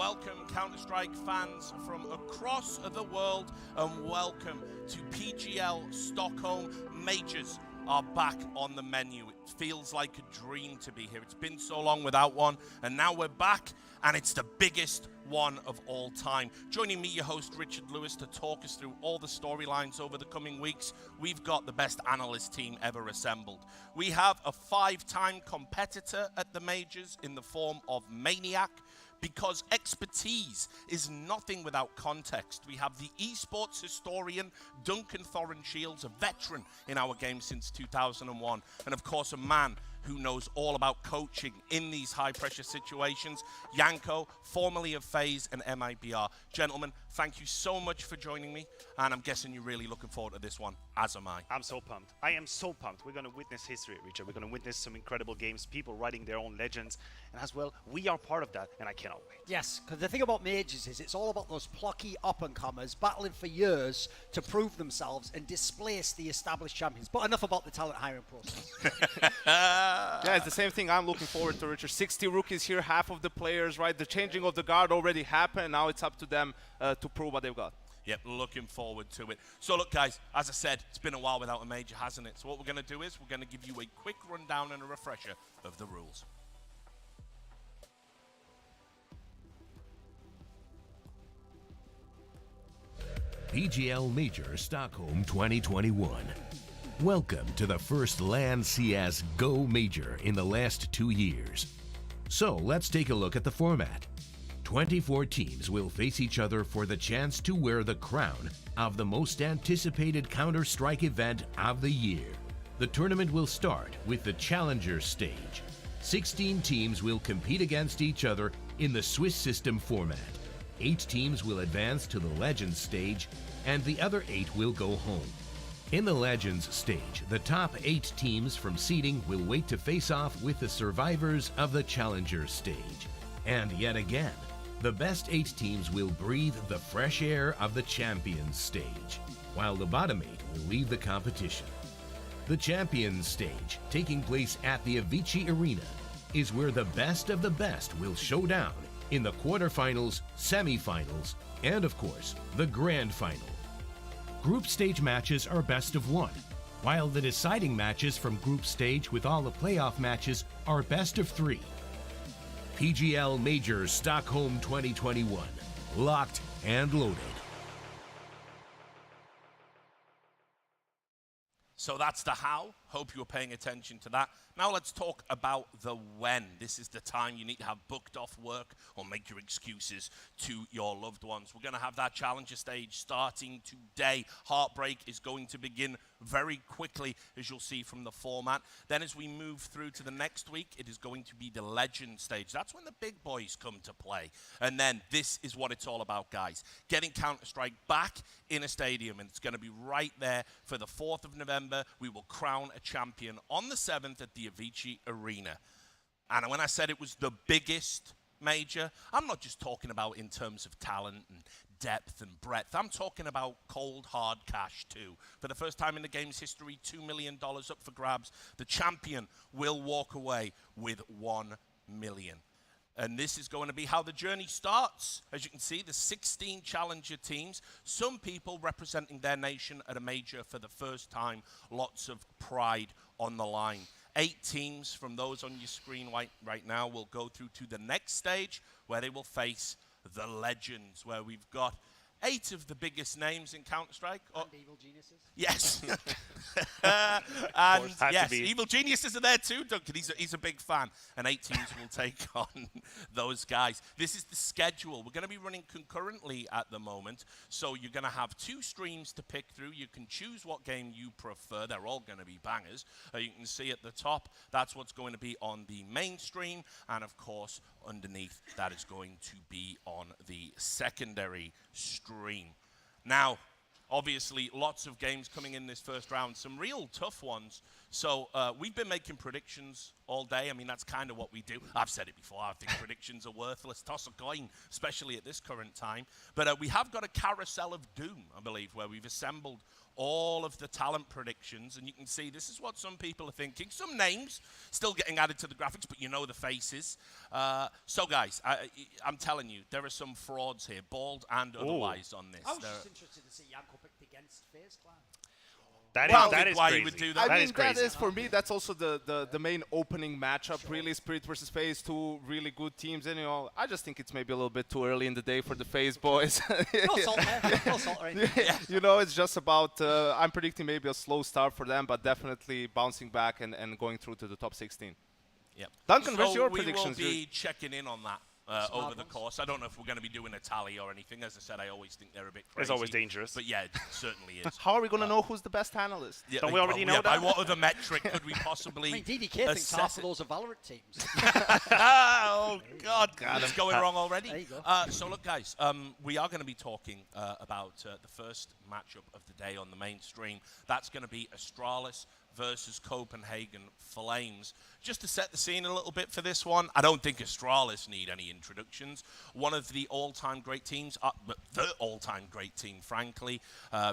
welcome Counter-Strike fans from across the world, and welcome to PGL Stockholm Majors are back on the menu. It feels like a dream to be here. It's been so long without one, and now we're back, and it's the biggest one of all time. Joining me, your host Richard Lewis, to talk us through all the storylines over the coming weeks. We've got the best analyst team ever assembled. We have a 5-time competitor at the majors in the form of Maniac, because expertise is nothing without context. We have the esports historian, Duncan Thorin Shields, a veteran in our game since 2001, and of course a man who knows all about coaching in these high-pressure situations, Janko, formerly of FaZe and MIBR. Gentlemen, thank you so much for joining me, and I'm guessing you're really looking forward to this one, as am I. I'm so pumped. I am so pumped. We're going to witness history, Richard. We're going to witness some incredible games, people writing their own legends, and as well, we are part of that, and I cannot wait. Yes, because the thing about majors is it's all about those plucky up-and-comers battling for years to prove themselves and displace the established champions. But enough about the talent hiring process. Yeah, it's the same thing I'm looking forward to, Richard. 60 rookies here, half of the players, right? The changing of the guard already happened. Now it's up to them to prove what they've got. Yep, looking forward to it. So look, guys, as I said, it's been a while without a major, hasn't it? So what we're going to do is we're going to give you a quick rundown and a refresher of the rules. PGL Major Stockholm 2021. Welcome to the first LAN CS Go Major in the last 2 years. So let's take a look at the format. 24 teams will face each other for the chance to wear the crown of the most anticipated Counter-Strike event of the year. The tournament will start with the Challenger stage. 16 teams will compete against each other in the Swiss system format. 8 teams will advance to the Legends stage, and the other 8 will go home. In the Legends stage, the top 8 teams from seeding will wait to face off with the survivors of the Challenger stage. And yet again, the best 8 teams will breathe the fresh air of the Champions stage, while the bottom 8 will leave the competition. The Champions stage, taking place at the Avicii Arena, is where the best of the best will show down in the quarterfinals, semifinals, and of course, the grand final. Group stage matches are best of 1, while the deciding matches from group stage with all the playoff matches are best of 3. PGL Major Stockholm 2021. Locked and loaded. So that's the how. Hope you were paying attention to that. Now let's talk about the when. This is the time you need to have booked off work or make your excuses to your loved ones. We're going to have that Challenger stage starting today. Heartbreak is going to begin very quickly, as you'll see from the format. Then as we move through to the next week, it is going to be the Legend stage. That's when the big boys come to play. And then this is what it's all about, guys. Getting Counter-Strike back in a stadium, and it's going to be right there for the 4th of November. We will crown a champion on the 7th at the Avicii Arena. And when I said it was the biggest major, I'm not just talking about in terms of talent and depth and breadth. I'm talking about cold, hard cash too. For the first time in the game's history, $2 million up for grabs. The champion will walk away with $1 million. And this is going to be how the journey starts. As you can see, the 16 challenger teams, some people representing their nation at a major for the first time, lots of pride on the line. 8 teams from those on your screen right now will go through to the next stage, where they will face the Legends, where we've got 8 of the biggest names in Counter-Strike. And evil geniuses. Yes. And yes, evil geniuses are there too, Duncan. He's a big fan. And 8 teams will take on those guys. This is the schedule. We're going to be running concurrently at the moment. So you're going to have 2 streams to pick through. You can choose what game you prefer. They're all going to be bangers. You can see at the top, that's what's going to be on the main stream. And of course, underneath, that is going to be on the secondary stream. Now, obviously, lots of games coming in this first round, some real tough ones. So we've been making predictions all day. I mean, that's kind of what we do. I've said it before. I think predictions are worthless. Toss a coin, especially at this current time. But we have got a carousel of doom, I believe, where we've assembled all of the talent predictions, and you can see this is what some people are thinking. Some names still getting added to the graphics, but you know the faces. So, guys, I'm telling you, there are some frauds here, bald and otherwise, on this. I was just interested to see Janko picked against FaZe Clan. That is why crazy. you would do that. I mean, is crazy. that is, for me, that's also the main opening matchup, really. Spirit versus FaZe, two really good teams. And, you know, I just think it's maybe a little bit too early in the day for the FaZe boys. No salt there. No salt or anything. You know, it's just about, I'm predicting maybe a slow start for them, but definitely bouncing back and going through to the top 16. Yep. Duncan, what's So your we predictions? will be checking in on that over the course. I don't know if we're going to be doing a tally or anything. As I said, I always think they're a bit crazy. It's always dangerous. But yeah, it certainly is. How are we going to know who's the best analyst? Yeah, Don't we already know By that? what other metric could we possibly I mean, DDK thinks half assess of it? those are Valorant teams. Oh, God. It's going wrong already. There you go. So, look, guys, we are going to be talking about the first matchup of the day on the mainstream. That's going to be Astralis versus Copenhagen Flames. Just to set the scene a little bit for this one, I don't think Astralis need any introductions. One of the all-time great teams, the all-time great team, frankly.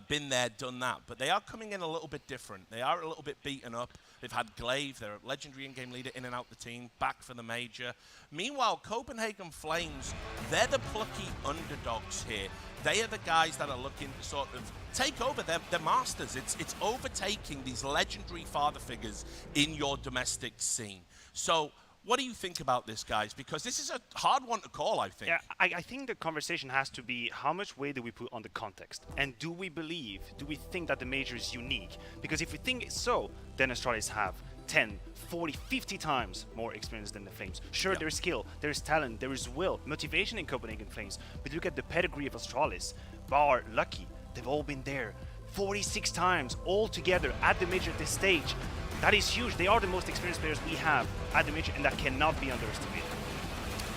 Been there, done that. But they are coming in a little bit different. They are a little bit beaten up. They've had Glaive, their legendary in-game leader, in and out the team, back for the major. Meanwhile, Copenhagen Flames, they're the plucky underdogs here. They are the guys that are looking to sort of take over. They're masters. It's overtaking these legendary father figures in your domestic scene. So what do you think about this, guys? Because this is a hard one to call, I think. Yeah, I think the conversation has to be how much weight do we put on the context? And do we think that the major is unique? Because if we think so, then Astralis have 10, 40, 50 times more experience than the Flames. Sure, there's skill, there's talent, there is will, motivation in Copenhagen Flames. But look at the pedigree of Astralis. Bar, Lucky, they've all been there 46 times all together at the major at this stage. That is huge. They are the most experienced players we have at the major, and that cannot be underestimated.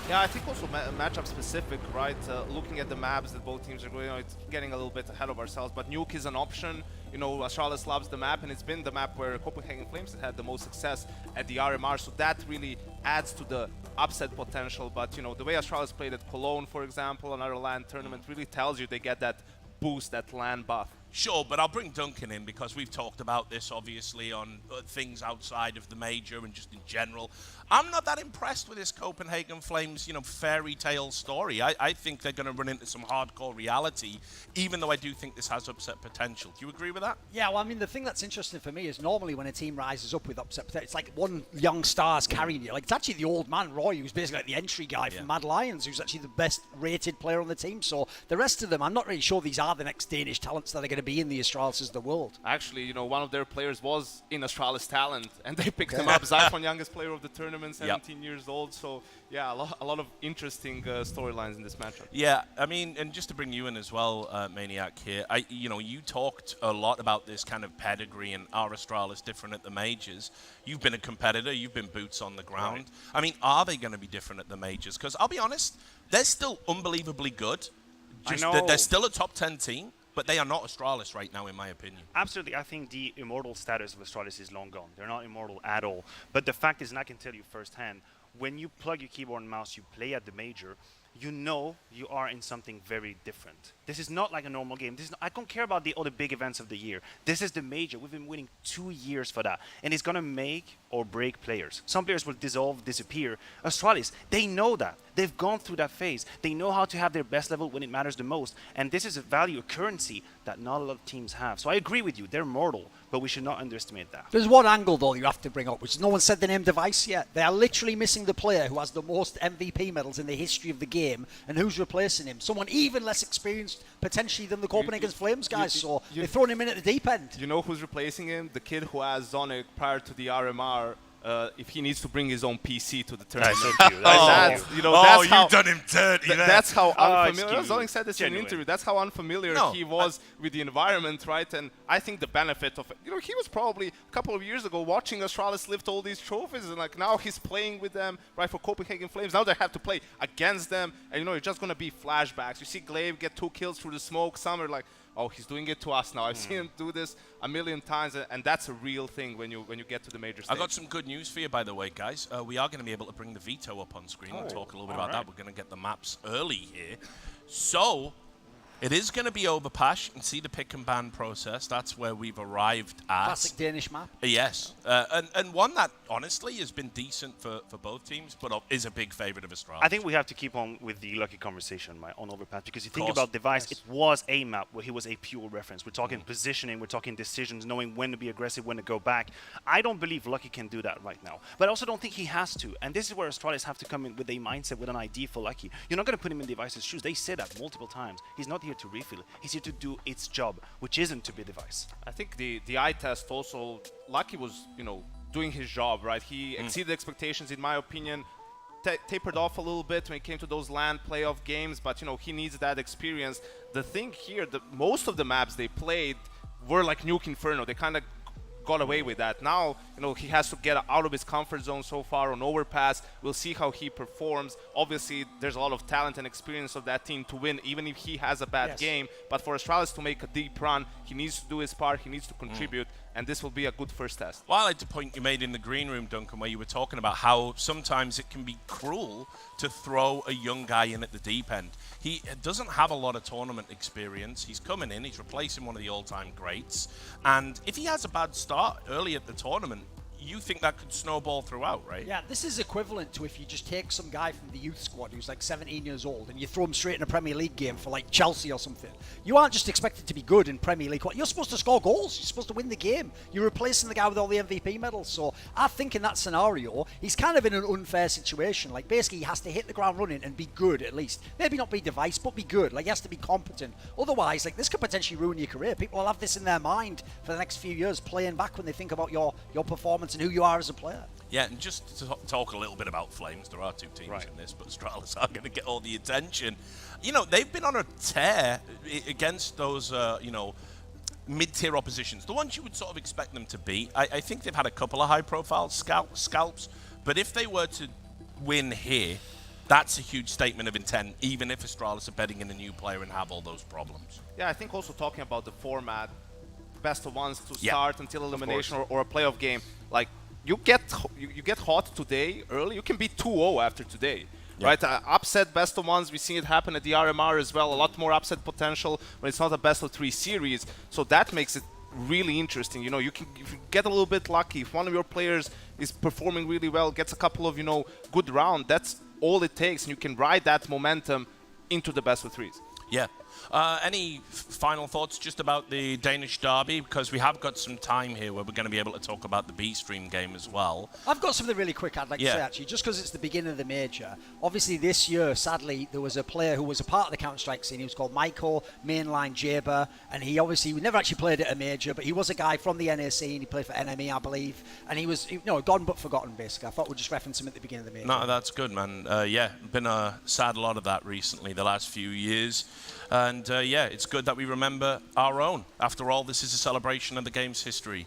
Yeah, I think also matchup specific, right? Looking at the maps that both teams are going, it's getting a little bit ahead of ourselves. But Nuke is an option. You know, Astralis loves the map, and it's been the map where Copenhagen Flames had the most success at the RMR. So that really adds to the upset potential. But you know, the way Astralis played at Cologne, for example, another LAN tournament, really tells you they get that boost, that LAN buff. Sure, but I'll bring Duncan in because we've talked about this, obviously, on things outside of the major and just in general. I'm not that impressed with this Copenhagen Flames, you know, fairy tale story. I think they're going to run into some hardcore reality, even though I do think this has upset potential. Do you agree with that? Yeah, well, I mean, the thing that's interesting for me is normally when a team rises up with upset potential, it's like one young star's carrying you. Like, it's actually the old man, Roy, who's basically like the entry guy from Mad Lions, who's actually the best rated player on the team. So the rest of them, I'm not really sure these are the next Danish talents that are going to be in the Astralis of the world. Actually, you know, one of their players was in Astralis Talent, and they picked him up. Zyphon, youngest player of the tournament, 17 years old. So, yeah, a lot of interesting storylines in this matchup. Yeah, I mean, and just to bring you in as well, Maniac here, you know, you talked a lot about this kind of pedigree and our Astralis different at the majors. You've been a competitor, you've been boots on the ground. Right. I mean, are they going to be different at the majors? Because I'll be honest, they're still unbelievably good. They're still a top 10 team. But they are not Astralis right now, in my opinion. Absolutely. I think the immortal status of Astralis is long gone. They're not immortal at all. But the fact is, and I can tell you firsthand, when you plug your keyboard and mouse, you play at the major, you know you are in something very different. This is not like a normal game. I don't care about the other big events of the year. This is the major. We've been waiting 2 years for that. And it's going to make or break players. Some players will dissolve, disappear. Astralis, they know that. They've gone through that phase. They know how to have their best level when it matters the most. And this is a value, a currency that not a lot of teams have. So I agree with you. They're mortal, but we should not underestimate that. There's one angle, though, you have to bring up, which is no one said the name Device yet. They are literally missing the player who has the most MVP medals in the history of the game. And who's replacing him? Someone even less experienced, potentially, than the Copenhagen Flames guys. So they're throwing him in at the deep end. You know who's replacing him? The kid who has Zonic prior to the RMR. If he needs to bring his own PC to the tournament. That's so cute. That's how, you've done him dirty there. That's how unfamiliar. Zonic said this in an interview. That's how unfamiliar he was with the environment, right? And I think the benefit of it, you know, he was probably a couple of years ago watching Astralis lift all these trophies, and like now he's playing with them, right, for Copenhagen Flames. Now they have to play against them, and you know, it's just gonna be flashbacks. You see Glaive get 2 kills through the smoke. Some are like, oh, he's doing it to us now. I've seen him do this a million times, and that's a real thing when you get to the major stage. I got some good news for you, by the way, guys. We are going to be able to bring the Veto up on screen. We'll talk a little bit about that. We're going to get the maps early here. So, It is going to be Overpass. You can see the pick and ban process. That's where we've arrived at. Classic Danish map. Yes. And one that, honestly, has been decent for both teams, but is a big favorite of Astralis. I think we have to keep on with the Lucky conversation on Overpass, because you think about Device, it was a map where he was a pure reference. We're talking positioning, we're talking decisions, knowing when to be aggressive, when to go back. I don't believe Lucky can do that right now, but I also don't think he has to. And this is where Astralis have to come in with a mindset, with an idea for Lucky. You're not going to put him in Device's shoes. They said that multiple times. He's not here to refill. He's here to do its job, which isn't to be Device. I think the eye test also, Lucky was, doing his job, right? He exceeded expectations, in my opinion. Tapered off a little bit when it came to those LAN playoff games, but he needs that experience. The thing here, most of the maps they played were like Nuke Inferno. They kind of got away with that. Now, he has to get out of his comfort zone so far on Overpass. We'll see how he performs. Obviously, there's a lot of talent and experience of that team to win, even if he has a bad game. But for Astralis to make a deep run, he needs to do his part, he needs to contribute, and this will be a good first test. Well, I like the point you made in the green room, Duncan, where you were talking about how sometimes it can be cruel to throw a young guy in at the deep end. He doesn't have a lot of tournament experience. He's coming in, he's replacing one of the all-time greats, and if he has a bad start early at the tournament, you think that could snowball throughout, right? Yeah, this is equivalent to if you just take some guy from the youth squad who's like 17 years old and you throw him straight in a Premier League game for like Chelsea or something. You aren't just expected to be good in Premier League. You're supposed to score goals. You're supposed to win the game. You're replacing the guy with all the MVP medals. So I think in that scenario, he's kind of in an unfair situation. Like basically he has to hit the ground running and be good at least. Maybe not be Device, but be good. Like he has to be competent. Otherwise, like this could potentially ruin your career. People will have this in their mind for the next few years, playing back when they think about your performance and who you are as a player. Yeah, and just to talk a little bit about Flames, there are two teams in this, but Astralis are going to get all the attention. They've been on a tear against those, mid-tier oppositions, the ones you would sort of expect them to be. I think they've had a couple of high-profile scalps, but if they were to win here, that's a huge statement of intent, even if Astralis are betting in a new player and have all those problems. Yeah, I think also talking about the format, best of ones to start until elimination or a playoff game, like, you get hot today early, you can be 2-0 after today, right? Upset best of ones, we've seen it happen at the RMR as well, a lot more upset potential when it's not a best of 3 series, so that makes it really interesting. If you get a little bit lucky, if one of your players is performing really well, gets a couple of, good rounds, that's all it takes, and you can ride that momentum into the best of 3s. Yeah. Any final thoughts just about the Danish derby? Because we have got some time here where we're going to be able to talk about the B-Stream game as well. I've got something really quick I'd like to say, actually, just because it's the beginning of the major. Obviously, this year, sadly, there was a player who was a part of the Counter-Strike scene. He was called Michael Mainline Jaber, and he never actually played at a major, but he was a guy from the NA scene. He played for NME, I believe, and he was, gone but forgotten, basically. I thought we'd just reference him at the beginning of the major. No, that's good, man. Been a sad lot of that recently, the last few years. And it's good that we remember our own. After all, this is a celebration of the game's history.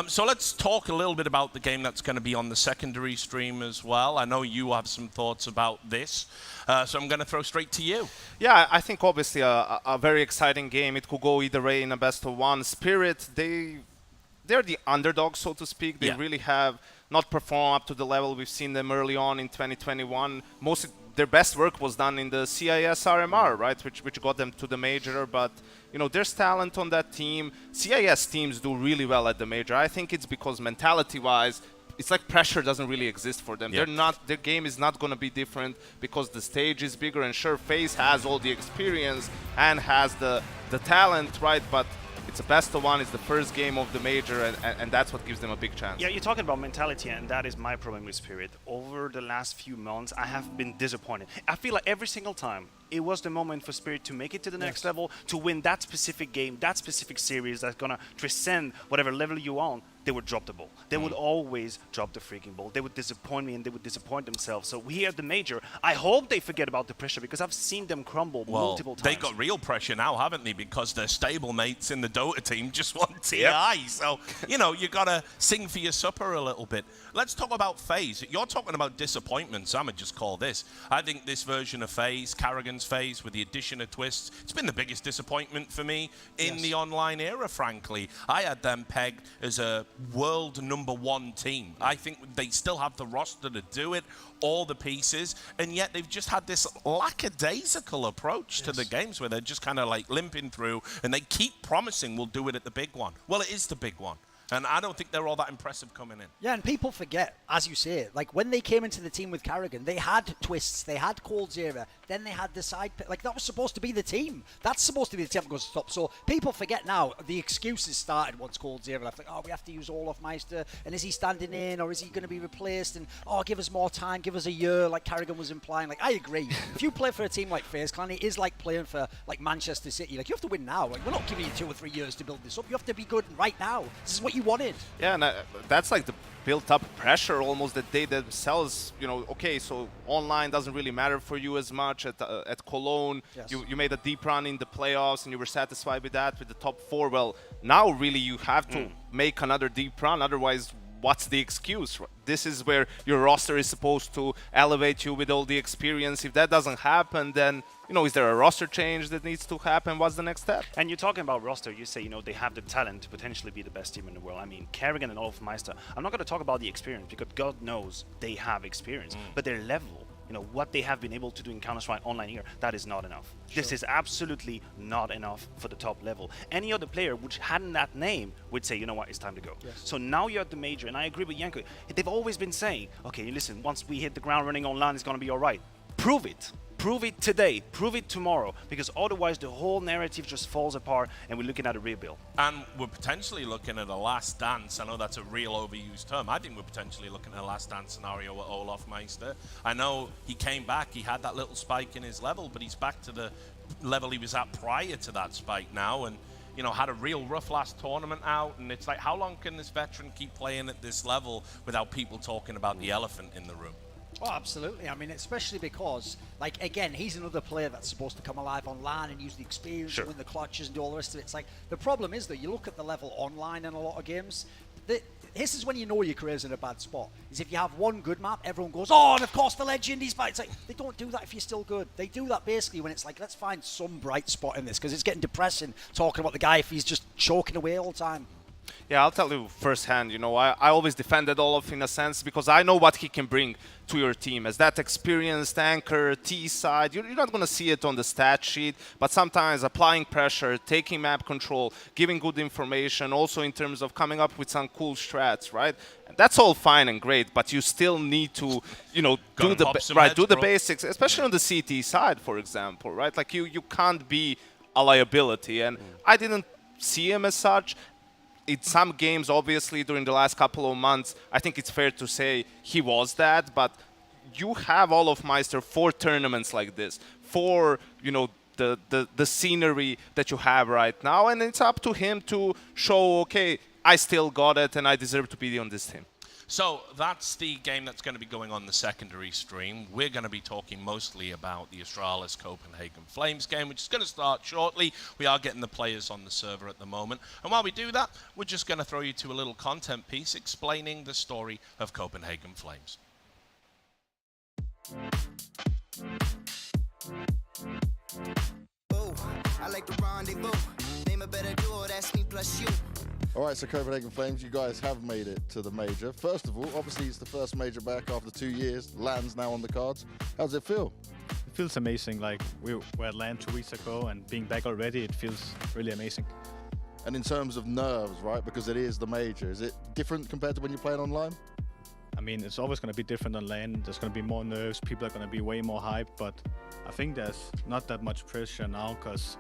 So let's talk a little bit about the game that's going to be on the secondary stream as well. I know you have some thoughts about this, so I'm going to throw straight to you. Yeah, I think obviously a very exciting game. It could go either way in a best of one. Spirit, they're the underdogs, so to speak. They really have not performed up to the level we've seen them early on in 2021. Their best work was done in the CIS RMR, right, which got them to the major, but there's talent on that team. CIS teams do really well at the major. I think it's because mentality-wise, it's like pressure doesn't really exist for them. Their game is not going to be different because the stage is bigger, and sure, FaZe has all the experience and has the talent, right, but it's a best of one, it's the first game of the major, and that's what gives them a big chance. Yeah, you're talking about mentality, and that is my problem with Spirit. Over the last few months, I have been disappointed. I feel like every single time, it was the moment for Spirit to make it to the next level, to win that specific game, that specific series that's going to transcend whatever level you're on. They would drop the ball. They would always drop the freaking ball. They would disappoint me, and they would disappoint themselves. So we at the major, I hope they forget about the pressure, because I've seen them crumble multiple times. They got real pressure now, haven't they? Because their stablemates in the Dota team just want TI. So, you got to sing for your supper a little bit. Let's talk about FaZe. You're talking about disappointments. I'm going to just call this. I think this version of FaZe, Carrigan Karrigan's FaZe with the addition of Twists. It's been the biggest disappointment for me in the online era, frankly. I had them pegged as a world #1 team. I think they still have the roster to do it, all the pieces, and yet they've just had this lackadaisical approach to the games where they're just kind of like limping through, and they keep promising we'll do it at the big one. Well, it is the big one. And I don't think they're all that impressive coming in. Yeah, and people forget, as you say, like when they came into the team with Karrigan, they had Twists, they had coldzera, then they had the side pick. Like that was supposed to be the team. That's supposed to be the team that goes to top. So people forget now, the excuses started once coldzera left. Like, oh, we have to use Olofmeister, and is he standing in, or is he going to be replaced? And, oh, give us more time, give us a year, like Karrigan was implying. Like, I agree. If you play for a team like FaZe Clan, it is like playing for like Manchester City. Like, you have to win now. Like, we're not giving you 2 or 3 years to build this up. You have to be good right now. This is what you wanted. Yeah, and that's like the built-up pressure almost that they themselves, you know, okay, so online doesn't really matter for you as much at Cologne. Yes. You made a deep run in the playoffs and you were satisfied with that, with the top 4. Well, now really you have to make another deep run, otherwise what's the excuse? This is where your roster is supposed to elevate you with all the experience. If that doesn't happen, then, you know, is there a roster change that needs to happen? What's the next step? And you're talking about roster, you say, you know, they have the talent to potentially be the best team in the world. I mean, Karrigan and Olofmeister, I'm not going to talk about the experience because God knows they have experience, but their level, you know, what they have been able to do in Counter-Strike online here, that is not enough. Sure. This is absolutely not enough for the top level. Any other player which hadn't that name would say, you know what, it's time to go. Yes. So now you're at the major, and I agree with Janko. They've always been saying, okay, listen, once we hit the ground running online, it's going to be all right. Prove it. Prove it today, prove it tomorrow, because otherwise the whole narrative just falls apart and we're looking at a rebuild. And we're potentially looking at a last dance. I know that's a real overused term. I think we're potentially looking at a last dance scenario with Olofmeister. I know he came back, he had that little spike in his level, but he's back to the level he was at prior to that spike now, and you know, had a real rough last tournament out, and it's like, how long can this veteran keep playing at this level without people talking about the elephant in the room? Oh, absolutely. I mean, especially because, like, again, he's another player that's supposed to come alive online and use the experience and win the clutches and do all the rest of it. It's like, the problem is that you look at the level online in a lot of games, this is when you know your career's in a bad spot, is if you have one good map, everyone goes, oh, and of course the legend, he's back. It's like, they don't do that if you're still good. They do that basically when it's like, let's find some bright spot in this, because it's getting depressing talking about the guy if he's just choking away all the time. Yeah, I'll tell you firsthand, you know, I always defended Olof in a sense because I know what he can bring to your team. As that experienced anchor, T-side, you're not going to see it on the stat sheet, but sometimes applying pressure, taking map control, giving good information, also in terms of coming up with some cool strats, right? And that's all fine and great, but you still need to, you know, do the basics, especially on the CT side, for example, right? Like you can't be a liability, and I didn't see him as such. In some games, obviously, during the last couple of months, I think it's fair to say he was that, but you have Olofmeister for tournaments like this, for, you know, the scenery that you have right now, and it's up to him to show, okay, I still got it and I deserve to be on this team. So that's the game that's going to be going on the secondary stream. We're going to be talking mostly about the Astralis Copenhagen Flames game, which is going to start shortly. We are getting the players on the server at the moment. And while we do that, we're just going to throw you to a little content piece explaining the story of Copenhagen Flames. Oh, I like the rendezvous. Name a better duo, that's me plus you. All right, so Copenhagen Flames, you guys have made it to the major. First of all, obviously it's the first major back after 2 years. LAN's now on the cards. How does it feel? It feels amazing. Like we were at LAN 2 weeks ago, and being back already, it feels really amazing. And in terms of nerves, right, because it is the major, is it different compared to when you're playing online? I mean, it's always going to be different on LAN. There's going to be more nerves. People are going to be way more hyped, but I think there's not that much pressure now because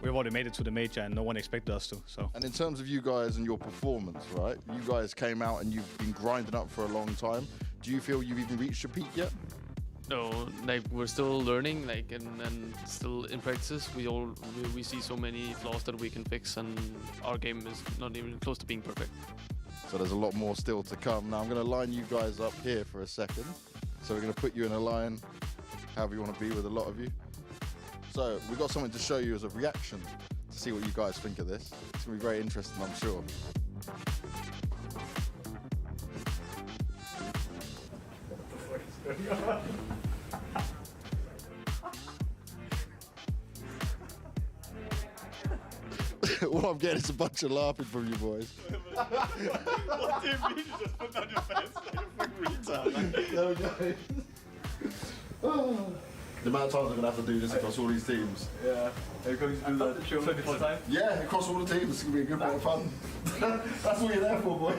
we've already made it to the major and no one expected us to. So. And in terms of you guys and your performance, right? You guys came out and you've been grinding up for a long time. Do you feel you've even reached your peak yet? No, like we're still learning, like and still in practice. We see so many flaws that we can fix, and our game is not even close to being perfect. So there's a lot more still to come. Now I'm going to line you guys up here for a second. So we're going to put you in a line, however you want to be with a lot of you. So we've got something to show you as a reaction to see what you guys think of this. It's going to be very interesting, I'm sure. all I'm getting is a bunch of laughing from you boys. What do you mean? You just put down your pants like a fucking retard. There we go. The amount of times I'm going to have to do this across all these teams. Yeah. Are you going to do that 24 times? Yeah, across all the teams. It's going to be a good bit of fun. That's what you're there for, boys.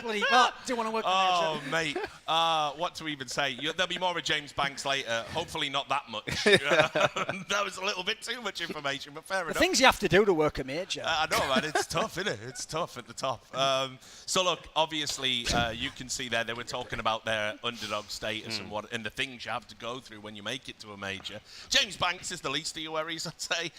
Bloody well, do want to work Oh, mate. What to even say? There'll be more of James Banks later. Hopefully not that much. That was a little bit too much information, but fair enough. The things you have to do to work a major. I know, man. It's tough, isn't it? It's tough at the top. So, look, obviously, you can see there they were talking about their underdog status and the things you have to go through when you make it to a major. James Banks is the least of your worries, I'd say,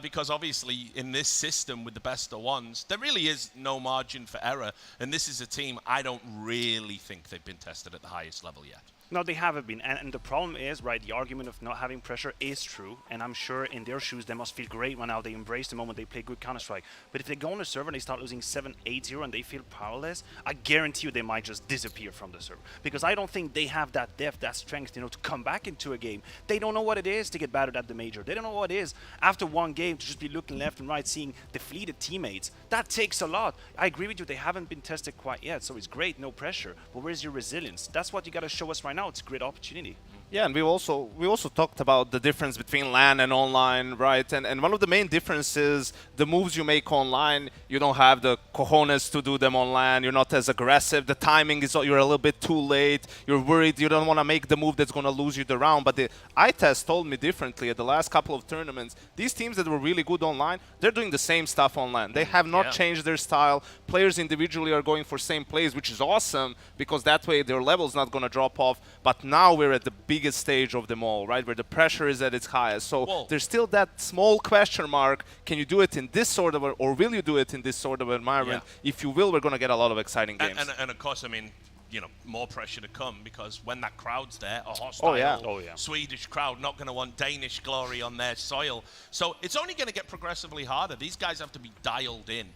because obviously in this system with the best of ones, there really is no margin for error, and this is a team I don't really think they've been tested at the highest level yet. No, they haven't been. And the problem is, right, the argument of not having pressure is true. And I'm sure in their shoes, they must feel great right now. They embrace the moment they play good Counter-Strike. But if they go on a server and they start losing 7-8-0 and they feel powerless, I guarantee you they might just disappear from the server. Because I don't think they have that depth, that strength, you know, to come back into a game. They don't know what it is to get battered at the major. They don't know what it is after one game to just be looking left and right, seeing defeated teammates. That takes a lot. I agree with you. They haven't been tested quite yet. So it's great, no pressure. But where's your resilience? That's what you got to show us right now. It's a great opportunity. Yeah, and we also talked about the difference between LAN and online, right? And one of the main differences, the moves you make online, you don't have the cojones to do them on LAN. You're not as aggressive. The timing is, you're a little bit too late. You're worried you don't want to make the move that's going to lose you the round. But the eye test told me differently at the last couple of tournaments. These teams that were really good online, they're doing the same stuff on LAN. They have not changed their style. Players individually are going for same plays, which is awesome because that way their level's not going to drop off. But now we're at the biggest stage of them all, right, where the pressure is at its highest. So there's still that small question mark. Can you do it in this sort of, or will you do it in this sort of environment? If you will, we're going to get a lot of exciting games. And of course, I mean, you know, more pressure to come because when that crowd's there, a hostile Swedish crowd, not going to want Danish glory on their soil. So it's only going to get progressively harder. These guys have to be dialed in.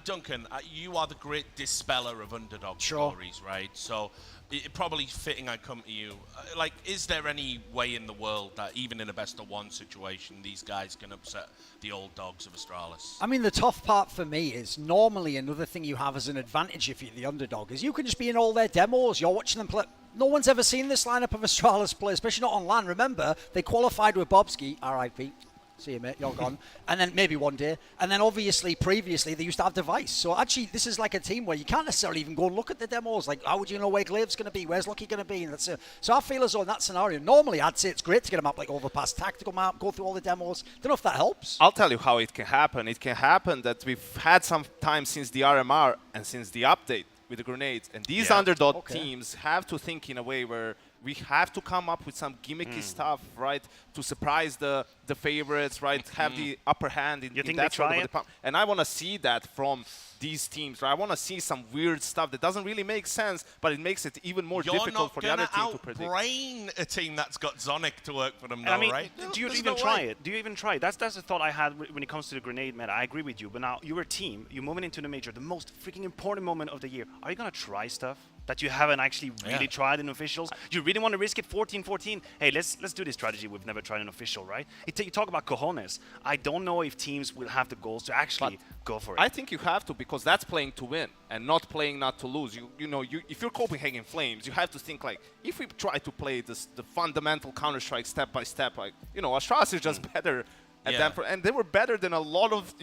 Duncan, you are the great dispeller of underdog stories, right? So it probably fitting I come to you. Like, is there any way in the world that even in a best-of-one situation, these guys can upset the old dogs of Astralis? I mean, the tough part for me is normally another thing you have as an advantage if you're the underdog is you can just be in all their demos. You're watching them play. No one's ever seen this lineup of Astralis play, especially not on LAN. Remember, they qualified with Bobski, RIP. See you, mate, you're gone. And then maybe one day. And then obviously, previously, they used to have Device. So actually, this is like a team where you can't necessarily even go and look at the demos. Like, how would you know where Glave's going to be? Where's Lucky going to be? And that's so I feel as though in that scenario, normally I'd say it's great to get a map like Overpass, tactical map, go through all the demos. Don't know if that helps. I'll tell you how it can happen. It can happen that we've had some time since the RMR and since the update with the grenades. And these underdog teams have to think in a way where we have to come up with some gimmicky stuff, right, to surprise the favorites, right, have the upper hand in, you think that they try it? And I want to see that from these teams, right? I want to see some weird stuff that doesn't really make sense, but it makes it even more difficult for the other team to predict. You're not going to outbrain a team that's got Zonic to work for them, though, I mean, right? Do you even try it? Do you even try it? That's the thought I had when it comes to the grenade meta. I agree with you, but now you're a team, you're moving into the major, the most freaking important moment of the year. Are you going to try stuff that you haven't actually really tried in officials? You really want to risk it 14-14? Hey, let's do this strategy we've never tried in official, right? You talk about cojones. I don't know if teams will have the goals to actually go for it. I think you have to, because that's playing to win and not playing not to lose. If you're Copenhagen Flames, you have to think like, if we try to play the fundamental Counter-Strike step by step, like, Astralis is just better at that, and they were better than a lot of,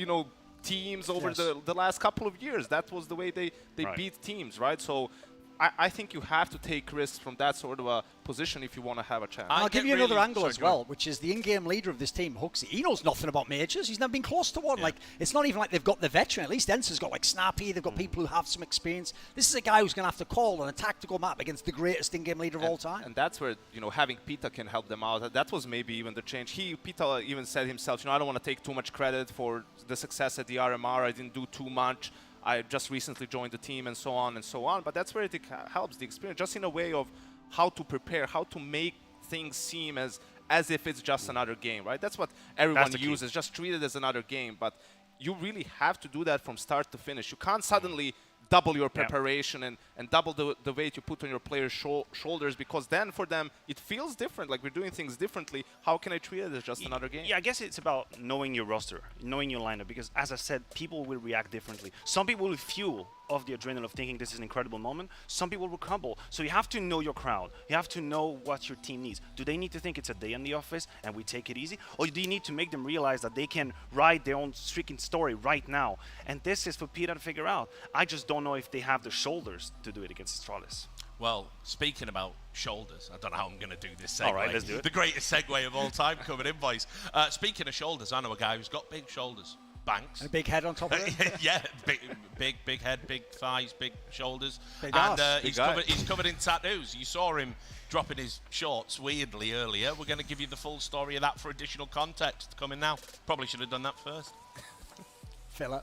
teams over the last couple of years. That was the way they beat teams, right? So I think you have to take risks from that sort of a position if you want to have a chance. I'll give you another angle as well, which is the in-game leader of this team, Huxley. He knows nothing about majors. He's never been close to one. Like, it's not even like they've got the veteran. At least ENCE's got like Snappy. They've got people who have some experience. This is a guy who's going to have to call on a tactical map against the greatest in-game leader of all time. And that's where, having Pita can help them out. That was maybe even the change. Pita even said himself, I don't want to take too much credit for the success at the RMR. I didn't do too much. I just recently joined the team and so on and so on. But that's where it helps the experience, just in a way of how to prepare, how to make things seem as if it's just another game, right? That's what everyone uses, just treat it as another game. But you really have to do that from start to finish. You can't suddenly double your preparation and double the weight you put on your players' shoulders, because then for them it feels different, like we're doing things differently. How can I treat it as just another game? Yeah, I guess it's about knowing your roster, knowing your lineup, because as I said, people will react differently. Some people will fuel off the adrenaline of thinking this is an incredible moment. Some people will crumble. So you have to know your crowd. You have to know what your team needs. Do they need to think it's a day in the office and we take it easy? Or do you need to make them realize that they can write their own freaking story right now? And this is for Peter to figure out. I just don't know if they have the shoulders to do it against Astralis. Well, speaking about shoulders, I don't know how I'm going to do this segue. All right, let's do it. The greatest segue of all time coming in, boys. Speaking of shoulders, I know a guy who's got big shoulders. Banks. And a big head on top of it? Yeah, big head, big thighs, big shoulders. Big and ass. he's covered in tattoos. You saw him dropping his shorts weirdly earlier. We're going to give you the full story of that for additional context coming now. Probably should have done that first. Filler.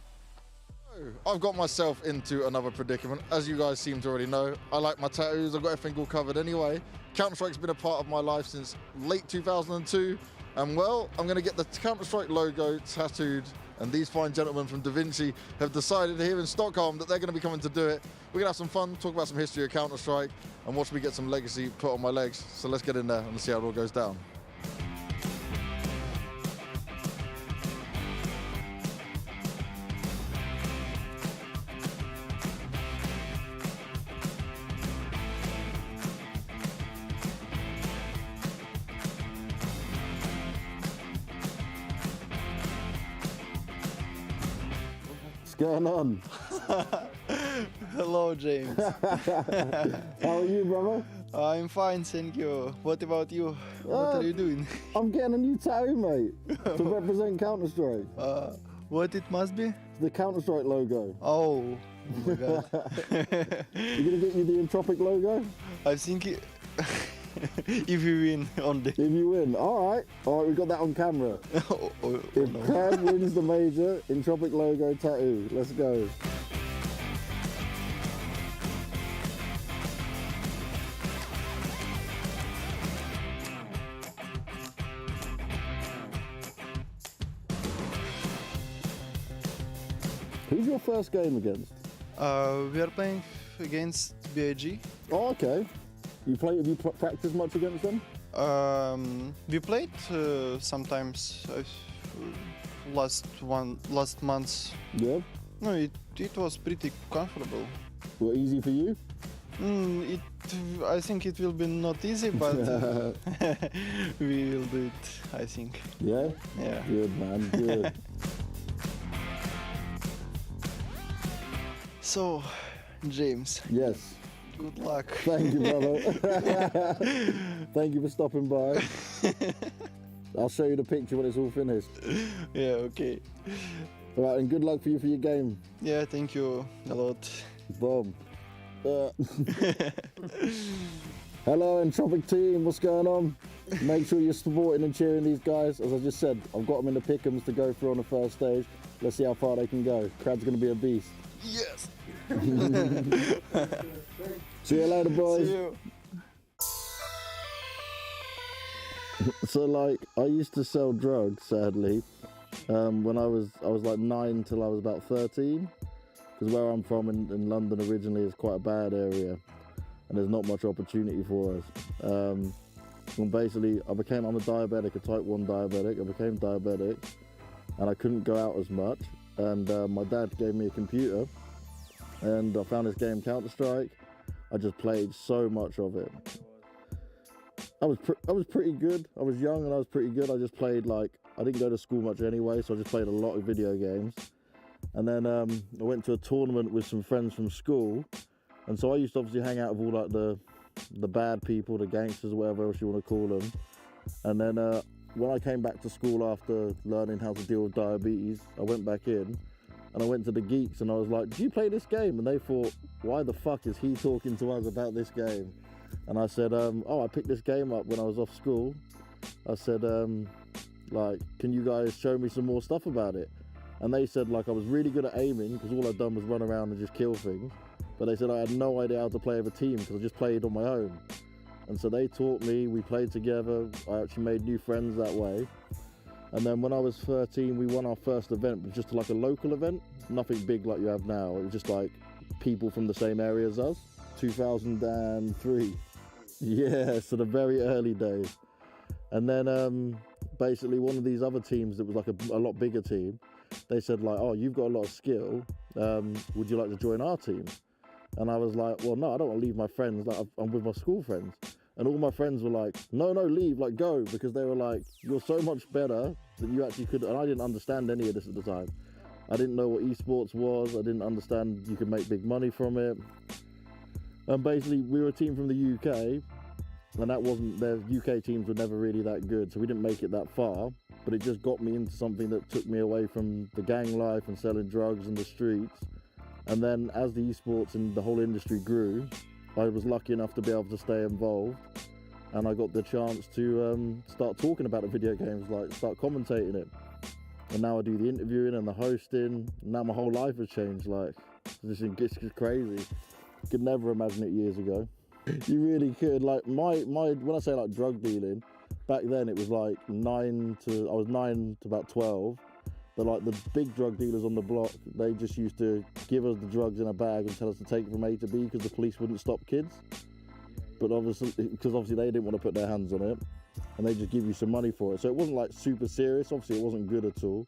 I've got myself into another predicament. As you guys seem to already know, I like my tattoos. I've got everything all covered anyway. Counter-Strike's been a part of my life since late 2002. And well, I'm going to get the Counter-Strike logo tattooed. And these fine gentlemen from Da Vinci have decided here in Stockholm that they're going to be coming to do it. We're going to have some fun, talk about some history of Counter-Strike, and watch me get some legacy put on my legs. So let's get in there and see how it all goes down. Going on? Hello, James. How are you, brother? I'm fine, thank you. What about you? What are you doing? I'm getting a new tattoo, mate, to represent Counter-Strike. What it must be? The Counter-Strike logo. Oh my god. You're gonna get you the Entropiq logo? I think if you win only. If you win, all right, we got that on camera. If Crab wins the major, Entropiq logo tattoo. Let's go. Who's your first game against? We are playing against BIG. Oh, okay. Have you practiced much against them? We played sometimes last month. Yeah. No, it was pretty comfortable. Well, easy for you? I think it will be not easy, but we will do it, I think. Yeah? Yeah. Good, man, good. So, James. Yes. Good luck. Thank you, brother. Thank you for stopping by. I'll show you the picture when it's all finished. Yeah, okay. All right, and good luck for you for your game. Yeah, thank you a lot. Boom. Hello, Entropiq team. What's going on? Make sure you're supporting and cheering these guys. As I just said, I've got them in the pick'ems to go through on the first stage. Let's see how far they can go. Crab's going to be a beast. Yes. See you later, boys. See you. So, like, I used to sell drugs, sadly, when I was like 9 till I was about 13, because where I'm from in London originally is quite a bad area, and there's not much opportunity for us. And basically, I'm a diabetic, a type 1 diabetic. I became diabetic, and I couldn't go out as much. And my dad gave me a computer, and I found this game Counter-Strike. I just played so much of it. I was pretty good. I was young and I was pretty good. I just played, like, I didn't go to school much anyway, so I just played a lot of video games. And then I went to a tournament with some friends from school, and so I used to obviously hang out with all like the bad people, the gangsters, whatever else you want to call them. And then when I came back to school after learning how to deal with diabetes, I went back in and I went to the geeks and I was like, do you play this game? And they thought, why the fuck is he talking to us about this game? And I said, oh, I picked this game up when I was off school. I said, like, can you guys show me some more stuff about it? And they said, like, I was really good at aiming because all I'd done was run around and just kill things. But they said I had no idea how to play with a team because I just played on my own. And so they taught me, we played together. I actually made new friends that way. And then when I was 13, we won our first event, but just like a local event, nothing big like you have now. It was just like people from the same area as us. 2003. Yeah, so the very early days. And then basically one of these other teams that was like a lot bigger team, they said like, oh, you've got a lot of skill. Would you like to join our team? And I was like, well, no, I don't want to leave my friends. Like, I'm with my school friends. And all my friends were like, no, leave, like, go. Because they were like, you're so much better that you actually could. And I didn't understand any of this at the time. I didn't know what esports was. I didn't understand you could make big money from it. And basically, we were a team from the UK. And that wasn't, their UK teams were never really that good. So we didn't make it that far. But it just got me into something that took me away from the gang life and selling drugs in the streets. And then as the esports and the whole industry grew, I was lucky enough to be able to stay involved, and I got the chance to start talking about the video games, like start commentating it. And now I do the interviewing and the hosting. Now my whole life has changed. Like, it's just crazy. Could never imagine it years ago. You really could. Like when I say like drug dealing, back then it was like I was 9 to about 12. But like the big drug dealers on the block, they just used to give us the drugs in a bag and tell us to take it from A to B because the police wouldn't stop kids. But obviously they didn't want to put their hands on it, and they just give you some money for it. So it wasn't like super serious. Obviously it wasn't good at all.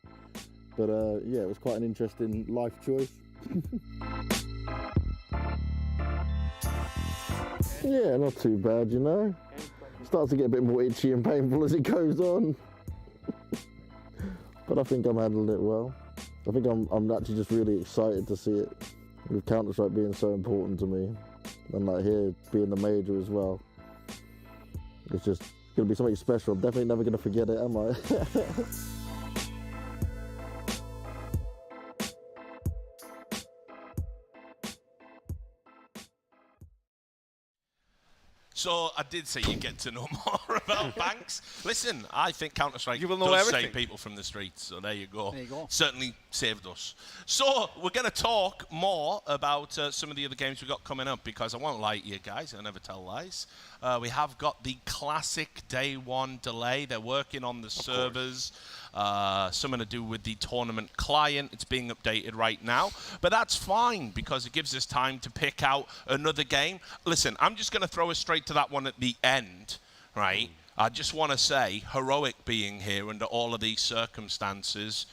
But yeah, it was quite an interesting life choice. Yeah, not too bad, you know. Starts to get a bit more itchy and painful as it goes on. But I think I'm handling it well. I think I'm actually just really excited to see it, with Counter-Strike being so important to me, and like here being the major as well. It's just gonna be something special. I'm definitely never gonna forget it, am I? So I did say you get to know more about Banks. Listen, I think Counter-Strike will know does everything. save people from the streets, so there you go. There you go. Certainly saved us. So we're going to talk more about some of the other games we've got coming up, because I won't lie to you guys, I never tell lies. We have got the classic day one delay. They're working on the servers. Something to do with the tournament client. It's being updated right now. But that's fine, because it gives us time to pick out another game. Listen, I'm just going to throw us straight to that one at the end, right? I just want to say, Heroic being here under all of these circumstances,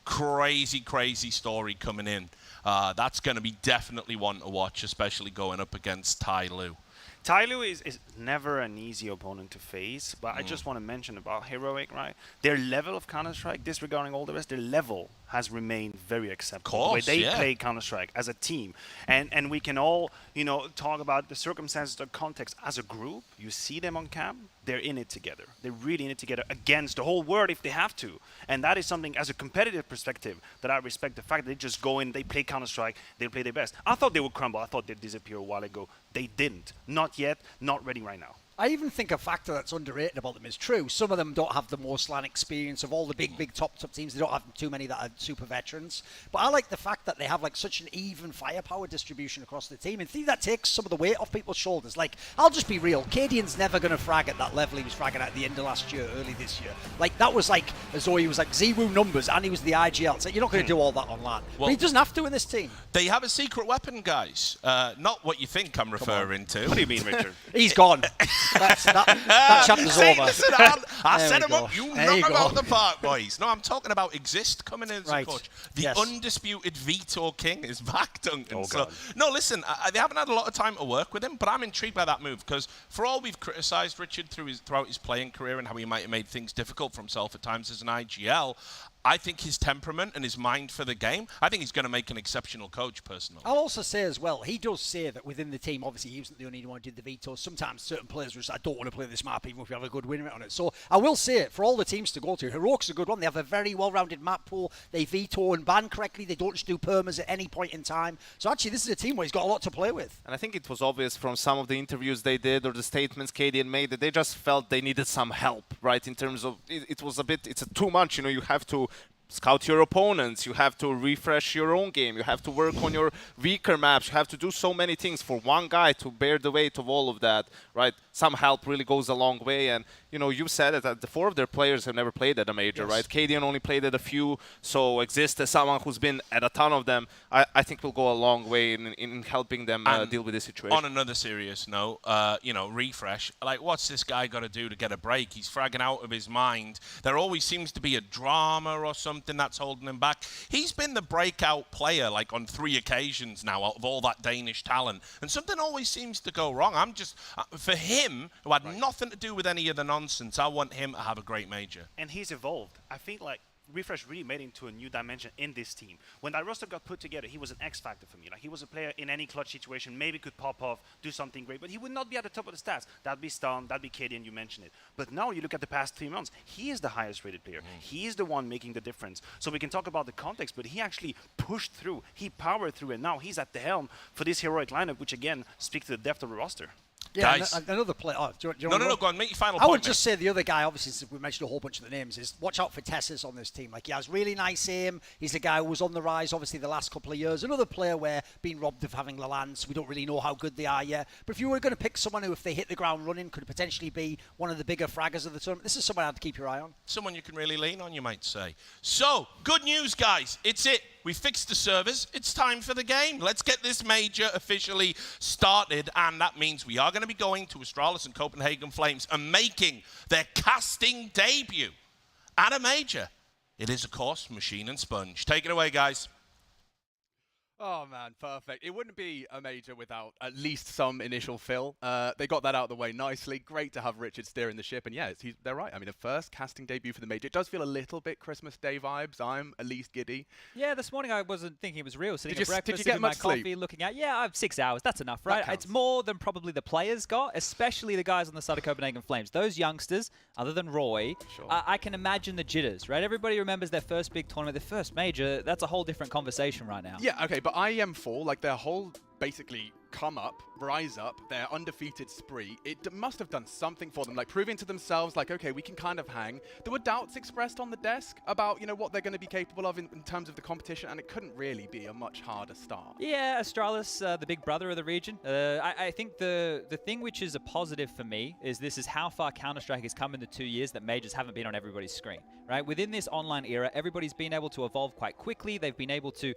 crazy, crazy story coming in. That's going to be definitely one to watch, especially going up against Tyloo. Tyloo is never an easy opponent to face, but I just want to mention about Heroic, right? Their level of Counter-Strike, disregarding all the rest, their level has remained very acceptable. The way they play Counter-Strike as a team. And we can all, you know, talk about the circumstances, the context. As a group, you see them on cam, they're in it together. They're really in it together against the whole world if they have to. And that is something, as a competitive perspective, that I respect. The fact that they just go in, they play Counter-Strike, they play their best. I thought they would crumble. I thought they'd disappear a while ago. They didn't. Not yet. Not ready right now. I even think a factor that's underrated about them is true. Some of them don't have the most LAN experience of all the big top teams. They don't have too many that are super veterans. But I like the fact that they have like such an even firepower distribution across the team. And I think that takes some of the weight off people's shoulders. Like, I'll just be real. Cadian's never going to frag at that level he was fragging at the end of last year, early this year. Like, that was like as though he was like ZWoo numbers and he was the IGL. So you're not going to do all that on LAN. Well, but he doesn't have to in this team. They have a secret weapon, guys. Not what you think I'm referring to. What do you mean, Richard? He's gone. That chapter's over. Listen, I set him up. You knock him out the park, boys. No, I'm talking about Exist coming in as a coach. The undisputed Veto King is back, Duncan. No, listen, they haven't had a lot of time to work with him, but I'm intrigued by that move, because for all we've criticised Richard throughout his playing career and how he might have made things difficult for himself at times as an IGL, I think his temperament and his mind for the game, I think he's going to make an exceptional coach, personally. I'll also say as well, he does say that within the team, obviously he wasn't the only one who did the vetoes. Sometimes certain players just, I don't want to play this map even if we have a good win rate on it. So I will say it, for all the teams to go to, Heroic's a good one. They have a very well-rounded map pool. They veto and ban correctly. They don't just do permas at any point in time. So actually, this is a team where he's got a lot to play with. And I think it was obvious from some of the interviews they did or the statements Cadian made that they just felt they needed some help, right? In terms of, it was a bit, it's too much, you know, you have to scout your opponents, you have to refresh your own game, you have to work on your weaker maps, you have to do so many things for one guy to bear the weight of all of that, right? Some help really goes a long way, and you know, you said it, that the 4 of their players have never played at a major, right? Cadian only played at a few, so Exist as someone who's been at a ton of them, I think will go a long way in helping them deal with this situation. On another serious note, you know, refresh, like what's this guy got to do to get a break? He's fragging out of his mind. There always seems to be a drama or something that's holding him back. He's been the breakout player like on 3 occasions now out of all that Danish talent, and something always seems to go wrong. I'm just, for him, who had nothing to do with any of the nonsense, I want him to have a great major. And he's evolved. I think like Refresh really made him to a new dimension in this team. When that roster got put together, he was an X factor for me. Like, he was a player in any clutch situation, maybe could pop off, do something great, but he would not be at the top of the stats. That'd be Stun, that'd be Cadian, you mentioned it. But now you look at the past 3 months, he is the highest rated player. He is the one making the difference. So we can talk about the context, but he actually pushed through, he powered through, and now he's at the helm for this heroic lineup, which again speaks to the depth of the roster. Yeah, another player. Oh, do you no, go on, make your final point. I would just say the other guy, obviously, since we mentioned a whole bunch of the names, is watch out for Tessus on this team. Like, he has really nice aim. He's a guy who was on the rise, obviously, the last couple of years. Another player where being robbed of having Lalance, we don't really know how good they are yet. But if you were going to pick someone who, if they hit the ground running, could potentially be one of the bigger fraggers of the tournament, this is someone I'd keep your eye on. Someone you can really lean on, you might say. So, good news, guys. It's it. We fixed the servers. It's time for the game. Let's get this major officially started, and that means we are going to be going to Astralis and Copenhagen Flames and making their casting debut at a major. It is, of course, Machine and Sponge. Take it away, guys. Oh, man, perfect. It wouldn't be a major without at least some initial fill. They got that out of the way nicely. Great to have Richard steering the ship. And yeah, they're right. I mean, the first casting debut for the major. It does feel a little bit Christmas Day vibes. I'm at least giddy. Yeah, this morning I wasn't thinking it was real. Sitting Did at breakfast, you get sipping much my coffee, sleep? looking at, I have 6 hours. That's enough, right? It's more than probably the players got, especially the guys on the side of Copenhagen Flames. Those youngsters, other than Roy, I can imagine the jitters, right? Everybody remembers their first big tournament, their first major. That's a whole different conversation right now. Yeah, okay, but IEM4, like their whole basically come up, rise up, their undefeated spree, it must have done something for them, like proving to themselves, like, okay, we can kind of hang. There were doubts expressed on the desk about, you know, what they're going to be capable of in terms of the competition, and it couldn't really be a much harder start. Yeah, Astralis, the big brother of the region. I think the thing which is a positive for me is this is how far Counter-Strike has come in the 2 years that majors haven't been on everybody's screen, right? Within this online era, everybody's been able to evolve quite quickly. They've been able to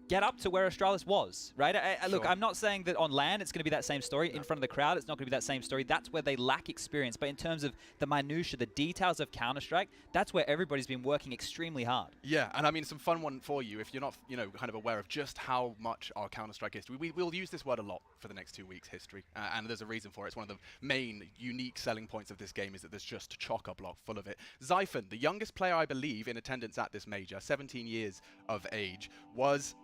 get up to where Astralis was, right? Look, I'm not saying that on LAN it's going to be that same story. In front of the crowd, it's not going to be that same story. That's where they lack experience. But in terms of the minutiae, the details of Counter-Strike, that's where everybody's been working extremely hard. Yeah, and I mean, some fun one for you if you're not, you know, kind of aware of just how much our Counter-Strike history. We'll use this word a lot for the next 2 weeks, history, and there's a reason for it. It's one of the main unique selling points of this game is that there's just chock-a-block full of it. Zyphon, the youngest player, I believe, in attendance at this major, 17 years of age, was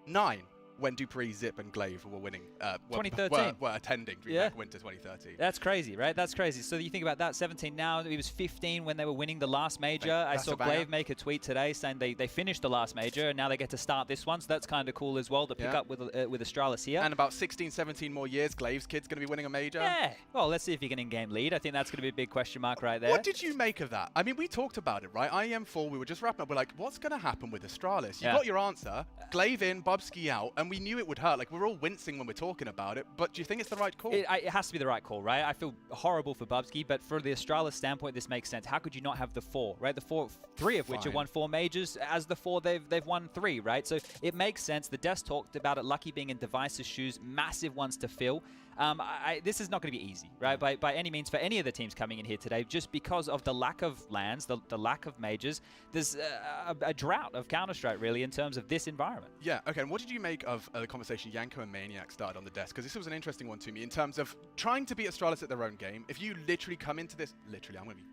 9 when Dupree, Zip, and Glaive were winning. 2013. Were attending DreamHack Winter 2013. That's crazy, right? That's crazy. So you think about that, 17 now. He was 15 when they were winning the last major. I saw Glaive make a tweet today saying they finished the last major and now they get to start this one. So that's kind of cool as well to pick up with Astralis here. And about 16, 17 more years, Glaive's kid's going to be winning a major. Yeah. Well, let's see if he can in-game lead. I think that's going to be a big question mark right there. What did you make of that? I mean, we talked about it, right? IEM4, we were just wrapping up. We're like, what's going to happen with Astralis? You got your answer. Glaive in, Bubsky out, and we knew it would hurt. Like, we're all wincing when we're talking about it, but do you think it's the right call? It has to be the right call, right? I feel horrible for Bubsky, but for the Astralis standpoint, this makes sense. How could you not have the 4, right? The 3 of which have won 4 majors. As the 4, they've won 3, right? So it makes sense. The desk talked about it. Lucky being in Device's shoes, massive ones to fill. This is not going to be easy, right? By any means for any of the teams coming in here today, just because of the lack of lands, the lack of majors. There's a drought of Counter-Strike, really, in terms of this environment. Yeah, okay, and what did you make of the conversation Yanko and Maniac started on the desk? Because this was an interesting one to me in terms of trying to beat Astralis at their own game. If you literally come into this, literally, I'm going to be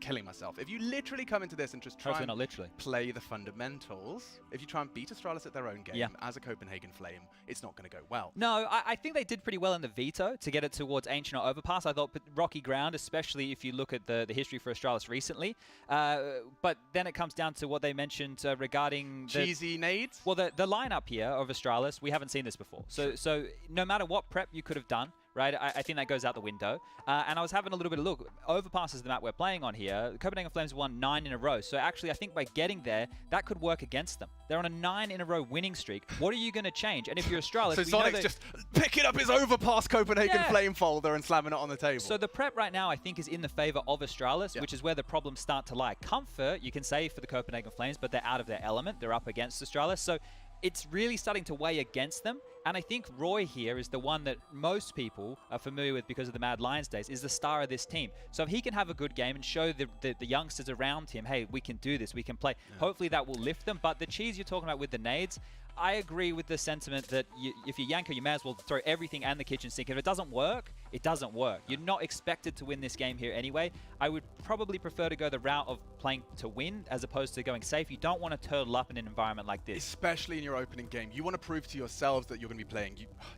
killing myself. If you literally come into this and just try and play the fundamentals, if you try and beat Astralis at their own game as a Copenhagen Flame, it's not going to go well. No, I think they did pretty well in the Veto to get it towards Ancient or Overpass. I thought rocky ground, especially if you look at the history for Astralis recently. But then it comes down to what they mentioned regarding cheesy nades. Well, the lineup here of Astralis, we haven't seen this before. So no matter what prep you could have done, right? I think that goes out the window. And I was having a little bit of look. Overpass is the map we're playing on here. The Copenhagen Flames won 9 in a row. So actually, I think by getting there, that could work against them. They're on a 9 in a row winning streak. What are you going to change? And if you're Astralis, so Sonic's just picking up his Overpass Copenhagen Flame folder and slamming it on the table. So the prep right now, I think, is in the favor of Astralis, which is where the problems start to lie. Comfort, you can say for the Copenhagen Flames, but they're out of their element. They're up against Astralis. So it's really starting to weigh against them. And I think Roy here is the one that most people are familiar with because of the Mad Lions days, is the star of this team. So if he can have a good game and show the youngsters around him, hey, we can do this, we can play, hopefully that will lift them. But the cheese you're talking about with the nades, I agree with the sentiment that if you're Yanko, you may as well throw everything and the kitchen sink. If it doesn't work, it doesn't work. You're not expected to win this game here anyway. I would probably prefer to go the route of playing to win as opposed to going safe. You don't want to turtle up in an environment like this. Especially in your opening game. You want to prove to yourselves that you're going to be playing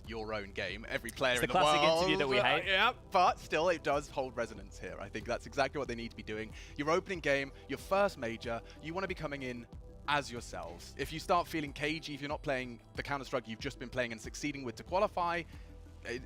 your own game. Every player it's in the classic world. Interview that we hate. Yeah, but still it does hold resonance here. I think that's exactly what they need to be doing. Your opening game, your first major, you want to be coming in as yourselves. If you start feeling cagey, if you're not playing the Counter-Strike you've just been playing and succeeding with to qualify,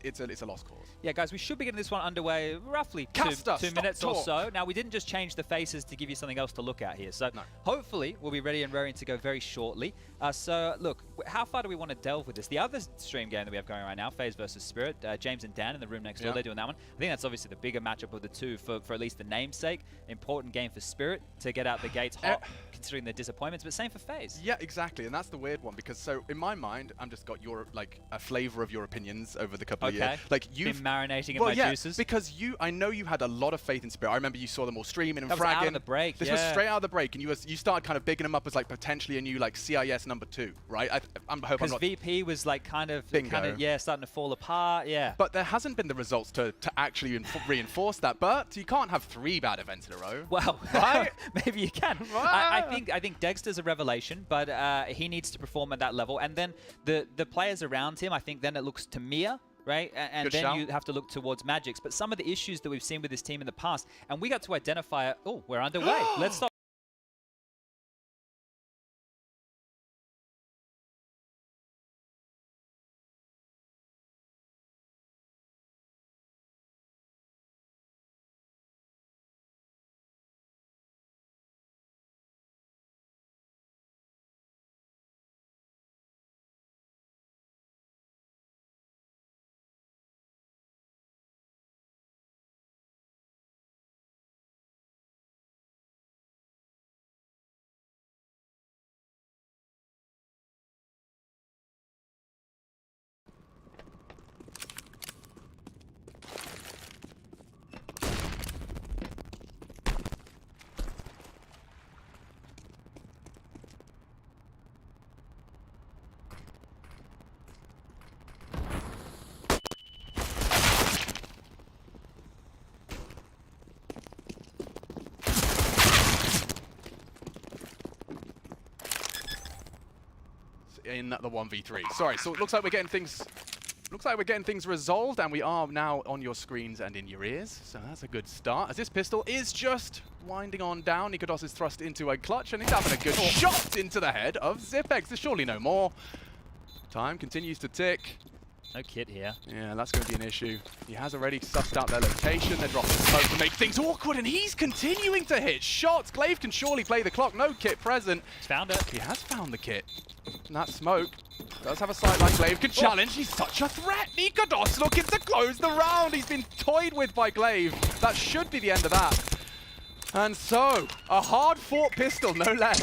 it's a lost cause. Yeah, guys, we should be getting this one underway roughly two minutes or so. Now, we didn't just change the faces to give you something else to look at here. So hopefully we'll be ready and raring to go very shortly. So look, how far do we want to delve with this? The other stream game that we have going right now, FaZe versus Spirit, James and Dan in the room next door, they're doing that one. I think that's obviously the bigger matchup of the two for at least the namesake. Important game for Spirit to get out the gates hot, considering the disappointments, but same for FaZe. Yeah, exactly, and that's the weird one because so in my mind, I'm just got your a flavor of your opinions over the couple of years. Like you've been marinating in my juices. Because I know you had a lot of faith in Spirit. I remember you saw them all streaming and fragging. That was out of the break. This was straight out of the break, and you started kind of bigging them up as like potentially a new like CIS #2, right? I hope I'm not. Because VP was like kind of starting to fall apart. Yeah. But there hasn't been the results to actually reinforce that. But you can't have 3 bad events in a row. Well, right? Maybe you can. I think Dexter's a revelation, but he needs to perform at that level. And then the players around him, I think then it looks to Mia. Right, and then you have to look towards Magix. But some of the issues that we've seen with this team in the past, and we got to identify, oh, we're underway. Let's stop. In the 1v3. Sorry, so it looks like we're getting things resolved, and we are now on your screens and in your ears. So that's a good start. As this pistol is just winding on down, Nikodos is thrust into a clutch, and he's having a good shot into the head of Zipex. There's surely no more. Time continues to tick. No kit here. Yeah, that's going to be an issue. He has already sussed out their location. They're dropping smoke to make things awkward, and he's continuing to hit shots. Glaive can surely play the clock. No kit present. He's found it. He has found the kit. And that smoke does have a sideline. Glaive can challenge. He's such a threat. Nikodos looking to close the round. He's been toyed with by Glaive. That should be the end of that. And so, a hard-fought pistol, no less.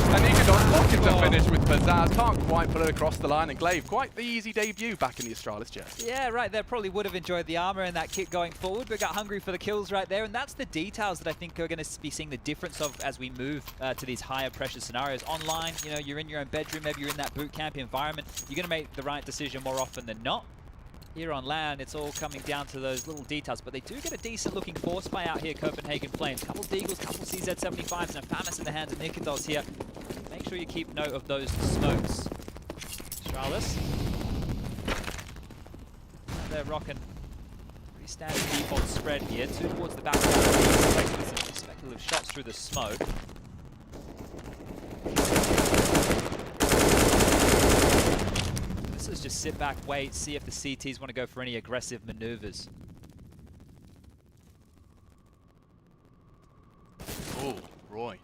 And Nikodos looking to finish with Pizzazz. Can't quite put it across the line. And Glaive, quite the easy debut back in the Astralis jersey. Yeah, right there. Probably would have enjoyed the armor and that kit going forward, but got hungry for the kills right there. And that's the details that I think are going to be seeing the difference of as we move to these higher pressure scenarios. Online, you know, you're in your own bedroom, maybe you're in that boot camp environment. You're going to make the right decision more often than not. Here on LAN, it's all coming down to those little details, but they do get a decent-looking force buy out here, Copenhagen Flames. Couple Deagles, couple CZ-75s, and a FAMAS in the hands of Nikodos here. Make sure you keep note of those smokes. Astralis. They're rocking pretty standard default spread here. 2 towards the back. With some speculative shots through the smoke. This is just just sit back, wait, see if the CTs want to go for any aggressive maneuvers. Oh, Roy.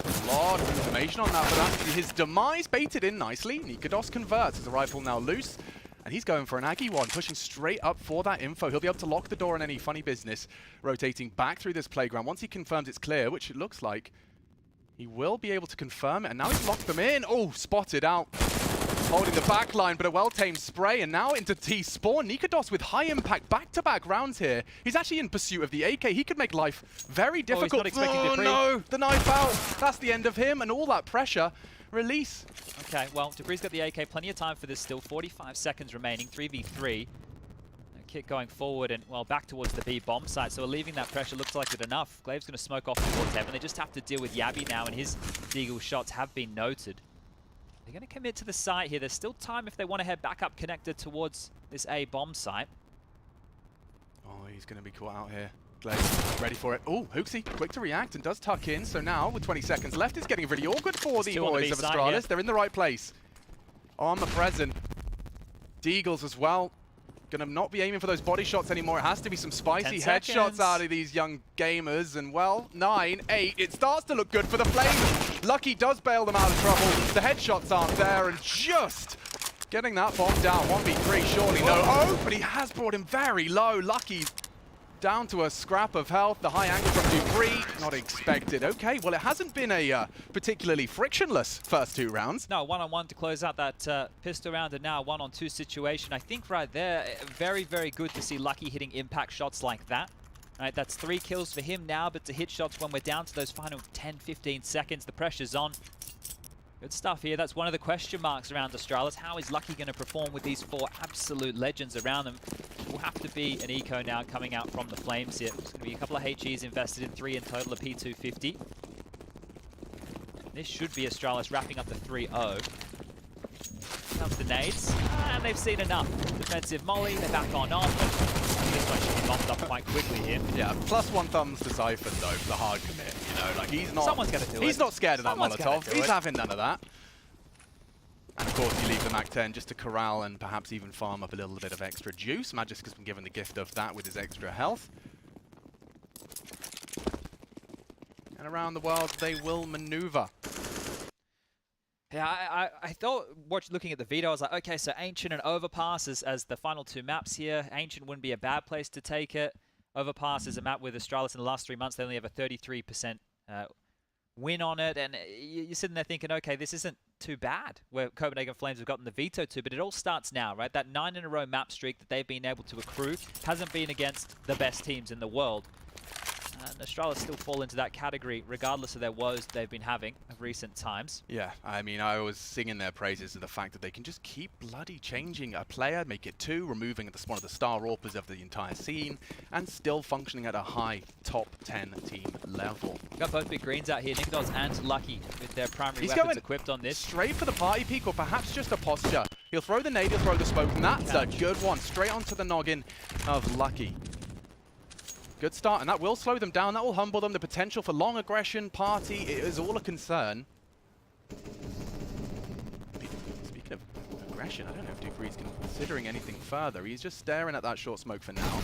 A lot of information on that, but that's his demise baited in nicely. Nikodos converts as the rifle now loose. And he's going for an Aggie one, pushing straight up for that info. He'll be able to lock the door on any funny business, rotating back through this playground. Once he confirms it's clear, which it looks like, he will be able to confirm it. And now he's locked them in. Oh, spotted out. Holding the back line, but a well-tamed spray. And now into T-Spawn. Nikodos with high impact back-to-back rounds here. He's actually in pursuit of the AK. He could make life very difficult. He's not expecting Debris. No, the knife out. That's the end of him, and all that pressure. Release. Okay, well, Debris got the AK. Plenty of time for this still. 45 seconds remaining. 3v3. Kick going forward and, well, back towards the B bomb site. So we're leaving that pressure. Looks like it enough. Glaive's going to smoke off towards Heaven. They just have to deal with Yabby now, and his Deagle shots have been noted. They're going to commit to the site here. There's still time if they want to head back up connected towards this A bomb site. Oh, he's going to be caught out here. Glaive ready for it. Oh, Hooksy quick to react and does tuck in. So now, with 20 seconds left, it's getting really awkward for the boys of Astralis. Yeah. They're in the right place. Armor present. Deagles as well. Gonna not be aiming for those body shots anymore. It has to be some spicy headshots out of these young gamers. And well, 9, 8, it starts to look good for the Flames. Lucky does bail them out of trouble. The headshots aren't there, and just getting that bomb down. 1v3, surely no. Oh, but he has brought him very low. Lucky down to a scrap of health. The high angle from Debris, not expected. Okay, well, it hasn't been a particularly frictionless first 2 rounds. No, 1-on-1 to close out that pistol round, and now 1-on-2 situation. I think right there, very, very good to see Lucky hitting impact shots like that. Right, that's 3 kills for him now, but to hit shots when we're down to those final 10, 15 seconds, the pressure's on. Good stuff here. That's one of the question marks around Astralis. How is Lucky going to perform with these 4 absolute legends around them? Will have to be an eco now coming out from the Flames here. There's going to be a couple of HEs invested in, 3 in total, a P250. This should be Astralis wrapping up the 3-0. Comes the nades, and they've seen enough. Defensive molly, they're back on off. This one should be bombed up quite quickly here. Yeah, +1 thumbs to Siphon though for the hard commit. You know, like he's not. Someone's gonna do it. He's not scared of that Molotov. He's having none of that. And of course, you leave the MAC-10 just to corral and perhaps even farm up a little bit of extra juice. Magisk has been given the gift of that with his extra health. And around the world, they will maneuver. Yeah, I thought, looking at the Veto, I was like, okay, so Ancient and Overpass as the final 2 maps here. Ancient wouldn't be a bad place to take it. Overpass is a map with Astralis in the last 3 months. They only have a 33% win on it. And you're sitting there thinking, okay, this isn't too bad where Copenhagen Flames have gotten the Veto to, but it all starts now, right? That 9-in-a-row map streak that they've been able to accrue hasn't been against the best teams in the world. And Astralis still fall into that category, regardless of their woes they've been having of recent times. Yeah, I mean, I was singing their praises of the fact that they can just keep bloody changing a player, make it 2, removing one of the star AWPers of the entire scene, and still functioning at a high top 10 team level. Got both big greens out here, Nikodos and Lucky with their primary weapons equipped on this. Straight for the party peak, or perhaps just a posture. He'll throw the nade, he'll throw the smoke, and that's a good one. Straight onto the noggin of Lucky. Good start, and that will slow them down. That will humble them. The potential for long aggression, party, it is all a concern. Speaking of aggression, I don't know if Dupree's considering anything further. He's just staring at that short smoke for now.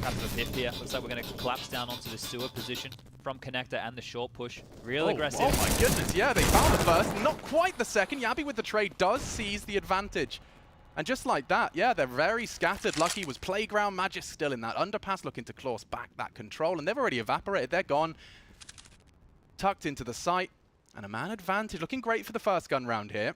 Couple of hit here. Looks like we're going to collapse down onto the sewer position from Connector and the short push. Real aggressive. Oh my goodness, yeah, they found the first, not quite the second. Yabby with the trade does seize the advantage. And just like that, yeah, they're very scattered. Lucky was playground. Magisk still in that underpass, looking to claw back that control, and they've already evaporated. They're gone. Tucked into the site, and a man advantage. Looking great for the first gun round here.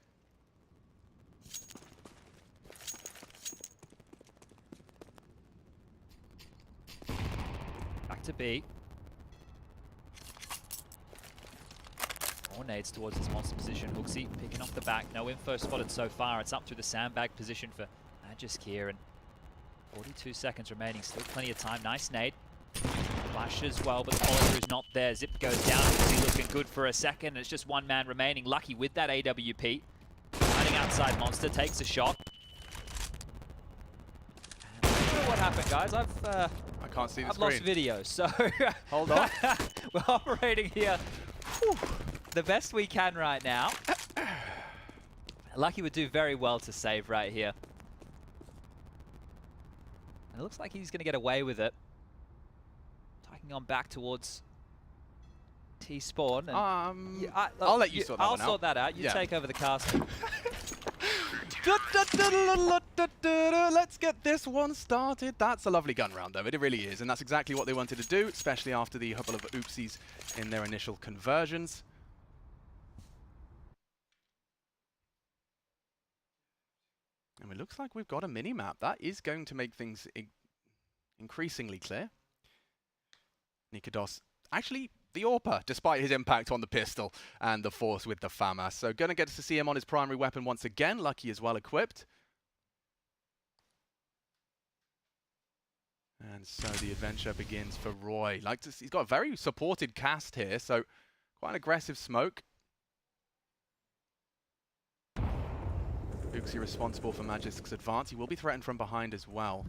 Back to B. More nades towards this monster position. Hooksy picking off the back. No info spotted so far. It's up through the sandbag position for Magisk here. And 42 seconds remaining. Still plenty of time. Nice nade. Flash as well, but the follow-through's not there. Zip goes down. Hooksy looking good for a second. It's just 1 man remaining. Lucky with that AWP. Running outside monster. Takes a shot. And I don't know what happened, guys. I can't see the I've screen. Lost video, so... Hold on. We're operating here. Whew. The best we can right now. Lucky would do very well to save right here. And it looks like he's going to get away with it. Taking on back towards T-Spawn. I'll let you sort that one out. I'll sort that out. You take over the casting. Let's get this one started. That's a lovely gun round, though. It really is. And that's exactly what they wanted to do, especially after the couple of oopsies in their initial conversions. And it looks like we've got a mini-map. That is going to make things increasingly clear. Nikodos, actually, the AWPer, despite his impact on the pistol and the force with the FAMAS. So going to get to see him on his primary weapon once again. Lucky is well equipped. And so the adventure begins for Roy. He's got a very supported cast here, so quite an aggressive smoke. Uxie responsible for Magic's advance. He will be threatened from behind as well.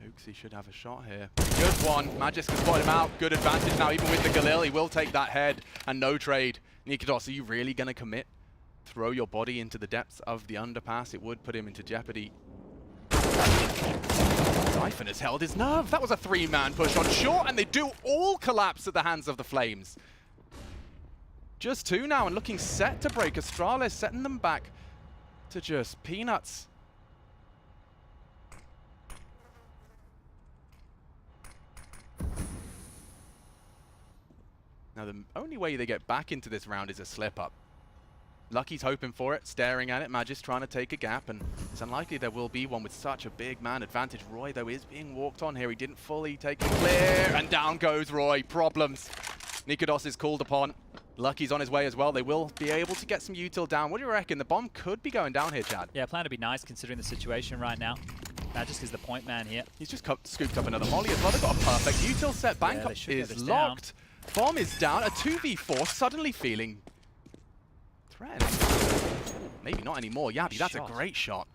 Uxie should have a shot here. Good one. Magic can spot him out. Good advantage now, even with the Galil. He will take that head and no trade. Nikodos, are you really going to commit? Throw your body into the depths of the underpass. It would put him into jeopardy. Siphon has held his nerve. That was a three-man push on short, and they do all collapse at the hands of the Flames. Just two now, and looking set to break. Astralis setting them back to just peanuts. Now, the only way they get back into this round is a slip-up. Lucky's hoping for it, staring at it. Magic's trying to take a gap, and it's unlikely there will be one with such a big man advantage. Roy, though, is being walked on here. He didn't fully take it clear, and down goes Roy. Problems. Nikodos is called upon. Lucky's on his way as well. They will be able to get some util down. What do you reckon? The bomb could be going down here, Chad. Yeah, plan to be nice considering the situation right now. Magic is the point man here. He's just scooped up another molly as well. They've got a perfect util set. Bank is locked. Bomb is down. A 2v4 suddenly feeling threatened. Maybe not anymore. Yabi, that's a great shot.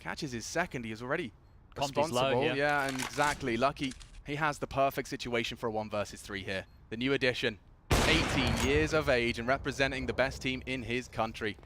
Catches his second. He is already responsible. Low, yeah, and exactly. Lucky, he has the perfect situation for a 1 versus 3 here. The new addition. 18 years of age and representing the best team in his country.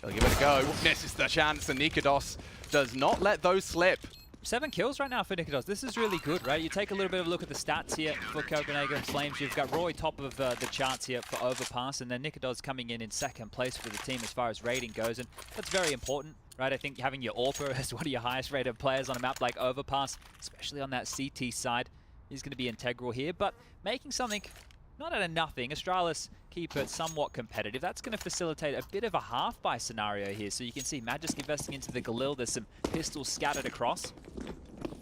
He'll give it a go. Misses the chance, and Nikodos does not let those slip. 7 kills right now for Nikodos. This is really good, right? You take a little bit of a look at the stats here for Copenhagen Flames. You've got Roy top of the charts here for Overpass, and then Nikodos coming in second place for the team as far as rating goes, and that's very important, right? I think having your AWPer as one of your highest rated players on a map like Overpass, especially on that CT side, is going to be integral here, but making something not at a nothing. Astralis keep it somewhat competitive. That's going to facilitate a bit of a half-buy scenario here. So you can see Magic investing into the Galil. There's some pistols scattered across.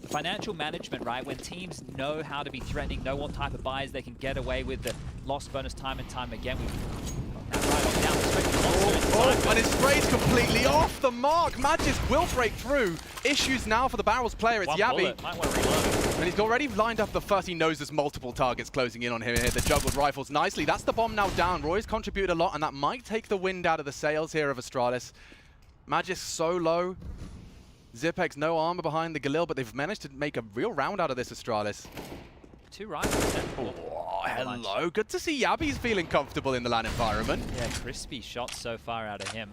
The financial management, right? When teams know how to be threatening, know what type of buys they can get away with, the loss bonus time and time again. We've got that right on down the stretch. And his spray's completely off the mark. Magic will break through. Issues now for the Barrels player. It's Yabi. Might want to reload. And he's already lined up the first. He knows there's multiple targets closing in on him here. The juggled rifles nicely. That's the bomb now down. Roy's contributed a lot, and that might take the wind out of the sails here of Astralis. Magic's so low. Zipex no armor behind the Galil, but they've managed to make a real round out of this Astralis. 2 rifles then. Oh, hello. Good to see Yabi's feeling comfortable in the LAN environment. Yeah, crispy shots so far out of him.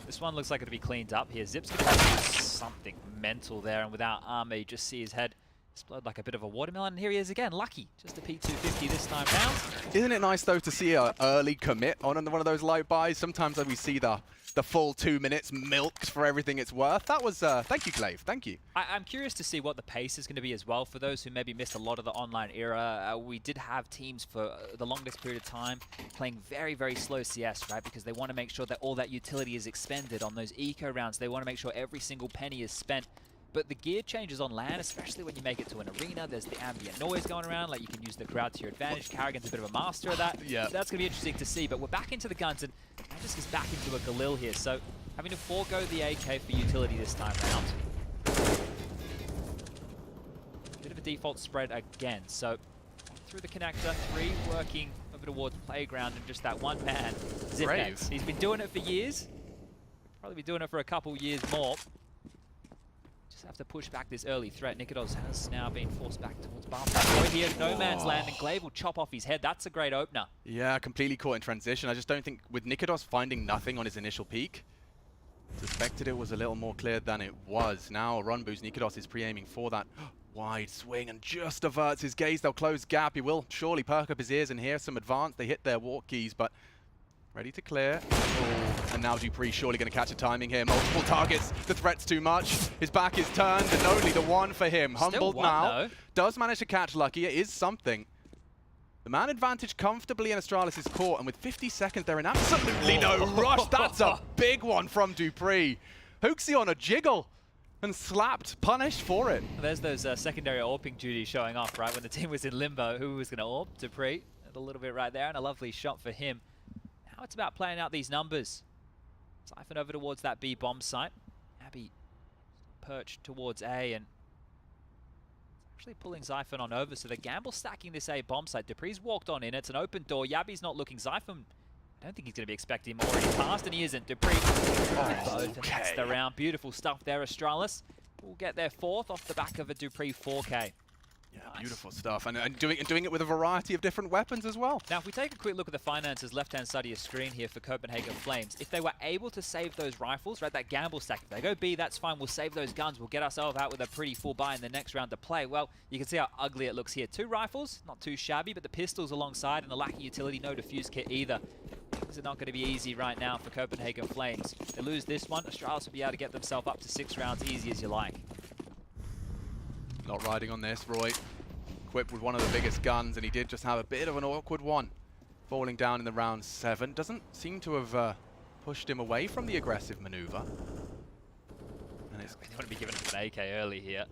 This one looks like it'll be cleaned up here. Zip's going to do something mental there, and without armor, you just see his head explode like a bit of a watermelon. And here he is again, Lucky. Just a P250 this time round. Isn't it nice, though, to see an early commit on one of those light buys? Sometimes we see the full 2 minutes milked for everything it's worth. That was, thank you, Clave. Thank you. I'm curious to see what the pace is going to be as well. For those who maybe missed a lot of the online era, we did have teams for the longest period of time playing very, very slow CS, right? Because they want to make sure that all that utility is expended on those eco rounds. They want to make sure every single penny is spent. But the gear changes on LAN, especially when you make it to an arena. There's the ambient noise going around, like you can use the crowd to your advantage. Karrigan's a bit of a master of that. Yeah. So that's going to be interesting to see. But we're back into the guns, and Magic is back into a Galil here. So having to forego the AK for utility this time round. Bit of a default spread again. So through the connector, 3 working over towards playground, and just that one man, Zipex. He's been doing it for years. Probably be doing it for a couple years more. Have to push back this early threat. Nikodos has now been forced back towards bomb. Right here, no man's land, and Glaive will chop off his head. That's a great opener. Yeah, completely caught in transition. I just don't think, with Nikodos finding nothing on his initial peak, Suspected it was a little more clear than it was. Now Run Boost, Nikodos is pre-aiming for that wide swing and just averts his gaze. They'll close gap. He will surely perk up his ears and hear some advance. They hit their walk keys, but ready to clear. Oh, and now Dupree surely going to catch a timing here. Multiple targets. The threat's too much. His back is turned and only the one for him. Humbled now. Does manage to catch Lucky. It is something. The man advantage comfortably in Astralis' court, and with 50 seconds, they're in absolutely no rush. That's a big one from Dupree. Hooksy on a jiggle and slapped, punished for it. There's those secondary AWPing duties showing off, right? When the team was in limbo, who was going to AWP? Dupree, a little bit right there, and a lovely shot for him. Now it's about playing out these numbers. Siphon over towards that B bomb site. Abby perched towards A and actually pulling Xiphon on over, so the Gamble stacking this A bomb site. Dupree's walked on in, it's an open door. Yabi's not looking. Xiphon, I don't think he's going to be expecting him already past, and he isn't. Dupree, that's the round. Beautiful stuff there, Astralis. We'll get their fourth off the back of a Dupree 4K. Yeah, nice. Beautiful stuff, and doing it with a variety of different weapons as well. Now, if we take a quick look at the finances left-hand side of your screen here for Copenhagen Flames, if they were able to save those rifles, right, that gamble stack, if they go B, that's fine, we'll save those guns, we'll get ourselves out with a pretty full buy in the next round to play. Well, you can see how ugly it looks here. 2 rifles, not too shabby, but the pistols alongside and the lack of utility, no defuse kit either. This is not going to be easy right now for Copenhagen Flames. They lose this one, Astralis will be able to get themselves up to 6 rounds easy as you like. Not riding on this, Roy. Equipped with one of the biggest guns, and he did just have a bit of an awkward one. Falling down in the round 7. Doesn't seem to have pushed him away from the aggressive maneuver. And it's going to be given him an AK early here.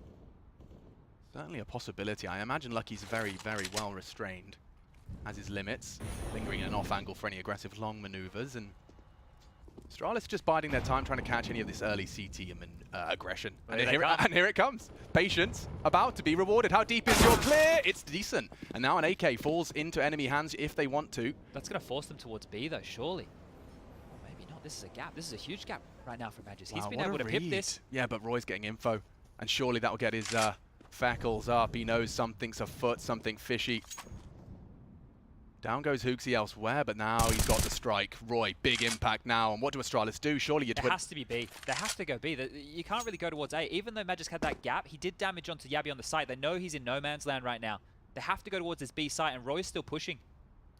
Certainly a possibility. I imagine Lucky's very, very well restrained. Has his limits, lingering in an off angle for any aggressive long maneuvers, and Astralis just biding their time, trying to catch any of this early CT aggression. And here it comes. Patience, about to be rewarded. How deep is your clear? It's decent. And now an AK falls into enemy hands if they want to. That's going to force them towards B, though, surely. Or maybe not. This is a gap. This is a huge gap right now for Magis. He's been able to pip this. Yeah, but Roy's getting info. And surely that will get his fackles up. He knows something's afoot, something fishy. Down goes Hooksy elsewhere, but now he's got the strike. Roy, big impact now. And what do Astralis do? Surely you... It has to be B. They have to go B. You can't really go towards A. Even though Magisk had that gap, he did damage onto Yabi on the site. They know he's in no man's land right now. They have to go towards this B site, and Roy's still pushing.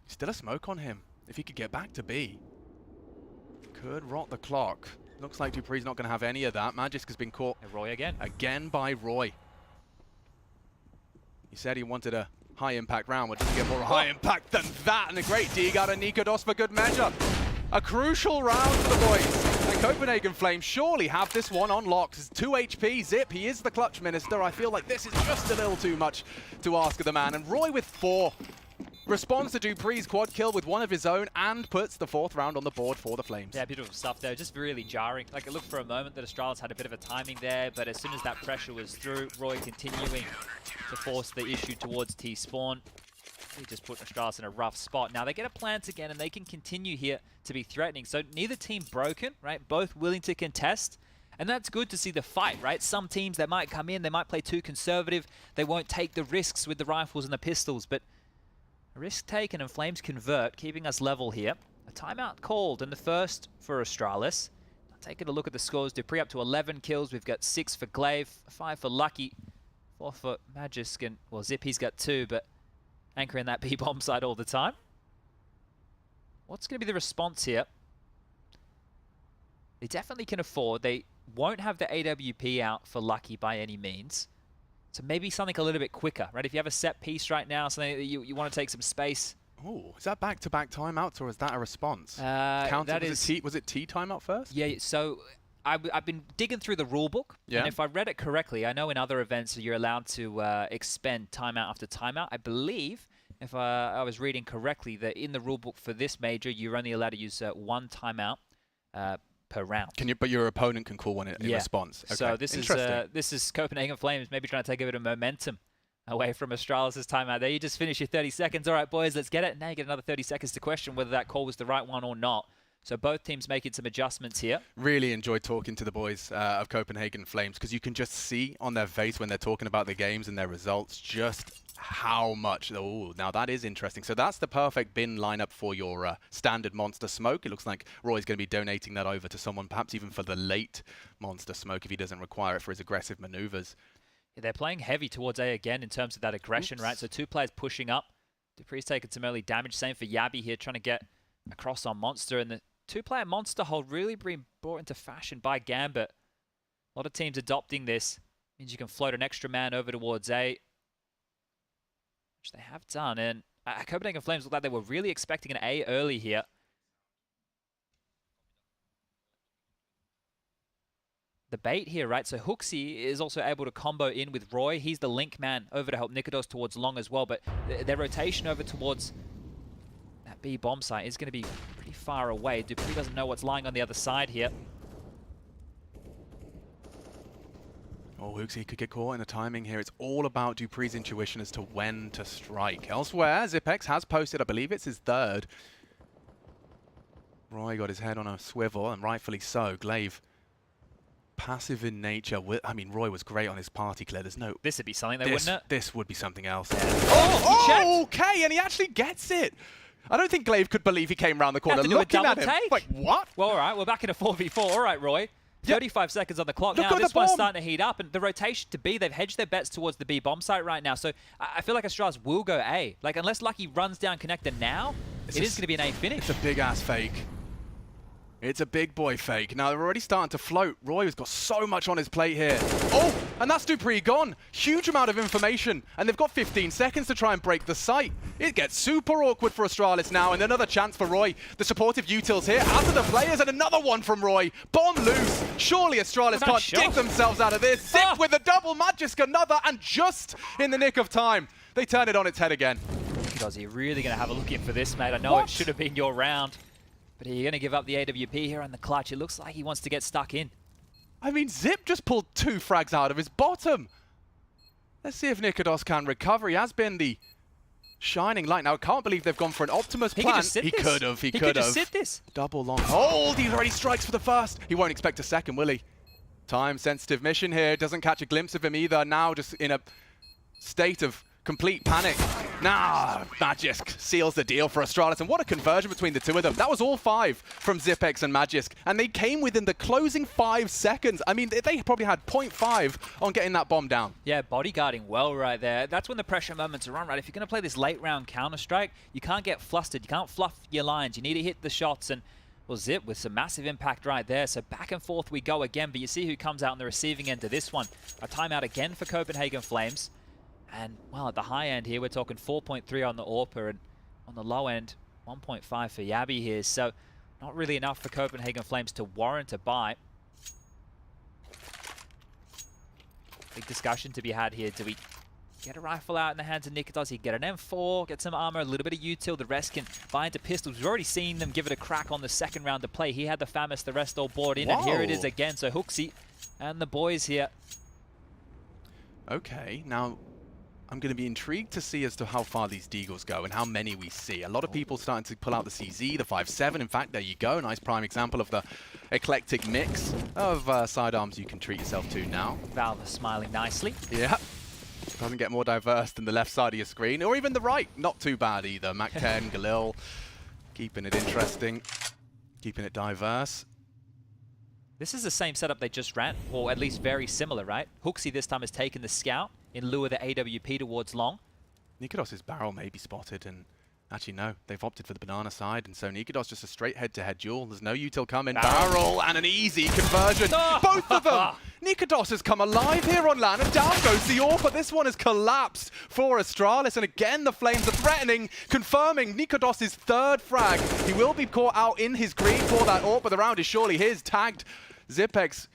Still a smoke on him. If he could get back to B, could rot the clock. Looks like Dupree's not going to have any of that. Magisk has been caught. And Roy again. Again by Roy. He said he wanted a high impact round, but doesn't get more high impact than that, and a great dig out of Nikodos for good measure. A crucial round for the boys, and Copenhagen Flames surely have this one on lock. It's 2 HP, Zip, he is the clutch minister. I feel like this is just a little too much to ask of the man, and Roy with 4 responds to Dupree's quad kill with one of his own and puts the 4th round on the board for the Flames. Yeah, beautiful stuff there. Just really jarring. Like, it looked for a moment that Astralis had a bit of a timing there, but as soon as that pressure was through, Roy continuing to force the issue towards T-Spawn. He just put Astralis in a rough spot. Now, they get a plant again, and they can continue here to be threatening. So neither team broken, right? Both willing to contest. And that's good to see the fight, right? Some teams, they might come in, they might play too conservative. They won't take the risks with the rifles and the pistols, but a risk taken and Flames convert, keeping us level here. A timeout called, and the first for Astralis. Taking a look at the scores, Dupree up to 11 kills. We've got 6 for Glaive, 5 for Lucky, 4 for Magisk, and, well, Zip, he's got 2, but anchoring that B-bomb side all the time. What's going to be the response here? They definitely can afford. They won't have the AWP out for Lucky by any means. So maybe something a little bit quicker, right? If you have a set piece right now, something that you want to take some space. Oh, is that back-to-back timeouts, or is that a response? Was it T timeout first? Yeah, so I've been digging through the rule book, and if I read it correctly, I know in other events you're allowed to expend timeout after timeout. I believe, if I was reading correctly, that in the rule book for this major, you're only allowed to use 1 timeout per round. But your opponent can call one in response. Okay. So this is Copenhagen Flames maybe trying to take a bit of momentum away from Astralis' timeout there. You just finish your 30 seconds. All right, boys, let's get it. Now you get another 30 seconds to question whether that call was the right one or not. So both teams making some adjustments here. Really enjoyed talking to the boys of Copenhagen Flames, because you can just see on their face when they're talking about the games and their results just how much. Oh, now that is interesting. So that's the perfect bin lineup for your standard Monster Smoke. It looks like Roy's going to be donating that over to someone, perhaps even for the late Monster Smoke if he doesn't require it for his aggressive maneuvers. Yeah, they're playing heavy towards A again in terms of that aggression, right? So 2 players pushing up. dupree's taking some early damage. Same for Yabi here, trying to get across on Monster. And the 2-player Monster hold really being brought into fashion by Gambit. A lot of teams adopting this. Means you can float an extra man over towards A, which they have done. And Copenhagen Flames look like they were really expecting an A early here. The bait here, right? So HooXi is also able to combo in with Roy. He's the link man over to help Nikodos towards long as well. But their rotation over towards that B bomb site is going to be pretty far away. dupree's doesn't know what's lying on the other side here. Oh, HooXi could get caught in the timing here. It's all about dupree's intuition as to when to strike. Elsewhere, Zipex has posted, I believe it's his 3rd. Roy got his head on a swivel, and rightfully so. Glaive, passive in nature. I mean, Roy was great on his party clear. There's no... This would be something, though, wouldn't it? This would be something else. Oh, okay, and he actually gets it. I don't think Glaive could believe he came around the corner looking at him. Like, what? Well, all right, we're back in a 4v4. All right, Roy. 35 seconds on the clock Look now. at This the one's bomb. starting to heat up, and the rotation to B, they've hedged their bets towards the B bomb site right now. So I feel like Astralis will go A. Like, unless Lucky runs down connector now, it is going to be an A finish. It's a big-ass fake. It's a big boy fake. Now, they're already starting to float. Roy has got so much on his plate here. Oh, and that's dupree's gone. Huge amount of information. And they've got 15 seconds to try and break the site. It gets super awkward for Astralis now, and another chance for Roy. The supportive utils here, out of the players, and another one from Roy. Bomb loose. Surely Astralis can't dig themselves out of this. Zip with a double, Magisk another, and just in the nick of time, they turn it on its head again. Because you're really going to have a look in for this, mate. I know it should have been your round. But are you going to give up the AWP here on the clutch? It looks like he wants to get stuck in. I mean, Zip just pulled 2 frags out of his bottom. Let's see if Nikodos can recover. He has been the shining light. Now, I can't believe they've gone for an Optimus plan. He could have. He could have. Sit this. Double long hold. He already strikes for the first. He won't expect a second, will he? Time-sensitive mission here. Doesn't catch a glimpse of him either. Now just in a state of complete panic. Nah, Magisk seals the deal for Astralis, and what a conversion between the two of them. That was all 5 from Zipex and Magisk, and they came within the closing 5 seconds. I mean, they probably had 0.5 on getting that bomb down. Yeah, bodyguarding well right there. That's when the pressure moments are on, right? If you're going to play this late round Counter-Strike, you can't get flustered. You can't fluff your lines. You need to hit the shots, and well, Zip with some massive impact right there. So back and forth we go again, but you see who comes out on the receiving end of this one. A timeout again for Copenhagen Flames. And, well, at the high end here, we're talking 4.3 on the AWPA, and on the low end, 1.5 for Yabi here. So, not really enough for Copenhagen Flames to warrant a buy. Big discussion to be had here. Do we get a rifle out in the hands of Nikodos? He get an M4, get some armor, a little bit of util. The rest can buy into pistols. We've already seen them give it a crack on the second round of play. He had the FAMAS, the rest all bored in, and here it is again. So, HooXi and the boys here. Okay, now I'm going to be intrigued to see as to how far these deagles go and how many we see. A lot of people starting to pull out the CZ, the 5.7. In fact, there you go. Nice prime example of the eclectic mix of sidearms you can treat yourself to now. Valve is smiling nicely. Yeah. Doesn't get more diverse than the left side of your screen, or even the right. Not too bad either. Mac 10, Galil, keeping it interesting, keeping it diverse. This is the same setup they just ran, or at least very similar, right? HooXi this time has taken the scout in lieu of the AWP towards long. Nikodos' barrel may be spotted, and actually no, they've opted for the banana side, and so Nikodos just a straight head-to-head duel. There's no util coming. Barrel and an easy conversion. Both of them! Nikodos has come alive here on LAN, and down goes the AWPA. This one has collapsed for Astralis, and again the Flames are threatening, confirming Nikodos' 3rd frag. He will be caught out in his green for that AWPA. The round is surely his, tagged. Zipex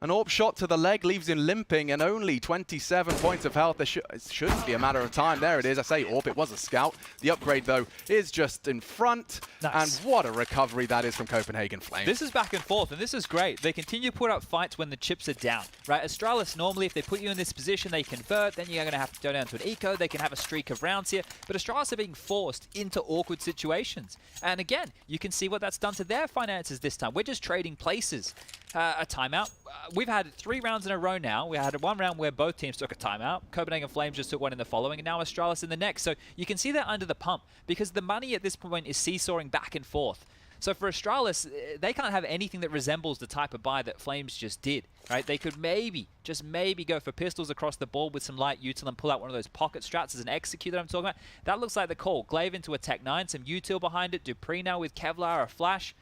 An AWP shot to the leg leaves him limping, and only 27 points of health. It shouldn't be a matter of time. There it is. I say AWP, it was a scout. The upgrade, though, is just in front. Nice. And what a recovery that is from Copenhagen Flames. This is back and forth, and this is great. They continue to put up fights when the chips are down, right? Astralis, normally, if they put you in this position, they convert. Then you're going to have to go down to an eco. They can have a streak of rounds here. But Astralis are being forced into awkward situations. And again, you can see what that's done to their finances this time. We're just trading places. A timeout. We've had 3 rounds in a row now. We had 1 round where both teams took a timeout. Copenhagen Flames just took one in the following, and now Astralis in the next. So you can see they're under the pump because the money at this point is seesawing back and forth. So for Astralis, they can't have anything that resembles the type of buy that Flames just did, right? They could maybe, just maybe go for pistols across the board with some light util and pull out one of those pocket strats as an execute that I'm talking about. That looks like the call. Glaive into a Tech 9, some util behind it. Dupree now with Kevlar, a flash.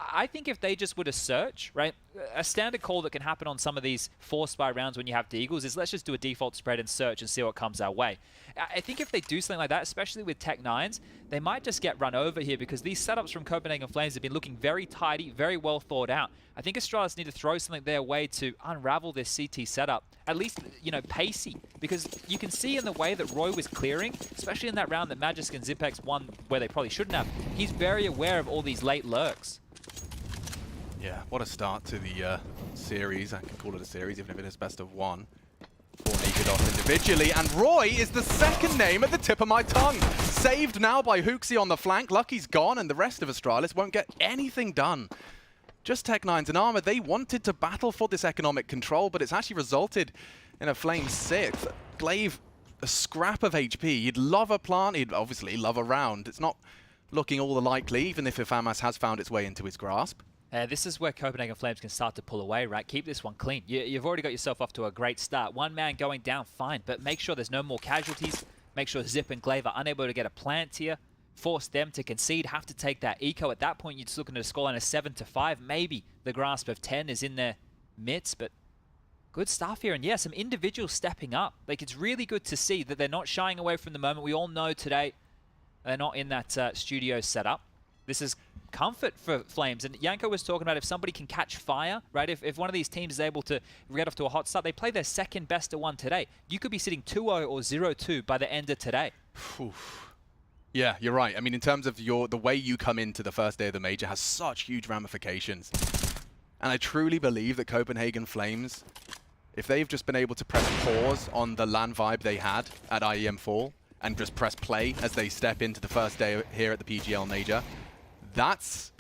I think if they just were to search, right, a standard call that can happen on some of these forced buy rounds when you have Deagles is let's just do a default spread and search and see what comes our way. I think if they do something like that, especially with Tech 9s, they might just get run over here because these setups from Copenhagen Flames have been looking very tidy, very well thought out. I think Astralis need to throw something their way to unravel this CT setup, at least, you know, pacey, because you can see in the way that Roy was clearing, especially in that round that Magisk and Zipex won where they probably shouldn't have, he's very aware of all these late lurks. Yeah, what a start to the series. I can call it a series, even if it is best of 1. 4 naked off individually, and Roy is the second name at the tip of my tongue. Saved now by Hooksy on the flank. Lucky's gone, and the rest of Astralis won't get anything done. Just Tech 9s and Armor. They wanted to battle for this economic control, but it's actually resulted in a Flame 6th. Glaive, a scrap of HP. He'd love a plant. He'd obviously love a round. It's not looking all the likely, even if FAMAS has found its way into his grasp. This is where Copenhagen Flames can start to pull away, right? Keep this one clean. You've already got yourself off to a great start. 1 man going down, fine, but make sure there's no more casualties. Make sure Zip and Glaive are unable to get a plant here. Force them to concede, have to take that eco. At that point, you're just looking at a scoreline of 7-5. Maybe the grasp of 10 is in their midst, but good stuff here. And yeah, some individuals stepping up. Like, it's really good to see that they're not shying away from the moment. We all know today they're not in that studio setup. This is comfort for Flames. And Yanko was talking about if somebody can catch fire, right? If one of these teams is able to get off to a hot start, they play their second best of 1 today. You could be sitting 2-0 or 0-2 by the end of today. Yeah, you're right. I mean, in terms of the way you come into the first day of the major has such huge ramifications. And I truly believe that Copenhagen Flames, if they've just been able to press pause on the LAN vibe they had at IEM4 and just press play as they step into the first day here at the PGL Major, that's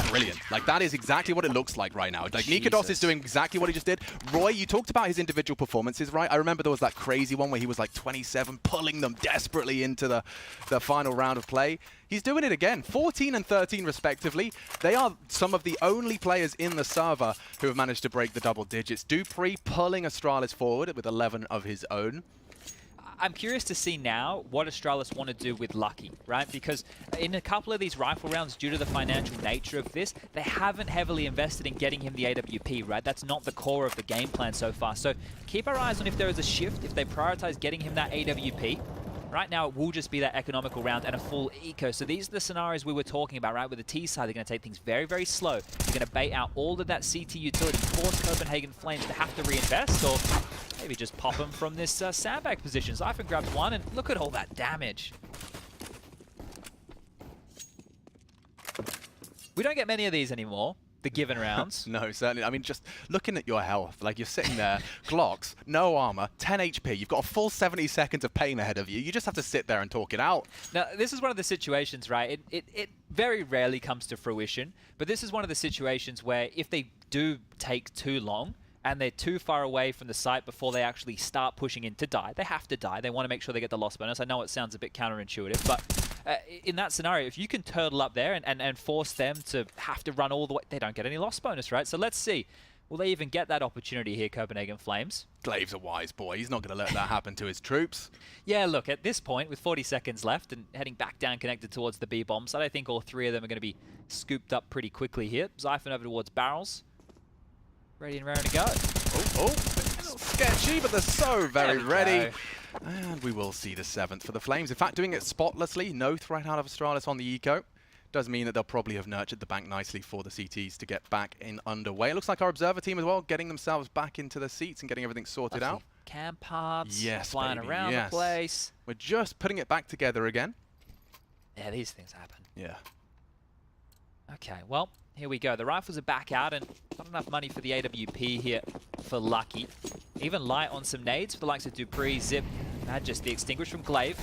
brilliant. Like, that is exactly what it looks like right now. Like, Nikados is doing exactly what he just did. Roy, you talked about his individual performances, right? I remember there was that crazy one where he was like 27, pulling them desperately into the final round of play. He's doing it again. 14 and 13 respectively. They are some of the only players in the server who have managed to break the double digits. Dupree pulling Astralis forward with 11 of his own. I'm curious to see now what Astralis want to do with Lucky, right? Because in a couple of these rifle rounds, due to the financial nature of this, they haven't heavily invested in getting him the AWP, right? That's not the core of the game plan so far. So keep our eyes on if there is a shift, if they prioritize getting him that AWP. Right now, it will just be that economical round and a full eco. So these are the scenarios we were talking about, right? With the T side, they're going to take things very, very slow. They're going to bait out all of that CT utility, force Copenhagen Flames to have to reinvest, or maybe just pop them from this sandbag position. Zypher grabs one, and look at all that damage. We don't get many of these anymore. The given rounds. No, certainly. I mean, just looking at your health, like you're sitting there, Glocks, no armor, 10 HP. You've got a full 70 seconds of pain ahead of you. You just have to sit there and talk it out. Now, this is one of the situations, right? It very rarely comes to fruition, but this is one of the situations where if they do take too long and they're too far away from the site before they actually start pushing in to die, they have to die. They want to make sure they get the loss bonus. I know it sounds a bit counterintuitive, but in that scenario, if you can turtle up there and force them to have to run all the way, they don't get any loss bonus, right? So let's see. Will they even get that opportunity here, Copenhagen Flames? Glaive's a wise boy. He's not going to let that happen to his troops. Yeah, look, at this point, with 40 seconds left and heading back down connected towards the B-bombs, I don't think all 3 of them are going to be scooped up pretty quickly here. Zyphon over towards barrels. Ready and raring to go. Oh, a little sketchy, but they're so very ready. And we will see the 7th for the Flames. In fact, doing it spotlessly. No threat out of Astralis on the eco. does mean that they'll probably have nurtured the bank nicely for the CTs to get back in underway. It looks like our observer team as well, getting themselves back into the seats and getting everything sorted out. Cam parts flying around the place. We're just putting it back together again. Yeah, these things happen. Yeah. Okay, well, here we go. The rifles are back out, and not enough money for the AWP here for Lucky. Even light on some nades for the likes of Dupree, Zip, and just the extinguish from Glaive.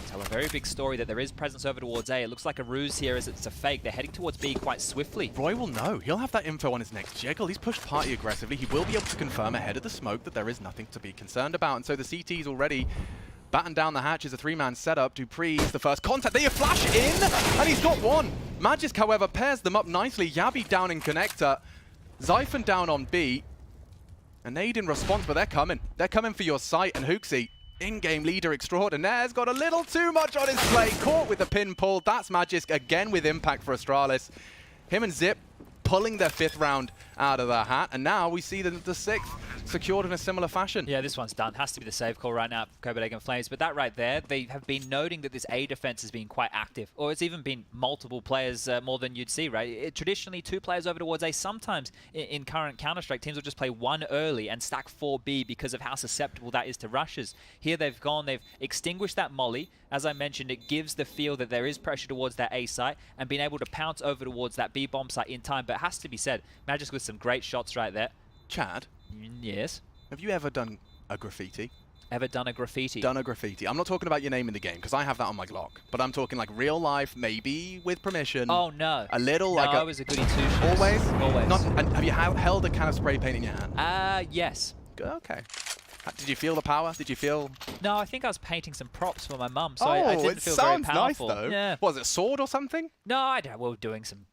Tell a very big story that there is presence over towards A. It looks like a ruse here as it's a fake. They're heading towards B quite swiftly. Roy will know. He'll have that info on his next jiggle. He's pushed party aggressively. He will be able to confirm ahead of the smoke that there is nothing to be concerned about. And so the CT's already batten down the hatches, a three-man setup. Dupree's the first contact. They flash in, and he's got one. Magisk, however, pairs them up nicely. Yabi down in connector. Zyphon down on B. A nade in response, but they're coming. They're coming for your site, and Hooksy, in-game leader extraordinaire, has got a little too much on his plate. Caught with the pin pull. That's Magisk again with impact for Astralis. Him and Zip pulling their 5th round out of the hat, and now we see the 6th secured in a similar fashion. Yeah, this one's done. Has to be the save call right now for Copenhagen Flames. But that right there, they have been noting that this A defense has been quite active, or it's even been multiple players more than you'd see, right? Traditionally, 2 players over towards A. Sometimes in current Counter-Strike, teams will just play 1 early and stack 4B because of how susceptible that is to rushes. Here they've extinguished that molly. As I mentioned, it gives the feel that there is pressure towards that A site and being able to pounce over towards that B bomb site in time. But it has to be said, Magisk with some great shots right there. Chad? Yes? Have you ever done a graffiti? Ever done a graffiti? Done a graffiti. I'm not talking about your name in the game, because I have that on my Glock. But I'm talking like real life, maybe with permission. Oh, no. A little no, like I was a goody two-shoes. Always? Always. And have you held a can of spray paint in your hand? Yes. Okay. Did you feel the power? Did you feel... No, I think I was painting some props for my mum, so I didn't feel very powerful. Nice, though. Yeah. Was it a sword or something? No, I don't. We were doing some,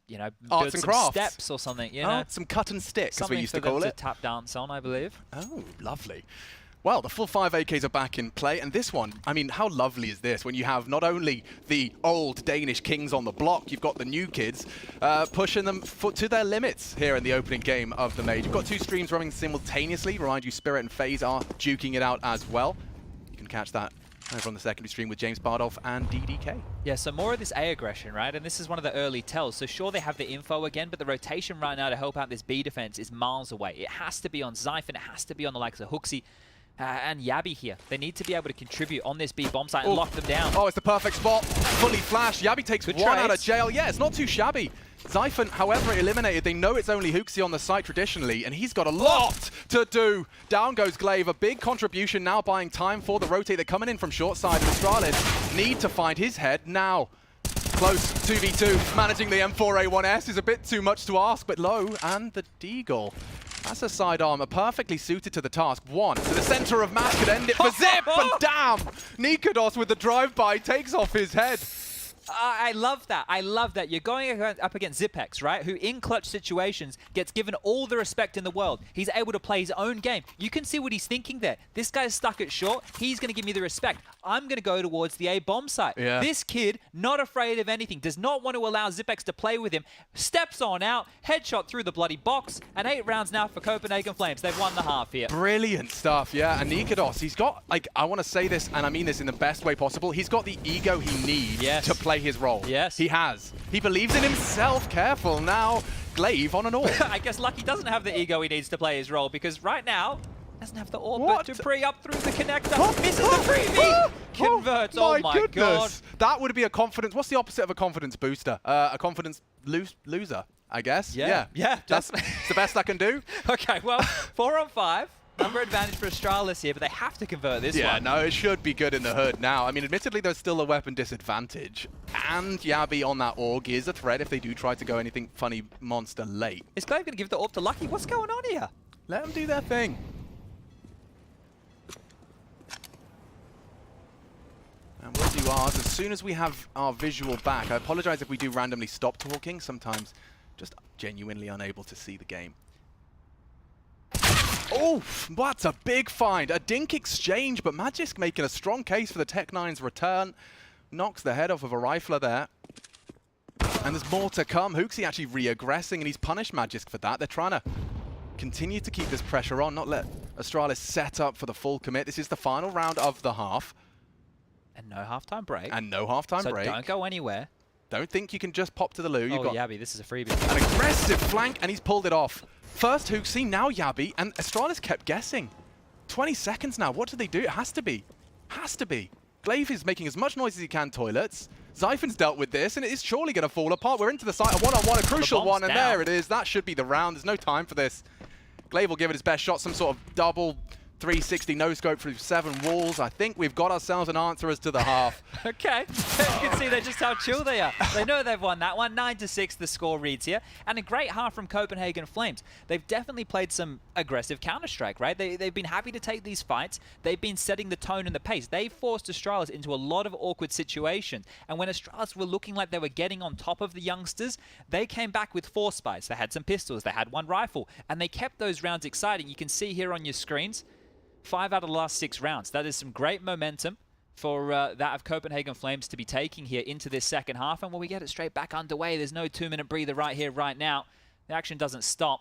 arts and crafts. Steps or something, you know. Some cut and stick, as we used to call it. Something for them to tap dance on, I believe. Oh, lovely. Well, the full 5 AKs are back in play, and this one, I mean, how lovely is this when you have not only the old Danish kings on the block, you've got the new kids pushing them to their limits here in the opening game of the Major. You've got 2 streams running simultaneously. Remind you, Spirit and FaZe are duking it out as well. You can catch that over on the secondary stream with James Bardolph and DDK. Yeah, so more of this A aggression, right? And this is one of the early tells. So sure, they have the info again, but the rotation right now to help out this B defense is miles away. It has to be on Zyphon, it has to be on the likes of Hooksy. And Yabi here. They need to be able to contribute on this B bomb site and lock them down. Oh, it's the perfect spot. Fully flashed. Yabi takes Good one trades. out of jail. Yeah, it's not too shabby. Zyphon, however, eliminated. They know it's only Hooksy on the site traditionally, and he's got a lot to do. Down goes Glaive. A big contribution now, buying time for the rotate. They're coming in from short side, and Astralis need to find his head now. Close, 2v2. Managing the M4A1S is a bit too much to ask, but low, and the Deagle. That's a sidearmer perfectly suited to the task. 1 to the center of mass could end it for Zip, and damn! Nikodos with the drive-by takes off his head. I love that. I love that. You're going up against Zipex, right? Who in clutch situations gets given all the respect in the world. He's able to play his own game. You can see what he's thinking there. This guy's stuck at short. He's going to give me the respect. I'm going to go towards the A bomb site. Yeah. This kid, not afraid of anything, does not want to allow Zipex to play with him. Steps on out, headshot through the bloody box, and 8 rounds now for Copenhagen Flames. They've won the half here. Brilliant stuff, yeah. And Nikodos, he's got, like, I want to say this, and I mean this in the best way possible, he's got the ego he needs to play his role. Yes. He has. He believes in himself. Careful now. Glaive on an orb. I guess Lucky doesn't have the ego he needs to play his role, because right now, doesn't have the orb, but Dupree up through the connector, misses the freebie, converts, oh my goodness. god. That would be a confidence, what's the opposite of a confidence booster? A confidence loser, I guess. Yeah. That's the best I can do. Okay, well, 4 on 5. Number advantage for Astralis here, but they have to convert this one. Yeah, no, it should be good in the hood now. I mean, admittedly, there's still a weapon disadvantage. And Yabi on that org is a threat if they do try to go anything funny monster late. Is Glaive going to give the orb to Lucky? What's going on here? Let them do their thing. And we'll do ours as soon as we have our visual back. I apologize if we do randomly stop talking. Sometimes just genuinely unable to see the game. Oh, that's a big find. A dink exchange, but Magisk making a strong case for the Tech-9's return. Knocks the head off of a rifler there. And there's more to come. Hooksy actually re-aggressing, and he's punished Magisk for that. They're trying to continue to keep this pressure on, not let Astralis set up for the full commit. This is the final round of the half. And no halftime break. And no halftime break. So don't go anywhere. Don't think you can just pop to the loo. You've got Yabby, this is a freebie. an aggressive flank, and he's pulled it off. First HooXi, now Yabby, and Astralis kept guessing. 20 seconds now. What do they do? It has to be. Has to be. Glaive is making as much noise as he can, toilets. Zyphon's dealt with this, and it is surely going to fall apart. We're into the site, a one-on-one, a crucial one, and there it is. That should be the round. There's no time for this. Glaive will give it his best shot, some sort of double 360 no-scope through 7 walls. I think we've got ourselves an answer as to the half. Okay, you can see just how chill they are. They know they've won that one. 9-6 the score reads here. And a great half from Copenhagen Flames. They've definitely played some aggressive Counter-Strike, right? They've been happy to take these fights. They've been setting the tone and the pace. They forced Astralis into a lot of awkward situations. And when Astralis were looking like they were getting on top of the youngsters, they came back with 4 spies. They had some pistols. They had 1 rifle. And they kept those rounds exciting. You can see here on your screens, 5 out of the last 6 rounds. That is some great momentum for that of Copenhagen Flames to be taking here into this second half. And when we get it straight back underway, there's no 2-minute breather right here, right now. The action doesn't stop.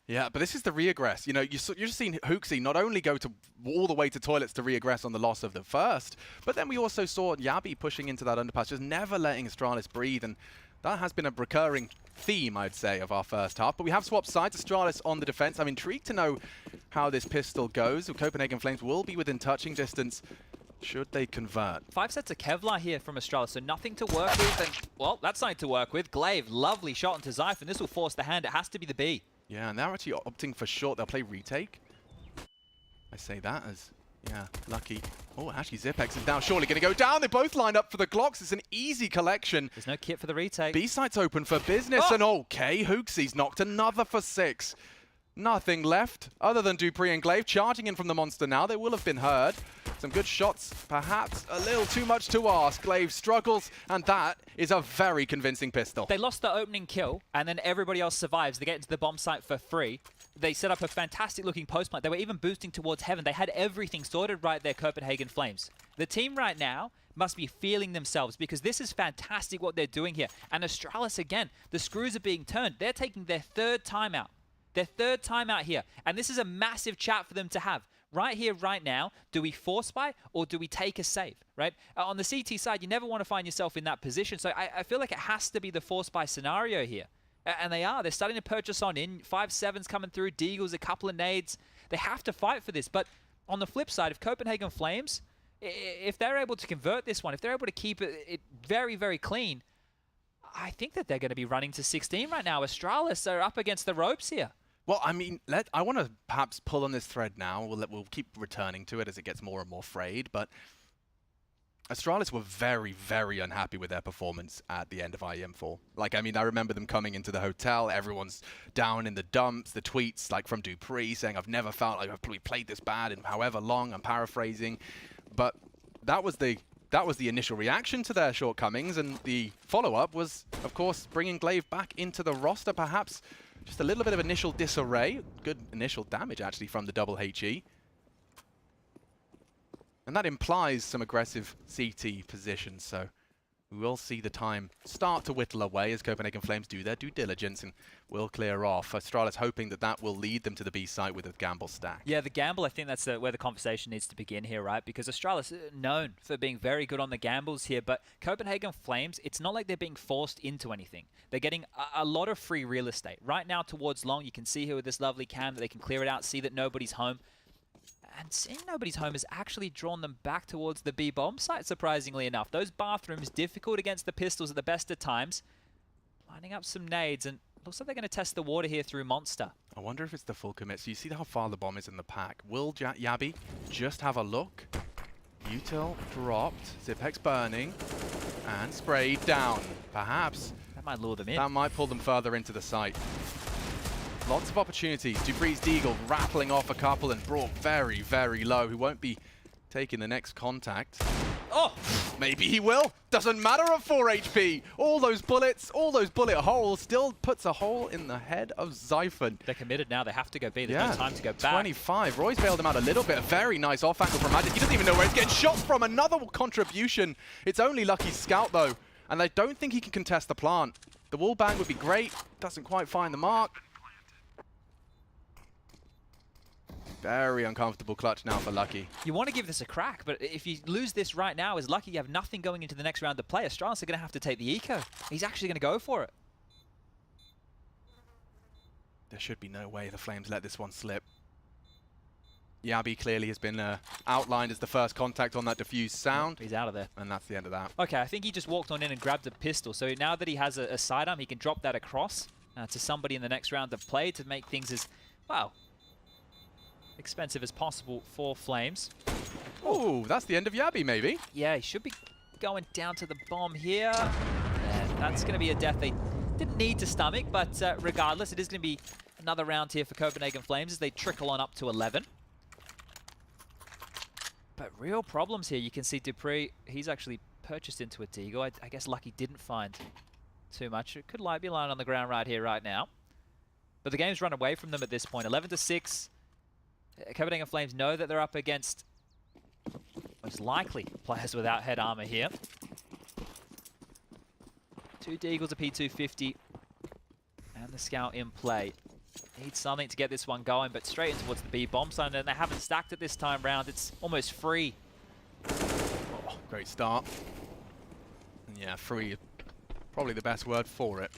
Yeah, but this is the re-aggress. You know, you're just seeing HooXi not only go to all the way to toilets to re-aggress on the loss of the first, but then we also saw Yabby pushing into that underpass, just never letting Astralis breathe. And that has been a recurring theme, I'd say, of our first half. But we have swapped sides. Astralis on the defense. I'm intrigued to know how this pistol goes. Copenhagen Flames will be within touching distance should they convert. 5 sets of Kevlar here from Astralis, so nothing to work with. And, well, that's something to work with. Glaive, lovely shot into Zyphon. This will force the hand. It has to be the B. Yeah, and they're actually opting for short. They'll play retake. I say that as, yeah, lucky. Oh, actually, Zipex is now surely going to go down. They both lined up for the Glocks. It's an easy collection. There's no kit for the retake. B-site's open for business, and okay, HooXi's knocked another for 6. Nothing left other than Dupree and Glaive charging in from the monster now. They will have been heard. Some good shots, perhaps a little too much to ask. Glaive struggles, and that is a very convincing pistol. They lost the opening kill, and then everybody else survives. They get into the bomb site for free. They set up a fantastic-looking post plant. They were even boosting towards heaven. They had everything sorted right there, Copenhagen Flames. The team right now must be feeling themselves because this is fantastic what they're doing here. And Astralis, again, the screws are being turned. They're taking their 3rd timeout. Their 3rd timeout here. And this is a massive chat for them to have. Right here, right now, do we force buy or do we take a save, right? On the CT side, you never want to find yourself in that position. So I feel like it has to be the force buy scenario here. And they are. They're starting to purchase on in. 5-7s coming through. Deagles, a couple of nades. They have to fight for this. But on the flip side, if Copenhagen Flames, if they're able to convert this one, if they're able to keep it very, very clean, I think that they're going to be running to 16 right now. Astralis are up against the ropes here. Well, I mean, I want to perhaps pull on this thread now. We'll keep returning to it as it gets more and more frayed. But Astralis were very, very unhappy with their performance at the end of IEM4. Like, I mean, I remember them coming into the hotel. Everyone's down in the dumps. The tweets, like, from Dupree saying, I've never felt like I've played this bad in however long. I'm paraphrasing. But that was the initial reaction to their shortcomings. And the follow-up was, of course, bringing Glaive back into the roster, perhaps. Just a little bit of initial disarray. Good initial damage, actually, from the double HE. And that implies some aggressive CT positions, so we will see the time start to whittle away as Copenhagen Flames do their due diligence and will clear off. Astralis hoping that that will lead them to the B site with a gamble stack. Yeah, the gamble, I think that's where the conversation needs to begin here, right? Because Astralis known for being very good on the gambles here, but Copenhagen Flames, it's not like they're being forced into anything. They're getting a lot of free real estate. Right now towards long, you can see here with this lovely cam that they can clear it out, see that nobody's home. And seeing nobody's home has actually drawn them back towards the B bomb site, surprisingly enough. Those bathrooms, difficult against the pistols at the best of times. Lining up some nades, and looks like they're going to test the water here through Monster. I wonder if it's the full commit. So you see how far the bomb is in the pack. Will Yabby just have a look? Util dropped, Zipex burning, and sprayed down. Perhaps. That might lure them in. That might pull them further into the site. Lots of opportunities. Dupree's Deagle rattling off a couple and brought very, very low. He won't be taking the next contact. Oh, maybe he will. Doesn't matter at 4 HP. All those bullets, all those bullet holes still puts a hole in the head of Zyphon. They're committed now. They have to go B. There's no time to go back. 25. Roy's bailed him out a little bit. A very nice off angle from Magic. He doesn't even know where he's getting shots from. Another contribution. It's only Lucky's scout, though. And I don't think he can contest the plant. The wall bang would be great. Doesn't quite find the mark. Very uncomfortable clutch now for Lucky. You want to give this a crack, but if you lose this right now, as Lucky, you have nothing going into the next round to play. Astralis are going to have to take the eco. He's actually going to go for it. There should be no way the Flames let this one slip. Yabi clearly has been outlined as the first contact on that diffused sound. He's out of there. And that's the end of that. Okay, I think he just walked on in and grabbed a pistol. So now that he has a sidearm, he can drop that across to somebody in the next round of play to make things as, well, expensive as possible for Flames. Oh, that's the end of Yabi, maybe. Yeah, he should be going down to the bomb here. And that's going to be a death they didn't need to stomach, but regardless, it is going to be another round here for Copenhagen Flames as they trickle on up to 11. But real problems here. You can see Dupree, he's actually purchased into a Deagle. I guess Lucky didn't find too much. It could be lying on the ground right here, right now. But the game's run away from them at this point. 11-6. Copenhagen Flames know that they're up against most likely players without head armor here. 2 Deagles, a P250, and the Scout in play. Need something to get this one going, but straight in towards the B bomb site, and they haven't stacked it this time round. It's almost free. Oh, great start. And yeah, free, probably the best word for it.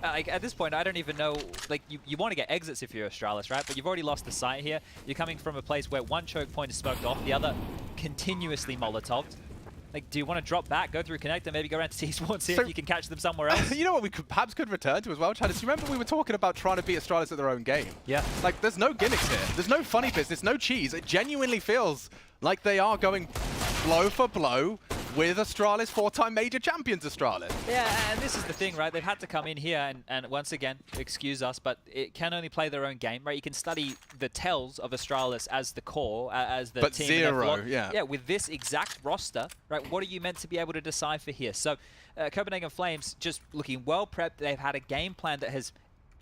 Like, at this point, I don't even know, like, you want to get exits if you're Astralis, right? But you've already lost the site here. You're coming from a place where one choke point is smoked off, the other continuously Molotoved. Like, do you want to drop back, go through Connect, and maybe go around to T-Spawn, see if you can catch them somewhere else? You know what we perhaps could return to as well, Chad? You remember we were talking about trying to beat Astralis at their own game? Yeah. Like, there's no gimmicks here. There's no funny business, no cheese. It genuinely feels like they are going blow for blow with Astralis, 4-time major champions Astralis. Yeah, and this is the thing, right? They've had to come in here and once again, excuse us, but it can only play their own game, right? You can study the tells of Astralis as the core, as the but team. Zero, yeah. Yeah, with this exact roster, right? What are you meant to be able to decipher here? So, Copenhagen Flames just looking well prepped. They've had a game plan that has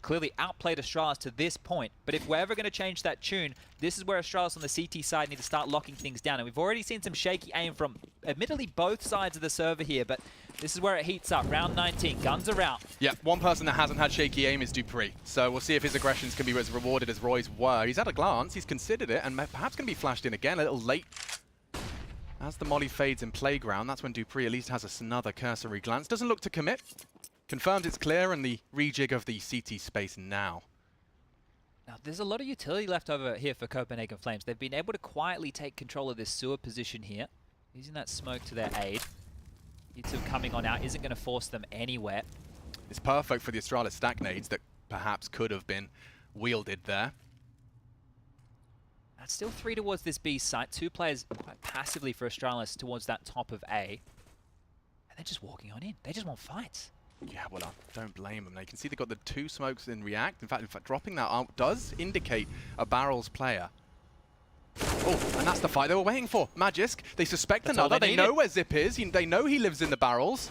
clearly outplayed Astralis to this point. But if we're ever going to change that tune, this is where Astralis on the CT side need to start locking things down. And we've already seen some shaky aim from, admittedly, both sides of the server here, but this is where it heats up. Round 19, guns are out. Yeah, one person that hasn't had shaky aim is Dupree. So we'll see if his aggressions can be as rewarded as Roy's were. He's had a glance, he's considered it, and perhaps going to be flashed in again, a little late. As the molly fades in Playground, that's when Dupree at least has another cursory glance. Doesn't look to commit. Confirms it's clear, and the rejig of the CT space now. Now, there's a lot of utility left over here for Copenhagen Flames. They've been able to quietly take control of this sewer position here, using that smoke to their aid. U2 coming on out isn't going to force them anywhere. It's perfect for the Astralis stack nades that perhaps could have been wielded there. That's still 3 towards this B site. 2 players quite passively for Astralis towards that top of A. And they're just walking on in. They just want fights. Yeah, well, I don't blame them. They can see they've got the 2 smokes in React. In fact, dropping that out does indicate a Barrels player. Oh, and that's the fight they were waiting for. Magisk, they suspect another. They know where Zip is. They know he lives in the Barrels.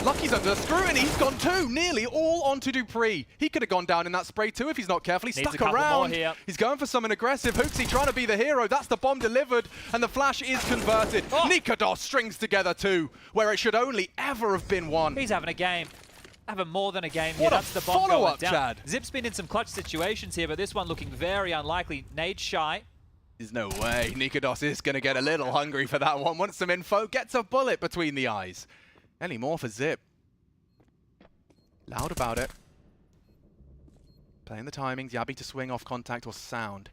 Lucky's under scrutiny. He's gone too. Nearly all onto Dupree. He could have gone down in that spray too if he's not careful. He's stuck around. He's going for something aggressive. Hooksy trying to be the hero. That's the bomb delivered, and the flash is converted. Nikados strings together 2, where it should only ever have been 1. He's having a game. Having more than a game here. What That's a the bomb follow-up, going down. Chad. Zip's been in some clutch situations here, but this one looking very unlikely. Nade shy. There's no way. Nikados is going to get a little hungry for that one. Wants some info. Gets a bullet between the eyes. Any more for Zip? Loud about it. Playing the timings. Yabi to swing off contact or sound.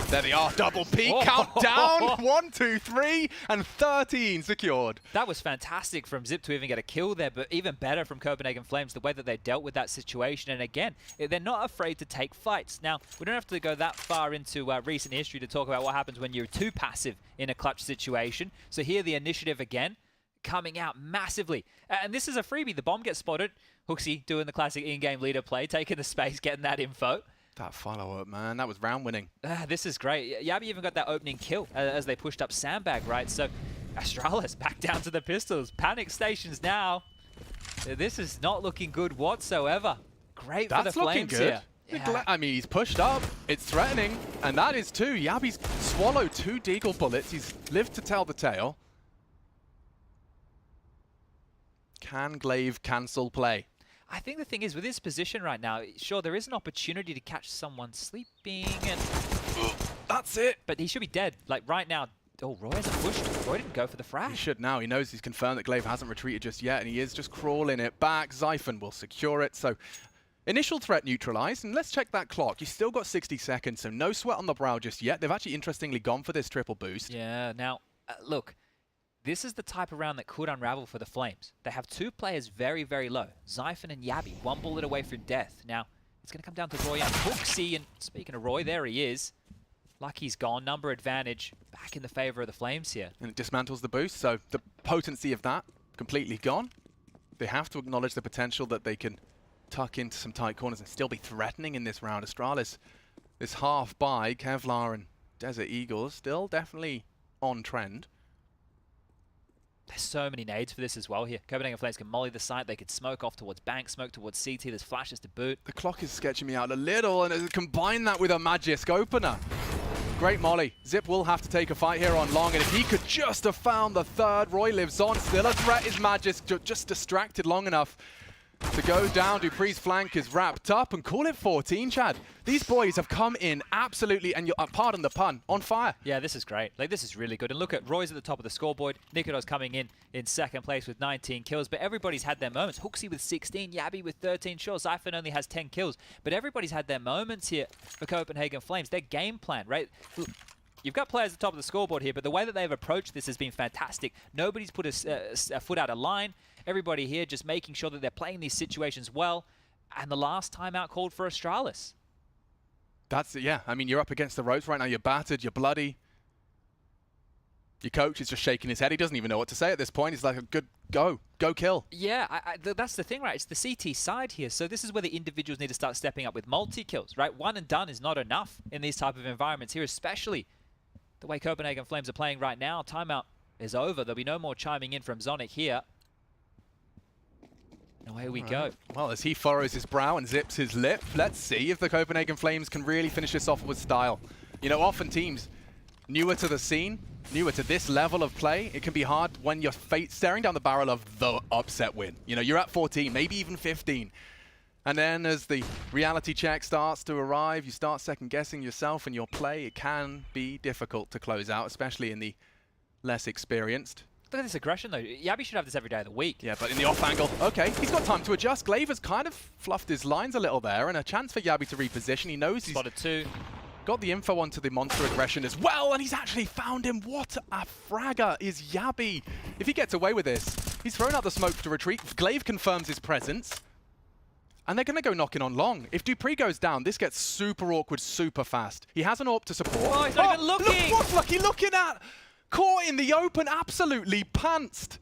There they are. Double peak. Countdown. 1, 2, 3, and 13 secured. That was fantastic from Zip to even get a kill there, but even better from Copenhagen Flames, the way that they dealt with that situation. And again, they're not afraid to take fights. Now, we don't have to go that far into recent history to talk about what happens when you're too passive in a clutch situation. So here, the initiative again, coming out massively. And this is a freebie. The bomb gets spotted. Hooksy doing the classic in-game leader play, taking the space, getting that info. That follow-up, man. That was round winning. This is great. Yabi even got that opening kill as they pushed up Sandbag, right? So Astralis back down to the pistols. Panic stations now. This is not looking good whatsoever. Great for the Flames here. Yeah. I mean, he's pushed up. It's threatening. And that is 2. Yabi's swallowed 2 Deagle bullets. He's lived to tell the tale. Can Glaive cancel play? I think the thing is, with his position right now, sure, there is an opportunity to catch someone sleeping, and That's it. But he should be dead. Like right now. Oh, Roy hasn't pushed. Roy didn't go for the frag. He should now. He knows he's confirmed that Glaive hasn't retreated just yet, and he is just crawling it back. Xiphon will secure it. So initial threat neutralized, and let's check that clock. He's still got 60 seconds, so no sweat on the brow just yet. They've actually interestingly gone for this triple boost. Yeah, now, look, this is the type of round that could unravel for the Flames. They have two players very, very low, Xiphon and Yabi, one bullet away from death. Now, it's going to come down to Roy and Hooksy, and speaking of Roy, there he is. Lucky's gone, number advantage, back in the favor of the Flames here. And it dismantles the boost, so the potency of that completely gone. They have to acknowledge the potential that they can tuck into some tight corners and still be threatening in this round. Astralis, this half by Kevlar and Desert Eagles, still definitely on trend. There's so many nades for this as well here. Copenhagen Flames can molly the site. They could smoke off towards Bank, smoke towards CT. There's flashes to boot. The clock is sketching me out a little, and combine that with a Magisk opener. Great molly. Zip will have to take a fight here on long, and if he could just have found the third, Roy lives on. Still a threat is Magisk, just distracted long enough to go down. Dupree's flank is wrapped up, and call it 14, Chad. These boys have come in absolutely, and pardon the pun, on fire. Yeah, this is great. Like, this is really good. And look at Roy's at the top of the scoreboard. Nikodos coming in second place with 19 kills, but everybody's had their moments. Hooksy with 16, Yabi with 13. Sure, Xiphon only has 10 kills, but everybody's had their moments here for Copenhagen Flames. Their game plan, right? You've got players at the top of the scoreboard here, but the way that they've approached this has been fantastic. Nobody's put a foot out of line. Everybody here just making sure that they're playing these situations well. And the last timeout called for Astralis. That's it, yeah. I mean, you're up against the ropes right now. You're battered, you're bloody. Your coach is just shaking his head. He doesn't even know what to say at this point. He's like, good, go kill. Yeah, that's the thing, right? It's the CT side here. So this is where the individuals need to start stepping up with multi-kills, right? One and done is not enough in these type of environments here, especially the way Copenhagen Flames are playing right now. Timeout is over. There'll be no more chiming in from Zonic here. And away we go. Well, as he furrows his brow and zips his lip, let's see if the Copenhagen Flames can really finish this off with style. You know, often teams newer to the scene, newer to this level of play, it can be hard when you're staring down the barrel of the upset win. You know, you're at 14, maybe even 15. And then as the reality check starts to arrive, you start second-guessing yourself and your play. It can be difficult to close out, especially in the less experienced. Look at this aggression, though. Yabi should have this every day of the week. Yeah, but in the off angle, okay, he's got time to adjust. Glaive has kind of fluffed his lines a little there, and a chance for Yabi to reposition. He knows he's spotted two. Got the info onto the monster aggression as well, and he's actually found him. What a fragger is Yabi. If he gets away with this, he's thrown out the smoke to retreat. Glaive confirms his presence, and they're going to go knocking on long. If Dupree goes down, this gets super awkward super fast. He has an AWP to support. Oh, he's not even looking! Look, what's Lucky looking at? Caught in the open, absolutely pantsed.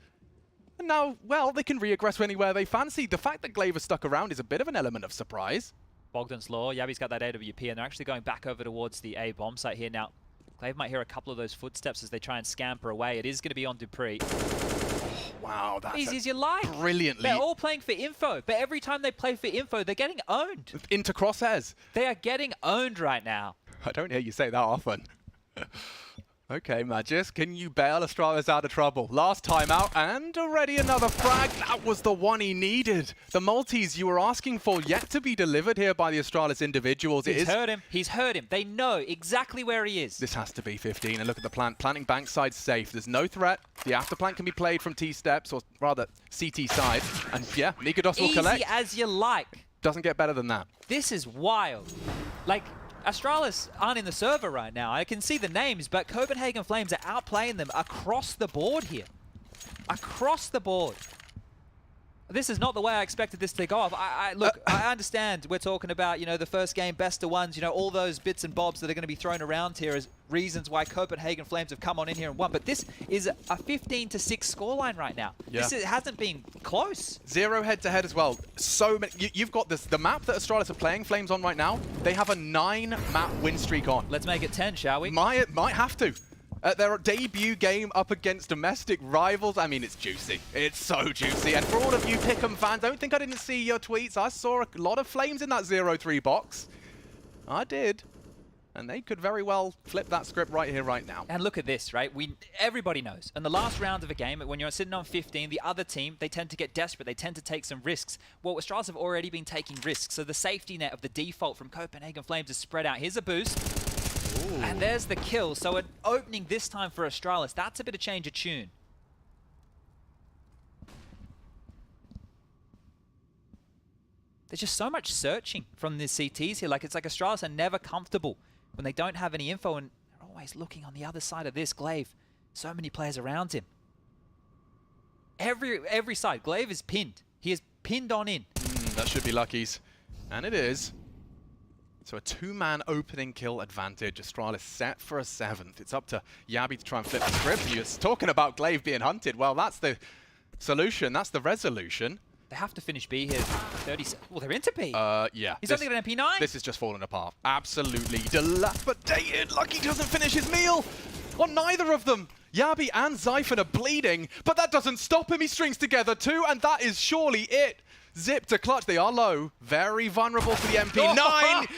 And now, well, they can re-aggress anywhere they fancy. The fact that Glaive is stuck around is a bit of an element of surprise. Bogdan's Law, Yabi's got that AWP, and they're actually going back over towards the A bomb site here. Now, Glaive might hear a couple of those footsteps as they try and scamper away. It is going to be on Dupree. Wow, that's easy as you like. Brilliantly. They're all playing for info, but every time they play for info, they're getting owned. Into crosshairs. They are getting owned right now. I don't hear you say that often. Okay, Magisk, can you bail Astralis out of trouble? Last time out, and already another frag. That was the one he needed. The multis you were asking for yet to be delivered here by the Astralis individuals. He's heard him. He's heard him. They know exactly where he is. This has to be 15, and look at the plant. Planting bankside safe. There's no threat. The after plant can be played from T-steps, or rather, CT side. And yeah, Nikodos will collect. Easy as you like. Doesn't get better than that. This is wild. Like, Astralis aren't in the server right now. I can see the names, but Copenhagen Flames are outplaying them across the board here. Across the board. This is not the way I expected this to go off. Look, I understand we're talking about, you know, the first game, best of ones, you know, all those bits and bobs that are going to be thrown around here as reasons why Copenhagen Flames have come on in here and won. But this is a 15-6 scoreline right now. Yeah. This hasn't been close. 0 head-to-head as well. So many. You've got this. The map that Astralis are playing Flames on right now, they have a 9-map win streak on. Let's make it 10, shall we? Might have to. Their debut game up against domestic rivals, I mean, it's juicy. It's so juicy. And for all of you Pick'em fans, don't think I didn't see your tweets. I saw a lot of Flames in that 0-3 box. I did. And they could very well flip that script right here, right now. And look at this, right? Everybody knows. In the last round of a game, when you're sitting on 15, the other team, they tend to get desperate. They tend to take some risks. Well, Astralis have already been taking risks. So the safety net of the default from Copenhagen Flames is spread out. Here's a boost. Ooh. And there's the kill. So an opening this time for Astralis. That's a bit of change of tune. There's just so much searching from the CTs here. Like, it's like Astralis are never comfortable when they don't have any info, and they're always looking on the other side of this. Glaive, so many players around him. Every side, Glaive is pinned. He is pinned on in. That should be Lucky's. And it is. So a two-man opening kill advantage. Astralis set for a 7th. It's up to Yabi to try and flip the script. He was talking about Glaive being hunted. Well, that's the solution. That's the resolution. They have to finish B here. 30. Well, they're into B. Yeah. He's only got an MP9. This is just falling apart. Absolutely dilapidated. Lucky doesn't finish his meal. On neither of them. Yabi and Zyphon are bleeding, but that doesn't stop him. He strings together 2, and that is surely it. Zip to clutch. They are low. Very vulnerable to the MP9.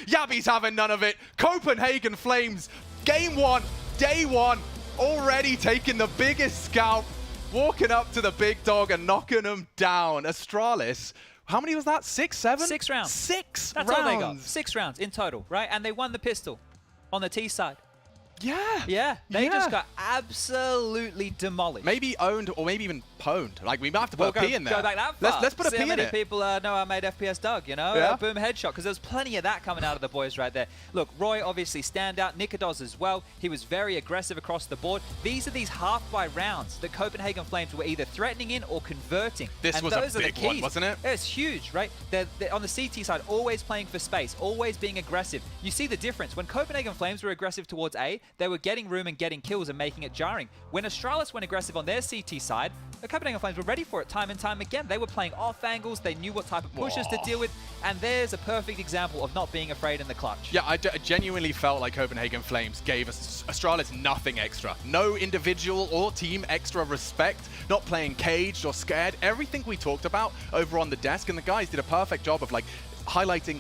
Yabi's having none of it. Copenhagen Flames. Game 1, day 1. Already taking the biggest scalp. Walking up to the big dog and knocking him down. Astralis, how many was that? 6, 7? 6 rounds. 6 That's rounds. all they got. 6 rounds in total, right? And they won the pistol on the T side. Yeah. Yeah. They just got absolutely demolished. Maybe owned or maybe even pwned. Like, we might have to put a P in there. Go back that far. Let's put a P in it. See how many people know I made FPS Doug, you know? Yeah. Boom headshot, because there's plenty of that coming out of the boys right there. Look, Roy obviously standout. Nikodos as well. He was very aggressive across the board. These are these half-by rounds that Copenhagen Flames were either threatening in or converting. This and was those a are big the keys. one, wasn't it? It's huge, right? They're on the CT side, always playing for space, always being aggressive. You see the difference. When Copenhagen Flames were aggressive towards A, they were getting room and getting kills and making it jarring. When Astralis went aggressive on their CT side, the Copenhagen Flames were ready for it time and time again. They were playing off angles, they knew what type of pushes to deal with, and there's a perfect example of not being afraid in the clutch. Yeah, I genuinely felt like Copenhagen Flames gave us Astralis nothing extra. No individual or team extra respect, not playing caged or scared. Everything we talked about over on the desk, and the guys did a perfect job of like highlighting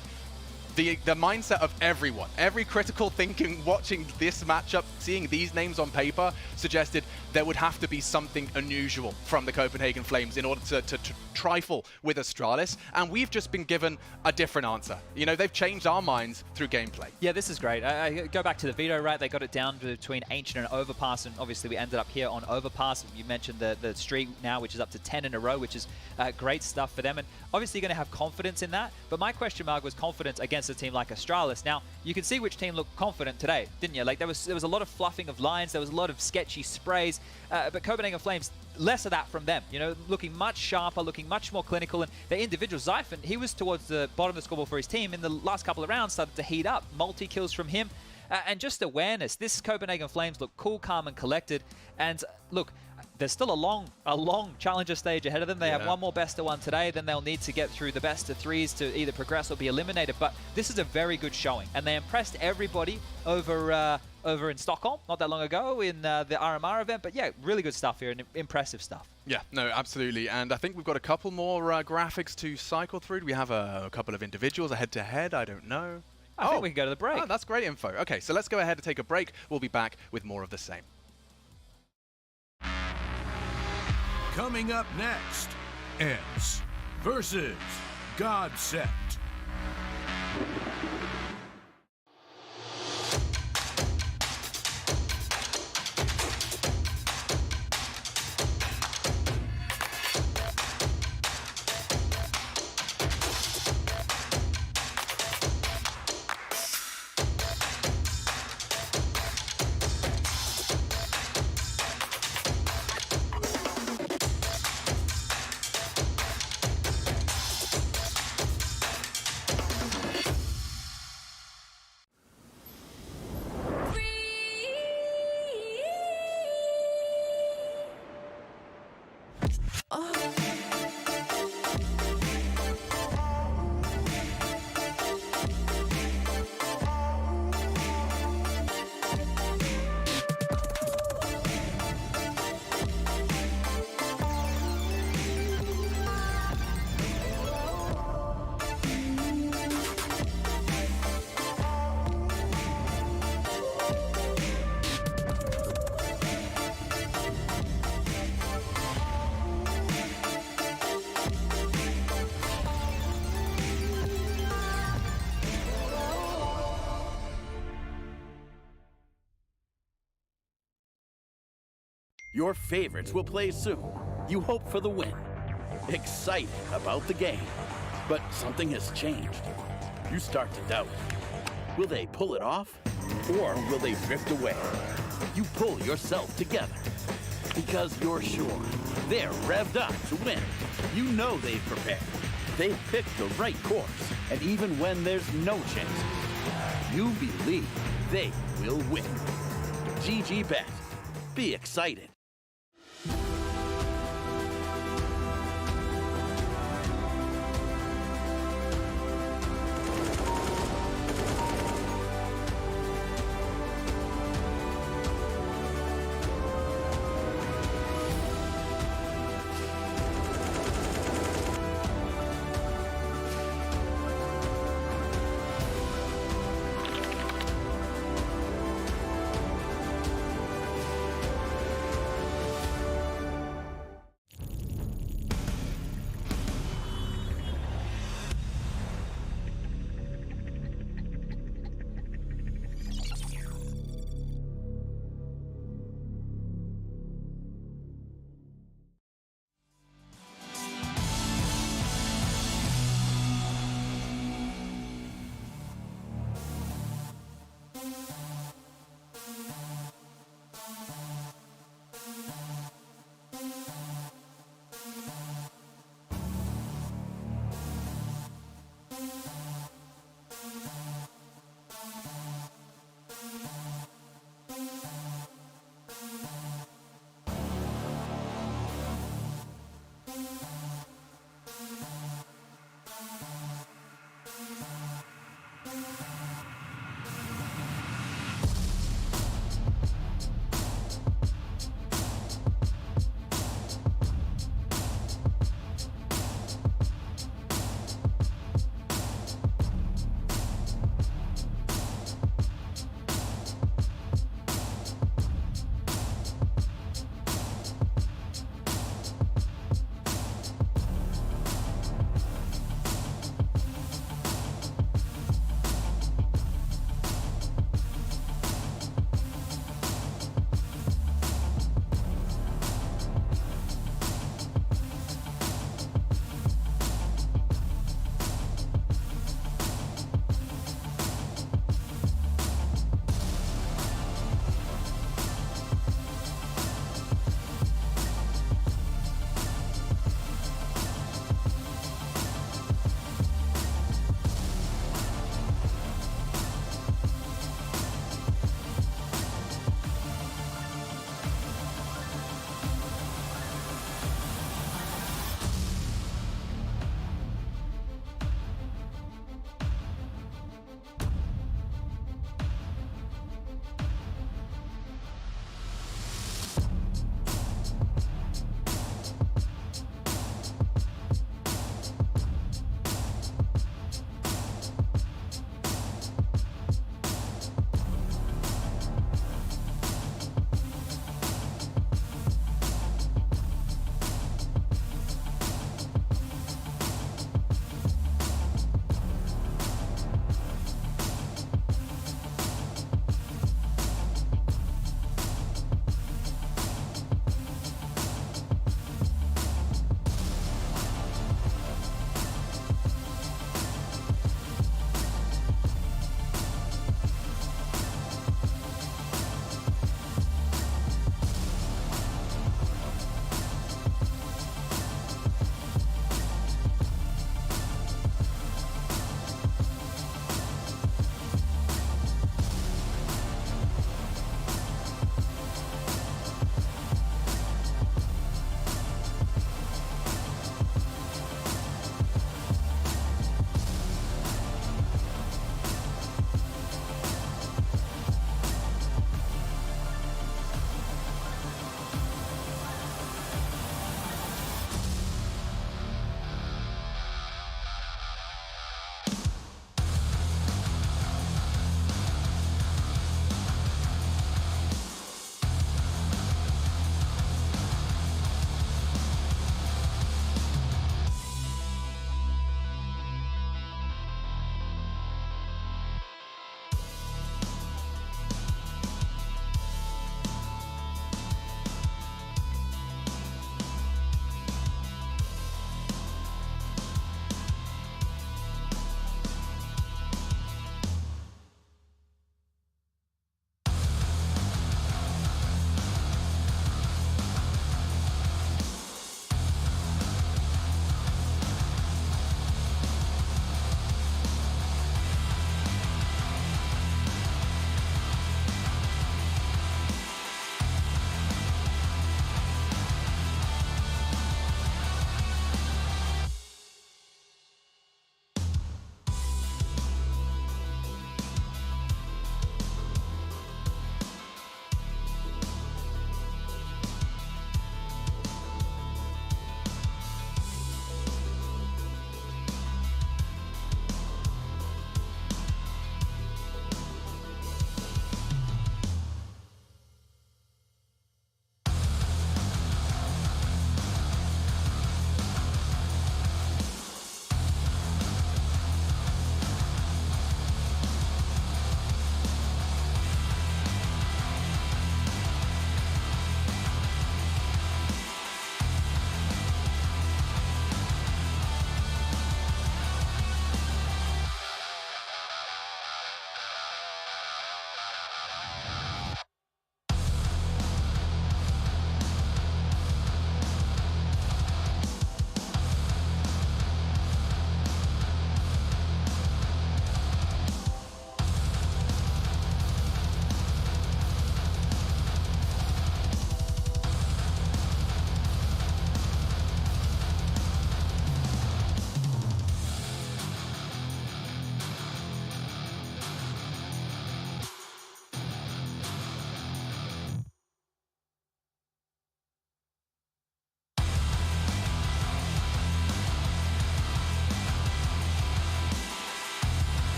the mindset of everyone. Every critical thinking, watching this matchup, seeing these names on paper, suggested there would have to be something unusual from the Copenhagen Flames in order to trifle with Astralis, and we've just been given a different answer. You know, they've changed our minds through gameplay. Yeah, this is great. I go back to the Veto, right? They got it down between Ancient and Overpass, and obviously we ended up here on Overpass. You mentioned the streak now, which is up to 10 in a row, which is great stuff for them, and obviously you're going to have confidence in that, but my question mark was confidence against a team like Astralis. Now, you can see which team looked confident today, didn't you? Like, there was a lot of fluffing of lines, there was a lot of sketchy sprays, but Copenhagen Flames, less of that from them, you know, looking much sharper, looking much more clinical, and their individual Zyphon, he was towards the bottom of the scoreboard for his team in the last couple of rounds, started to heat up, multi-kills from him, and just awareness. This Copenhagen Flames look cool, calm, and collected, and look, there's still a long challenger stage ahead of them. They have one more best of one today, then they'll need to get through the best of 3s to either progress or be eliminated, but this is a very good showing, and they impressed everybody over in Stockholm not that long ago in the RMR event. But yeah, really good stuff here and impressive stuff. Yeah, no, absolutely. And I think we've got a couple more graphics to cycle through. Do we have a couple of individuals, a head-to-head? I don't know. I think we can go to the break. Oh, that's great info. Okay, so let's go ahead and take a break. We'll be back with more of the same. Coming up next, ENCE versus GODSENT. Your favorites will play soon. You hope for the win. Excited about the game. But something has changed. You start to doubt. Will they pull it off? Or will they drift away? You pull yourself together. Because you're sure they're revved up to win. You know they've prepared. They've picked the right course. And even when there's no chances, you believe they will win. GG Bet. Be excited.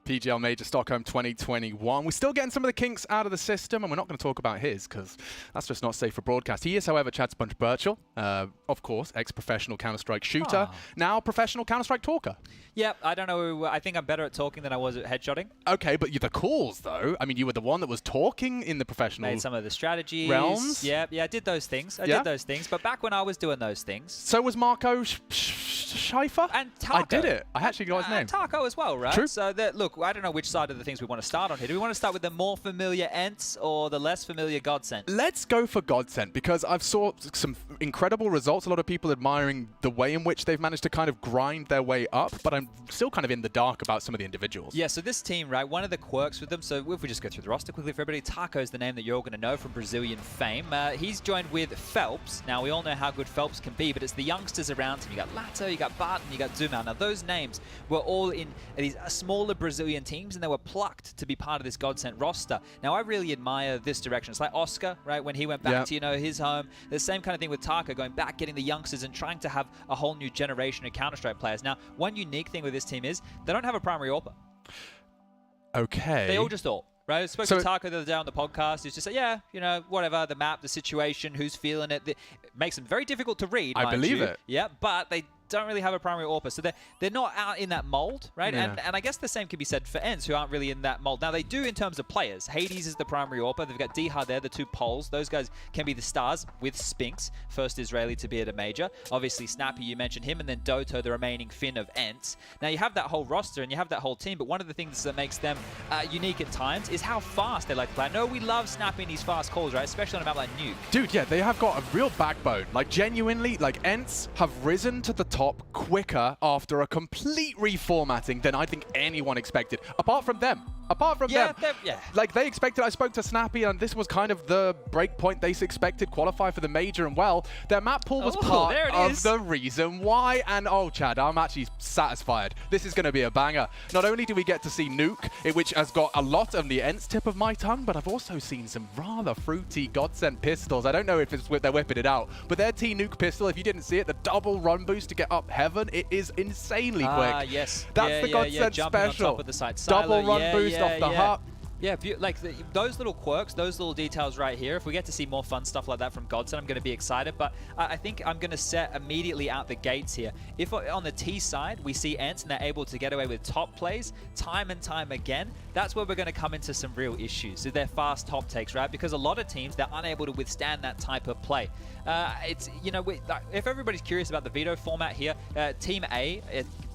PGL Major Stockholm 2021. We're still getting some of the kinks out of the system, and we're not going to talk about his because that's just not safe for broadcast. He is, however, Chad Sponge Birchall, of course, ex-professional Counter-Strike shooter, now professional Counter-Strike talker. Yeah, I don't know. I think I'm better at talking than I was at headshotting. Okay, but the calls, though. I mean, you were the one that was talking in the professional Made some of the strategies. realms. Yeah, I did those things. I did those things. But back when I was doing those things. So was Marco Scheifer? And Taco. I did it. I actually got his name. Taco as well, right? True. So, look, I don't know which side of the things we want to start on here. Do we want to start with the more familiar ENCE or the less familiar GODSENT? Let's go for GODSENT because I've saw some incredible results. A lot of people admiring the way in which they've managed to kind of grind their way up, but I'm still kind of in the dark about some of the individuals. Yeah, so this team, right, one of the quirks with them, so if we just go through the roster quickly for everybody, Taco is the name that you're all going to know from Brazilian fame. He's joined with Phelps. Now, we all know how good Phelps can be, but it's the youngsters around him. You got Lato, you got Barton, you got Zumau. Now, those names were all in these smaller Brazilian teams, and they were plucked to be part of this GODSENT roster. Now, I really admire this direction. It's like Oscar, right, when he went back to, you know, his home. The same kind of thing with Taco, going back, getting the youngsters and trying to have a whole new generation of Counter-Strike players. Now, one unique thing with this team is they don't have a primary AWPer. Okay. They all just AWP. Right, I spoke to Taco the other day on the podcast. He's just like, yeah, you know, whatever, the map, the situation, who's feeling it. It makes them very difficult to read, I believe it. Yeah, but they don't really have a primary AWPer, so they're not out in that mold, right? Yeah. And I guess the same can be said for ENCE, who aren't really in that mold. Now, they do in terms of players. Hades is the primary AWPer. They've got Dihar there, the two Poles. Those guys can be the stars with Spinks, first Israeli to be at a major. Obviously, Snappy, you mentioned him, and then Doto, the remaining Finn of ENCE. Now, you have that whole roster, and you have that whole team, but one of the things that makes them unique at times is how fast they like to play. I know we love snapping these fast calls, right? Especially on a map like Nuke. Dude, yeah, they have got a real backbone. Like, genuinely, like, ENCE have risen to the top quicker after a complete reformatting than I think anyone expected. Apart from them. Like, they expected, I spoke to Snappy, and this was kind of the break point they expected, qualify for the major, and well, their map pool was part of the reason why. And oh, Chad, I'm actually satisfied. This is going to be a banger. Not only do we get to see Nuke, which has got a lot of the ENCE tip of my tongue, but I've also seen some rather fruity GODSENT pistols. I don't know if they're whipping it out, but their T-Nuke pistol, if you didn't see it, the double run boost to get up heaven, it is insanely quick. Yes. That's the GODSENT special. On top of the side. Double run boost off the hut. Yeah, like those little quirks, those little details right here, if we get to see more fun stuff like that from GODSENT, I'm going to be excited. But I think I'm going to set immediately out the gates here. If on the T side, we see ENCE and they're able to get away with top plays time and time again, that's where we're going to come into some real issues. So they're fast top takes, right? Because a lot of teams, they're unable to withstand that type of play. It's, you know, if everybody's curious about the Veto format here, Team A,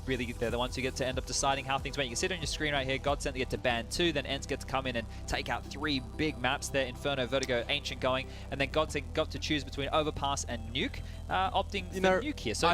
really, they're the ones who get to end up deciding how things went. You can see it on your screen right here. GODSENT, they get to ban 2, then ENCE get to come in and take out 3 big maps there. Inferno, Vertigo, Ancient going, and then GODSENT got to choose between Overpass and Nuke, opting for Nuke here. So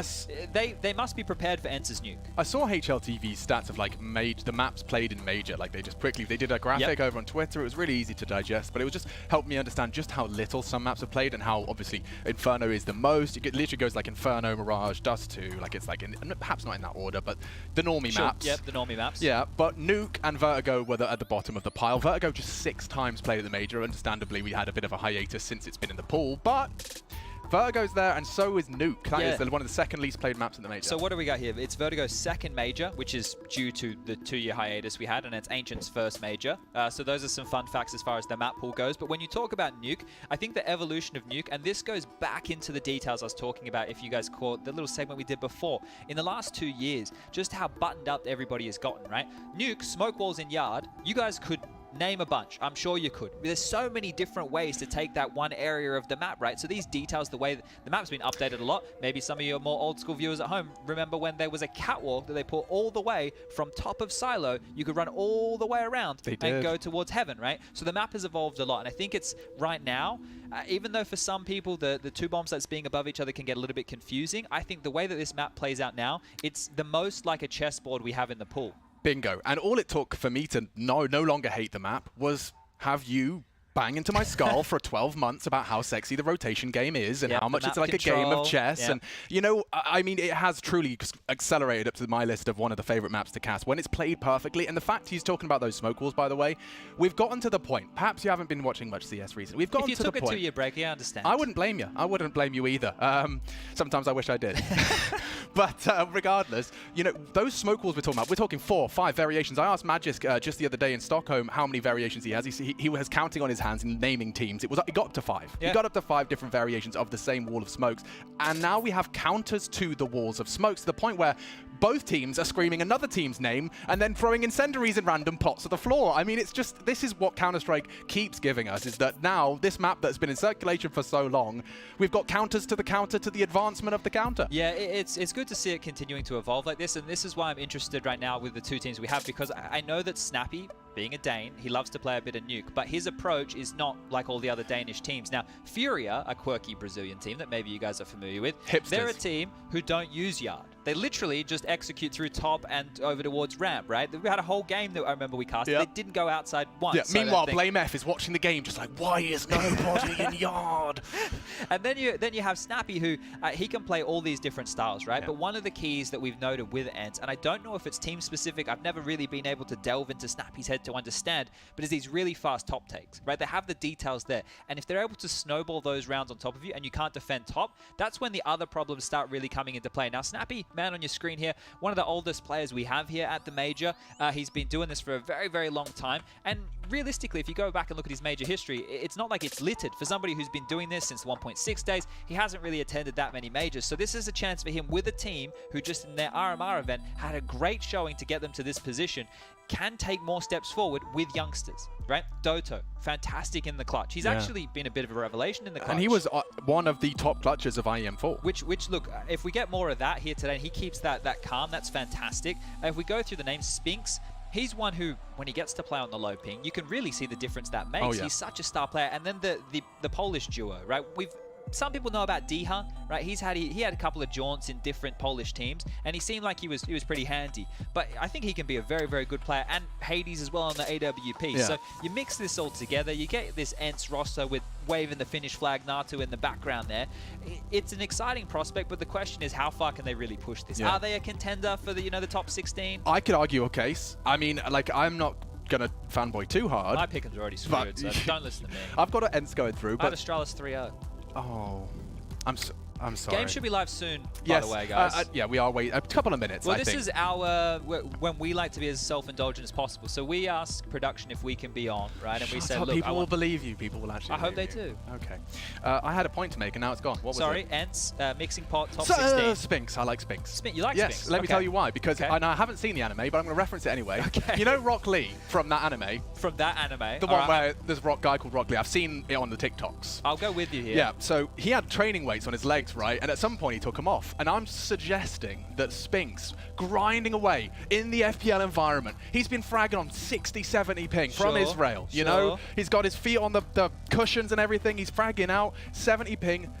they must be prepared for ENCE's Nuke. I saw HLTV stats of like the maps played in Major. Like they did a graphic over on Twitter. It was really easy to digest, but it was just helped me understand just how little some maps have played and how obviously Inferno is the most. It literally goes like Inferno, Mirage, Dust 2. Like it's like perhaps not in that order, but the normie maps. Yep, the normie maps. Yeah, but Nuke and Vertigo were at the bottom of the pile. Vertigo just 6 times played at the major. Understandably, we had a bit of a hiatus since it's been in the pool, but Vertigo's there, and so is Nuke. That is one of the second least played maps in the major. So what do we got here? It's Vertigo's second major, which is due to the 2-year hiatus we had, and it's Ancient's first major. So those are some fun facts as far as the map pool goes. But when you talk about Nuke, I think the evolution of Nuke, and this goes back into the details I was talking about, if you guys caught the little segment we did before, in the last 2 years, just how buttoned up everybody has gotten, right? Nuke, smoke walls in yard, you guys could name a bunch. I'm sure you could. There's so many different ways to take that one area of the map, right? So these details, the way that the map's been updated a lot, maybe some of your more old school viewers at home remember when there was a catwalk that they put all the way from top of silo, you could run all the way around and go towards heaven, right? So the map has evolved a lot, and I think it's right now, even though for some people the 2 bomb sites being above each other can get a little bit confusing, I think the way that this map plays out now, it's the most like a chessboard we have in the pool. Bingo. And all it took for me to no longer hate the map was have you bang into my skull for 12 months about how sexy the rotation game is and how much it's like a game of chess. And, you know, I mean, it has truly accelerated up to my list of one of the favorite maps to cast when it's played perfectly. And the fact he's talking about those smoke walls, by the way, we've gotten to the point. Perhaps you haven't been watching much CS recently. We've gotten to the point. If you took a 2-year break, I understand. I wouldn't blame you. I wouldn't blame you either. Sometimes I wish I did. But regardless, you know, those smoke walls we're talking 4, 5 variations. I asked Magisk just the other day in Stockholm how many variations he has. He was counting on his hands and naming teams. It got up to 5. Yeah. He got up to 5 different variations of the same wall of smokes. And now we have counters to the walls of smokes to the point where both teams are screaming another team's name and then throwing incendiaries in random plots of the floor. I mean, it's just, this is what Counter-Strike keeps giving us, is that now this map that's been in circulation for so long, we've got counters to the counter to the advancement of the counter. Yeah, it's good to see it continuing to evolve like this, and this is why I'm interested right now with the 2 teams we have, because I know that Snappy, being a Dane, he loves to play a bit of nuke, but his approach is not like all the other Danish teams. Now, FURIA, a quirky Brazilian team that maybe you guys are familiar with, Hipsters. They're a team who don't use Yard. They literally just execute through top and over towards ramp, right? We had a whole game that I remember we casted. Yeah. They didn't go outside once. Yeah. So Meanwhile, Blame F is watching the game just like, why is nobody in Yard? And then you have Snappy, who he can play all these different styles, right? Yeah. But one of the keys that we've noted with ENCE, and I don't know if it's team specific, I've never really been able to delve into Snappy's head to understand, but is these really fast top takes, right? They have the details there. And if they're able to snowball those rounds on top of you and you can't defend top, that's when the other problems start really coming into play. Now, Snappy, man on your screen here, one of the oldest players we have here at the Major. He's been doing this for a very, very long time. And realistically, if you go back and look at his Major history, it's not like it's littered. For somebody who's been doing this since 1.6 days, he hasn't really attended that many Majors. So this is a chance for him with a team who just in their RMR event had a great showing to get them to this position, can take more steps forward with youngsters, right? Doto, fantastic in the clutch. He's actually been a bit of a revelation in the clutch. And he was one of the top clutches of IEM4. Which look, if we get more of that here today, and he keeps that calm, that's fantastic. If we go through the names, Spinks, he's one who, when he gets to play on the low ping, you can really see the difference that makes. Oh, yeah. He's such a star player. And then the Polish duo, right? Some people know about Diha, right? He had a couple of jaunts in different Polish teams, and he seemed like he was pretty handy. But I think he can be a very, very good player, and Hades as well on the AWP. Yeah. So you mix this all together, you get this ENCE roster with waving the Finnish flag Natu in the background there. It's an exciting prospect, but the question is, how far can they really push this? Yeah. Are they a contender for the the top 16? I could argue a case. I mean, like, I'm not gonna fanboy too hard. My pickings are already screwed, so don't listen to me. I've got an ENCE going through, I had but Astralis 3-0. Oh, I'm sorry. Game should be live soon, by yes, the way, guys. yeah, we are waiting a couple of minutes. Well, I this think. is our when we like to be as self-indulgent as possible. So we ask production if we can be on, right? And we say, look, people will believe you. People will actually. I hope they believe do. Okay. I had a point to make, and now it's gone. What was Sorry, it? ENCE, mixing pot, top 16. Spinks. I like Spinks. You like Yes. Spinks? Let me Okay. tell you why. Because Okay. and I haven't seen the anime, but I'm going to reference it anyway. Okay. You know Rock Lee from that anime? From that anime? The one where there's a guy called Rock Lee. I've seen it on the TikToks. I'll go with you here. Yeah, so he had training weights on his legs, right? And at some point he took them off. And I'm suggesting that Spinks, grinding away in the FPL environment, he's been fragging on 60, 70 ping from Sure, Israel. You sure. know, he's got his feet on the cushions and everything. He's fragging out 70 ping.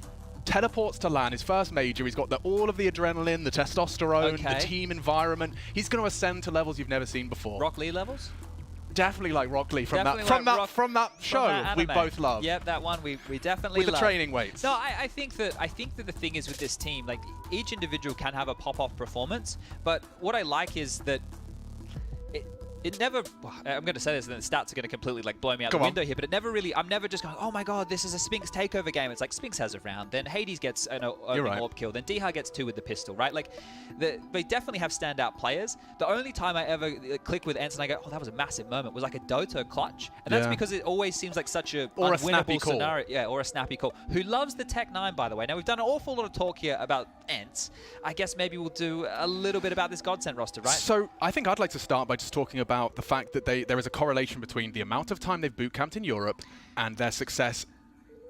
Teleports to LAN, his first major. He's got all of the adrenaline, the testosterone, the team environment. He's going to ascend to levels you've never seen before. Rock Lee levels? Definitely like Rock Lee from Definitely that show that we anime. both love. Yep, that one we definitely With love. the training weights. No, I think that the thing is with this team, like each individual can have a pop-off performance, but what I like is that it never, I'm going to say this and then the stats are going to completely like blow me out the window here, but it never really, I'm never just going, oh my god, this is a Spinks takeover game. It's like Spinks has a round, then Hades gets an orb kill, then Diha gets 2 with the pistol, right? Like, they definitely have standout players. The only time I ever click with ENCE and I go, oh, that was a massive moment, was like a Doto clutch. And that's because it always seems like such a or unwinnable a snappy call. scenario. Yeah, or a snappy call. Who loves the Tech 9, by the way. Now, we've done an awful lot of talk here about ENCE. I guess maybe we'll do a little bit about this GODSENT roster, right? So I think I'd like to start by just talking about the fact that there is a correlation between the amount of time they've boot camped in Europe and their success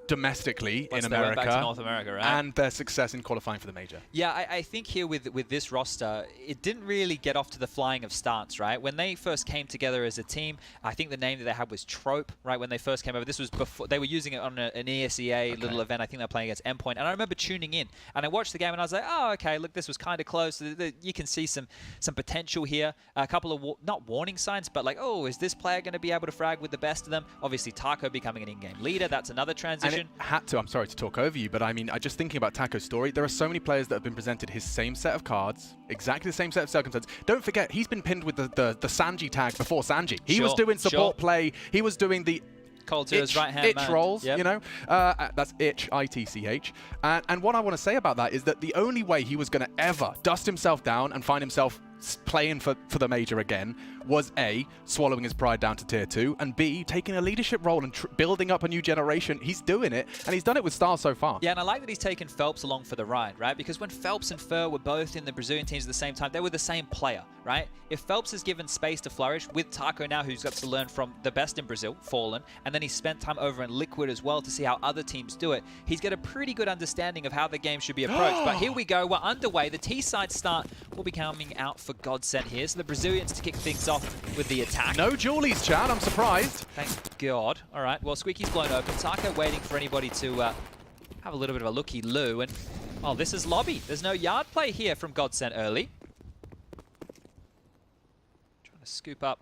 domestically Once in they went America, back to North America, right? and their success in qualifying for the major. Yeah, I think here with this roster, it didn't really get off to the flying of starts, right? When they first came together as a team, I think the name that they had was Trope, right? When they first came over, this was before they were using it on an ESEA little event. I think they were playing against Endpoint, and I remember tuning in and I watched the game and I was like, oh, okay, look, this was kind of close. You can see some potential here. A couple of not warning signs, but like, oh, is this player going to be able to frag with the best of them? Obviously, Taco becoming an in-game leader. That's another transition. And it had to. I'm sorry to talk over you, but I mean, just thinking about Taco's story, there are so many players that have been presented his same set of cards, exactly the same set of circumstances. Don't forget, he's been pinned with the Sanji tag before Sanji. He was doing support play. He was doing the Coltero's right-hand itch man. rolls, Yep. you know. That's itch, ITCH. And what I want to say about that is that the only way he was going to ever dust himself down and find himself playing for the major again was A, swallowing his pride down to tier 2, and B, taking a leadership role and building up a new generation. He's doing it, and he's done it with stars so far. Yeah, and I like that he's taken Phelps along for the ride, right? Because when Phelps and Fur were both in the Brazilian teams at the same time, they were the same player, right? If Phelps is given space to flourish with Taco now, who's got to learn from the best in Brazil, Fallen, and then he spent time over in Liquid as well to see how other teams do it, he's got a pretty good understanding of how the game should be approached. But here we go, we're underway. The T-side start will be coming out for GODSENT here. So the Brazilians to kick things off with the attack. No Julies, Chad, I'm surprised. Thank God. All right, well, Squeaky's blown open. Taco waiting for anybody to have a little bit of a looky loo. And, oh, this is lobby. There's no yard play here from GODSENT early. Trying to scoop up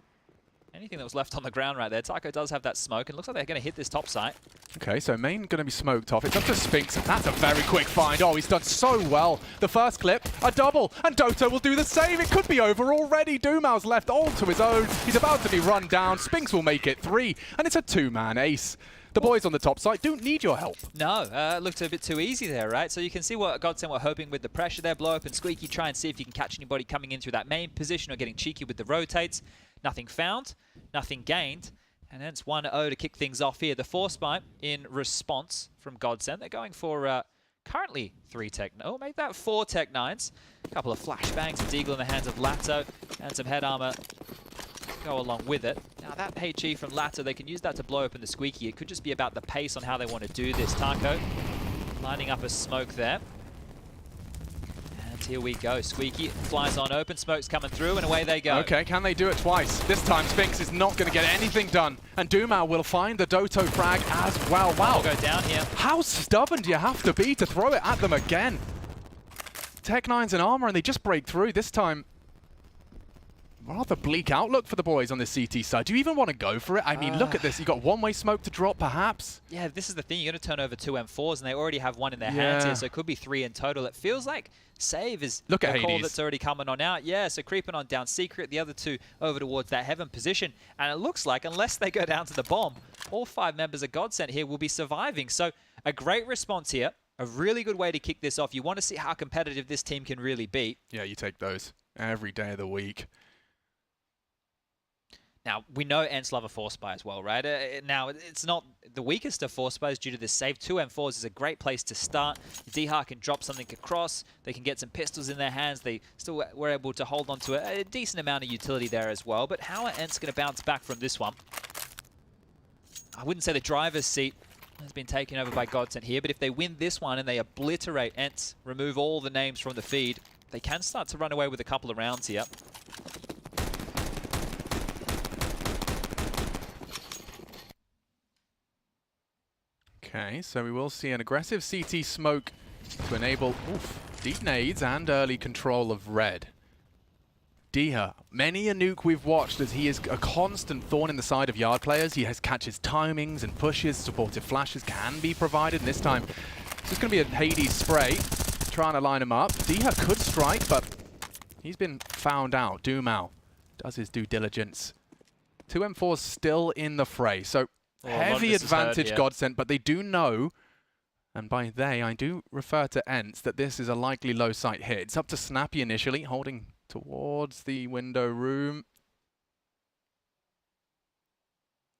anything that was left on the ground right there. Taco does have that smoke, and looks like they're going to hit this top site. Okay, so main going to be smoked off. It's up to Spinks, and that's a very quick find. Oh, he's done so well. The first clip, a double, and Doto will do the same. It could be over already. Dumau's left all to his own. He's about to be run down. Spinks will make it 3, and it's a 2-man ace. The boys on the top side don't need your help. No, it looked a bit too easy there, right? So you can see what GODSENT were hoping with the pressure there. Blow up and Squeaky, try and see if you can catch anybody coming in through that main position or getting cheeky with the rotates. Nothing found, nothing gained. And then it's 1-0 to kick things off here. The force bite in response from GODSENT. They're going for currently 3 Tech... Oh, make that 4 Tech 9s. A couple of flashbangs, a deagle in the hands of Lato, and some head armor go along with it. Now that HE from Lato, they can use that to blow open the Squeaky. It could just be about the pace on how they want to do this. Taco lining up a smoke there. And here we go. Squeaky flies on open, smoke's coming through, and away they go. Okay, can they do it twice? This time Spinks is not going to get anything done. And Dumau will find the Doto frag as well. Wow. We'll go down here. How stubborn do you have to be to throw it at them again? Tech 9s and armor, and they just break through. This time, rather bleak outlook for the boys on the CT side. Do you even want to go for it? I mean, look at this. You got one-way smoke to drop, perhaps. Yeah, this is the thing. You're going to turn over 2 M4s, and they already have 1 in their hands here, so it could be 3 in total. It feels like Save is a call Hades that's already coming on out. Yeah, so creeping on down Secret, the other 2 over towards that Heaven position. And it looks like, unless they go down to the bomb, all 5 members of GODSENT here will be surviving. So a great response here. A really good way to kick this off. You want to see how competitive this team can really be. Yeah, you take those every day of the week. Now, we know ENCE love a force buy as well, right? Now, it's not the weakest of force buys due to this save. 2 M4s is a great place to start. D-Har can drop something across. They can get some pistols in their hands. They still were able to hold on to a decent amount of utility there as well. But how are ENCE going to bounce back from this one? I wouldn't say the driver's seat has been taken over by GODSENT here, but if they win this one and they obliterate ENCE, remove all the names from the feed, they can start to run away with a couple of rounds here. Okay, so we will see an aggressive CT smoke to enable deep nades and early control of red. Diha, many a nuke we've watched as he is a constant thorn in the side of yard players. He has catches timings and pushes, supportive flashes can be provided, and this time it's just going to be a Hades spray, trying to line him up. Diha could strike, but he's been found out. Dumau does his due diligence. 2 M4s still in the fray, so heavy advantage GODSENT, but they do know, and by they I do refer to ENCE, that this is a likely low site hit. It's up to Snappy initially, holding towards the window room.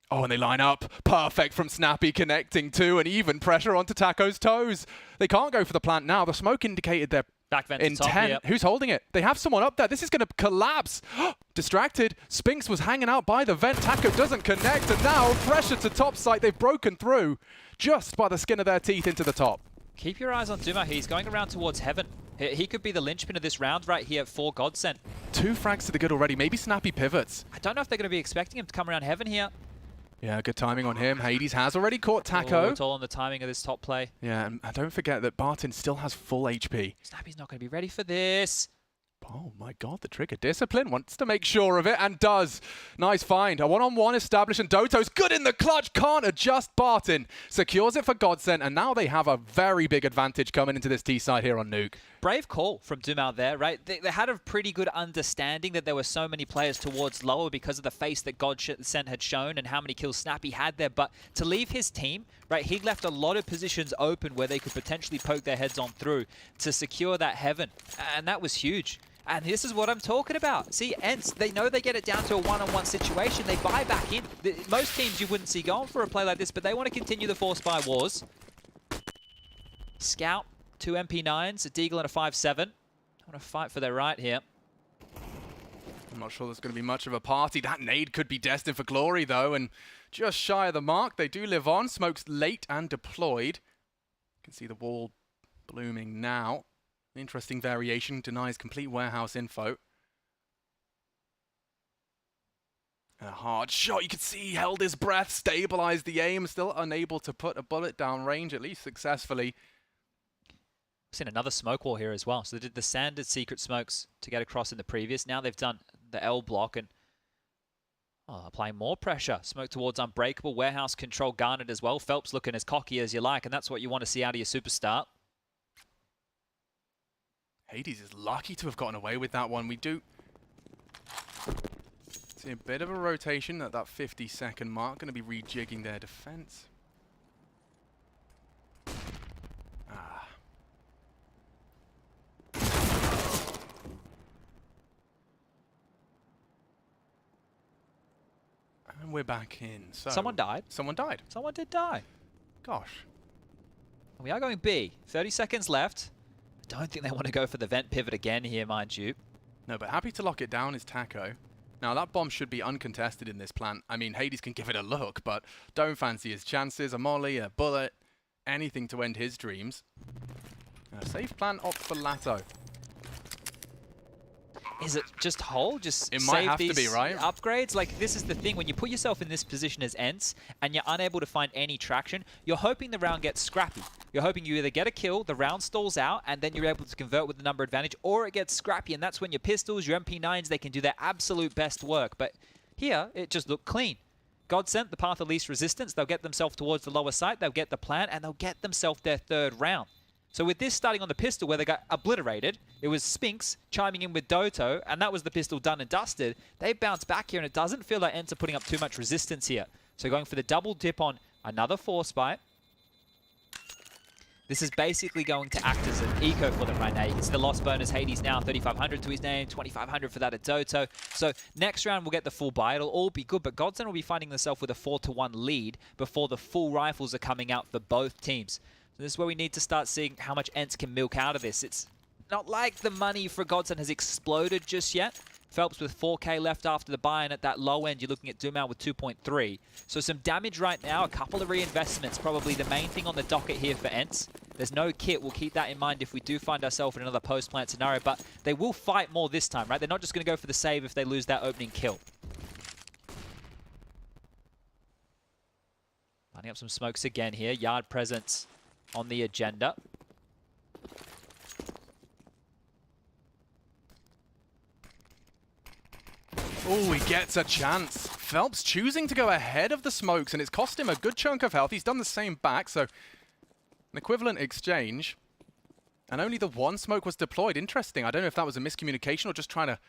Oh, and they line up. Perfect from Snappy connecting too, and even pressure onto Taco's toes. They can't go for the plant now. The smoke indicated their back vent intent. top, yep. Who's holding it? They have someone up there. This is going to collapse. Distracted. Spinks was hanging out by the vent. Taco doesn't connect, and now pressure to top site. They've broken through just by the skin of their teeth into the top. Keep your eyes on Duma. He's going around towards Heaven. He could be the linchpin of this round right here for GODSENT. 2 frags to the good already. Maybe Snappy pivots. I don't know if they're going to be expecting him to come around Heaven here. Yeah, good timing on him. Hades has already caught Taco. Oh, it's all on the timing of this top play. Yeah, and don't forget that Barton still has full HP. Snappy's not going to be ready for this. Oh my god, the trigger discipline wants to make sure of it and does. Nice find. A one-on-one established and Doto's good in the clutch. Can't adjust. Barton secures it for GODSENT and now they have a very big advantage coming into this T side here on Nuke. Brave call from Dumao there, right? They had a pretty good understanding that there were so many players towards lower because of the face that GODSENT had shown and how many kills Snappy had there. But to leave his team, right, he left a lot of positions open where they could potentially poke their heads on through to secure that heaven. And that was huge. And this is what I'm talking about. See, ENCE, they know they get it down to a one-on-one situation. They buy back in. Most teams you wouldn't see going for a play like this, but they want to continue the force-buy wars. Scout, 2 MP9s, a Deagle and a 5-7. They want to fight for their right here. I'm not sure there's going to be much of a party. That nade could be destined for glory, though, and just shy of the mark. They do live on. Smoke's late and deployed. You can see the wall blooming now. Interesting variation, denies complete warehouse info. And a hard shot, you can see he held his breath, stabilized the aim, still unable to put a bullet down range, at least successfully. Seen another smoke wall here as well. So they did the standard secret smokes to get across in the previous. Now they've done the L block and applying more pressure. Smoke towards Unbreakable, warehouse control garnered as well. Phelps looking as cocky as you like, and that's what you want to see out of your superstar. Hades is lucky to have gotten away with that one. We do see a bit of a rotation at that 50-second mark. Going to be rejigging their defense. And we're back in. So someone died. Someone died. Someone did die. Gosh. We are going B. 30 seconds left. Don't think they want to go for the vent pivot again here, mind you. No, but happy to lock it down is Taco. Now, that bomb should be uncontested in this plant. I mean, Hades can give it a look, but don't fancy his chances. A molly, a bullet, anything to end his dreams. A safe plant opt for Lato. Is it just hold? Just it might have to be, right? Upgrades? Like, this is the thing. When you put yourself in this position as ENCE and you're unable to find any traction, you're hoping the round gets scrappy. You're hoping you either get a kill, the round stalls out, and then you're able to convert with the number advantage, or it gets scrappy, and that's when your pistols, your MP9s, they can do their absolute best work. But here, it just looked clean. GODSENT, the path of least resistance. They'll get themselves towards the lower site, they'll get the plan, and they'll get themselves their third round. So with this starting on the pistol where they got obliterated, it was Spinks chiming in with Doto, and that was the pistol done and dusted. They bounced back here, and it doesn't feel like ENCE are putting up too much resistance here. So going for the double dip on another force bite. This is basically going to act as an eco for them right now. You can see the loss bonus. Hades now 3,500 to his name, 2,500 for that at Doto. So next round we'll get the full buy. It'll all be good, but GODSENT will be finding themselves with a 4-1 lead before the full rifles are coming out for both teams. So this is where we need to start seeing how much ENCE can milk out of this. It's not like the money for GODSENT has exploded just yet. Phelps with 4k left after the buy, and at that low end, you're looking at Dumao with 2.3. So some damage right now, a couple of reinvestments, probably the main thing on the docket here for ENCE. There's no kit. We'll keep that in mind if we do find ourselves in another post-plant scenario, but they will fight more this time, right? They're not just going to go for the save if they lose that opening kill. Lining up some smokes again here. Yard presence on the agenda. Oh, he gets a chance. Phelps choosing to go ahead of the smokes, and it's cost him a good chunk of health. He's done the same back, so an equivalent exchange. And only the one smoke was deployed. Interesting. I don't know if that was a miscommunication or just trying to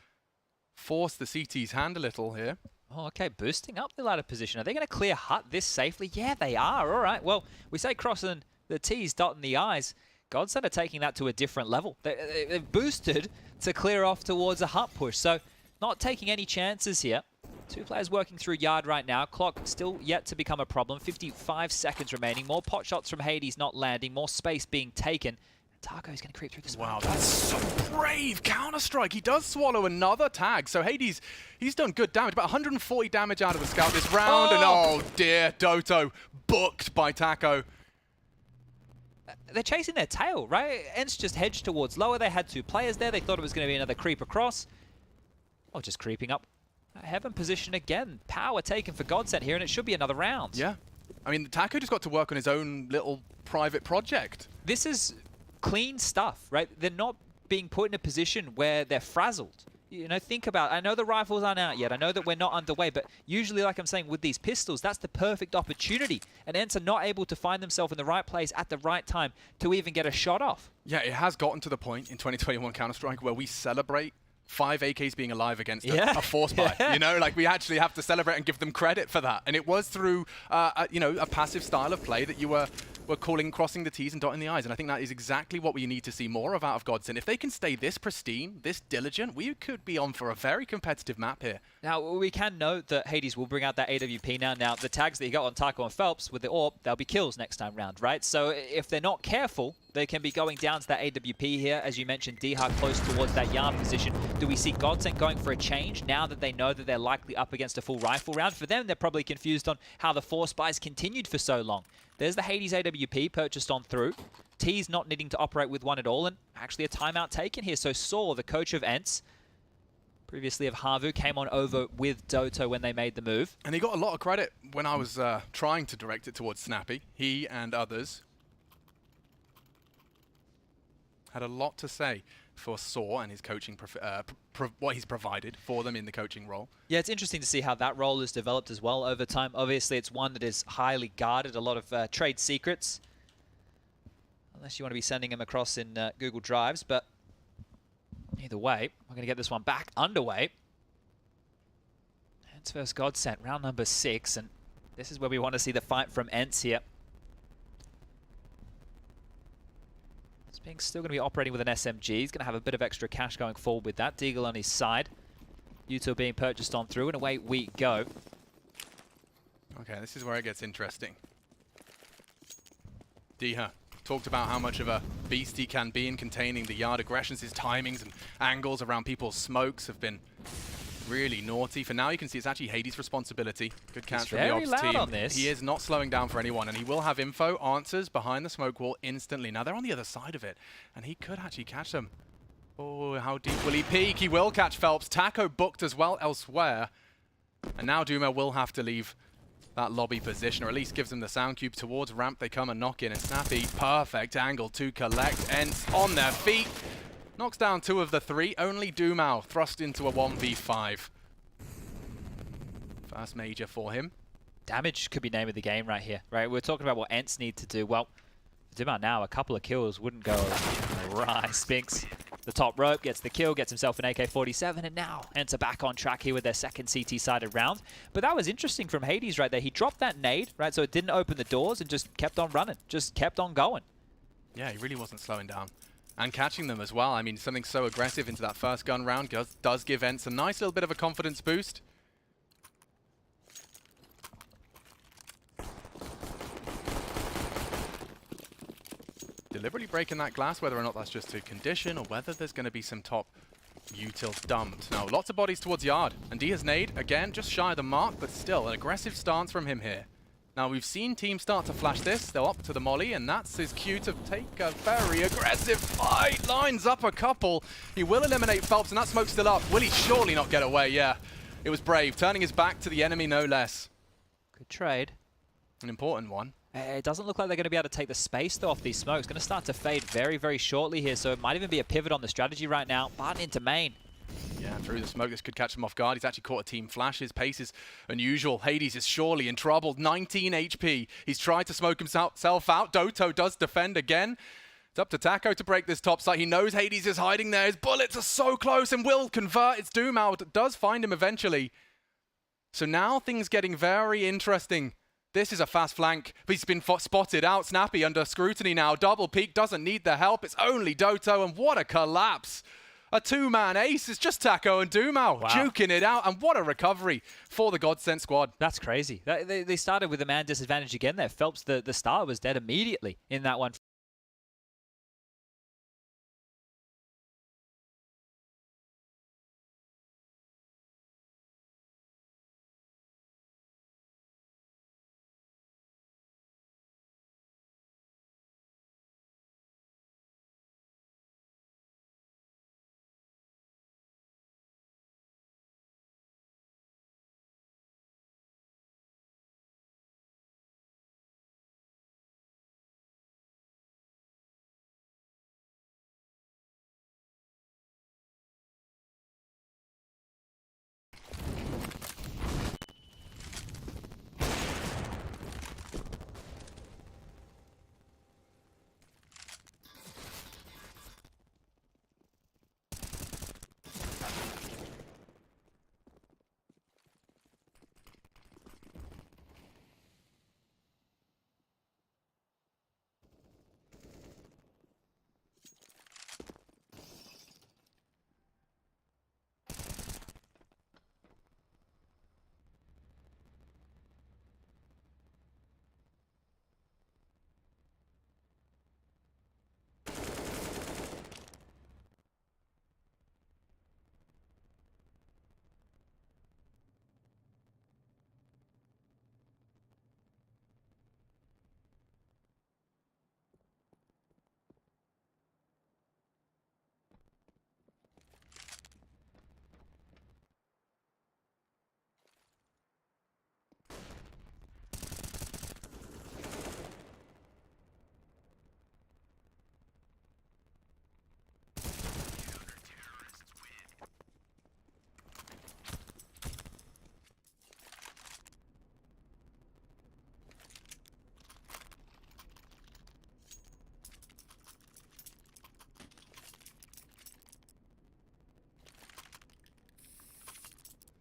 force the CT's hand a little here. Oh, okay, boosting up the ladder position. Are they going to clear hut this safely? Yeah, they are. All right. Well, we say crossing the T's, dotting the I's. GODSENT are taking that to a different level. They've boosted to clear off towards a hut push. So not taking any chances here. Two players working through yard right now. Clock still yet to become a problem. 55 seconds remaining. More pot shots from Hades not landing. More space being taken. Taco is going to creep through the smoke. Wow, that's so brave. Counter-Strike. He does swallow another tag. So Hades, he's done good damage. About 140 damage out of the scout this round. And oh dear, Doto booked by Taco. They're chasing their tail, right? ENCE just hedged towards lower. They had two players there. They thought it was going to be another creep across. Oh, just creeping up. Heaven position again. Power taken for GODSENT here, and it should be another round. Yeah. I mean, Taco just got to work on his own little private project. This is clean stuff, right? They're not being put in a position where they're frazzled. You know, think about, I know the rifles aren't out yet. I know that we're not underway, but usually, like I'm saying, with these pistols, that's the perfect opportunity. And ENCE are not able to find themselves in the right place at the right time to even get a shot off. Yeah, it has gotten to the point in 2021 Counter-Strike where we celebrate 5 AKs being alive against a force buy. You know, like we actually have to celebrate and give them credit for that. And it was through, you know, a passive style of play that you were calling, crossing the T's and dotting the I's. And I think that is exactly what we need to see more of out of GODSENT. If they can stay this pristine, this diligent, we could be on for a very competitive map here. Now, we can note that Hades will bring out that AWP now. Now, the tags that he got on Taco and Phelps with the AWP, they'll be kills next time round, right? So if they're not careful, they can be going down to that AWP here. As you mentioned, D-Hart close towards that yard position. Do we see GODSENT going for a change now that they know that they're likely up against a full rifle round? For them, they're probably confused on how the force buys continued for so long. There's the Hades AWP purchased on through. T's not needing to operate with one at all, and actually a timeout taken here. So Saw, the coach of ENCE, previously of Havu, came on over with Doto when they made the move. And he got a lot of credit when I was trying to direct it towards Snappy. He and others had a lot to say for Saw and his coaching, what he's provided for them in the coaching role. Yeah, it's interesting to see how that role has developed as well over time. Obviously, it's one that is highly guarded, a lot of trade secrets. Unless you want to be sending them across in Google Drives, but either way, we're going to get this one back underway. ENCE versus GODSENT, round number 6, and this is where we want to see the fight from ENCE here. Spinks still going to be operating with an SMG. He's going to have a bit of extra cash going forward with that. Deagle on his side. Yuto being purchased on through, and away we go. Okay, this is where it gets interesting. Diha talked about how much of a beast he can be in containing the yard aggressions. His timings and angles around people's smokes have been really naughty. For now, you can see it's actually Hades' responsibility. Good catch from the ops team. On this. He is not slowing down for anyone, and he will have info, answers behind the smoke wall instantly. Now, they're on the other side of it, and he could actually catch them. Oh, how deep will he peek? He will catch Phelps. Taco booked as well elsewhere. And now Duma will have to leave that lobby position, or at least gives them the sound cube towards ramp. They come and knock in, and Snappy, perfect angle to collect. ENCE on their feet. Knocks down 2 of the 3. Only Dumao thrust into a 1v5. First major for him. Damage could be name of the game right here, right? We're talking about what ENCE need to do. Well, Dumao now, a couple of kills wouldn't go right. Spinks, the top rope, gets the kill, gets himself an AK-47, and now ENCE are back on track here with their second CT-sided round. But that was interesting from Hades right there. He dropped that nade, right, so it didn't open the doors and just kept on running, just kept on going. Yeah, he really wasn't slowing down. And catching them as well. I mean, something so aggressive into that first gun round does give ENCE a nice little bit of a confidence boost. Deliberately breaking that glass, whether or not that's just to condition or whether there's going to be some top util dumped. Now, lots of bodies towards yard. And Dia's nade, again, just shy of the mark, but still an aggressive stance from him here. Now, we've seen teams start to flash this. They'll up to the molly, and that's his cue to take a very aggressive fight. Lines up a couple. He will eliminate Phelps, and that smoke's still up. Will he surely not get away? Yeah, it was brave. Turning his back to the enemy, no less. Good trade. An important one. It doesn't look like they're going to be able to take the space, though, off these smokes. Going to start to fade very, very shortly here, so it might even be a pivot on the strategy right now. Barton into main. Yeah, through the smoke, this could catch him off guard. He's actually caught a team flash. His pace is unusual. Hades is surely in trouble. 19 HP. He's tried to smoke himself out. Doto does defend again. It's up to Taco to break this top site. He knows Hades is hiding there. His bullets are so close and will convert. It's Dumao that does find him eventually. So now things getting very interesting. This is a fast flank. He's been spotted out. Snappy under scrutiny now. Double peak doesn't need the help. It's only Doto, and what a collapse. A 2-man ace. It's just Taco and Dumao juking it out, and what a recovery for the GODSENT squad. That's crazy. They started with a man disadvantage again there. Phelps, the star, was dead immediately in that one.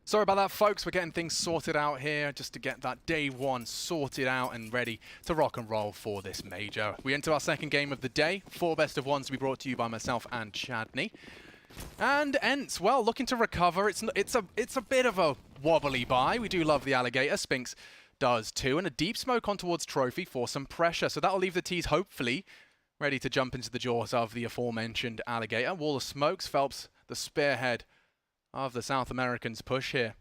Sorry about that, folks. We're getting things sorted out here just to get that day one sorted out and ready to rock and roll for this major. We enter our second game of the day. 4 best of ones to be brought to you by myself and Chadney. And ENCE, well, looking to recover. It's a bit of a wobbly buy. We do love the Alligator. Spinks does too. And a deep smoke on towards Trophy for some pressure. So that'll leave the T's hopefully ready to jump into the jaws of the aforementioned Alligator. Wall of smokes. Phelps, the spearhead of the South Americans' push here.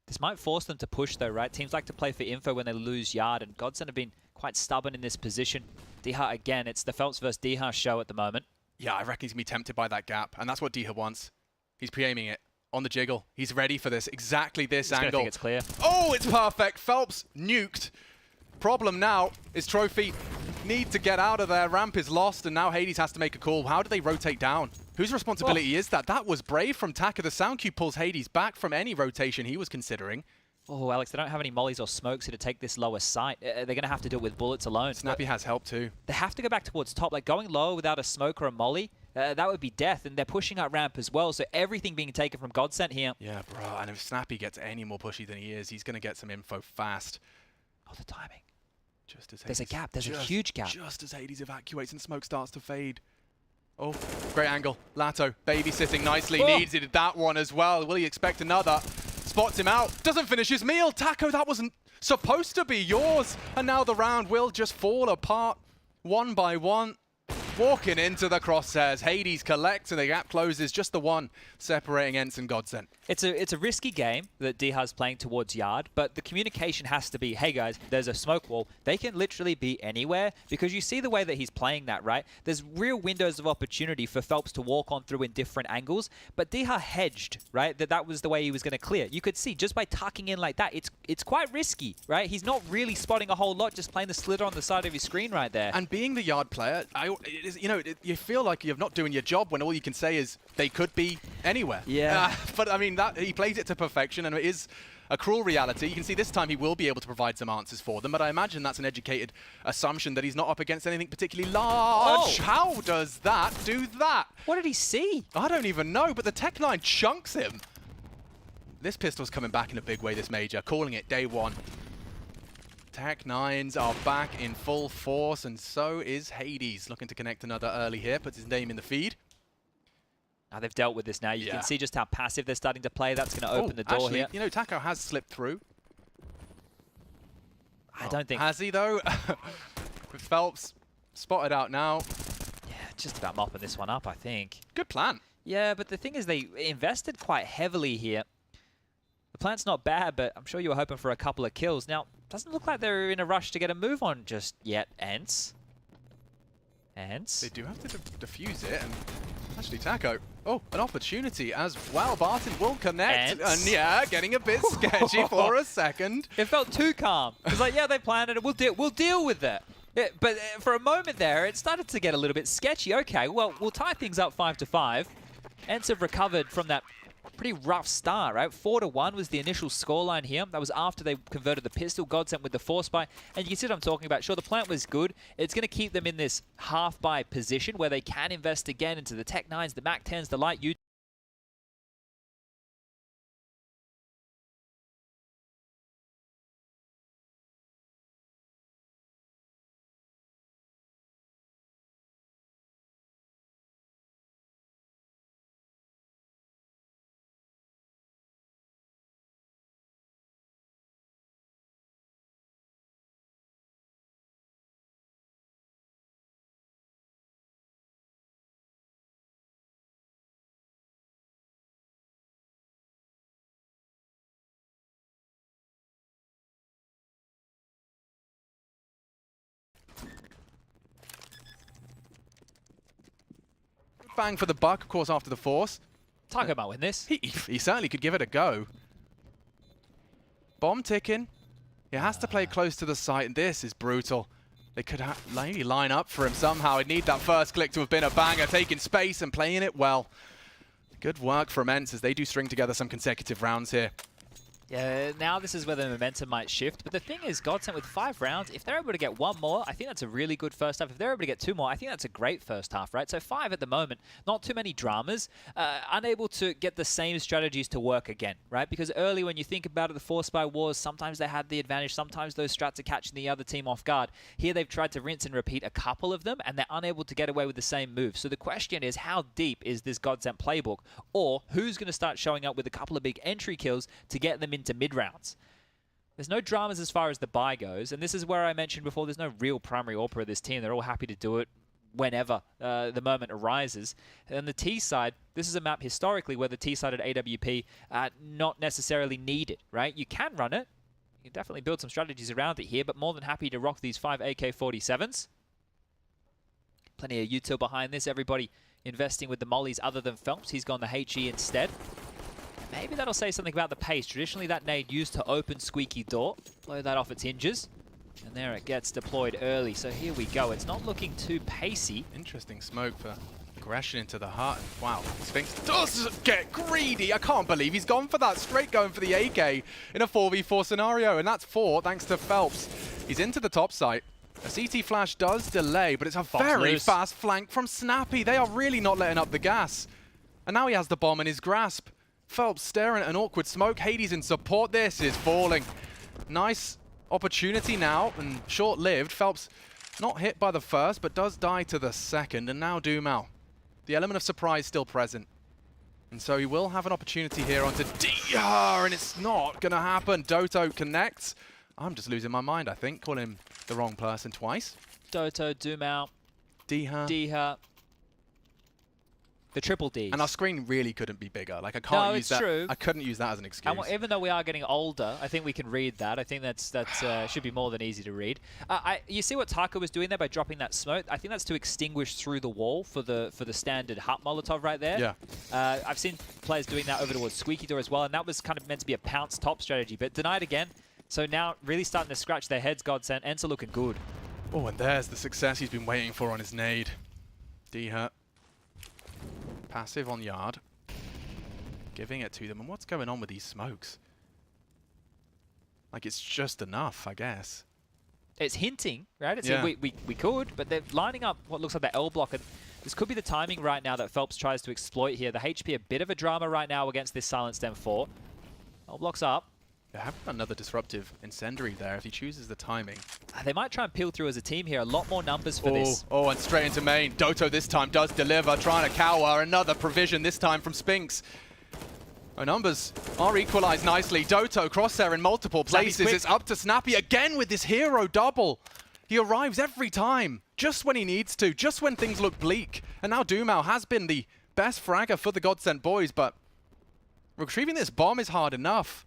This might force them to push though, right? Teams like to play for info when they lose yard, and GODSENT have been quite stubborn in this position. Diha again, it's the Phelps versus Diha show at the moment. Yeah, I reckon he's going to be tempted by that gap, and that's what Diha wants. He's pre-aiming it on the jiggle. He's ready for this, exactly this He's angle. Think it's clear. Oh, it's perfect. Phelps nuked. Problem now is Trophy need to get out of there. Ramp is lost, and now Hades has to make a call. How do they rotate down? Whose responsibility is that? That was brave from Taka. The sound cue pulls Hades back from any rotation he was considering. Oh, Alex, they don't have any mollies or smokes here to take this lower site. They're going to have to do it with bullets alone. Snappy has help too. They have to go back towards top. Like going lower without a smoke or a molly, that would be death. And they're pushing up ramp as well, so everything being taken from GODSENT here. Yeah, bro. And if Snappy gets any more pushy than he is, he's going to get some info fast. Oh, the timing. Just as There's a Hades, gap. There's a huge gap. Just as Hades evacuates and smoke starts to fade. Oh, great angle. Lato babysitting nicely. Needed that one as well. Will he expect another? Spots him out. Doesn't finish his meal. Taco, that wasn't supposed to be yours. And now the round will just fall apart one by one. Walking into the crosshairs. Hades collects and the gap closes. Just the one separating ENCE and GODSENT. It's a risky game that Diha's playing towards yard, but the communication has to be, hey guys, there's a smoke wall. They can literally be anywhere, because you see the way that he's playing that, right? There's real windows of opportunity for Phelps to walk on through in different angles, but Diha hedged, right? That was the way he was going to clear. You could see just by tucking in like that, it's quite risky, right? He's not really spotting a whole lot, just playing the slitter on the side of his screen right there. And being the yard player, you feel like you're not doing your job when all you can say is they could be anywhere. Yeah. But I mean, he plays it to perfection, and it is a cruel reality. You can see this time he will be able to provide some answers for them, but I imagine that's an educated assumption that he's not up against anything particularly large. Oh. How does that do that? What did he see? I don't even know, but the Tech-9 chunks him. This pistol's coming back in a big way, this major. Calling it day one. Tech-9s are back in full force, and so is Hades. Looking to connect another early here, puts his name in the feed. Now they've dealt with this now. You can see just how passive they're starting to play. That's going to open the door actually, here. You know, Taco has slipped through. I don't think... Has he, though? With Phelps spotted out now. Yeah, just about mopping this one up, I think. Good plan. Yeah, but the thing is they invested quite heavily here. The plan's not bad, but I'm sure you were hoping for a couple of kills. Now, doesn't look like they're in a rush to get a move on just yet, ENCE. ENCE? They do have to defuse it, and actually Taco. Oh, an opportunity as well. Barton will connect, ENCE? and yeah, getting a bit sketchy for a second. It felt too calm. It's like, yeah, they planned it. We'll deal with it. Yeah, but for a moment there, it started to get a little bit sketchy. Okay, well, we'll tie things up 5-5. ENCE have recovered from that pretty rough start, right? 4-1 was the initial scoreline here. That was after they converted the pistol. GODSENT with the force buy. And you can see what I'm talking about. Sure, the plant was good. It's going to keep them in this half-buy position where they can invest again into the Tech-9s, the MAC-10s, the light U. Bang for the buck, of course, after the force. Talk about win this. He certainly could give it a go. Bomb ticking. He has to play close to the site, and this is brutal. They could maybe line up for him somehow. He'd need that first click to have been a banger, taking space and playing it well. Good work from ENCE as they do string together some consecutive rounds here. Yeah, now this is where the momentum might shift. But the thing is, GODSENT with 5 rounds, if they're able to get 1 more, I think that's a really good first half. If they're able to get 2 more, I think that's a great first half, right? So 5 at the moment, not too many dramas. Unable to get the same strategies to work again, right? Because early when you think about it, the Force by Wars, sometimes they had the advantage. Sometimes those strats are catching the other team off guard. Here they've tried to rinse and repeat a couple of them, and they're unable to get away with the same moves. So the question is, how deep is this GODSENT playbook? Or who's going to start showing up with a couple of big entry kills to get them into mid-rounds? There's no dramas as far as the buy goes, and this is where I mentioned before, there's no real primary AWPer of this team. They're all happy to do it whenever the moment arises. And the T side, this is a map historically where the T side at AWP not necessarily needed, right? You can run it. You can definitely build some strategies around it here, but more than happy to rock these 5 AK-47s. Plenty of util behind this. Everybody investing with the mollies other than Phelps. He's gone the HE instead. Maybe that'll say something about the pace. Traditionally, that nade used to open squeaky door, blow that off its hinges, and there it gets deployed early. So here we go. It's not looking too pacey. Interesting smoke for aggression into the heart. Wow, Spinks does get greedy. I can't believe he's gone for that. Straight going for the AK in a 4v4 scenario, and that's 4 thanks to Phelps. He's into the top site. A CT flash does delay, but it's a very fast flank from Snappy. They are really not letting up the gas. And now he has the bomb in his grasp. Phelps staring at an awkward smoke. Hades in support. This is falling. Nice opportunity now, and short-lived. Phelps not hit by the first, but does die to the second. And now Dumao. The element of surprise still present. And so he will have an opportunity here onto DR, and it's not going to happen. Doto connects. I'm just losing my mind, I think. Call him the wrong person twice. Doto, Dumao, Diha. The triple Ds. And our screen really couldn't be bigger. Like I can't use that. True. I couldn't use that as an excuse. And even though we are getting older, I think we can read that. I think that's should be more than easy to read. You see what Taka was doing there by dropping that smoke? I think that's to extinguish through the wall for the standard hut Molotov right there. Yeah. I've seen players doing that over towards Squeaky Door as well, and that was kind of meant to be a pounce top strategy, but denied again. So now really starting to scratch their heads, GODSENT. ENCE looking good. Oh, and there's the success he's been waiting for on his nade. D-Hut. Passive on Yard. Giving it to them. And what's going on with these smokes? Like, it's just enough, I guess. It's hinting, right? It's we could, but they're lining up what looks like the L block. And this could be the timing right now that Phelps tries to exploit here. The HP a bit of a drama right now against this silenced M4. L block's up. They have another disruptive incendiary there if he chooses the timing. They might try and peel through as a team here. A lot more numbers for this. Oh, and straight into main. Doto this time does deliver, trying to cower. Another provision this time from Spinks. Our numbers are equalized nicely. Doto crosshair in multiple places. It's up to Snappy again with this hero double. He arrives every time, just when he needs to, just when things look bleak. And now Dumao has been the best fragger for the GODSENT boys, but retrieving this bomb is hard enough.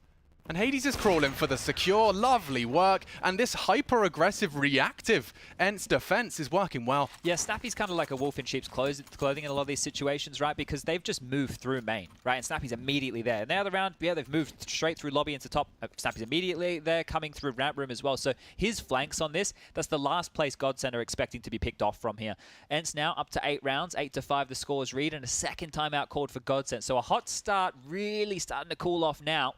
And Hades is crawling for the secure, lovely work, and this hyper-aggressive, reactive ENCE defense is working well. Yeah, Snappy's kind of like a wolf in sheep's clothing in a lot of these situations, right? Because they've just moved through main, right? And Snappy's immediately there. And the other round, yeah, they've moved straight through lobby into top. Snappy's immediately there, coming through ramp room as well. So his flanks on this, that's the last place GODSENT are expecting to be picked off from here. ENCE now up to 8 rounds, 8-5 the scores read, and a second timeout called for GODSENT. So a hot start, really starting to cool off now.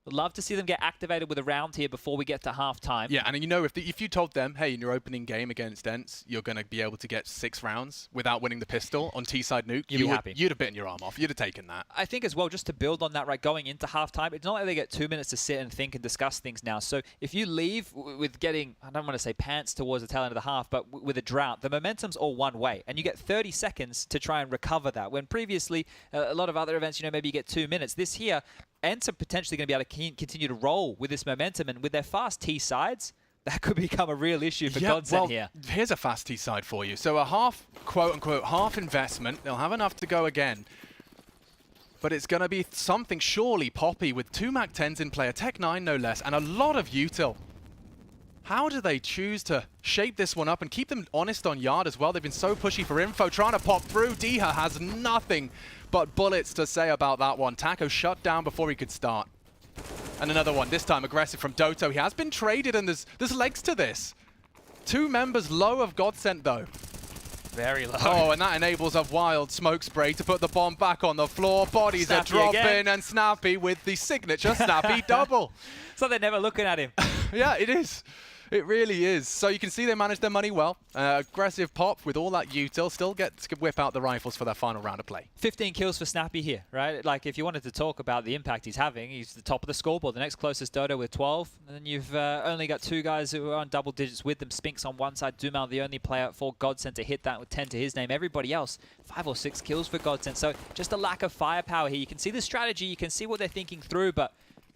Would love to see them get activated with a round here before we get to half-time. Yeah, and you know, if you told them, hey, in your opening game against ENCE, you're going to be able to get 6 rounds without winning the pistol on T-side nuke, you'd have bitten your arm off. You'd have taken that. I think as well, just to build on that, right, going into half-time, it's not like they get 2 minutes to sit and think and discuss things now. So if you leave with getting, I don't want to say pants towards the tail end of the half, but with a drought, the momentum's all one way. And you get 30 seconds to try and recover that. When previously, a lot of other events, you know, maybe you get 2 minutes. This here, ENCE are potentially going to be able to continue to roll with this momentum, and with their fast T sides, that could become a real issue for GODSENT here. Here's a fast T side for you. So a half, quote-unquote, half investment. They'll have enough to go again. But it's going to be something surely poppy with 2 MAC-10s in play, a Tech 9 no less, and a lot of util. How do they choose to shape this one up and keep them honest on Yard as well? They've been so pushy for info, trying to pop through. Diha has nothing but bullets to say about that one. Taco shut down before he could start. And another one, this time aggressive from Doto. He has been traded, and there's legs to this. 2 members low of GODSENT, though. very low. Oh, and that enables a wild smoke spray to put the bomb back on the floor. Bodies Snappy are dropping, again. and Snappy with the signature Snappy double. It's like they're never looking at him. Yeah, it is. It really is. So you can see they managed their money well. Aggressive pop with all that util. Still get to whip out the rifles for their final round of play. 15 kills for Snappy here, right? Like, if you wanted to talk about the impact he's having, he's the top of the scoreboard. The next closest Dodo with 12. And then you've only got 2 guys who are on double digits with them. Spinks on one side, Dumal the only player for GODSENT to hit that with 10 to his name. Everybody else, 5 or 6 kills for GODSENT. So just a lack of firepower here. You can see the strategy, you can see what they're thinking through, but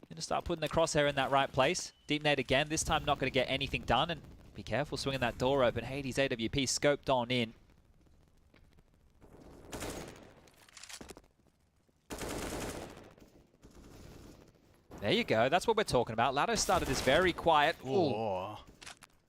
going to start putting the crosshair in that right place. Deep nade again, this time not going to get anything done. And be careful swinging that door open. Hades AWP scoped on in. There you go. That's what we're talking about. Lado started this very quiet. Ooh.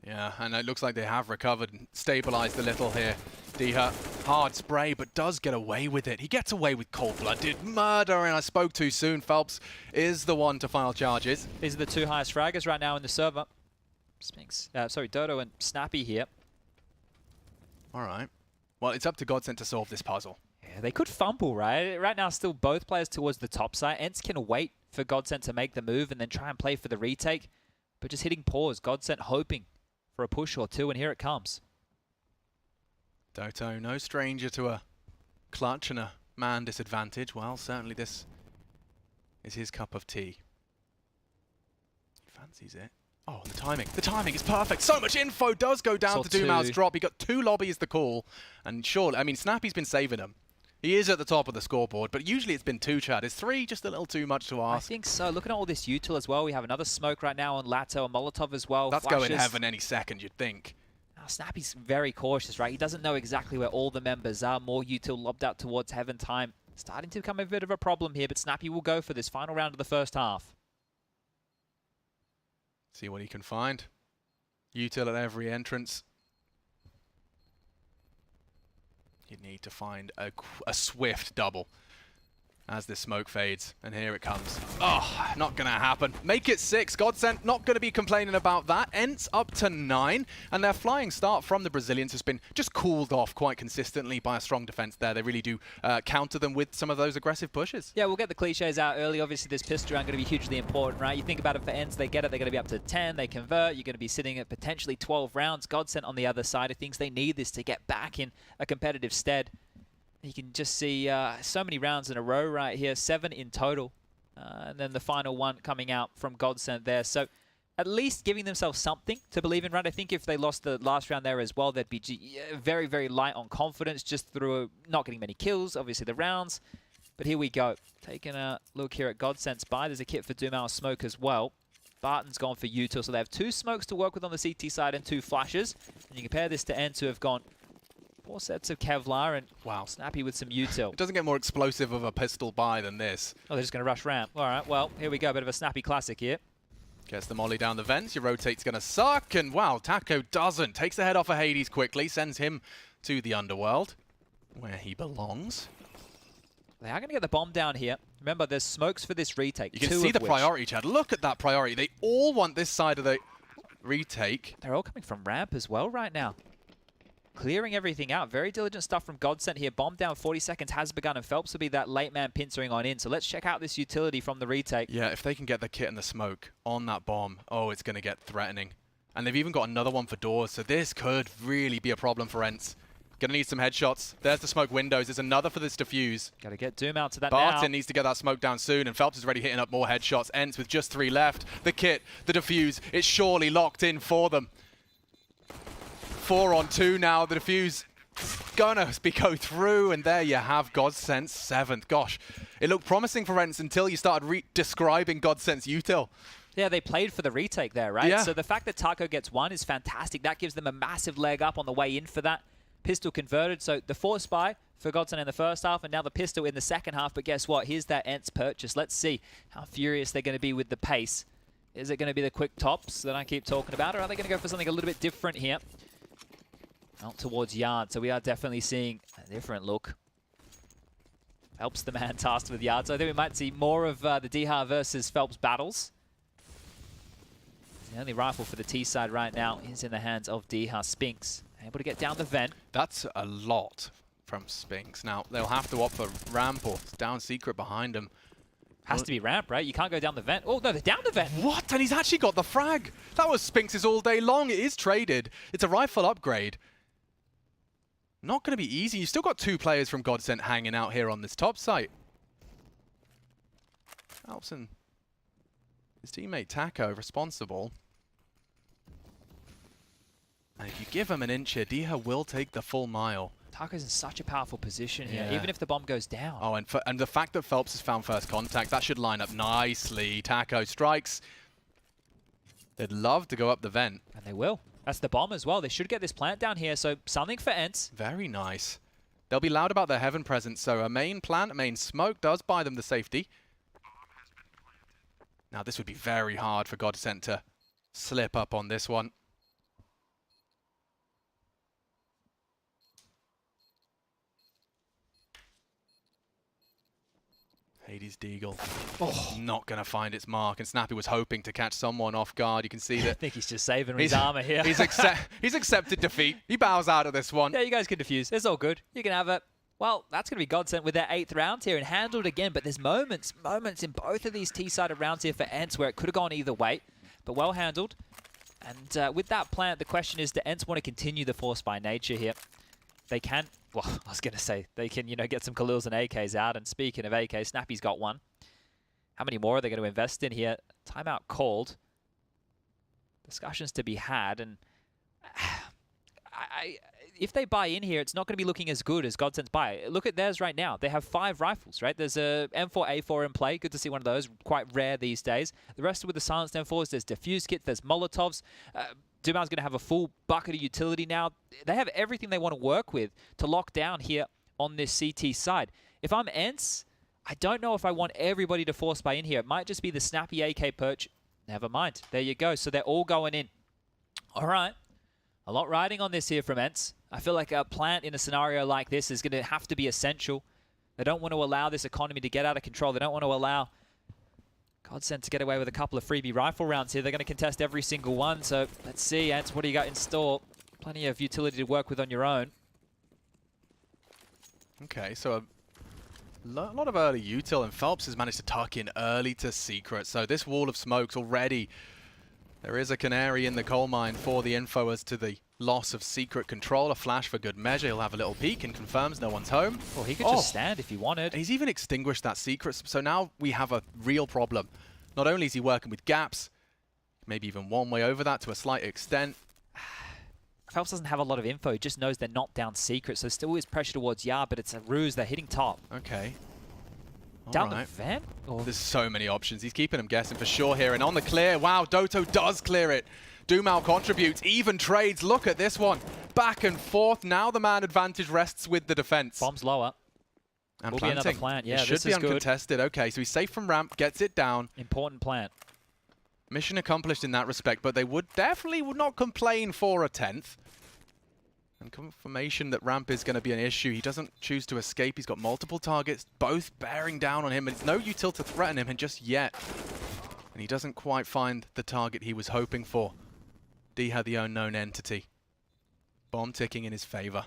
Yeah, and it looks like they have recovered and stabilized a little here. Diha, hard spray, but does get away with it. He gets away with cold-blooded murder, and I spoke too soon. Phelps is the one to file charges. These are the 2 highest fraggers right now in the server. Spinks, Dodo and Snappy here. All right. Well, it's up to GODSENT to solve this puzzle. Yeah, they could fumble, right? Right now, still both players towards the top side. ENCE can wait for GODSENT to make the move and then try and play for the retake. But just hitting pause. GODSENT hoping for a push or two, and here it comes. Doto, no stranger to a clutch and a man disadvantage. Well, certainly this is his cup of tea. Fancies it. Oh, and the timing is perfect. So much info does go down to Dumal's drop. He got 2 lobbies the call, and surely, I mean, Snappy's been saving him. He is at the top of the scoreboard, but usually it's been 2, Chad. Is 3 just a little too much to ask? I think so. Looking at all this util as well, we have another smoke right now on Lato, a Molotov as well. That's going heaven any second, you'd think. Now, Snappy's very cautious, right? He doesn't know exactly where all the members are. More util lobbed out towards heaven time. Starting to become a bit of a problem here, but Snappy will go for this final round of the first half. See what he can find. Util at every entrance. You need to find a swift double as this smoke fades, and here it comes. Oh, not gonna happen. Make it 6. GODSENT not gonna be complaining about that. ENCE up to 9, and their flying start from the Brazilians has been just cooled off quite consistently by a strong defense there. They really do counter them with some of those aggressive pushes. Yeah, we'll get the cliches out early. Obviously, this pistol round going to be hugely important, right? You think about it for ENCE, they get it, they're going to be up to 10, they convert, you're going to be sitting at potentially 12 rounds. GODSENT on the other side of things, they need this to get back in a competitive stead. You can just see so many rounds in a row right here, 7 in total. And then the final one coming out from GODSENT there. So at least giving themselves something to believe in, right? I think if they lost the last round there as well, they'd be very, very light on confidence just through not getting many kills, obviously the rounds. But here we go. Taking a look here at GODSENT's buy. There's a kit for Dumal smoke as well. Barton's gone for util, so they have 2 smokes to work with on the CT side and 2 flashes. And you compare this to ENCE, who have gone 4 sets of Kevlar and wow, Snappy with some util. It doesn't get more explosive of a pistol buy than this. Oh, they're just going to rush ramp. All right, well, here we go. A bit of a Snappy classic here. Gets the molly down the vents. Your rotate's going to suck. And wow, Taco doesn't. Takes the head off of Hades quickly. Sends him to the underworld, where he belongs. They are going to get the bomb down here. Remember, there's smokes for this retake. You can see the priority, Chad. Look at that priority. They all want this side of the retake. They're all coming from ramp as well right now. Clearing everything out. Very diligent stuff from GODSENT here. Bomb down 40 seconds has begun, and Phelps will be that late man pincering on in. So let's check out this utility from the retake. Yeah, if they can get the kit and the smoke on that bomb, oh, it's going to get threatening. And they've even got another one for doors, so this could really be a problem for ENCE. Gonna need some headshots. There's the smoke windows. There's another for this defuse. Gotta get Doom out to that Barton now. needs to get that smoke down soon, and Phelps is already hitting up more headshots. ENCE with just 3 left. The kit, the defuse, it's surely locked in for them. 4 on 2 now. The defuse gonna go through, and there you have GODSENT's 7th. Gosh, it looked promising for ENCE until you started describing GODSENT's util. Yeah, they played for the retake there, right? Yeah. So the fact that Taco gets 1 is fantastic. That gives them a massive leg up on the way in for that. Pistol converted, so the force buy for GODSENT in the first half, and now the pistol in the second half. But guess what? Here's that ENCE purchase. Let's see how furious they're going to be with the pace. Is it going to be the quick tops that I keep talking about, or are they going to go for something a little bit different here? Out towards Yard, so we are definitely seeing a different look. Helps the man tasked with Yard, so I think we might see more of the Diha versus Phelps battles. The only rifle for the T side right now is in the hands of Diha. Spinks Able to get down the vent. That's a lot from Spinks. Now, they'll have to opt for ramp or down secret behind him. Has to be ramp, right? You can't go down the vent. Oh, no, they're down the vent. What? And he's actually got the frag. That was Spinks' all day long. It is traded. It's a rifle upgrade. Not going to be easy. You've still got 2 players from GODSENT hanging out here on this top site. Alps and his teammate Taco responsible. And if you give him an inch here, Diha will take the full mile. Taco's in such a powerful position here, even if the bomb goes down. Oh, and the fact that Phelps has found first contact, that should line up nicely. Taco strikes. They'd love to go up the vent. And they will. That's the bomb as well. They should get this plant down here, so something for ENCE. Very nice. They'll be loud about their heaven presence, so a main plant, a main smoke does buy them the safety. Now this would be very hard for GODSENT to slip up on this one. Hades Deagle, not going to find its mark, and Snappy was hoping to catch someone off guard. You can see that. I think he's just saving his armor here. He's accepted defeat. He bows out of this one. Yeah, you guys can defuse. It's all good. You can have it. Well, that's going to be GODSENT with their 8th round here and handled again, but there's moments in both of these T-sided rounds here for ENCE where it could have gone either way, but well handled. And with that plant, the question is, do ENCE want to continue the force by nature here? They can, well, I was going to say, they can, get some Khalils and AKs out. And speaking of AK, Snappy's got one. How many more are they going to invest in here? Timeout called. Discussions to be had. And if they buy in here, it's not going to be looking as good as GODSENT's buy. Look at theirs right now. They have 5 rifles, right? There's a M4A4 in play. Good to see one of those. Quite rare these days. The rest are with the silenced M4s. There's defuse kits. There's Molotovs. Dumao's going to have a full bucket of utility now. They have everything they want to work with to lock down here on this CT side. If I'm ENCE, I don't know if I want everybody to force buy in here. It might just be the Snappy AK perch. Never mind. There you go. So they're all going in. All right. A lot riding on this here from ENCE. I feel like a plant in a scenario like this is going to have to be essential. They don't want to allow this economy to get out of control. They don't want to allow GODSENT to get away with a couple of freebie rifle rounds here. They're going to contest every single one. So let's see, ENCE, what do you got in store? Plenty of utility to work with on your own. Okay, so a lot of early util, and Phelps has managed to tuck in early to secret. So this wall of smokes already, there is a canary in the coal mine for the info as to the loss of secret control. A flash for good measure. He'll have a little peek and confirms no one's home. Well, he could just stand if he wanted. He's even extinguished that secret. So now we have a real problem. Not only is he working with gaps, maybe even one way over that to a slight extent. Phelps doesn't have a lot of info. He just knows they're not down secret. So still is pressure towards Yard, but it's a ruse. They're hitting top. Okay. Down the vent? There's so many options. He's keeping them guessing for sure here. And on the clear, wow, Doto does clear it. Dumao contributes, even trades. Look at this one. Back and forth. Now the man advantage rests with the defense. Bomb's lower. And will be another plant. Yeah, it should be uncontested. Good. Okay, so he's safe from ramp, gets it down. Important plant. Mission accomplished in that respect, but they would not complain for a 10th. And confirmation that ramp is going to be an issue. He doesn't choose to escape. He's got multiple targets, both bearing down on him. And it's no util to threaten him just yet. And he doesn't quite find the target he was hoping for. D had the unknown entity. Bomb ticking in his favor.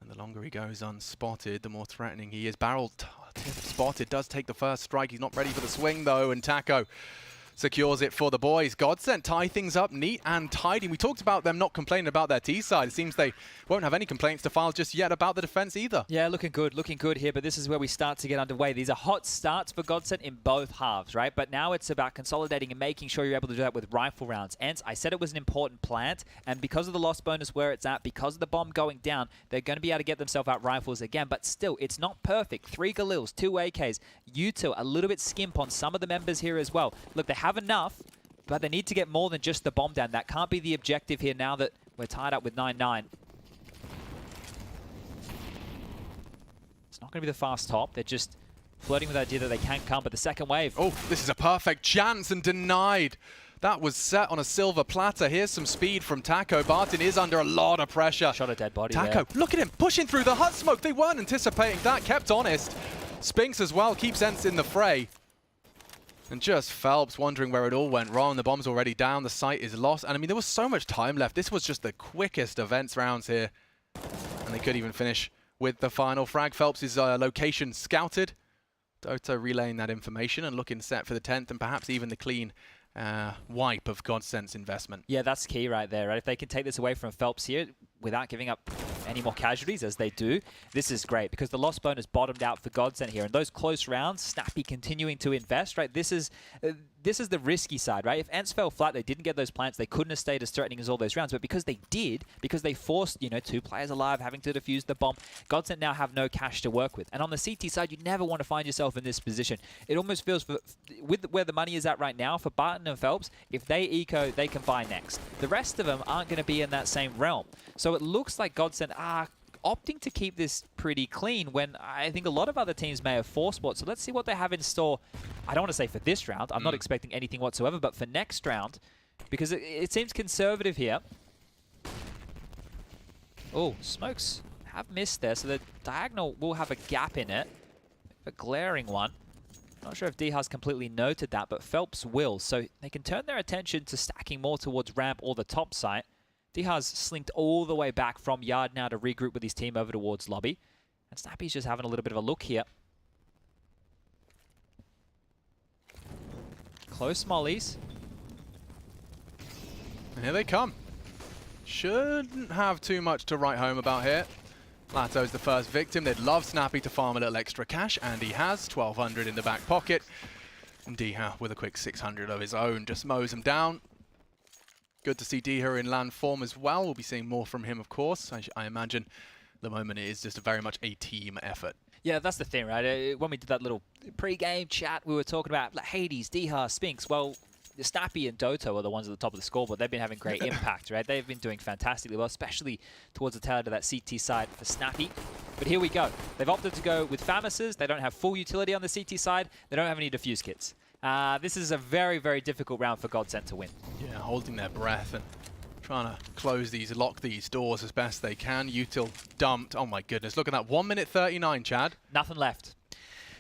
And the longer he goes unspotted, the more threatening he is. Barrel spotted, does take the first strike. He's not ready for the swing though, and Taco secures it for the boys. GODSENT tie things up neat and tidy. We talked about them not complaining about their T side. It seems they won't have any complaints to file just yet about the defense either. Yeah, looking good here, but this is where we start to get underway. These are hot starts for GODSENT in both halves, right? But now it's about consolidating and making sure you're able to do that with rifle rounds. ENCE, I said it was an important plant, and because of the loss bonus where it's at, because of the bomb going down, they're going to be able to get themselves out rifles again, but still, it's not perfect. 3 Galils, 2 AKs, U2, a little bit skimp on some of the members here as well. Look, they have enough, but they need to get more than just the bomb down. That can't be the objective here now that we're tied up with 9-9. It's not going to be the fast top. They're just flirting with the idea that they can come, but the second wave. Oh, this is a perfect chance and denied. That was set on a silver platter. Here's some speed from Taco. Barton is under a lot of pressure. Shot a dead body Taco, there. Look at him pushing through the hut smoke. They weren't anticipating that. Kept honest. Spinks as well keeps ENCE in the fray. And just Phelps wondering where it all went wrong. The bomb's already down. The site is lost. And I mean, there was so much time left. This was just the quickest events rounds here. And they could even finish with the final frag. Phelps' location scouted. Doto relaying that information and looking set for the 10th and perhaps even the clean wipe of GODSENT's investment. Yeah, that's key right there, right? If they can take this away from Phelps here without giving up any more casualties, as they do, this is great because the loss bonus bottomed out for GODSENT here. And those close rounds, Snappy continuing to invest, right? This is the risky side, right? If ENCE fell flat, they didn't get those plants, they couldn't have stayed as threatening as all those rounds. But because they did, because they forced, you know, 2 players alive, having to defuse the bomb, GODSENT now have no cash to work with. And on the CT side, you never want to find yourself in this position. It almost feels, with where the money is at right now, for Barton and Phelps, if they eco, they can buy next. The rest of them aren't going to be in that same realm. So it looks like GODSENT are opting to keep this pretty clean when I think a lot of other teams may have forced bought. So let's see what they have in store. I don't want to say for this round. I'm not expecting anything whatsoever, but for next round, because it seems conservative here. Oh, smokes have missed there. So the diagonal will have a gap in it. A glaring one. Not sure if Dihas completely noted that, but Phelps will. So they can turn their attention to stacking more towards ramp or the top site. Dihas slinked all the way back from yard now to regroup with his team over towards lobby. And Snappy's just having a little bit of a look here. Close mollies. And here they come. Shouldn't have too much to write home about here. Lato's the first victim. They'd love Snappy to farm a little extra cash, and he has 1,200 in the back pocket. And Diha with a quick 600 of his own just mows him down. Good to see Diha in land form as well. We'll be seeing more from him, of course. I imagine the moment it is just very much a team effort. Yeah, that's the thing, right? When we did that little pre-game chat, we were talking about like, Hades, Diha, Spinks. Well, Snappy and Doto are the ones at the top of the scoreboard. They've been having great impact, right? They've been doing fantastically well, especially towards the tail end of that CT side for Snappy. But here we go. They've opted to go with Famises. They don't have full utility on the CT side. They don't have any defuse kits. This is a very, very difficult round for GODSENT to win. Yeah, holding their breath and trying to close these, lock these doors as best they can. Util dumped. Oh my goodness, look at that. 1 minute 39, Chad. Nothing left.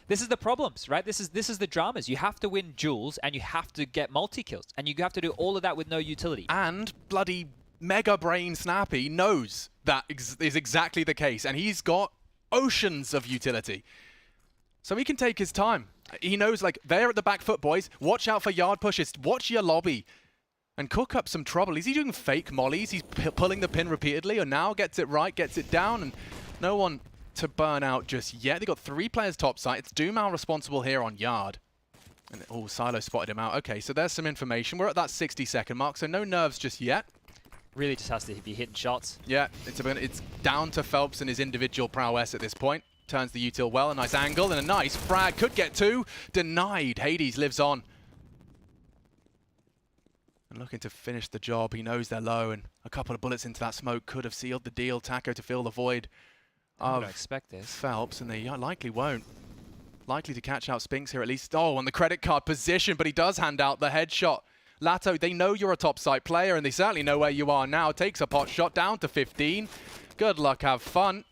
This is the problems, right? This is the dramas. You have to win duels and you have to get multi-kills. And you have to do all of that with no utility. And bloody Mega Brain Snappy knows that is exactly the case. And he's got oceans of utility. So he can take his time. He knows, like, they're at the back foot, boys. Watch out for yard pushes. Watch your lobby. And cook up some trouble. Is he doing fake mollies? He's pulling the pin repeatedly, and now gets it right, gets it down, and no one to burn out just yet. They got 3 players top side. It's Dumal responsible here on yard. And oh, Silo spotted him out. Okay, so there's some information. We're at that 60-second mark, so no nerves just yet. Really just has to be hitting shots. Yeah, it's down to Phelps and his individual prowess at this point. Turns the util well, a nice angle and a nice frag. Could get 2. Denied. Hades lives on. And looking to finish the job. He knows they're low, and a couple of bullets into that smoke could have sealed the deal. Taco to fill the void. I don't expect this. Phelps, and they likely won't. Likely to catch out Spinks here at least. Oh, on the credit card position, but he does hand out the headshot. Lato, they know you're a top site player, and they certainly know where you are now. Takes a pot shot down to 15. Good luck, have fun.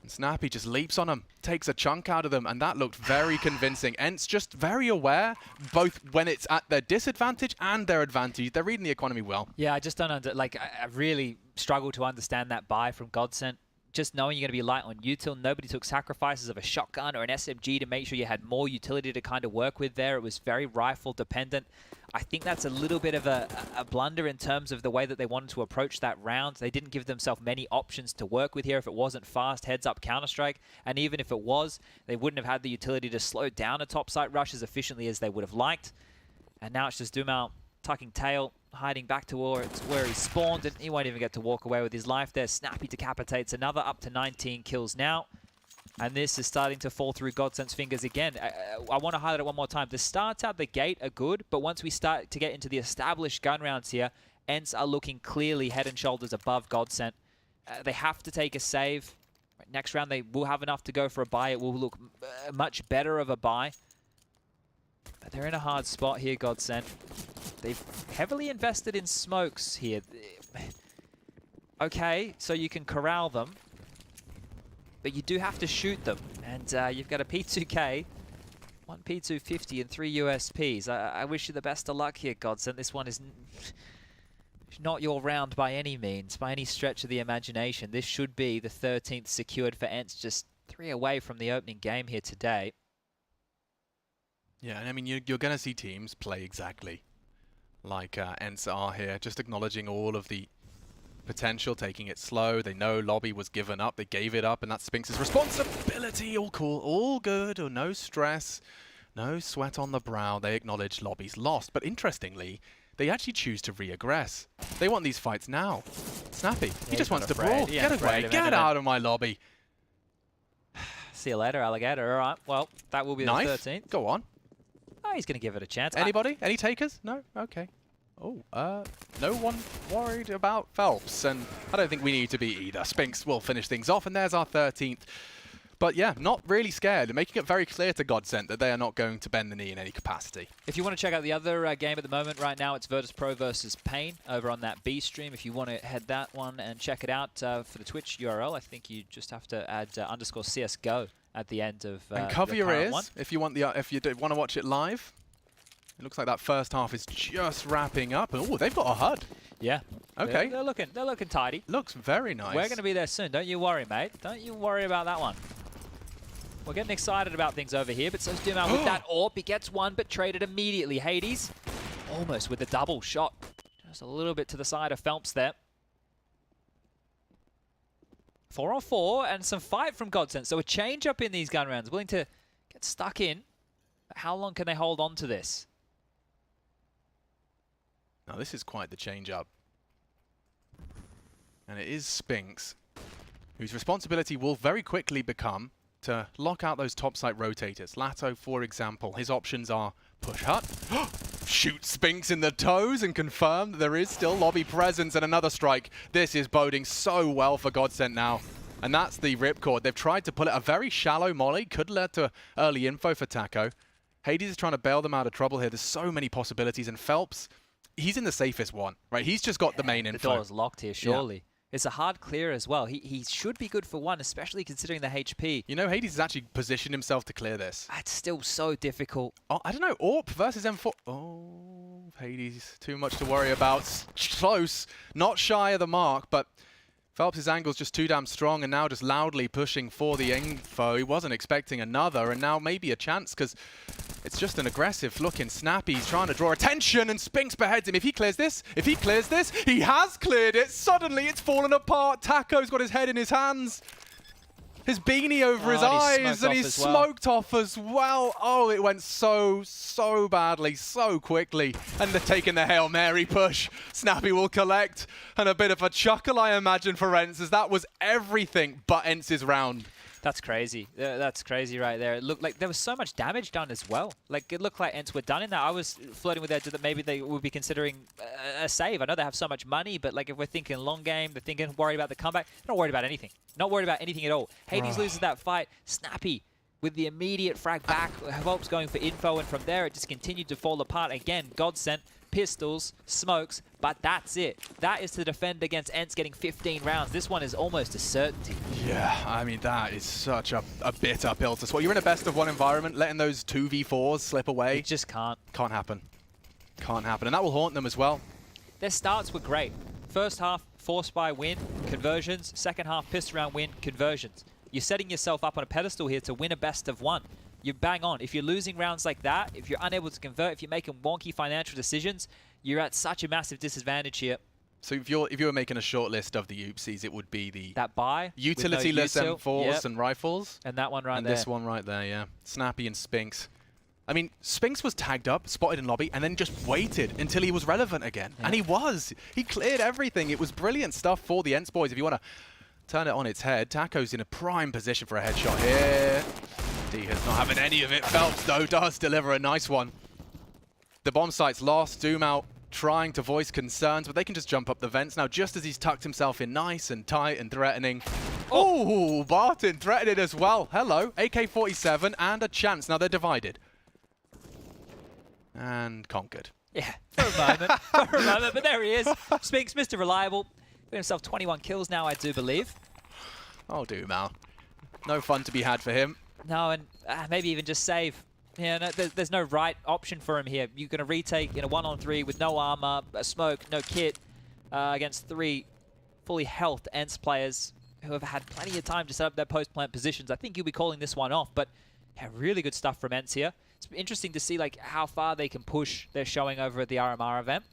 And Snappy just leaps on them, takes a chunk out of them, and that looked very convincing. ENCE just very aware, both when it's at their disadvantage and their advantage. They're reading the economy well. Yeah, I just don't I really struggle to understand that buy from GODSENT. Just knowing you're going to be light on util, nobody took sacrifices of a shotgun or an SMG to make sure you had more utility to kind of work with there. It was very rifle dependent. I think that's a little bit of a blunder in terms of the way that they wanted to approach that round. They didn't give themselves many options to work with here if it wasn't fast heads-up Counter-Strike. And even if it was, they wouldn't have had the utility to slow down a top-site rush as efficiently as they would have liked. And now it's just Dumal tucking tail, hiding back to where he spawned, and he won't even get to walk away with his life there. Snappy decapitates another, up to 19 kills now. And this is starting to fall through GODSENT's fingers again. I want to highlight it one more time. The starts out the gate are good, but once we start to get into the established gun rounds here, ENCE are looking clearly head and shoulders above GODSENT. They have to take a save. Next round, they will have enough to go for a buy. It will look much better of a buy. But they're in a hard spot here, GODSENT. They've heavily invested in smokes here. Okay, so you can corral them, but you do have to shoot them. And you've got a P2K 1 P250 and 3 USPs. I wish you the best of luck here, GODSENT. This one is not your round by any means, by any stretch of the imagination. This should be the 13th secured for ENCE, just 3 away from the opening game here today. Yeah, and I mean, you're going to see teams play exactly like ENCE are here, just acknowledging all of the potential, taking it slow. They know lobby was given up, they gave it up, and that's Spinx's responsibility. All cool, all good, or no stress, no sweat on the brow. They acknowledge lobby's lost, but interestingly, they actually choose to re-aggress. They want these fights now. Snappy, yeah, he just wants to brawl. Get away, get out of my lobby. See you later, alligator. All right, well, that will be the 13th. Go on. Oh, he's going to give it a chance. Anybody? Any takers? No? Okay. Oh, no one worried about Phelps, and I don't think we need to be either. Spinx will finish things off, and there's our 13th. But yeah, not really scared. They're making it very clear to GODSENT that they are not going to bend the knee in any capacity. If you want to check out the other game at the moment right now, it's Virtus.pro versus Pain over on that B stream. If you want to head that one and check it out for the Twitch URL, I think you just have to add _ CSGO at the end of and cover your ears if you want if you want to watch it live. It looks like that first half is just wrapping up. Oh, they've got a HUD. Yeah. Okay. They're looking tidy. Looks very nice. We're going to be there soon. Don't you worry, mate. Don't you worry about that one. We're getting excited about things over here, but so's Dumal with that AWP. He gets one, but traded immediately. Hades, almost with a double shot. Just a little bit to the side of Phelps there. 4 on 4, and some fight from GODSENT. So a change up in these gun rounds. Willing to get stuck in. But how long can they hold on to this? Now this is quite the change up. And it is Spinx, whose responsibility will very quickly become to lock out those topside rotators. Lato, for example, his options are push hut, shoot Spinx in the toes, and confirm that there is still lobby presence, and another strike. This is boding so well for GODSENT now. And that's the ripcord. They've tried to pull it a very shallow molly, could lead to early info for Taco. Hades is trying to bail them out of trouble here. There's so many possibilities, and Phelps, he's in the safest one, right? He's just got the main info. The door's locked here, surely. Yeah. It's a hard clear as well. He should be good for one, especially considering the HP. You know, Hades has actually positioned himself to clear this. It's still so difficult. Oh, I don't know. AWP versus M4. Oh, Hades, too much to worry about. Close, not shy of the mark, but Phelps' angle's just too damn strong, and now just loudly pushing for the info. He wasn't expecting another, and now maybe a chance, because it's just an aggressive-looking Snappy. He's trying to draw attention, and Spinx beheads him. If he clears this, he has cleared it. Suddenly, it's fallen apart. Taco's got his head in his hands. His beanie over his eyes, and he's smoked off as well. Oh, it went so badly, so quickly. And they're taking the Hail Mary push. Snappy will collect, and a bit of a chuckle, I imagine, for ENCE, as that was everything but ENCE's round. That's crazy. That's crazy right there. It looked like there was so much damage done as well. Like, it looked like ENCE were done in that. I was flirting with the idea that maybe they would be considering a save. I know they have so much money, but like if we're thinking long game, they're thinking worried about the comeback. They're not worried about anything. Not worried about anything at all. Hades loses that fight. Snappy with the immediate frag back. Phelps going for info, and from there it just continued to fall apart again. GODSENT, pistols, smokes, but that's it. That is to defend against ENCE getting 15 rounds. This one is almost a certainty. Yeah, I mean, that is such a bit uphill to swallow. You're in a best-of-1 environment, letting those 2v4s slip away. It just can't. Can't happen. Can't happen, and that will haunt them as well. Their starts were great. First half, force by win, conversions. Second half, pistol round win, conversions. You're setting yourself up on a pedestal here to win a best-of-1. You bang on. If you're losing rounds like that, if you're unable to convert, if you're making wonky financial decisions, you're at such a massive disadvantage here. So if you were making a short list of the oopsies, it would be the utility-less M4s and rifles, and that one right and there, this one right there, yeah. Snappy and Spinx. I mean, Spinx was tagged up, spotted in lobby, and then just waited until he was relevant again, and he was. He cleared everything. It was brilliant stuff for the ENCE boys. If you want to turn it on its head, Taco's in a prime position for a headshot here. D has not having any of it. Phelps, though, does deliver a nice one. The bomb site's lost. Dumal trying to voice concerns, but they can just jump up the vents now, just as he's tucked himself in nice and tight and threatening. Oh, Barton threatened it as well. Hello, AK-47 and a chance. Now they're divided. And conquered. Yeah, for a moment, but there he is. Spinx, Mr. Reliable. Got himself 21 kills now, I do believe. Oh, Dumal. No fun to be had for him. No, and maybe even just save. Yeah, no, there's no right option for him here. You're going to retake in a 1-on-3 with no armor, a smoke, no kit, against 3 fully healthed ENCE players who have had plenty of time to set up their post-plant positions. I think you'll be calling this one off, but yeah, really good stuff from ENCE here. It's interesting to see like how far they can push their showing over at the RMR event.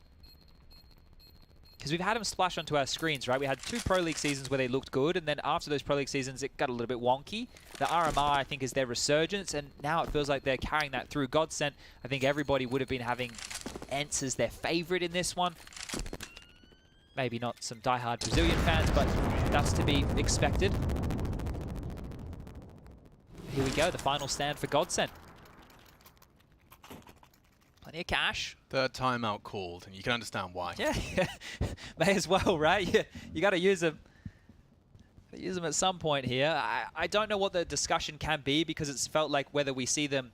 Because we've had them splash onto our screens, right? We had 2 Pro League seasons where they looked good, and then after those Pro League seasons, it got a little bit wonky. The RMR, I think, is their resurgence, and now it feels like they're carrying that through. GODSENT, I think everybody would have been having ENCE as their favorite in this one. Maybe not some diehard Brazilian fans, but that's to be expected. Here we go, the final stand for GODSENT. Plenty of cash. Third timeout called, and you can understand why. Yeah, may as well, right? You got to use them. Use them at some point here. I don't know what the discussion can be, because it's felt like whether we see them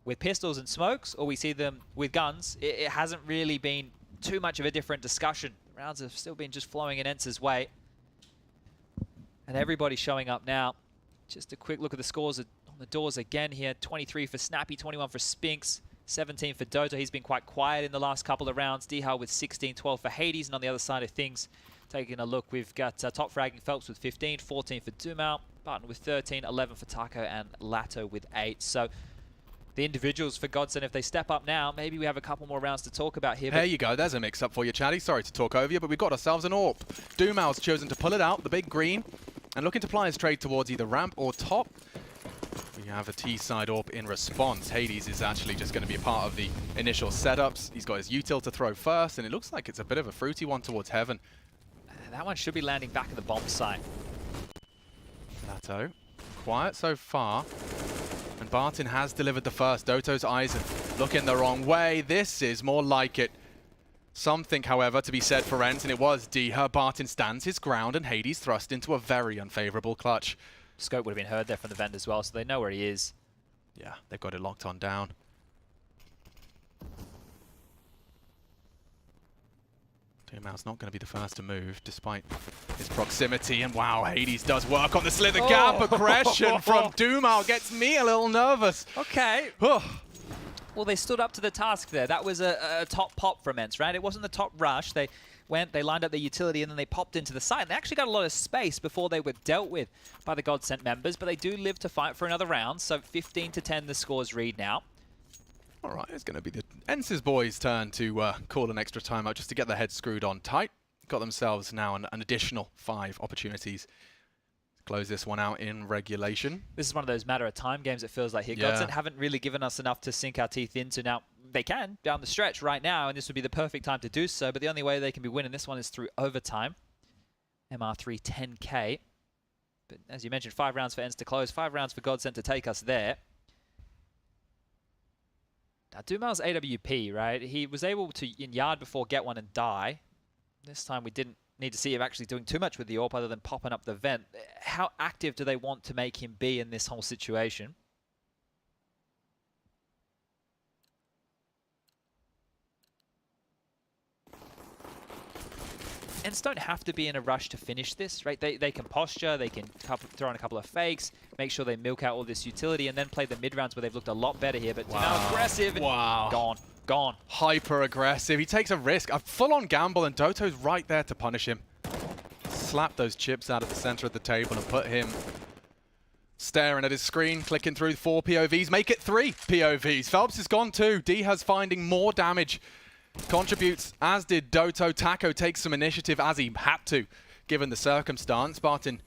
with pistols and smokes or we see them with guns, it hasn't really been too much of a different discussion. Rounds have still been just flowing in ENCE's way. And everybody's showing up now. Just a quick look at the scores on the doors again here. 23 for Snappy, 21 for Spinks, 17 for Doto. He's been quite quiet in the last couple of rounds. Dihal with 16, 12 for Hades. And on the other side of things, taking a look, we've got top fragging Phelps with 15, 14 for Dumau, Barton with 13, 11 for Taco, and Lato with 8. So the individuals for GODSENT, if they step up now, maybe we have a couple more rounds to talk about here. There you go. There's a mix-up for you, Chatty. Sorry to talk over you, but we've got ourselves an AWP. Dumau's chosen to pull it out, the big green, and looking to ply his trade towards either ramp or top. We have a T-side AWP in response. Hades is actually just going to be a part of the initial setups. He's got his util to throw first, and it looks like it's a bit of a fruity one towards Heaven. That one should be landing back at the bomb site. Lato, quiet so far. And Barton has delivered the first. Doto's eyes are looking the wrong way. This is more like it. Something, however, to be said for ENCE, and it was Diha. Barton stands his ground, and Hades thrust into a very unfavorable clutch. Scope would have been heard there from the vent as well, so they know where he is. Yeah, they've got it locked on down. Dumau's not going to be the first to move, despite his proximity. And wow, Hades does work on the slither gap. Aggression from Dumau gets me a little nervous. Okay. Well, they stood up to the task there. That was a top pop from ENCE, right? It wasn't the top rush. They went, they lined up their utility, and then they popped into the site. And they actually got a lot of space before they were dealt with by the GODSENT members, but they do live to fight for another round. So 15-10 the scores read now. All right, it's going to be the ENCE's boys' turn to call an extra timeout just to get their heads screwed on tight. Got themselves now an additional 5 opportunities to close this one out in regulation. This is one of those matter of time games, it feels like here. Yeah. GODSENT haven't really given us enough to sink our teeth into. Now, they can down the stretch right now, and this would be the perfect time to do so, but the only way they can be winning this one is through overtime. MR3 10K. But as you mentioned, 5 rounds for ENCE to close, 5 rounds for GODSENT to take us there. Now, Dumau's AWP, right? He was able to, in yard before, get one and die. This time we didn't need to see him actually doing too much with the AWP other than popping up the vent. How active do they want to make him be in this whole situation? ENCE don't have to be in a rush to finish this, right? They can posture, they can throw in a couple of fakes, make sure they milk out all this utility, and then play the mid rounds where they've looked a lot better here. But Dumau aggressive and gone. Hyper aggressive. He takes a risk, a full-on gamble, and Doto's right there to punish him. Slap those chips out of the center of the table and put him staring at his screen, clicking through 4 POVs, make it 3 POVs. Phelps is gone too. Diha's finding more damage. Contributes, as did Doto. Taco takes some initiative as he had to, given the circumstance. Barton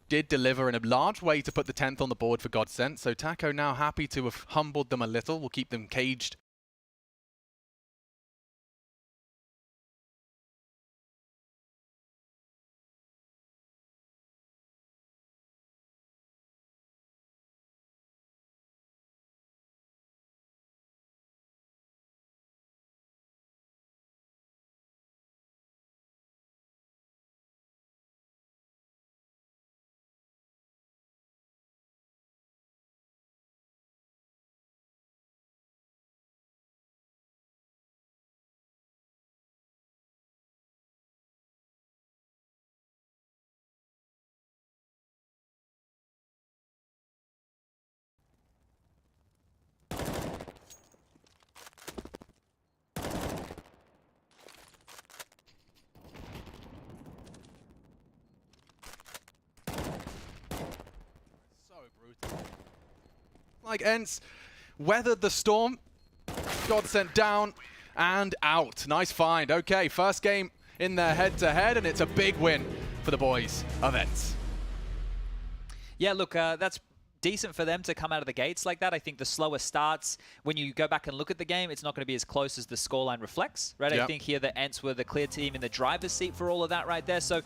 did deliver in a large way to put the 10th on the board for GODSENT, so Taco now happy to have humbled them a little, will keep them caged like ENCE weathered the storm. GODSENT down and out. Nice find. Okay, first game in their head-to-head, and it's a big win for the boys of ENCE. Yeah, look, that's decent for them to come out of the gates like that. I think the slower starts, when you go back and look at the game, it's not going to be as close as the scoreline reflects, right? Yep. I think here the ENCE were the clear team in the driver's seat for all of that right there. So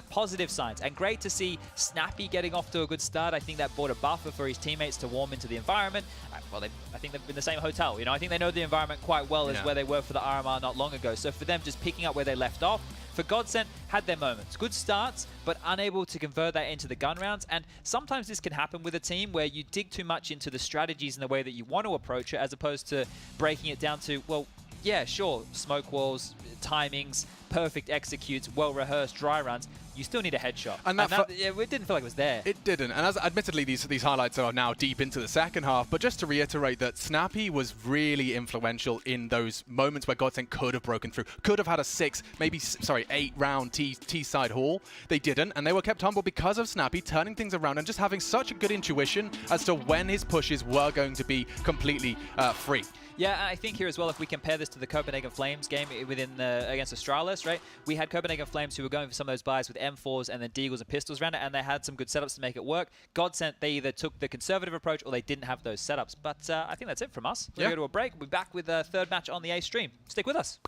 positive signs. And great to see Snappy getting off to a good start. I think that brought a buffer for his teammates to warm into the environment. Well, I think they've been in the same hotel. You know, I think they know the environment quite well as where they were for the RMR not long ago. So for them, just picking up where they left off, for GODSENT, had their moments. Good starts, but unable to convert that into the gun rounds. And sometimes this can happen with a team where you dig too much into the strategies and the way that you want to approach it, as opposed to breaking it down to, well, yeah, sure, smoke walls, timings, perfect executes, well-rehearsed dry runs. You still need a headshot. And that it didn't feel like it was there. It didn't. And as admittedly, these highlights are now deep into the second half. But just to reiterate that Snappy was really influential in those moments where GODSENT could have broken through, could have had a 8 round T-side haul. They didn't, and they were kept humble because of Snappy turning things around and just having such a good intuition as to when his pushes were going to be completely free. Yeah, I think here as well, if we compare this to the Copenhagen Flames game against Astralis, right? We had Copenhagen Flames who were going for some of those buys with M4s and then Deagles and pistols around it, and they had some good setups to make it work. GODSENT, they either took the conservative approach or they didn't have those setups. But I think that's it from us. We're going to go to a break. We'll be back with a third match on the A stream. Stick with us.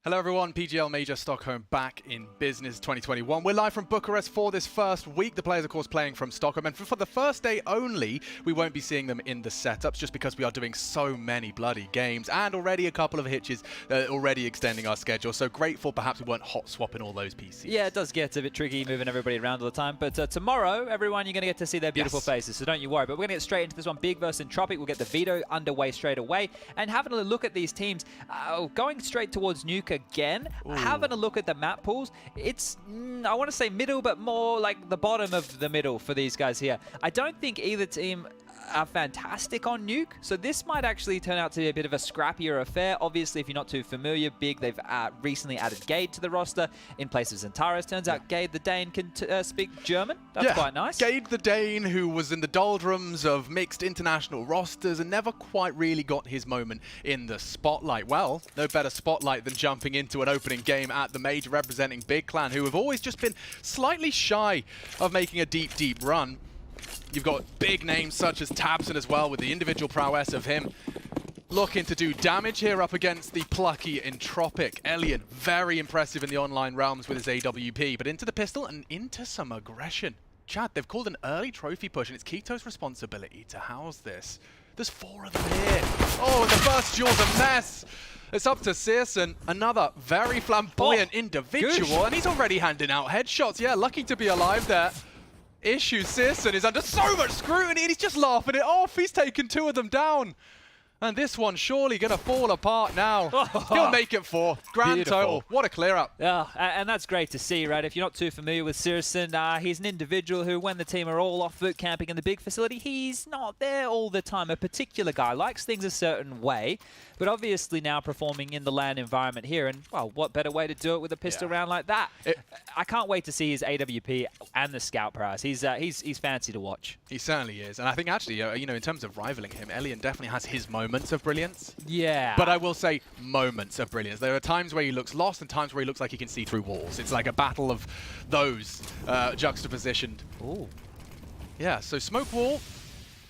Hello everyone, PGL Major Stockholm back in business 2021. We're live from Bucharest for this first week. The players, of course, playing from Stockholm. And for the first day only, we won't be seeing them in the setups just because we are doing so many bloody games and already a couple of hitches already extending our schedule. So grateful perhaps we weren't hot swapping all those PCs. Yeah, it does get a bit tricky moving everybody around all the time. But tomorrow, everyone, you're going to get to see their beautiful faces. So don't you worry. But we're going to get straight into this one. Big versus Entropiq. We'll get the Veto underway straight away. And having a look at these teams, going straight towards Nuke again. Having a look at the map pools, it's, I want to say middle, but more like the bottom of the middle for these guys here. I don't think either team are fantastic on Nuke, so this might actually turn out to be a bit of a scrappier affair. Obviously, if you're not too familiar, Big, they've recently added Gade to the roster in place of Zentaris. Turns out Gade the Dane can speak German. That's quite nice. Gade the Dane, who was in the doldrums of mixed international rosters and never quite really got his moment in the spotlight. Well, no better spotlight than jumping into an opening game at the Major representing Big Clan, who have always just been slightly shy of making a deep, deep run. You've got big names such as Tabson as well, with the individual prowess of him looking to do damage here up against the plucky Entropiq. Elian, very impressive in the online realms with his AWP, but into the pistol and into some aggression. Chad, they've called an early trophy push, and it's Keto's responsibility to house this. There's 4 of them here. Oh, and the first duel's a mess. It's up to Searson, another very flamboyant individual, and he's already handing out headshots. Yeah, lucky to be alive there. Searson is under so much scrutiny and he's just laughing it off. He's taken 2 of them down. And this one's surely going to fall apart now. He'll make it 4. Grand total. What a clear up. Yeah, and that's great to see, right? If you're not too familiar with Searson, he's an individual who, when the team are all off boot camping in the big facility, he's not there all the time. A particular guy likes things a certain way, but obviously now performing in the LAN environment here. And, well, what better way to do it with a pistol round like that? I can't wait to see his AWP and the scout prowess. He's fancy to watch. He certainly is. And I think actually, you know, in terms of rivaling him, Elian definitely has his moments of brilliance. Yeah. But I will say moments of brilliance. There are times where he looks lost and times where he looks like he can see through walls. It's like a battle of those juxtapositioned. Ooh. Yeah, so smoke wall.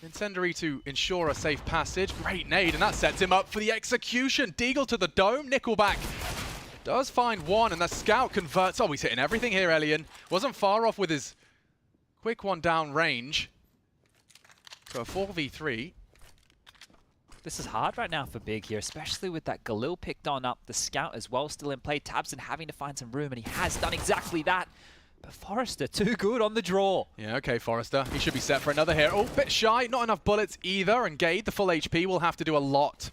Incendiary to ensure a safe passage. Great nade, and that sets him up for the execution. Deagle to the dome. Nickelback does find 1, and the scout converts. Oh, he's hitting everything here, Elian. Wasn't far off with his quick one down range. So a 4v3. This is hard right now for Big here, especially with that Galil picked on up. The scout as well still in play. Tabson having to find some room, and he has done exactly that. But Forrester, too good on the draw. Yeah, okay, Forrester. He should be set for another hit. Oh, bit shy. Not enough bullets either. And Gade, the full HP, will have to do a lot.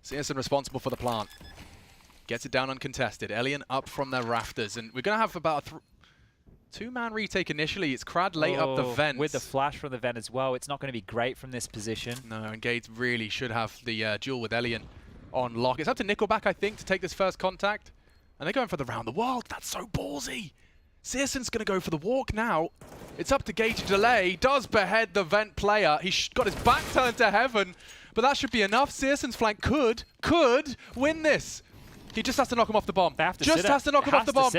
Searson responsible for the plant. Gets it down uncontested. Elian up from their rafters. And we're going to have about a 2-man retake initially. It's Crad late up the vent. With the flash from the vent as well. It's not going to be great from this position. No, and Gade really should have the duel with Elian on lock. It's up to Nickelback, I think, to take this first contact. And they're going for the round the world. That's so ballsy. Searson's going to go for the walk now. It's up to Gage to delay. Does behead the vent player. He's got his back turned to heaven. But that should be enough. Searson's flank could win this. He just has to knock him off the bomb. Just has to knock him off the bomb.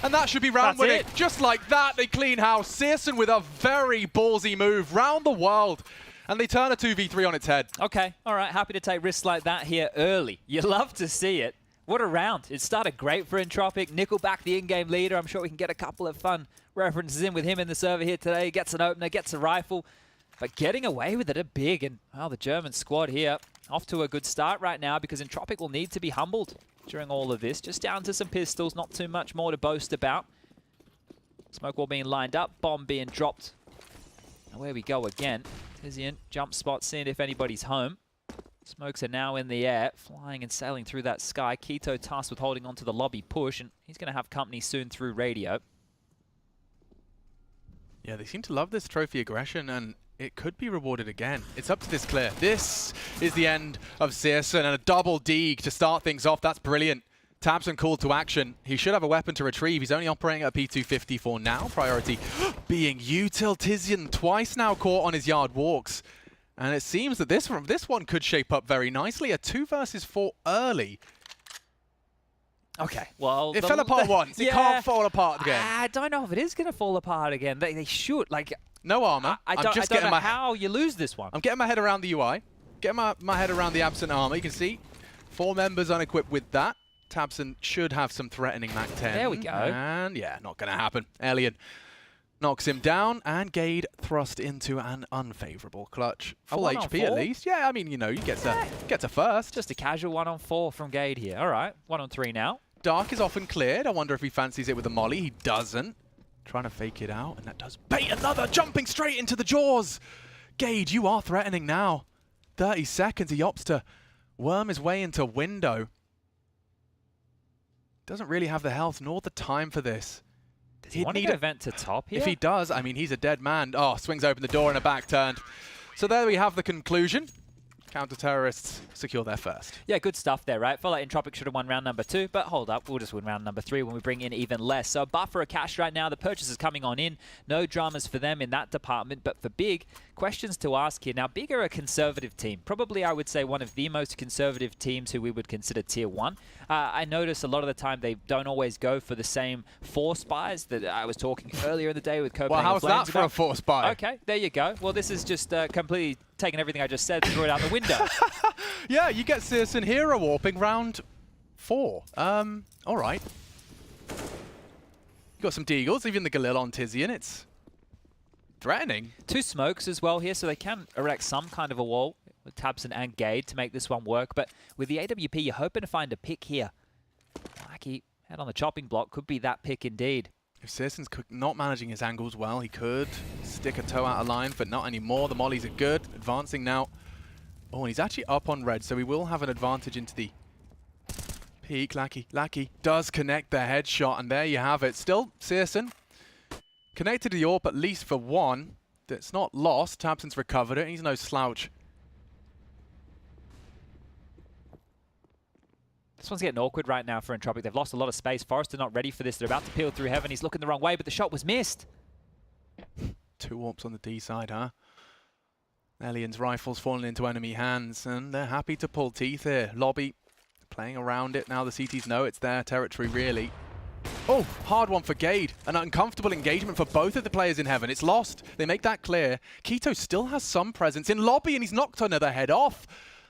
And that should be round winning. Just like that, they clean house. Searson with a very ballsy move. Round the world. And they turn a 2v3 on its head. Okay, all right. Happy to take risks like that here early. You love to see it. What a round. It started great for Entropiq. Nickelback, the in-game leader. I'm sure we can get a couple of fun references in with him in the server here today. Gets an opener, gets a rifle. But getting away with it a big. And, well, the German squad here off to a good start right now because Entropiq will need to be humbled during all of this. Just down to some pistols. Not too much more to boast about. Smoke wall being lined up. Bomb being dropped. And where we go again. Tizian, jump spot, seeing if anybody's home. Smokes are now in the air, flying and sailing through that sky. Keto tasked with holding on to the lobby push, and he's going to have company soon through radio. Yeah, they seem to love this trophy aggression, and it could be rewarded again. It's up to this clear. This is the end of Searson, and a double deeg to start things off. That's brilliant. Tabson called to action. He should have a weapon to retrieve. He's only operating at a P250 for now. Priority being Util. Tizian twice now caught on his yard walks. And it seems that this one could shape up very nicely. A 2 versus 4 early. Okay, well... It fell apart once. It can't fall apart again. I don't know if it is going to fall apart again. They should. Like, no armor. I don't know how you lose this one. I'm getting my head around the UI. Getting my head around the absent armor. You can see 4 members unequipped with that. tabseN should have some threatening Mac 10. There we go. And yeah, not going to happen. Alien knocks him down, and Gade thrust into an unfavorable clutch. Full HP at least. Yeah, I mean, you know, you get to first. Just a casual 1-on-4 from Gade here. All right, 1-on-3 now. Dark is often cleared. I wonder if he fancies it with a molly. He doesn't. Trying to fake it out, and that does bait another, jumping straight into the jaws. Gade, you are threatening now. 30 seconds, he opts to worm his way into window. Doesn't really have the health nor the time for this. Does he want to go vent to top here? If he does, I mean, he's a dead man. Oh, swings open the door and a back turned. So there we have the conclusion. Counter-terrorists secure their first. Yeah, good stuff there, right? Felt like Entropiq should have won round number 2, but hold up, we'll just win round number 3 when we bring in even less. So a buffer of cash right now, the purchase is coming on in. No dramas for them in that department, but for Big, questions to ask here. Now, Big are a conservative team. Probably, I would say, one of the most conservative teams who we would consider tier 1. I notice a lot of the time they don't always go for the same force buys that I was talking earlier in the day with Copenhagen Flames. Well, how's that for a force buy? Okay, there you go. Well, this is just completely taking everything I just said, threw it out the window. Yeah, you get citizen hero warping round 4. All right. You got some deagles, even the Galil on Tizian. It's threatening. 2 smokes as well here, so they can erect some kind of a wall with tabseN and Gade to make this one work. But with the AWP, you're hoping to find a pick here. Lucky head on the chopping block could be that pick indeed. If citizen's not managing his angles well, he could stick a toe out of line, but not anymore. The mollies are good. Advancing now. Oh, and he's actually up on red, so he will have an advantage into the peak. Lucky does connect the headshot, and there you have it. Still, citizen connected to the AWP, at least for one. That's not lost. tabseN's recovered it. He's no slouch. This one's getting awkward right now for Entropiq. They've lost a lot of space. Forrester not ready for this. They're about to peel through heaven. He's looking the wrong way, but the shot was missed. 2 AWPs on the D side, huh? Alien's rifles falling into enemy hands, and they're happy to pull teeth here. Lobby playing around it. Now the CTs know it's their territory, really. Oh, hard one for Gade. An uncomfortable engagement for both of the players in heaven. It's lost. They make that clear. k1to still has some presence in lobby, and he's knocked another head off.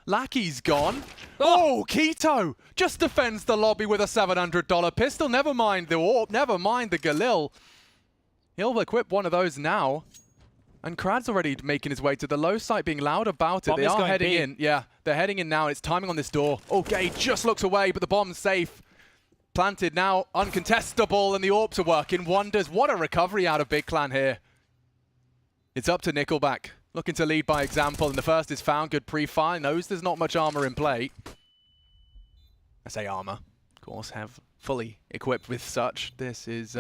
Lackey's gone. Oh, k1to just defends the lobby with a $700 pistol. Never mind the AWP, never mind the Galil. He'll equip one of those now. And Krad's already making his way to the low site, being loud about it. They are heading in. Yeah, they're heading in now. It's timing on this door. Oh, Gade just looks away, but the bomb's safe. Planted now, uncontestable, and the AWPs are working wonders. What a recovery out of Big Clan here. It's up to Nickelback. Looking to lead by example, and the first is found. Good pre-fire. Knows there's not much armor in play. I say armor. Of course, have fully equipped with such. This is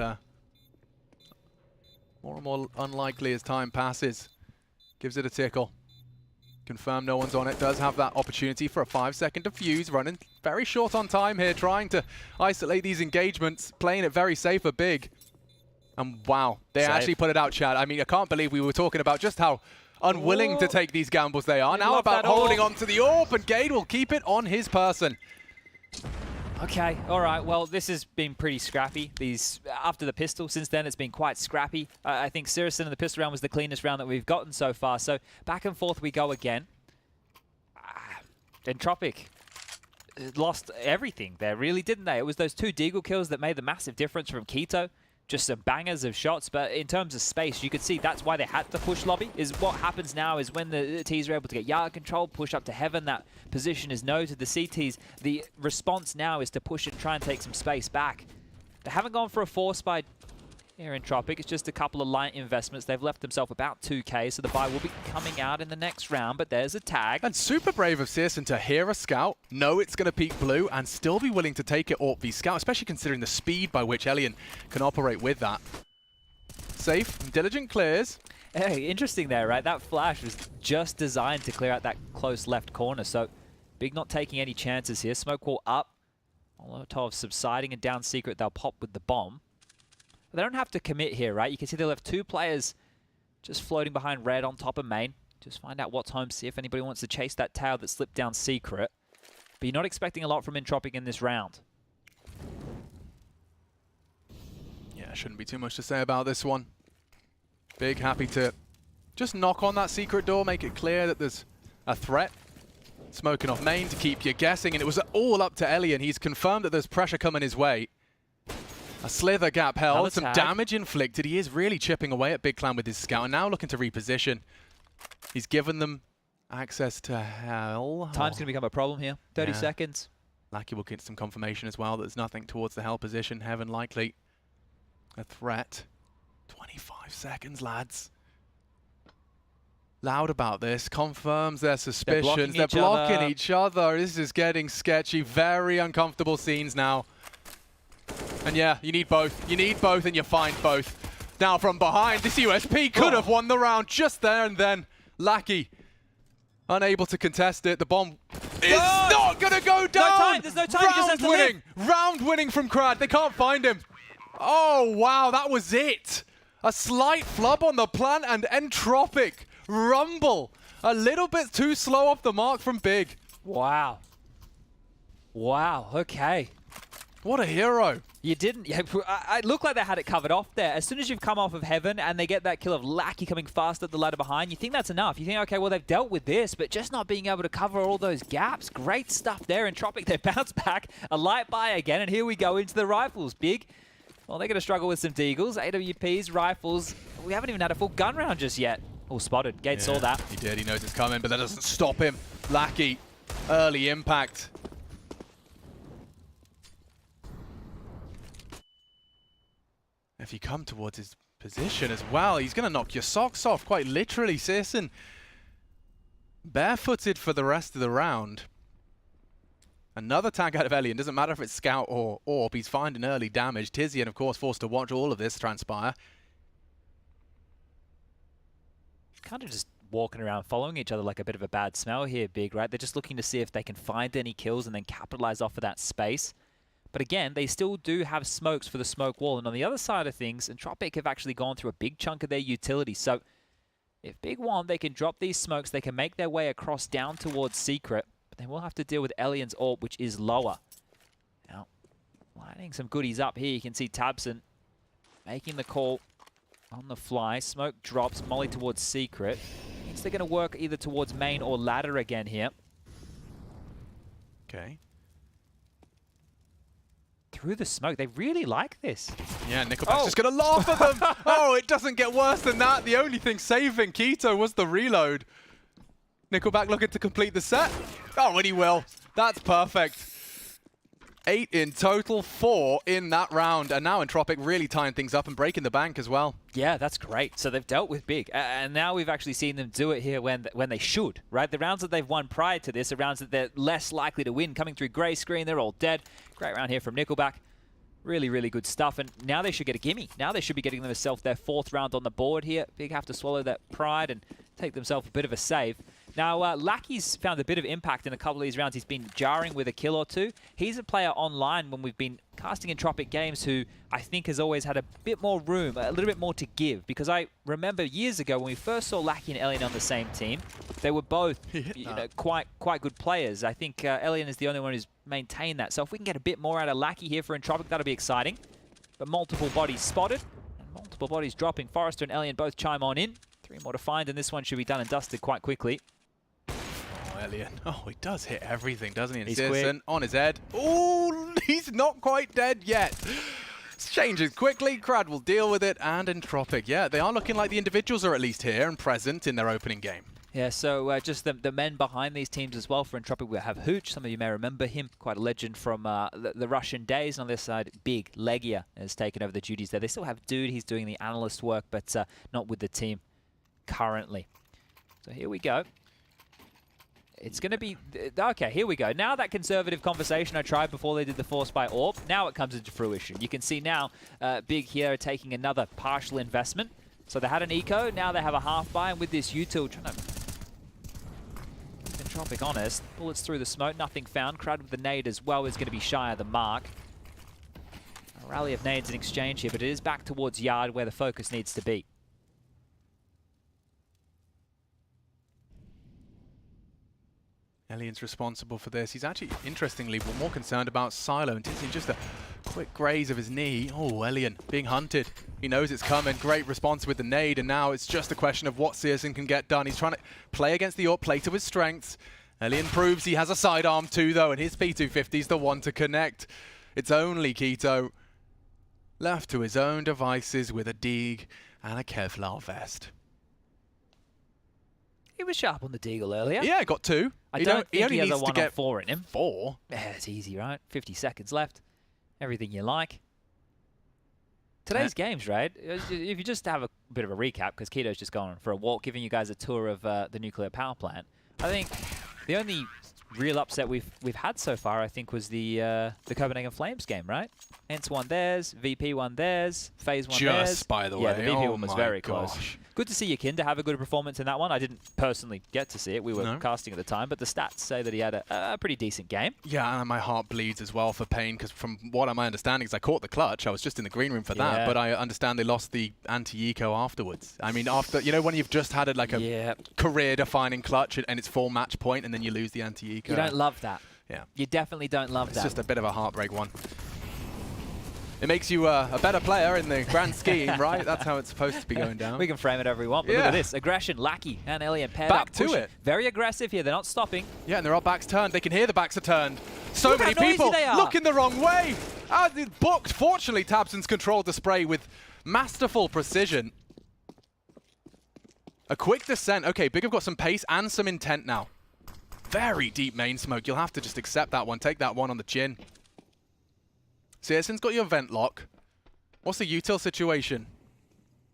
more and more unlikely as time passes. Gives it a tickle. Confirm no one's on it. Does have that opportunity for a 5-second defuse. Running very short on time here, trying to isolate these engagements. Playing it very safe for Big. And wow, they actually put it out, Chad. I mean, I can't believe we were talking about just how unwilling to take these gambles they are. Now about holding on to the AWP, and Gade will keep it on his person. Okay, all right. Well, this has been pretty scrappy. After the pistol, since then, it's been quite scrappy. I think citizen and the pistol round was the cleanest round that we've gotten so far. So back and forth we go again. Entropiq lost everything there, really, didn't they? It was those 2 deagle kills that made the massive difference from k1to. Just some bangers of shots, but in terms of space, you could see that's why they had to push lobby. Is what happens now is when the Ts are able to get yard control, push up to heaven, that position is no to the CTs. The response now is to push and try and take some space back. They haven't gone for a force by here in Entropiq. It's just a couple of light investments. They've left themselves about 2k, so the buy will be coming out in the next round, but there's a tag. And super brave of citizen to hear a scout, know it's going to peek blue, and still be willing to take it AWP v scout, especially considering the speed by which Elian can operate with that. Safe, diligent clears. Hey, interesting there, right? That flash was just designed to clear out that close left corner, so Big not taking any chances here. Smoke wall up. Molotov subsiding, and down secret, they'll pop with the bomb. They don't have to commit here, right? You can see they left 2 players just floating behind red on top of main. Just find out what's home, see if anybody wants to chase that tail that slipped down secret. But you're not expecting a lot from Entropiq in this round. Yeah, shouldn't be too much to say about this one. Big happy to just knock on that secret door, make it clear that there's a threat. Smoking off main to keep you guessing, and it was all up to Elian. He's confirmed that there's pressure coming his way. A slither gap held, some damage inflicted. He is really chipping away at Big Clan with his scout, and now looking to reposition. He's given them access to hell. Time's going to become a problem here. 30 seconds. Lackey will get some confirmation as well that there's nothing towards the hell position. Heaven likely a threat. 25 seconds, lads. Loud about this, confirms their suspicions. They're blocking each other. This is getting sketchy. Very uncomfortable scenes now. And yeah, you need both. You need both and you find both. Now from behind, this USP could have won the round just there and then. Lackey unable to contest it. The bomb is not going to go down. No time. There's no time. Round winning. Round winning from Krad. They can't find him. Oh, wow. That was it. A slight flub on the plant and Entropiq. Rumble. A little bit too slow off the mark from Big. Wow. Wow. Okay. What a hero. You didn't. Yeah, it looked like they had it covered off there. As soon as you've come off of Heaven and they get that kill of Lackey coming fast up the ladder behind, you think that's enough. You think, okay, well, they've dealt with this, but just not being able to cover all those gaps. Great stuff there. Entropiq, they bounce back. A light buy again, and here we go into the rifles. Big. Well, they're going to struggle with some deagles, AWPs, rifles. We haven't even had a full gun round just yet. Oh, spotted. Gate saw that. He did. He knows it's coming, but that doesn't stop him. Lackey, early impact. If you come towards his position as well, he's going to knock your socks off, quite literally, Searson. Barefooted for the rest of the round. Another tag out of Elian. Doesn't matter if it's Scout or Orb. He's finding early damage. Tizian, of course, forced to watch all of this transpire. Kind of just walking around following each other like a bit of a bad smell here, Big, right? They're just looking to see if they can find any kills and then capitalize off of that space. But again, they still do have smokes for the smoke wall. And on the other side of things, Entropiq have actually gone through a big chunk of their utility. So if Big want, they can drop these smokes. They can make their way across down towards Secret. But they will have to deal with Elian's Orb, which is lower. Now, lining some goodies up here. You can see Tabson making the call on the fly. Smoke drops. Molly towards Secret. Means they're going to work either towards main or ladder again here. Okay. Through the smoke. They really like this. Yeah, Nickelback's just going to laugh at them. Oh, it doesn't get worse than that. The only thing saving Keto was the reload. Nickelback looking to complete the set. Oh, and he will. That's perfect. 8 in total, 4 in that round. And now Entropiq really tying things up and breaking the bank as well. Yeah, that's great. So they've dealt with Big. And now we've actually seen them do it here when they should, right? The rounds that they've won prior to this are rounds that they're less likely to win. Coming through grey screen, they're all dead. Great round here from Nickelback. Really, really good stuff. And now they should get a gimme. Now they should be getting themselves their 4th round on the board here. Big have to swallow that pride and take themselves a bit of a save. Now, Lackey's found a bit of impact in a couple of these rounds. He's been jarring with a kill or two. He's a player online when we've been casting Entropiq games who I think has always had a bit more room, a little bit more to give. Because I remember years ago when we first saw Lackey and Elian on the same team, they were both quite good players. I think Elian is the only one who's maintained that. So if we can get a bit more out of Lackey here for Entropiq, that'll be exciting. But multiple bodies spotted and multiple bodies dropping. Forrester and Elian both chime on in. 3 more to find, and this one should be done and dusted quite quickly. Elian. Oh, he does hit everything, doesn't he? And He's Searson on his head. Oh, he's not quite dead yet. It's changing quickly. Krad will deal with it. And Entropiq, yeah, they are looking like the individuals are at least here and present in their opening game. Yeah, so just the men behind these teams as well. For Entropiq, we have Hooch. Some of you may remember him. Quite a legend from the Russian days. And on this side, Big Legia has taken over the duties there. They still have Dude. He's doing the analyst work, but not with the team currently. So here we go. It's going to be... Okay, here we go. Now that conservative conversation I tried before they did the force by Orb, now it comes into fruition. You can see now Big here are taking another partial investment. So they had an eco, now they have a half buy, and with this util trying to... Entropiq honest. Bullets through the smoke, nothing found. Krad with the nade as well is going to be shy of the mark. A rally of nades in exchange here, but it is back towards yard where the focus needs to be. Elian's responsible for this. He's actually, interestingly, more concerned about Silo. And Tizian just a quick graze of his knee. Oh, Elian being hunted. He knows it's coming. Great response with the nade. And now it's just a question of what Searson can get done. He's trying to play against the AWP, play to his strengths. Elian proves he has a sidearm too, though, and his P250 is the one to connect. It's only Keto left to his own devices with a Deeg and a Kevlar vest. He was sharp on the Deagle earlier. Yeah, got 2. I don't think he has a 1 on 4 in him. 4? Yeah, it's easy, right? 50 seconds left. Everything you like. Today's games, right? If you just have a bit of a recap, because Keto's just gone for a walk, giving you guys a tour of the nuclear power plant. I think the only real upset we've had so far, I think, was the Copenhagen Flames game, right? ENCE won theirs, VP won theirs, FaZe won theirs. Just by the way. Yeah, the VP oh one was my very gosh. close. Good to see Yakinda have a good performance in that one. I didn't personally get to see it. We were casting at the time, but the stats say that he had a pretty decent game. Yeah, and my heart bleeds as well for Pain, because from what my understanding is I caught the clutch. I was just in the green room for that, but I understand they lost the anti-eco afterwards. I mean, after, you know, when you've just had like a career-defining clutch and it's full match point and then you lose the anti-eco. You don't love that. Yeah. You definitely don't love that. It's just a bit of a heartbreak one. It makes you a better player in the grand scheme, right? That's how it's supposed to be going down. We can frame it however we want, but look at this. Aggression, Lackey and Elian paired Back up. to pushing. it. Very aggressive here. They're not stopping. Yeah, and there are backs turned. They can hear the backs are turned. So Look many how noisy people they are. looking the wrong way. Booked. Fortunately, Tabson's controlled the spray with masterful precision. A quick descent. Okay, Big have got some pace and some intent now. Very deep main smoke. You'll have to just accept that one. Take that one on the chin. Searson's got your vent lock. What's the util situation?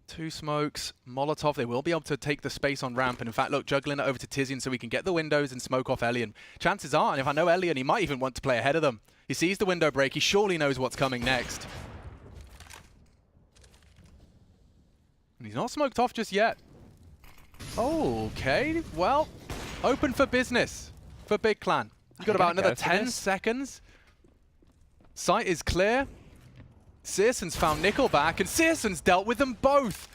2 smokes, Molotov. They will be able to take the space on ramp. And in fact, look, juggling it over to Tizian so we can get the windows and smoke off Elian. Chances are, and if I know Elian, he might even want to play ahead of them. He sees the window break. He surely knows what's coming next. And he's not smoked off just yet. Okay, well, open for business for Big Clan. You've got about another 10 seconds. Sight is clear. Searson's found Nickelback, and Searson's dealt with them both.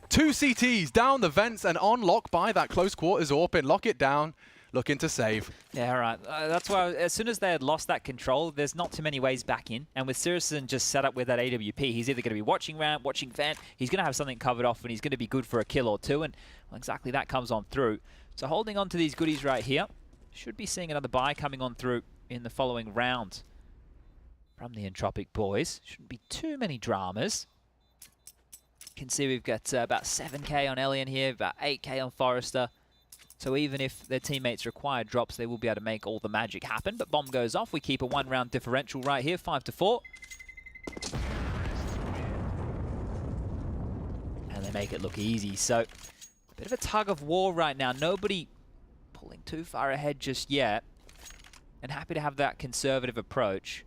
2 CTs down the vents and on lock by that close quarters AWP. Lock it down, looking to save. Yeah, right. That's why as soon as they had lost that control, there's not too many ways back in. And with Searson just set up with that AWP, he's either going to be watching ramp, watching vent, he's going to have something covered off, and he's going to be good for a kill or 2. And well, exactly that comes on through. So holding on to these goodies right here. Should be seeing another buy coming on through in the following round. From the Entropiq boys. Shouldn't be too many dramas. You can see we've got about 7k on Elian here, about 8k on Forrester. So even if their teammates require drops, they will be able to make all the magic happen. But bomb goes off. We keep a 1-round differential right here, 5-4. And they make it look easy. So a bit of a tug of war right now. Nobody pulling too far ahead just yet. And happy to have that conservative approach.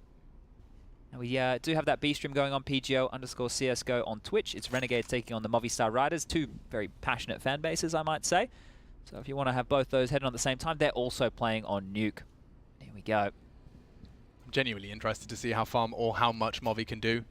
And we do have that B stream going on PGL_CSGO on Twitch. It's Renegades taking on the Movistar Riders. 2 very passionate fan bases, I might say. So if you want to have both those heading on at the same time, they're also playing on Nuke. Here we go. I'm genuinely interested to see how far or how much Movi can do.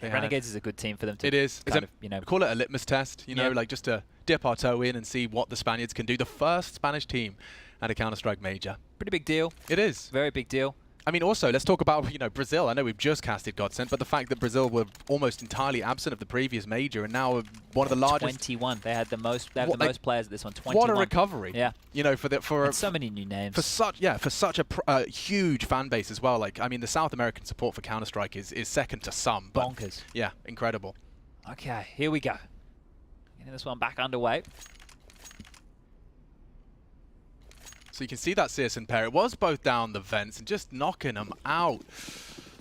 Yeah, Renegades is a good team for them to. It is. Kind of, you know, call it a litmus test, you know, like just to dip our toe in and see what the Spaniards can do. The first Spanish team at a Counter-Strike major. Pretty big deal. It is. Very big deal. I mean, also, let's talk about, you know, Brazil. I know we've just casted GODSENT, but the fact that Brazil were almost entirely absent of the previous major and now one of the largest. 21. They had the most. They have the most players at this one. 21. What a recovery! Yeah. You know, for so many new names. For such a huge fan base as well. Like, I mean, the South American support for Counter-Strike is second to some. Bonkers. Yeah, incredible. Okay, here we go. Getting this one back underway. So you can see that Searson pair. It was both down the vents and just knocking them out.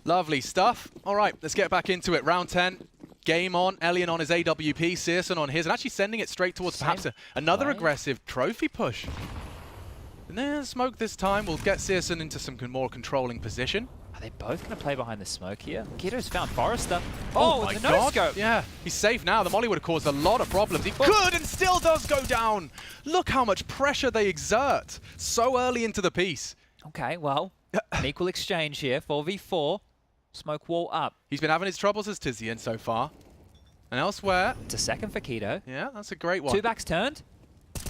Lovely stuff. All right, let's get back into it. Round 10. Game on. Elian on his AWP. Searson on his. And actually sending it straight towards perhaps another aggressive trophy push. And then smoke this time will get Searson into some more controlling position. Are they both going to play behind the smoke here? Kiddo's found Forrester. Oh my the God. no-scope. Yeah, he's safe now. The molly would have caused a lot of problems. He could and still does go down. Look how much pressure they exert so early into the piece. Okay, well, an equal exchange here. 4v4. Smoke wall up. He's been having his troubles as Tizian so far. And elsewhere. It's a second for Kiddo. Yeah, that's a great one. 2 backs turned.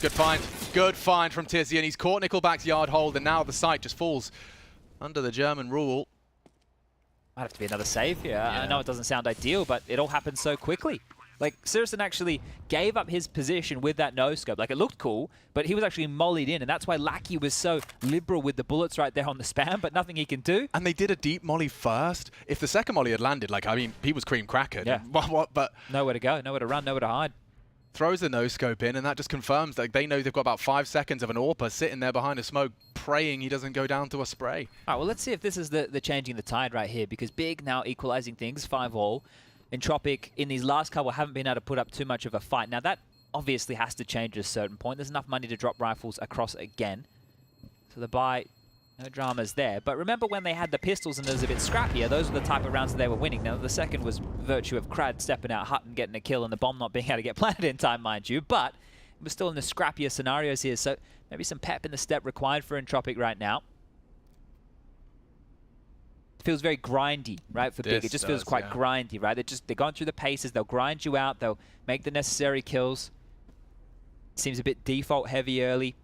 Good find. Good find from Tizian. He's caught Nickelback's yard hold, and now the site just falls under the German rule. Might have to be another save here. Yeah. I know it doesn't sound ideal, but it all happens so quickly. Like, Sirison actually gave up his position with that no-scope. Like, it looked cool, but he was actually mollied in, and that's why Lackey was so liberal with the bullets right there on the spam, but nothing he can do. And they did a deep molly first. If the second molly had landed, like, I mean, he was cream crackered. Yeah. But nowhere to go, nowhere to run, nowhere to hide. Throws the no-scope in, and that just confirms that they know they've got about 5 seconds of an AWPer sitting there behind a smoke, praying he doesn't go down to a spray. All right, well, let's see if this is the changing the tide right here, because Big now equalizing things, 5-all. Entropiq, in these last couple, haven't been able to put up too much of a fight. Now, that obviously has to change at a certain point. There's enough money to drop rifles across again. So the buy, no dramas there. But remember when they had the pistols and it was a bit scrappier, those were the type of rounds that they were winning. Now, the second was virtue of Crad stepping out hut and getting a kill and the bomb not being able to get planted in time, mind you. But we're still in the scrappier scenarios here, so maybe some pep in the step required for Entropiq right now. Feels very grindy, right, for Big. It just feels quite grindy, right? They're going through the paces. They'll grind you out. They'll make the necessary kills. Seems a bit default heavy early.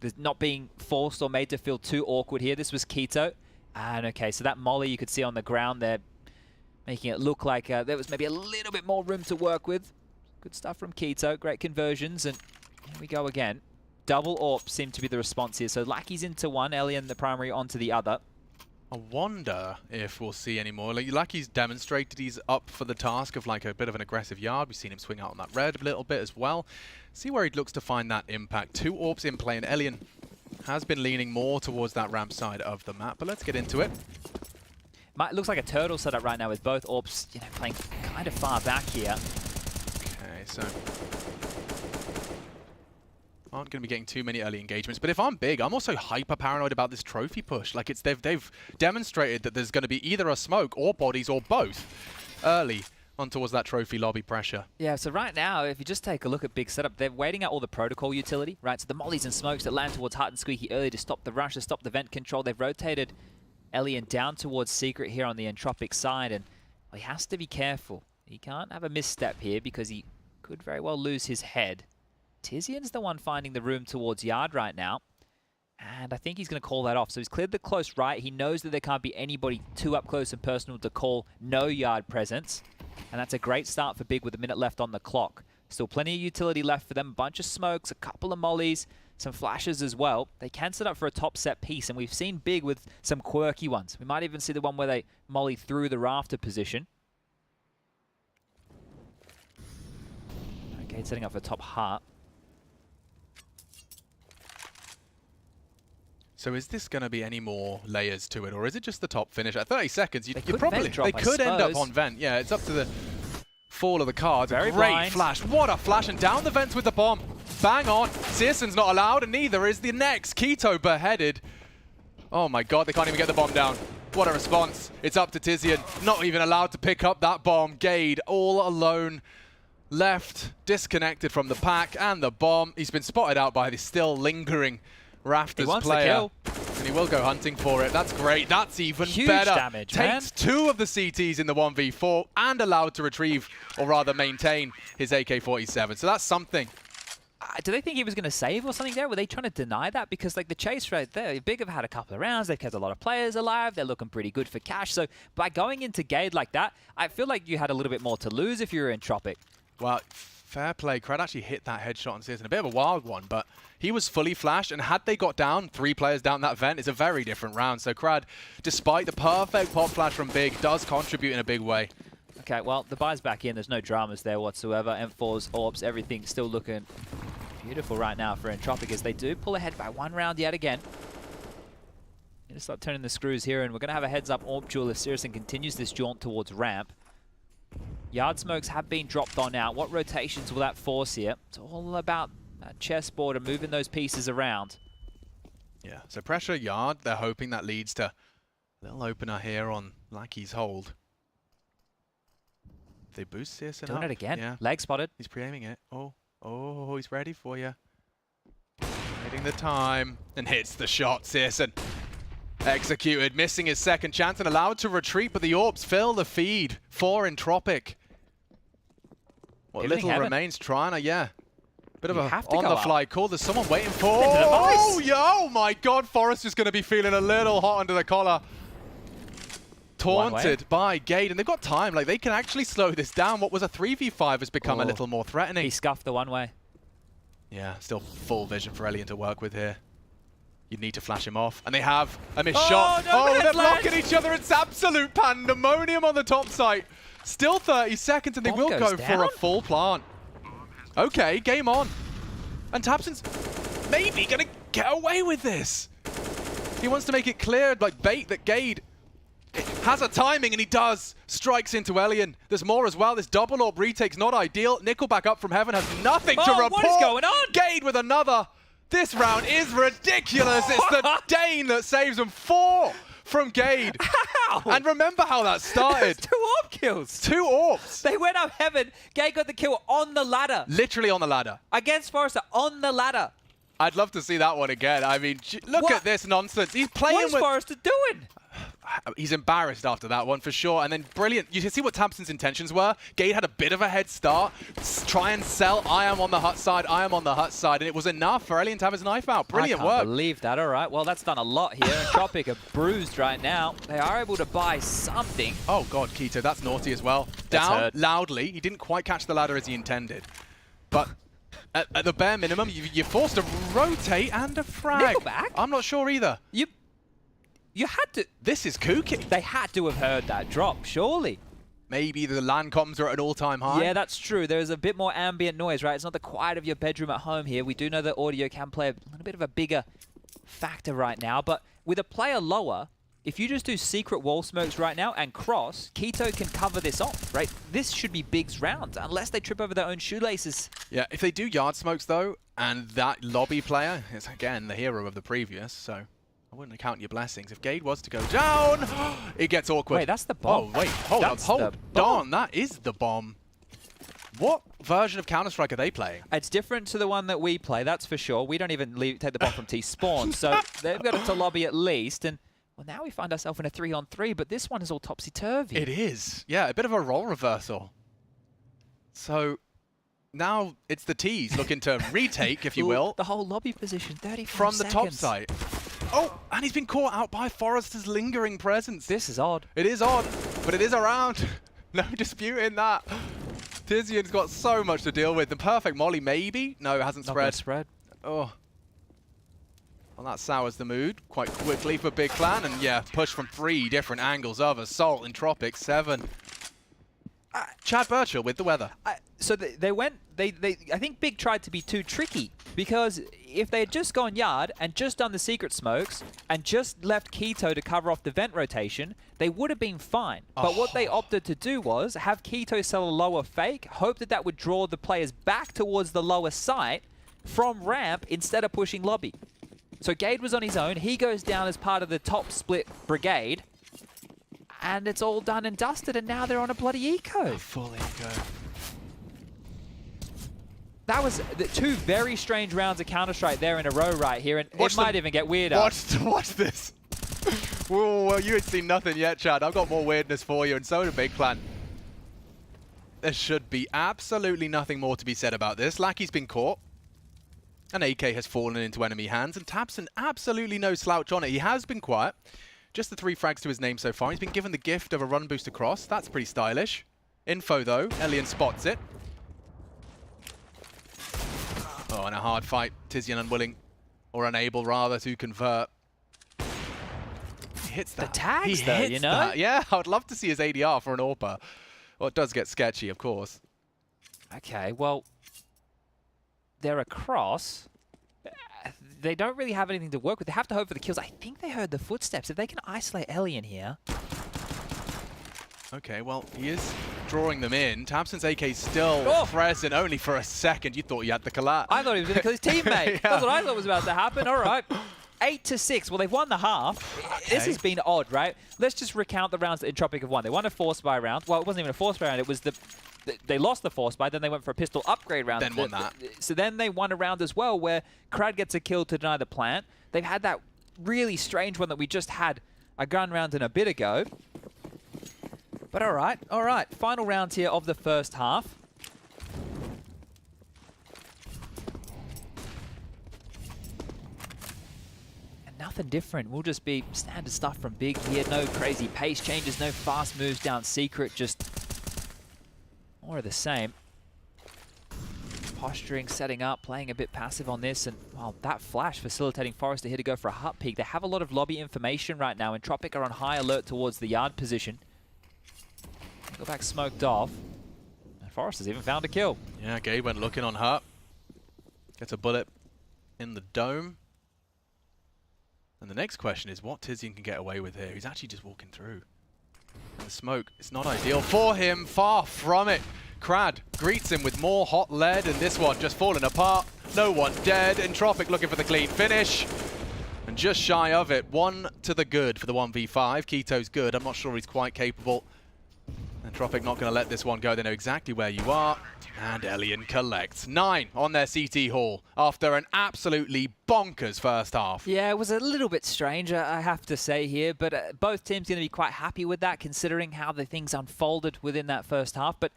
There's not being forced or made to feel too awkward here. This was Keto. And okay, so that molly you could see on the ground there, making it look like there was maybe a little bit more room to work with. Good stuff from Keto. Great conversions. And here we go again. Double AWP seemed to be the response here. So Lackey's into one, Elian the primary onto the other. I wonder if we'll see any more. Like he's demonstrated he's up for the task of like a bit of an aggressive yard. We've seen him swing out on that red a little bit as well. See where he looks to find that impact. 2 AWPs in play, and Elian has been leaning more towards that ramp side of the map. But let's get into it. It looks like a turtle setup right now with both AWPs, playing kind of far back here. Okay, so aren't going to be getting too many early engagements. But if I'm Big, I'm also hyper paranoid about this trophy push. Like they've demonstrated that there's going to be either a smoke or bodies or both early on towards that trophy lobby pressure. Yeah, so right now, if you just take a look at Big setup, they're waiting out all the protocol utility, right? So the mollies and smokes that land towards Hut and Squeaky early to stop the rush, to stop the vent control. They've rotated Elian down towards Secret here on the Entropiq side, and he has to be careful. He can't have a misstep here because he could very well lose his head. Tizian's the one finding the room towards Yard right now. And I think he's going to call that off. So he's cleared the close right. He knows that there can't be anybody too up close and personal to call no Yard presence. And that's a great start for Big with a minute left on the clock. Still plenty of utility left for them. A bunch of smokes, a couple of mollies, some flashes as well. They can set up for a top set piece. And we've seen Big with some quirky ones. We might even see the one where they molly through the rafter position. Okay, setting up for top heart. So is this going to be any more layers to it, or is it just the top finish? At 30 seconds, you could end up on vent. Yeah, it's up to the fall of the cards. Very Great blind. flash. What a flash, and down the vents with the bomb. Bang on. Searson's not allowed, and neither is the next. Keto beheaded. Oh my god, they can't even get the bomb down. What a response. It's up to Tizian. Not even allowed to pick up that bomb. Gade all alone. Left, disconnected from the pack and the bomb. He's been spotted out by the still lingering Rafters player, and he will go hunting for it. That's great. That's even Huge better. Damage, Takes 2 of the CTs in the 1v4 and allowed to retrieve, or rather maintain, his AK-47. So that's something. Do they think he was going to save or something there? Were they trying to deny that? Because like the chase right there, Big have had a couple of rounds. They've kept a lot of players alive. They're looking pretty good for cash. So by going into Gade like that, I feel like you had a little bit more to lose if you were Entropiq. Well, fair play. Crad actually hit that headshot on Searson. A bit of a wild one, but he was fully flashed, and had they got down, 3 players down that vent, it's a very different round. So Crad, despite the perfect pop flash from Big, does contribute in a big way. Okay, well, the buy's back in. There's no dramas there whatsoever. M4's, AWPs, everything still looking beautiful right now for Entropiq as they do pull ahead by 1 round yet again. Going to start turning the screws here, and we're going to have a heads-up AWP duel if Searson continues this jaunt towards ramp. Yard smokes have been dropped on out. What rotations will that force here? It's all about that chessboard and moving those pieces around. Yeah, so pressure Yard. They're hoping that leads to a little opener here on Lackey's hold. They boost Searson Doing up. it again. Yeah. Leg spotted. He's pre-aiming it. Oh, he's ready for you. Hitting the time and hits the shot. Searson executed, missing his second chance and allowed to retreat, but the AWPs fill the feed for Entropiq. What little remains, trying to, bit of a on-the-fly call. There's someone waiting for. Oh my God, Forrest is going to be feeling a little hot under the collar. taunted by Gade, and they've got time. Like, they can actually slow this down. What was a 3v5 has become a little more threatening. He scuffed the one-way. Yeah, still full vision for Elian to work with here. You need to flash him off. And they have a missed shot. No, they're blocking each other. It's absolute pandemonium on the top site. Still 30 seconds, and they will go for a full plant. Okay, game on. And tabseN's maybe going to get away with this. He wants to make it clear, like bait, that Gade has a timing, and he does. Strikes into Elian. There's more as well. This double orb retake's not ideal. Nickelback up from heaven has nothing to report. What is going on? Gade with another. This round is ridiculous. It's the Dane that saves them. 4 from Gade. How? And remember how that started. 2 orb kills. 2 orbs. They went up heaven. Gade got the kill on the ladder. Literally on the ladder. Against Forrester on the ladder. I'd love to see that one again. I mean, look at this nonsense. He's playing with... What is Forrester doing? He's embarrassed after that one, for sure. And then brilliant. You can see what tabseN's intentions were. Gade had a bit of a head start. Try and sell, I am on the hut side, I am on the hut side. And it was enough for Elian to have his knife out. Brilliant work. I can't believe that. All right. Well, that's done a lot here. Entropiq are bruised right now. They are able to buy something. Oh, God, Keto, that's naughty as well. Down loudly. He didn't quite catch the ladder as he intended. But at the bare minimum, you're forced to rotate and a frag. Nickelback? I'm not sure either. You had to... This is kooky. They had to have heard that drop, surely. Maybe the LAN comms are at an all-time high. Yeah, that's true. There is a bit more ambient noise, right? It's not the quiet of your bedroom at home here. We do know that audio can play a little bit of a bigger factor right now. But with a player lower, if you just do secret wall smokes right now and cross, Keto can cover this off, right? This should be Big's round, unless they trip over their own shoelaces. Yeah, if they do yard smokes, though, and that lobby player is, again, the hero of the previous, so... I wouldn't count your blessings. If Gade was to go down, it gets awkward. Wait, that's the bomb. Oh, wait, hold on. That is the bomb. What version of Counter-Strike are they playing? It's different to the one that we play, that's for sure. We don't even take the bomb from T-Spawn, so they've got it to lobby at least. And well, now we find ourselves in a 3-on-3, but this one is all topsy-turvy. It is. Yeah, a bit of a role reversal. So now it's the T's looking to retake, if you will. The whole lobby position, 35 from the seconds. top side. Oh, and he's been caught out by Forrester's lingering presence. This is odd. It is odd, but it is around. No disputing that. Tizian's got so much to deal with. The perfect molly, maybe? No, it hasn't spread. Oh. Well, that sours the mood quite quickly for Big Clan. And yeah, push from 3 different angles of Assault. Entropiq, 7. Chad Birchall with the weather. So they went... I think Big tried to be too tricky, because if they had just gone yard and just done the secret smokes and just left Keto to cover off the vent rotation, they would have been fine. But what they opted to do was have Keto sell a lower fake, hope that that would draw the players back towards the lower site from ramp instead of pushing lobby. So Gade was on his own. He goes down as part of the top split brigade. And it's all done and dusted, and now they're on a bloody eco. Full eco. That was the 2 very strange rounds of Counter-Strike there in a row right here, and it might even get weirder. Watch this. Whoa, well, you ain't seen nothing yet, Chad. I've got more weirdness for you, and so did Big Clan. There should be absolutely nothing more to be said about this. Lackey's been caught. An AK has fallen into enemy hands, and tabseN absolutely no slouch on it. He has been quiet. Just the 3 frags to his name so far. He's been given the gift of a run boost across. That's pretty stylish. Info, though. Elian spots it. Oh, and a hard fight. Tizian unwilling, or unable rather, to convert. He hits that. The tags, though, you know? That. Yeah, I would love to see his ADR for an AWPer. Well, it does get sketchy, of course. Okay, well, they're across. They don't really have anything to work with. They have to hope for the kills. I think they heard the footsteps. If they can isolate Elian here. Okay, well, he is drawing them in. tabseN's AK still present, only for a second. You thought you had the collapse. I thought he was going to kill his teammate. Yeah. That's what I thought was about to happen. All right. 8-6. Well, they've won the half. Okay. This has been odd, right? Let's just recount the rounds that Entropiq have won. They won a force buy round. Well, it wasn't even a force buy round. It was they lost the force buy, then they went for a pistol upgrade round. Then won that. So then they won a round as well where Krad gets a kill to deny the plant. They've had that really strange one that we just had a gun round in a bit ago. But all right. Final rounds here of the first half. nothing different. We'll just be standard stuff from Big here. No crazy pace changes, no fast moves down secret, just more of the same. Posturing, setting up, playing a bit passive on this, and well, that flash facilitating Forrester here to go for a hut peek. They have a lot of lobby information right now, and Entropiq are on high alert towards the yard position. Go back smoked off. And Forrester's even found a kill. Yeah, Gabe went looking on hut. Gets a bullet in the dome. And the next question is what Tizian can get away with here. He's actually just walking through. And the smoke, it's not ideal for him. Far from it. Crad greets him with more hot lead, and this one just falling apart. No one dead. Entropiq looking for the clean finish. And just shy of it. One to the good for the 1v5. Keto's good. I'm not sure he's quite capable. Entropiq not going to let this one go. They know exactly where you are. And Elian collects 9 on their CT haul after an absolutely bonkers first half. Yeah, it was a little bit strange, I have to say here, but both teams going to be quite happy with that considering how the things unfolded within that first half. But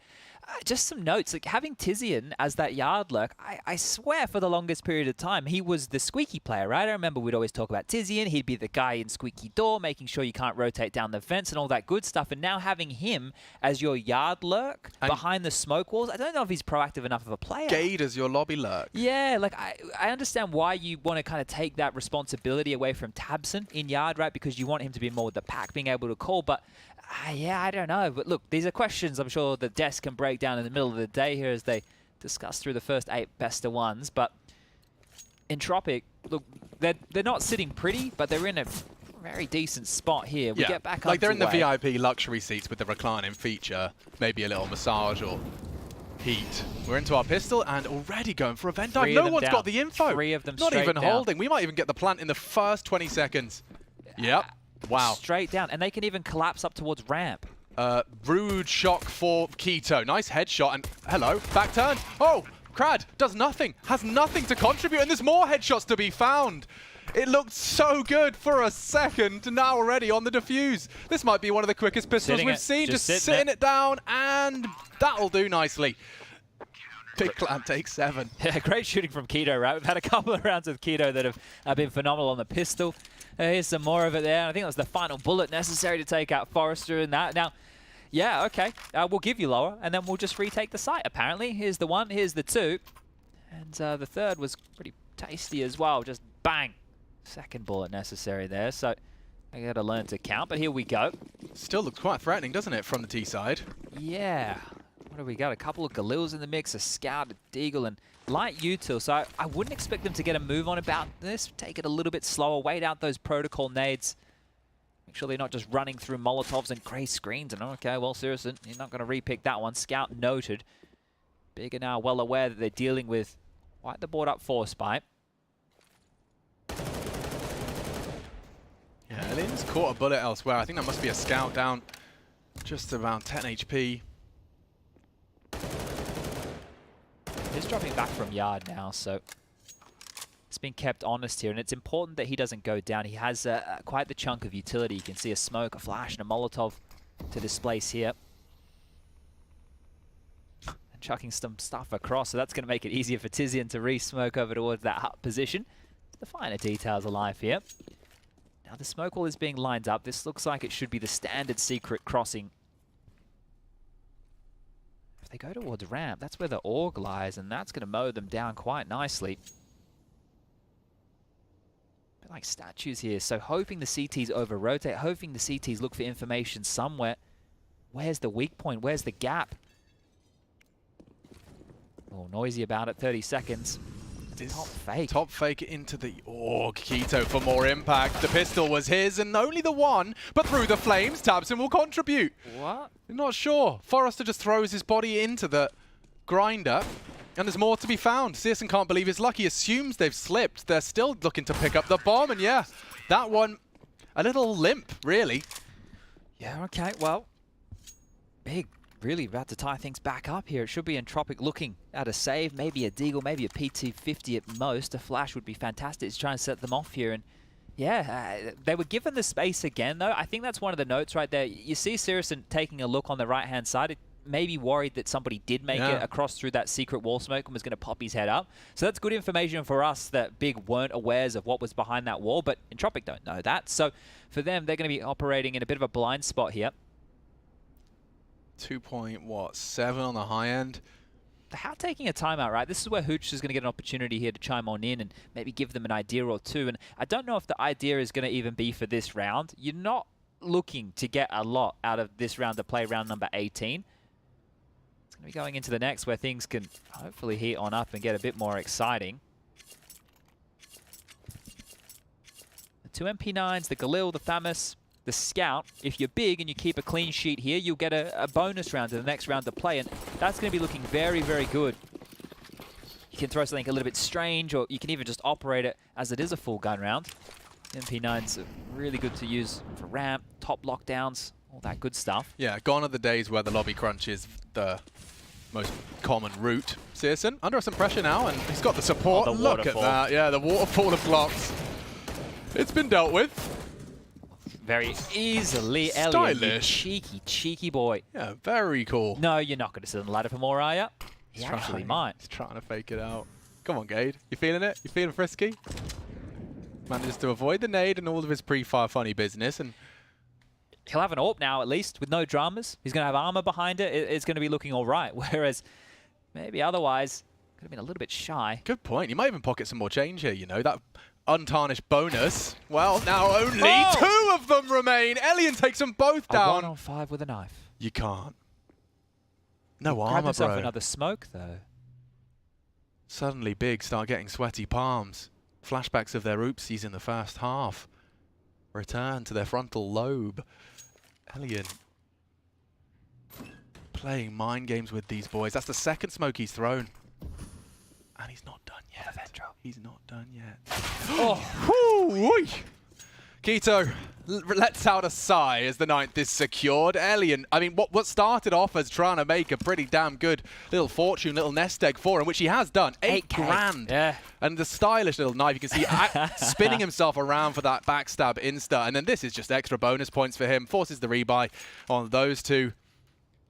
just some notes, like having Tizian as that yard lurk, I swear for the longest period of time, he was the squeaky player, right? I remember we'd always talk about Tizian. He'd be the guy in squeaky door, making sure you can't rotate down the fence and all that good stuff. And now having him as your yard lurk and behind the smoke walls, I don't know if he's proactive enough of a player. Gade as your lobby lurk. Yeah, like I understand why you want to kind of take that responsibility away from Tabson in yard, right? Because you want him to be more with the pack, being able to call, but yeah, I don't know. But look, these are questions I'm sure the desk can break down in the middle of the day here as they discuss through the first 8 best of ones. But Entropiq, look, they're not sitting pretty, but they're in a very decent spot here. We get back like they're in the underway. VIP luxury seats with the reclining feature, maybe a little massage or heat. We're into our pistol and already going for a vent dive. No one's got the info. 3 of them not straight even down. holding. We might even get the plant in the first 20 seconds. Yep. Wow. Straight down, and they can even collapse up towards ramp. Rude shock for Keto. Nice headshot, and hello, back turn. Oh, Crad does nothing, has nothing to contribute, and there's more headshots to be found. It looked so good for a second, now already on the defuse. This might be one of the quickest pistols we've seen. Just sitting it down, and that'll do nicely. Big Clan takes 7. Yeah, great shooting from Keto, right? We've had a couple of rounds with Keto that have been phenomenal on the pistol. Here's some more of it there. I think that was the final bullet necessary to take out Forrester in that. Now, yeah, okay, we'll give you lower, and then we'll just retake the site, apparently. Here's the 1, here's the 2. And the 3rd was pretty tasty as well. Just bang. 2nd bullet necessary there. So I got to learn to count, but here we go. Still looks quite threatening, doesn't it, from the T side? Yeah. What do we got? A couple of Galils in the mix, a Scout, a Deagle, and light util. So I wouldn't expect them to get a move on about this. Take it a little bit slower. Wait out those protocol nades. Make sure they're not just running through Molotovs and grey screens. And okay, well, seriously, you're not going to repick that one. Scout noted. Big are now well aware that they're dealing with quite the board up force pipe. Yeah, Elian's caught a bullet elsewhere. I think that must be a Scout down just around 10 HP. He's dropping back from yard now, so it's been kept honest here, and it's important that he doesn't go down. He has quite the chunk of utility. You can see a smoke, a flash, and a Molotov to displace here. And chucking some stuff across, so that's going to make it easier for Tizian to re-smoke over towards that hut position. The finer details alive here. Now the smoke wall is being lined up. This looks like it should be the standard secret crossing. If they go towards ramp, that's where the org lies, and that's going to mow them down quite nicely. A bit like statues here, so hoping the CTs over-rotate, hoping the CTs look for information somewhere. Where's the weak point? Where's the gap? Oh, noisy about it, 30 seconds. Top fake. Top fake into the org. Keto for more impact. The pistol was his and only the 1, but through the flames, Tabson will contribute. What? I'm not sure. Forrester just throws his body into the grinder, and there's more to be found. Searson can't believe his luck. He assumes they've slipped. They're still looking to pick up the bomb, and yeah, that one, a little limp, really. Yeah, okay, well, Big really about to tie things back up here. It should be Entropiq looking at a save, maybe a Deagle, maybe a PT50 at most. A flash would be fantastic to try and set them off here. And yeah, they were given the space again, though. I think that's one of the notes right there. You see Searson taking a look on the right-hand side. maybe worried that somebody did make it across through that secret wall smoke and was going to pop his head up. So that's good information for us that Big weren't awares of what was behind that wall, but Entropiq don't know that. So for them, they're going to be operating in a bit of a blind spot here. 2.7 on the high end. How taking a timeout, right? This is where Hooch is going to get an opportunity here to chime on in and maybe give them an idea or two. And I don't know if the idea is going to even be for this round. You're not looking to get a lot out of this round to play round number 18. It's going to be going into the next where things can hopefully heat on up and get a bit more exciting. The 2 MP9s, the Galil, the Famous, the Scout. If you're big and you keep a clean sheet here, you'll get a bonus round to the next round to play, and that's going to be looking very, very good. You can throw something a little bit strange, or you can even just operate it as it is a full gun round. MP9's are really good to use for ramp, top lockdowns, all that good stuff. Yeah, gone are the days where the lobby crunch is the most common route. Searson under some pressure now, and he's got the support. Look at that. Yeah, the waterfall of blocks. It's been dealt with. Very easily, Stylish. Elliot, cheeky, cheeky boy. Yeah, very cool. No, you're not going to sit on the ladder for more, are you? He actually might. He's trying to fake it out. Come on, Gade. You feeling it? You feeling frisky? Manages to avoid the nade and all of his pre-fire funny business, and he'll have an AWP now at least with no dramas. He's going to have armor behind it. It's going to be looking all right. Whereas maybe otherwise could have been a little bit shy. Good point. You might even pocket some more change here. You know that. Untarnished bonus. Well, now only 2 of them remain. Elian takes them both down. 1 on 5 with a knife. You can't. No Grab armor, himself bro. Another smoke, though. Suddenly, Big start getting sweaty palms. Flashbacks of their oopsies in the first half. Return to their frontal lobe. Elian playing mind games with these boys. That's the second smoke he's thrown. And he's not done yet. He's not done yet. Oh, Keto lets out a sigh as the 9th is secured. Elian, I mean, what started off as trying to make a pretty damn good little fortune, little nest egg for him, which he has done. 8 grand. Yeah. And the stylish little knife, you can see spinning himself around for that backstab insta. And then this is just extra bonus points for him. Forces the rebuy on those 2.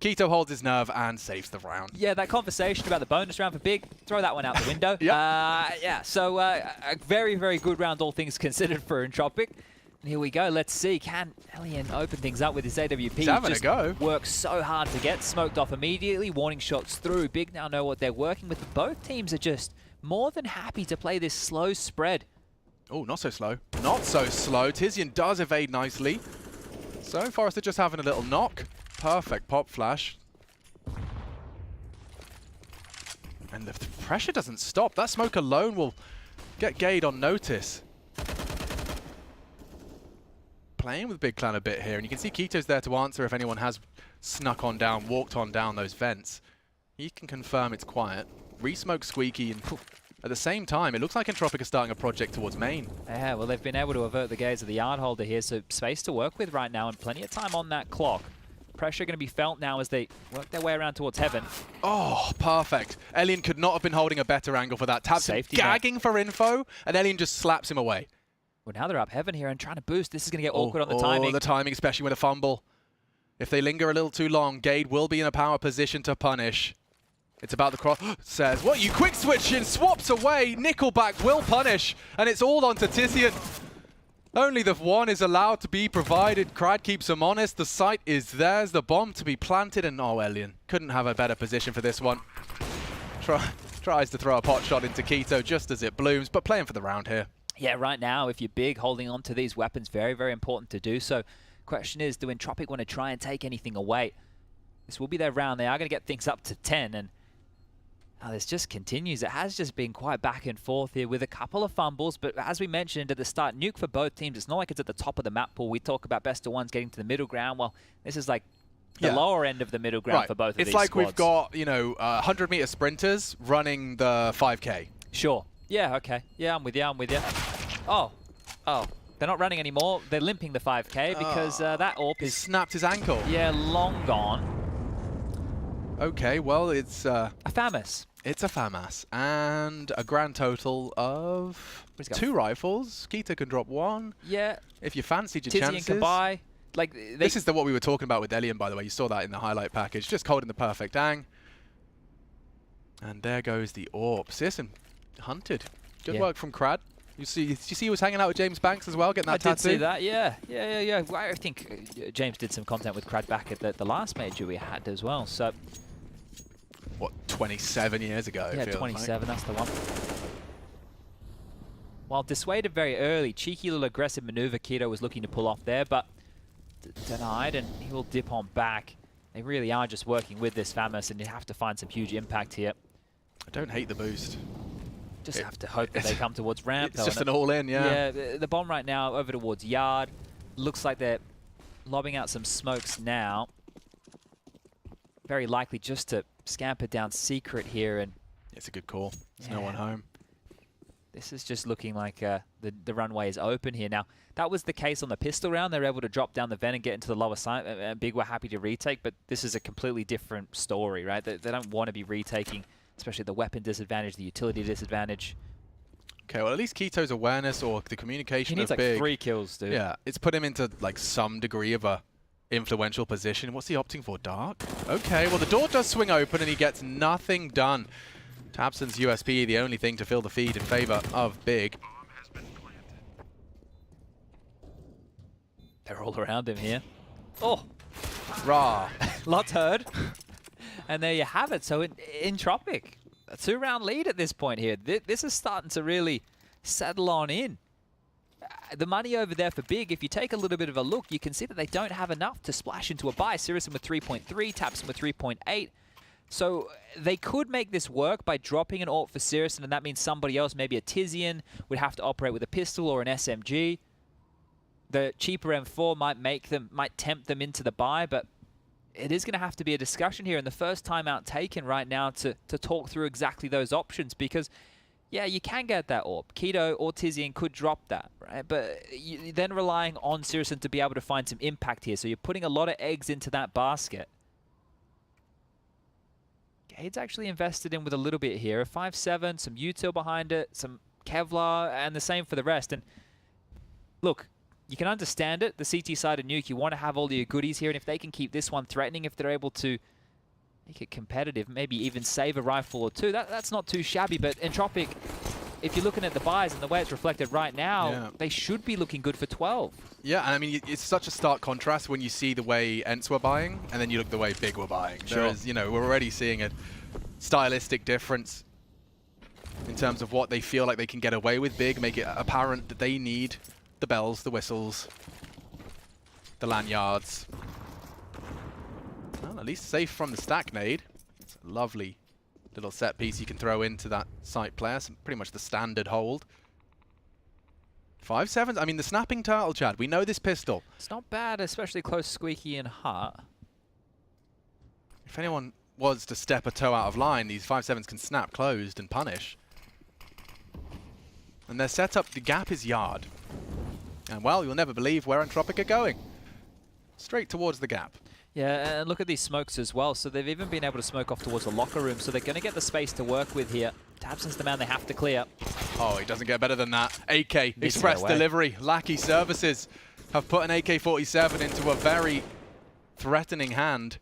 Keto holds his nerve and saves the round. Yeah, that conversation about the bonus round for Big, throw that one out the window. Yeah, so a very, very good round, all things considered, for Entropiq. And here we go. Let's see. Can Elian open things up with his AWP? He's having a go. Works so hard to get smoked off immediately. Warning shots through. Big now know what they're working with. Both teams are just more than happy to play this slow spread. Oh, not so slow. Not so slow. Tizian does evade nicely. So Forrester just having a little knock. Perfect pop flash. And the pressure doesn't stop. That smoke alone will get Gade on notice. Playing with Big Clan a bit here, and you can see Keto's there to answer if anyone has snuck on down, walked on down those vents. He can confirm it's quiet. Re-smoke Squeaky, and at the same time, it looks like Entropiq are starting a project towards main. Yeah, well, they've been able to avert the gaze of the yard holder here, so space to work with right now and plenty of time on that clock. Pressure going to be felt now as they work their way around towards heaven. Oh, perfect. Elian could not have been holding a better angle for that. Tabs gagging for info, and Elian just slaps him away. Well, now they're up heaven here and trying to boost. This is going to get awkward on the timing. Oh, the timing, especially with a fumble. If they linger a little too long, Gade will be in a power position to punish. It's about the cross. Says, what, you quick switching, swaps away. Nickelback will punish, and it's all onto Tizian. Only the 1 is allowed to be provided. Crad keeps him honest. The site is theirs. The bomb to be planted. And oh, Elian couldn't have a better position for this one. Tries to throw a pot shot into Keto just as it blooms, but playing for the round here. Yeah, right now, if you're Big, holding on to these weapons, very, very important to do so. Question is, do Entropiq want to try and take anything away? This will be their round. They are going to get things up to 10, and this just continues. It has just been quite back and forth here with a couple of fumbles, but as we mentioned at the start, nuke for both teams. It's not like it's at the top of the map pool. We talk about best of ones getting to the middle ground. Well, this is like the lower end of the middle ground for both of these It's like squads. We've got, you know, 100-meter sprinters running the 5K. Sure. Yeah, okay. Yeah, I'm with you. I'm with you. Oh. They're not running anymore. They're limping the 5K because that AWP is... snapped his ankle. Yeah, long gone. Okay, well, it's... a FAMAS. It's a FAMAS. And a grand total of 2 rifles. Keto can drop 1. Yeah. If you fancied your Tizian chances. can buy. Like this is what we were talking about with Elian, by the way. You saw that in the highlight package. Just holding the perfect ang. And there goes the AWP. Searson hunted. Good work from Crad. You see, did you see he was hanging out with James Banks as well, getting that tattoo? I did see that, yeah. Well, I think James did some content with Crad back at the last major we had as well. So, what, 27 years ago? Yeah, 27. Like. That's the one. While dissuaded very early, cheeky little aggressive maneuver Keto was looking to pull off there, but denied, and he will dip on back. They really are just working with this FAMAS, and you have to find some huge impact here. I don't hate the boost. Just have to hope that they come towards ramp. It's just an all-in, yeah. Yeah, the bomb right now over towards yard. Looks like they're lobbing out some smokes now. Very likely just to scamper down secret here. And it's a good call. There's no one home. This is just looking like the runway is open here. Now, that was the case on the pistol round. They were able to drop down the vent and get into the lower side. And Big were happy to retake, but this is a completely different story, right? They don't want to be retaking, especially the weapon disadvantage, the utility disadvantage. Okay, well, at least Keto's awareness or the communication he needs of like Big. 3 kills, dude. Yeah, it's put him into like some degree of a influential position. What's he opting for? Dark? Okay, well, the door does swing open and he gets nothing done. tabseN's USP, the only thing to fill the feed in favor of Big. They're all around him here. Oh! Rah. Lots heard. And there you have it. So Entropiq, a 2-round lead at this point here. This is starting to really settle on in. The money over there for Big, if you take a little bit of a look, you can see that they don't have enough to splash into a buy. Sirison with 3.3, tabseN with 3.8. So they could make this work by dropping an AWP for Sirison, and that means somebody else, maybe a Tizian, would have to operate with a pistol or an SMG. The cheaper M4 might tempt them into the buy, but it is going to have to be a discussion here, and the first time out taken right now to talk through exactly those options, because yeah, you can get that AWP. Keto or Tizian could drop that, right? But you're then relying on Sirison to be able to find some impact here, so you're putting a lot of eggs into that basket. Gade's actually invested in with a little bit here. A 5-7, some util behind it, some Kevlar, and the same for the rest. And look, you can understand it. The CT side of Nuke, you want to have all your goodies here, and if they can keep this one threatening, if they're able to make it competitive, maybe even save a rifle or two, that's not too shabby. But Entropiq, if you're looking at the buys and the way it's reflected right now, they should be looking good for 12. Yeah, and I mean, it's such a stark contrast when you see the way ENCE were buying, and then you look the way Big were buying. Sure. There is, we're already seeing a stylistic difference in terms of what they feel like they can get away with Big, make it apparent that they need the bells, the whistles, the lanyards. Well, at least safe from the stack nade. It's a lovely little set piece you can throw into that site player. So pretty much the standard hold. 5-7s. I mean, the snapping turtle, Chad. We know this pistol. It's not bad, especially close, squeaky, and hot. If anyone was to step a toe out of line, these 5-7s can snap closed and punish. And their setup, the gap is yard. And, well, you'll never believe where Entropiq are going. Straight towards the gap. Yeah, and look at these smokes as well. So they've even been able to smoke off towards the locker room. So they're going to get the space to work with here. tabseN's the man they have to clear. Oh, he doesn't get better than that. AK, express delivery, Lackey Services have put an AK-47 into a very threatening hand.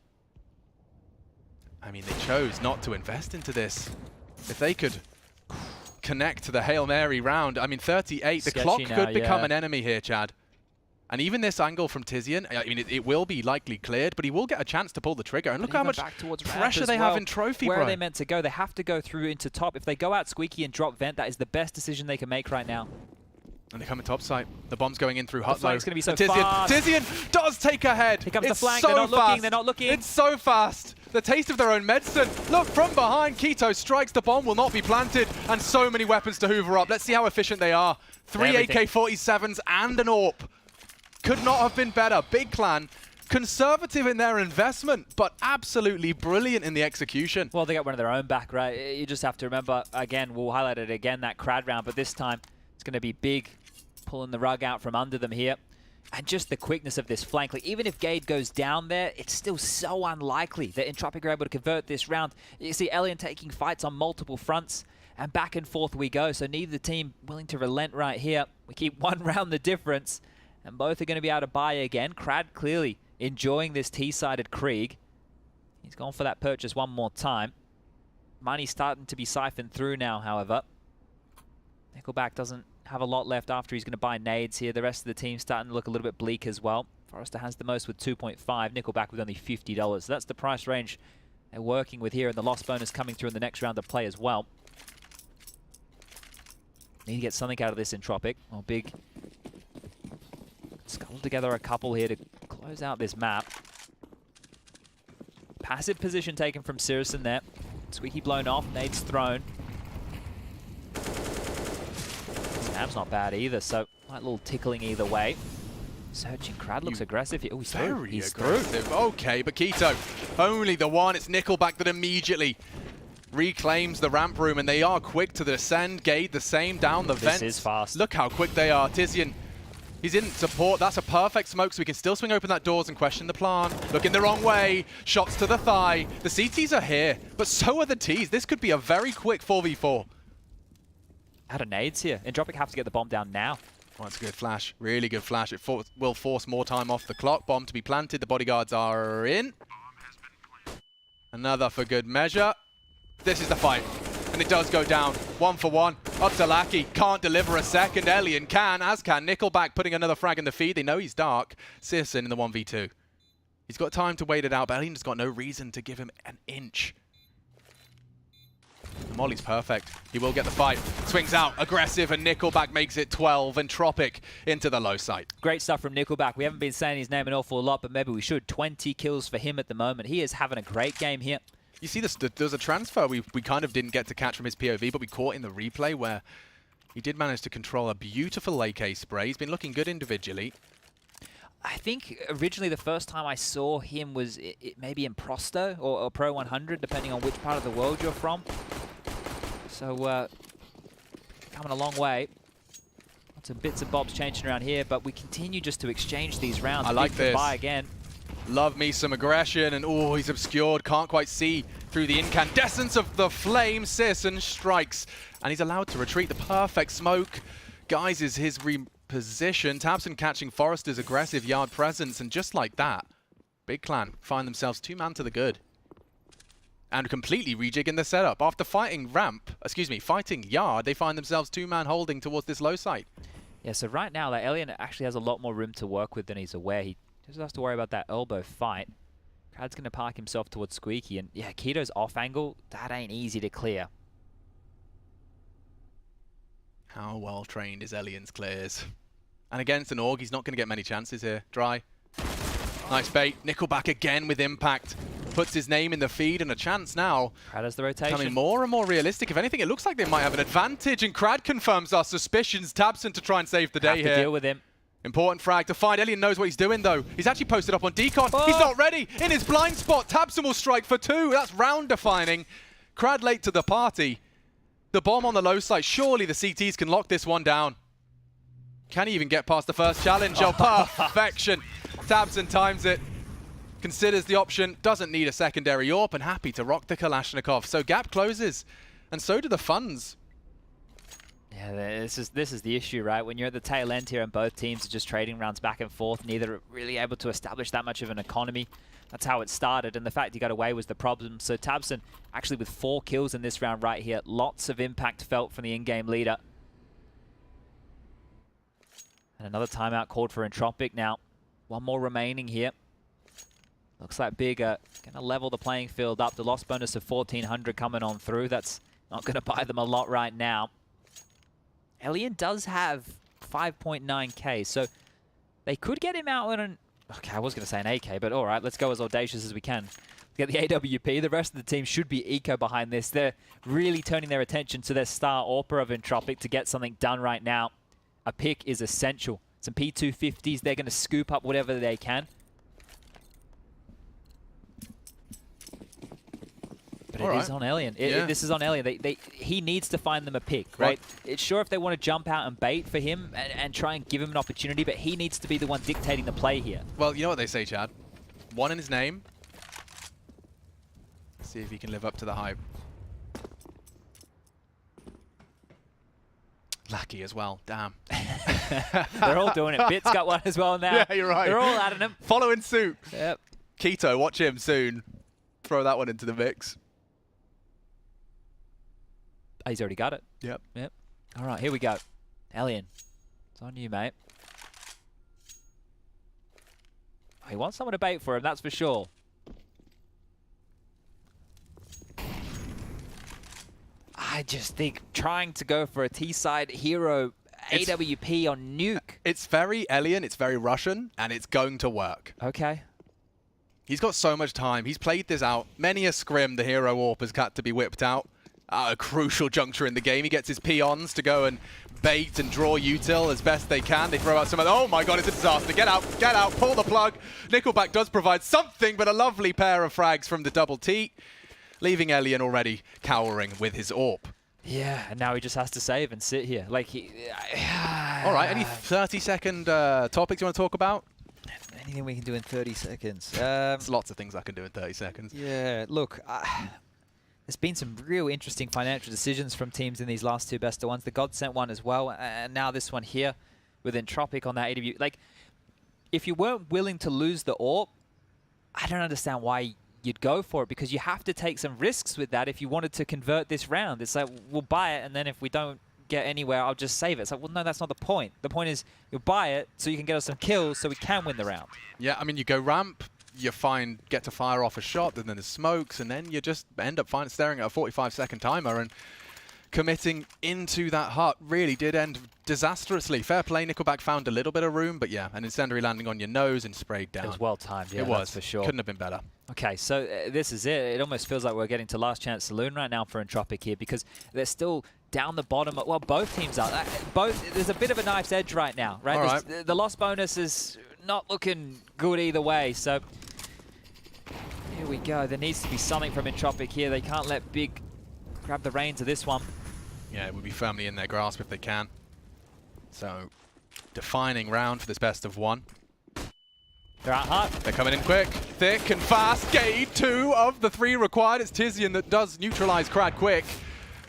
I mean, they chose not to invest into this. If they could connect to the Hail Mary round, I mean, 38, the clock could become an enemy here, Chad. And even this angle from Tizian, I mean, it will be likely cleared, but he will get a chance to pull the trigger. And look how much pressure they have in Trophy, Where bro. are they meant to go? They have to go through into top. If they go out squeaky and drop vent, that is the best decision they can make right now. And they come in top site. The bomb's going in through Hutlo. The flank's going to be so Tizian, fast. Tizian does take ahead. Here comes the flank. So They're not fast. looking. They're not looking. It's so fast. The taste of their own medicine. Look, from behind, Keto strikes the bomb, will not be planted, and so many weapons to hoover up. Let's see how efficient they are. 3 AK-47s and an AWP. Could not have been better. Big Clan, conservative in their investment, but absolutely brilliant in the execution. Well, they got one of their own back, right? You just have to remember, again, we'll highlight it again, that crowd round, but this time it's going to be Big pulling the rug out from under them here. And just the quickness of this flank. Like, even if Gade goes down there, it's still so unlikely that Entropiq are able to convert this round. You see Elian taking fights on multiple fronts, and back and forth we go. So neither team willing to relent right here. We keep one round the difference. and both are going to be able to buy again. Crad clearly enjoying this T-sided Krieg. He's gone for that purchase one more time. Money's starting to be siphoned through now, however. Nickelback doesn't have a lot left after he's going to buy nades here. The rest of the team's starting to look a little bit bleak as well. Forrester has the most with 2.5, Nickelback with only $50. So that's the price range they're working with here, and the loss bonus coming through in the next round of play as well. Need to get something out of this Entropiq. Well, big scuttle together a couple here to close out this map. Passive position taken from Sirison there. Squeaky blown off, nades thrown. Snap's not bad either, so light little tickling either way. Searching, Crad looks aggressive. Oh, he's through. He's aggressive. Through. Okay, but Keto, only the one. It's Nickelback that immediately reclaims the ramp room, and they are quick to descend. Gade the same down the vents. This is fast. Look how quick they are. Tizian, he's in support. That's a perfect smoke, so we can still swing open that doors and question the plan. Looking the wrong way. Shots to the thigh. The CTs are here, but so are the Ts. This could be a very quick 4v4. Out of nades here. Entropiq have to get the bomb down now. Oh, that's a good flash. Really good flash. It will force more time off the clock. Bomb to be planted. The bodyguards are in. Another for good measure. This is the fight. And it does go down. 1 for 1. Up to Lackey. Can't deliver a second. Elian can, as can Nickelback, putting another frag in the feed. They know he's dark. Sirison in the 1v2. He's got time to wait it out, but Elian's got no reason to give him an inch. The molly's perfect. He will get the fight. Swings out, aggressive, and Nickelback makes it 12. Entropiq into the low site. Great stuff from Nickelback. We haven't been saying his name an awful lot, but maybe we should. 20 kills for him at the moment. He is having a great game here. You see, there's a transfer we kind of didn't get to catch from his POV, but we caught in the replay where he did manage to control a beautiful AK spray. He's been looking good individually. I think originally the first time I saw him was maybe in Prosto or Pro 100, depending on which part of the world you're from. So, coming a long way. Lots of bits and bobs changing around here, but we continue just to exchange these rounds. I like this. Buy again. Love me some aggression, and oh, he's obscured. Can't quite see through the incandescence of the flame. Sirison strikes, and he's allowed to retreat. The perfect smoke guises his reposition. tabseN catching Forrester's aggressive yard presence, and just like that, Big Clan find themselves 2-man to the good. And completely rejigging the setup. After fighting fighting yard, they find themselves 2-man holding towards this low site. Yeah, so right now, like, Elian actually has a lot more room to work with than he's aware. He just has to worry about that elbow fight. Crad's going to park himself towards Squeaky, and yeah, Keto's off angle, that ain't easy to clear. How well trained is Elian's clears? And against an AUG, he's not going to get many chances here. Dry. Nice bait. Nickelback again with impact. Puts his name in the feed, and a chance now. Crad has the rotation. Becoming more and more realistic. If anything, it looks like they might have an advantage, and Crad confirms our suspicions. tabseN to try and save the day here. Have to deal with him. Important frag to find. Elian knows what he's doing, though. He's actually posted up on Decon. Oh. He's not ready. In his blind spot, tabseN will strike for 2. That's round defining. Crad late to the party. The bomb on the low site. Surely the CTs can lock this one down. Can he even get past the first challenge? Oh, perfection. tabseN times it. Considers the option, doesn't need a secondary AWP, and happy to rock the Kalashnikov. So gap closes, and so do the funds. Yeah, this is the issue, right? When you're at the tail end here and both teams are just trading rounds back and forth, neither are really able to establish that much of an economy. That's how it started, and the fact he got away was the problem. So tabseN actually with 4 kills in this round right here. Lots of impact felt from the in-game leader. And another timeout called for Entropiq now. 1 more remaining here. Looks like Big going to level the playing field up. The loss bonus of 1,400 coming on through. That's not going to buy them a lot right now. Elian does have 5.9k, so they could get him out on an... Okay, I was going to say an AK, but all right, let's go as audacious as we can. Get the AWP. The rest of the team should be eco behind this. They're really turning their attention to their star AWPer of Entropiq to get something done right now. A pick is essential. Some P250s. They're going to scoop up whatever they can. But it is on Elian. This is on Elian. He needs to find them a pick, right? It's sure if they want to jump out and bait for him and try and give him an opportunity, but he needs to be the one dictating the play here. Well, you know what they say, Chad. 1 in his name. Let's see if he can live up to the hype. Lucky as well. Damn. They're all doing it. Bit's got one as well now. Yeah, you're right. They're all adding them. Following suit. Yep. Keto, watch him soon. Throw that one into the mix. He's already got it. Yep. Yep. All right, here we go. Alien, it's on you, mate. He wants someone to bait for him, that's for sure. I just think trying to go for a T-side hero AWP on Nuke. It's very alien, it's very Russian, and it's going to work. Okay. He's got so much time. He's played this out. Many a scrim, the hero AWP has got to be whipped out. At a crucial juncture in the game. He gets his peons to go and bait and draw util as best they can. They throw out some of the, oh my god, it's a disaster. Get out, pull the plug. Nickelback does provide something, but a lovely pair of frags from the double T, leaving Elian already cowering with his AWP. Yeah, and now he just has to save and sit here. Like All right, any 30-second topics you want to talk about? Anything we can do in 30 seconds? There's lots of things I can do in 30 seconds. Yeah, look, there's been some real interesting financial decisions from teams in these last two best of ones. The GODSENT one as well, and now this one here with Entropiq on that AW. Like, if you weren't willing to lose the AWP, I don't understand why you'd go for it, because you have to take some risks with that if you wanted to convert this round. It's like, we'll buy it, and then if we don't get anywhere, I'll just save it. It's like, well, no, that's not the point. The point is you buy it so you can get us some kills so we can win the round. Yeah, I mean, you go ramp, you get to fire off a shot, and then there's smokes, and then you just end up staring at a 45-second timer, and committing into that hut really did end disastrously. Fair play, Nickelback found a little bit of room, but yeah, an incendiary landing on your nose and sprayed down. It was well timed, yeah, it was, that's for sure. Couldn't have been better. Okay, so this is it. It almost feels like we're getting to last chance saloon right now for Entropiq here, because they're still down the bottom. Well, both teams are. There's a bit of a knife's edge right now, right? All right. The loss bonus is not looking good either way, so here we go. There needs to be something from Entropiq here. They can't let Big grab the reins of this one. Yeah, it would be firmly in their grasp if they can. So, defining round for this best of one. They're out hot. They're coming in quick, thick and fast. Gade, 2 of the 3 required. It's Tizian that does neutralize Krad quick.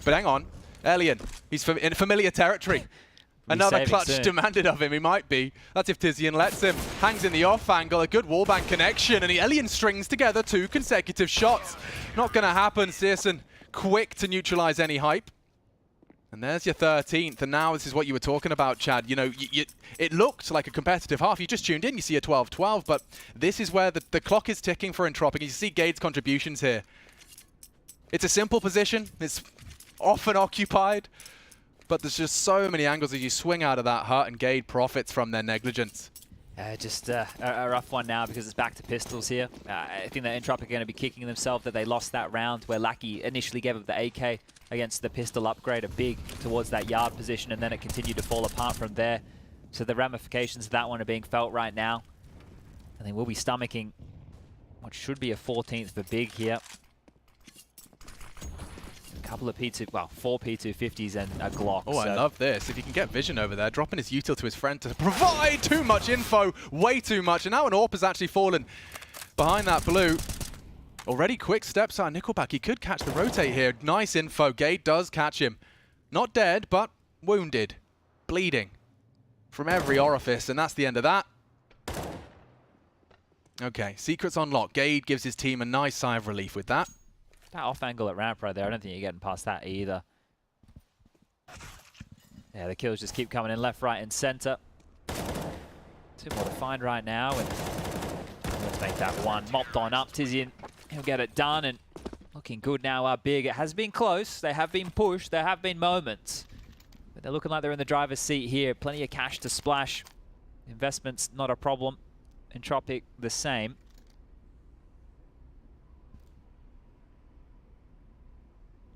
But hang on, Elian, he's in familiar territory. Another clutch soon. Demanded of him, he might be. That's if Tizian lets him. Hangs in the off angle, a good wallbang connection, and Elian strings together 2 consecutive shots. Not gonna happen, Searson quick to neutralize any hype. And there's your 13th, and now this is what you were talking about, Chad. You know, it looked like a competitive half. You just tuned in, you see a 12-12, but this is where the clock is ticking for Entropiq. You see Gade's contributions here. It's a simple position. It's often occupied, but there's just so many angles as you swing out of that hut, and Gade profits from their negligence. Just a rough one now because it's back to pistols here. I think that Entropiq are going to be kicking themselves that they lost that round where Lackey initially gave up the AK against the pistol upgrade, a big towards that yard position, and then it continued to fall apart from there. So the ramifications of that one are being felt right now. And they will be stomaching what should be a 14th for Big here. A couple of P2, well, 4 P250s and a Glock. Oh, so I love this. If you can get vision over there, dropping his util to his friend to provide too much info, way too much. And now an AWP has actually fallen behind that blue. Already quick steps out. Nickelback, he could catch the rotate here. Nice info. Gade does catch him. Not dead, but wounded. Bleeding from every orifice, and that's the end of that. Okay, secrets unlocked. Gade gives his team a nice sigh of relief with that. That off angle at ramp right there, I don't think you're getting past that either. Yeah, the kills just keep coming in left, right, and center. 2 more to find right now, and let's make that one. Mopped on up, Tizian. He'll get it done, and looking good now. Big. It has been close. They have been pushed. There have been moments. But they're looking like they're in the driver's seat here. Plenty of cash to splash. Investment's not a problem. Entropiq the same.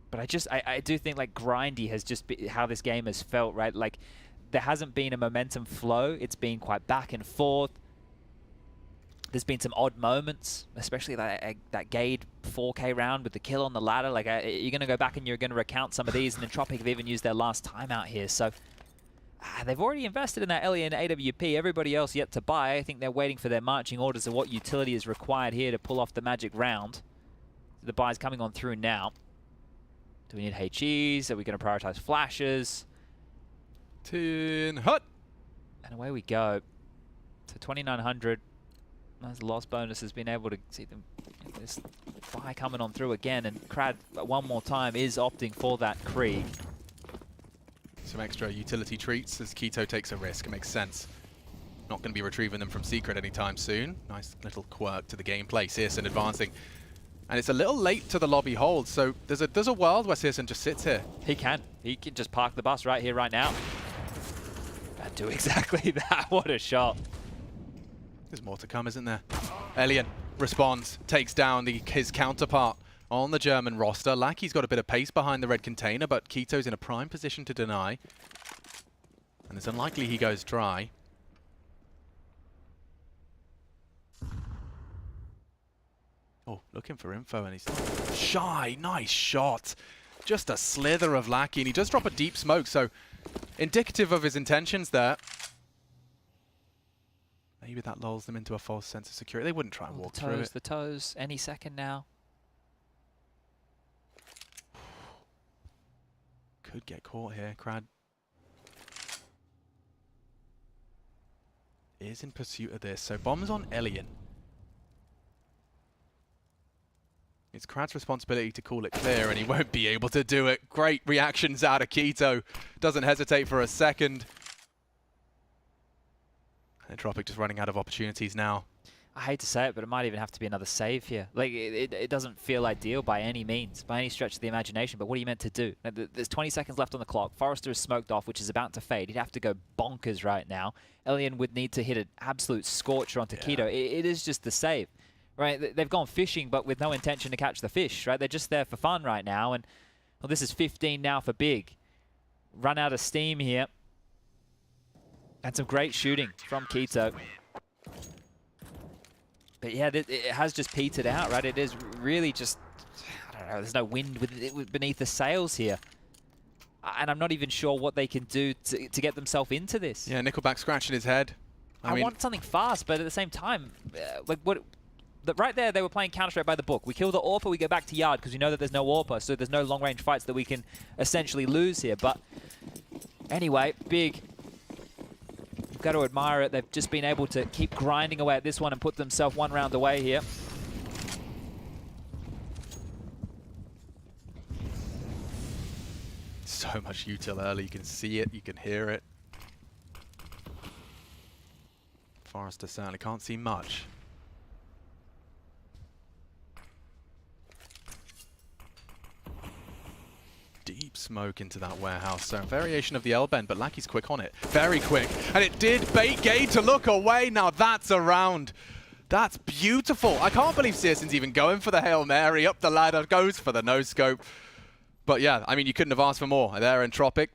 But I do think like grindy has just been how this game has felt, right? Like there hasn't been a momentum flow. It's been quite back and forth. There's been some odd moments, especially that Gade 4K round with the kill on the ladder. Like you're going to go back and you're going to recount some of these, and Entropiq have even used their last time out here. So they've already invested in that Alien AWP. Everybody else yet to buy. I think they're waiting for their marching orders of what utility is required here to pull off the magic round. The buy's coming on through now. Do we need HEs? Are we going to prioritize flashes? Tin Hut. And away we go. So 2,900. Those loss bonus has been able to see them. This buy coming on through again, and Crad one more time is opting for that Krieg. Some extra utility treats as Keto takes a risk. It makes sense. Not going to be retrieving them from Secret anytime soon. Nice little quirk to the gameplay. Searson advancing. And it's a little late to the lobby hold, so there's a world where Searson just sits here. He can just park the bus right here, right now. And do exactly that. What a shot. There's more to come, isn't there? Elian responds, takes down his counterpart on the German roster. Lackey's got a bit of pace behind the red container, but Keto's in a prime position to deny. And it's unlikely he goes dry. Oh, looking for info, and he's shy. Nice shot. Just a slither of Lackey, and he does drop a deep smoke, so indicative of his intentions there. Maybe that lulls them into a false sense of security. They wouldn't try and walk through it. The toes, any second now. Could get caught here. Crad is in pursuit of this. So bombs on Elian. It's Crad's responsibility to call it clear, and he won't be able to do it. Great reactions out of Keto. Doesn't hesitate for a second. Entropiq just running out of opportunities now. I hate to say it, but it might even have to be another save here. Like, it doesn't feel ideal by any means, by any stretch of the imagination, but what are you meant to do? There's 20 seconds left on the clock. Forrester is smoked off, which is about to fade. He'd have to go bonkers right now. Elian would need to hit an absolute scorcher onto Keto. It is just the save, right? They've gone fishing, but with no intention to catch the fish, right? They're just there for fun right now, and well, this is 15 now for Big. Run out of steam here. And some great shooting from Keto. But yeah, it has just petered out, right? It is really just, I don't know, there's no wind beneath the sails here. And I'm not even sure what they can do to get themselves into this. Yeah, Nickelback scratching his head. I want something fast, but at the same time, like right there, they were playing Counter-Strike by the book. We kill the AWPer, we go back to Yard because we know that there's no AWPer, so there's no long-range fights that we can essentially lose here. But anyway, Big. You've got to admire it. They've just been able to keep grinding away at this one and put themselves one round away here. So much util early. You can see it. You can hear it. Forrester certainly can't see much. Deep smoke into that warehouse. So a variation of the L-bend, but Lackey's quick on it. Very quick. And it did bait Gade to look away. Now that's a round. That's beautiful. I can't believe Searson's even going for the Hail Mary. Up the ladder, goes for the no-scope. But yeah, I mean, you couldn't have asked for more. There, Entropiq.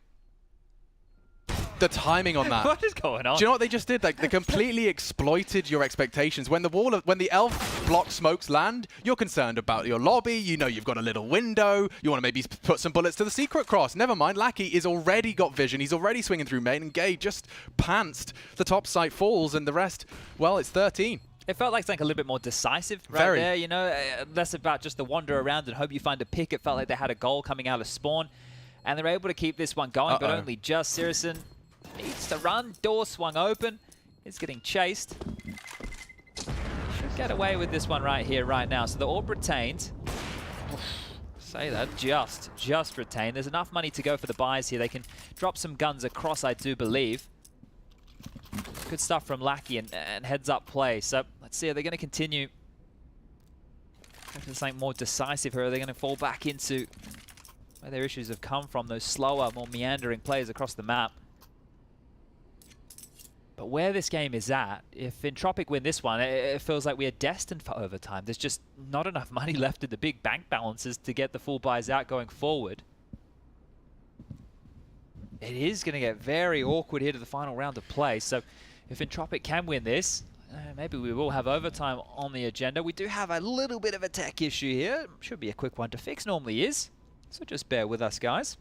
The timing on that. What is going on? Do you know what they just did? Like, they completely exploited your expectations. When the elf block smokes land, you're concerned about your lobby. You know you've got a little window. You want to maybe put some bullets to the secret cross. Never mind, Lackey is already got vision. He's already swinging through main, and Gay just pantsed. The top site falls, and the rest, well, it's 13. It felt like something a little bit more decisive right there, you know, less about just the wander around and hope you find a pick. It felt like they had a goal coming out of spawn, and they're able to keep this one going, but only just. Searson needs to run. Door swung open. He's getting chased. Should get away with this one right here, right now. So the AWP retained. Say that, just retained. There's enough money to go for the buys here. They can drop some guns across, I do believe. Good stuff from Lackey and heads-up play. So let's see, are they going to continue? If there's something more decisive here, are they going to fall back into where their issues have come from, those slower, more meandering plays across the map? But where this game is at, if Entropiq win this one, it feels like we are destined for overtime. There's just not enough money left in the big bank balances to get the full buys out going forward. It is going to get very awkward here to the final round of play. So if Entropiq can win this, maybe we will have overtime on the agenda. We do have a little bit of a tech issue here. Should be a quick one to fix, normally is. So just bear with us, guys.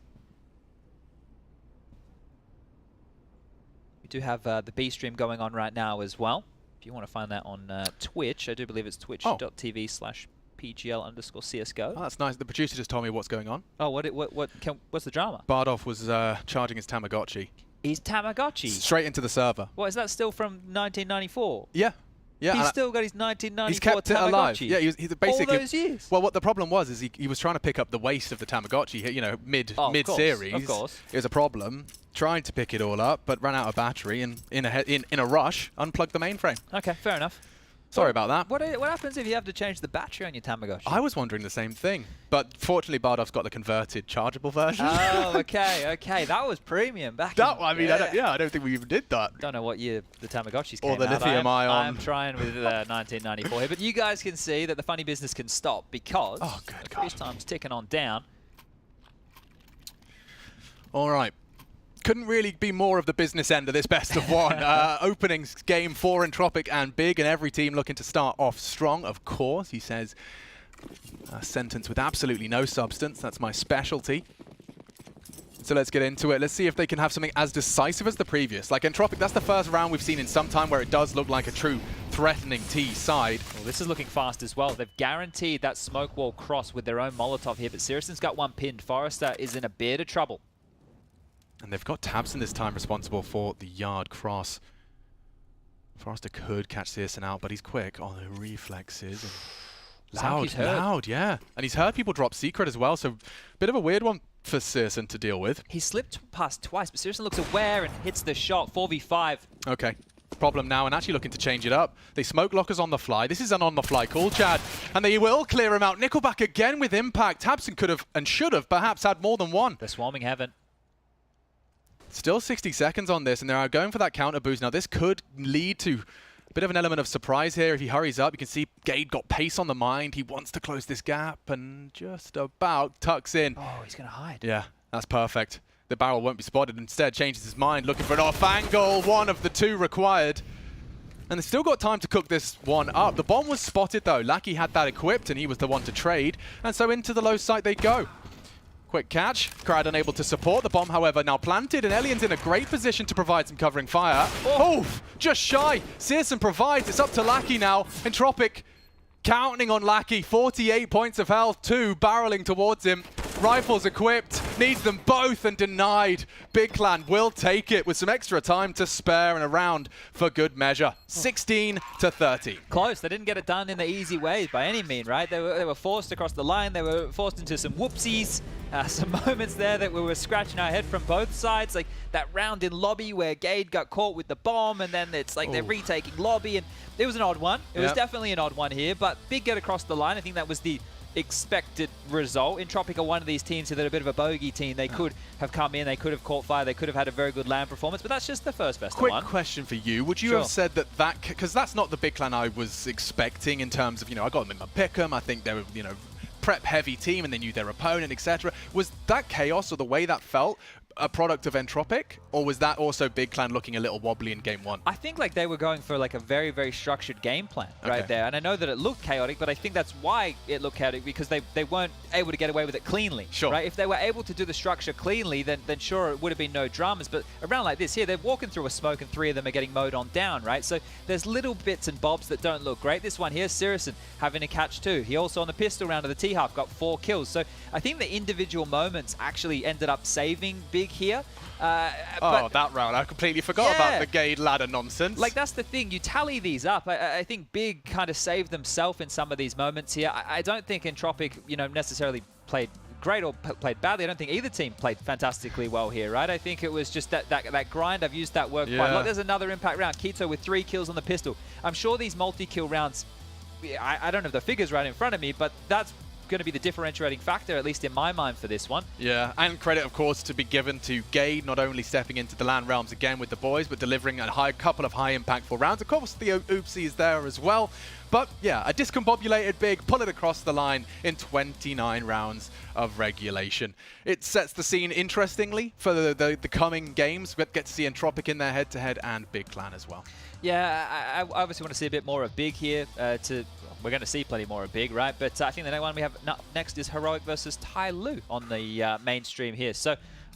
We do have the B stream going on right now as well. If you want to find that on Twitch, I do believe it's twitch.tv/PGL_CSGO. Oh, that's nice. The producer just told me what's going on. Oh, what's the drama? Bardov was charging his Tamagotchi. He's Tamagotchi. Straight into the server. What, is that still from 1994? Yeah. Yeah, he's still got his 1994 he's kept Tamagotchi. it alive. Yeah, he's basically all those years. Well, what the problem was is he was trying to pick up the waste of the Tamagotchi. You know, mid series. Of course. It was a problem. Trying to pick it all up, but ran out of battery and in a rush, unplugged the mainframe. Okay, fair enough. Sorry about that. What happens if you have to change the battery on your Tamagotchi? I was wondering the same thing, but fortunately Bardov's got the converted chargeable version. Oh, okay. That was premium back. I don't think we even did that. Don't know what year the Tamagotchis came or the out. lithium ion. I'm trying with 1994 here, but you guys can see that the funny business can stop because freeze time's ticking on down. All right. Couldn't really be more of the business end of this best of one. Opening game for Entropiq and Big, and every team looking to start off strong, of course. He says, a sentence with absolutely no substance. That's my specialty. So let's get into it. Let's see if they can have something as decisive as the previous. Like Entropiq, that's the first round we've seen in some time where it does look like a true threatening T side. Well, this is looking fast as well. They've guaranteed that smoke wall cross with their own Molotov here, but Siriuson's got one pinned. Forrester is in a bit of trouble. And they've got Tabson this time responsible for the yard cross. Forrester could catch Searson out, but he's quick. Oh, the reflexes. Loud, yeah. And he's heard people drop Secret as well, so bit of a weird one for Searson to deal with. He slipped past twice, but Searson looks aware and hits the shot. 4v5. Okay. Problem now, and actually looking to change it up. They smoke lockers on the fly. This is an on-the-fly call, Chad. And they will clear him out. Nickelback again with impact. Tabson could have and should have perhaps had more than one. They're swarming heaven. Still 60 seconds on this, and they're going for that counter boost. Now, this could lead to a bit of an element of surprise here. If he hurries up, you can see Gade got pace on the mind. He wants to close this gap and just about tucks in. Oh, he's going to hide. Yeah, that's perfect. The barrel won't be spotted. Instead, changes his mind, looking for an off angle. One of the two required. And they've still got time to cook this one up. The bomb was spotted, though. Lackey had that equipped, and he was the one to trade. And so into the low site they go. Quick catch. Crowd unable to support. The bomb, however, now planted, and Elian's in a great position to provide some covering fire. Oh, just shy. Searson provides. It's up to Lackey now. Entropiq counting on Lackey. 48 points of health. 2 barreling towards him. Rifles equipped. Needs them both and denied. Big Clan will take it with some extra time to spare and a round for good measure. 16-30. Close. They didn't get it done in the easy way by any mean, right? They were forced across the line. They were forced into some whoopsies. Some moments there that we were scratching our head from both sides, like that round in lobby where Gade got caught with the bomb, and then it's like they're retaking lobby, and it was an odd one. It was definitely an odd one here, but Big get across the line. I think that was the expected result. Entropiq are one of these teams that are a bit of a bogey team. They could have come in, they could have caught fire, they could have had a very good land performance, but that's just the first best of one. Quick question for you. Would you have said that, because that's not the Big Clan I was expecting in terms of, I got them in my pick'em. I think they were, prep heavy team and they knew their opponent, etc. Was that chaos or the way that felt a product of Entropiq, or was that also Big Clan looking a little wobbly in game one? I think like they were going for like a very, very structured game plan right there. And I know that it looked chaotic, but I think that's why it looked chaotic, because they weren't able to get away with it cleanly. Sure. Right? If they were able to do the structure cleanly, then sure, it would have been no dramas. But around like this here, they're walking through a smoke and 3 of them are getting mowed on down, right? So there's little bits and bobs that don't look great. This one here, Siriuson having a catch too. He also on the pistol round of the T-half got 4 kills. So I think the individual moments actually ended up saving Big here. That round. I completely forgot about the Gade ladder nonsense. Like, that's the thing. You tally these up. I think Big kind of saved themselves in some of these moments here. I don't think Entropiq, necessarily played great or played badly. I don't think either team played fantastically well here, right? I think it was just that grind. I've used that word quite a lot. There's another impact round. Keto with 3 kills on the pistol. I'm sure these multi-kill rounds, I don't have the figures right in front of me, but that's going to be the differentiating factor, at least in my mind, for this one. Yeah, and credit, of course, to be given to Gade, not only stepping into the LAN realms again with the boys, but delivering a couple of high impactful rounds. Of course, the oopsie is there as well. But yeah, a discombobulated Big, pull it across the line in 29 rounds of regulation. It sets the scene interestingly for the coming games. We get to see Entropiq in their head-to-head and Big Clan as well. Yeah, I obviously want to see a bit more of Big here. We're going to see plenty more of Big, right? But I think the next one we have next is Heroic versus Tyloo on the mainstream here. So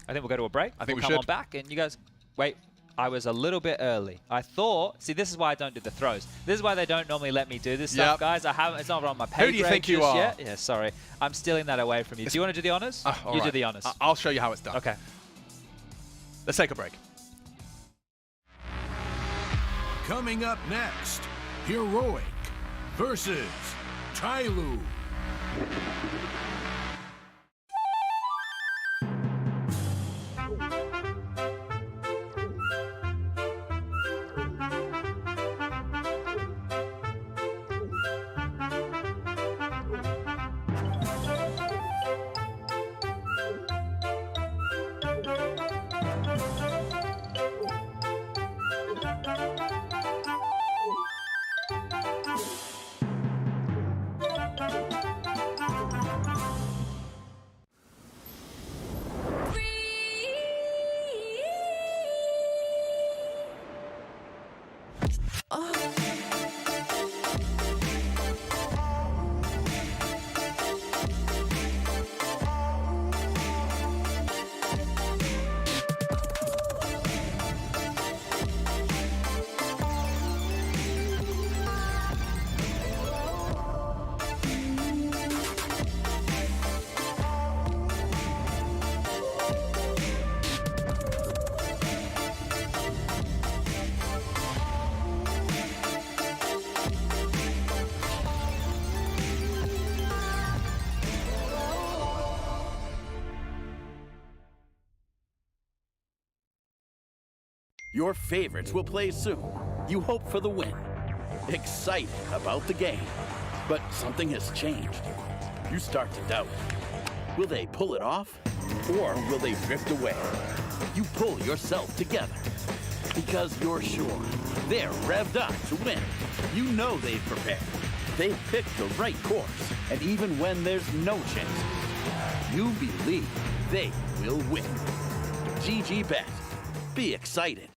I think we'll go to a break. I think we'll come on back, and you guys wait. I was a little bit early. I thought, see, this is why I don't do the throws. This is why they don't normally let me do this stuff, guys. It's not on my page. Who do you think you are? Yet. Yeah, sorry. I'm stealing that away from you. Do you want to do the honors? You do the honors. I'll show you how it's done. Okay. Let's take a break. Coming up next, Heroic versus Tyloo. Your favorites will play soon. You hope for the win. Excited about the game. But something has changed. You start to doubt. Will they pull it off? Or will they drift away? You pull yourself together. Because you're sure they're revved up to win. You know they've prepared. They've picked the right course. And even when there's no chance, you believe they will win. GG Bet. Be excited.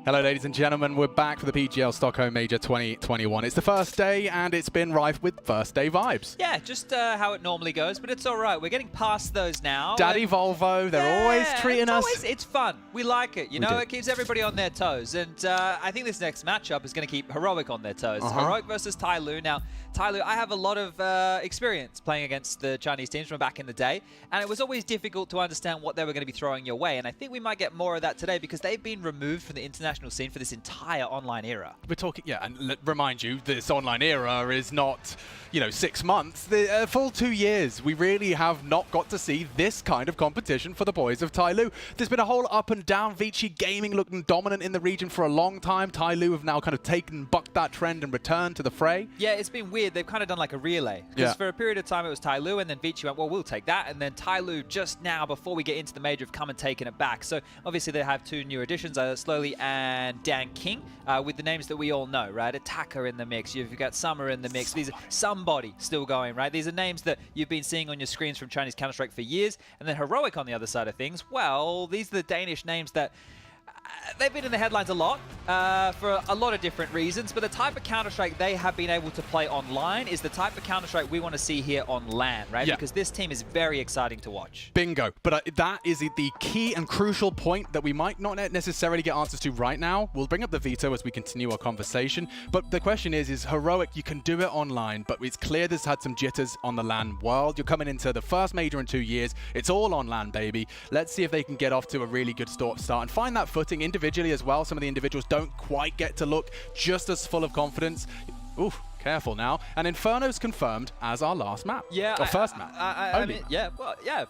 Hello, ladies and gentlemen. We're back for the PGL Stockholm Major 2021. It's the first day, and it's been rife with first day vibes. Yeah, just how it normally goes, but it's all right. We're getting past those now. Daddy Volvo, they're always treating us. It's fun. We like it. You know, it keeps everybody on their toes. And I think this next matchup is going to keep Heroic on their toes. Heroic versus Tyloo. Now, Tyloo, I have a lot of experience playing against the Chinese teams from back in the day, and it was always difficult to understand what they were going to be throwing your way. And I think we might get more of that today because they've been removed from the international scene for this entire online era. We're talking, yeah, and remind you, this online era is not, 6 months. The full 2 years. We really have not got to see this kind of competition for the boys of Tyloo. There's been a whole up and down. Vici Gaming looking dominant in the region for a long time. Tyloo have now kind of bucked that trend and returned to the fray. Yeah, it's been weird. They've kind of done like a relay. Because for a period of time it was Tyloo, and then Vici went, well, we'll take that. And then Tyloo just now, before we get into the major, have come and taken it back. So obviously they have 2 new additions, Slowly and Dan King, with the names that we all know, right? Attacker in the mix. You've got Summer in the mix. These are somebody still going, right? These are names that you've been seeing on your screens from Chinese Counter-Strike for years. And then Heroic on the other side of things, well, these are the Danish names that they've been in the headlines a lot for a lot of different reasons, but the type of Counter-Strike they have been able to play online is the type of Counter-Strike we want to see here on LAN, right? Yeah. Because this team is very exciting to watch. Bingo. But that is the key and crucial point that we might not necessarily get answers to right now. We'll bring up the veto as we continue our conversation. But the question is Heroic, you can do it online, but it's clear this had some jitters on the LAN world. You're coming into the first major in 2 years. It's all on LAN, baby. Let's see if they can get off to a really good start and find that footing individually as well. Some of the individuals don't quite get to look just as full of confidence. Ooh, careful now. And Inferno's confirmed as our last map. Yeah. Or first map. I mean,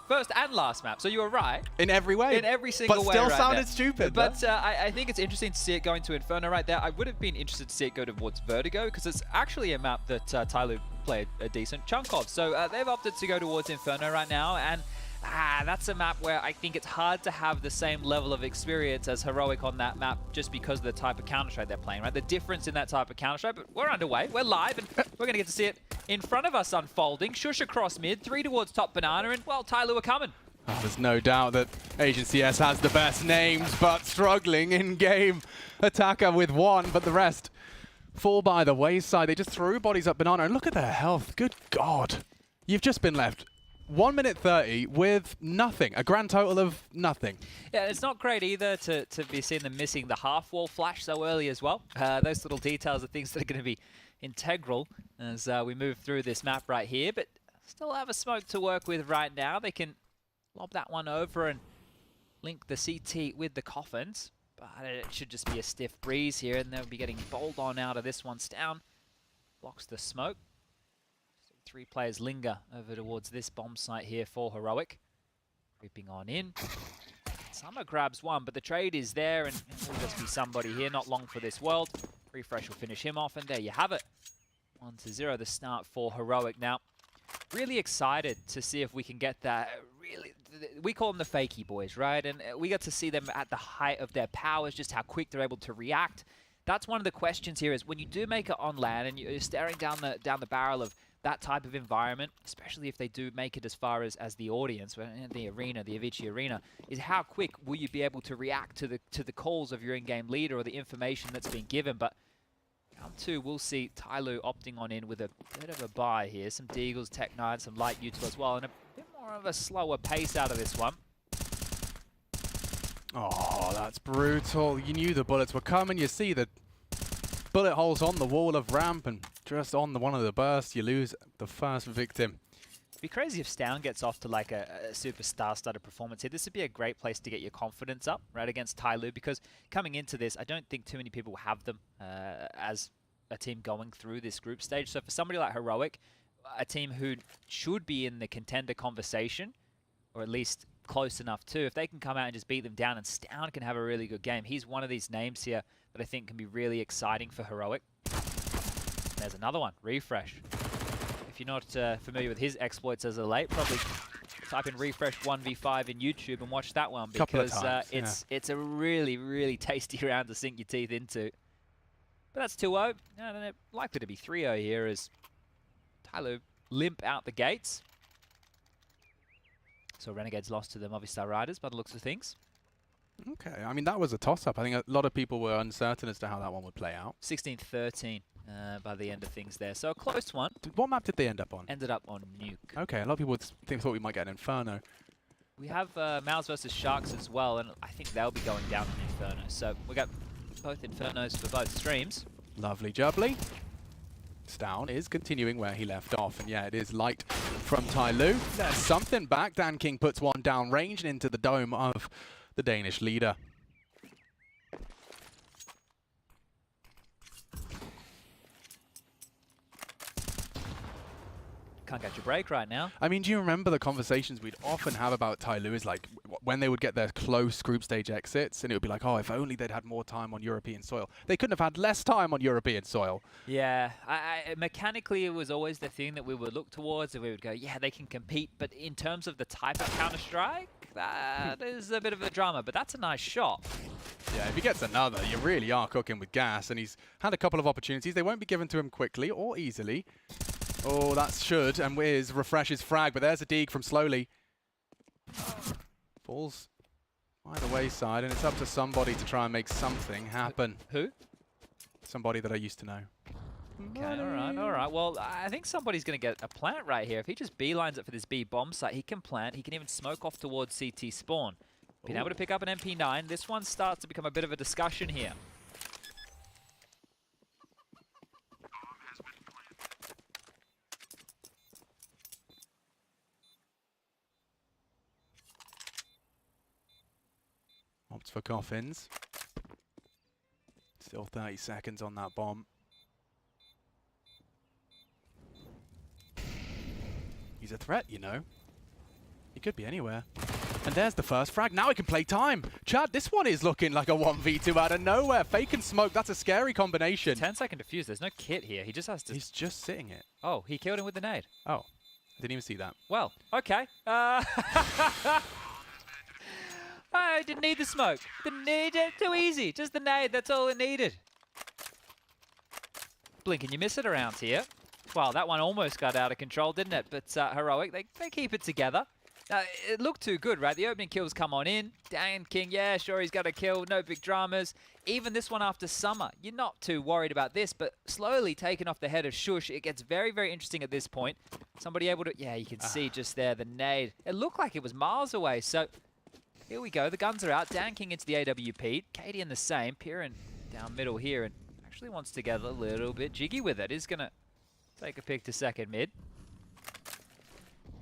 first and last map. So you were right. In every way. In every single way. But still right sounded there. stupid. But I think it's interesting to see it going to Inferno right there. I would have been interested to see it go towards Vertigo because it's actually a map that Tyloo played a decent chunk of. So they've opted to go towards Inferno right now. And that's a map where I think it's hard to have the same level of experience as Heroic on that map just because of the type of Counter-Strike they're playing, right? The difference in that type of Counter-Strike, but we're underway, we're live, and we're going to get to see it in front of us unfolding. Shush across mid, 3 towards top banana, and, well, Tyloo are coming. Oh, there's no doubt that Asian CS has the best names, but struggling in-game. Attacker with 1, but the rest fall by the wayside. They just threw bodies up banana, and look at their health. Good God. You've just been left 1 minute 30 with nothing, a grand total of nothing. Yeah, it's not great either to be seeing them missing the half-wall flash so early as well. Those little details are things that are going to be integral as we move through this map right here, but still have a smoke to work with right now. They can lob that one over and link the CT with the coffins, but it should just be a stiff breeze here, and they'll be getting bowled on out of this one. Down, blocks the smoke. 3 players linger over towards this bomb site here for Heroic. Creeping on in. Summer grabs one, but the trade is there, and it will just be somebody here. Not long for this world. Refresh will finish him off, and there you have it. 1-0 the start for Heroic. Now, really excited to see if we can get that. Really, we call them the fakey boys, right? And we get to see them at the height of their powers, just how quick they're able to react. That's one of the questions here is when you do make it on LAN and you're staring down the barrel of that type of environment, especially if they do make it as far as the audience, the arena, the Avicii arena, is how quick will you be able to react to the calls of your in-game leader or the information that's been given. But round 2, we'll see Tyloo opting on in with a bit of a buy here. Some Deagles, Tech 9, some light util as well, and a bit more of a slower pace out of this one. Oh, that's brutal. You knew the bullets were coming. You see the bullet holes on the wall of ramp, and just on one of the bursts, you lose the first victim. It'd be crazy if Stown gets off to like a super star-studded performance here. This would be a great place to get your confidence up, right, against Tyloo, because coming into this, I don't think too many people have them as a team going through this group stage. So for somebody like Heroic, a team who should be in the contender conversation, or at least close enough to, if they can come out and just beat them down, and Stown can have a really good game. He's one of these names here that I think can be really exciting for Heroic. There's another one, Refresh. If you're not familiar with his exploits as of late, probably type in Refresh 1v5 in YouTube and watch that one, because it's a really, really tasty round to sink your teeth into. But that's 2-0. And likely to be 3-0 here as Tyloo limp out the gates. So Renegades lost to the Movistar Riders by the looks of things. Okay, I mean, that was a toss-up. I think a lot of people were uncertain as to how that one would play out. 16-13 by the end of things there. So a close one. What map did they end up on? Ended up on Nuke. Okay, a lot of people thought we might get an Inferno. We have MOUZ versus Sharks as well, and I think they'll be going down on Inferno. So we got both Infernos for both streams. Lovely jubbly. Stown is continuing where he left off, and yeah, it is light from Tyloo. There's something back. Dan King puts one down range and into the dome of the Danish leader. Can't catch a break right now. I mean, do you remember the conversations we'd often have about Tyloo is like when they would get their close group stage exits, and it would be like, oh, if only they'd had more time on European soil. They couldn't have had less time on European soil. Yeah, mechanically it was always the thing that we would look towards, and we would go, yeah, they can compete. But in terms of the type of Counter-Strike, that is a bit of a drama. But that's a nice shot. Yeah, if he gets another, you really are cooking with gas, and he's had a couple of opportunities. They won't be given to him quickly or easily. Oh, that should, and Wiz refreshes frag, but there's a dig from Slowly. Falls by the wayside, and it's up to somebody to try and make something happen. Who? Somebody that I used to know. Okay, all right. Well, I think somebody's going to get a plant right here. If he just beelines it for this B bomb site, he can plant. He can even smoke off towards CT spawn. Being able to pick up an MP9, this one starts to become a bit of a discussion here. Opts for Coffins. Still 30 seconds on that bomb. He's a threat, you know. He could be anywhere. And there's the first frag. Now he can play time. Chad, this one is looking like a 1v2 out of nowhere. Fake and smoke, that's a scary combination. 10-second defuse. There's no kit here. He just has to... He's just sitting it. Oh, he killed him with the nade. Oh, I didn't even see that. Well, okay. I didn't need the smoke. Didn't need it. Too easy. Just the nade. That's all it needed. Blink and you miss it around here. Well, that one almost got out of control, didn't it? But Heroic, they keep it together. It looked too good, right? The opening kills come on in. Dan King, yeah, sure, he's got a kill. No big dramas. Even this one after Summer, you're not too worried about this, but slowly taking off the head of Shush, it gets very, very interesting at this point. Somebody able to... Yeah, you can see just there the nade. It looked like it was miles away, so... Here we go. The guns are out. Dan King into the AWP. Katie in the same. Piran down middle here and actually wants to get a little bit jiggy with it. Is going to take a pick to second mid.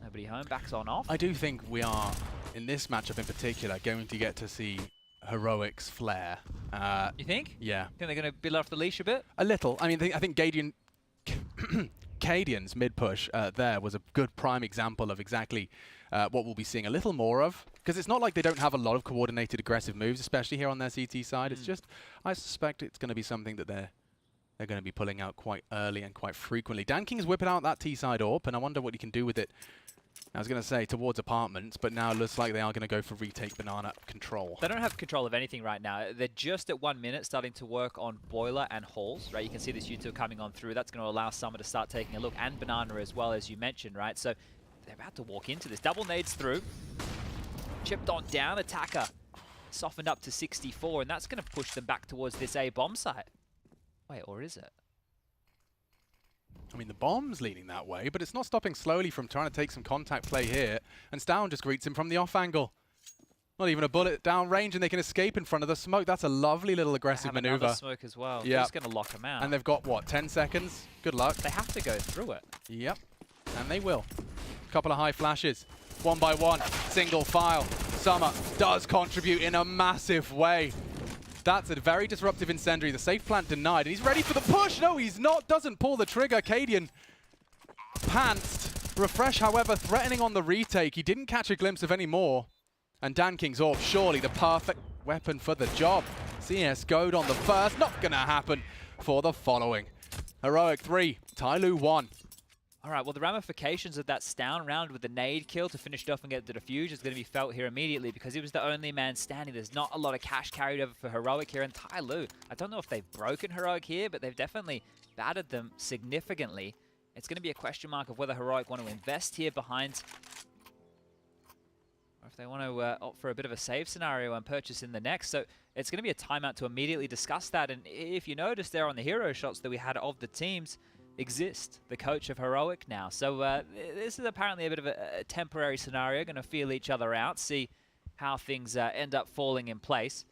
Nobody home. Backs on off. I do think we are, in this matchup in particular, going to get to see Heroic's flair. You think? Yeah. Think they're going to be let off the leash a bit? A little. I mean, I think Cadian's mid-push there was a good prime example of exactly what we'll be seeing a little more of. Because it's not like they don't have a lot of coordinated aggressive moves, especially here on their CT side. It's just, I suspect it's going to be something that they're going to be pulling out quite early and quite frequently. Dan King's whipping out that T-side AWP, and I wonder what he can do with it. I was going to say towards apartments, but now it looks like they are going to go for retake banana control. They don't have control of anything right now. They're just at 1 minute starting to work on boiler and halls, right? You can see this util coming on through. That's going to allow Summer to start taking a look, and banana as well, as you mentioned, right? So they're about to walk into this. Double nades through. Chipped on down. Attacker softened up to 64, and that's going to push them back towards this A bomb site. Wait, or is it? I mean, the bomb's leaning that way, but it's not stopping Slowly from trying to take some contact play here. And Stown just greets him from the off angle. Not even a bullet down range, and they can escape in front of the smoke. That's a lovely little aggressive maneuver. Smoke as well. Yeah. Just going to lock him out. And they've got, what, 10 seconds? Good luck. They have to go through it. Yep. And they will. Couple of high flashes. One by one. Single file. Summer does contribute in a massive way. That's a very disruptive incendiary. The safe plant denied, and he's ready for the push. No, he's not. Doesn't pull the trigger. Cadian pantsed. Refresh, however, threatening on the retake. He didn't catch a glimpse of any more. And Dan King's AWP, surely the perfect weapon for the job. CS Goad on the first. Not going to happen for the following. Heroic 3, Tyloo 1. All right, well, the ramifications of that Stown round with the nade kill to finish it off and get the defuse is going to be felt here immediately because he was the only man standing. There's not a lot of cash carried over for Heroic here. And Tyloo, I don't know if they've broken Heroic here, but they've definitely battered them significantly. It's going to be a question mark of whether Heroic want to invest here behind... or if they want to opt for a bit of a save scenario and purchase in the next. So it's going to be a timeout to immediately discuss that. And if you notice there on the hero shots that we had of the teams, Exist, the coach of Heroic now. So this is apparently a bit of a temporary scenario, going to feel each other out, see how things end up falling in place.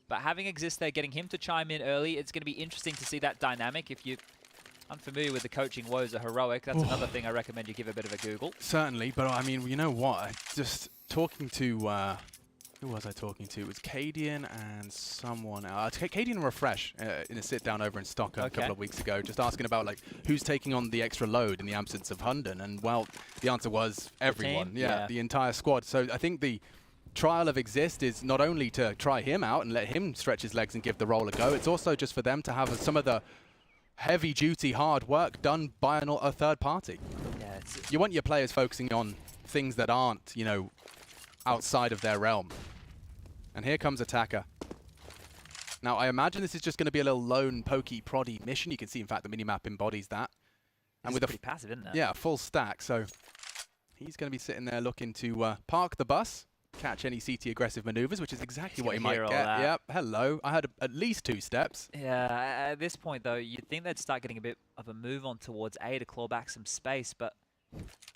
But having Exist there, getting him to chime in early, it's going to be interesting to see that dynamic. If you're unfamiliar with the coaching woes of Heroic, that's another thing I recommend you give a bit of a Google. Certainly, but I mean, you know what? Just talking to... who was I talking to? It was Cadian and someone else. Cadian and Refresh in a sit-down over in Stockholm a couple of weeks ago, just asking about like who's taking on the extra load in the absence of Hunden. And, well, the answer was everyone. Yeah, the entire squad. So I think the trial of Exist is not only to try him out and let him stretch his legs and give the role a go, it's also just for them to have some of the heavy-duty hard work done by a third party. Yeah, you want your players focusing on things that aren't, you know, outside of their realm. And here comes Attacker. Now, I imagine this is just going to be a little lone, pokey, proddy mission. You can see, in fact, the minimap embodies that. And with pretty passive, isn't it? Yeah, full stack. So he's going to be sitting there looking to park the bus, catch any CT aggressive maneuvers, which is exactly what he might get. Yep, hello. I had at least 2 steps. Yeah, at this point, though, you'd think they'd start getting a bit of a move on towards A to claw back some space, but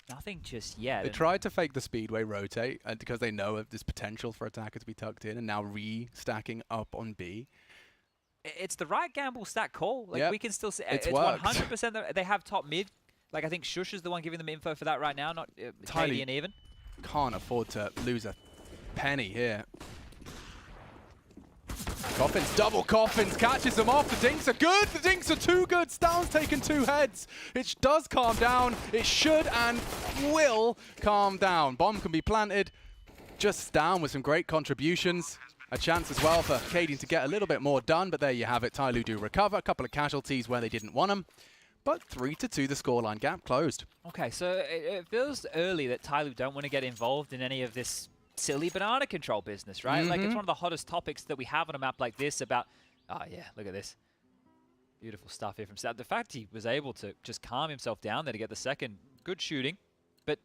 nothing just yet. They tried to fake the speedway rotate because they know of this potential for Attacker to be tucked in, and now re-stacking up on B. It's the right gamble stack call. Like, we can still see it's worked. 100% they have top mid. Like, I think Shush is the one giving them info for that right now, not Cadian even. Can't afford to lose a penny here. Coffins, double Coffins, catches them off. The dinks are good. The dinks are too good. Stown's taken 2 heads. It does calm down. It should and will calm down. Bomb can be planted. Just Stown with some great contributions. A chance as well for Cadian to get a little bit more done, but there you have it. Tyloo do recover. A couple of casualties where they didn't want them. But 3-2, the scoreline gap closed. Okay, so it feels early that Tyloo don't want to get involved in any of this silly banana control business, right? Like, it's one of the hottest topics that we have on a map like this about, oh yeah, look at this. Beautiful stuff here from South. The fact he was able to just calm himself down there to get the second, good shooting. But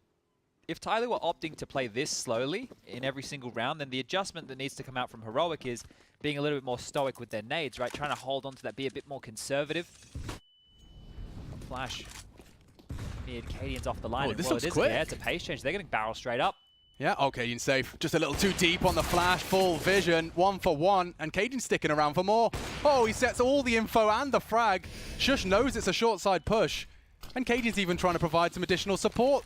if Tyloo were opting to play this slowly in every single round, then the adjustment that needs to come out from Heroic is being a little bit more stoic with their nades, right? Trying to hold on to that, be a bit more conservative. Flash. Mid, Cadian's off the line. Oh, this looks quick. Yeah, it's a pace change. They're getting barrel straight up. Yeah, okay, Cadian safe. Just a little too deep on the flash, full vision, 1 for 1, and Cadian's sticking around for more. Oh, he sets all the info and the frag. Shush knows it's a short side push, and Cadian's even trying to provide some additional support.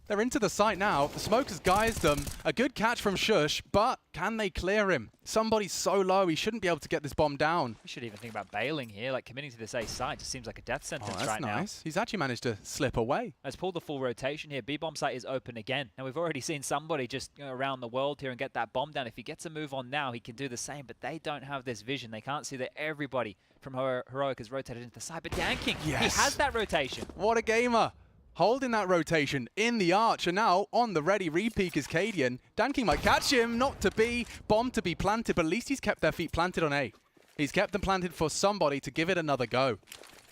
They're into the site now. The smoke has guised them. A good catch from Shush, but can they clear him? Somebody's so low, he shouldn't be able to get this bomb down. We should even think about bailing here. Like, committing to this A site just seems like a death sentence right now. That's nice. He's actually managed to slip away. Let's pull the full rotation here. B-bomb site is open again. Now, we've already seen somebody just go around the world here and get that bomb down. If he gets a move on now, he can do the same, but they don't have this vision. They can't see that everybody from Heroic has rotated into the side. But Danking, he has that rotation. What a gamer. Holding that rotation in the arch, and now on the ready repeak is Cadian. Danking might catch him, not to be. Bomb to be planted, but at least he's kept their feet planted on A. He's kept them planted for somebody to give it another go.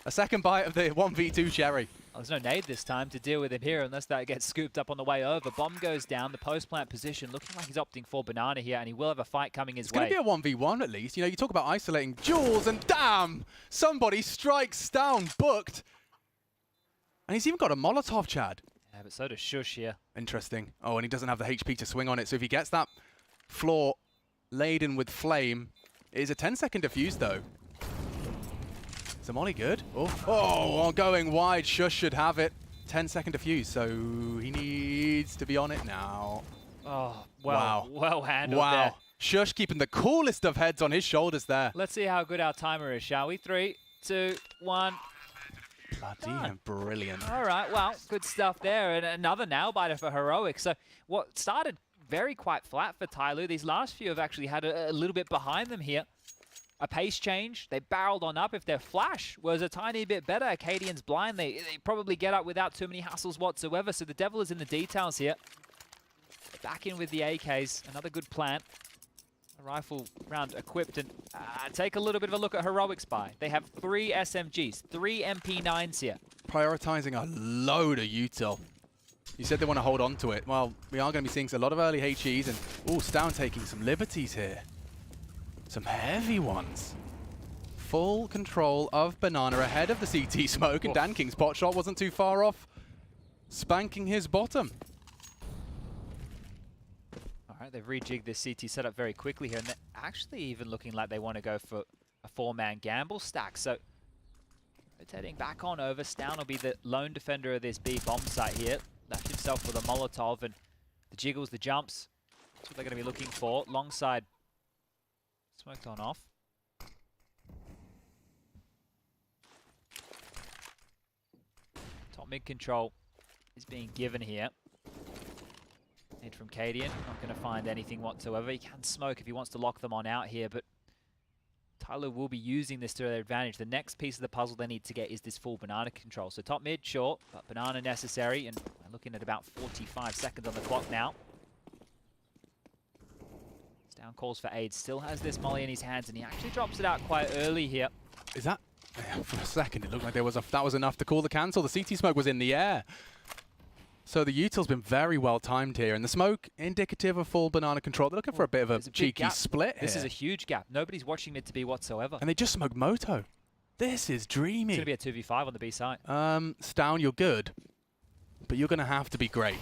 A second bite of the 1v2 cherry. Oh, there's no nade this time to deal with him here unless that gets scooped up on the way over. Bomb goes down, the post-plant position, looking like he's opting for banana here, and he will have a fight coming his way. It's going to be a 1v1 at least. You know, you talk about isolating Jules, and damn! Somebody strikes down, booked. And he's even got a Molotov, Chad. Yeah, but so does Shush here. Interesting. Oh, and he doesn't have the HP to swing on it, so if he gets that floor laden with flame, it is a 10-second defuse, though. Is the molly good? Oh, going wide. Shush should have it. 10-second defuse, so he needs to be on it now. Oh, wow. Well handled there. Shush keeping the coolest of heads on his shoulders there. Let's see how good our timer is, shall we? 3, 2, 1. Bloody brilliant. All right, well, good stuff there. And another nail-biter for Heroic. So what started very quite flat for Tyloo, these last few have actually had a little bit behind them here. A pace change. They barreled on up. If their flash was a tiny bit better, Cadian's blind, they probably get up without too many hassles whatsoever. So the devil is in the details here. Back in with the AKs. Another good plant. A rifle round equipped, and take a little bit of a look at Heroic's buy. They have 3 SMGs, 3 MP9s here. Prioritizing a load of util. You said they want to hold on to it. Well, we are going to be seeing a lot of early HEs, and Stown taking some liberties here. Some heavy ones. Full control of Banana ahead of the CT smoke, and DanKing's pot shot wasn't too far off, spanking his bottom. All right, they've rejigged this CT setup very quickly here, and they're actually even looking like they want to go for a 4-man gamble stack. So rotating back on over, Stown will be the lone defender of this B bomb site here. Left himself with a Molotov, and the jiggles, the jumps, that's what they're going to be looking for. Long side smoked on off. Top mid control is being given here. Nade from Cadian, not going to find anything whatsoever. He can smoke if he wants to lock them on out here, but Tyloo will be using this to their advantage. The next piece of the puzzle they need to get is this full Banana control. So top mid, short, but Banana necessary, and we're looking at about 45 seconds on the clock now. Stown calls for aid, still has this molly in his hands, and he actually drops it out quite early here. Is that... For a second, it looked like that was enough to call the cancel. The CT smoke was in the air. So the util's been very well timed here, and the smoke indicative of full Banana control. They're looking for a bit of a cheeky split here. This is a huge gap. Nobody's watching mid to B whatsoever. And they just smoked Moto. This is dreamy. It's going to be a 2v5 on the B side. Stown, you're good, but you're going to have to be great.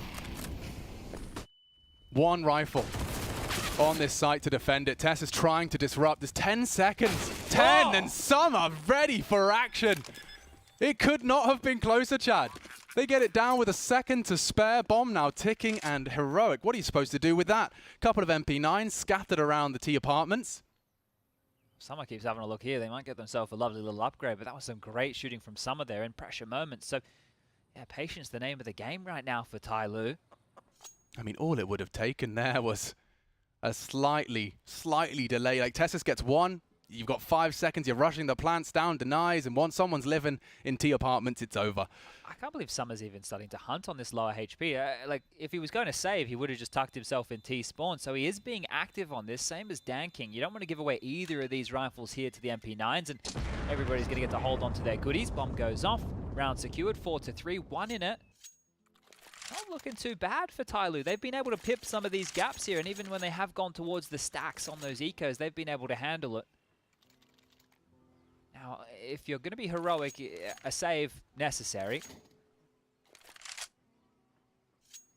One rifle on this site to defend it. Tess is trying to disrupt. There's 10 seconds. 10, and some are ready for action. It could not have been closer, Chad. They get it down with a second to spare. Bomb now ticking, and Heroic. What are you supposed to do with that? Couple of MP9s scattered around the T apartments. Summer keeps having a look here. They might get themselves a lovely little upgrade, but that was some great shooting from Summer there in pressure moments. So, yeah, patience the name of the game right now for Tyloo. I mean, all it would have taken there was a slightly delay. Like, Tessus gets one. You've got 5 seconds. You're rushing the plants down, denies, and once someone's living in T apartments, it's over. I can't believe Summer's even starting to hunt on this lower HP. Like, if he was going to save, he would have just tucked himself in T spawn. So he is being active on this, same as DanKing. You don't want to give away either of these rifles here to the MP9s, and everybody's going to get to hold on to their goodies. Bomb goes off. Round secured, 4-3, 1 in it. Not looking too bad for Tyloo. They've been able to pip some of these gaps here, and even when they have gone towards the stacks on those ecos, they've been able to handle it. Now, if you're going to be heroic, a save necessary.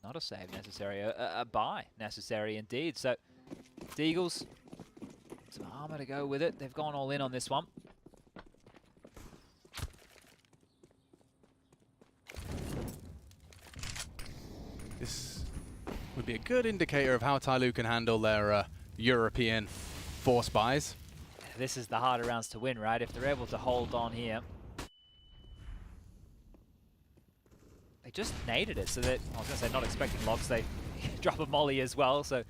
Not a save necessary, a buy necessary indeed. So, Deagles, some armor to go with it. They've gone all in on this one. This would be a good indicator of how Tyloo can handle their European force buys. This is the harder rounds to win, right? If they're able to hold on here. They just naded it, so that, I was going to say not expecting logs, they drop a molly as well, so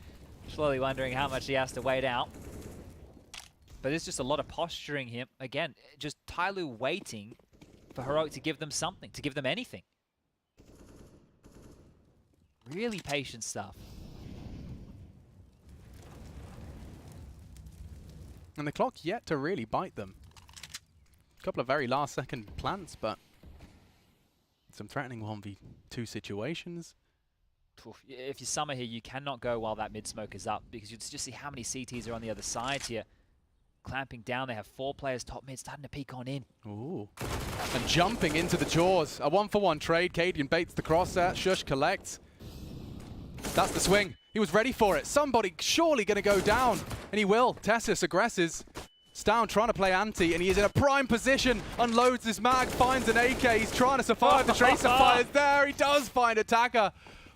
slowly wondering how much he has to wait out. But there's just a lot of posturing here. Again, just Tyloo waiting for Heroic to give them something, to give them anything. Really patient stuff. And the clock yet to really bite them. A couple of very last second plants, but some threatening 1v2 situations. If you Summer here, you cannot go while that mid smoke is up, because you just see how many CTs are on the other side here. Clamping down, they have 4 players top mid starting to peek on in. Ooh. And jumping into the jaws. A 1-for-1 trade. Cadian baits the crosshair. Shush collects. That's the swing. He was ready for it. Somebody surely going to go down. And he will. Tessus aggresses. Stown trying to play anti, and he is in a prime position. Unloads his mag, finds an AK. He's trying to survive. The tracer fires there. He does find Attacker.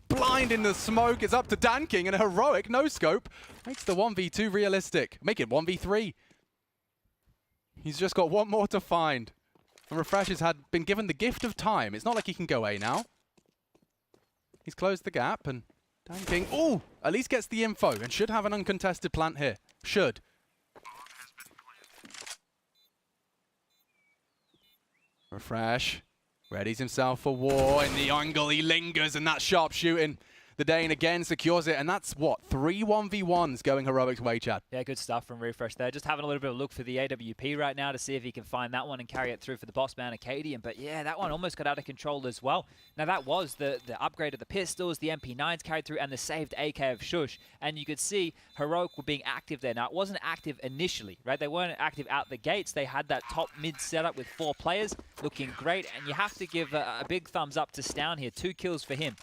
Blind in the smoke. It's up to DanKing, and a Heroic no scope makes the 1v2 realistic. Make it 1v3. He's just got one more to find. And Refresh has been given the gift of time. It's not like he can go A now. He's closed the gap, and DanKing, ooh, at least gets the info and should have an uncontested plant here. Should. Refresh readies himself for war. In the angle, he lingers, and that sharp shooting. The Dane again secures it, and that's what, 3 1v1s going Heroic's way, Chad. Yeah, good stuff from Refresh there. Just having a little bit of a look for the AWP right now to see if he can find that one and carry it through for the boss man, Acadian. But yeah, that one almost got out of control as well. Now that was the upgrade of the pistols, the MP9s carried through, and the saved AK of Shush. And you could see Heroic were being active there. Now, it wasn't active initially, right? They weren't active out the gates. They had that top mid setup with 4 players, looking great. And you have to give a big thumbs up to Stown here. 2 kills for him.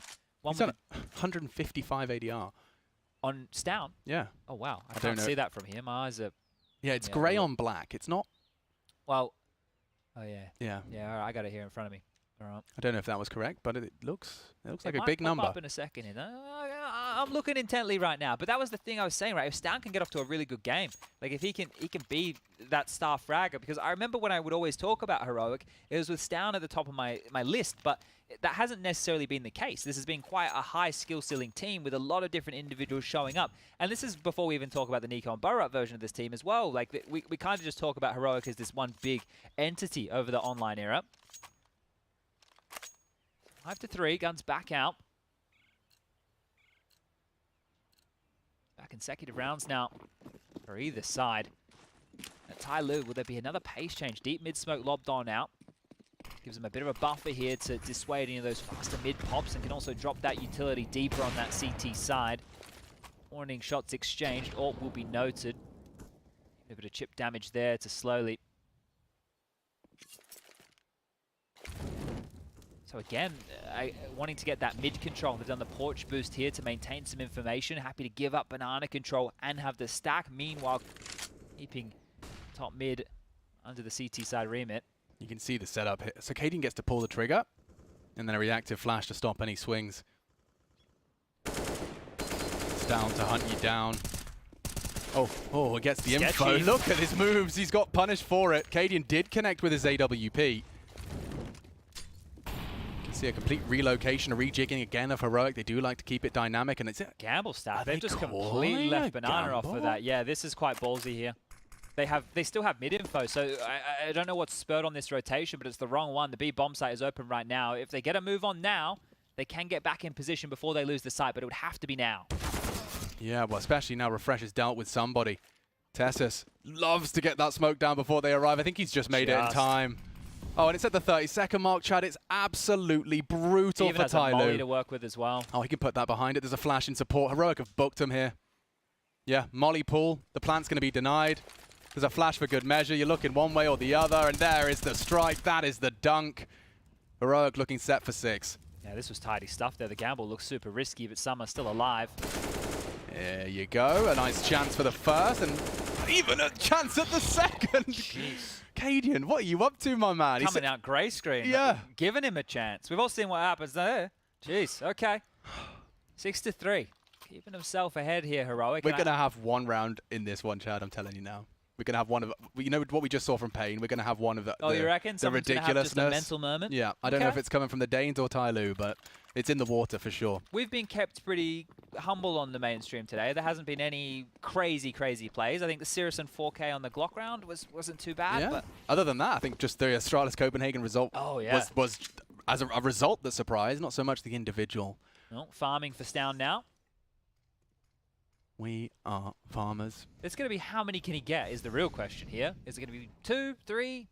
He's on 155 ADR. On Stown? Yeah. Oh, wow. I can't see that from here. My eyes are... Yeah, it's grey on black. It's not... Well... Oh, yeah. Yeah. Yeah, all right, I got it here in front of me. All right. I don't know if that was correct, but it looks like a might big pop number. Up in a second. I'm looking intently right now, but that was the thing I was saying, right? If Stown can get off to a really good game, like if he can be that star fragger, because I remember when I would always talk about Heroic, it was with Stown at the top of my list, but that hasn't necessarily been the case. This has been quite a high skill ceiling team with a lot of different individuals showing up. And this is before we even talk about the Nico and Burrow version of this team as well. Like we kind of just talk about Heroic as this one big entity over the online era. 5-3, guns back out. Consecutive rounds now for either side. At Tyloo, will there be another pace change? Deep mid smoke lobbed on out. Gives him a bit of a buffer here to dissuade any of those faster mid pops, and can also drop that utility deeper on that CT side. Warning shots exchanged. AWP will be noted. A bit of chip damage there to slowly. So again, wanting to get that mid control. They've done the porch boost here to maintain some information. Happy to give up banana control and have the stack. Meanwhile, keeping top mid under the CT side remit. You can see the setup here. So Caden gets to pull the trigger, and then a reactive flash to stop any swings. It's down to hunt you down. Oh, it gets the info. Look at his moves. He's got punished for it. Cadian did connect with his AWP. See a complete relocation, a rejigging again of Heroic. They do like to keep it dynamic, and it's a gamble stack. They've just completely left banana off for that. Yeah, this is quite ballsy here. They still have mid info, so I don't know what's spurred on this rotation, but it's the wrong one. The B bomb site is open right now. If they get a move on now, they can get back in position before they lose the site, but it would have to be now. Yeah, well, especially now Refresh has dealt with somebody. Tessus loves to get that smoke down before they arrive. I think he's just made it in time. Oh, and it's at the 30-second mark, Chad. It's absolutely brutal for Tyloo. He even has a molly to work with as well. Oh, he can put that behind it. There's a flash in support. Heroic have booked him here. Yeah, molly pull. The plant's going to be denied. There's a flash for good measure. You're looking one way or the other, and there is the strike. That is the dunk. Heroic looking set for 6. Yeah, this was tidy stuff there. The gamble looks super risky, but some are still alive. There you go. A nice chance for the first, and even a chance at the second. Jeez. Cadian, what are you up to, my man? Coming out grey screen. Yeah. Giving him a chance. We've all seen what happens there. Jeez, okay. 6-3. Keeping himself ahead here, Heroic. We're going to have one round in this one, Chad, I'm telling you now. We're going to have one of, you know what we just saw from Pain? We're going to have one of the, you reckon? The ridiculousness. Just a mental moment? Yeah, I don't know if it's coming from the Danes or Tyloo, but it's in the water for sure. We've been kept pretty humble on the mainstream today. There hasn't been any crazy plays. I think the Cirrus and 4K on the Glock round wasn't too bad. Yeah. But other than that, I think just the Astralis Copenhagen result was as a result that surprised, not so much the individual. Well, farming for Stown now. We are farmers. It's going to be how many can he get is the real question here. Is it going to be 2, 3?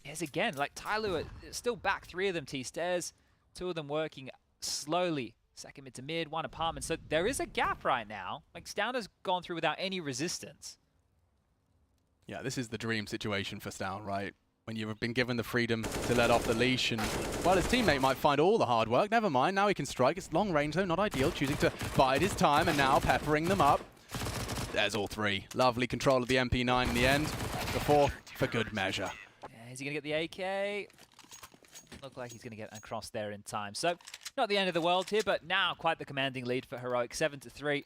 Yes, again, like Tyloo, still back 3 of them T-stairs, 2 of them working slowly. Second mid to mid, 1 apartment. So there is a gap right now. Like Stown has gone through without any resistance. Yeah, this is the dream situation for Stown, right? When you've been given the freedom to let off the leash, and well, his teammate might find all the hard work. Never mind, now he can strike. It's long range though, not ideal. Choosing to bide his time and now peppering them up. There's all 3. Lovely control of the MP9 in the end. The 4th for good measure. Yeah, is he going to get the AK? Look like he's going to get across there in time. So, not the end of the world here, but now quite the commanding lead for Heroic, 7-3.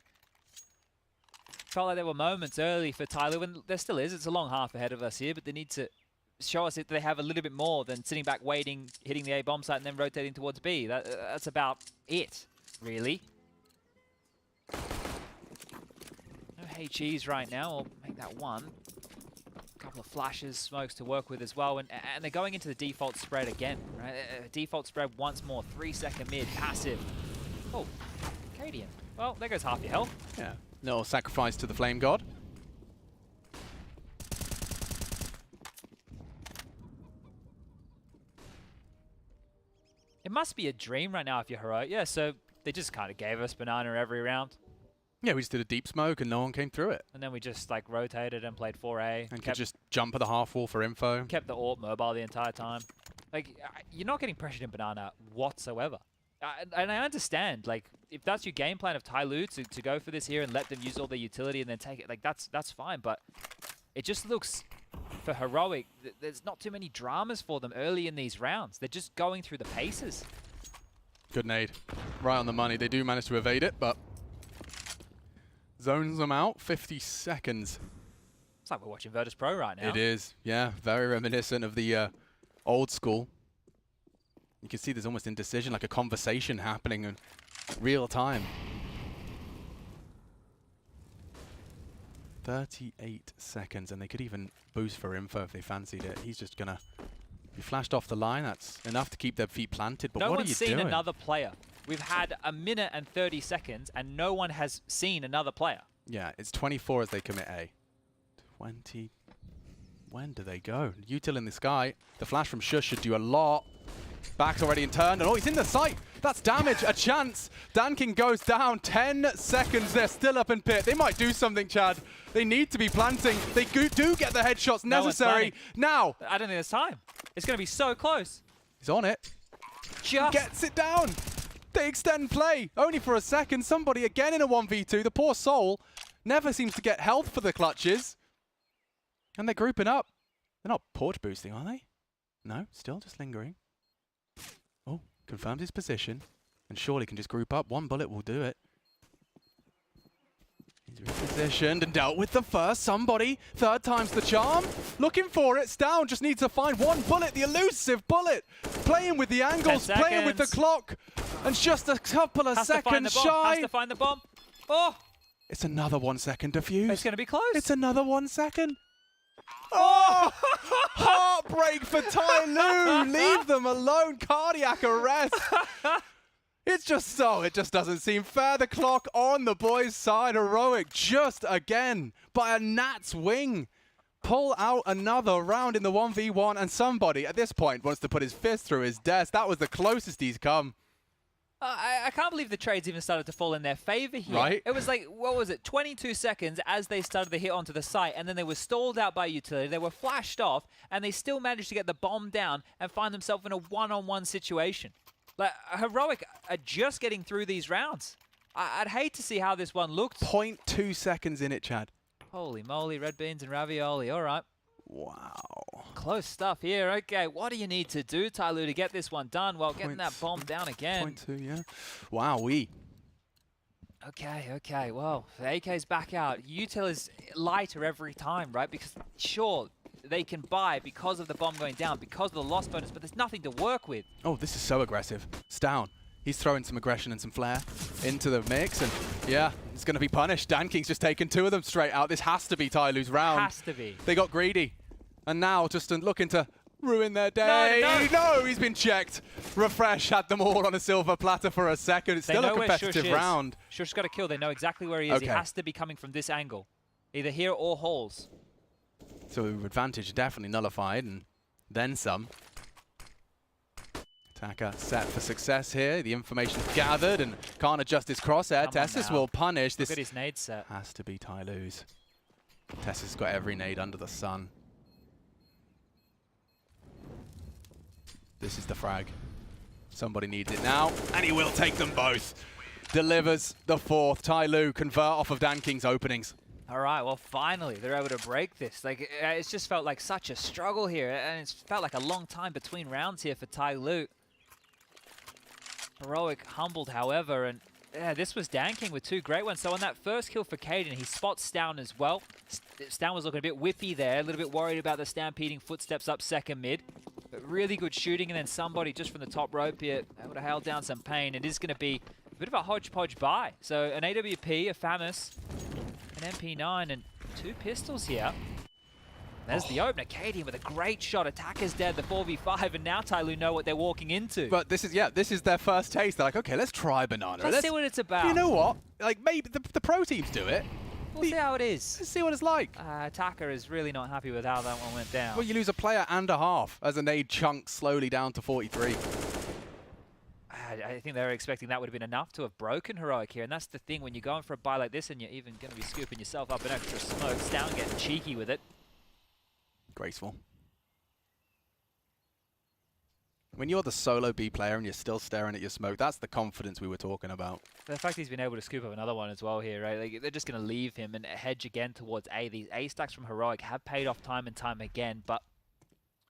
Felt like there were moments early for Tyloo, and there still is. It's a long half ahead of us here, but they need to show us that they have a little bit more than sitting back waiting, hitting the A bomb site, and then rotating towards B. That's about it, really. No HEs right now. We'll make that 1. A couple of flashes, smokes to work with as well, and they're going into the default spread again, right? Default spread once more, 3-second mid, passive. Oh, Cadian. Well, there goes half your health. Yeah. No sacrifice to the Flame God. It must be a dream right now if you're Heroic. Yeah, so they just kind of gave us banana every round. Yeah, we just did a deep smoke and no one came through it. And then we just like rotated and played 4A. And could just jump at the half wall for info. Kept the AWP mobile the entire time. Like, you're not getting pressured in banana whatsoever. And I understand, like, if that's your game plan of Tyloo to go for this here and let them use all their utility and then take it, like, that's fine. But it just looks, for Heroic, there's not too many dramas for them early in these rounds. They're just going through the paces. Good nade. Right on the money. They do manage to evade it, but zones them out. 50 seconds. It's like we're watching Virtus.pro right now. It is, yeah. Very reminiscent of the old school. You can see there's almost indecision, like a conversation happening in real time. 38 seconds, and they could even boost for info if they fancied it. He's just gonna be flashed off the line. That's enough to keep their feet planted, but what are you doing? No one's seen another player. We've had a minute and 30 seconds, and no one has seen another player. Yeah, it's 24 as they commit A. 20. When do they go? Util in the sky. The flash from Shush should do a lot. Back's already in turn, and oh, he's in the sight. That's damage, a chance. Danking goes down, 10 seconds. They're still up in pit. They might do something, Chad. They need to be planting. They do get the headshots necessary. Now. I don't think there's time. It's going to be so close. He's on it. Just gets it down. They extend play, only for a second. Somebody again in a 1v2. The poor soul never seems to get health for the clutches. And they're grouping up. They're not porch boosting, are they? No, still just lingering. Oh, confirms his position. And surely can just group up. One bullet will do it. He's repositioned and dealt with the first. Somebody, third time's the charm. Looking for it. Stown just needs to find one bullet. The elusive bullet. Playing with the angles, playing with the clock. And just a couple of seconds shy. Has to find the bomb. Oh! It's another 1 second defuse. It's going to be close. It's another 1 second. Oh! Heartbreak for Tyloo. Leave them alone. Cardiac arrest. It's just so, it just doesn't seem fair. The clock on the boys' side. Heroic just again by a gnat's wing. Pull out another round in the 1v1, and somebody at this point wants to put his fist through his desk. That was the closest he's come. I can't believe the trades even started to fall in their favor here. Right. It was like, what was it, 22 seconds as they started the hit onto the site, and then they were stalled out by utility. They were flashed off, and they still managed to get the bomb down and find themselves in a one-on-one situation. Like, Heroic are just getting through these rounds. I'd hate to see how this one looked. 0.2 seconds in it, Chad. Holy moly, red beans and ravioli. All right. Wow. Close stuff here. Okay, what do you need to do, Tyloo, to get this one done? Well, getting that bomb down again. 0.2, yeah. Wow, Okay. Well, the AK's back out. Util is lighter every time, right? Because, sure, they can buy because of the bomb going down, because of the loss bonus, but there's nothing to work with. Oh, this is so aggressive. Stown. He's throwing some aggression and some flair into the mix, and yeah, it's going to be punished. Danking's just taken 2 of them straight out. This has to be Tyloo's round. Has to be. They got greedy, and now just looking to ruin their day. No, he's been checked. Refresh had them all on a silver platter for a second. It's still a competitive round. Shush's got a kill. They know exactly where he is. Okay. He has to be coming from this angle, either here or halls. So advantage definitely nullified, and then some. Attacker set for success here. The information's gathered and can't adjust his crosshair. Tessus will punish. Look at his nade set. Has to be Tyloo's. Tessus got every nade under the sun. This is the frag. Somebody needs it now, and he will take them both. Delivers the 4th. Tyloo convert off of Danking's openings. All right, well, finally, they're able to break this. Like, it's just felt like such a struggle here, and it's felt like a long time between rounds here for Tyloo. Heroic humbled, however, and yeah, this was Danking with 2 great ones. So on that first kill for Caden, he spots Stown as well. Stown was looking a bit whippy there, a little bit worried about the stampeding footsteps up second mid. But really good shooting, and then somebody just from the top rope here able to hail down some pain. It is going to be a bit of a hodgepodge buy. So an AWP, a FAMAS, an MP9, and 2 pistols here. There's the opener. Cadian with a great shot. Attacker's dead, the 4v5, and now Tyloo know what they're walking into. But this is their first taste. They're like, okay, let's try Banana. Let's see what it's about. You know what? Like, maybe the pro teams do it. We'll see how it is. Let's see what it's like. Attacker is really not happy with how that one went down. Well, you lose a player and a half as a nade chunks slowly down to 43. I think they were expecting that would have been enough to have broken Heroic here, and that's the thing when you're going for a buy like this and you're even going to be scooping yourself up an extra smoke. Down getting cheeky with it. Graceful. When you're the solo B player and you're still staring at your smoke, that's the confidence we were talking about. The fact he's been able to scoop up another one as well here, right? Like, they're just going to leave him and hedge again towards A. These A stacks from Heroic have paid off time and time again, but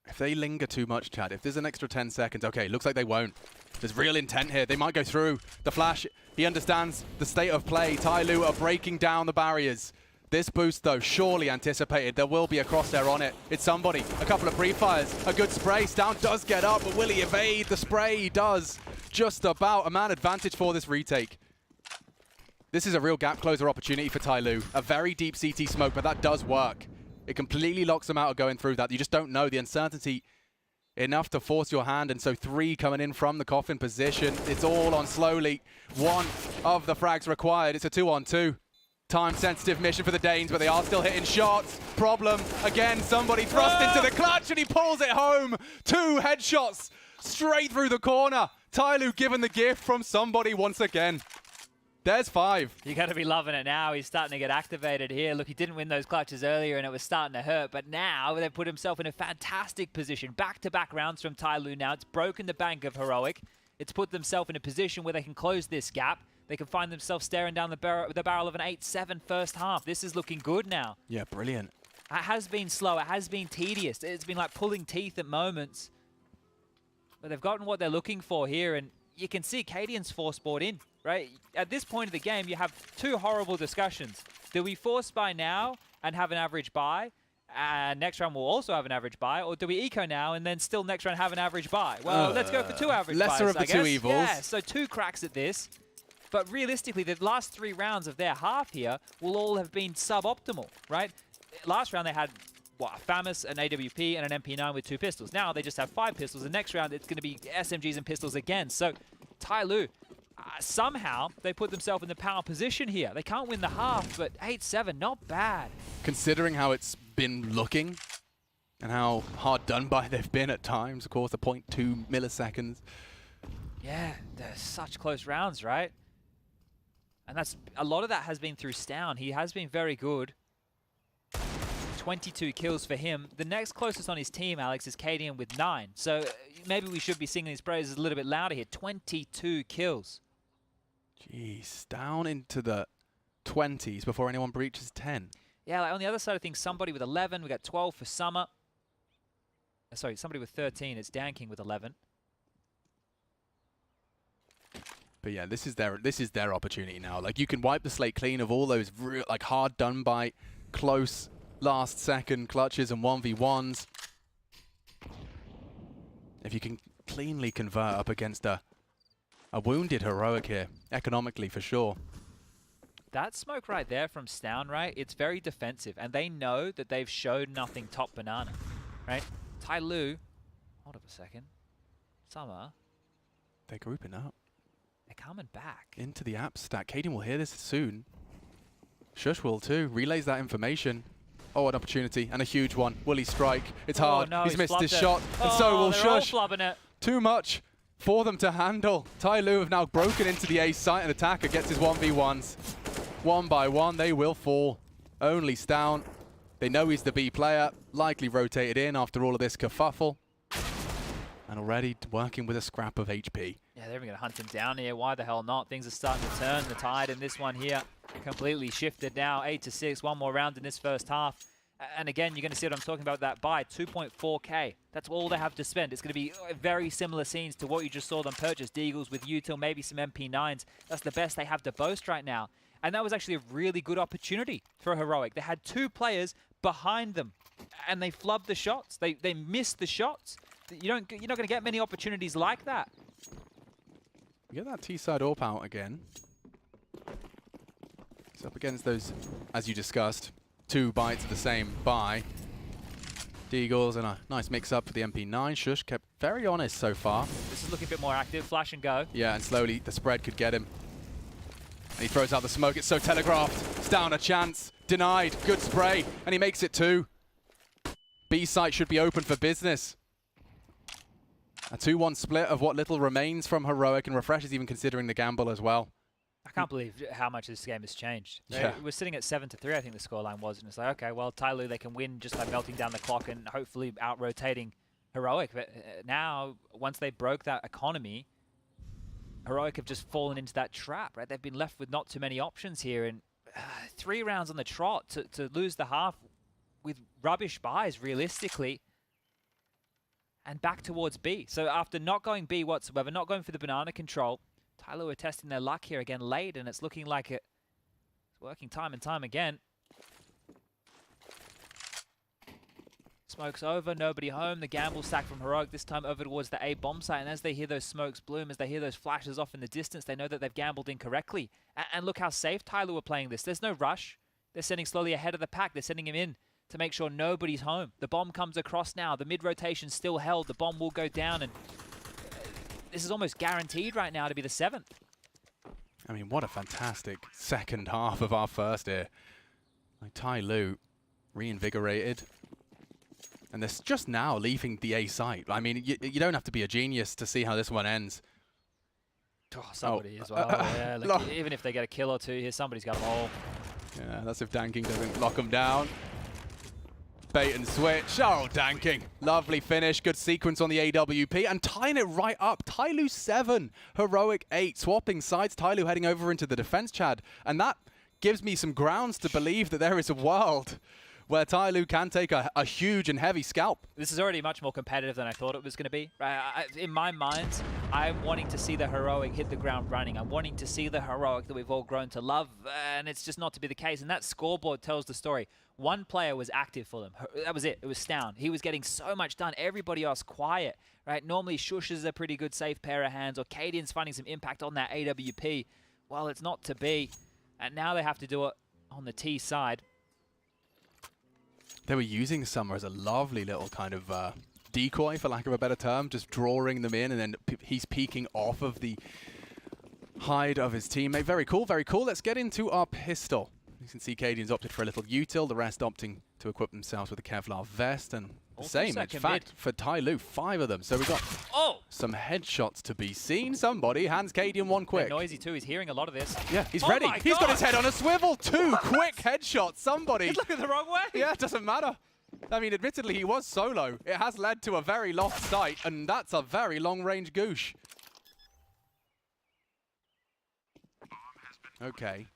if they linger too much, Chad, if there's an extra 10 seconds, okay, looks like they won't. There's real intent here. They might go through. The flash, he understands the state of play. Tyloo are breaking down the barriers. This boost, though, surely anticipated. There will be a crosshair on it. It's somebody. A couple of pre-fires. A good spray. Down does get up, but will he evade the spray? He does. Just about. A man advantage for this retake. This is a real gap closer opportunity for Tyloo. A very deep CT smoke, but that does work. It completely locks them out of going through that. You just don't know the uncertainty enough to force your hand, and so 3 coming in from the coffin position. It's all on slowly. 1 of the frags required. It's a 2-on-2. Time-sensitive mission for the Danes, but they are still hitting shots. Problem, again, somebody thrust into the clutch, and he pulls it home. 2 headshots straight through the corner. Tyloo given the gift from somebody once again. There's 5. You got to be loving it now. He's starting to get activated here. Look, he didn't win those clutches earlier, and it was starting to hurt. But now they've put himself in a fantastic position. Back-to-back rounds from Tyloo now. It's broken the bank of Heroic. It's put themselves in a position where they can close this gap. They can find themselves staring down the barrel of an 8-7 first half. This is looking good now. Yeah, brilliant. It has been slow. It has been tedious. It's been like pulling teeth at moments. But they've gotten what they're looking for here, and you can see Cadian's force bought in, right? At this point of the game, you have 2 horrible discussions. Do we force buy now and have an average buy? And next round we'll also have an average buy, or do we eco now and then still next round have an average buy? Well, let's go for 2 average buys, lesser of the 2 evils. Yeah, so 2 cracks at this. But realistically, the last 3 rounds of their half here will all have been suboptimal, right? Last round they had, what, a FAMAS, an AWP, and an MP9 with 2 pistols. Now they just have 5 pistols. The next round it's going to be SMGs and pistols again. So Tyloo, somehow they put themselves in the power position here. They can't win the half, but 8-7, not bad. Considering how it's been looking and how hard done by they've been at times, of course, the 0.2 milliseconds. Yeah, they're such close rounds, right? And that's a lot of that has been through Stown. He has been very good. 22 kills for him. The next closest on his team, Alex, is Cadian with 9. So maybe we should be singing his praises a little bit louder here. 22 kills. Jeez, down into the 20s before anyone breaches 10. Yeah, like on the other side of things, somebody with 11. We got 12 for Summer. Sorry, somebody with 13. It's Danking with 11. But yeah, this is their opportunity now. Like, you can wipe the slate clean of all those real, like, hard done by close last second clutches and 1v1s. If you can cleanly convert up against a wounded Heroic here, economically for sure. That smoke right there from Stown, right? It's very defensive, and they know that they've showed nothing top Banana, right? Tyloo, hold up a second. Summer. They're grouping up. They're coming back. Into the app stack. Cadian will hear this soon. Shush will too. Relays that information. Oh, an opportunity, and a huge one. Will he strike? It's hard. No, he's missed his it. shot, and so will Shush. All flubbing it. Too much for them to handle. Tyloo have now broken into the A site, and Attacker gets his 1v1s. 1 by 1, they will fall. Only Stown. They know he's the B player, likely rotated in after all of this kerfuffle. And already working with a scrap of HP. Yeah, they're even going to hunt him down here. Why the hell not? Things are starting to turn. The tide in this one here completely shifted now. 8-6, 1 more round in this first half. And again, you're going to see what I'm talking about, that buy, 2.4k. That's all they have to spend. It's going to be very similar scenes to what you just saw them purchase. Deagles with util, maybe some MP9s. That's the best they have to boast right now. And that was actually a really good opportunity for Heroic. They had 2 players behind them, and they flubbed the shots. They missed the shots. You're not going to get many opportunities like that. We get that T-side AWP out again. It's up against those, as you discussed, 2 bites of the same buy. Deagles and a nice mix-up for the MP9. Shush kept very honest so far. This is looking a bit more active. Flash and go. Yeah, and slowly the spread could get him. And he throws out the smoke. It's so telegraphed. It's down a chance. Denied. Good spray. And he makes it 2. B site should be open for business. A 2-1 split of what little remains from Heroic, and Refresh is even considering the gamble as well. I can't believe how much this game has changed. Yeah. We're sitting at 7-3, I think the scoreline was, and it's like, okay, well, Tyloo, they can win just by melting down the clock and hopefully out-rotating Heroic. But now, once they broke that economy, Heroic have just fallen into that trap, right? They've been left with not too many options here, and 3 rounds on the trot to lose the half with rubbish buys, realistically, and back towards B. So after not going B whatsoever, not going for the banana control, Tyloo are testing their luck here again late, and it's looking like it's working time and time again. Smoke's over, nobody home. The gamble stack from Heroic this time over towards the A bomb site, and as they hear those smokes bloom, as they hear those flashes off in the distance, they know that they've gambled incorrectly. And look how safe Tyloo are playing this. There's no rush. They're sending slowly ahead of the pack. They're sending him in to make sure nobody's home. The bomb comes across now. The mid-rotation's still held. The bomb will go down, and this is almost guaranteed right now to be the 7th. I mean, what a fantastic second half of our first here. Like Tyloo reinvigorated. And they're just now leaving the A site. I mean, you don't have to be a genius to see how this one ends. Oh, somebody as well. Yeah, look, even if they get a kill or 2 here, somebody's got them all. Yeah, that's if Danking doesn't lock them down. Bait and switch. Oh, Danking. Lovely finish. Good sequence on the AWP. And tying it right up. Tyloo 7. Heroic 8. Swapping sides. Tyloo heading over into the defense, Chad. And that gives me some grounds to believe that there is a world where Tyloo can take a huge and heavy scalp. This is already much more competitive than I thought it was going to be. In my mind, I'm wanting to see the Heroic hit the ground running. I'm wanting to see the Heroic that we've all grown to love, and it's just not to be the case. And that scoreboard tells the story. One player was active for them. That was it. It was Stown. He was getting so much done. Everybody else quiet, right? Normally, Shush is a pretty good safe pair of hands, or Cadian's finding some impact on that AWP. Well, it's not to be. And now they have to do it on the T side. They were using Summer as a lovely little kind of decoy, for lack of a better term, just drawing them in, and then he's peeking off of the hide of his teammate. Very cool, very cool. Let's get into our pistol. You can see Cadian's opted for a little util, the rest opting to equip themselves with a Kevlar vest, and the same, in fact, for Tyloo, 5 of them. So we've got some headshots to be seen. Somebody hands Cadian one quick. They're noisy too, he's hearing a lot of this. Yeah, he's ready. He's got his head on a swivel. 2 quick headshots. Somebody. He's looking the wrong way. Yeah, it doesn't matter. I mean, admittedly, he was solo. It has led to a very lost sight, and that's a very long-range goosh. Okay.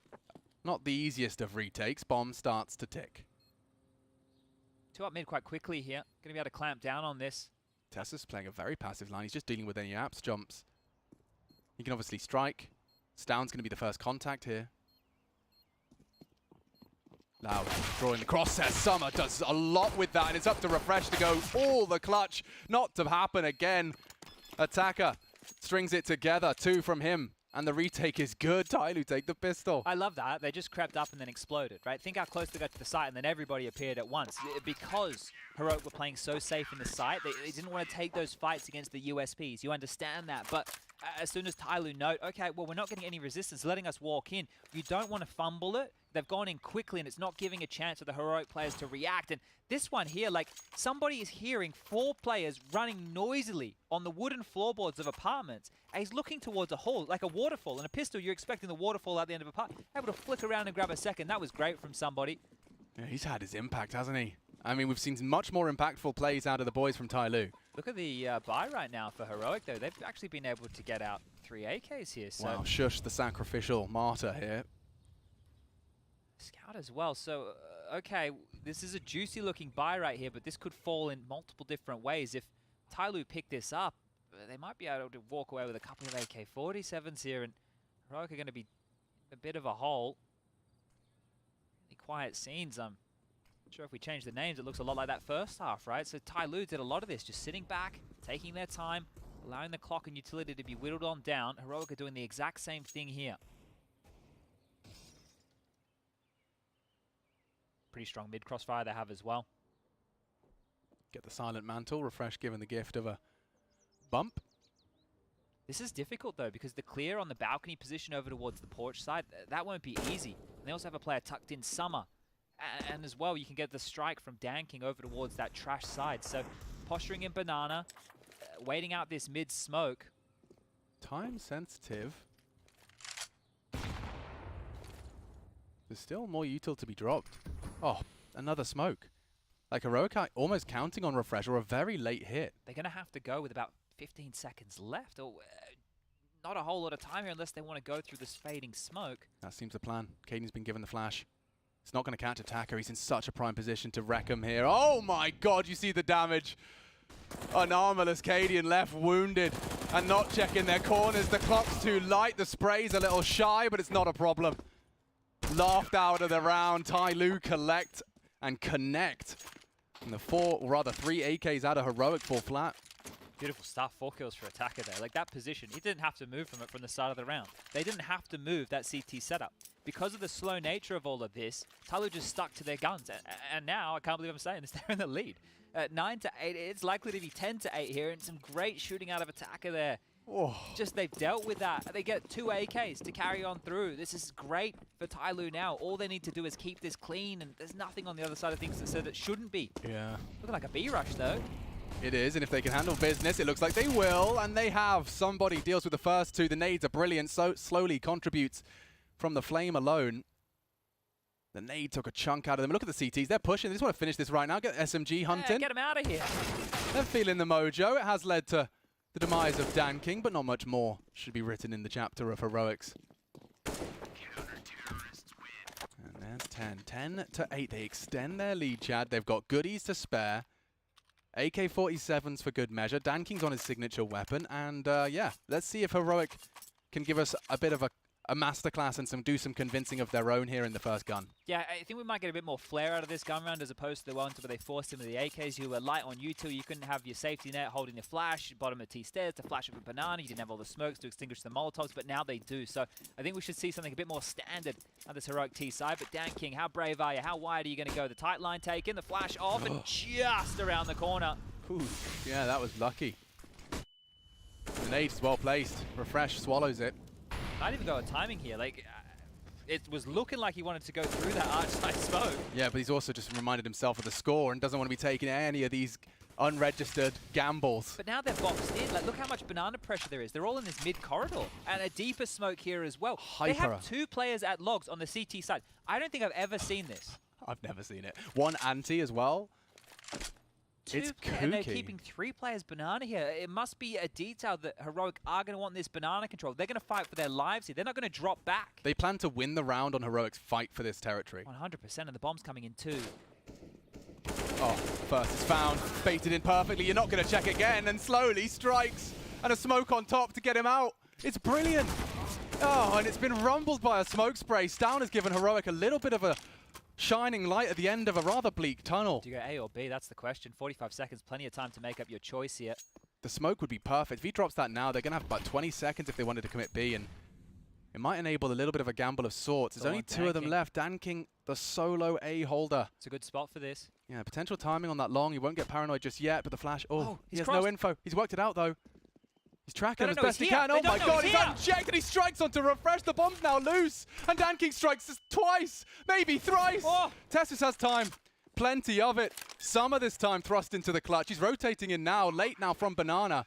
Not the easiest of retakes. Bomb starts to tick. 2 up mid quite quickly here. Going to be able to clamp down on this. Tessa's playing a very passive line. He's just dealing with any apps jumps. He can obviously strike. Stown's going to be the first contact here. Loud drawing the crosshairs. Summer does a lot with that, and it's up to Refresh to go all the clutch. Not to happen again. Attacker strings it together. 2 from him. And the retake is good. Tyloo take the pistol. I love that. They just crept up and then exploded, right? Think how close they got to the site, and then everybody appeared at once. Because Heroic were playing so safe in the site, they didn't want to take those fights against the USPs. You understand that. But as soon as Tyloo note, okay, well, we're not getting any resistance, letting us walk in. You don't want to fumble it. They've gone in quickly, and it's not giving a chance for the Heroic players to react. And this one here, like, somebody is hearing 4 players running noisily on the wooden floorboards of apartments. And he's looking towards a hole, like a waterfall. In a pistol, you're expecting the waterfall at the end of a part. Able to flick around and grab a second. That was great from somebody. Yeah, he's had his impact, hasn't he? I mean, we've seen much more impactful plays out of the boys from Tyloo. Look at the buy right now for Heroic, though. They've actually been able to get out 3 AKs here. So wow, Shush, the sacrificial martyr here. Scout as well. So, okay, this is a juicy looking buy right here, but this could fall in multiple different ways. If Tyloo pick this up, they might be able to walk away with a couple of AK-47s here, and Heroic are going to be a bit of a hole. The quiet scenes. I'm not sure if we change the names, it looks a lot like that first half, right? So Tyloo did a lot of this, just sitting back, taking their time, allowing the clock and utility to be whittled on down. Heroic are doing the exact same thing here. Pretty strong mid crossfire they have as well. Get the silent mantle. Refresh given the gift of a bump. This is difficult, though, because the clear on the balcony position over towards the porch side, that won't be easy. And they also have a player tucked in Summer. And as well, you can get the strike from DanKing over towards that trash side. So posturing in Banana, waiting out this mid smoke. Time sensitive. There's still more util to be dropped. Oh, another smoke. Like Heroic almost counting on Refresh or a very late hit. They're going to have to go with about 15 seconds left. Or not a whole lot of time here unless they want to go through this fading smoke. That seems the plan. Caden's been given the flash. It's not going to catch Attacker. He's in such a prime position to wreck him here. Oh my god, you see the damage. An armorless Cadian left wounded and not checking their corners. The clock's too light. The spray's a little shy, but it's not a problem. Laughed out of the round. Tyloo collect and connect. And the 3 AKs out of Heroic fall flat. Beautiful stuff. 4 kills for Attacker there. Like that position, he didn't have to move from it from the start of the round. They didn't have to move that CT setup. Because of the slow nature of all of this, Tyloo just stuck to their guns. And now, I can't believe I'm saying this, they're in the lead. 9 to 8, it's likely to be 10 to 8 here, and some great shooting out of Attacker there. Oh. Just they've dealt with that. They get 2 AKs to carry on through. This is great for Tyloo now. All they need to do is keep this clean, and there's nothing on the other side of things that said it shouldn't be. Yeah. Looking like a B rush though. It is, and if they can handle business, it looks like they will, and they have. Somebody deals with the first 2. The nades are brilliant, so slowly contributes from the Flame alone. The nade took a chunk out of them. Look at the CTs. They're pushing. They just want to finish this right now. Get SMG hunting. Yeah, get them out of here. They're feeling the mojo. It has led to the demise of DanKing, but not much more should be written in the chapter of Heroics. And then 10 to 8. They extend their lead, Chad. They've got goodies to spare. AK-47s for good measure. DanKing's on his signature weapon. And yeah, let's see if Heroic can give us a bit of a masterclass and do some convincing of their own here in the first gun. Yeah, I think we might get a bit more flair out of this gun round as opposed to the ones where they forced him with the AKs. You were light on util. You couldn't have your safety net holding the flash, bottom of T stairs to flash up a Banana. You didn't have all the smokes to extinguish the Molotovs, but now they do. So I think we should see something a bit more standard on this Heroic T side. But DanKing, how brave are you? How wide are you going to go? The tight line taken, the flash off, and just around the corner. Ooh, yeah, that was lucky. The nade's well placed. Refresh swallows it. Might even go with timing here. Like, it was looking like he wanted to go through that arch-side smoke. Yeah, but he's also just reminded himself of the score and doesn't want to be taking any of these unregistered gambles. But now they're boxed in. Like, look how much Banana pressure there is. They're all in this mid-corridor. And a deeper smoke here as well. Hyper. They have 2 players at logs on the CT side. I don't think I've ever seen this. I've never seen it. 1 anti as well. It's kooky. And they're keeping 3 players Banana here. It must be a detail that Heroic are going to want this Banana control. They're going to fight for their lives here. They're not going to drop back. They plan to win the round on Heroic's fight for this territory. 100%, and the bomb's coming in too. Oh, first is found. Baited in perfectly. You're not going to check again, and slowly strikes. And a smoke on top to get him out. It's brilliant. Oh, and it's been rumbled by a smoke spray. Stown has given Heroic a little bit of a shining light at the end of a rather bleak tunnel. Do you go A or B? That's the question. 45 seconds, plenty of time to make up your choice here. The smoke would be perfect. If he drops that now, they're going to have about 20 seconds if they wanted to commit B, and it might enable a little bit of a gamble of sorts. There's only 2 of them left. DanKing, the solo A holder. It's a good spot for this. Yeah, potential timing on that long. He won't get paranoid just yet, but the flash... Oh, he has crossed. no info. He's worked it out, though. He's tracking as best he here. can. Oh my god, he's unchecked, and he strikes onto Refresh. The bomb's now loose, and DanKing strikes twice, maybe thrice. Oh. Tessus has time, plenty of it. Summer this time thrust into the clutch. He's rotating in now, late now from Banana.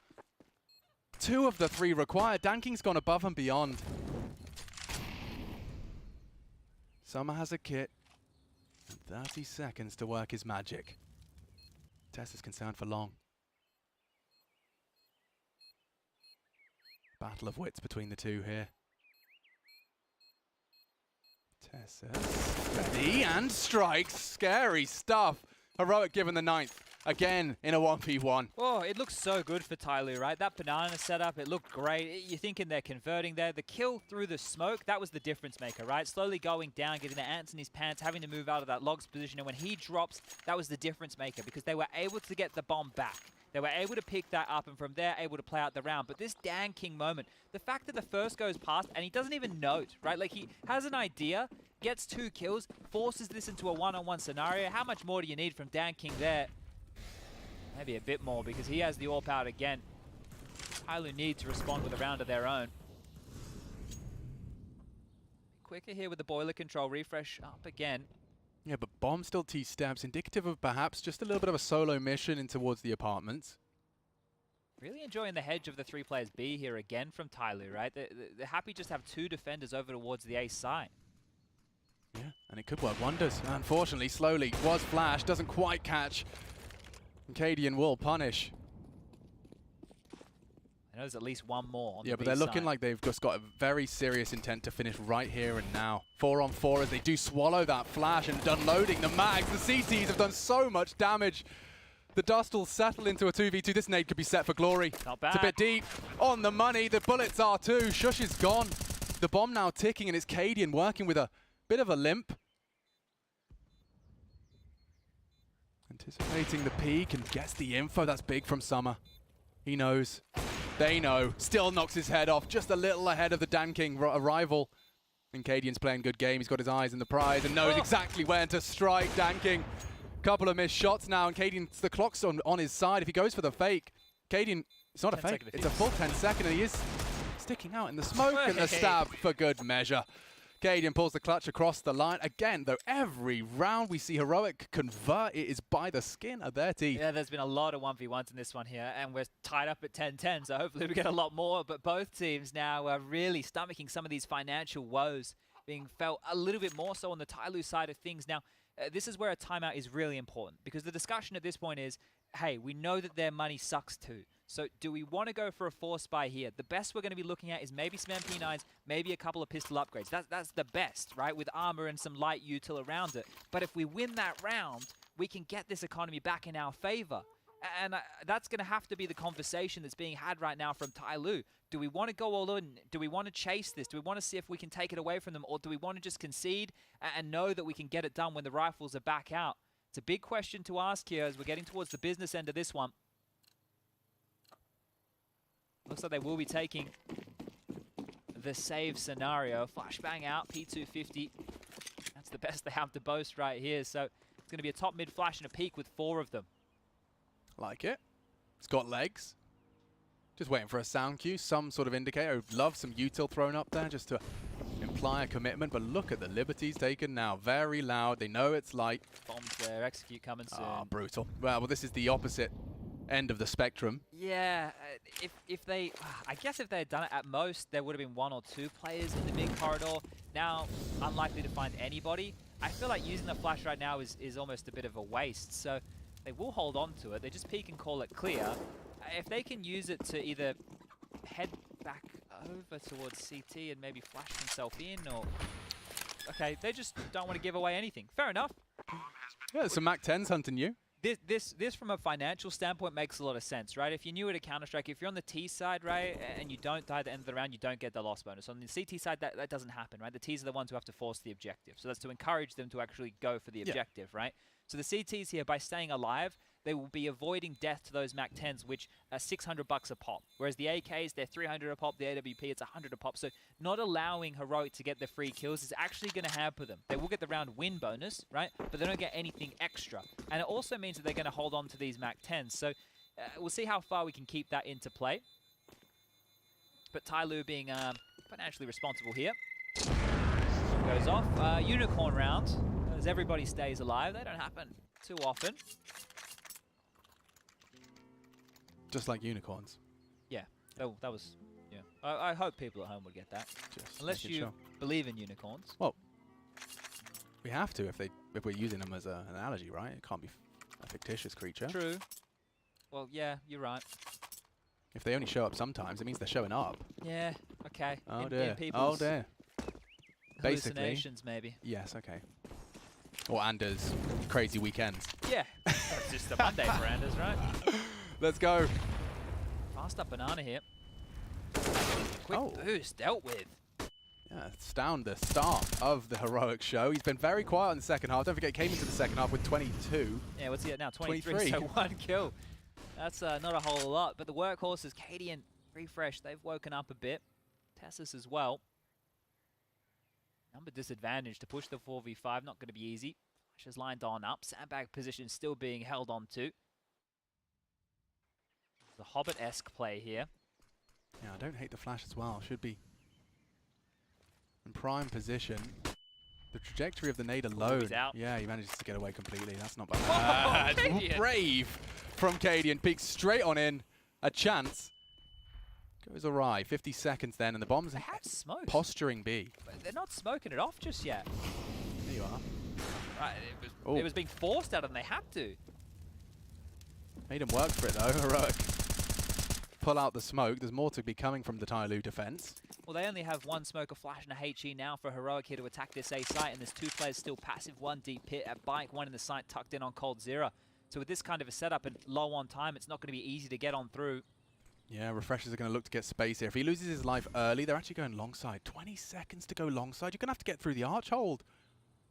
2 of the 3 required. DanKing's gone above and beyond. Summer has a kit, and 30 seconds to work his magic. Tessus concerned for long. Battle of wits between the 2 here. Tessus ready and strikes. Scary stuff. Heroic given the 9th. Again in a 1v1. Oh, it looks so good for Tyloo, right? That Banana setup, it looked great. You're thinking they're converting there. The kill through the smoke, that was the difference maker, right? Slowly going down, getting the ants in his pants, having to move out of that logs position. And when he drops, that was the difference maker because they were able to get the bomb back. They were able to pick that up, and from there, able to play out the round. But this DanKing moment, the fact that the first goes past, and he doesn't even note, right? Like, he has an idea, gets 2 kills, forces this into a one-on-one scenario. How much more do you need from DanKing there? Maybe a bit more because he has the AWP out again. Tyloo need to respond with a round of their own. Quicker here with the boiler control. Refresh up again. Yeah, but bomb still T-stabs, indicative of perhaps just a little bit of a solo mission in towards the apartments. Really enjoying the hedge of the 3 players B here again from Tyloo, right? They're happy just to have 2 defenders over towards the A side. Yeah, and it could work wonders. Unfortunately, slowly was flash, doesn't quite catch. And Cadian will punish. I know there's at least one more on yeah, the but B they're looking side. like they've just got a very serious intent to finish right here and now. 4 on 4 as they do swallow that flash and unloading the mags. The CTs have done so much damage. The dust will settle into a 2v2. This nade could be set for glory. Not bad. It's a bit deep. On the money. The bullets are too. Shush is gone. The bomb now ticking and it's Cadian working with a bit of a limp. Anticipating the peak and gets the info. That's big from Summer. He knows. They know. Still knocks his head off. Just a little ahead of the Dan King arrival. And Cadian's playing good game. He's got his eyes in the prize and knows exactly when to strike. Dan King. Couple of missed shots now, and Cadian, the clock's on his side. If he goes for the fake, Cadian, it's not a fake, it's a full 10 second, and he is sticking out in the smoke and the stab for good measure. Cadian pulls the clutch across the line. Again, though, every round we see Heroic convert, it is by the skin of their teeth. Yeah, there's been a lot of 1v1s in this one here, and we're tied up at 10-10, so hopefully we get a lot more. But both teams now are really stomaching some of these financial woes, being felt a little bit more so on the Tyloo side of things. Now, this is where a timeout is really important, because the discussion at this point is, hey, we know that their money sucks too. So do we want to go for a force buy here? The best we're going to be looking at is maybe some MP9s, maybe a couple of pistol upgrades. That's the best, right? With armor and some light util around it. But if we win that round, we can get this economy back in our favor. And that's going to have to be the conversation that's being had right now from Tyloo. Do we want to go all in? Do we want to chase this? Do we want to see if we can take it away from them? Or do we want to just concede and know that we can get it done when the rifles are back out? It's a big question to ask here as we're getting towards the business end of this one. Looks like they will be taking the save scenario. Flashbang out, P250. That's the best they have to boast right here. So it's going to be a top mid flash and a peak with 4 of them. Like it. It's got legs. Just waiting for a sound cue, some sort of indicator. I'd love some util thrown up there just to imply a commitment. But look at the liberties taken now. Very loud. They know it's light. Bombs there. Execute coming soon. Ah, brutal. Well, this is the opposite end of the spectrum. Yeah, if they, I guess if they had done it at most, there would have been 1 or 2 players in the mid corridor. Now, unlikely to find anybody. I feel like using the flash right now is almost a bit of a waste. So they will hold on to it. They just peek and call it clear. If they can use it to either head back over towards CT and maybe flash themselves in, or... Okay, they just don't want to give away anything. Fair enough. Yeah, some MAC-10s hunting you. This from a financial standpoint makes a lot of sense, right? If you're new at Counter-Strike, if you're on the T side, right, and you don't die at the end of the round, you don't get the loss bonus. On the CT side, that doesn't happen, right? The Ts are the ones who have to force the objective. So that's to encourage them to actually go for the objective, right? So the CTs here, by staying alive, they will be avoiding death to those MAC-10s, which are $600 a pop. Whereas the AKs, they're $300 a pop. The AWP, it's $100 a pop. So not allowing Heroic to get the free kills is actually going to hamper them. They will get the round win bonus, right? But they don't get anything extra. And it also means that they're going to hold on to these MAC-10s. So we'll see how far we can keep that into play. But Tyloo being financially responsible here. Goes off. Unicorn round. As everybody stays alive. They don't happen too often. Just like unicorns. Yeah, that was... Yeah. I hope people at home would get that. Just unless you believe in unicorns. Well, we have to if we're using them as an analogy, right? It can't be a fictitious creature. True. Well, yeah, you're right. If they only show up sometimes, it means they're showing up. Yeah, okay. Oh in dear. people's Oh dear. Basically. Hallucinations, maybe. Yes, okay. Or Anders' crazy weekends. Yeah. That's just a Monday for Anders, right? Let's go. Fast up banana here. Quick boost, dealt with. Yeah, it's down the start of the Heroic show. He's been very quiet in the second half. Don't forget, he came into the second half with 22. Yeah, what's he at now? 23, so 1 kill. That's not a whole lot. But the workhorses, Cadian, Refresh, they've woken up a bit. Tessus as well. Number disadvantage to push the 4v5, not going to be easy. Flash is lined on up. Sandbag position still being held on to. The Hobbit-esque play here. Yeah, I don't hate the flash as well. Should be in prime position. The trajectory of the nade alone. He's out. Yeah, he manages to get away completely. That's not bad. Brave from Cadian. Peeks straight on in. A chance. Goes awry. 50 seconds then, and the bomb's posturing B. But they're not smoking it off just yet. There you are. Right, it was being forced at them. They had to. Made him work for it though. Heroic. Pull out the smoke. There's more to be coming from the Tyloo defense. Well, they only have one smoke, a flash, and a HE now for Heroic here to attack this A site, and there's 2 players still passive, 1 deep pit at Bike, 1 in the site tucked in on Coldzera. So with this kind of a setup and low on time, it's not going to be easy to get on through. Yeah, Refreshers are going to look to get space here. If he loses his life early, they're actually going long side. 20 seconds to go long side. You're going to have to get through the arch hold.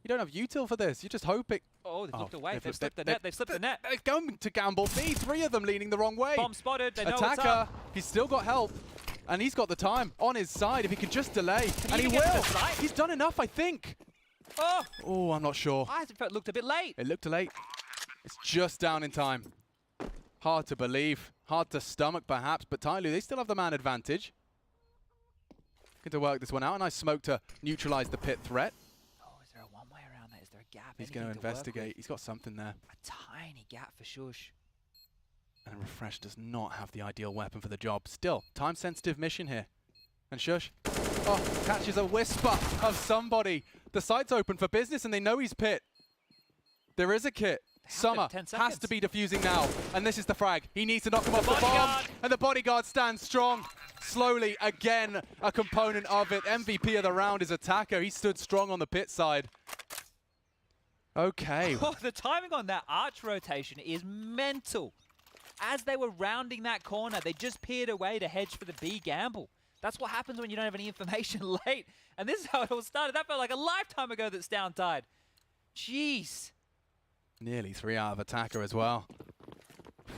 You don't have util for this. You just hope it... Oh, they've looked away. They've slipped the net. They've slipped the net. They're going to gamble B. 3 of them leaning the wrong way. Bomb spotted. They know Attacker, what's up. he's still got help. And he's got the time on his side if he can just delay. And he will. He's done enough, I think. Oh, I'm not sure. I thought it looked a bit late. It looked late. It's just down in time. Hard to believe. Hard to stomach, perhaps. But Tyloo, they still have the man advantage. Good to work this one out. A nice smoke to neutralize the pit threat. Is there a one-way around that? Is there a gap? He's going to investigate. He's got something there. A tiny gap for Shush. And Refresh does not have the ideal weapon for the job. Still, time-sensitive mission here. And Shush, catches a whisper of somebody. The site's open for business and they know he's pit. There is a kit. Summer has to be defusing now. And this is the frag. He needs to knock him off the bomb. And the bodyguard stands strong. Slowly, again, a component of it. MVP of the round is Attacker. He stood strong on the pit side. Okay. The timing on that arch rotation is mental. As they were rounding that corner, they just peered away to hedge for the B gamble. That's what happens when you don't have any information late. And this is how it all started. That felt like a lifetime ago that Stown died. Jeez. Nearly 3 out of Attacker as well.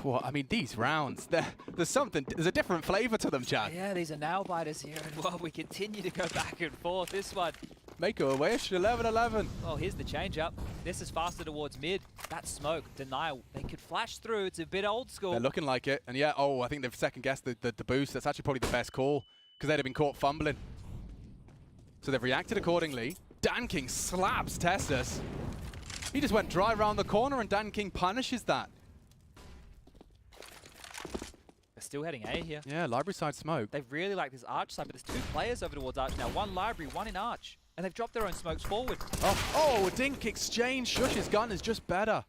What? I mean, these rounds, there's a different flavor to them, Chad. Yeah, these are nail biters here. And well, we continue to go back and forth. This one. Make a wish, 11-11. Oh, here's the change up. This is faster towards mid. That smoke, denial. They could flash through. It's a bit old school. They're looking like it. And yeah, I think they've second guessed the boost. That's actually probably the best call because they'd have been caught fumbling. So they've reacted accordingly. Dan King slaps Testus. He just went dry around the corner and Dan King punishes that. They're still heading A here. Yeah, library side smoke. They really like this arch side, but there's 2 players over towards arch now. 1 library, 1 in arch. And they've dropped their own smokes forward. Oh, a dink exchange. Shush's gun is just better.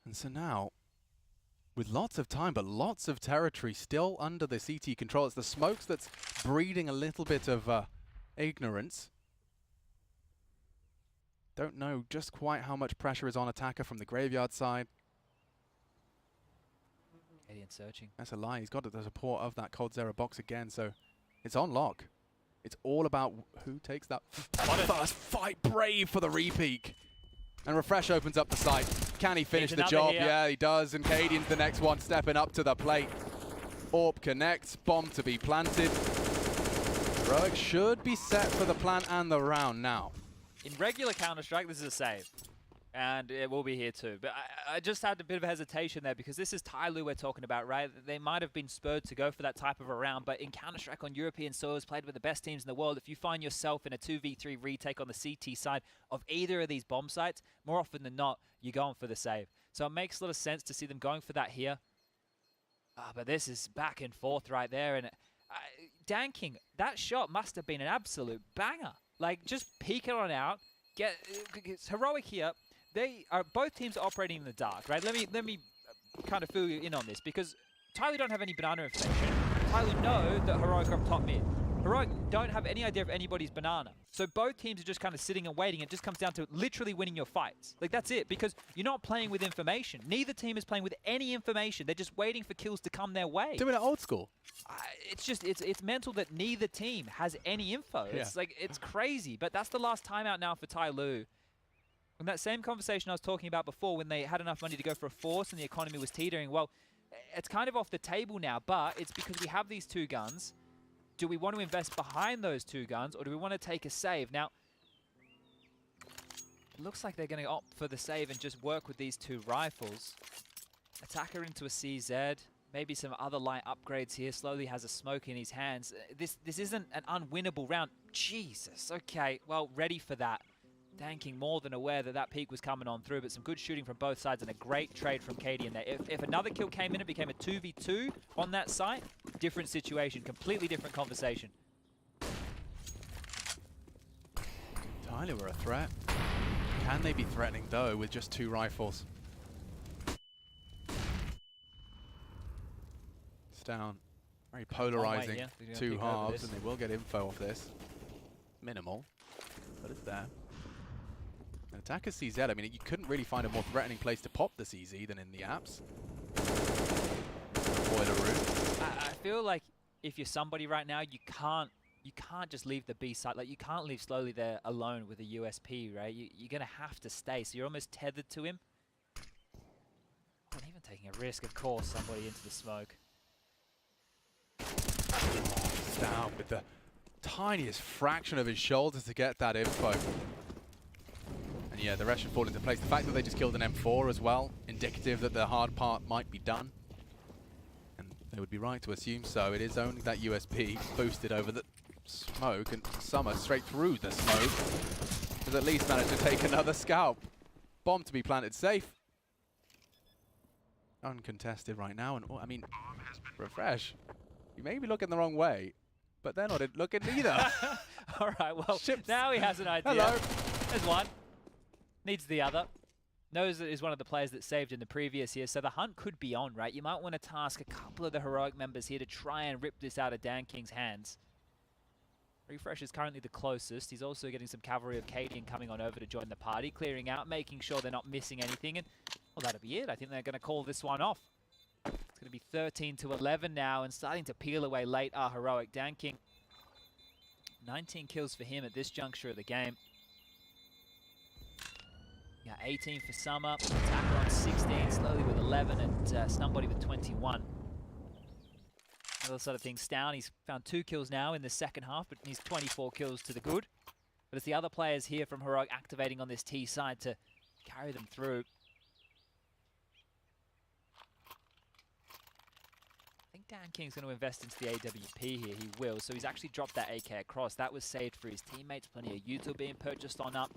And so now, with lots of time, but lots of territory still under the CT control. It's the smokes that's breeding a little bit of ignorance. Don't know just quite how much pressure is on Attacker from the graveyard side. Alien searching. That's a lie. He's got the support of that Coldzera box again, so it's on lock. It's all about who takes that first fight. Brave for the repeak. And Refresh opens up the site. Can he finish the job? Here. Yeah, he does. And Cadian's the next one stepping up to the plate. Orb connects. Bomb to be planted. Heroic should be set for the plant and the round now. In regular Counter-Strike, this is a save. And it will be here too. But I just had a bit of a hesitation there because this is Tyloo we're talking about, right? They might have been spurred to go for that type of a round, but in Counter-Strike on European soils, played with the best teams in the world, if you find yourself in a 2v3 retake on the CT side of either of these bomb sites, more often than not, you're going for the save. So it makes a lot of sense to see them going for that here. But this is back and forth right there. And Dan King, that shot must have been an absolute banger. Like, just peek it on out. It's Heroic here. Both teams are operating in the dark, right? Let me kind of fill you in on this because Tyloo don't have any banana information. Tyloo know that Heroic are up top mid. Heroic don't have any idea of anybody's banana. So both teams are just kind of sitting and waiting. It just comes down to literally winning your fights. Like, that's it, because you're not playing with information. Neither team is playing with any information. They're just waiting for kills to come their way. Doing it old school. It's mental that neither team has any info. Yeah. It's like, it's crazy. But that's the last timeout now for Tyloo. And that same conversation I was talking about before when they had enough money to go for a force and the economy was teetering, well, it's kind of off the table now, but it's because we have these 2 guns. Do we want to invest behind those 2 guns, or do we want to take a save? Now, it looks like they're going to opt for the save and just work with these 2 rifles. Attacker into a CZ. Maybe some other light upgrades here. Slowly has a smoke in his hands. This isn't an unwinnable round. Jesus. Okay, well, ready for that. Danking more than aware that that peak was coming on through, but some good shooting from both sides and a great trade from KD in there. If another kill came in, it became a 2v2 on that site. Different situation, completely different conversation. Tyloo were a threat. Can they be threatening, though, with just 2 rifles? It's down. Very polarizing. 2 halves, and they will get info off this. Minimal, but it's there. And attacker CZ, I mean, you couldn't really find a more threatening place to pop the CZ than in the apps. Boiler room. I feel like if you're somebody right now, you can't just leave the B side. Like, you can't leave Slowly there alone with a USP, right? You're going to have to stay. So you're almost tethered to him. Not even taking a risk, of course, somebody into the smoke. He's down with the tiniest fraction of his shoulders to get that info. And yeah, the rest should fall into place. The fact that they just killed an M4 as well, indicative that the hard part might be done. And they would be right to assume so. It is only that USP boosted over the smoke, and Summer straight through the smoke has at least managed to take another scalp. Bomb to be planted safe. Uncontested right now, and oh, I mean, refresh. You may be looking the wrong way, but they're not looking either. All right, well, now he has an idea. Hello. There's one. Needs the other. Knows that he's one of the players that saved in the previous year, so the hunt could be on, right? You might want to task a couple of the heroic members here to try and rip this out of Danking's hands. Refresh is currently the closest. He's also getting some cavalry of Cadian coming on over to join the party, clearing out, making sure they're not missing anything. And, well, that'll be it. I think they're going to call this one off. It's going to be 13-11 now, and starting to peel away late are heroic. Danking, 19 kills for him at this juncture of the game. Yeah, 18 for Summer. Attacker on 16, Slowly with 11, and Snumbody with 21. Other sort of things down. He's found 2 kills now in the second half, but he's 24 kills to the good. But it's the other players here from Heroic activating on this T side to carry them through. I think Dan King's going to invest into the AWP here. He will. So he's actually dropped that AK across. That was saved for his teammates. Plenty of util being purchased on up.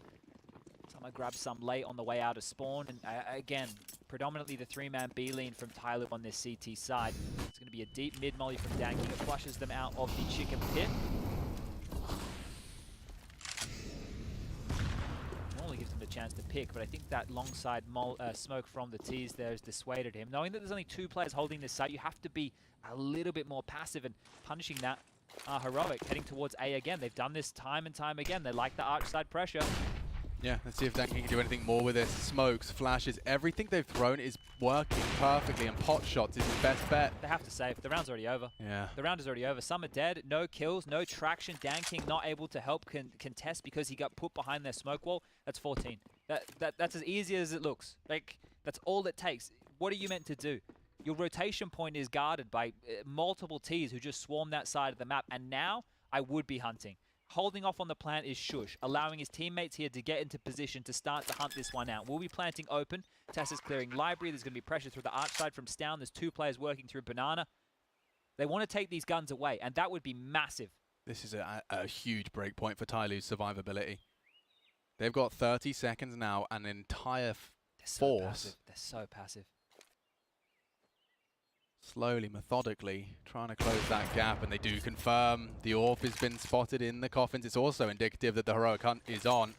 Summer grabs some late on the way out of spawn. And again, predominantly the 3-man B lean from Tyloo on this CT side. It's going to be a deep mid molly from Dan King. It flushes them out of the chicken pit. Normally gives them the chance to pick, but I think that long side smoke from the T's there has dissuaded him. Knowing that there's only 2 players holding this site, you have to be a little bit more passive, and punishing that Heroic heading towards A again. They've done this time and time again. They like the arch side pressure. Yeah, let's see if Danking can do anything more with this. Smokes, flashes, everything they've thrown is working perfectly, and pot shots is his best bet. They have to save. The round's already over. Yeah. The round is already over. Some are dead, no kills, no traction. Danking not able to help contest because he got put behind their smoke wall. That's 14. That's as easy as it looks. Like, that's all it takes. What are you meant to do? Your rotation point is guarded by multiple Ts who just swarm that side of the map, and now I would be hunting. Holding off on the plant is shush, allowing his teammates here to get into position to start to hunt this one out. We'll be planting open. Tess is clearing library. There's going to be pressure through the arch side from Stown. There's 2 players working through Banana. They want to take these guns away, and that would be massive. This is a huge break point for Tyloo's survivability. They've got 30 seconds now, and an entire force. They're so passive. Slowly, methodically, trying to close that gap, and they do confirm the AWP has been spotted in the coffins. It's also indicative that the heroic hunt is on.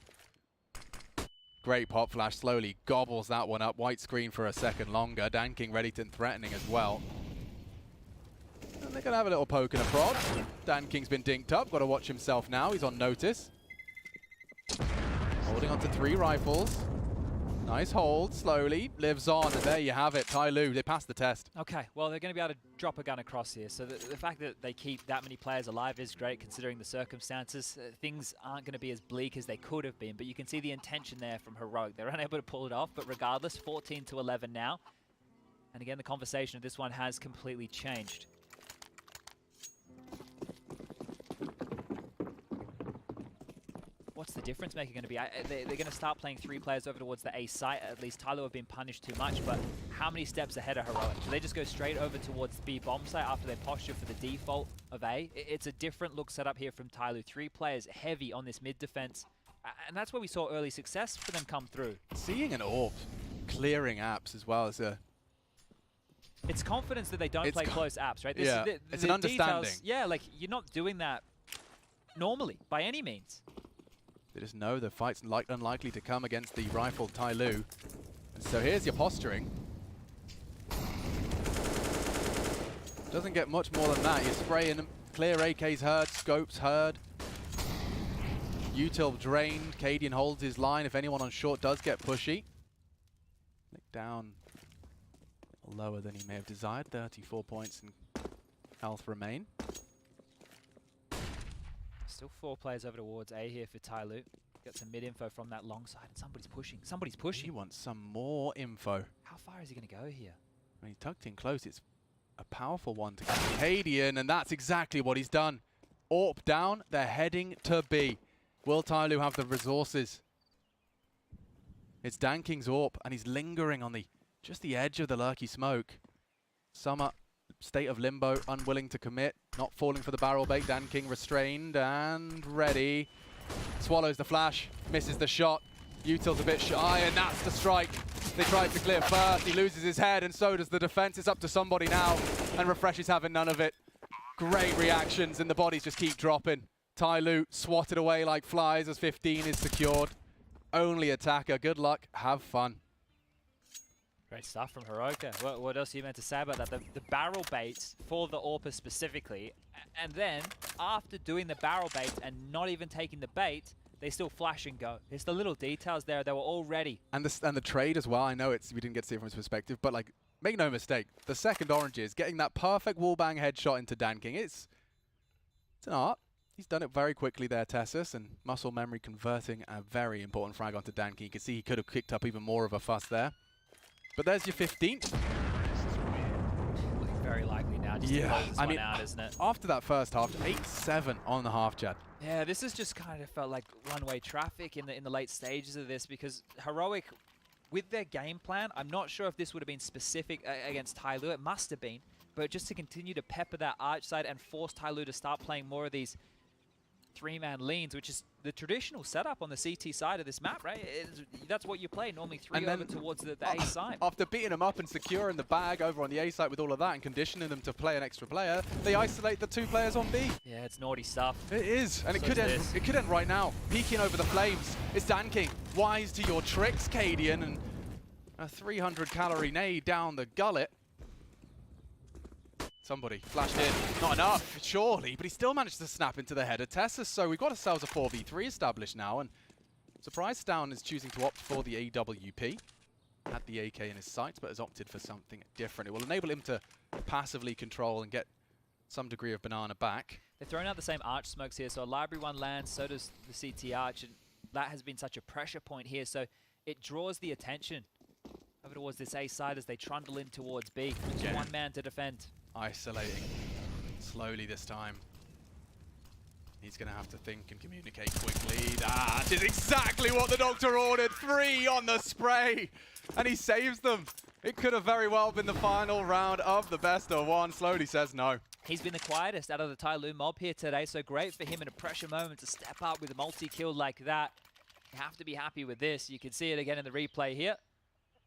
Great pop flash, Slowly gobbles that one up. White screen for a second longer. Danking ready and threatening as well. And they're going to have a little poke and a prod. Danking's been dinked up, got to watch himself now. He's on notice. Holding on to 3 rifles. Nice hold, Slowly, lives on, and there you have it, Tyloo, they passed the test. Okay, well, they're going to be able to drop a gun across here, so the fact that they keep that many players alive is great considering the circumstances. Things aren't going to be as bleak as they could have been, but you can see the intention there from Heroic. They're unable to pull it off, but regardless, 14-11 now. And again, the conversation of this one has completely changed. what's the difference maker going to be? They're going to start playing 3 players over towards the A site. At least Tyloo have been punished too much, but how many steps ahead are Heroic? Do they just go straight over towards the B bomb site after they posture for the default of A? It's a different look set up here from Tyloo. 3 players heavy on this mid defense, and that's where we saw early success for them come through. Seeing an AWP clearing apps as well as a... It's confidence that they don't play close apps, right? Yeah, it's an understanding. Details, yeah, like you're not doing that normally by any means. They just know the fight's unlikely to come against the rifled Tyloo. And so here's your posturing. Doesn't get much more than that. You're spraying them. Clear AK's heard, scopes heard. Util drained. Cadian holds his line. If anyone on short does get pushy. Nick down a little lower than he may have desired. 34 points and health remain. Still 4 players over towards A here for Tyloo. Got some mid info from that long side, and somebody's pushing. Somebody's pushing. He wants some more info. How far is he going to go here? When he's tucked in close, it's a powerful one to Cadian, and that's exactly what he's done. AWP down, they're heading to B. Will Tyloo have the resources? It's Danking's AWP, and he's lingering on just the edge of the lurky smoke. Summer, state of limbo, unwilling to commit, not falling for the barrel bait. Danking restrained and ready. Swallows the flash, misses the shot. Util's a bit shy, and that's the strike. They tried to clear first, he loses his head, and so does the defense. It's up to somebody now, and Refresh is having none of it. Great reactions, and the bodies just keep dropping. Tyloo swatted away like flies as 15 is secured. Only attacker, good luck, have fun. Great stuff from Heroica. What else are you meant to say about that? The barrel bait for the AWPer specifically, and then after doing the barrel bait and not even taking the bait, they still flash and go. It's the little details there. They were all ready. And the trade as well. I know we didn't get to see it from his perspective, but like, make no mistake, the second orange is getting that perfect wallbang headshot into Danking. It's an art. He's done it very quickly there, Tessus, and muscle memory converting a very important frag onto Danking. You can see he could have kicked up even more of a fuss there. But there's your 15th. Looking very likely now just to close this one out, isn't it? After that first half, 8-7 on the half, Chad. Yeah, this has just kind of felt like one-way traffic in the late stages of this, because Heroic, with their game plan, I'm not sure if this would have been specific against Tyloo. It must have been. But just to continue to pepper that arch side and force Tyloo to start playing more of these 3-man leans, which is the traditional setup on the CT side of this map, right? That's what you play, normally 3 over towards the A side. After beating them up and securing the bag over on the A side with all of that and conditioning them to play an extra player, they isolate the 2 players on B. Yeah, it's naughty stuff. It is, and it could end right now. Peeking over the flames, it's Danking. Wise to your tricks, Cadian, and a 300-calorie nade down the gullet. Somebody flashed in. Not enough, surely, but he still managed to snap into the head of Tessus. So we've got ourselves a 4v3 established now, and Surprise Down is choosing to opt for the AWP. Had the AK in his sights, but has opted for something different. It will enable him to passively control and get some degree of banana back. They're throwing out the same arch smokes here, so a library one lands, so does the CT arch, and that has been such a pressure point here, so it draws the attention over towards this A side as they trundle in towards B. Just one man to defend. Isolating slowly this time. He's going to have to think and communicate quickly. That is exactly what the doctor ordered. 3 on the spray, and he saves them. It could have very well been the final round of the best of 1. Slowly says no. He's been the quietest out of the Tyloo mob here today, so great for him in a pressure moment to step up with a multi-kill like that. You have to be happy with this. You can see it again in the replay here.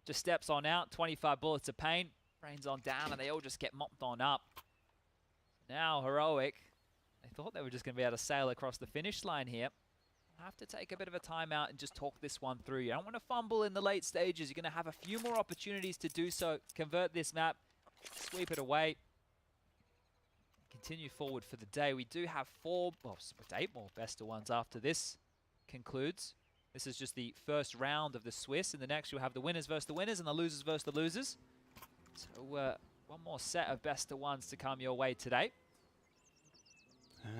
Just steps on out, 25 bullets of pain. Rains on down, and they all just get mopped on up. Now, Heroic, they thought they were just going to be able to sail across the finish line here. Have to take a bit of a timeout and just talk this one through. You don't want to fumble in the late stages. You're going to have a few more opportunities to do so. Convert this map, sweep it away. Continue forward for the day. We do have 8 more best of 1s after this concludes. This is just the first round of the Swiss. In the next, you'll have the winners versus the winners and the losers versus the losers. So one more set of best of 1s to come your way today.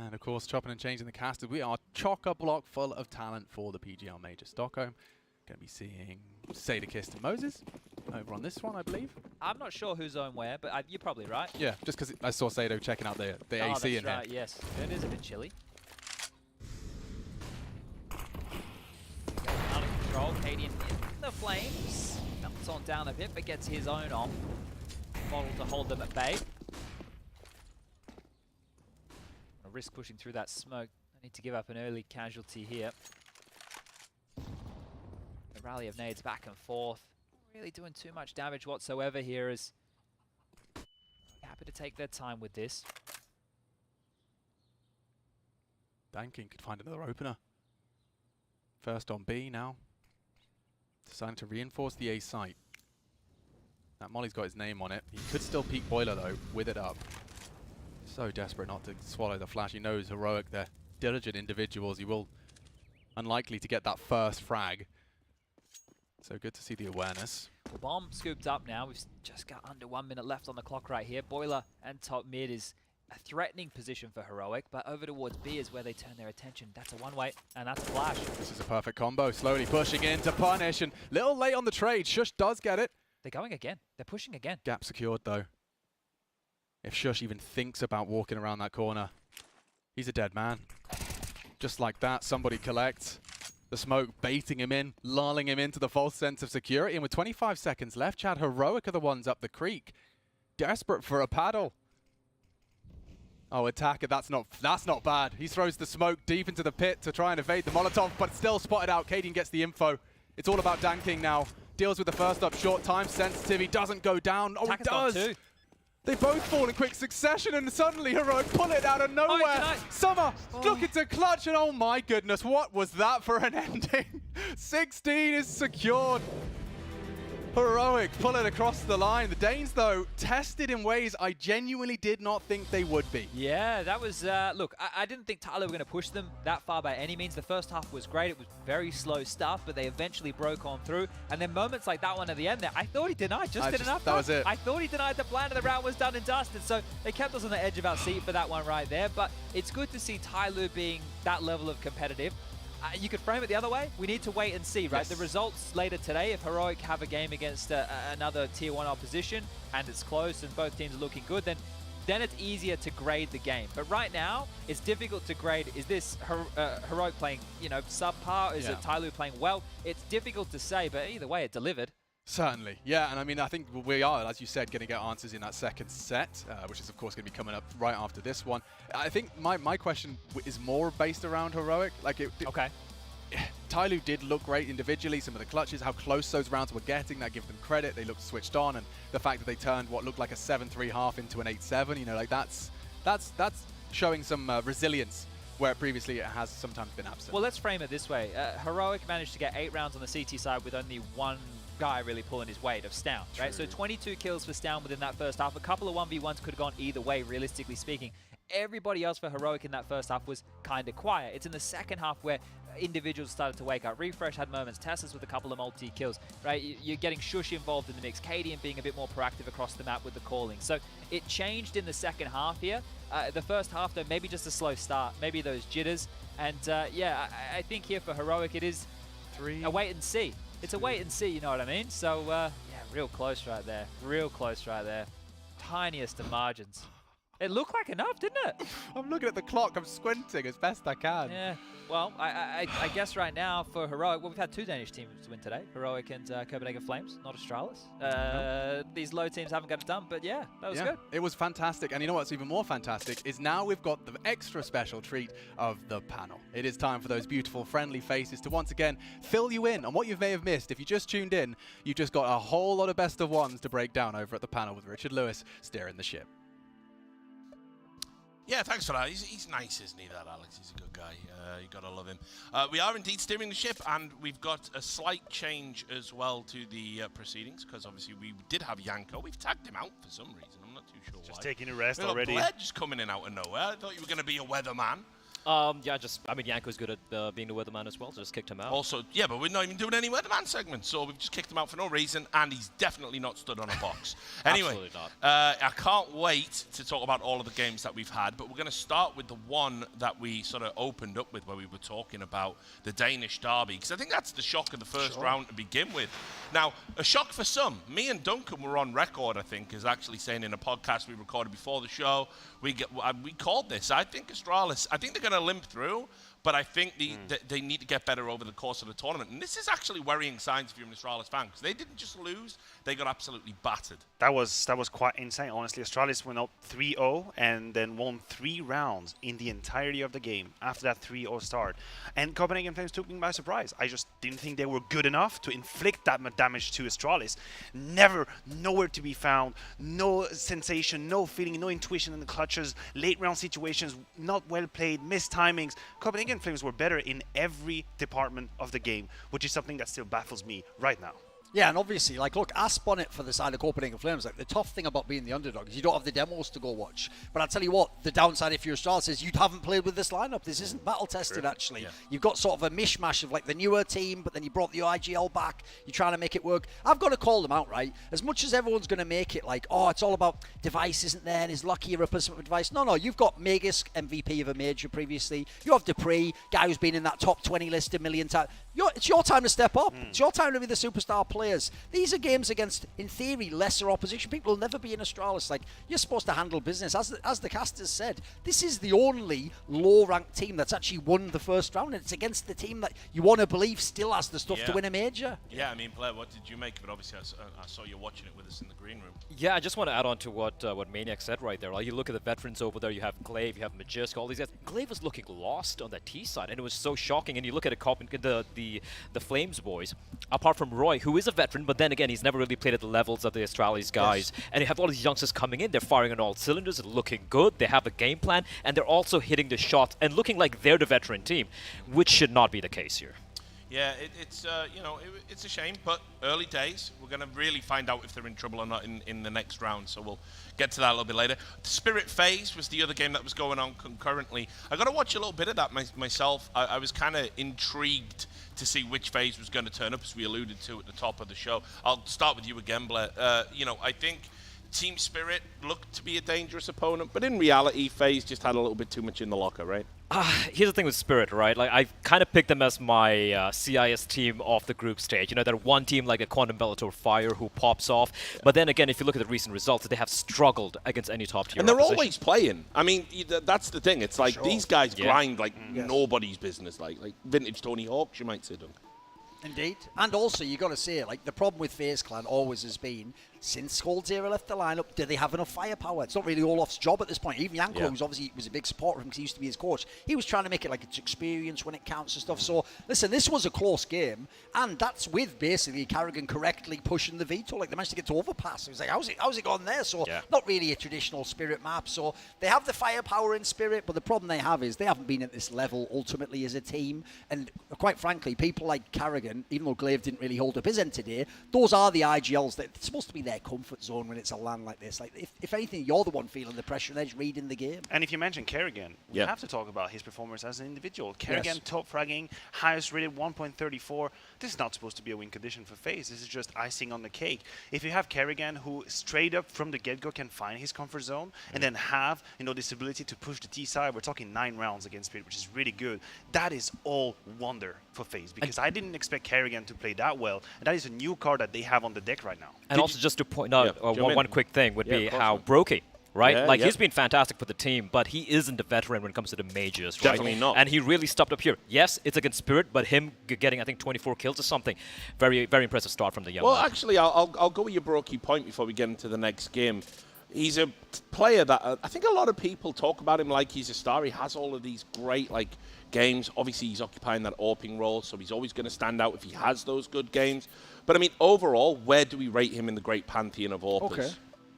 And of course, chopping and changing the cast. We are chock-a-block full of talent for the PGL Major Stockholm. Going to be seeing Sadakist and Moses over on this one, I believe. I'm not sure who's on where, but you're probably right. Yeah, just because I saw Sado checking out the AC in that's right, yes. It is a bit chilly. control. Cadian in the flames. Jumps on down a bit, but gets his own off. Model to hold them at bay. A risk pushing through that smoke. I need to give up an early casualty here. The rally of nades back and forth. Not really doing too much damage whatsoever here, as happy to take their time with this. Danking could find another opener. First on B now. Deciding to reinforce the A site. That Molly's got his name on it. He could still peek Boiler though, with it up. So desperate not to swallow the flash. He knows Heroic, they're diligent individuals. He will unlikely to get that first frag. So good to see the awareness. Well, bomb scooped up now. We've just got under 1 minute left on the clock right here. Boiler and top mid is a threatening position for Heroic, but over towards B is where they turn their attention. That's a one-way, and that's a flash. This is a perfect combo. Slowly pushing in to punish, and little late on the trade. Shush does get it. They're going again. They're pushing again. Gap secured, though. If Shush even thinks about walking around that corner, he's a dead man. Just like that, somebody collects. The smoke baiting him in, lulling him into the false sense of security. And with 25 seconds left, Chad, Heroic are the ones up the creek. Desperate for a paddle. Oh, attacker, that's not bad. He throws the smoke deep into the pit to try and evade the Molotov, but still spotted out. Cadian gets the info. It's all about Danking now. Deals with the first up, short time sensitive. He doesn't go down. Oh, he does. They both fall in quick succession, and suddenly Heroic pull it out of nowhere. Summer looking to clutch, and oh my goodness, what was that for an ending? 16 is secured. Heroic pull it across the line. The Danes, though, tested in ways I genuinely did not think they would be. Yeah, that was, look, I didn't think Tyloo were going to push them that far by any means. The first half was great. It was very slow stuff, but they eventually broke on through. And then moments like that one at the end there, I thought he denied just enough. That was it. I thought he denied the plan, and the round was done and dusted. So they kept us on the edge of our seat for that one right there. But it's good to see Tyloo being that level of competitive. You could frame it the other way. We need to wait and see, right? Yes. The results later today, if Heroic have a game against another Tier 1 opposition and it's close and both teams are looking good, then it's easier to grade the game. But right now, it's difficult to grade. Is this Heroic playing, subpar? Is it Tyloo playing well? It's difficult to say, but either way, it delivered. Certainly, yeah, and I mean, I think we are, as you said, going to get answers in that second set, which is, of course, going to be coming up right after this one. I think my question is more based around Heroic. Okay. Tyloo did look great individually, some of the clutches, how close those rounds were getting, that give them credit. They looked switched on, and the fact that they turned what looked like a 7-3 half into an 8-7, that's showing some resilience where previously it has sometimes been absent. Well, let's frame it this way. Heroic managed to get 8 rounds on the CT side with only one guy really pulling his weight of Stown, right? So 22 kills for Stown within that first half. A couple of 1v1s could have gone either way, realistically speaking. Everybody else for Heroic in that first half was kind of quiet. It's in the second half where individuals started to wake up. Refresh had moments. Tessus with a couple of multi-kills, right? You're getting Shush involved in the mix. Cadian being a bit more proactive across the map with the calling. So it changed in the second half here. The first half, though, maybe just a slow start. Maybe those jitters. And, yeah, I think here for Heroic, it is a wait and see. It's a wait and see, you know what I mean? So, yeah, real close right there. Real close right there. Tiniest of margins. It looked like enough, didn't it? I'm looking at the clock. I'm squinting as best I can. Yeah. Well, I guess right now for Heroic, well, we've had 2 Danish teams win today. Heroic and Copenhagen Flames, not Astralis. These low teams haven't got it done, but yeah, that was good. It was fantastic. And you know what's even more fantastic is now we've got the extra special treat of the panel. It is time for those beautiful, friendly faces to once again fill you in on what you may have missed. If you just tuned in, you've just got a whole lot of best of ones to break down over at the panel with Richard Lewis steering the ship. Yeah, thanks for that. He's nice, isn't he, that Alex? He's a good guy. You got to love him. We are indeed steering the ship, and we've got a slight change as well to the proceedings, because obviously we did have Yanko. We've tagged him out for some reason. I'm not too sure why. Just taking a rest already. Blair just coming in out of nowhere. I thought you were going to be a weatherman. Yeah, I mean, Yanko's good at being the weatherman as well, so just kicked him out. Also, yeah, but we're not even doing any weatherman segments, so we've just kicked him out for no reason, and he's definitely not stood on a box. Anyway, Absolutely not. I can't wait to talk about all of the games that we've had, but we're going to start with the one that we sort of opened up with, where we were talking about the Danish derby, because I think that's the shock of the first round to begin with. Now, a shock for some. Me and Duncan were on record, I think, as actually saying in a podcast we recorded before the show, we called this. I think Astralis, I think they're going to limp through, But I think they need to get better over the course of the tournament. And this is actually worrying signs if you're an Astralis fan, because they didn't just lose, they got absolutely battered. That was quite insane, honestly. Astralis went up 3-0 and then won 3 rounds in the entirety of the game after that 3-0 start. And Copenhagen Flames took me by surprise. I just didn't think they were good enough to inflict that much damage to Astralis. Nowhere to be found. No sensation, no feeling, no intuition in the clutches. Late round situations, not well played, missed timings. Copenhagen Flames were better in every department of the game, which is something that still baffles me right now. Yeah, and obviously, like, look, Asp on it for the side of Copenhagen Flames. Like, the tough thing about being the underdog is you don't have the demos to go watch. But I'll tell you what, the downside if you're Astralis is you haven't played with this lineup. This isn't battle tested, actually. Yeah. You've got sort of a mishmash of, like, the newer team, but then you brought the IGL back. You're trying to make it work. I've got to call them out, right? As much as everyone's going to make it like, oh, it's all about Device isn't there and is lucky you're a person with Device. No, you've got Magisk, MVP of a major previously. You have Dupree, guy who's been in that top 20 list a million times. It's your time to step up. It's your time to be the superstar players. These are games against, in theory, lesser opposition. People will never be in Astralis. Like, you're supposed to handle business. As the casters said, this is the only low-ranked team that's actually won the first round, and it's against the team that you want to believe still has the stuff to win a major. Yeah, I mean, Blair, what did you make of it? Obviously, I saw you watching it with us in the green room. Yeah, I just want to add on to what Maniac said right there. Like, you look at the veterans over there, you have Glaive, you have Magisk, all these guys. Glaive was looking lost on that T side, and it was so shocking. And you look at the Flames boys, apart from Roy, who is a veteran, but then again, he's never really played at the levels of the Astralis guys. Yes. And you have all these youngsters coming in, they're firing on all cylinders, looking good, they have a game plan, and they're also hitting the shots and looking like they're the veteran team, which should not be the case here. Yeah, it's it's a shame, but early days. We're going to really find out if they're in trouble or not in the next round, so we'll get to that a little bit later. Spirit FaZe was the other game that was going on concurrently. I got to watch a little bit of that myself. I was kind of intrigued to see which FaZe was going to turn up, as we alluded to at the top of the show. I'll start with you again, Blair. I think Team Spirit looked to be a dangerous opponent, but in reality, FaZe just had a little bit too much in the locker, right? Here's the thing with Spirit, right? Like, I kind of picked them as my CIS team off the group stage. You know, they're one team like a Quantum Bellator Fire who pops off. Yeah. But then again, if you look at the recent results, they have struggled against any top-tier And they're opposition. always playing. I mean, that's the thing. It's like these guys grind like nobody's business. Like vintage Tony Hawks, you might say, Duncan. Indeed. And also, you got to say, like, the problem with FaZe Clan always has been, since Cold Zero left the lineup, do they have enough firepower? It's not really Olaf's job at this point. Even Yanko, who's obviously was a big supporter of him because he used to be his coach, he was trying to make it like it's experience when it counts and stuff. So, listen, this was a close game, and that's with basically Carrigan correctly pushing the Veto. Like, they managed to get to overpass. It was like, how's it gone there? So, not really a traditional Spirit map. So, they have the firepower in Spirit, but the problem they have is they haven't been at this level ultimately as a team. And quite frankly, people like Carrigan, even though Glaive didn't really hold up his end today, those are the IGLs that it's supposed to be their comfort zone when it's a LAN like this. Like, if anything, you're the one feeling the pressure and edge reading the game. And if you mention Carrigan, we have to talk about his performance as an individual. Carrigan top fragging, highest rated 1.34. This is not supposed to be a win condition for FaZe. This is just icing on the cake. If you have Carrigan, who straight up from the get-go can find his comfort zone and then have this ability to push the T side, we're talking 9 rounds against Spirit, which is really good. That is all wonder for FaZe, because I didn't expect Carrigan to play that well, and that is a new card that they have on the deck right now. And also, just to point out, one quick thing would be how Brokey, right? He's been fantastic for the team, but he isn't a veteran when it comes to the majors, right? Definitely not. And he really stepped up here. Yes, it's against Spirit, but him getting, I think, 24 kills or something, very, very impressive start from the young man. Actually, I'll go with your Brokey point before we get into the next game. He's a player that I think a lot of people talk about him like he's a star. He has all of these great games. Obviously, he's occupying that AWPing role, so he's always going to stand out if he has those good games. But I mean, overall, where do we rate him in the great pantheon of AWPers? Okay.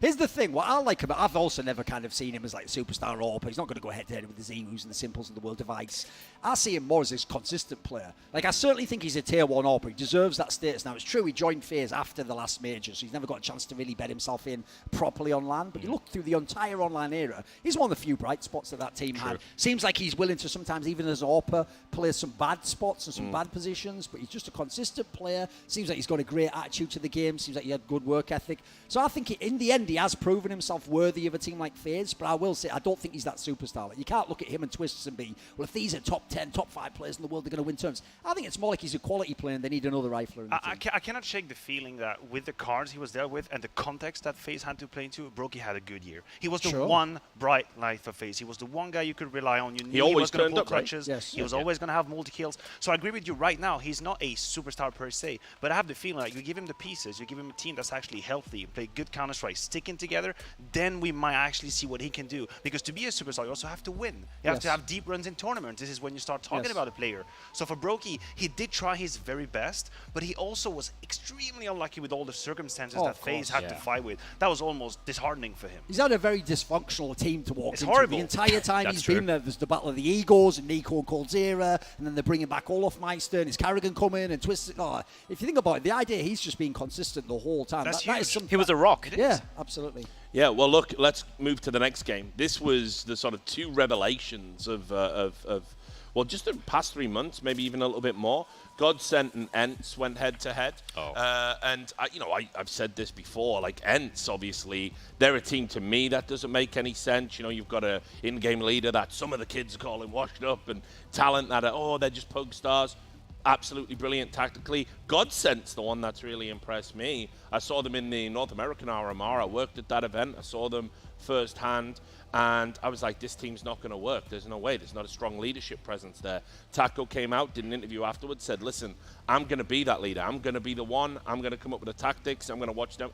Here's the thing, what I like about, I've also never kind of seen him as like a superstar AWP. He's not going to go head-to-head with the Zeus and the Simples and the World Device. I see him more as this consistent player. Like, I certainly think he's a tier 1 AWP. He deserves that status. Now, it's true, he joined FaZe after the last major, so he's never got a chance to really bed himself in properly on LAN. But you look through the entire online era, he's one of the few bright spots that team had. Seems like he's willing to sometimes, even as AWP, play some bad spots and some bad positions, but he's just a consistent player. Seems like he's got a great attitude to the game. Seems like he had good work ethic. So I think in the end, he has proven himself worthy of a team like FaZe, but I will say I don't think he's that superstar. Like, you can't look at him and Twists and be, well, if these are top 10, top 5 players in the world, they're going to win turns. I think it's more like he's a quality player and they need another rifler in the team. I cannot shake the feeling that with the cards he was there with and the context that FaZe had to play into, Brokey had a good year. He was the one bright light for FaZe. He was the one guy you could rely on. You knew he was going to pull clutches. Right? Yes. He was always going to have multi-kills. So I agree with you right now. He's not a superstar per se, but I have the feeling like you give him the pieces, you give him a team that's actually healthy, play good Counter-Strike, sticking together, then we might actually see what he can do. Because to be a superstar, you also have to win. You have to have deep runs in tournaments. This is when you start talking about a player. So for Brokey, he did try his very best, but he also was extremely unlucky with all the circumstances that FaZe had to fight with. That was almost disheartening for him. He's had a very dysfunctional team to walk into. Horrible. The entire time he's been there, there's the battle of the egos and Nico and Coldzera, and then they're bringing back Olofmeister and his Carrigan coming and Twisted. Oh, if you think about it, the idea he's just being consistent the whole time. That is something. He was a rock. Yeah, absolutely. Yeah, well, look, let's move to the next game. This was the sort of two revelations of well, just the past 3 months, maybe even a little bit more. GODSENT and ENCE went head-to-head. And, I've said this before, like, ENCE, obviously, they're a team to me that doesn't make any sense. You know, you've got a in-game leader that some of the kids are calling washed up and talent that are, they're just poke stars. Absolutely brilliant tactically. GODSENT's the one that's really impressed me. I saw them in the North American RMR. I worked at that event. I saw them firsthand. And I was like, this team's not going to work. There's no way. There's not a strong leadership presence there. Taco came out, did an interview afterwards, said, listen, I'm going to be that leader. I'm going to be the one. I'm going to come up with the tactics. I'm going to watch them.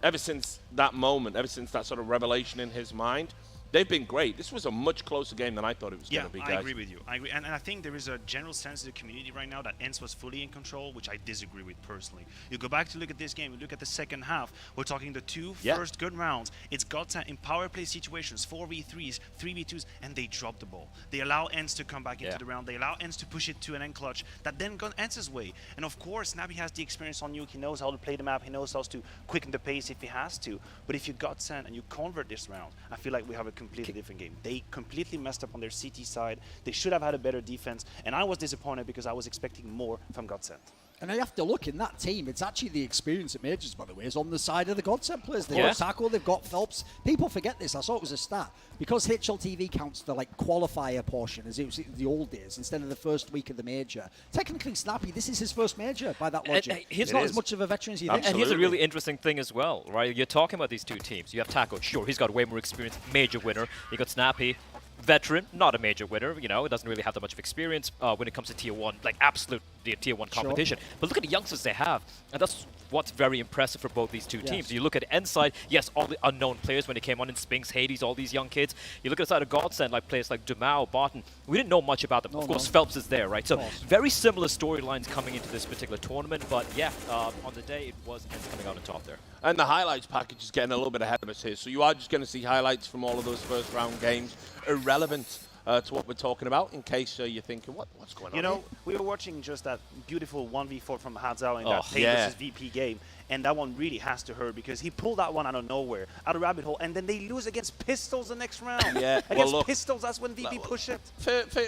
Ever since that moment, ever since that sort of revelation in his mind, they've been great. This was a much closer game than I thought it was going to be, guys. I agree with you. I agree. And I think there is a general sense in the community right now that ENCE was fully in control, which I disagree with personally. You go back to look at this game, you look at the second half, we're talking the two first good rounds. It's GODSENT in power play situations, 4v3s, 3v2s, and they drop the ball. They allow ENCE to come back into the round. They allow ENCE to push it to an end clutch that then gone ENCE's way. And of course, Nabi has the experience on Nuke. He knows how to play the map. He knows how to quicken the pace if he has to. But if you GODSENT and you convert this round, I feel like we have a completely different game. They completely messed up on their CT side. They should have had a better defense. And I was disappointed because I was expecting more from GODSENT. And I have to look in that team. It's actually the experience at Majors, by the way, is on the side of the GODSENT players. They've got Taco, they've got Phelps. People forget this. I saw it was a stat. Because HLTV counts the qualifier portion, as it was in the old days, instead of the first week of the major. Technically, Snappy, this is his first major by that logic. He's not as much of a veteran as you think. And here's a really interesting thing as well, right? You're talking about these two teams. You have Taco, sure, he's got way more experience, major winner. You got Snappy, veteran, not a major winner, you know, doesn't really have that much of experience when it comes to Tier 1, like absolute Tier 1 competition. But look at the youngsters they have, and that's what's very impressive for both these two teams. You look at the ENCE side, yes, all the unknown players when they came on in Spinks, Hades, all these young kids. You look at the side of GODSENT, like players like Dumao, Barton, we didn't know much about them. Of course, Phelps is there, right? So very similar storylines coming into this particular tournament, but yeah, on the day it was ENCE coming out on top there. And the highlights package is getting a little bit ahead of us here, so you are just going to see highlights from all of those first round games, irrelevant to what we're talking about, in case you're thinking, what's going on? You know, we were watching just that beautiful 1v4 from Hadzao in that Tate versus VP game, and that one really has to hurt because he pulled that one out of nowhere, out of rabbit hole, and then they lose against Pistols the next round. Against Pistols, that's when VP pushed it.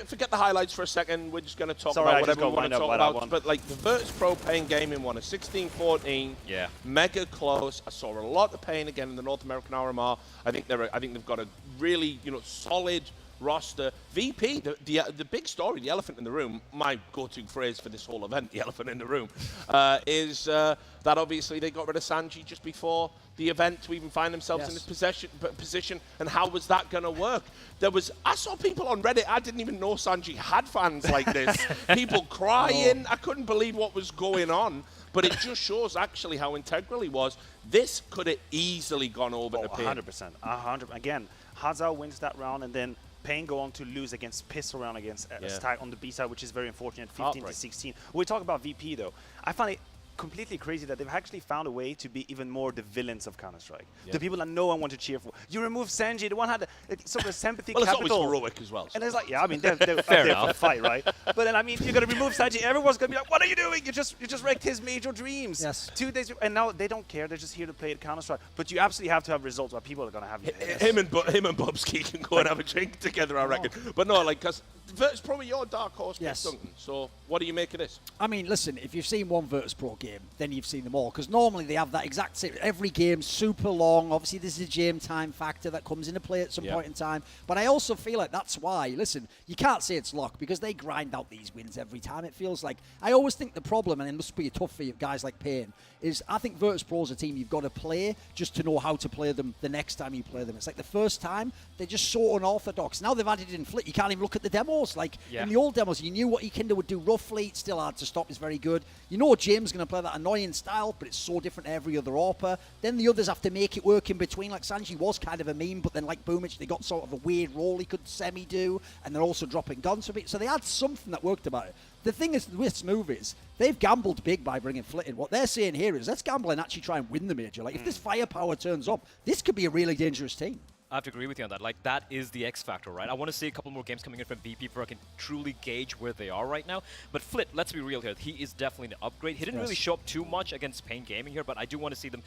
Forget the highlights for a second. We're just going to talk about whatever we want to talk about. But like the Virtus.pro pain gaming one, a 16-14, mega close. I saw a lot of pain again in the North American RMR. I think they've got a really solid roster. VP, the big story, the elephant in the room, my go-to phrase for this whole event, the elephant in the room, is that obviously they got rid of Sanji just before the event to even find themselves in this position. And how was that going to work? I saw people on Reddit, I didn't even know Sanji had fans like this. People crying. I couldn't believe what was going on. But it just shows actually how integral he was. This could have easily gone over to Pain. 100%. 100%. Again, Hadzao wins that round, and then Pain go on to lose against Pistol round against Stag on the B side, which is very unfortunate, 15-16. We talk about VP, though. I find it completely crazy that they've actually found a way to be even more the villains of Counter-Strike. The people that no one wants to cheer for. You remove Sanji, the one had sort of a sympathy capital. It's always heroic as well. And it's like, I mean, they're there for the fight, right? But then, I mean, you're going to remove Sanji, everyone's going to be like, what are you doing? You just wrecked his major dreams. 2 days, and now they don't care. They're just here to play at Counter-Strike. But you absolutely have to have results where people are going to have you. Him and Bubsky can go and have a drink together, I reckon. But no, like, because Virtus.pro your dark horse, Duncan. So what do you make of this? I mean, listen, if you've seen one Virtus.pro game, then you've seen them all. Because normally they have that exact same, every game super long. Obviously, there's a game time factor that comes into play at some point in time. But I also feel like that's why, listen, you can't say it's luck because they grind out these wins every time. It feels like, I always think the problem, and it must be tough for you guys like Payne, is I think Virtus.pro is a team you've got to play just to know how to play them the next time you play them. It's like the first time, they're just so unorthodox. Now they've added in Flit, you can't even look at the demos. Like, in the old demos, you knew what Ekinder would do roughly. It's still hard to stop. It's very good. You know James is going to play that annoying style, but it's so different to every other AWPer. Then the others have to make it work in between. Like Sanji was kind of a meme, but then like Boomich, they got sort of a weird role he could semi-do, and they're also dropping guns for a bit. So they had something that worked about it. The thing is with this move is, they've gambled big by bringing Flit in. What they're saying here is, let's gamble and actually try and win the major. Like, if this firepower turns up, this could be a really dangerous team. I have to agree with you on that. Like, that is the X factor, right? I want to see a couple more games coming in from VP before I can truly gauge where they are right now. But Flit, let's be real here. He is definitely an upgrade. He didn't really show up too much against Pain Gaming here, but I do want to see them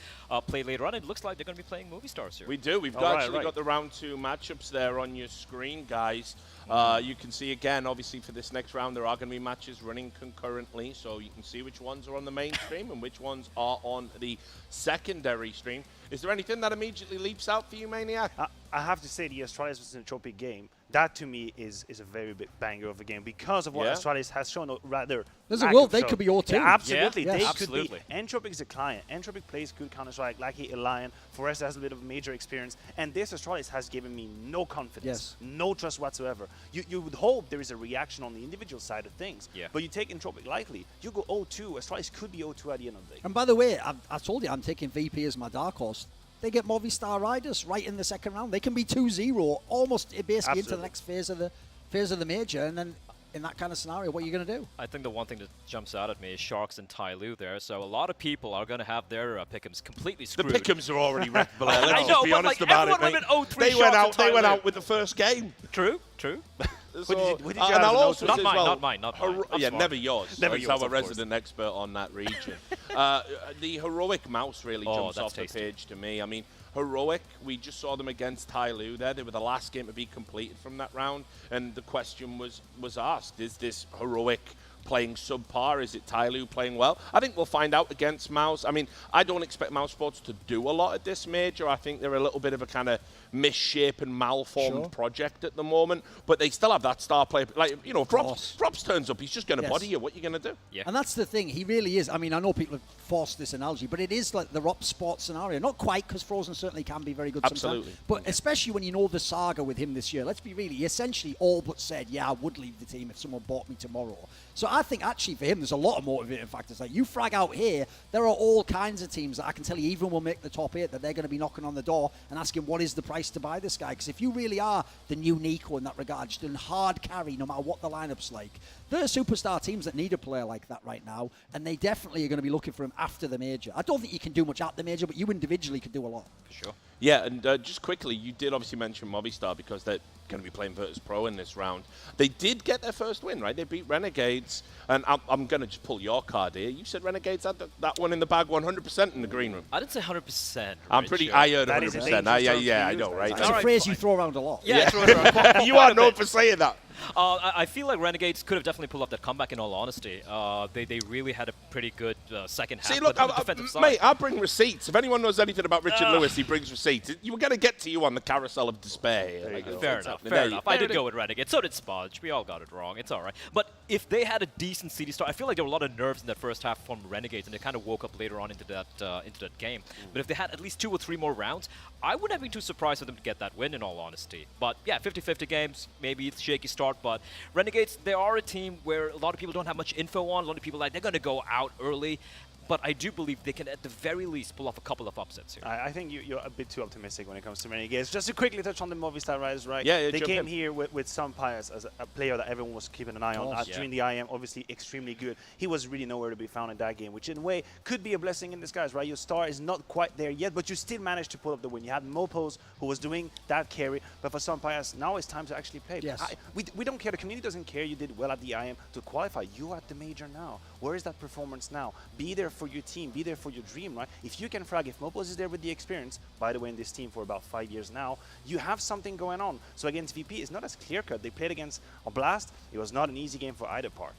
play later on. It looks like they're going to be playing Movistars here. We do. We've got the round 2 matchups there on your screen, guys. You can see again, obviously, for this next round, there are going to be matches running concurrently, so you can see which ones are on the main stream and which ones are on the secondary stream. Is there anything that immediately leaps out for you, Maniac? I have to say the Astralis versus Entropiq game, that to me is a very big banger of a game because of what Astralis has shown, or rather... There's a world they could be O2. Yeah, absolutely, yeah. they Absolutely. could be. Entropiq is a client. Entropiq plays good Counter-Strike, like he Lion. Foresta has a bit of major experience, and this Astralis has given me no confidence, no trust whatsoever. You would hope there is a reaction on the individual side of things, but you take Entropiq lightly. You go 0-2, Astralis could be 0-2 at the end of the day. And by the way, I told you I'm taking VP as my dark horse. They get Movistar Riders right in the second round. They can be 2-0, almost basically into the next phase of the major, and then in that kind of scenario, what are you going to do? I think the one thing that jumps out at me is Sharks and Tyloo there, so a lot of people are going to have their pick'ems completely screwed. The pick'ems are already wrecked, Blair. Let's I know, be but honest like, about it, mate. They went out with the first game. True. So, what did you and I'll also not say mine, as well, not mine. Yeah, never yours. Never As yours, our resident expert on that region. The heroic mouse really jumps off the page to me. I mean, heroic, we just saw them against Tyloo there. They were the last game to be completed from that round, and the question was asked, is this heroic playing subpar? Is it Tyloo playing well? I think we'll find out against MOUZ. I mean, I don't expect MOUZ Sports to do a lot at this major. I think they're a little bit of a kind of misshapen, malformed project at the moment, but they still have that star player. Like, you know, if Props turns up, he's just going to body you. What are you going to do? Yeah. And that's the thing. He really is. I mean, I know people have forced this analogy, but it is like the Rob Sport scenario. Not quite, because Frozen certainly can be very good sometimes. But especially when you know the saga with him this year. Let's be really, he essentially all but said, yeah, I would leave the team if someone bought me tomorrow. So I think actually for him, there's a lot of motivating factors. Like, you frag out here, there are all kinds of teams that I can tell you even will make the top 8 that they're going to be knocking on the door and asking what is the price to buy this guy. Because if you really are the new Nico in that regard, just doing hard carry no matter what the lineup's like, there are superstar teams that need a player like that right now, and they definitely are going to be looking for him after the major. I don't think you can do much at the major, but you individually can do a lot. For sure. Yeah, and just quickly, you did obviously mention Movistar because they're going to be playing Virtus.pro in this round. They did get their first win, right? They beat Renegades, and I'm going to just pull your card here. You said Renegades had that one in the bag 100% in the green room. I didn't say 100%. I'm pretty. I heard 100%. Yeah, I know, right? That's a phrase you throw around a lot. Yeah, throw it around. You are known for saying that. I feel like Renegades could have definitely pulled off that comeback, in all honesty. They really had a pretty good second half. See, look, on the defensive side. mate, I bring receipts. If anyone knows anything about Richard Lewis, he brings receipts. You were going to get to you on the carousel of despair here. Fair enough. I did go with Renegades. So did Spudge. We all got it wrong. It's all right. But if they had a decent CD start, I feel like there were a lot of nerves in that first half from Renegades, and they kind of woke up later on into that game. But if they had at least 2 or 3 more rounds, I wouldn't have been too surprised for them to get that win, in all honesty. But yeah, 50-50 games, maybe it's a shaky start, but Renegades, they are a team where a lot of people don't have much info on. A lot of people are like, they're going to go out early. But I do believe they can, at the very least, pull off a couple of upsets here. I think you're a bit too optimistic when it comes to Renegades. Just to quickly touch on the Movistar Riders, right? Yeah, they came here with some Pyjamas as a player that everyone was keeping an eye on. During the IM, obviously extremely good. He was really nowhere to be found in that game, which in a way could be a blessing in disguise, right? Your star is not quite there yet, but you still managed to pull up the win. You had Mopos, who was doing that carry, but for some Pyjamas, now it's time to actually play. Yes. We don't care. The community doesn't care. You did well at the IM to qualify. You are at the major now. Where is that performance now? Be there for your team. Be there for your dream, right? If you can frag, if Mopos is there with the experience, by the way, in this team for about 5 years now, you have something going on. So against VP, it's not as clear-cut. They played against a Blast. It was not an easy game for either part.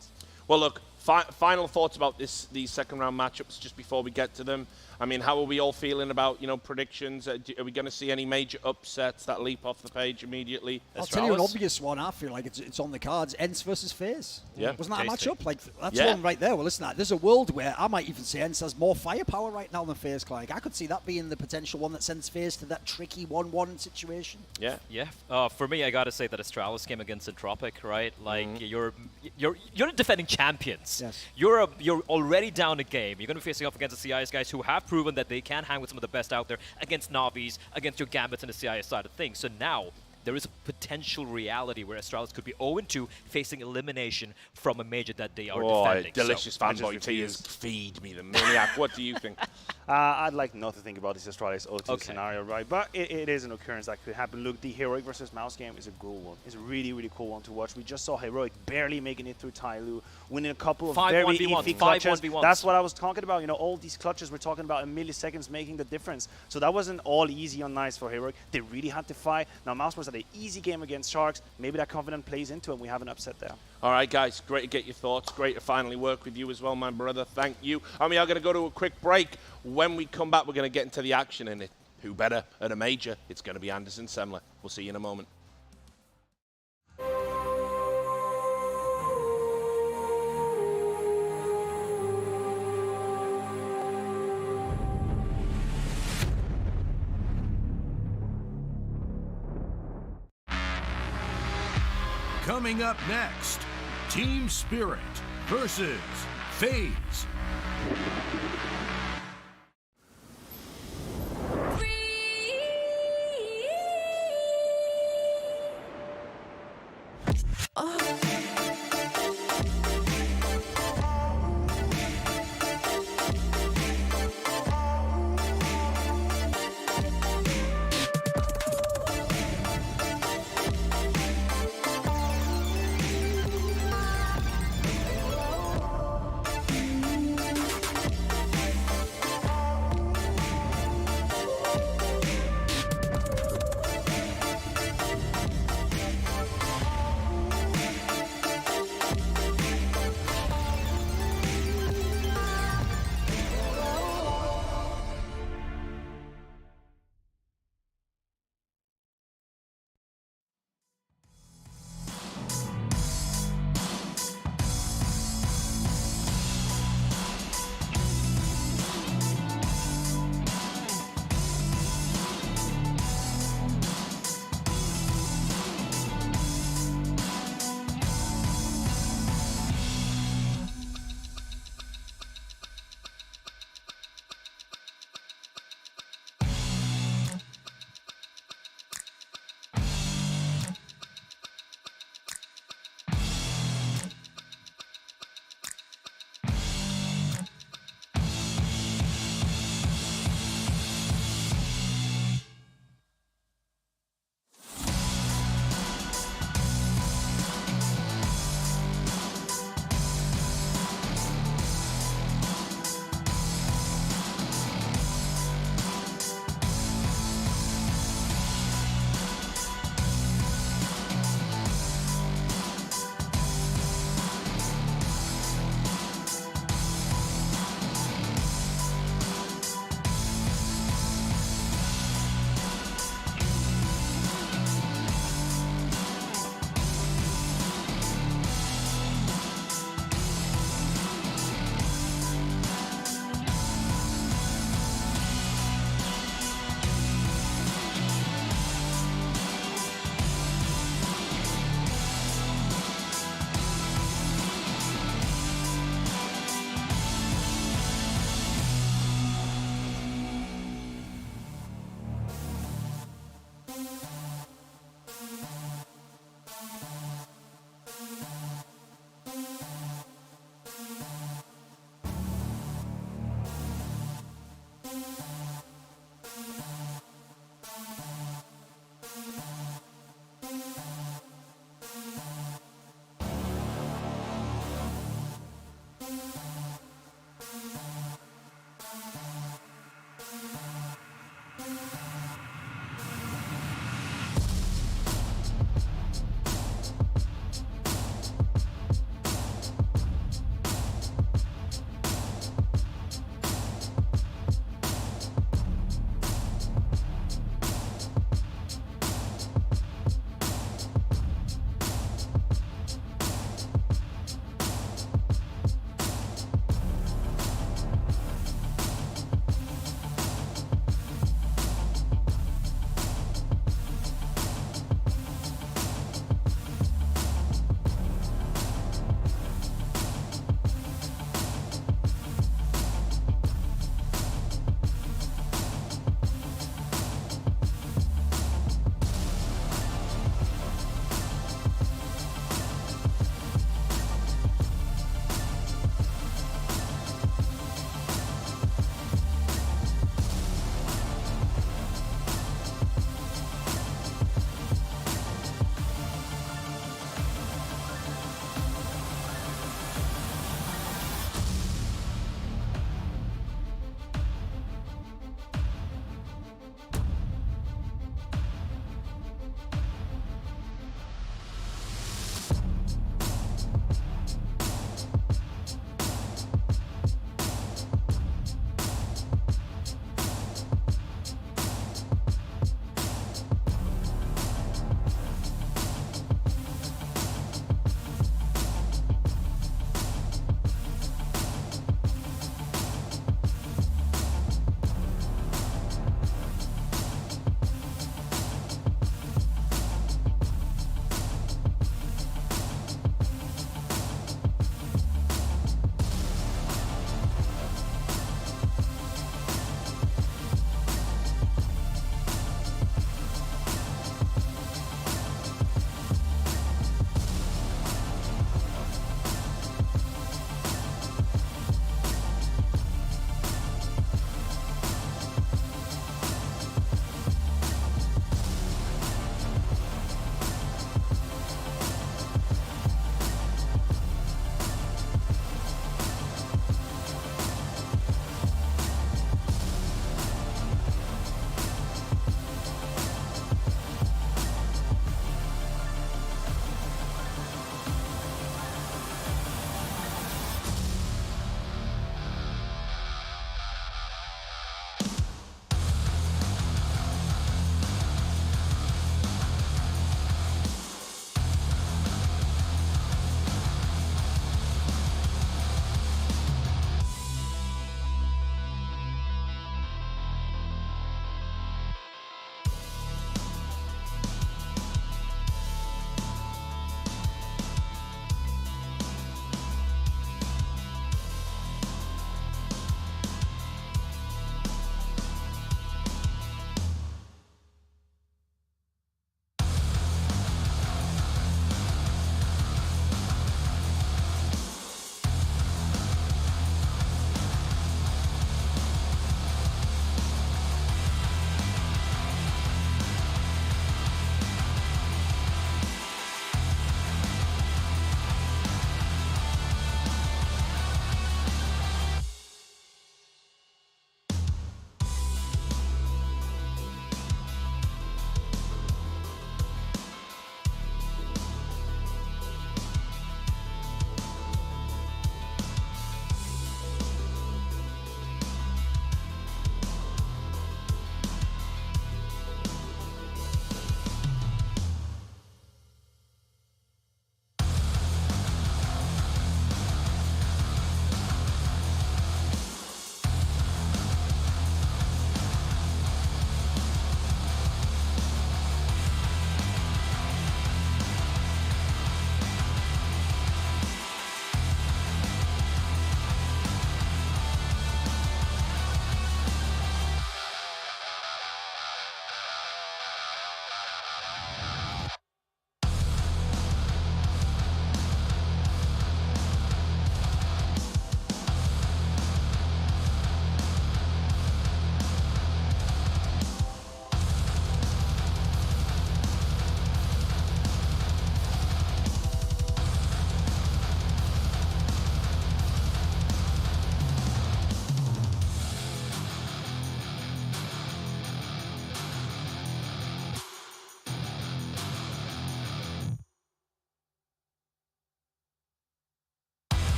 Well, look, Final thoughts about these second round matchups just before we get to them. I mean, how are we all feeling about, predictions? Are we going to see any major upsets that leap off the page immediately? I'll tell you an obvious one. I feel like it's on the cards. ENCE versus FaZe. Yeah. Wasn't that a matchup? Like, that's one right there. Well, listen, there's a world where I might even say ENCE has more firepower right now than FaZe Clan. Like, I could see that being the potential one that sends FaZe to that tricky 1-1 situation. Yeah. Yeah. For me, I got to say that Astralis came against Entropiq, right? Like, you're the defending champions. Yes. You're already down a game. You're going to be facing off against the CIS guys who have proven that they can hang with some of the best out there against Navis, against your Gambits and the CIS side of things. So now there is a potential reality where Astralis could be 0-2 facing elimination from a major that they are defending. Delicious fanboy tears. Feed me the maniac. What do you think? I'd like not to think about this Astralis 0-2 scenario, right? But it is an occurrence that could happen. Look, the Heroic versus MOUZ game is a cool one. It's a really, really cool one to watch. We just saw Heroic barely making it through Tyloo, winning a couple of very iffy clutches. That's what I was talking about. All these clutches, we're talking about in milliseconds making the difference. So that wasn't all easy or nice for Heroic. They really had to fight. Now, MOUZ was at an easy game against Sharks. Maybe that confidence plays into it, and we have an upset there. All right, guys, great to get your thoughts. Great to finally work with you as well, my brother. Thank you. And we are going to go to a quick break. When we come back, we're going to get into the action in it. Who better at a major? It's going to be Anderson Semler. We'll see you in a moment. Coming up next, Team Spirit versus FaZe.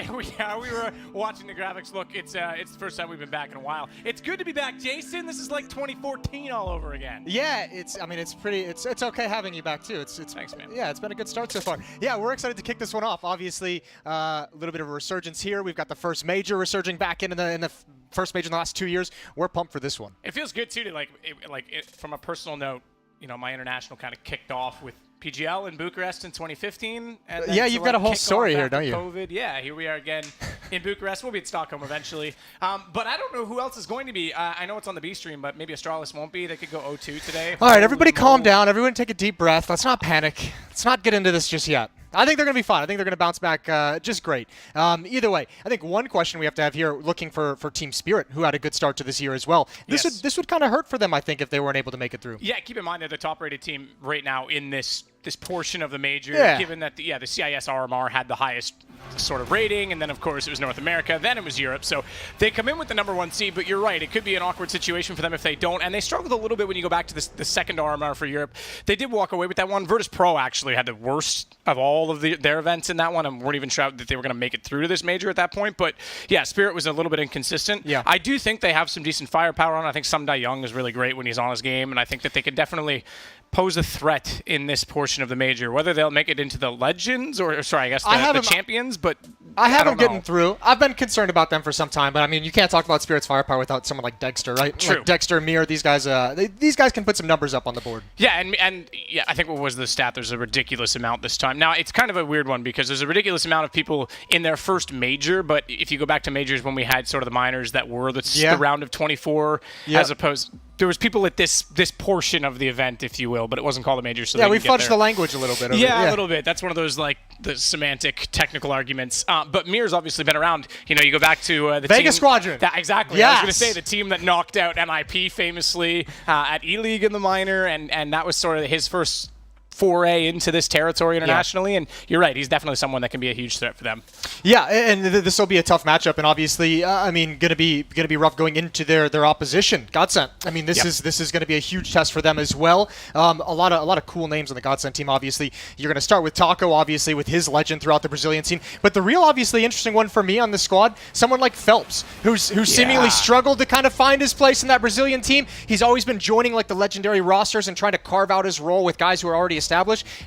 there we are. We were watching the graphics. Look, it's the first time we've been back in a while. It's good to be back, Jason. This is like 2014 all over again. Yeah, it's okay having you back too. Thanks, man. Yeah, it's been a good start so far. Yeah, we're excited to kick this one off. Obviously, a little bit of a resurgence here. We've got the first major resurging back in the first major in the last 2 years. We're pumped for this one. It feels good too to from a personal note. My international kind of kicked off with PGL in Bucharest in 2015. And yeah, you've got a whole story here, don't you? COVID. Yeah, here we are again in Bucharest. We'll be at Stockholm eventually. But I don't know who else is going to be. I know it's on the B stream, but maybe Astralis won't be. They could go 0-2 today. All right, everybody calm down. Everyone take a deep breath. Let's not panic. Let's not get into this just yet. I think they're going to be fine. I think they're going to bounce back just great. Either way, I think one question we have to have here, looking for Team Spirit, who had a good start to this year as well. This would kind of hurt for them, I think, if they weren't able to make it through. Yeah, keep in mind they're the top-rated team right now in this portion of the major, given that the CIS RMR had the highest sort of rating, and then of course it was North America, then it was Europe. So they come in with the #1 seed, but you're right, it could be an awkward situation for them if they don't. And they struggled a little bit when you go back to the second RMR for Europe. They did walk away with that one. Virtus.pro actually had the worst of all of their events in that one, and weren't even sure that they were going to make it through to this major at that point. But yeah, Spirit was a little bit inconsistent. Yeah. I do think they have some decent firepower on. I think Sumdai Young is really great when he's on his game, and I think that they could definitely pose a threat in this portion of the major. Whether they'll make it into the Legends or the Champions, but I have them getting through. I've been concerned about them for some time, but I mean, you can't talk about Spirit's firepower without someone like Dexter, right? True. Like Dexter, Mir, these guys can put some numbers up on the board. Yeah, and yeah, I think what was the stat? There's a ridiculous amount this time. Now, it's kind of a weird one because there's a ridiculous amount of people in their first major, but if you go back to majors when we had sort of the minors that were the round of 24, as opposed... There was people at this portion of the event, if you will, but it wasn't called a major. So we fudged the language a little bit. A little bit. That's one of those like the semantic, technical arguments. But Mir's obviously been around. You go back to the Vegas team, Squadron. Exactly. Yes. I was going to say the team that knocked out MIP famously at E-League in the minor, and that was sort of his first foray into this territory internationally, and you're right, he's definitely someone that can be a huge threat for them. Yeah, and this will be a tough matchup, and obviously, gonna be rough going into their opposition. GODSENT. I mean, this is gonna be a huge test for them as well. A lot of cool names on the GODSENT team. Obviously, you're gonna start with Taco, obviously with his legend throughout the Brazilian scene, but the real obviously interesting one for me on the squad, someone like Phelps, who's seemingly struggled to kind of find his place in that Brazilian team. He's always been joining like the legendary rosters and trying to carve out his role with guys who are already established.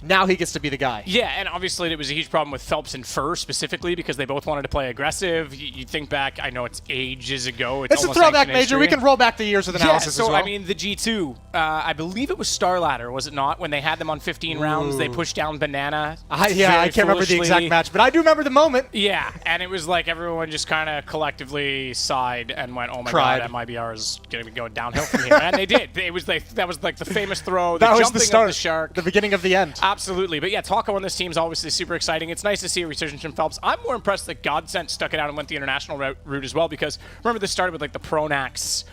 Now he gets to be the guy. Yeah, and obviously it was a huge problem with Phelps and Fur specifically because they both wanted to play aggressive. You think back, I know it's ages ago. It's a throwback major. We can roll back the years with analysis so, as well. I mean, the G2, I believe it was Star Ladder, was it not? When they had them on 15 rounds, they pushed down Banana. I can't remember the exact match, but I do remember the moment. Yeah, and it was like everyone just kind of collectively sighed and went, oh my God, MIBR is going to be going downhill from here. And they did. It was like, that was like the famous throw, the jumping was the start, of the shark. the beginning of the end. Absolutely. But yeah, Taco on this team is obviously super exciting. It's nice to see a resurgence from Phelps. I'm more impressed that GODSENT stuck it out and went the international route as well, because remember this started with like the Pronax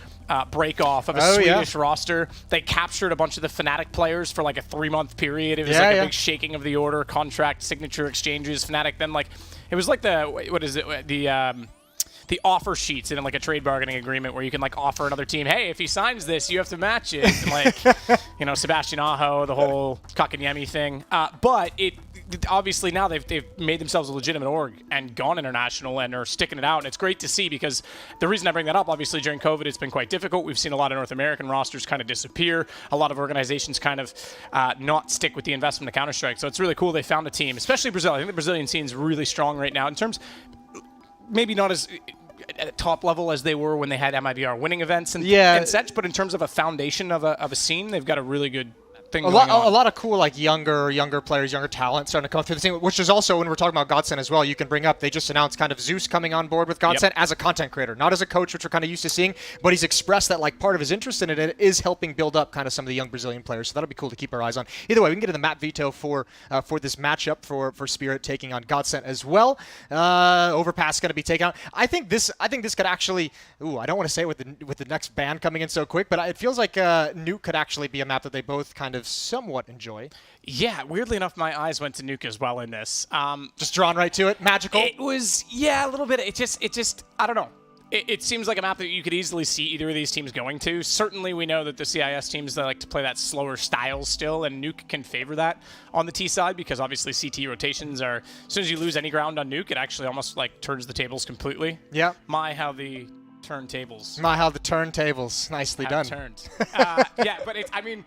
break off of a Swedish roster. They captured a bunch of the Fnatic players for like a 3-month period. It was like a big shaking of the order, contract signature exchanges. Fnatic then like, it was like the offer sheets in like a trade bargaining agreement where you can like offer another team, hey, if he signs this, you have to match it. And, like, Sebastian Aho, the whole Kakanyemi thing. But it obviously now they've made themselves a legitimate org and gone international and are sticking it out. And it's great to see because the reason I bring that up, obviously during COVID, it's been quite difficult. We've seen a lot of North American rosters kind of disappear. A lot of organizations kind of not stick with the investment of Counter-Strike. So it's really cool they found a team, especially Brazil. I think the Brazilian scene is really strong right now in terms, maybe not as at a top level as they were when they had MIBR winning events and such, but in terms of a foundation of a scene, they've got a really good thing going on. A lot of cool like younger players, younger talent starting to come through the scene, which is also when we're talking about GODSENT as well, you can bring up, they just announced kind of Zeus coming on board with GODSENT as a content creator, not as a coach, which we're kind of used to seeing, but he's expressed that like part of his interest in it is helping build up kind of some of the young Brazilian players, so that'll be cool to keep our eyes on. Either way, we can get to the map veto for this matchup for Spirit taking on GODSENT as well. Overpass is going to be taken out. I think this could actually, I don't want to say it with the next ban coming in so quick, but it feels like Nuke could actually be a map that they both kind of somewhat enjoy. Yeah, weirdly enough, my eyes went to Nuke as well in this. Just drawn right to it? Magical? It was, a little bit. It just, I don't know. It seems like a map that you could easily see either of these teams going to. Certainly, we know that the CIS teams that like to play that slower style still, and Nuke can favor that on the T side because obviously CT rotations are, as soon as you lose any ground on Nuke, it actually almost like turns the tables completely. Yeah. My, how the turntables. My, how the turntables. Nicely done. Turned. Yeah, but I mean,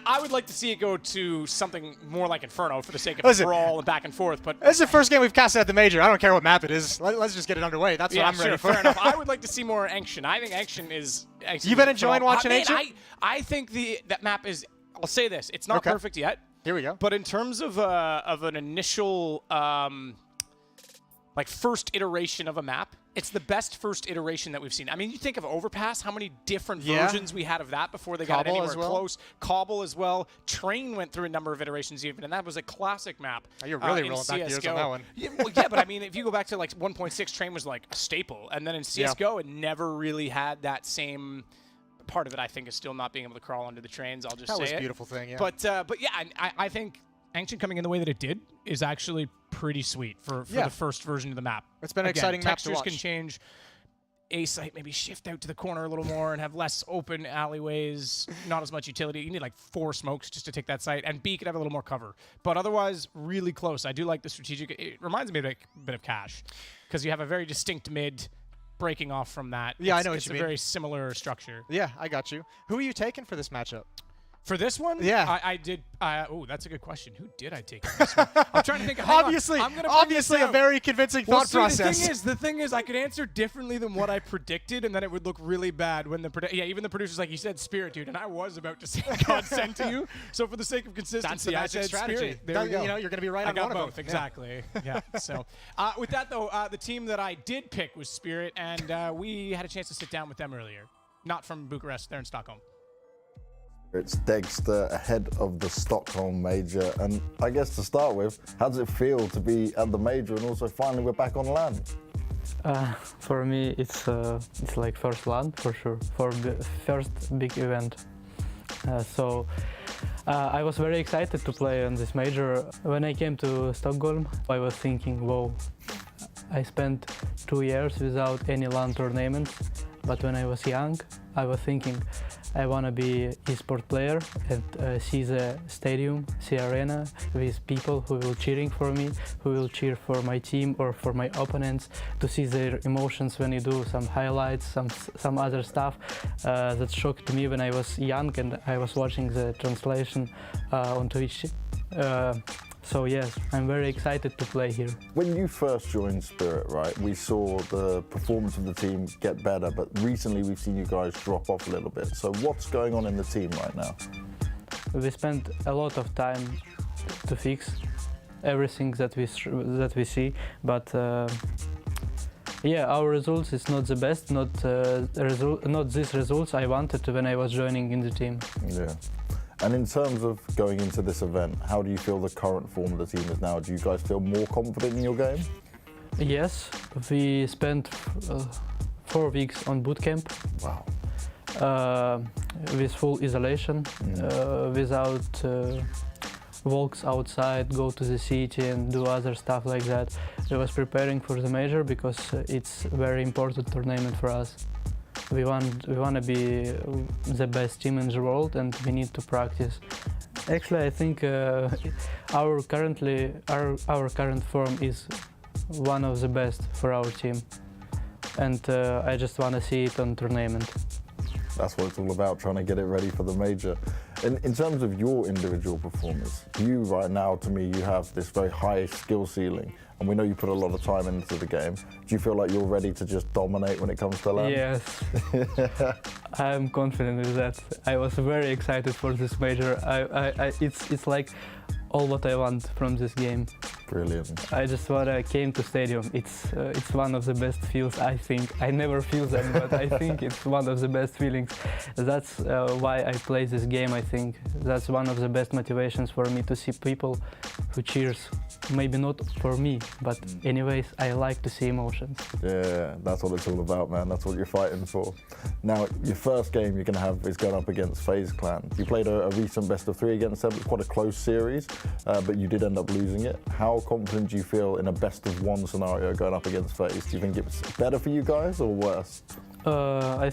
I would like to see it go to something more like Inferno for the sake of a brawl and back and forth. But this is the first game we've casted at the Major. I don't care what map it is. Let's just get it underway. That's what I'm ready for. Fair enough. I would like to see more Ancient. I think Ancient is. You've been enjoying watching Ancient? I think that map is. I'll say this: it's not perfect yet. Here we go. But in terms of an initial like first iteration of a map, it's the best first iteration that we've seen. I mean, you think of Overpass, how many different versions we had of that before they got anywhere close. Cobble as well. Train went through a number of iterations even, and that was a classic map. Oh, you're really rolling back the years on that one. Yeah, but I mean, if you go back to like 1.6, Train was like a staple, and then in CSGO, it never really had that same. Part of it, I think, is still not being able to crawl under the trains. I'll just say it. That was a beautiful thing, yeah. But yeah, I think Ancient coming in the way that it did is actually pretty sweet for the first version of the map. It's been an exciting map to watch. Textures can change. A-site maybe shift out to the corner a little more and have less open alleyways, not as much utility. You need like 4 smokes just to take that site, and B could have a little more cover. But otherwise, really close. I do like the strategic. It reminds me of a bit of Cash because you have a very distinct mid breaking off from that. Yeah, I know what you mean. It's a very similar structure. Yeah, I got you. Who are you taking for this matchup? For this one? Yeah. I did. Oh, that's a good question. Who did I take for this one? I'm trying to think. Obviously a very convincing thought process. The thing is, I could answer differently than what I predicted, and then it would look really bad when even the producers, like you said, Spirit, dude, and I was about to say GODSENT to you. So for the sake of consistency, that's the magic strategy. Spirit. There we go. You know, you're going to be right on one one of both. them. Exactly. Yeah. So with that though, the team that I did pick was Spirit, and we had a chance to sit down with them earlier. Not from Bucharest. They're in Stockholm. It's Dexter ahead of the Stockholm Major, and I guess to start with, how does it feel to be at the Major and also finally we're back on land? For me, it's like first land for sure, for the first big event. So I was very excited to play on this Major. When I came to Stockholm, I was thinking, whoa, I spent 2 years without any LAN tournaments, but when I was young, I was thinking, I want to be an esport player and see the stadium, see arena with people who will cheering for me, who will cheer for my team or for my opponents, to see their emotions when you do some highlights, some other stuff that shocked me when I was young and I was watching the translation on Twitch. So yes, I'm very excited to play here. When you first joined Spirit, right, we saw the performance of the team get better, but recently we've seen you guys drop off a little bit. So what's going on in the team right now? We spent a lot of time to fix everything that we see, but yeah, our results is not the best, not these results I wanted when I was joining in the team. Yeah. And in terms of going into this event, how do you feel the current form of the team is now? Do you guys feel more confident in your game? Yes, we spent 4 weeks on bootcamp. Wow. With full isolation, without walks outside, go to the city and do other stuff like that. I was preparing for the Major because it's a very important tournament for us. We want to be the best team in the world, and we need to practice. Actually, I think our current form is one of the best for our team, and I just want to see it on tournament. That's what it's all about, trying to get it ready for the Major. In terms of your individual performance, you right now, to me, you have this very high skill ceiling, and we know you put a lot of time into the game. Do you feel like you're ready to just dominate when it comes to LAN? Yes, I'm confident with that. I was very excited for this Major. It's like all what I want from this game. Brilliant. I just came to stadium. It's one of the best feels, I think. I never feel them, but I think it's one of the best feelings. That's why I play this game, I think. That's one of the best motivations for me, to see people who cheers. Maybe not for me, but anyways, I like to see emotions. Yeah, that's what it's all about, man. That's what you're fighting for. Now, your first game you're going to have is going up against FaZe Clan. You played a recent best of 3 against them. It was quite a close series, but you did end up losing it. How confident do you feel in a best-of-1 scenario going up against FaZe? Do you think it's better for you guys or worse? I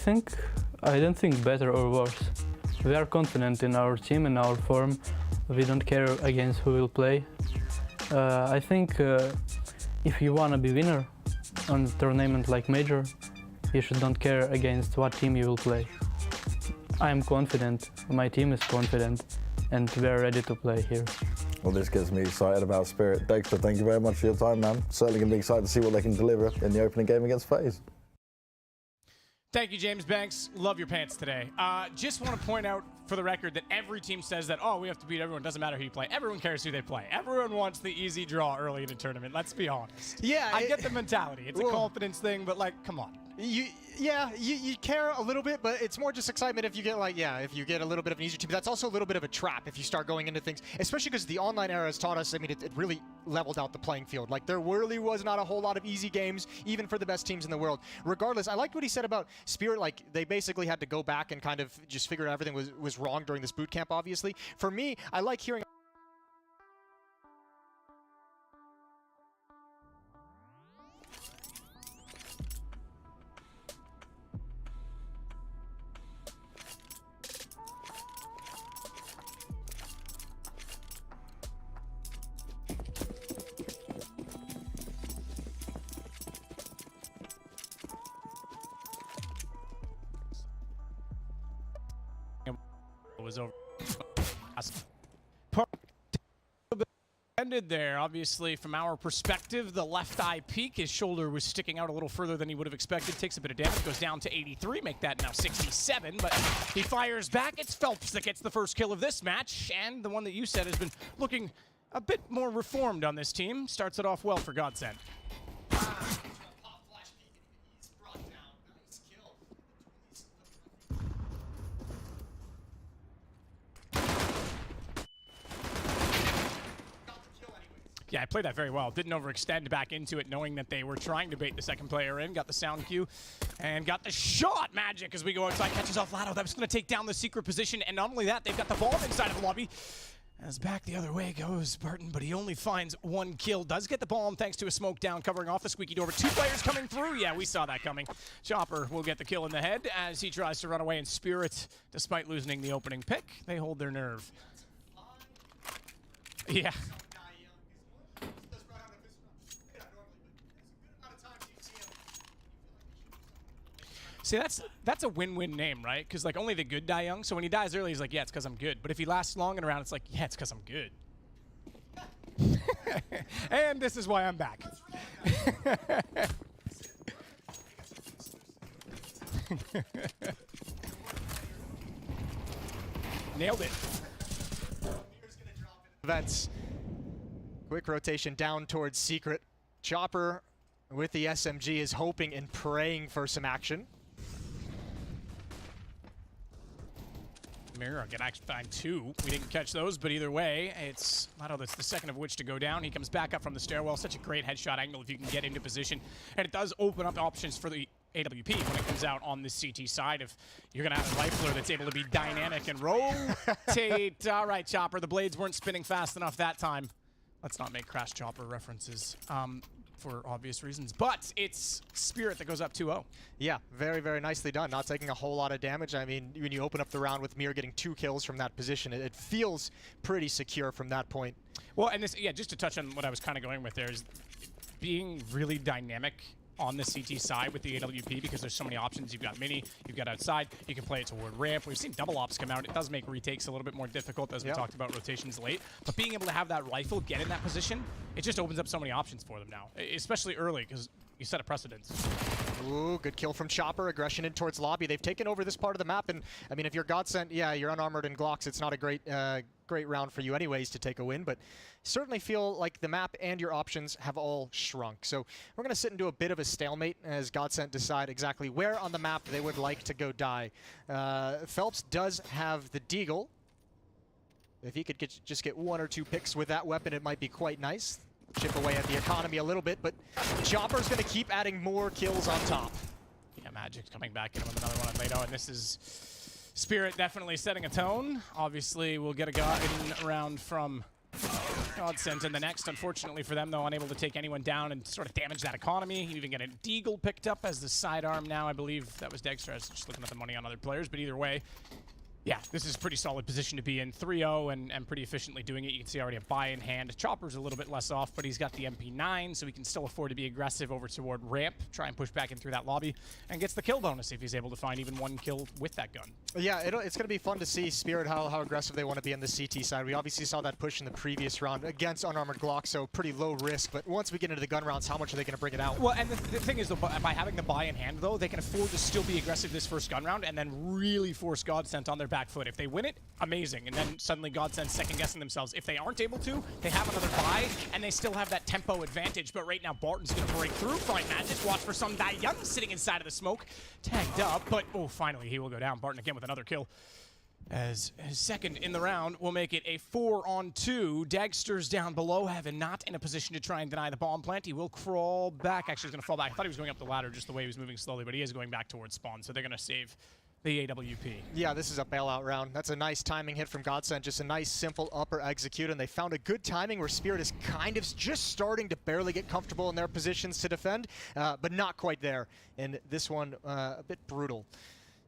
don't think better or worse. We are confident in our team and our form. We don't care against who will play. I think if you wanna be winner on a tournament like Major, you should not care against what team you will play. I am confident, my team is confident, and we are ready to play here. Well, this gets me excited about Spirit. Dexter, thank you very much for your time, man. Certainly going to be excited to see what they can deliver in the opening game against FaZe. Thank you, James Banks. Love your pants today. Just want to point out for the record that every team says that, oh, we have to beat everyone. Doesn't matter who you play. Everyone cares who they play. Everyone wants the easy draw early in a tournament. Let's be honest. Yeah. I get the mentality. It's a confidence thing, but, like, come on. You care a little bit, but it's more just excitement if you get if you get a little bit of an easier team. But that's also a little bit of a trap if you start going into things, especially because the online era has taught us, I mean, it really leveled out the playing field. Like, there really was not a whole lot of easy games, even for the best teams in the world. Regardless, I liked what he said about Spirit. Like, they basically had to go back and kind of just figure out everything was wrong during this boot camp, obviously. For me, I like hearing was over. Ended there, obviously, from our perspective. The left eye peak, his shoulder was sticking out a little further than he would have expected. Takes a bit of damage, goes down to 83, make that now 67, but he fires back. It's Phelps that gets the first kill of this match, and the one that you said has been looking a bit more reformed on this team. Starts it off well for GODSENT. Yeah, I played that very well. Didn't overextend back into it, knowing that they were trying to bait the second player in. Got the sound cue and got the shot. Magic as we go outside, catches off Lado. That was going to take down the secret position. And not only that, they've got the bomb inside of the lobby. As back the other way goes Barton, but he only finds one kill. Does get the bomb thanks to a smoke down, covering off the squeaky door. But two players coming through. Yeah, we saw that coming. Chopper will get the kill in the head as he tries to run away. And Spirit, despite losing the opening pick, they hold their nerve. Yeah. See, that's a win-win name, right? Because, like, only the good die young. So when he dies early, he's like, yeah, it's because I'm good. But if he lasts long and around, it's like, yeah, it's because I'm good. And this is why I'm back. Nailed it. That's quick rotation down towards Secret. Chopper with the SMG is hoping and praying for some action. Mirror, get action find two. We didn't catch those, but either way, it's Lado that's the second of which to go down. He comes back up from the stairwell. Such a great headshot angle if you can get into position. And it does open up options for the AWP when it comes out on the CT side. If you're going to have a rifler that's able to be dynamic and rotate. All right, Chopper, the blades weren't spinning fast enough that time. Let's not make Crash Chopper references. For obvious reasons, but it's Spirit that goes up 2-0. Yeah, very, very nicely done. Not taking a whole lot of damage. I mean, when you open up the round with Mir getting 2 kills from that position, it feels pretty secure from that point. Well, and this, yeah, just to touch on what I was kind of going with there is being really dynamic on the CT side with the AWP because there's so many options. You've got mini, you've got outside, you can play it toward ramp. We've seen double ops come out. It does make retakes a little bit more difficult as we talked about rotations late. But being able to have that rifle get in that position, it just opens up so many options for them now, especially early because you set a precedence. Ooh, good kill from Chopper. Aggression in towards lobby. They've taken over this part of the map, and I mean, if you're GODSENT, yeah, you're unarmored in Glocks. It's not a great round for you anyways to take a win, but certainly feel like the map and your options have all shrunk. So we're going to sit into a bit of a stalemate as GODSENT decide exactly where on the map they would like to go die. Phelps does have the Deagle. If he could just get 1 or 2 picks with that weapon, it might be quite nice. Chip away at the economy a little bit, but Chopper's going to keep adding more kills on top. Yeah, Magic's coming back in with another one on Veto, and this is Spirit definitely setting a tone. Obviously, we'll get a guide around from GODSENT in the next. Unfortunately for them, though, unable to take anyone down and sort of damage that economy. You even get a Deagle picked up as the sidearm now. I believe that was Dexter. I was just looking at the money on other players, but either way, yeah, this is a pretty solid position to be in. 3-0 and pretty efficiently doing it. You can see already a buy in hand. Chopper's a little bit less off, but he's got the MP9, so he can still afford to be aggressive over toward ramp, try and push back in through that lobby, and gets the kill bonus if he's able to find even one kill with that gun. Yeah, it's going to be fun to see Spirit how aggressive they want to be on the CT side. We obviously saw that push in the previous round against unarmored Glock, so pretty low risk, but once we get into the gun rounds, how much are they going to bring it out? Well, and the thing is, though, by having the buy in hand, though, they can afford to still be aggressive this first gun round and then really force GODSENT on their back foot. If they win it, amazing, and then suddenly GODSENT second-guessing themselves. If they aren't able to, they have another buy, and they still have that tempo advantage, but right now Barton's going to break through. Find Magic, watch for some Die Young sitting inside of the smoke, tagged up, but oh, finally he will go down. Barton again with another kill. As his second in the round will make it a 4-on-2. Dagster's down below, Heaven not in a position to try and deny the bomb plant. He will crawl back. Actually, he's going to fall back. I thought he was going up the ladder just the way he was moving slowly, but he is going back towards spawn, so they're going to save the AWP. Yeah, this is a bailout round. That's a nice timing hit from GODSENT. Just a nice, simple upper execute, and they found a good timing where Spirit is kind of just starting to barely get comfortable in their positions to defend, but not quite there. And this one, a bit brutal.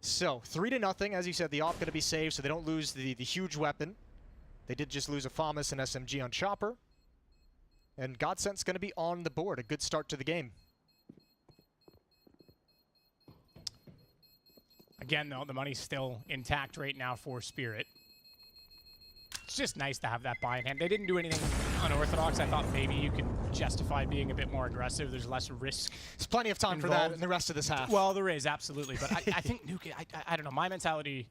So, 3-0, as you said, the op going to be saved so they don't lose the huge weapon. They did just lose a FAMAS and SMG on Chopper. And GODSENT's going to be on the board. A good start to the game. Again, though, the money's still intact right now for Spirit. It's just nice to have that buy in hand. They didn't do anything unorthodox. I thought maybe you could justify being a bit more aggressive. There's less risk. There's plenty of time involved for that in the rest of this half. Well, there is, absolutely. But I think Nuke, I don't know, my mentality,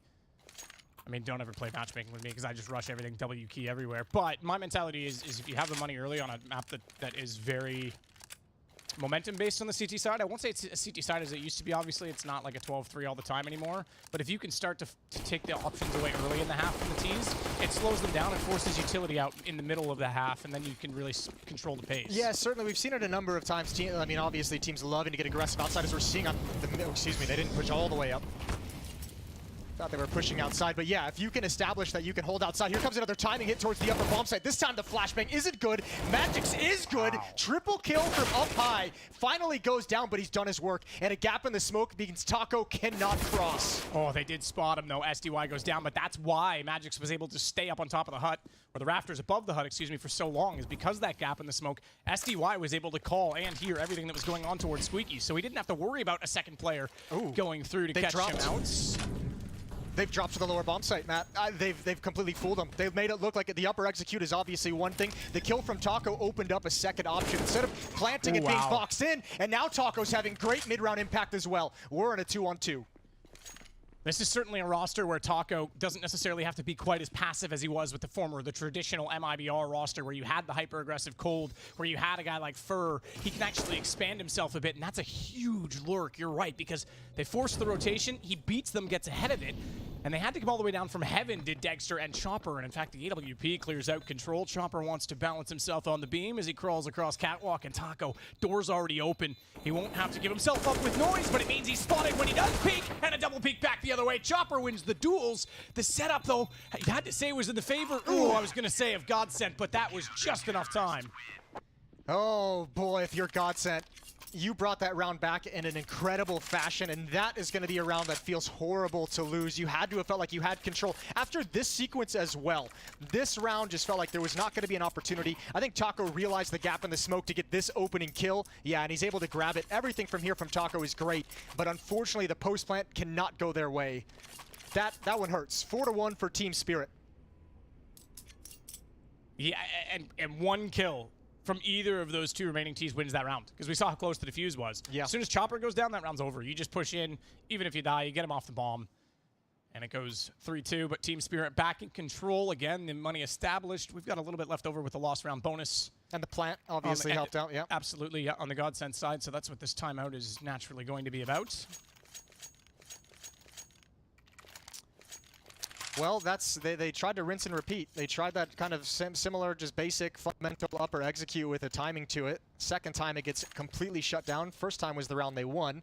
I mean, don't ever play matchmaking with me because I just rush everything, W key everywhere. But my mentality is if you have the money early on a map that is very momentum based on the CT side. I won't say it's a CT side as it used to be. Obviously, it's not like a 12-3 all the time anymore. But if you can start to take the options away early in the half from the teams, it slows them down and forces utility out in the middle of the half, and then you can really control the pace. Yeah, certainly. We've seen it a number of times. I mean, obviously, teams loving to get aggressive outside, as we're seeing on the... Oh, excuse me, they didn't push all the way up. Thought they were pushing outside, but yeah, if you can establish that you can hold outside. Here comes another timing hit towards the upper bomb site. This time the flashbang isn't good. Magix is good. Wow. Triple kill from up high. Finally goes down, but he's done his work. And a gap in the smoke means Taco cannot cross. Oh, they did spot him, though. SDY goes down, but that's why Magix was able to stay up on top of the hut, or the rafters above the hut, excuse me, for so long, is because of that gap in the smoke. SDY was able to call and hear everything that was going on towards Squeaky, so he didn't have to worry about a second player going through to catch him out. They've dropped to the lower bomb site, Matt. They've completely fooled them. They've made it look like the upper execute is obviously one thing. The kill from Taco opened up a second option. Instead of planting and being boxed in, and now Taco's having great mid-round impact as well. We're in a 2-on-2. This is certainly a roster where Taco doesn't necessarily have to be quite as passive as he was with the traditional MIBR roster where you had the hyper-aggressive Cold, where you had a guy like Fur. He can actually expand himself a bit, and that's a huge lurk, you're right, because they force the rotation, he beats them, gets ahead of it, and they had to come all the way down from Heaven, did Dexter and Chopper, and in fact, the AWP clears out control. Chopper wants to balance himself on the beam as he crawls across Catwalk, and Taco, door's already open. He won't have to give himself up with noise, but it means he's spotted when he does peek, and a double peek back the other way. Chopper wins the duels. The setup, though, I had to say was in the favor, I was going to say of GODSENT, but that was just enough time. Oh, boy, if you're GODSENT, you brought that round back in an incredible fashion, and that is going to be a round that feels horrible to lose. You had to have felt like you had control. After this sequence as well, this round just felt like there was not going to be an opportunity. I think Taco realized the gap in the smoke to get this opening kill. Yeah, and he's able to grab it. Everything from here from Taco is great, but unfortunately the post plant cannot go their way. That one hurts. 4-1 for Team Spirit. Yeah, and one kill from either of those two remaining teams wins that round, because we saw how close the defuse was. Yeah. As soon as Chopper goes down, that round's over. You just push in, even if you die, you get him off the bomb. And it goes 3-2, but Team Spirit back in control again. The money established. We've got a little bit left over with the lost round bonus. And the plant obviously helped out, yeah. Absolutely, yeah, on the GODSENT side, so that's what this timeout is naturally going to be about. Well, they tried to rinse and repeat. They tried that kind of similar, just basic, fundamental upper execute with a timing to it. Second time, it gets completely shut down. First time was the round they won.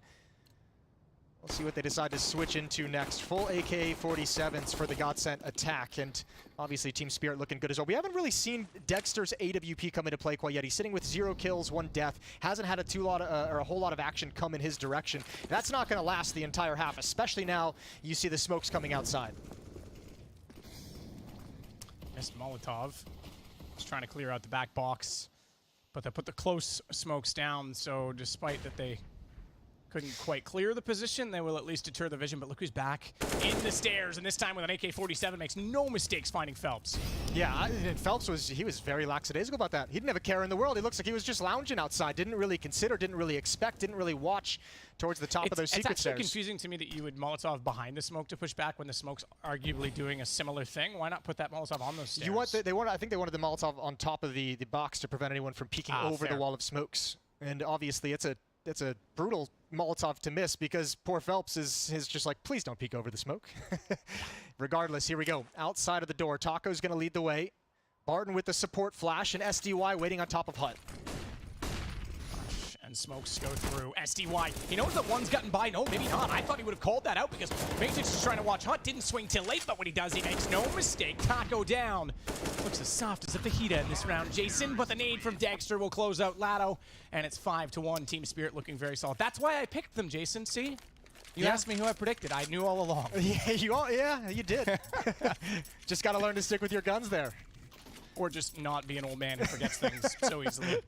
We'll see what they decide to switch into next. Full AK-47s for the GODSENT attack, and obviously Team Spirit looking good as well. We haven't really seen Dexter's AWP come into play quite yet. He's sitting with 0 kills, 1 death. Hasn't had a whole lot of action come in his direction. That's not going to last the entire half, especially now you see the smokes coming outside. Missed Molotov. Just trying to clear out the back box, but they put the close smokes down, so despite that they couldn't quite clear the position, they will at least deter the vision. But look who's back in the stairs, and this time with an AK-47 makes no mistakes finding Phelps. Yeah, and Phelps was very lackadaisical about that. He didn't have a care in the world. He looks like he was just lounging outside, didn't really consider, didn't really expect, didn't really watch towards the top of those secret stairs. It's actually confusing to me that you would Molotov behind the smoke to push back when the smoke's arguably doing a similar thing. Why not put that Molotov on those stairs? You want I think they wanted the Molotov on top of the box to prevent anyone from peeking over the wall of smokes. And obviously it's a brutal Molotov to miss because poor Phelps is just like, please don't peek over the smoke. Regardless, here we go. Outside of the door, Taco's going to lead the way. Barton with the support flash, and SDY waiting on top of Hut. And smokes go through. SDY, he knows that one's gotten by. No, maybe not. I thought he would have called that out because Matrix is trying to watch Hut. Didn't swing till late, but when he does, he makes no mistake. Taco down. Looks as soft as a fajita in this round, Jason, but the nade from Dexter will close out Lato, and it's 5-1. Team Spirit looking very solid. That's why I picked them, Jason. See? You asked me who I predicted. I knew all along. Yeah, you did. Just got to learn to stick with your guns there. Or just not be an old man who forgets things so easily.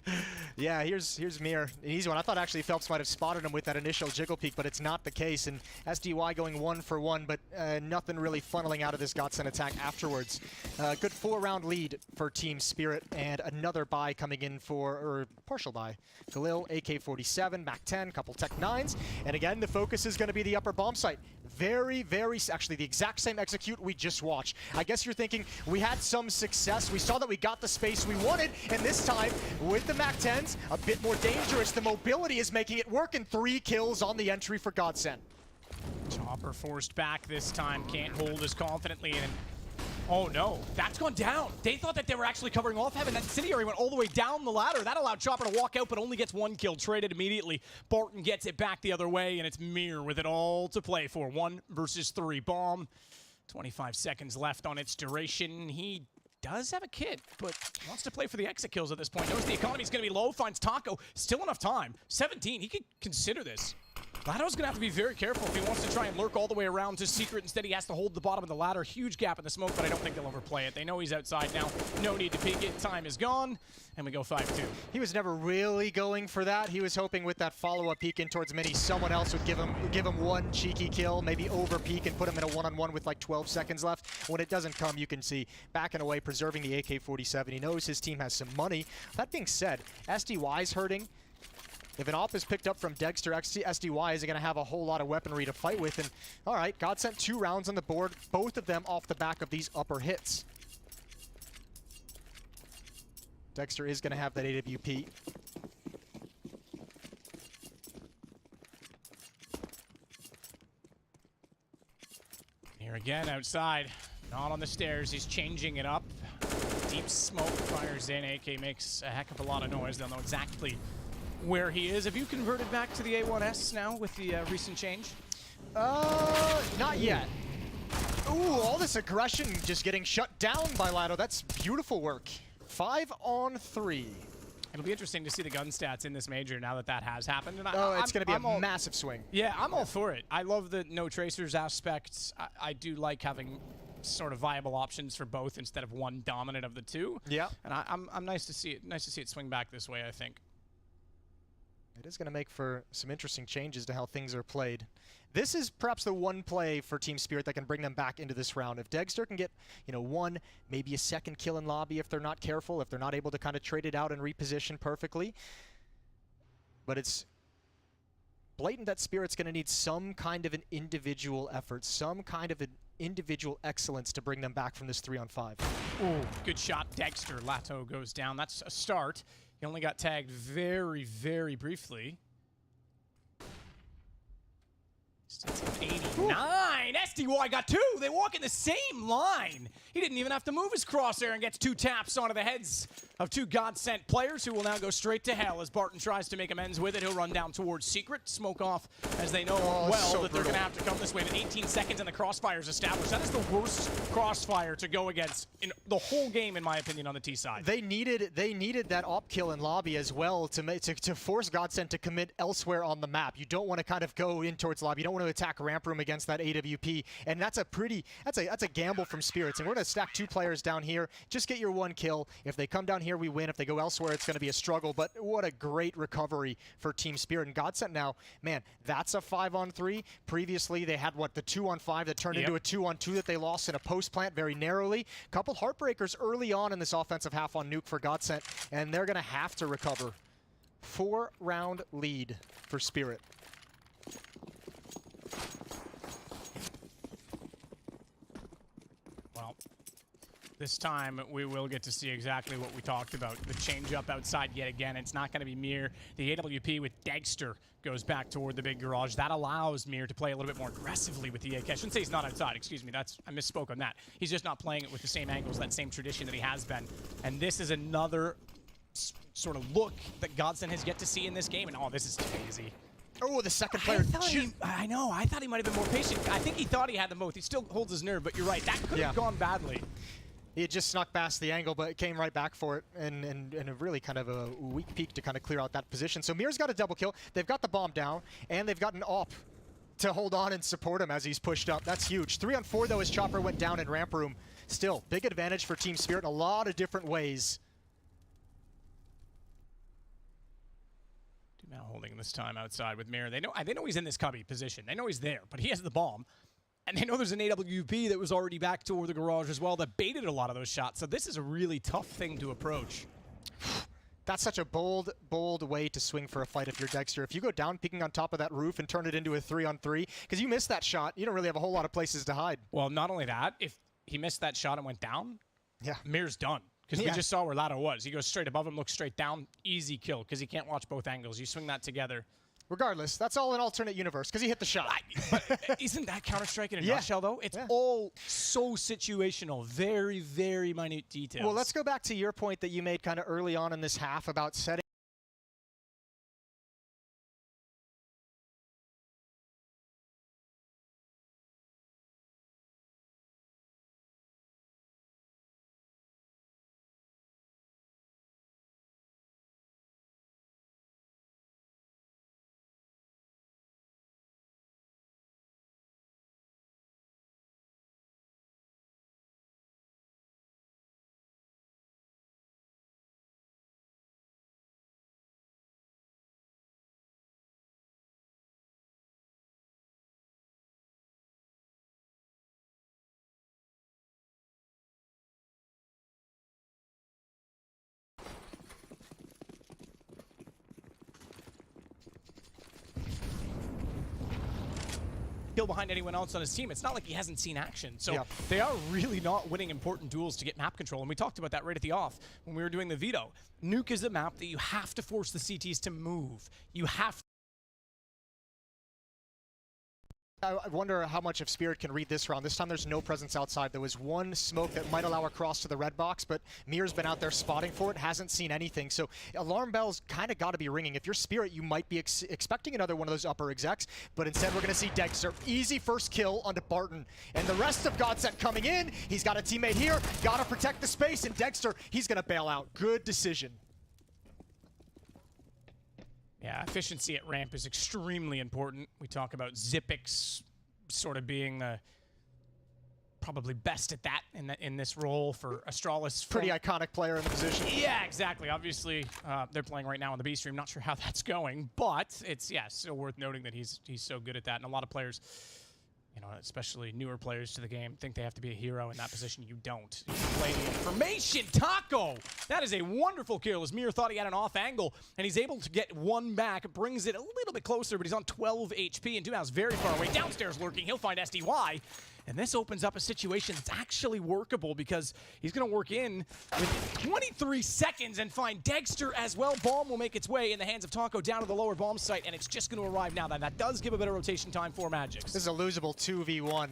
Yeah, here's Mir. An easy one. I thought actually Phelps might have spotted him with that initial jiggle peek, but it's not the case. And SDY going 1 for 1, but nothing really funneling out of this GODSENT attack afterwards. Good 4-round lead for Team Spirit, and another buy coming in or partial buy. Khalil, AK-47, MAC-10, couple Tech 9s. And again, the focus is going to be the upper bomb site. Actually the exact same execute we just watched. I guess you're thinking we had some success. We saw that we got the space we wanted, and this time with the MAC-10s, a bit more dangerous. The mobility is making it work, and 3 kills on the entry for GODSENT. Chopper forced back this time, can't hold as confidently, and oh no, that's gone down. They thought that they were actually covering off Heaven. That incendiary went all the way down the ladder. That allowed Chopper to walk out, but only gets 1 kill. Traded immediately. Barton gets it back the other way, and it's Mir with it all to play for. 1 versus 3 bomb. 25 seconds left on its duration. He does have a kit, but wants to play for the exit kills at this point. Knows the economy's going to be low, finds Taco. Still enough time. 17, he could consider this. Lato's going to have to be very careful if he wants to try and lurk all the way around to secret. Instead, he has to hold the bottom of the ladder. Huge gap in the smoke, but I don't think they'll overplay it. They know he's outside now. No need to peek it. Time is gone, and we go 5-2. He was never really going for that. He was hoping with that follow-up peek in towards Mini, someone else would give him 1 cheeky kill, maybe over peek and put him in a 1-on-1 with like 12 seconds left. When it doesn't come, you can see backing away, preserving the AK-47. He knows his team has some money. That being said, SDY's hurting. If an op is picked up from Dexter, SDY is going to have a whole lot of weaponry to fight with. And all right, GODSENT 2 rounds on the board, both of them off the back of these upper hits. Dexter is going to have that AWP. Here again, outside. Not on the stairs. He's changing it up. Deep smoke fires in. AK makes a heck of a lot of noise. They'll know exactly where he is. Have you converted back to the A1S now with the recent change? Not yet. Ooh, all this aggression just getting shut down by Lato. That's beautiful work. 5-on-3. It'll be interesting to see the gun stats in this major now that that has happened. And it's going to be a massive swing. Yeah, I'm all for it. I love the no tracers aspect. I do like having sort of viable options for both instead of one dominant of the two. Yeah. And I'm nice to see it swing back this way, I think. It is going to make for some interesting changes to how things are played. This is perhaps the one play for Team Spirit that can bring them back into this round. If Dexter can get, 1, maybe a second kill in lobby if they're not careful, if they're not able to kind of trade it out and reposition perfectly. But it's blatant that Spirit's going to need some kind of an individual effort, some kind of an individual excellence to bring them back from this 3-on-5. Ooh, good shot, Dexter. Lato goes down. That's a start. He only got tagged very, very briefly. 89! SDY got 2. They walk in the same line. He didn't even have to move his crosshair and gets 2 taps onto the heads of 2 GODSENT players who will now go straight to hell as Barton tries to make amends with it. He'll run down towards Secret. Smoke off as they know that they're going to have to come this way. But 18 seconds and the crossfire is established. That is the worst crossfire to go against in the whole game, in my opinion, on the T side. They needed that op kill in lobby as well to force GODSENT to commit elsewhere on the map. You don't want to kind of go in towards lobby. You don't want to attack ramp room against that AWP, and that's a gamble from Spirits. And we're going to stack 2 players down here. Just get your 1 kill. If they come down here, we win. If they go elsewhere, it's going to be a struggle. But what a great recovery for Team Spirit. And GODSENT now, man, that's a 5-on-3. Previously, they had the 2-on-5 that turned into a 2-on-2 that they lost in a post plant very narrowly. Couple heartbreakers early on in this offensive half on Nuke for GODSENT, and they're going to have to recover. 4-round lead for Spirit. Well, this time we will get to see exactly what we talked about. The change up outside yet again. It's not going to be Mir. The AWP with Dexter goes back toward the big garage. That allows Mir to play a little bit more aggressively with the AK. I shouldn't say he's not outside, excuse me. I misspoke on that. He's just not playing it with the same angles, that same tradition that he has been. And this is another sort of look that GODSENT has yet to see in this game. And oh, this is too easy. Oh, the second player. I know. I thought he might have been more patient. I think he thought he had them both. He still holds his nerve, but you're right. That could have gone badly. He had just snuck past the angle, but it came right back for it, and a really kind of a weak peak to kind of clear out that position. So Mir's got a double kill. They've got the bomb down, and they've got an AWP to hold on and support him as he's pushed up. That's huge. 3-on-4, though, as Chopper went down in ramp room. Still, big advantage for Team Spirit in a lot of different ways. Now holding this time outside with Mir. They know he's in this cubby position. They know he's there, but he has the bomb. And they know there's an AWP that was already back toward the garage as well that baited a lot of those shots. So this is a really tough thing to approach. That's such a bold way to swing for a fight if you're Dexter. If you go down peeking on top of that roof and turn it into a 3-on-3, because you missed that shot, you don't really have a whole lot of places to hide. Well, not only that, if he missed that shot and went down, Mir's done. Because we just saw where Lado was. He goes straight above him, looks straight down, easy kill, because he can't watch both angles. You swing that together. Regardless, that's all an alternate universe, because he hit the shot. But isn't that Counter-Strike in a nutshell, though? It's all so situational, very, very minute details. Well, let's go back to your point that you made kind of early on in this half about setting. Kill behind anyone else on his team. It's not like he hasn't seen action. So they are really not winning important duels to get map control. And we talked about that right at the off when we were doing the Veto. Nuke is a map that you have to force the CTs to move. You have to. I wonder how much of Spirit can read this round. This time there's no presence outside. There was one smoke that might allow a cross to the red box, but Mir's been out there spotting for it, hasn't seen anything. So alarm bells kind of got to be ringing. If you're Spirit, you might be expecting another one of those upper execs, but instead we're going to see Dexter. Easy first kill onto Barton. And the rest of GODSENT coming in. He's got a teammate here, got to protect the space, and Dexter, he's going to bail out. Good decision. Yeah, efficiency at ramp is extremely important. We talk about Zipix sort of being the probably best at that in this role for Astralis. Pretty iconic player in the position. Yeah, exactly. Obviously, they're playing right now on the B stream. Not sure how that's going, but it's still worth noting that he's so good at that. And a lot of players, you know, especially newer players to the game, think they have to be a hero in that position. You don't. You play the information. Taco! That is a wonderful kill. As Mir thought he had an off angle, and he's able to get one back. Brings it a little bit closer, but he's on 12 HP, and Dumao's very far away. Downstairs lurking. He'll find SDY. And this opens up a situation that's actually workable because he's going to work in with 23 seconds and find Dexter as well. Bomb will make its way in the hands of Taco down to the lower bomb site, and it's just going to arrive now. That does give a bit of rotation time for Magics. This is a losable 2v1.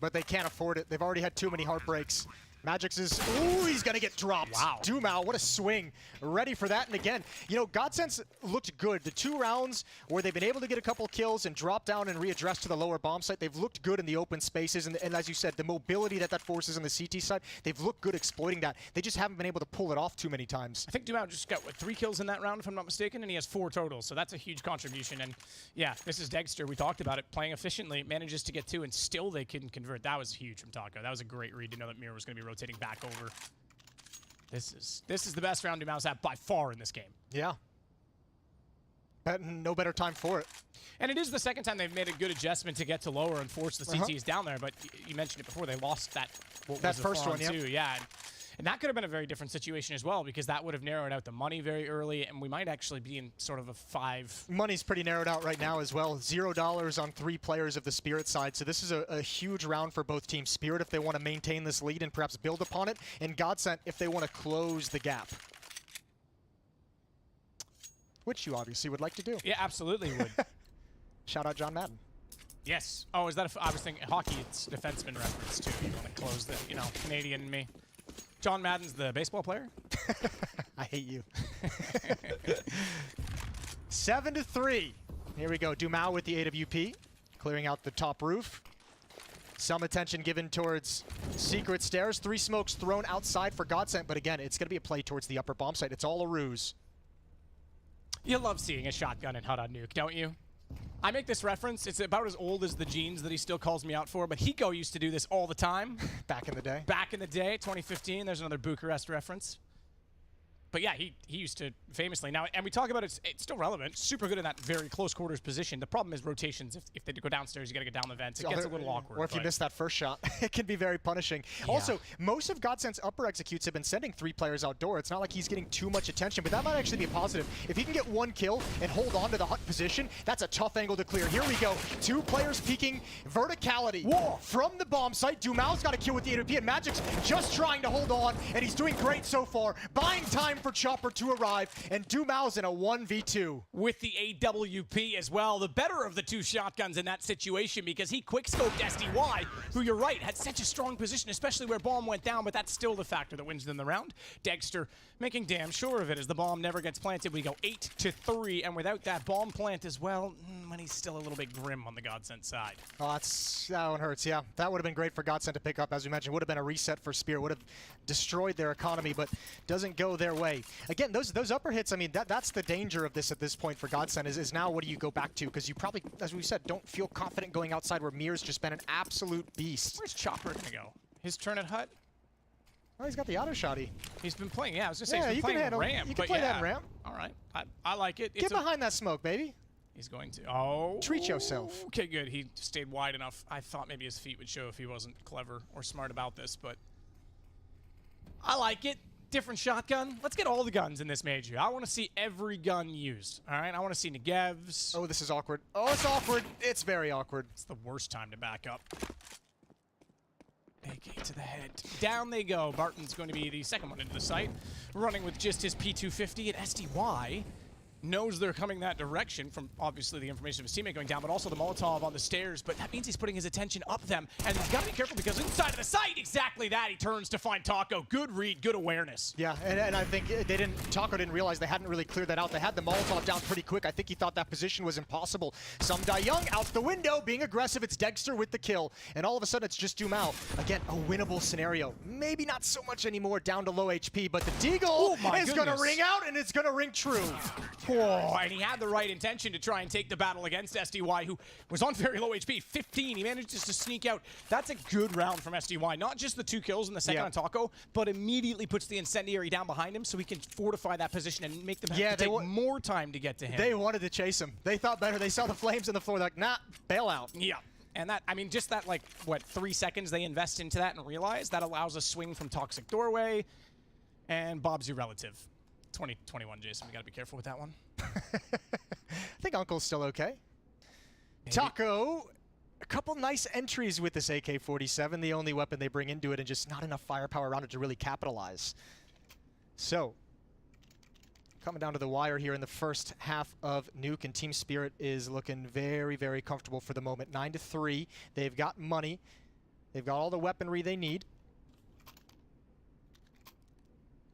but they can't afford it. They've already had too many heartbreaks. Magix is, ooh, he's gonna get dropped. Wow. Dumao, what a swing. Ready for that, and again, you know, GODSENT looked good. The 2 rounds where they've been able to get a couple kills and drop down and readdress to the lower bomb site, they've looked good in the open spaces, and as you said, the mobility that forces on the CT side, they've looked good exploiting that. They just haven't been able to pull it off too many times. I think Dumao just got, what, 3 kills in that round, if I'm not mistaken, and he has 4 totals, so that's a huge contribution. And yeah, this is Dexter. We talked about it, playing efficiently, manages to get 2, and still they couldn't convert. That was huge from Taco. That was a great read to know that Mirror was going to be rotating back over. This is the best round Dumao's had by far in this game. Yeah. No better time for it. And it is the second time they've made a good adjustment to get to lower and force the CTs down there, but you mentioned it before, they lost that first one, yeah. Too. Yeah. And that could have been a very different situation as well, because that would have narrowed out the money very early, and we might actually be in sort of a 5. Money's pretty narrowed out right now as well. $0 on 3 players of the Spirit side, so this is a huge round for both teams. Spirit if they want to maintain this lead and perhaps build upon it, and GODSENT if they want to close the gap. Which you obviously would like to do. Yeah, absolutely would. Shout out John Madden. Yes. Oh, is that I was thinking hockey, it's defenseman reference too. You want to close the, you know, Canadian in me. John Madden's the baseball player? I hate you. 7-3. Here we go. Dumao with the AWP, clearing out the top roof. Some attention given towards secret stairs. 3 smokes thrown outside for GODSENT, but again, it's going to be a play towards the upper bomb site. It's all a ruse. You love seeing a shotgun in Hot on Nuke, don't you? I make this reference. It's about as old as the jeans that he still calls me out for, but Hiko used to do this all the time. Back in the day. Back in the day, 2015. There's another Bucharest reference. But yeah, he used to famously. Now, and we talk about it's still relevant. Super good in that very close quarters position. The problem is rotations. If they go downstairs, you got to get down the vents. It gets a little awkward. Or if you miss that first shot, it can be very punishing. Yeah. Also, most of GODSENT's upper executes have been sending 3 players outdoor. It's not like he's getting too much attention, but that might actually be a positive. If he can get 1 kill and hold on to the hut position, that's a tough angle to clear. Here we go. 2 players peeking verticality. Whoa. From the bomb site. Dumao's got a kill with the AWP, and Magic's just trying to hold on, and he's doing great so far. Buying time for Chopper to arrive, and Dumao's in a 1v2. With the AWP as well, the better of the 2 shotguns in that situation, because he quickscoped SDY, who, you're right, had such a strong position, especially where bomb went down, but that's still the factor that wins them the round. Dexter making damn sure of it as the bomb never gets planted. We go 8-3, and without that bomb plant as well, money's still a little bit grim on the GODSENT side. Oh, that one hurts, yeah. That would have been great for GODSENT to pick up, as we mentioned. Would have been a reset for Spear, would have destroyed their economy, but doesn't go their way. Again, those upper hits, I mean, that's the danger of this at this point for GODSENT, is now what do you go back to? Because you probably, as we said, don't feel confident going outside where Mir's just been an absolute beast. Where's Chopper gonna go? His turn at hut? Oh, he's got the auto shotty. He's been playing, yeah, I was gonna say, he's been playing ramp. You can play that ramp. All right, I like it. Get behind that smoke, baby. He's going to. Oh. Treat yourself. Okay, good. He stayed wide enough. I thought maybe his feet would show if he wasn't clever or smart about this, but I like it. Different shotgun. Let's get all the guns in this major. I want to see every gun used. All right, I want to see Negevs. Oh, this is awkward. Oh, it's awkward. It's very awkward. It's the worst time to back up. AK to the head. Down they go. Barton's going to be the second one into the site, running with just his P250, and SDY knows they're coming that direction from obviously the information of his teammate going down, but also the Molotov on the stairs, but that means he's putting his attention up them, and he's got to be careful because inside of the site, exactly that, he turns to find Taco. Good read, good awareness. Yeah, and I think Taco didn't realize they hadn't really cleared that out. They had the Molotov down pretty quick. I think he thought that position was impossible. Some Die Young out the window, being aggressive. It's Dexter with the kill, and all of a sudden it's just Dumao. Again, a winnable scenario. Maybe not so much anymore, down to low HP, but the Deagle is going to ring out, and it's going to ring true. Oh, and he had the right intention to try and take the battle against SDY, who was on very low HP, 15. He manages to sneak out. That's a good round from SDY. Not just the 2 kills in the second on Taco, but immediately puts the incendiary down behind him so he can fortify that position and make them have to take more time to get to him. They wanted to chase him. They thought better. They saw the flames on the floor. They're like, nah, bail out. Yeah. And that, I mean, just that, like, what, 3 seconds they invest into that and realize that allows a swing from Toxic Doorway. And Bob's your relative. 2021, Jason. We got to be careful with that one. I think Uncle's still okay. Maybe. Taco, a couple nice entries with this AK-47, the only weapon they bring into it, and just not enough firepower around it to really capitalize. So, coming down to the wire here in the first half of Nuke, and Team Spirit is looking very, very comfortable for the moment. 9-3. They've got money. They've got all the weaponry they need.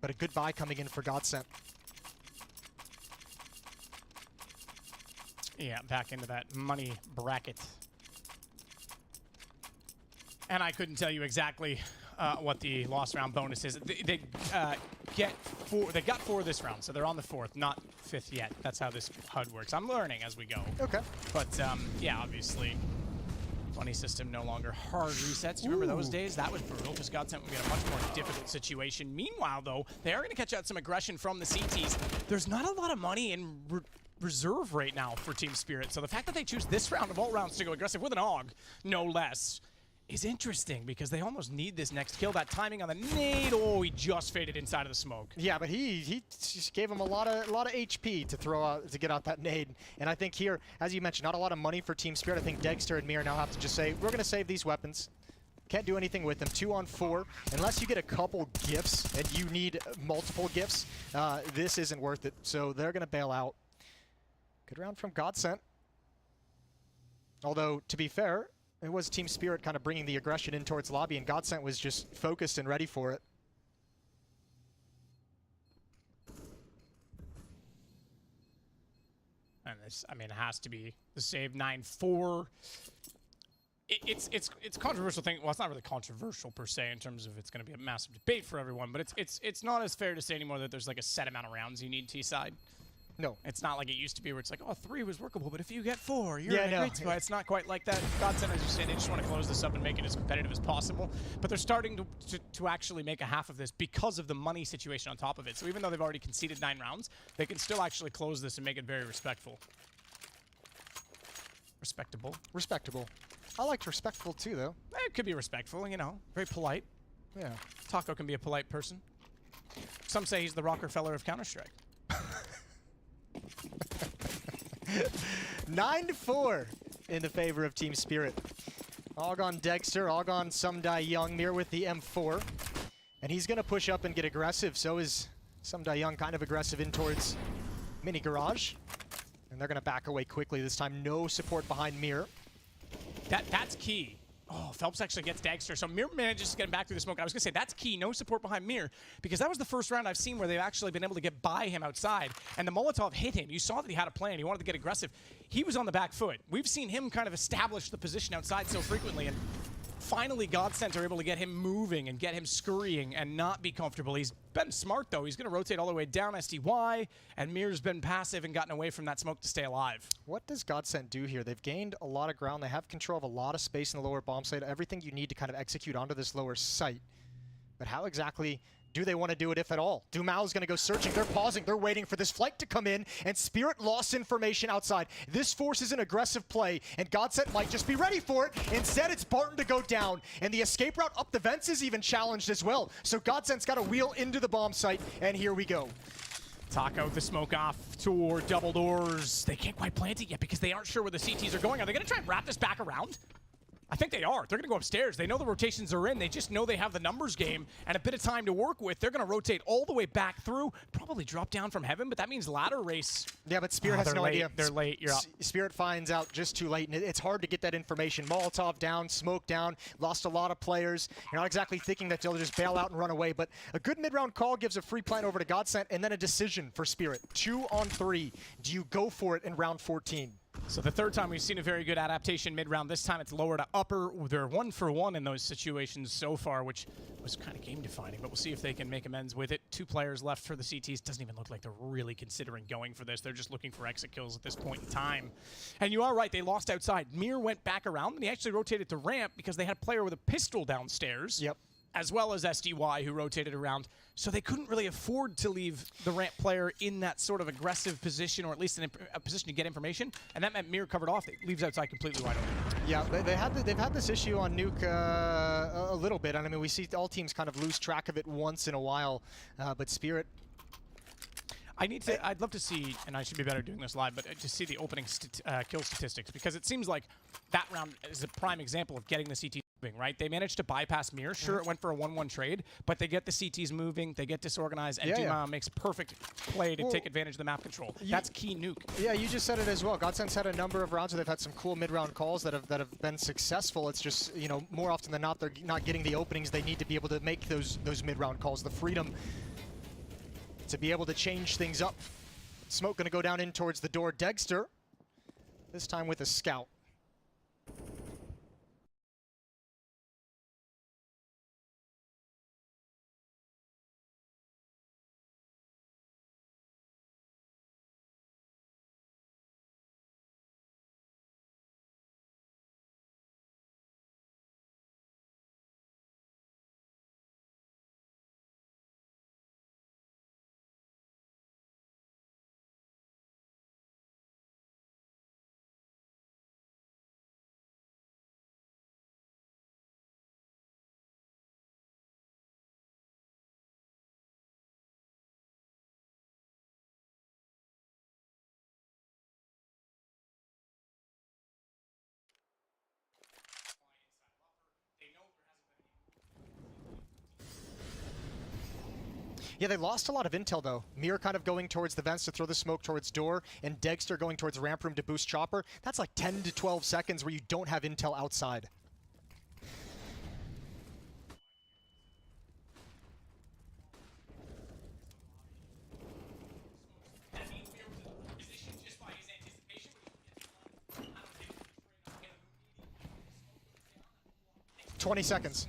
But a good buy coming in for GODSENT. Yeah, back into that money bracket. And I couldn't tell you exactly what the lost round bonus is. They got 4 this round, so they're on the 4th, not 5th yet. That's how this HUD works. I'm learning as we go. Okay. But yeah, obviously, funny system, no longer hard resets. Do you remember those days? That was brutal because GODSENT would be in a much more difficult situation. Meanwhile, though, they are going to catch out some aggression from the CTs. There's not a lot of money in reserve right now for Team Spirit, so the fact that they choose this round of all rounds to go aggressive with an AUG, no less, is interesting because they almost need this next kill. That timing on the nade, oh, he just faded inside of the smoke. Yeah, but he just gave him a lot of HP to throw out to get out that nade. And I think here, as you mentioned, not a lot of money for Team Spirit. I think Dexter and Mir now have to just say, we're going to save these weapons. Can't do anything with them. 2 on 4. Unless you get a couple gifts and you need multiple gifts, this isn't worth it. So they're going to bail out. Good round from GODSENT. Although, to be fair, it was Team Spirit kind of bringing the aggression in towards lobby, and GODSENT was just focused and ready for it. And this, I mean, it has to be the save 9-4. It's a controversial thing. Well, it's not really controversial per se in terms of it's going to be a massive debate for everyone, but it's not as fair to say anymore that there's like a set amount of rounds you need T-side. No. It's not like it used to be where it's like, oh, 3 was workable, but if you get 4, you're in a great spot. It's not quite like that. GODSENT, as you say, they just want to close this up and make it as competitive as possible. But they're starting to actually make a half of this because of the money situation on top of it. So even though they've already conceded 9 rounds, they can still actually close this and make it very respectful. Respectable. Respectable. I liked respectful too, though. It could be respectful, you know, very polite. Yeah. Taco can be a polite person. Some say he's the Rockefeller of Counter-Strike. 9-4 in the favor of Team Spirit. AUG on Dexter, AUG on Sumdai Young, Mir with the M4. And he's going to push up and get aggressive. So is Sumdai Young kind of aggressive in towards Mini Garage. And they're going to back away quickly. This time, no support behind Mir. That's key. Oh, Phelps actually gets Dagster, so Mir manages to get him back through the smoke. I was going to say, that's key, no support behind Mir, because that was the first round I've seen where they've actually been able to get by him outside, and the Molotov hit him. You saw that he had a plan. He wanted to get aggressive. He was on the back foot. We've seen him kind of establish the position outside so frequently, and finally GODSENT are able to get him moving and get him scurrying and not be comfortable. He's been smart, though. He's going to rotate all the way down SDY, and Mir's been passive and gotten away from that smoke to stay alive. What does GODSENT do here? They've gained a lot of ground. They have control of a lot of space in the lower bomb site, everything you need to kind of execute onto this lower site. But how exactly do they want to do it, if at all? MOUZ going to go searching. They're pausing. They're waiting for this flight to come in, and Spirit lost information outside. This forces an aggressive play, and GODSENT might just be ready for it. Instead, it's Barton to go down, and the escape route up the vents is even challenged as well. So GODSENT's got to wheel into the bomb site, and here we go. Taco the smoke off toward double doors. They can't quite plant it yet because they aren't sure where the CTs are going. Are they going to try and wrap this back around? I think they are. They're going to go upstairs. They know the rotations are in. They just know they have the numbers game and a bit of time to work with. They're going to rotate all the way back through, probably drop down from heaven, but that means ladder race. Yeah, but Spirit has no idea. They're late. You're up. Spirit finds out just too late, and it's hard to get that information. Molotov down, smoke down, lost a lot of players. You're not exactly thinking that they'll just bail out and run away, but a good mid-round call gives a free plant over to GODSENT, and then a decision for Spirit. 2 on 3. Do you go for it in round 14? So the third time we've seen a very good adaptation mid-round. This time it's lower to upper. They're 1 for 1 in those situations so far, which was kind of game-defining, but we'll see if they can make amends with it. 2 players left for the CTs. Doesn't even look like they're really considering going for this. They're just looking for exit kills at this point in time. And you are right, they lost outside. Mir went back around, and he actually rotated to ramp because they had a player with a pistol downstairs. Yep. As well as SDY, who rotated around. So they couldn't really afford to leave the ramp player in that sort of aggressive position, or at least in a position to get information. And that meant Mir covered off. It leaves outside completely wide open. Yeah, they've had this issue on Nuke a little bit. And I mean, we see all teams kind of lose track of it once in a while. But Spirit... I'd love to see, and I should be better doing this live, but to see the opening kill statistics, because it seems like that round is a prime example of getting the CT right? They managed to bypass Mir. Sure, it went for a 1-1 trade, but they get the CTs moving, they get disorganized, and Duma makes perfect play to take advantage of the map control. That's key nuke. Yeah, you just said it as well. GODSENT's had a number of rounds where they've had some cool mid-round calls that have been successful. It's just, you know, more often than not, they're not getting the openings they need to be able to make those mid-round calls. The freedom to be able to change things up. Smoke going to go down in towards the door. Degster, this time with a scout. Yeah, they lost a lot of intel, though. Mir kind of going towards the vents to throw the smoke towards door, and Degster going towards ramp room to boost Chopper. That's like 10 to 12 seconds where you don't have intel outside. That means Mir was in a position just by his anticipation. 20 seconds.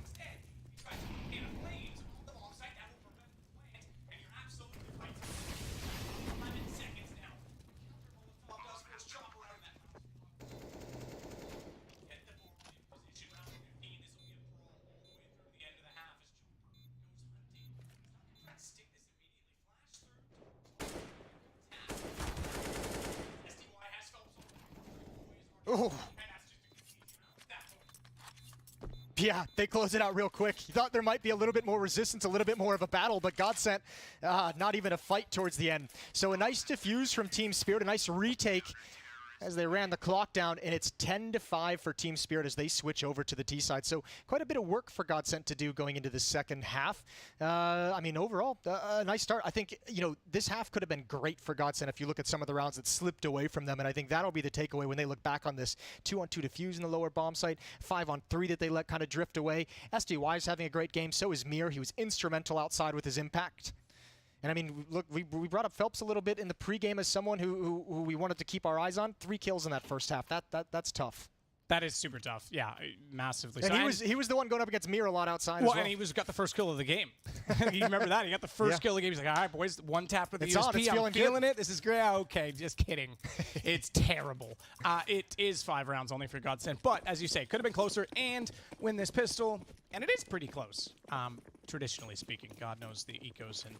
Oh. Yeah, they close it out real quick. You thought there might be a little bit more resistance, a little bit more of a battle, but GODSENT, not even a fight towards the end. So a nice defuse from Team Spirit, a nice retake as they ran the clock down, and it's 10-5 for Team Spirit as they switch over to the T side. So quite a bit of work for GODSENT to do going into the second half. I mean, overall, a nice start. I think, you know, this half could have been great for GODSENT if you look at some of the rounds that slipped away from them, and I think that'll be the takeaway when they look back on this. 2-on-2 defuse in the lower bomb site, 5-on-3 that they let kind of drift away. SDY is having a great game, so is Mir. He was instrumental outside with his impact. And I mean, look, we brought up Phelps a little bit in the pregame as someone who we wanted to keep our eyes on. 3 kills in that first half. That's tough. That is super tough. Yeah, massively. And he was the one going up against Mir a lot outside. Well, as well. and he got the first kill of the game. You remember that? He got the first kill of the game. He's like, all right, boys, one tap with the USP. I'm feeling it. This is great. Okay, just kidding. It's terrible. It is 5 rounds only for GODSENT. But as you say, could have been closer and win this pistol. And it is pretty close, traditionally speaking. God knows the ecos and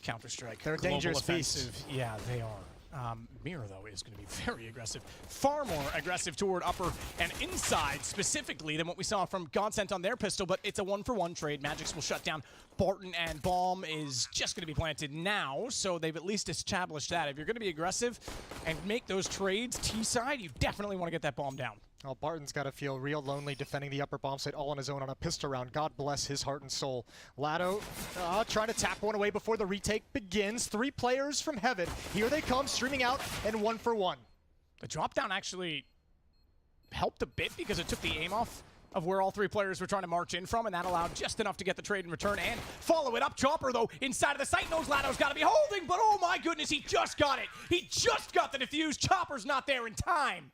Counter-Strike. They're a dangerous beast. Yeah, they are. Mir, though, is going to be very aggressive. Far more aggressive toward upper and inside, specifically, than what we saw from GODSENT on their pistol, but it's a 1-for-1 trade. Magics will shut down Barton, and Bomb is just going to be planted now, so they've at least established that. If you're going to be aggressive and make those trades T-side, you definitely want to get that bomb down. Well, Barton's got to feel real lonely defending the upper bomb site all on his own on a pistol round. God bless his heart and soul. Lado trying to tap one away before the retake begins. 3 players from heaven. Here they come, streaming out, and 1-for-1. The drop down actually helped a bit because it took the aim off of where all 3 players were trying to march in from, and that allowed just enough to get the trade in return and follow it up. Chopper, though, inside of the site, knows Lado's got to be holding, but oh my goodness, he just got it. He just got the defuse. Chopper's not there in time.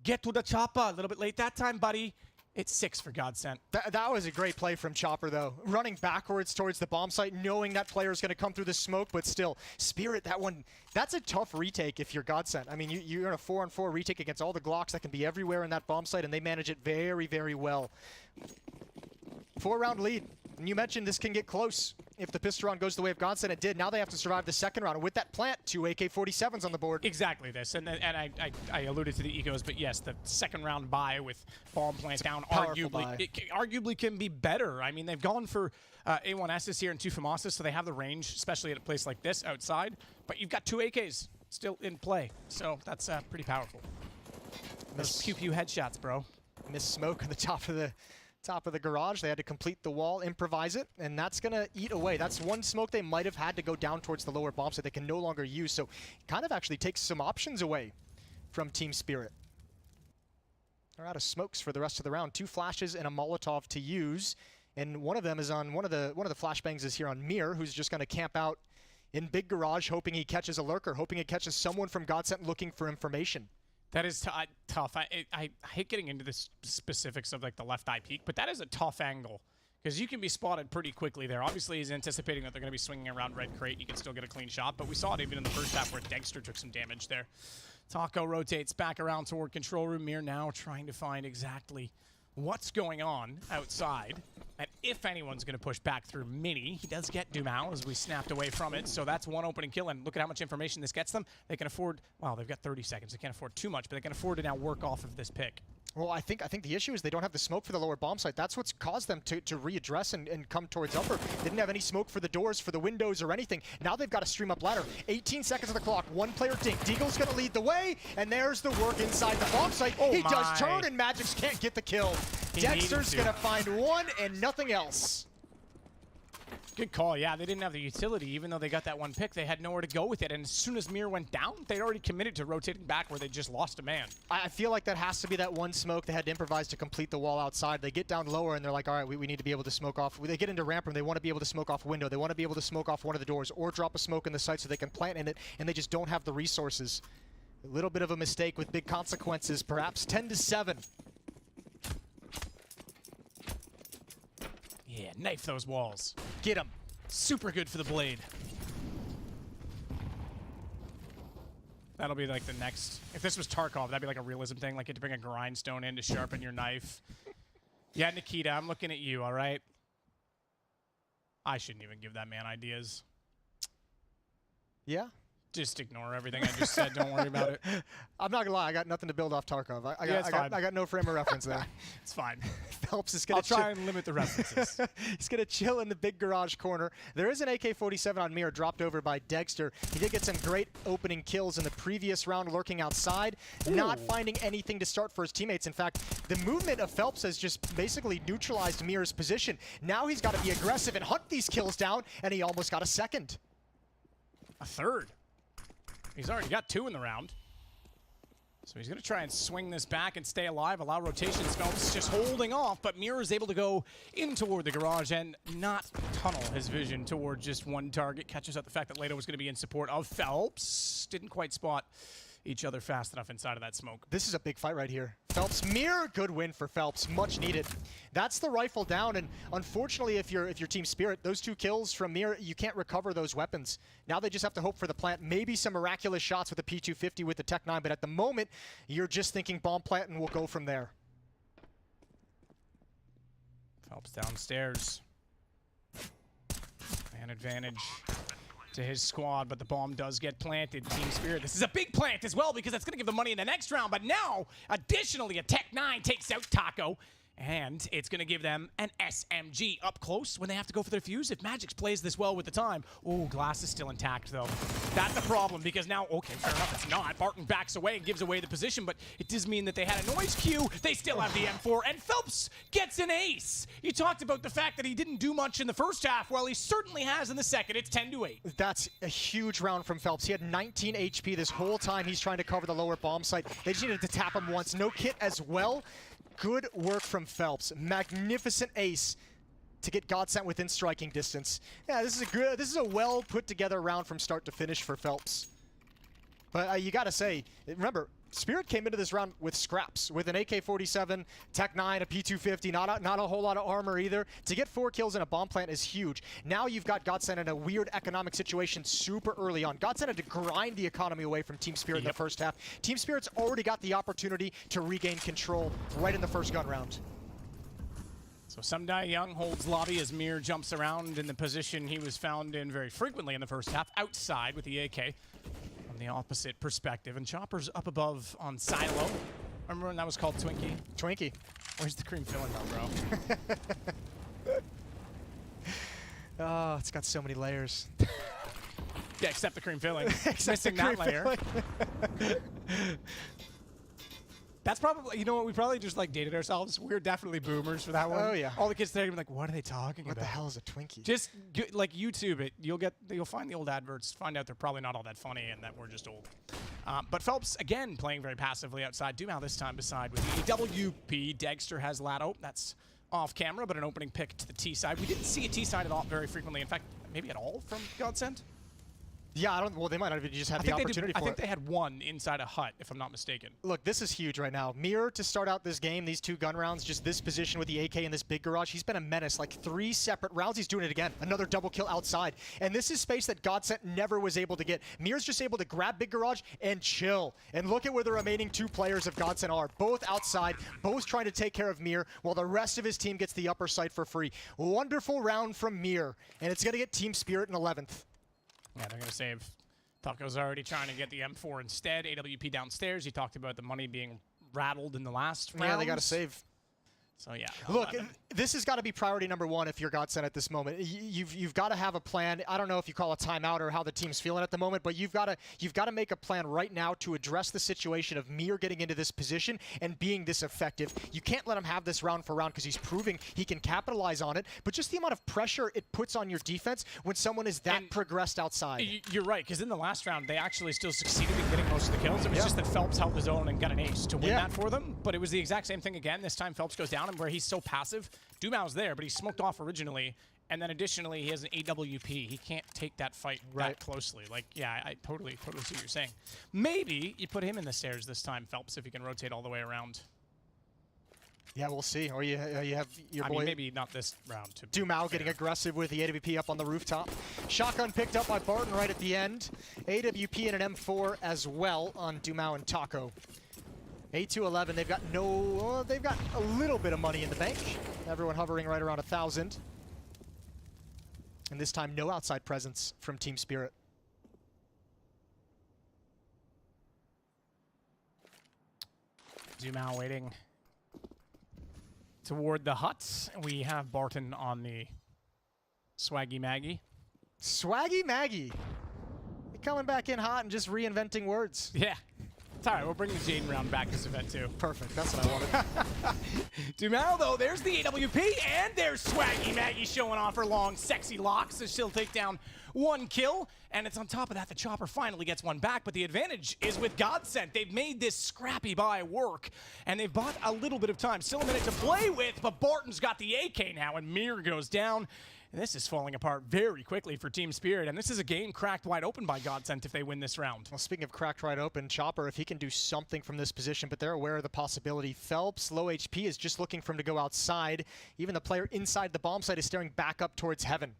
Get to the chopper. A little bit late that time, buddy. It's 6 for GODSENT. That was a great play from Chopper, though. Running backwards towards the bomb site, knowing that player is going to come through the smoke, but still. Spirit, that's a tough retake if you're GODSENT. I mean, you're in a 4-on-4 retake against all the Glocks that can be everywhere in that bomb site, and they manage it very, very well. 4-round lead. And you mentioned this can get close if the pistol round goes the way of GODSENT. It did. Now they have to survive the second round. And with that plant, 2 AK-47s on the board. Exactly this. And I alluded to the ecos, but yes, the second round buy with bomb plants down arguably can be better. I mean, they've gone for A1Ss here and 2 FAMASas, so they have the range, especially at a place like this outside. But you've got 2 AKs still in play, so that's pretty powerful. Those pew-pew headshots, bro. Missed smoke on the top of the garage. They had to complete the wall, improvise it, and that's going to eat away. That's one smoke they might have had to go down towards the lower bomb so they can no longer use. So kind of actually takes some options away from Team Spirit. They're out of smokes for the rest of the round. 2 flashes and a Molotov to use, and one of them is on one of the flashbangs is here on Mir, who's just going to camp out in big garage, hoping he catches a lurker, hoping he catches someone from GODSENT looking for information. That is tough. I hate getting into the specifics of like the left eye peek, but that is a tough angle because you can be spotted pretty quickly there. Obviously, he's anticipating that they're going to be swinging around red crate. You can still get a clean shot, but we saw it even in the first half where Dexter took some damage there. Taco rotates back around toward control room. Mir now trying to find exactly what's going on outside, and if anyone's going to push back through Mini. He does get Dumao as we snapped away from it, so that's one opening kill, and look at how much information this gets them. They can afford, well, they've got 30 seconds. They can't afford too much, but they can afford to now work off of this pick. Well, I think the issue is they don't have the smoke for the lower bomb site. That's what's caused them to readdress and come towards upper. They didn't have any smoke for the doors, for the windows, or anything. Now they've got to stream up ladder. 18 seconds on the clock. One player dink. Deagle's going to lead the way, and there's the work inside the bomb site. Oh, he does turn, and Magix can't get the kill. Dexter's going to find one and nothing else. Good call. Yeah, they didn't have the utility. Even though they got that one pick, they had nowhere to go with it. And as soon as Mir went down, they'd already committed to rotating back where they just lost a man. I feel like that has to be that one smoke. They had to improvise to complete the wall outside. They get down lower, and they're like, all right, we need to be able to smoke off. They get into ramp room. They want to be able to smoke off window. They want to be able to smoke off one of the doors or drop a smoke in the site so they can plant in it, and they just don't have the resources. A little bit of a mistake with big consequences, perhaps 10-7. Yeah, knife those walls. Get him. Super good for the blade. That'll be like the next... If this was Tarkov, that'd be like a realism thing. Like you had to bring a grindstone in to sharpen your knife. Yeah, Nikita, I'm looking at you, all right? I shouldn't even give that man ideas. Yeah? Just ignore everything I just said. Don't worry about it. I'm not gonna lie. I got nothing to build off Tarkov. I got no frame of reference there. It's fine. Phelps is gonna. I'll try and limit the references. He's gonna chill in the big garage corner. There is an AK-47 on Mir dropped over by Dexter. He did get some great opening kills in the previous round, lurking outside, not finding anything to start for his teammates. In fact, the movement of Phelps has just basically neutralized Mir's position. Now he's got to be aggressive and hunt these kills down, and he almost got a second. A third. He's already got 2 in the round. So he's going to try and swing this back and stay alive, allow rotations. Phelps just holding off, but Mir is able to go in toward the garage and not tunnel his vision toward just one target. Catches out the fact that Leto was going to be in support of Phelps. Didn't quite spot each other fast enough inside of that smoke. This is a big fight right here. Phelps, Mir, good win for Phelps, much needed. That's the rifle down, and unfortunately, if you're Team Spirit, those 2 kills from Mir, you can't recover those weapons. Now they just have to hope for the plant. Maybe some miraculous shots with the P250 with the Tech 9, but at the moment, you're just thinking bomb plant, and we'll go from there. Phelps downstairs. Man advantage to his squad, but the bomb does get planted. Team Spirit, this is a big plant as well because that's going to give them money in the next round, but now, additionally, a Tech 9 takes out Taco, and it's going to give them an SMG up close when they have to go for their fuse. If Magix plays this well with the time. Oh, glass is still intact, though. That's the problem, because now, okay, fair enough, it's not. Barton backs away and gives away the position, but it does mean that they had a noise cue. They still have the M4, and Phelps gets an ace. You talked about the fact that he didn't do much in the first half. Well, he certainly has in the second. It's 10-8. That's a huge round from Phelps. He had 19 HP this whole time he's trying to cover the lower bomb site. They just needed to tap him once. No kit as well. Good work from Phelps. Magnificent ace to get GODSENT within striking distance. Yeah, this is a well put together round from start to finish for Phelps. But you gotta say, remember, Spirit came into this round with scraps, with an AK-47, Tech 9, a P250, not a whole lot of armor either. To get 4 kills in a bomb plant is huge. Now you've got GODSENT in a weird economic situation super early on. GODSENT had to grind the economy away from Team Spirit in the first half. Team Spirit's already got the opportunity to regain control right in the first gun round. So Sumdai Young holds lobby as Mir jumps around in the position he was found in very frequently in the first half, outside with the AK. From the opposite perspective, and Chopper's up above on Silo. Remember when that was called Twinkie? Twinkie. Where's the cream filling though, bro? Oh, it's got so many layers. Yeah, except the cream filling. Missing that layer. That's probably, you know what, we probably just like dated ourselves. We're definitely boomers for that one. Oh, yeah. All the kids there are gonna be like, what are they talking about? What the hell is a Twinkie? Just like YouTube it. You'll find the old adverts, find out they're probably not all that funny and that we're just old. But Phelps, again, playing very passively outside. Dumau this time beside with the WP. Dexter has Lato. That's off camera, but an opening pick to the T side. We didn't see a T side at all very frequently. In fact, maybe at all from GODSENT. Yeah, well, they might not have just had the opportunity for it. I think they had one inside a hut, if I'm not mistaken. Look, this is huge right now. Mirror to start out this game, these 2 gun rounds, just this position with the AK in this big garage. He's been a menace, like 3 separate rounds. He's doing it again. Another double kill outside. And this is space that GODSENT never was able to get. Mirror's just able to grab big garage and chill. And look at where the remaining 2 players of GODSENT are. Both outside, both trying to take care of Mirror, while the rest of his team gets the upper site for free. Wonderful round from Mirror. And it's going to get Team Spirit in 11th. Yeah, they're going to save. Taco's already trying to get the M4 instead. AWP downstairs. You talked about the money being rattled in the last round. Yeah, they got to save. So yeah. Look, this has got to be priority number 1 if you're GODSENT at this moment. You've got to have a plan. I don't know if you call a timeout or how the team's feeling at the moment, but you've got to make a plan right now to address the situation of Mir getting into this position and being this effective. You can't let him have this round for round because he's proving he can capitalize on it, but just the amount of pressure it puts on your defense when someone is that progressed outside. You're right, because in the last round, they actually still succeeded in getting most of the kills. It was just that Phelps held his own and got an ace to win that for them, but it was the exact same thing again. This time, Phelps goes down, and where he's so passive, Dumau's there, but he's smoked off originally, and then additionally, he has an AWP. He can't take that fight that closely. Like, yeah, I totally see what you're saying. Maybe you put him in the stairs this time, Phelps, if he can rotate all the way around. Yeah, we'll see. Or you have your boy. I mean, maybe not this round. Dumau getting aggressive with the AWP up on the rooftop. Shotgun picked up by Barton right at the end. AWP and an M4 as well on Dumau and Taco. 8-11, they've got they've got a little bit of money in the bank. Everyone hovering right around 1,000. And this time, no outside presence from Team Spirit. Dumau waiting toward the huts. We have Barton on the Swaggy Maggie. Swaggy Maggie. Coming back in hot and just reinventing words. Yeah. It's all right, we'll bring the Jaden round back this event too. Perfect, that's what I wanted. Dumau though, there's the AWP, and there's Swaggy Maggie showing off her long, sexy locks, so she'll take down 1 kill, and it's on top of that, the Chopper finally gets 1 back, but the advantage is with GODSENT. They've made this scrappy buy work, and they've bought a little bit of time. Still a minute to play with, but Barton's got the AK now, and Mir goes down. And this is falling apart very quickly for Team Spirit, and this is a game cracked wide open by GODSENT if they win this round. Well, speaking of cracked wide open, Chopper, if he can do something from this position, but they're aware of the possibility. Phelps, low HP, is just looking for him to go outside. Even the player inside the bomb site is staring back up towards heaven.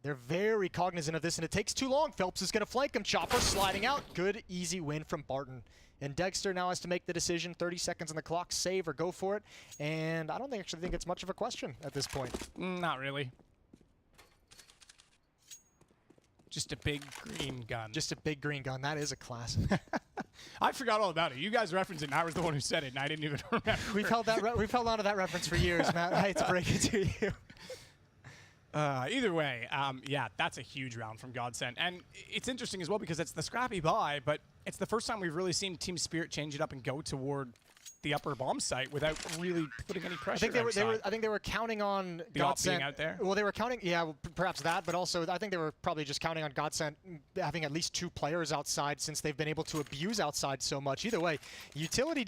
They're very cognizant of this, and it takes too long. Phelps is going to flank him. Chopper sliding out. Good, easy win from Barton. And Dexter now has to make the decision. 30 seconds on the clock, save or go for it. And I don't actually think it's much of a question at this point. Not really. Just a big green gun. Just a big green gun. That is a classic. I forgot all about it. You guys referenced it, and I was the one who said it, and I didn't even remember. We've held on to that reference for years, Matt. I hate to break it to you. Either way, yeah, that's a huge round from GODSENT. And it's interesting as well because it's the scrappy buy, but it's the first time we've really seen Team Spirit change it up and go toward the upper bomb site without really putting any pressure. I think they were counting on GODSENT being out there. Well, they were counting, yeah, well, perhaps that, but also I think they were probably just counting on GODSENT having at least 2 players outside since they've been able to abuse outside so much. Either way, utility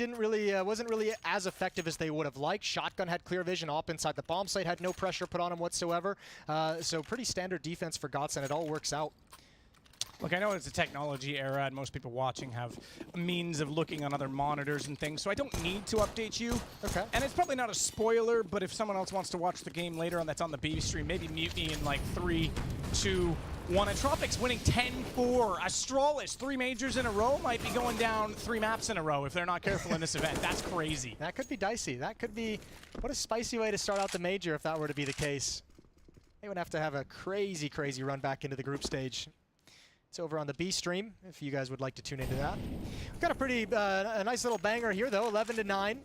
wasn't really as effective as they would have liked. Shotgun had clear vision up inside the bomb site, had no pressure put on him whatsoever. So pretty standard defense for GODSENT. It all works out. Look, I know it's a technology era, and most people watching have a means of looking on other monitors and things, so I don't need to update you. Okay. And it's probably not a spoiler, but if someone else wants to watch the game later on that's on the B stream, maybe mute me in like 3, 2, 1. Entropiq's winning 10-4. Astralis, 3 majors in a row, might be going down 3 maps in a row if they're not careful in this event. That's crazy. That could be dicey. That could be, what a spicy way to start out the major if that were to be the case. They would have to have a crazy, crazy run back into the group stage. It's over on the B stream, if you guys would like to tune into that. We've got a pretty, a nice little banger here, though, 11-9.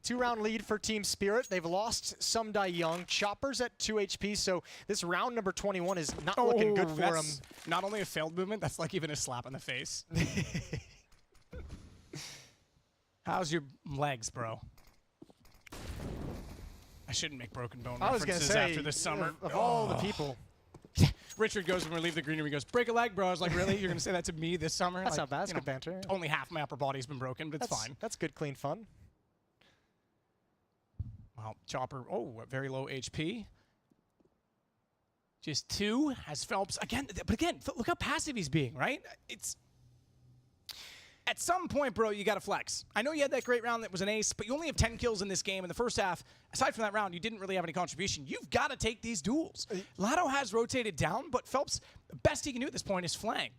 2-round lead for Team Spirit. They've lost some die young. Chopper's at 2 HP, so this round number 21 is not looking good for him. Not only a failed movement, that's like even a slap in the face. How's your legs, bro? I shouldn't make broken bone I was references gonna say, after this summer. Of all the people. Richard goes, when we leave the green room, he goes, break a leg, bro. I was like, really? You're going to say that to me this summer? That's like, not bad. That's you know, good banter. Only half my upper body's been broken, but it's fine. That's good, clean fun. Well, Chopper, a very low HP. Just 2 has Phelps. Again, but again, look how passive he's being, right? It's... At some point, bro, you got to flex. I know you had that great round that was an ace, but you only have 10 kills in this game. In the first half, aside from that round, you didn't really have any contribution. You've got to take these duels. Lotto has rotated down, but Phelps, the best he can do at this point is flank.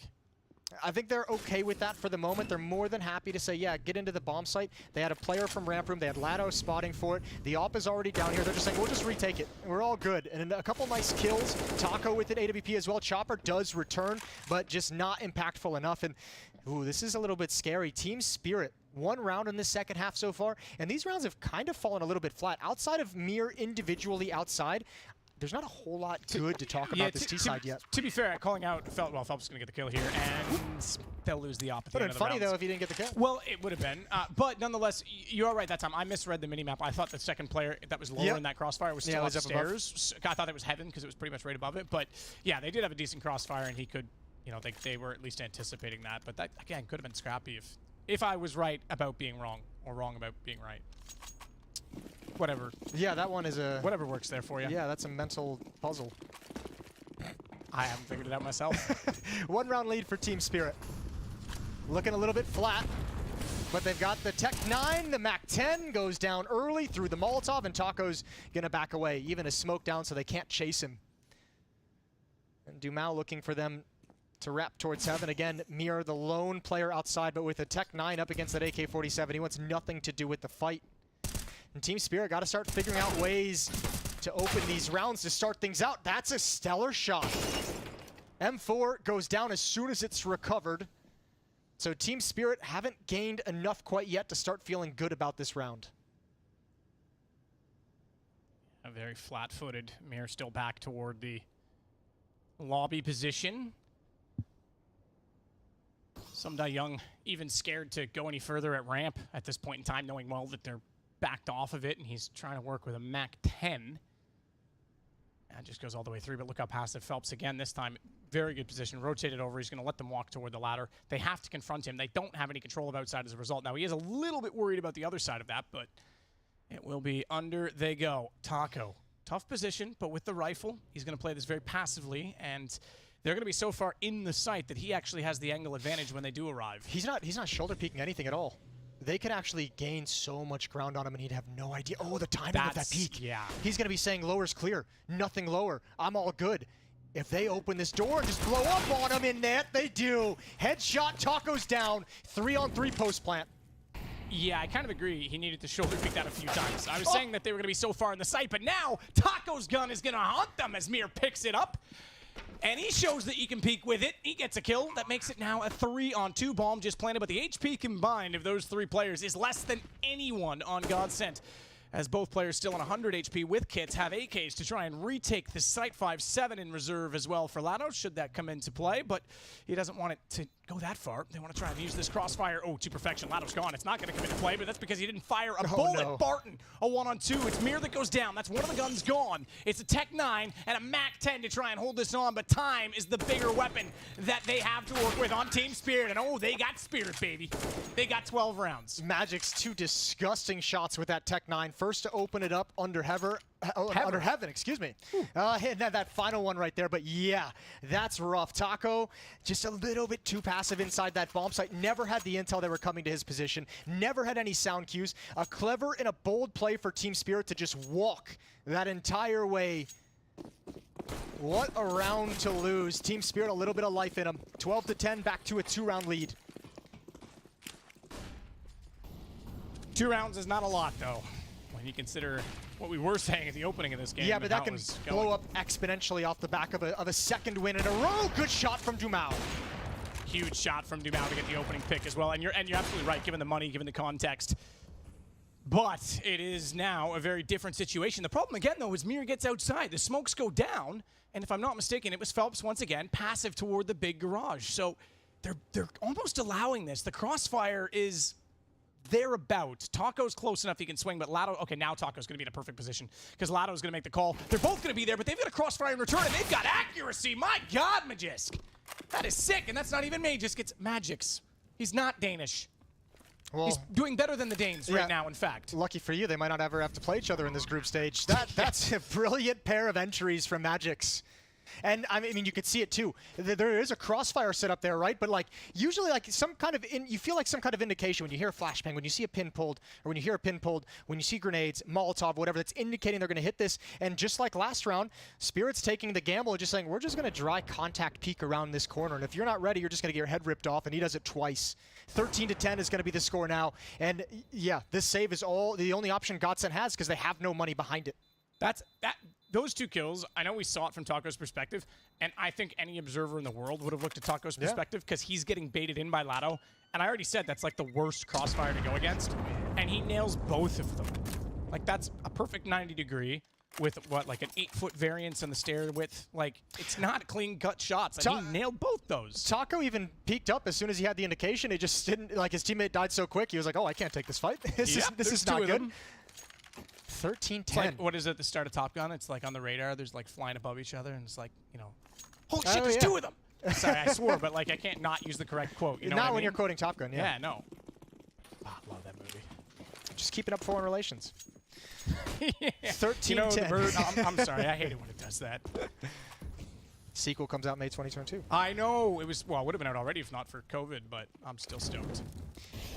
I think they're okay with that for the moment. They're more than happy to say, yeah, get into the bomb site. They had a player from ramp room. They had Lado spotting for it. The op is already down here. They're just saying, we'll just retake it. We're all good. And a couple nice kills. Taco with it, AWP as well. Chopper does return, but just not impactful enough. And ooh, this is a little bit scary. Team Spirit, 1 round in the second half so far, and these rounds have kind of fallen a little bit flat. Outside of Mir individually outside, there's not a whole lot good to talk about this T-side yet. To be fair, calling out Phelps is going to get the kill here, and they'll lose the op at the end of the funny, though, if he didn't get the kill. Well, it would have been. But nonetheless, you are right that time. I misread the minimap. I thought the second player that was lower in that crossfire was still upstairs. I thought it was heaven because it was pretty much right above it. But, yeah, they did have a decent crossfire, and he could, you know, they were at least anticipating that. But that, again, could have been scrappy if I was right about being wrong or wrong about being right. Whatever. Yeah, that one is a... Whatever works there for you. Yeah, that's a mental puzzle. I haven't figured it out myself. 1 round lead for Team Spirit. Looking a little bit flat, but they've got the Tech 9. The Mac 10 goes down early through the Molotov, and Taco's going to back away. Even a smoke down so they can't chase him. And Dumao looking for them to wrap towards heaven. Again, Mir, the lone player outside, but with a Tech 9 up against that AK-47, he wants nothing to do with the fight. And Team Spirit got to start figuring out ways to open these rounds to start things out. That's a stellar shot. M4 goes down as soon as it's recovered. So Team Spirit haven't gained enough quite yet to start feeling good about this round. A very flat-footed. Mir still back toward the lobby position. Somda Young even scared to go any further at ramp at this point in time, knowing well that they're backed off of it, and he's trying to work with a Mac 10. And just goes all the way through, but look how passive Phelps again this time. Very good position, rotated over. He's going to let them walk toward the ladder. They have to confront him. They don't have any control of outside as a result. Now, he is a little bit worried about the other side of that, but it will be under they go. Taco, tough position, but with the rifle, he's going to play this very passively, and they're going to be so far in the sight that he actually has the angle advantage when they do arrive. He's not shoulder peeking anything at all. They could actually gain so much ground on him, and he'd have no idea. Oh, the timing of that peek. Yeah. He's going to be saying lower's clear, nothing lower. I'm all good. If they open this door and just blow up on him in net, they do. Headshot, Taco's down. 3-on-3 post plant. Yeah, I kind of agree. He needed to shoulder peek that a few times. I was saying that they were going to be so far in the sight, but now Taco's gun is going to hunt them as Mir picks it up. And he shows that he can peek with it. He gets a kill. That makes it now a 3-on-2 bomb just planted. But the HP combined of those 3 players is less than anyone on GODSENT. As both players still on 100 HP with kits have AKs to try and retake the site. 5-7 in reserve as well for Lado, should that come into play. But he doesn't want it to go that far. They want to try and use this crossfire. Oh, to perfection. Lado's gone. It's not going to come into play, but that's because he didn't fire a bullet. No. Barton, a 1-on-2. It's Mir that goes down. That's one of the guns gone. It's a Tech 9 and a Mac 10 to try and hold this on, but time is the bigger weapon that they have to work with on Team Spirit. And oh, they got Spirit, baby. They got 12 rounds. Magic's 2 disgusting shots with that Tech 9. First to open it up under under heaven, excuse me. And that final one right there, but yeah, that's rough. Taco, just a little bit too passive inside that bomb site. Never had the intel they were coming to his position. Never had any sound cues. A clever and a bold play for Team Spirit to just walk that entire way. What a round to lose. Team Spirit, a little bit of life in them. 12-10, back to a 2-round lead. 2 rounds is not a lot, though, when you consider what we were saying at the opening of this game. Yeah, but that can blow up exponentially off the back of a second win in a row. Good shot from Dumao. Huge shot from Dumao to get the opening pick as well. And you're absolutely right, given the money, given the context. But it is now a very different situation. The problem, again, though, is Mir gets outside. The smokes go down. And if I'm not mistaken, it was Phelps, once again, passive toward the big garage. So they're almost allowing this. The crossfire is thereabouts. Taco's close enough he can swing, but Lado, okay, now Taco's going to be in a perfect position because Lado's going to make the call. They're both going to be there, but they've got a crossfire in return, and they've got accuracy. My God, Magisk. That is sick, and that's not even Magisk, it's Magix. He's not Danish. Well, he's doing better than the Danes right now, in fact. Lucky for you, they might not ever have to play each other in this group stage. That's a brilliant pair of entries from Magix. And I mean, you could see it too. There is a crossfire set up there, right? But like usually, like some kind of you feel like some kind of indication when you hear a flashbang, when you see a pin pulled, or when you hear a pin pulled, when you see grenades, Molotov, whatever, that's indicating they're going to hit this. And just like last round, Spirit's taking the gamble of just saying we're just going to dry contact peek around this corner, and if you're not ready, you're just going to get your head ripped off. And he does it twice. 13-10 is going to be the score now. And yeah, this save is the only option GODSENT has because they have no money behind it. Those 2 kills, I know we saw it from Taco's perspective, and I think any observer in the world would have looked at Taco's perspective because he's getting baited in by Lado. And I already said that's like the worst crossfire to go against. And he nails both of them. Like, that's a perfect 90-degree with, what, like an 8-foot variance in the stair width. Like, it's not clean-cut shots. And he nailed both those. Taco even peeked up as soon as he had the indication. It just didn't, like, his teammate died so quick. He was like, oh, I can't take this fight. This is not good. 13-10. Like, what is it at the start of Top Gun? It's like on the radar, there's like flying above each other, and it's like, you know, holy shit, there's 2 of them. Sorry, I swore, but like I can't not use the correct quote. You know not what I when mean? you're quoting Top Gun, yeah. Yeah, no. Oh, love that movie. Just keeping up foreign relations. 13-10. You know, the bird, I'm sorry, I hate it when it does that. Sequel comes out May 2022. I know. It would have been out already if not for COVID, but I'm still stoked.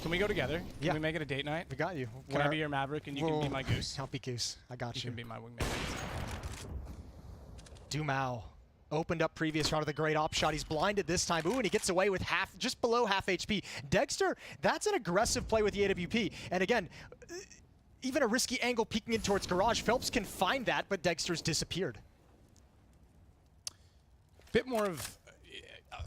Can we go together? Yeah. Can we make it a date night? We got you. Can I be your Maverick and you can be my Goose? I'll be Goose. I got you. You can be my wingman. Dumao opened up previous round of the great op shot. He's blinded this time. Ooh, and he gets away with just below half HP. Dexter, that's an aggressive play with the AWP. And again, even a risky angle peeking in towards Garage. Phelps can find that, but Dexter's disappeared. Bit more of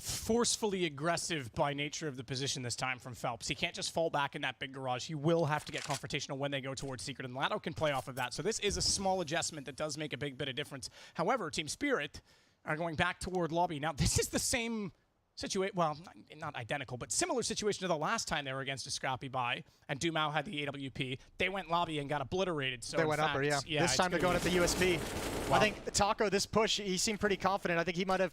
forcefully aggressive by nature of the position this time from Phelps. He can't just fall back in that big garage. He will have to get confrontational when they go towards Secret, and Lado can play off of that. So this is a small adjustment that does make a big bit of difference. However, Team Spirit are going back toward lobby. Now, this is the same situation, well, not identical, but similar situation to the last time they were against a scrappy buy, and Dumao had the AWP. They went lobby and got obliterated. So they went upper, yeah. This time they're going at the USP. Wow. I think Taco, this push, he seemed pretty confident. I think he might have,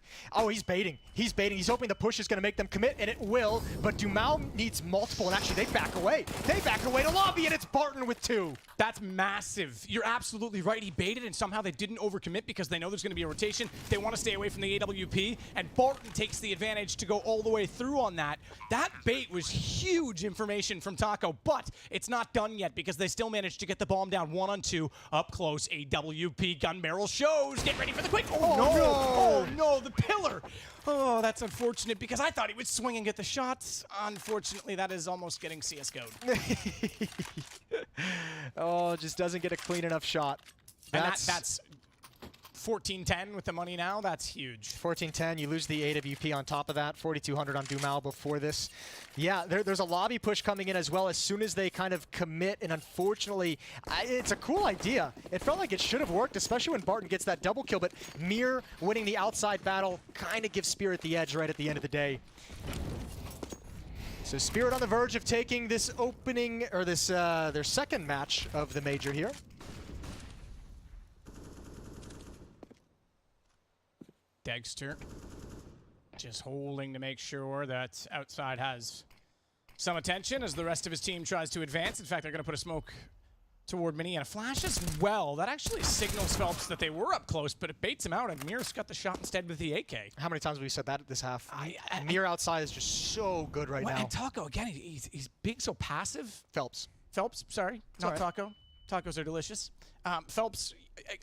he's baiting. He's baiting. He's hoping the push is going to make them commit, and it will, but Dumao needs multiple, and actually they back away. They back away to lobby, and it's Barton with 2. That's massive. You're absolutely right. He baited, and somehow they didn't overcommit because they know there's going to be a rotation. They want to stay away from the AWP, and Barton takes the advantage to go all the way through on that. That bait was huge information from Taco, but it's not done yet because they still managed to get the bomb down 1-on-2 up close. AWP gun barrel shows. Get ready for the quick. Oh no, the pillar. Oh, that's unfortunate because I thought he would swing and get the shots. Unfortunately, that is almost getting CSGO'd. Just doesn't get a clean enough shot. And that's 14-10 with the money now. That's huge. 14-10. You lose the AWP on top of that. 4,200 on Dumao before this. Yeah, there's a lobby push coming in as well as soon as they kind of commit. And unfortunately, it's a cool idea. It felt like it should have worked, especially when Barton gets that double kill. But Mir winning the outside battle kind of gives Spirit the edge right at the end of the day. So Spirit on the verge of taking this opening, or this their second match of the major here. Dexter just holding to make sure that outside has some attention as the rest of his team tries to advance. In fact, they're going to put a smoke toward Mini and a flash as well. That actually signals Phelps that they were up close, but it baits him out, and Mir's got the shot instead with the AK. How many times have we said that this half? Mir outside is just so good right now. And Taco, again, he's being so passive. Phelps, sorry. Not Taco. Tacos are delicious. Phelps,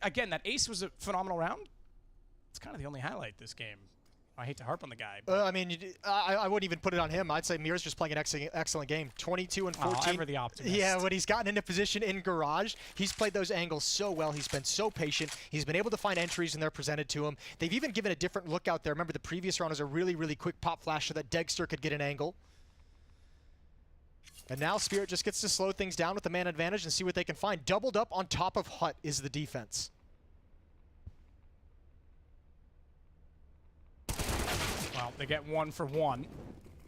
again, that ace was a phenomenal round. It's kind of the only highlight this game. I hate to harp on the guy. I mean, I wouldn't even put it on him. I'd say Mir's just playing an excellent game. 22 and 14. Ever the optimist. Yeah, when he's gotten into position in Garage, he's played those angles so well. He's been so patient. He's been able to find entries when they're presented to him. They've even given a different look out there. Remember, the previous round was a really, really quick pop flash so that Dexter could get an angle. And now Spirit just gets to slow things down with the man advantage and see what they can find. Doubled up on top of Hut is the defense. Well, they get 1 for 1,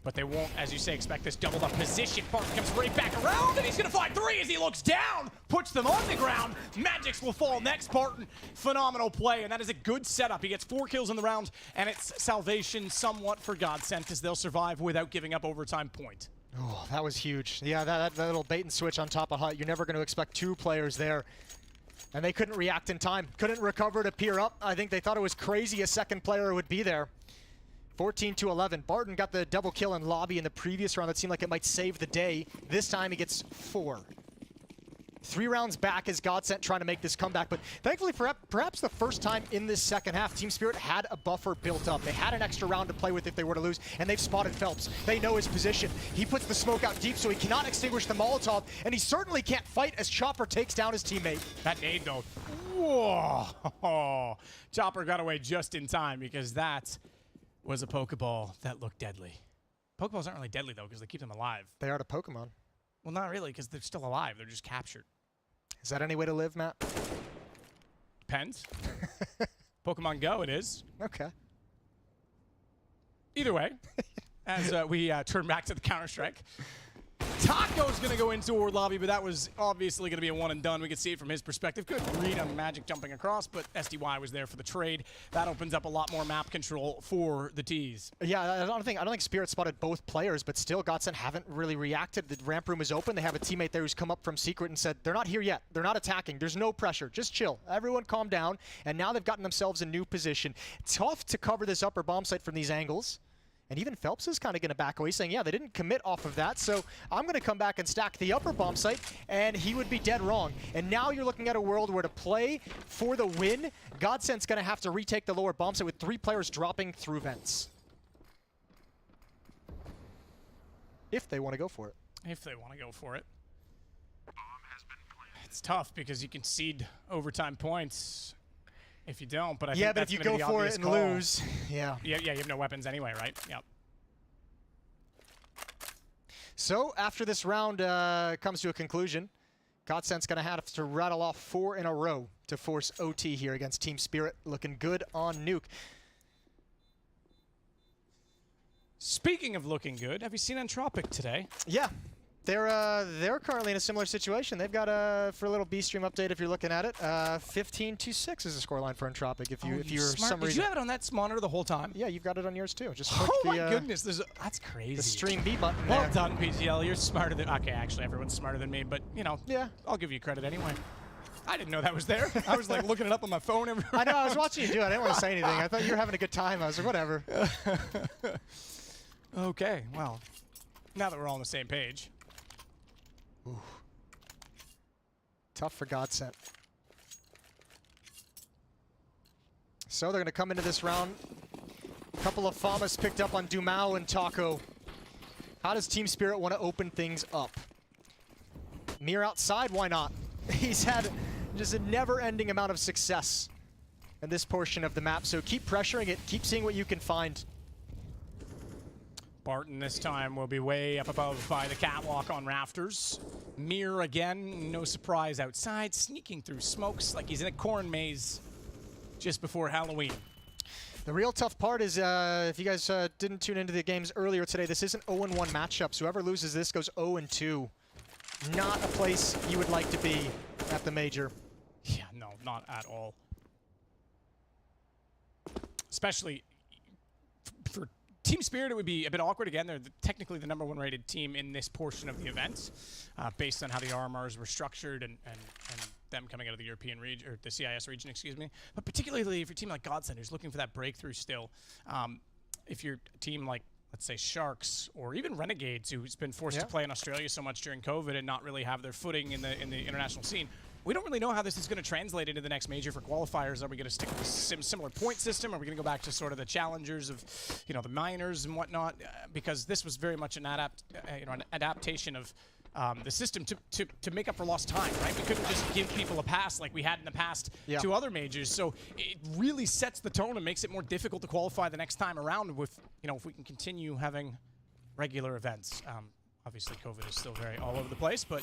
But they won't, as you say, expect this doubled up position. Barton comes right back around, and he's going to find 3 as he looks down, puts them on the ground. Magics will fall next. Barton, phenomenal play, and that is a good setup. He gets 4 kills in the round, and it's salvation somewhat for GODSENT as they'll survive without giving up overtime point. Oh, that was huge. Yeah, that little bait and switch on top of Hut. You're never going to expect 2 players there. And they couldn't react in time. Couldn't recover to peer up. I think they thought it was crazy a second player would be there. 14-11. Barton got the double kill in lobby in the previous round. That seemed like it might save the day. This time he gets 4. 3 rounds back as GODSENT trying to make this comeback, but thankfully for perhaps the first time in this second half, Team Spirit had a buffer built up. They had an extra round to play with if they were to lose, and they've spotted Phelps. They know his position. He puts the smoke out deep so he cannot extinguish the Molotov, and he certainly can't fight as Chopper takes down his teammate. That nade though, whoa! Chopper got away just in time because that was a Pokeball that looked deadly. Pokeballs aren't really deadly though because they keep them alive. They are to Pokemon. Well, not really, because they're still alive. They're just captured. Is that any way to live, Matt? Depends. Pokemon Go, it is. Okay. Either way, as we turn back to the Counter-Strike, Taco's going to go into our lobby, but that was obviously going to be a one and done. We could see it from his perspective. Good read on Magic jumping across, but SDY was there for the trade. That opens up a lot more map control for the T's. Yeah, I don't think Spirit spotted both players, but still GODSENT haven't really reacted. The ramp room is open. They have a teammate there who's come up from Secret and said, they're not here yet. They're not attacking. There's no pressure. Just chill. Everyone calm down. And now they've gotten themselves a new position. Tough to cover this upper bomb site from these angles. And even Phelps is kind of going to back away, saying, yeah, they didn't commit off of that, so I'm going to come back and stack the upper bomb site, and he would be dead wrong. And now you're looking at a world where to play for the win, GODSENT's going to have to retake the lower bomb site with 3 players dropping through vents. If they want to go for it. If they want to go for it. It's tough because you concede overtime points if you don't, but I think but if you go for it and lose, yeah, you have no weapons anyway, right? Yep. So after this round comes to a conclusion, GODSENT's going to have to rattle off 4 in a row to force OT here against Team Spirit. Looking good on Nuke. Speaking of looking good, have you seen Entropiq today? Yeah. They're currently in a similar situation. They've got for a little B-Stream update if you're looking at it. 15-6 is the scoreline for Entropiq. If you're some reason. Did you have it on that monitor the whole time? Yeah, you've got it on yours too. Just click my goodness, that's crazy. The stream B button. Well there. done, PGL. You're smarter than. Okay, actually, everyone's smarter than me, but you know, yeah, I'll give you credit anyway. I didn't know that was there. I was like looking it up on my phone every round. I know. I was watching you do it. I didn't want to say anything. I thought you were having a good time. I was like, whatever. Okay, well, now that we're all on the same page. Ooh. Tough for GODSENT. So they're going to come into this round. A couple of FAMAs picked up on Dumao and Taco. How does Team Spirit want to open things up? Mir outside, why not? He's had just a never-ending amount of success in this portion of the map, so keep pressuring it, keep seeing what you can find. Barton this time will be way up above by the catwalk on rafters. Mir again, no surprise outside, sneaking through smokes like he's in a corn maze just before Halloween. The real tough part is, if you guys didn't tune into the games earlier today, this is an 0-1 matchup, so whoever loses this goes 0-2. Not a place you would like to be at the major. Yeah, no, not at all. Especially for Team Spirit, it would be a bit awkward. Again, they're technically the #1 rated team in this portion of the event, based on how the RMRs were structured and them coming out of the European region, or the CIS region, excuse me. But particularly if you're a team like GODSENT, who's looking for that breakthrough still, if you're a team like, let's say, Sharks, or even Renegades, who's been forced to play in Australia so much during COVID and not really have their footing in the international scene, we don't really know how this is going to translate into the next major for qualifiers. Are we going to stick with a similar point system? Are we going to go back to sort of the challengers of, you know, the minors and whatnot? Because this was very much an adaptation of the system to make up for lost time, right? We couldn't just give people a pass like we had in the past to other majors. So it really sets the tone and makes it more difficult to qualify the next time around with, you know, if we can continue having regular events. Obviously, COVID is still very all over the place, but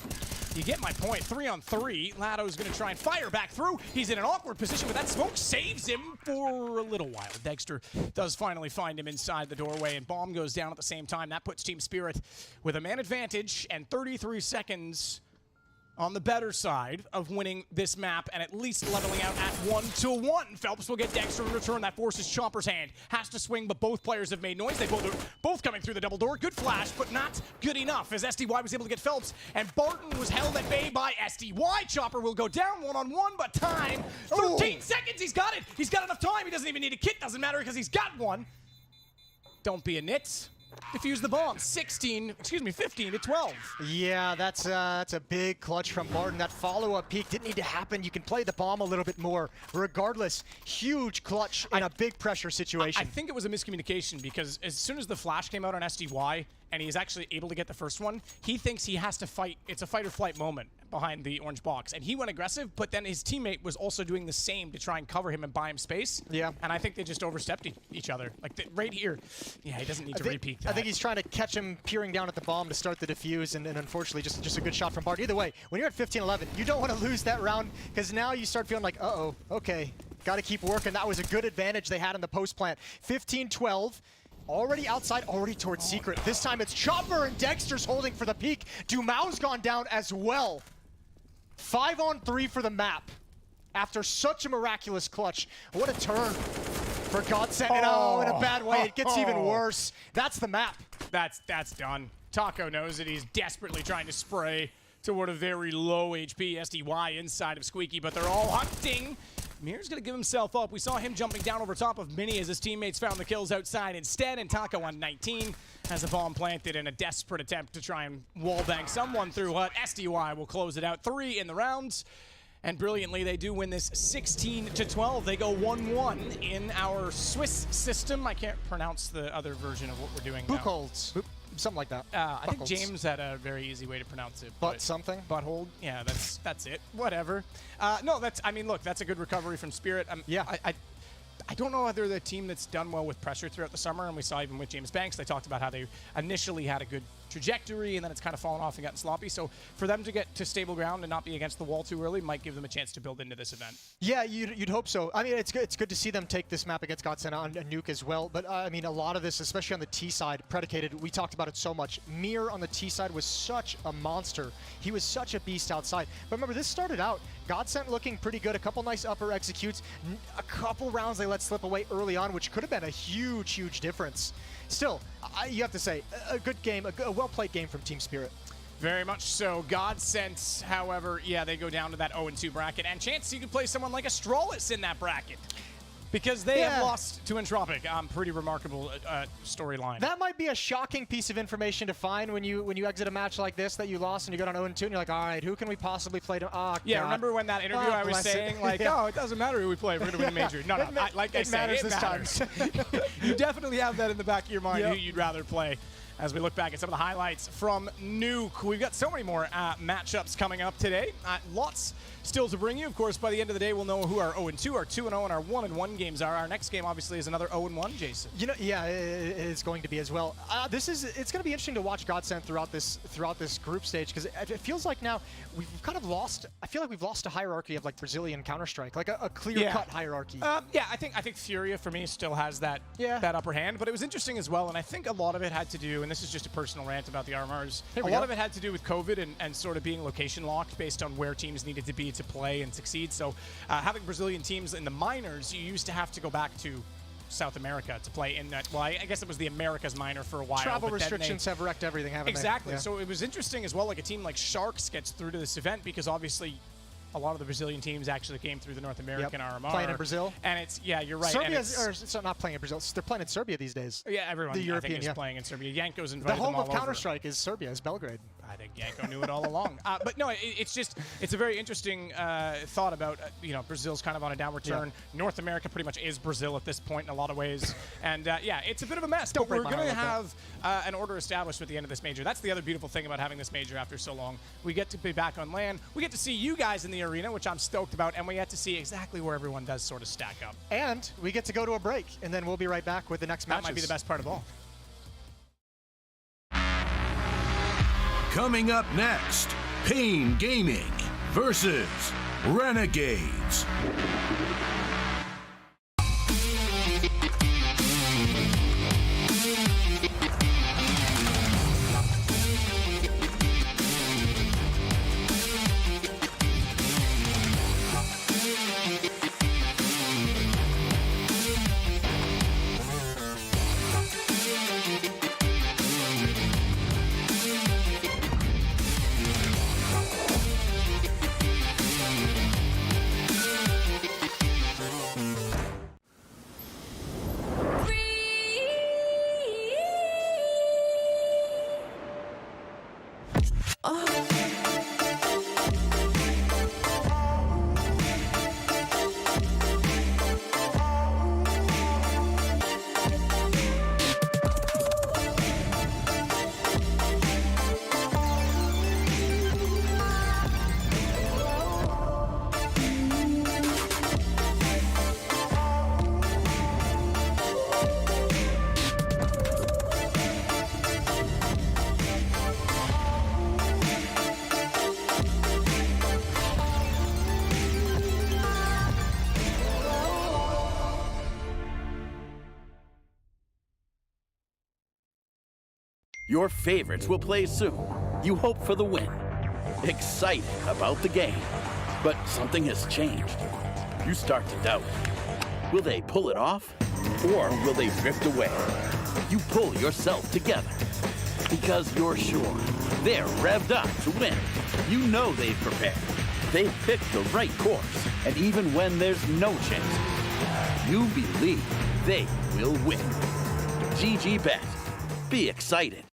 you get my point. 3-on-3. Lado's going to try and fire back through. He's in an awkward position, but that smoke saves him for a little while. Dexter does finally find him inside the doorway, and Bomb goes down at the same time. That puts Team Spirit with a man advantage and 33 seconds on the better side of winning this map and at least leveling out at 1-1. Phelps will get Dexter in return. That forces Chopper's hand. Has to swing, but both players have made noise. They both coming through the double door. Good flash, but not good enough as SDY was able to get Phelps, and Barton was held at bay by SDY. Chopper will go down 1-on-1, but time, 13 seconds. He's got it. He's got enough time. He doesn't even need a kit. Doesn't matter because he's got one. Don't be a nit. Defuse the bomb. 15-12. Yeah, that's a big clutch from Martin. That follow-up peak didn't need to happen. You can play the bomb a little bit more. Regardless, huge clutch in a big pressure situation. I think it was a miscommunication because as soon as the flash came out on SDY and he's actually able to get the first one, he thinks he has to fight. It's a fight or flight moment behind the orange box. And he went aggressive, but then his teammate was also doing the same to try and cover him and buy him space. Yeah. And I think they just overstepped each other. Like right here. Yeah, he doesn't need to repeat that. I think he's trying to catch him peering down at the bomb to start the defuse, and unfortunately just a good shot from Bart. Either way, when you're at 15-11, you don't want to lose that round because now you start feeling like, uh-oh, okay, got to keep working. That was a good advantage they had in the post plant. 15-12. Already outside, already towards Secret. This time it's Chopper and Dexter's holding for the peak. MOUZ gone down as well. 5-on-3 for the map. After such a miraculous clutch. What a turn for GODSENT. Oh, in a bad way. It gets even worse. That's the map. That's done. Taco knows it. He's desperately trying to spray toward a very low HP SDY inside of Squeaky, but they're all hunting. Mir's going to give himself up. We saw him jumping down over top of Mini as his teammates found the kills outside instead, and Taco on 19 has a bomb planted in a desperate attempt to try and wallbang someone through Hut. SDY will close it out. 3 in the rounds, and brilliantly they do win this 16-12. They go 1-1 in our Swiss system. I can't pronounce the other version of what we're doing now. Buchholz. Something like that. I think James had a very easy way to pronounce it. But something? Butthole. Yeah, that's it. Whatever. No, I mean, look, that's a good recovery from Spirit. Yeah. I don't know whether the team that's done well with pressure throughout the summer, and we saw even with James Banks, they talked about how they initially had a good trajectory and then it's kind of fallen off and gotten sloppy. So for them to get to stable ground and not be against the wall too early might give them a chance to build into this event. Yeah, you'd hope so. I mean, it's good to see them take this map against GODSENT on a nuke as well. But I mean, a lot of this, especially on the T side, predicated, we talked about it so much. Mir on the T side was such a monster. He was such a beast outside. But remember, this started out, GODSENT looking pretty good. A couple nice upper executes. A couple rounds they let slip away early on, which could have been a huge, huge difference. Still, you have to say, a good game, a well-played game from Team Spirit. Very much so. GODSENT, however, yeah, they go down to that 0-2 bracket. And chance you could play someone like Astralis in that bracket. Because they have lost to Entropiq. Pretty remarkable storyline. That might be a shocking piece of information to find when you exit a match like this that you lost and you go down 0-2 and you're like, all right, who can we possibly play to? Oh, yeah, God. Remember when that interview I was saying, like, oh, it doesn't matter who we play, we're going to win the major. No, like I said, it matters. You definitely have that in the back of your mind who you'd rather play. As we look back at some of the highlights from Nuke, we've got so many more matchups coming up today. Lots still to bring you. Of course, by the end of the day, we'll know who our 0-2, our 2-0, and our 1-1 games are. Our next game, obviously, is another 0-1, Jason. You know, yeah, it is going to be as well. It's going to be interesting to watch GODSENT throughout this group stage because it feels like now we've kind of lost. I feel like we've lost a hierarchy of like Brazilian Counter-Strike, like a clear-cut hierarchy. Yeah, I think FURIA for me still has that upper hand, but it was interesting as well, and I think a lot of it had to do, and this is just a personal rant about the RMRs. A lot of it had to do with COVID and sort of being location locked based on where teams needed to be to play and succeed. So having Brazilian teams in the minors, you used to have to go back to South America to play in that. Well, I guess it was the Americas minor for a while. Travel restrictions have wrecked everything, haven't they? Exactly. Yeah. So it was interesting as well, like a team like Sharks gets through to this event because obviously a lot of the Brazilian teams actually came through the North American RMR. Playing in Brazil. And it's, yeah, you're right. It's not playing in Brazil. They're playing in Serbia these days. Yeah, everyone the European, I think is playing in Serbia. Yanko's invited them all over. The home of Counter-Strike is Serbia, is Belgrade. I think Yanko knew it all along. But no, it's a very interesting thought about, Brazil's kind of on a downward turn. Yeah. North America pretty much is Brazil at this point in a lot of ways. And yeah, it's a bit of a mess. But we're going to have an order established at the end of this major. That's the other beautiful thing about having this major after so long. We get to be back on LAN. We get to see you guys in the arena, which I'm stoked about. And we get to see exactly where everyone does sort of stack up. And we get to go to a break. And then we'll be right back with the next match. That might be the best part of all. Coming up next, Pain Gaming versus Renegades. Your favorites will play soon. You hope for the win. Excited about the game. But something has changed. You start to doubt. Will they pull it off? Or will they drift away? You pull yourself together. Because you're sure they're revved up to win. You know they've prepared. They've picked the right course. And even when there's no chance, you believe they will win. GG Bet. Be excited.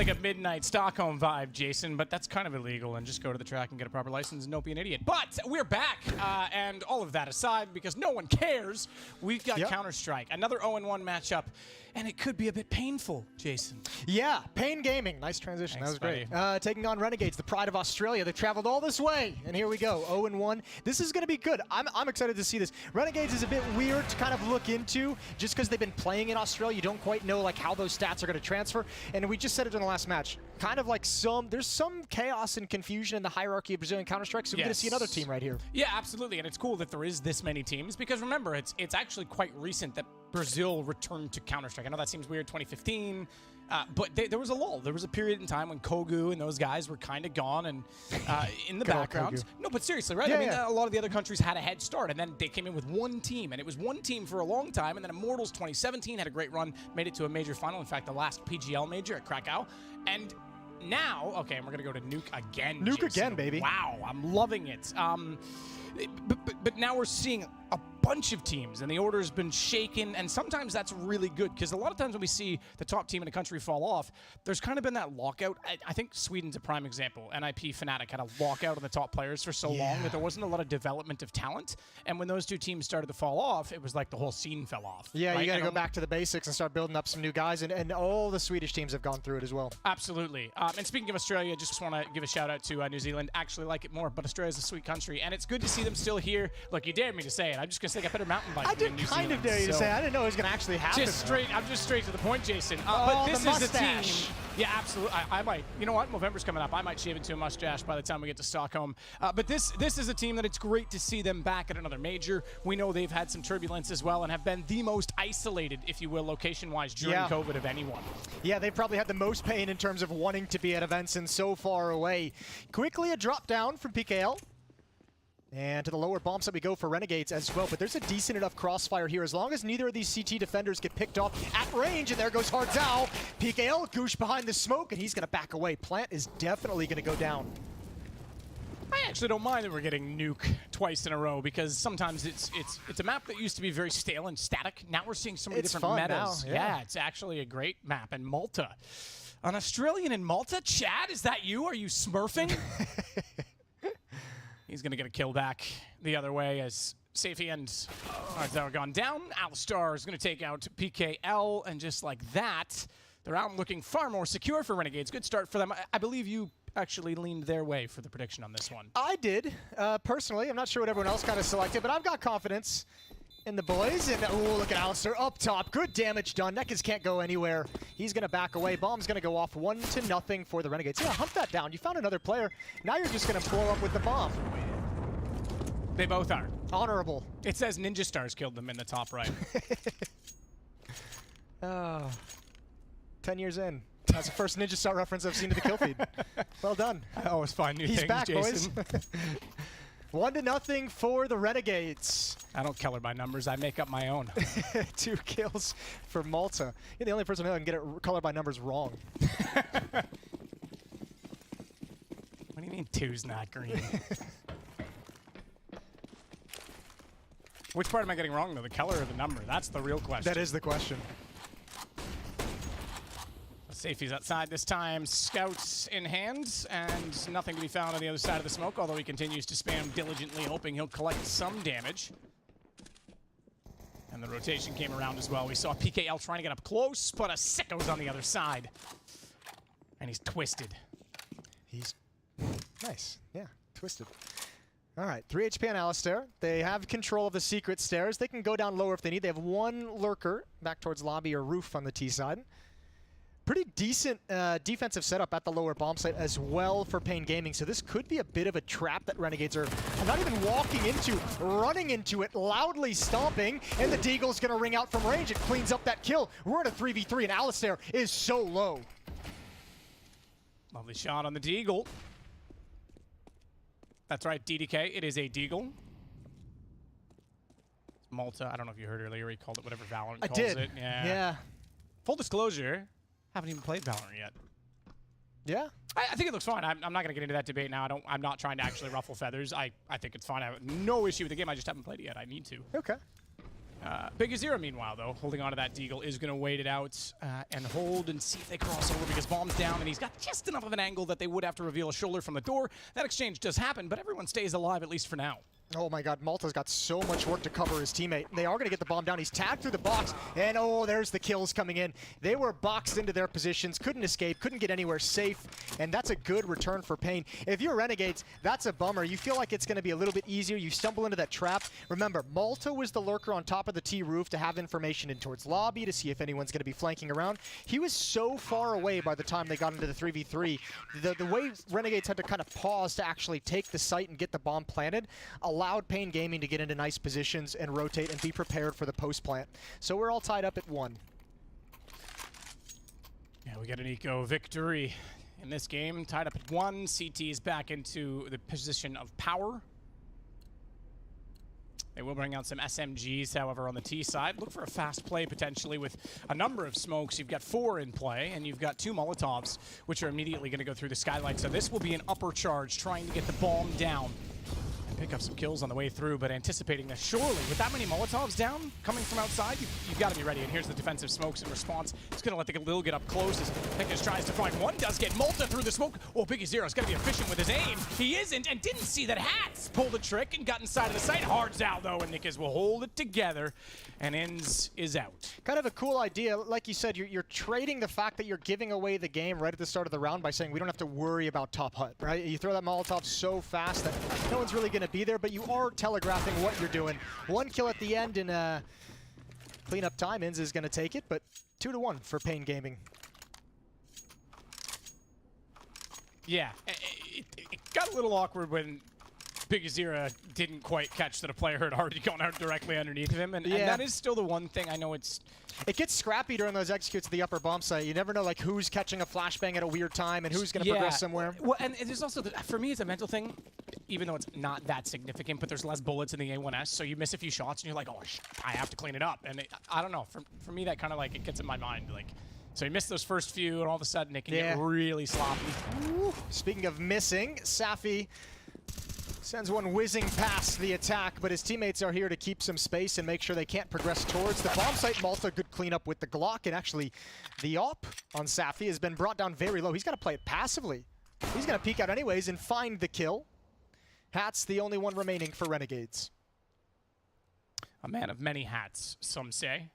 like a midnight Stockholm vibe, Jason, but that's kind of illegal, and just go to the track and get a proper license and don't be an idiot. But we're back, and all of that aside, because no one cares, we've got Counter-Strike, another 0-1 matchup, and it could be a bit painful, Jason. Yeah, Pain Gaming. Nice transition. Thanks, that was great. Taking on Renegades, the pride of Australia. They've traveled all this way, and here we go, 0-1. This is going to be good. I'm excited to see this. Renegades is a bit weird to kind of look into, just because they've been playing in Australia. You don't quite know like how those stats are going to transfer, and we just said it in the last match. Kind of like there's some chaos and confusion in the hierarchy of Brazilian Counter-Strike, so we're going to see another team right here. Yeah, absolutely, and it's cool that there is this many teams, because remember, it's actually quite recent that Brazil returned to Counter-Strike. I know that seems weird, 2015, but there was a lull. There was a period in time when Kogu and those guys were kind of gone and in the background. No, but seriously, right? Yeah, I mean, a lot of the other countries had a head start, and then they came in with one team, and it was one team for a long time, and then Immortals 2017 had a great run, made it to a major final, in fact, the last PGL major at Krakow, and now, okay, and we're going to go to Nuke again, Nuke Jason. again, baby. Wow, I'm loving it. But now we're seeing a bunch of teams, and the order has been shaken, and sometimes that's really good, because a lot of times when we see the top team in a country fall off, there's kind of been that lockout. I think Sweden's a prime example. NIP Fnatic had a lockout of the top players for so long that there wasn't a lot of development of talent, and when those two teams started to fall off, it was like the whole scene fell off. Yeah, right? you got to go back to the basics and start building up some new guys, and all the Swedish teams have gone through it as well. Absolutely. And speaking of Australia, just want to give a shout out to New Zealand. Actually like it more, but Australia's a sweet country, and it's good to see them still here. Look, you dared me to say it. I'm just going to say I got better mountain bike. I did kind of dare you to say. I didn't know it was going to actually happen. I'm just straight to the point, Jason. Oh, but this the is a mustache. team. Yeah, absolutely. I might. You know what? November's coming up. I might shave into a mustache by the time we get to Stockholm. But this is a team that it's great to see them back at another major. We know they've had some turbulence as well and have been the most isolated, if you will, location-wise during COVID of anyone. Yeah, they've probably had the most pain in terms of wanting to be at events and so far away. Quickly a drop down from PGL. And to the lower bomb side we go for Renegades as well, but there's a decent enough crossfire here as long as neither of these CT defenders get picked off at range, and there goes Hardzao. PGL, Goosh behind the smoke, and he's going to back away. Plant is definitely going to go down. I actually don't mind that we're getting Nuke twice in a row, because sometimes it's a map that used to be very stale and static. Now we're seeing so many different metas. Now, yeah, it's actually a great map. And Malta. An Australian in Malta? Chad, is that you? Are you smurfing? He's going to get a kill back the other way as Safi and Hardzao are gone down. Alistar is going to take out PKL, and just like that, they're out looking far more secure for Renegades. Good start for them. I believe you actually leaned their way for the prediction on this one. I did, personally. I'm not sure what everyone else kind of selected, but I've got confidence in the boys. And oh, look at Alistar up top. Good damage done. Nekaz can't go anywhere. He's going to back away. Bomb's going to go off 1-0 for the Renegades. Yeah, hunt that down. You found another player. Now you're just going to blow up with the bomb. They both are. Honorable. It says Ninja Stars killed them in the top right. 10 years in. That's the first Ninja Star reference I've seen to the kill feed. Well done. I always find new things, things, back, Jason. boys. 1-0 for the Renegades. I don't color by numbers. I make up my own. 2 kills for Malta. You're the only person who can get it color by numbers wrong. What do you mean 2's not green? Which part am I getting wrong, though? The color or the number? That's the real question. That is the question. Safety's outside this time. Scouts in hand, and nothing to be found on the other side of the smoke, although he continues to spam diligently, hoping he'll collect some damage. And the rotation came around as well. We saw PKL trying to get up close, but a sicko's on the other side. And he's twisted. He's nice. Yeah, twisted. All right, 3 HP on Alistar. They have control of the secret stairs. They can go down lower if they need. They have 1 lurker back towards lobby or roof on the T side. Pretty decent defensive setup at the lower bomb site as well for Pain Gaming, so this could be a bit of a trap that Renegades are not even walking into, running into it, loudly stomping, and the Deagle's going to ring out from range. It cleans up that kill. We're at a 3v3, and Alistar is so low. Lovely shot on the Deagle. That's right, DDK. It is a Deagle. Malta. I don't know if you heard earlier. He called it whatever Valorant calls it. Yeah. Full disclosure, haven't even played Valorant yet. Yeah. I think it looks fine. I'm not going to get into that debate now. I'm not trying to actually ruffle feathers. I think it's fine. I have no issue with the game. I just haven't played it yet. I need to. Okay. Big Azira, meanwhile, though, holding on to that Deagle, is going to wait it out and hold and see if they cross over because bomb's down and he's got just enough of an angle that they would have to reveal a shoulder from the door. That exchange does happen, but everyone stays alive, at least for now. Oh my god, Malta's got so much work to cover his teammate. They are going to get the bomb down. He's tagged through the box, and oh, there's the kills coming in. They were boxed into their positions, couldn't escape, couldn't get anywhere safe, and that's a good return for Pain. If you're Renegades, that's a bummer. You feel like it's going to be a little bit easier. You stumble into that trap. Remember, Malta was the lurker on top of the T roof to have information in towards lobby to see if anyone's going to be flanking around. He was so far away by the time they got into the 3v3. The way Renegades had to kind of pause to actually take the site and get the bomb planted allowed Pain Gaming to get into nice positions and rotate and be prepared for the post plant. So we're all tied up at 1. Yeah, we got an eco victory in this game, tied up at 1. CT is back into the position of power. They will bring out some SMGs, however, on the T side. Look for a fast play, potentially, with a number of smokes. You've got 4 in play, and you've got 2 Molotovs, which are immediately going to go through the skylight. So this will be an upper charge, trying to get the bomb down. Pick up some kills on the way through, but anticipating that surely, with that many Molotovs down, coming from outside, you've got to be ready. And here's the defensive smokes in response. It's going to let the Lil get up close as Nikas tries to find one. Does get Malta through the smoke. Oh, Big Aziro's got to be efficient with his aim. He isn't, and didn't see that Hats pulled the trick and got inside of the site. Hard's out, though, and Nikas will hold it together, and ENCE is out. Kind of a cool idea. Like you said, you're trading the fact that you're giving away the game right at the start of the round by saying we don't have to worry about top hut, right? You throw that Molotov so fast that no one's really going to be there, but you are telegraphing what you're doing. 1 kill at the end in cleanup time. ENCE is going to take it, but 2-1 for Pain Gaming. Yeah, it got a little awkward when Big Azira didn't quite catch that a player had already gone out directly underneath of him, and that is still the one thing I know it gets scrappy during those executes at the upper bomb site. You never know like who's catching a flashbang at a weird time and who's going to progress somewhere. Well, and there's also, for me, it's a mental thing, even though it's not that significant, but there's less bullets in the A1S, so you miss a few shots and you're like, oh, I have to clean it up. And I don't know, for me, that kind of like, it gets in my mind, like, so you miss those first few, and all of a sudden it can get really sloppy. Ooh. Speaking of missing, Safi sends one whizzing past the attack, but his teammates are here to keep some space and make sure they can't progress towards the bomb site. Malta, good cleanup with the Glock, and actually the op on Safi has been brought down very low. He's got to play it passively. He's going to peek out anyways and find the kill. Hat's the only one remaining for Renegades. A man of many hats, some say.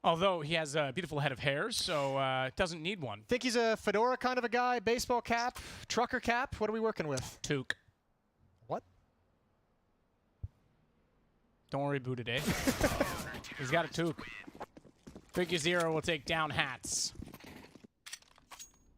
Although he has a beautiful head of hair, so doesn't need one. Think he's a fedora kind of a guy, baseball cap, trucker cap? What are we working with? Toque. What? Don't worry, Boo, today. He's got a toque. Big Azira will take down Hats.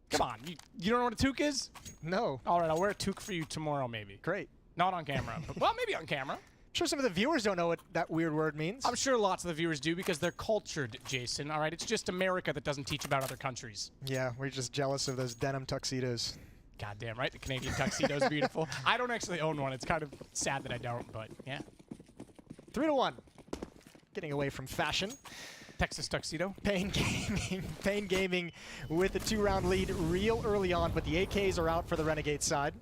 Come on, you don't know what a toque is? No. All right, I'll wear a toque for you tomorrow, maybe. Great. Not on camera, but, well, maybe on camera. I'm sure some of the viewers don't know what that weird word means. I'm sure lots of the viewers do because they're cultured, Jason. All right, it's just America that doesn't teach about other countries. Yeah, we're just jealous of those denim tuxedos. Goddamn right, the Canadian tuxedo is beautiful. I don't actually own one. It's kind of sad that I don't, but yeah. 3-1. Getting away from fashion. Texas tuxedo. Pain Gaming with a 2-round lead real early on, but the AKs are out for the Renegade side.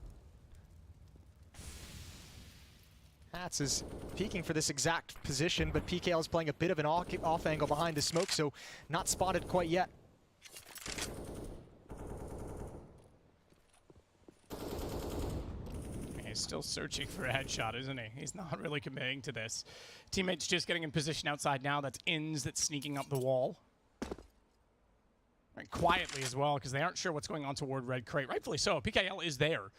Hats is peeking for this exact position, but PKL is playing a bit of an off angle behind the smoke, so not spotted quite yet. He's still searching for a headshot, isn't he? He's not really committing to this. Teammate's just getting in position outside now. That's ENCE that's sneaking up the wall. Right, quietly as well, because they aren't sure what's going on toward Red Crate. Rightfully so. PKL is there.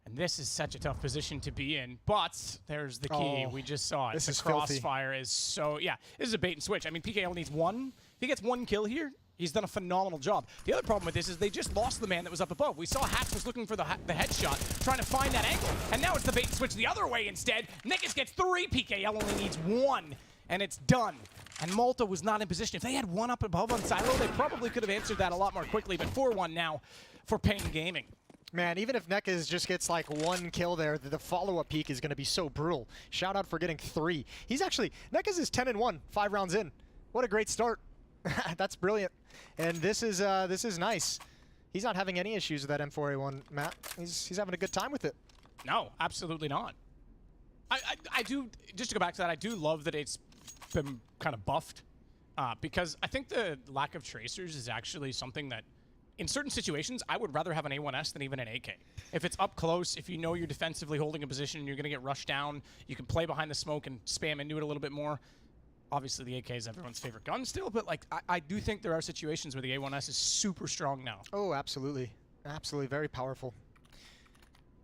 And this is such a tough position to be in. But there's the key. We just saw it. This the is crossfire is so... Yeah, this is a bait and switch. I mean, PKL needs one. If he gets one kill here, he's done a phenomenal job. The other problem with this is they just lost the man that was up above. We saw Hats was looking for the headshot, trying to find that angle. And now it's the bait and switch the other way instead. Nikas gets 3. PKL only needs 1. And it's done. And Malta was not in position. If they had one up above on Silo, they probably could have answered that a lot more quickly. But 4-1 now for Pain Gaming. Man, even if Nekas just gets like 1 kill there, the follow-up peak is going to be so brutal. Shout out for getting 3. He's actually, Nekas is 10-1, 5 rounds in. What a great start. That's brilliant. And this is nice. He's not having any issues with that M4A1, Matt. He's having a good time with it. No, absolutely not. I do, just to go back to that, I do love that it's been kind of buffed because I think the lack of tracers is actually something that, in certain situations, I would rather have an A1S than even an AK. If it's up close, if you know you're defensively holding a position and you're going to get rushed down, you can play behind the smoke and spam into it a little bit more. Obviously, the AK is everyone's favorite gun still, but like I do think there are situations where the A1S is super strong now. Oh, absolutely. Absolutely. Very powerful.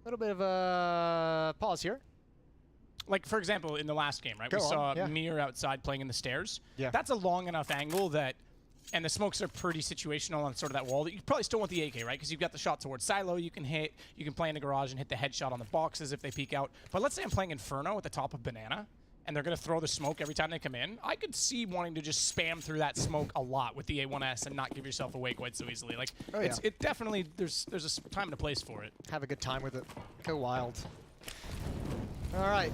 A little bit of a pause here. Like, for example, in the last game, right? We saw Mir outside playing in the stairs. Yeah. That's a long enough angle that, and the smokes are pretty situational on sort of that wall, that you probably still want the AK, right? Because you've got the shot towards silo you can hit, you can play in the garage and hit the headshot on the boxes if they peek out. But let's say I'm playing Inferno at the top of Banana, and they're going to throw the smoke every time they come in. I could see wanting to just spam through that smoke a lot with the A1S and not give yourself away quite so easily. Like, it definitely, there's a time and a place for it. Have a good time with it. Go wild. All right.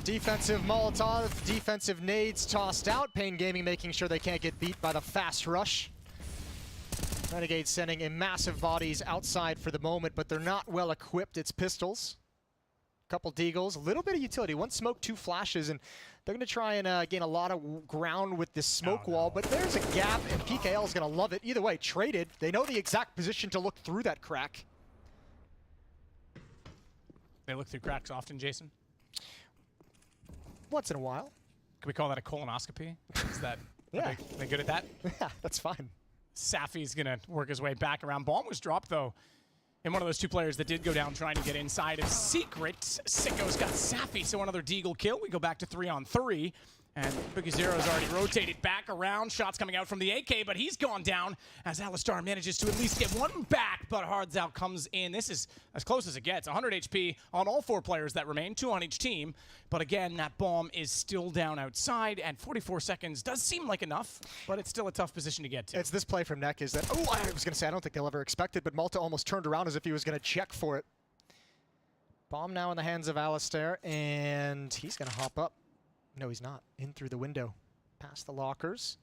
Defensive Molotov, defensive nades tossed out. Pain Gaming making sure they can't get beat by the fast rush. Renegades sending in massive bodies outside for the moment, but they're not well equipped. It's pistols. Couple deagles, a little bit of utility. One smoke, two flashes, and they're going to try and gain a lot of ground with this smoke wall, but there's a gap, and PKL is going to love it. Either way, traded. They know the exact position to look through that crack. They look through cracks often, Jason? Once in a while. Can we call that a colonoscopy? Is that, yeah. Are they good at that? Yeah, that's fine. Safi's going to work his way back around. Bomb was dropped, though. And one of those two players that did go down trying to get inside of Secret. Sicko's got Safi, so another deagle kill. We go back to 3-on-3. And Boogie Zero's already rotated back around. Shots coming out from the AK, but he's gone down as Alistar manages to at least get one back, but Hardzout comes in. This is as close as it gets. 100 HP on all 4 players that remain, 2 on each team. But again, that bomb is still down outside, and 44 seconds does seem like enough, but it's still a tough position to get to. It's this play from Neck is that, oh, I was going to say, I don't think they'll ever expect it, but Malta almost turned around as if he was going to check for it. Bomb now in the hands of Alistar, and he's going to hop up. No, he's not. In through the window, past the lockers.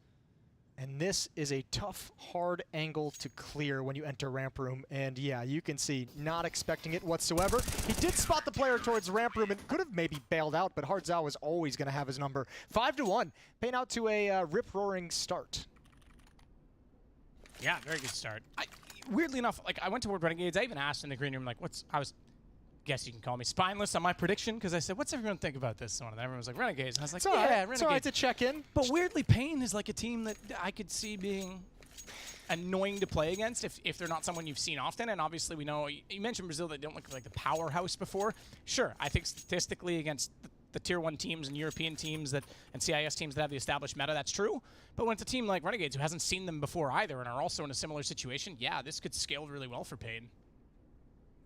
And this is a tough, hard angle to clear when you enter ramp room. And yeah, you can see, not expecting it whatsoever. He did spot the player towards ramp room and could have maybe bailed out, but Hardzout was always going to have his number. 5-1, paying out to a rip-roaring start. Yeah, very good start. Weirdly enough, like I went to World Renegades. I even asked in the green room, like, guess you can call me spineless on my prediction, because I said, what's everyone think about this one? And everyone was like, Renegades. And I was like, yeah, Renegades. It's all right to check in. But weirdly, Pain is like a team that I could see being annoying to play against if they're not someone you've seen often. And obviously we know, you mentioned Brazil, they don't look like the powerhouse before. Sure, I think statistically against the tier 1 teams and European teams and CIS teams that have the established meta, that's true. But when it's a team like Renegades who hasn't seen them before either and are also in a similar situation, yeah, this could scale really well for Pain.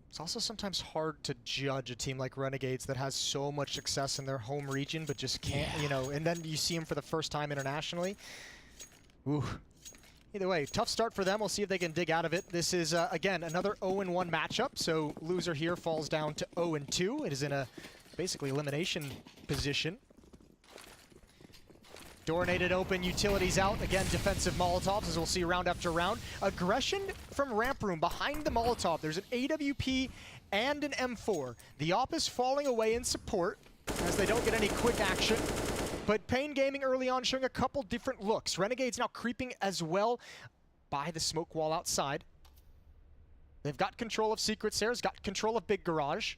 It's also sometimes hard to judge a team like Renegades that has so much success in their home region, but just can't, you know, and then you see them for the first time internationally. Ooh. Either way, tough start for them. We'll see if they can dig out of it. This is, again, another 0-1 matchup, so loser here falls down to 0-2. It is in a basically elimination position. Doornated open, utilities out. Again, defensive Molotovs, as we'll see round after round. Aggression from ramp room behind the Molotov. There's an AWP and an M4. The op is falling away in support as they don't get any quick action. But Pain Gaming early on showing a couple different looks. Renegades now creeping as well by the smoke wall outside. They've got control of Secret Stairs, got control of Big Garage.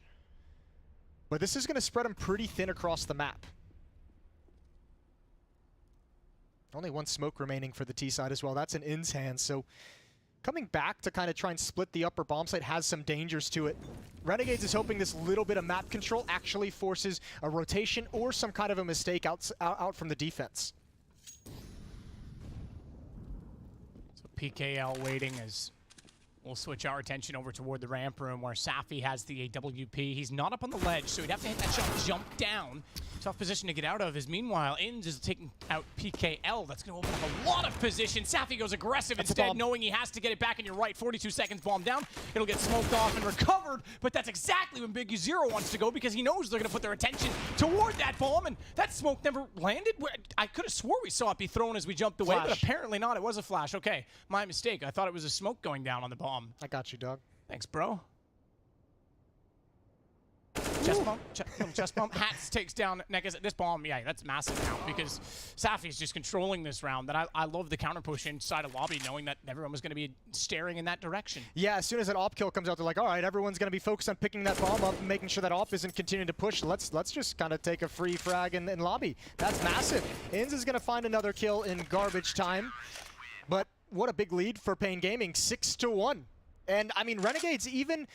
But this is going to spread them pretty thin across the map. Only one smoke remaining for the T side as well. That's in ENCE's hands. So coming back to kind of try and split the upper bomb site has some dangers to it. Renegades is hoping this little bit of map control actually forces a rotation or some kind of a mistake out from the defense. So PKL waiting as we'll switch our attention over toward the ramp room where Safi has the AWP. He's not up on the ledge, so he'd have to hit that shot, jump down. Tough position to get out of, as meanwhile, ENCE is taking out PKL. That's going to open up a lot of position. Safi goes aggressive instead, knowing he has to get it back in your right. 42 seconds, bomb down. It'll get smoked off and recovered, but that's exactly when Big Zero wants to go because he knows they're going to put their attention toward that bomb, and that smoke never landed. I could have swore we saw it be thrown as we jumped away, but apparently not. It was a flash. Okay, my mistake. I thought it was a smoke going down on the bomb. I got you, Doug. Thanks, bro. Chest bump, little chest bump. Hats takes down Negas. This bomb, yeah, that's massive now because Safi's just controlling this round. That I love the counter push inside of lobby, knowing that everyone was going to be staring in that direction. Yeah, as soon as that op kill comes out, they're like, all right, everyone's going to be focused on picking that bomb up and making sure that op isn't continuing to push. Let's just kind of take a free frag in lobby. That's massive. ENCE is going to find another kill in garbage time, but what a big lead for Pain Gaming, 6-1. And I mean, Renegades even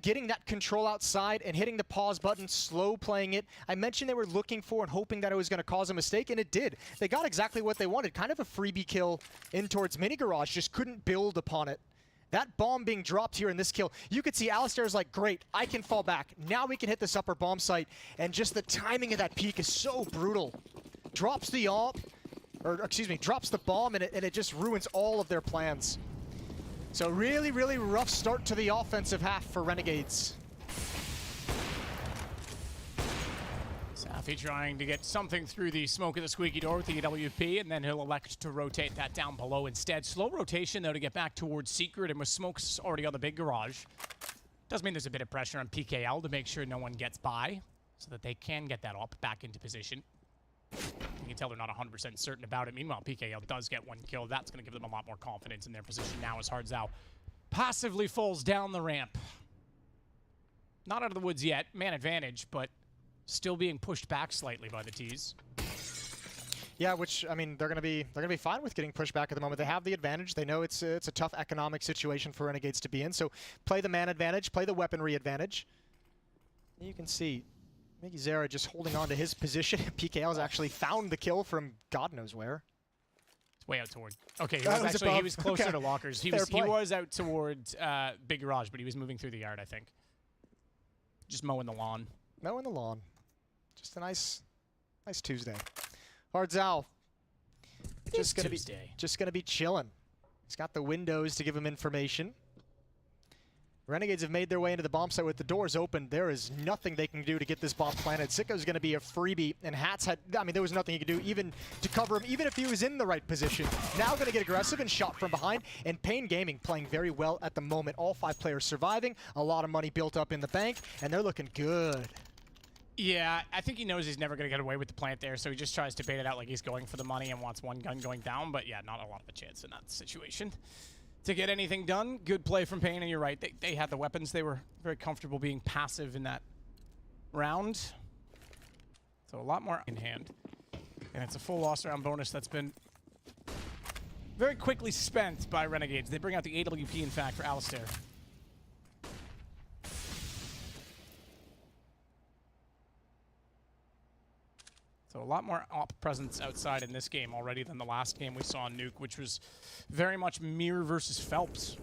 getting that control outside and hitting the pause button, slow playing it. I mentioned they were looking for and hoping that it was going to cause a mistake, and it did. They got exactly what they wanted, kind of a freebie kill in towards Mini Garage, just couldn't build upon it. That bomb being dropped here in this kill, you could see Alistair's like, great, I can fall back. Now we can hit this upper bomb site, and just the timing of that peek is so brutal. Drops the op, or excuse me, drops the bomb, and it just ruins all of their plans. So really, really rough start to the offensive half for Renegades. Safi trying to get something through the smoke of the squeaky door with the EWP, and then he'll elect to rotate that down below instead. Slow rotation, though, to get back towards Secret, and with smokes already on the big garage. Does mean there's a bit of pressure on PKL to make sure no one gets by, so that they can get that op back into position. You can tell they're not 100% certain about it. Meanwhile, PKL does get one kill. That's going to give them a lot more confidence in their position now as Hardzao passively falls down the ramp. Not out of the woods yet. Man advantage, but still being pushed back slightly by the T's. Yeah, which, I mean, they're going to be fine with getting pushed back at the moment. They have the advantage. They know it's a tough economic situation for Renegades to be in. So play the man advantage, play the weaponry advantage. You can see Zera just holding on to his position. PKL's actually found the kill from God knows where. It's way out toward. Okay, he was closer to lockers. He was out toward Big Garage, but he was moving through the yard, I think. Just mowing the lawn. Mowing the lawn. Just a nice Tuesday. Hardzao. Just gonna be chilling. He's got the windows to give him information. Renegades have made their way into the bomb site with the doors open. There is nothing they can do to get this bomb planted. Sicko's going to be a freebie, and Hats had, I mean, there was nothing he could do even to cover him, even if he was in the right position. Now going to get aggressive and shot from behind, and Pain Gaming playing very well at the moment. All 5 players surviving, a lot of money built up in the bank, and they're looking good. Yeah, I think he knows he's never going to get away with the plant there, so he just tries to bait it out like he's going for the money and wants one gun going down, but yeah, not a lot of a chance in that situation to get anything done. Good play from Pain, and you're right. They had the weapons. They were very comfortable being passive in that round. So a lot more in hand. And it's a full loss round bonus that's been very quickly spent by Renegades. They bring out the AWP, in fact, for Alistair. So a lot more op presence outside in this game already than the last game we saw in Nuke, which was very much Mir versus Phelps.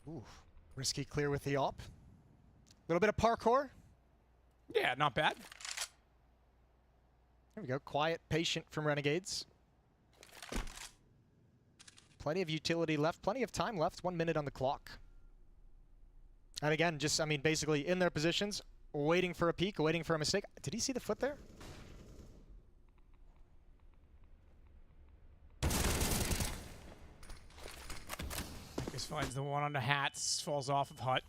Ooh, risky clear with the op. A little bit of parkour. Yeah, not bad. There we go, quiet, patient from Renegades. Plenty of utility left, plenty of time left, 1 minute on the clock. And again, just, I mean, basically in their positions, waiting for a peek, waiting for a mistake. Did he see the foot there? This finds the one on the Hats, falls off of Hut.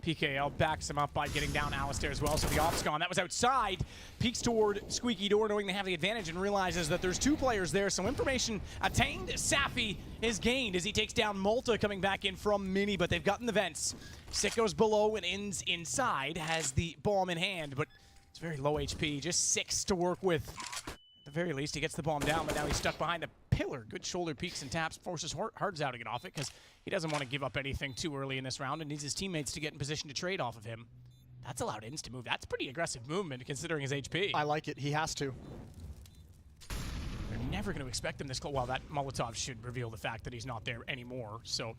PKL backs him up by getting down Alistair as well, so the op's gone. That was outside. Peeks toward Squeaky Door, knowing they have the advantage, and realizes that there's 2 players there, so information attained. Safi is gained as he takes down Malta coming back in from Mini, but they've gotten the vents. Sicko's below and ENCE inside, has the bomb in hand, but it's very low HP, just 6 to work with. At the very least, he gets the bomb down, but now he's stuck behind the pillar. Good shoulder peeks and taps, forces Hardzao to get off it, because he doesn't want to give up anything too early in this round and needs his teammates to get in position to trade off of him. That's allowed ENCE to move. That's pretty aggressive movement considering his HP. I like it. He has to. They're never going to expect him this close. Well, that Molotov should reveal the fact that he's not there anymore, so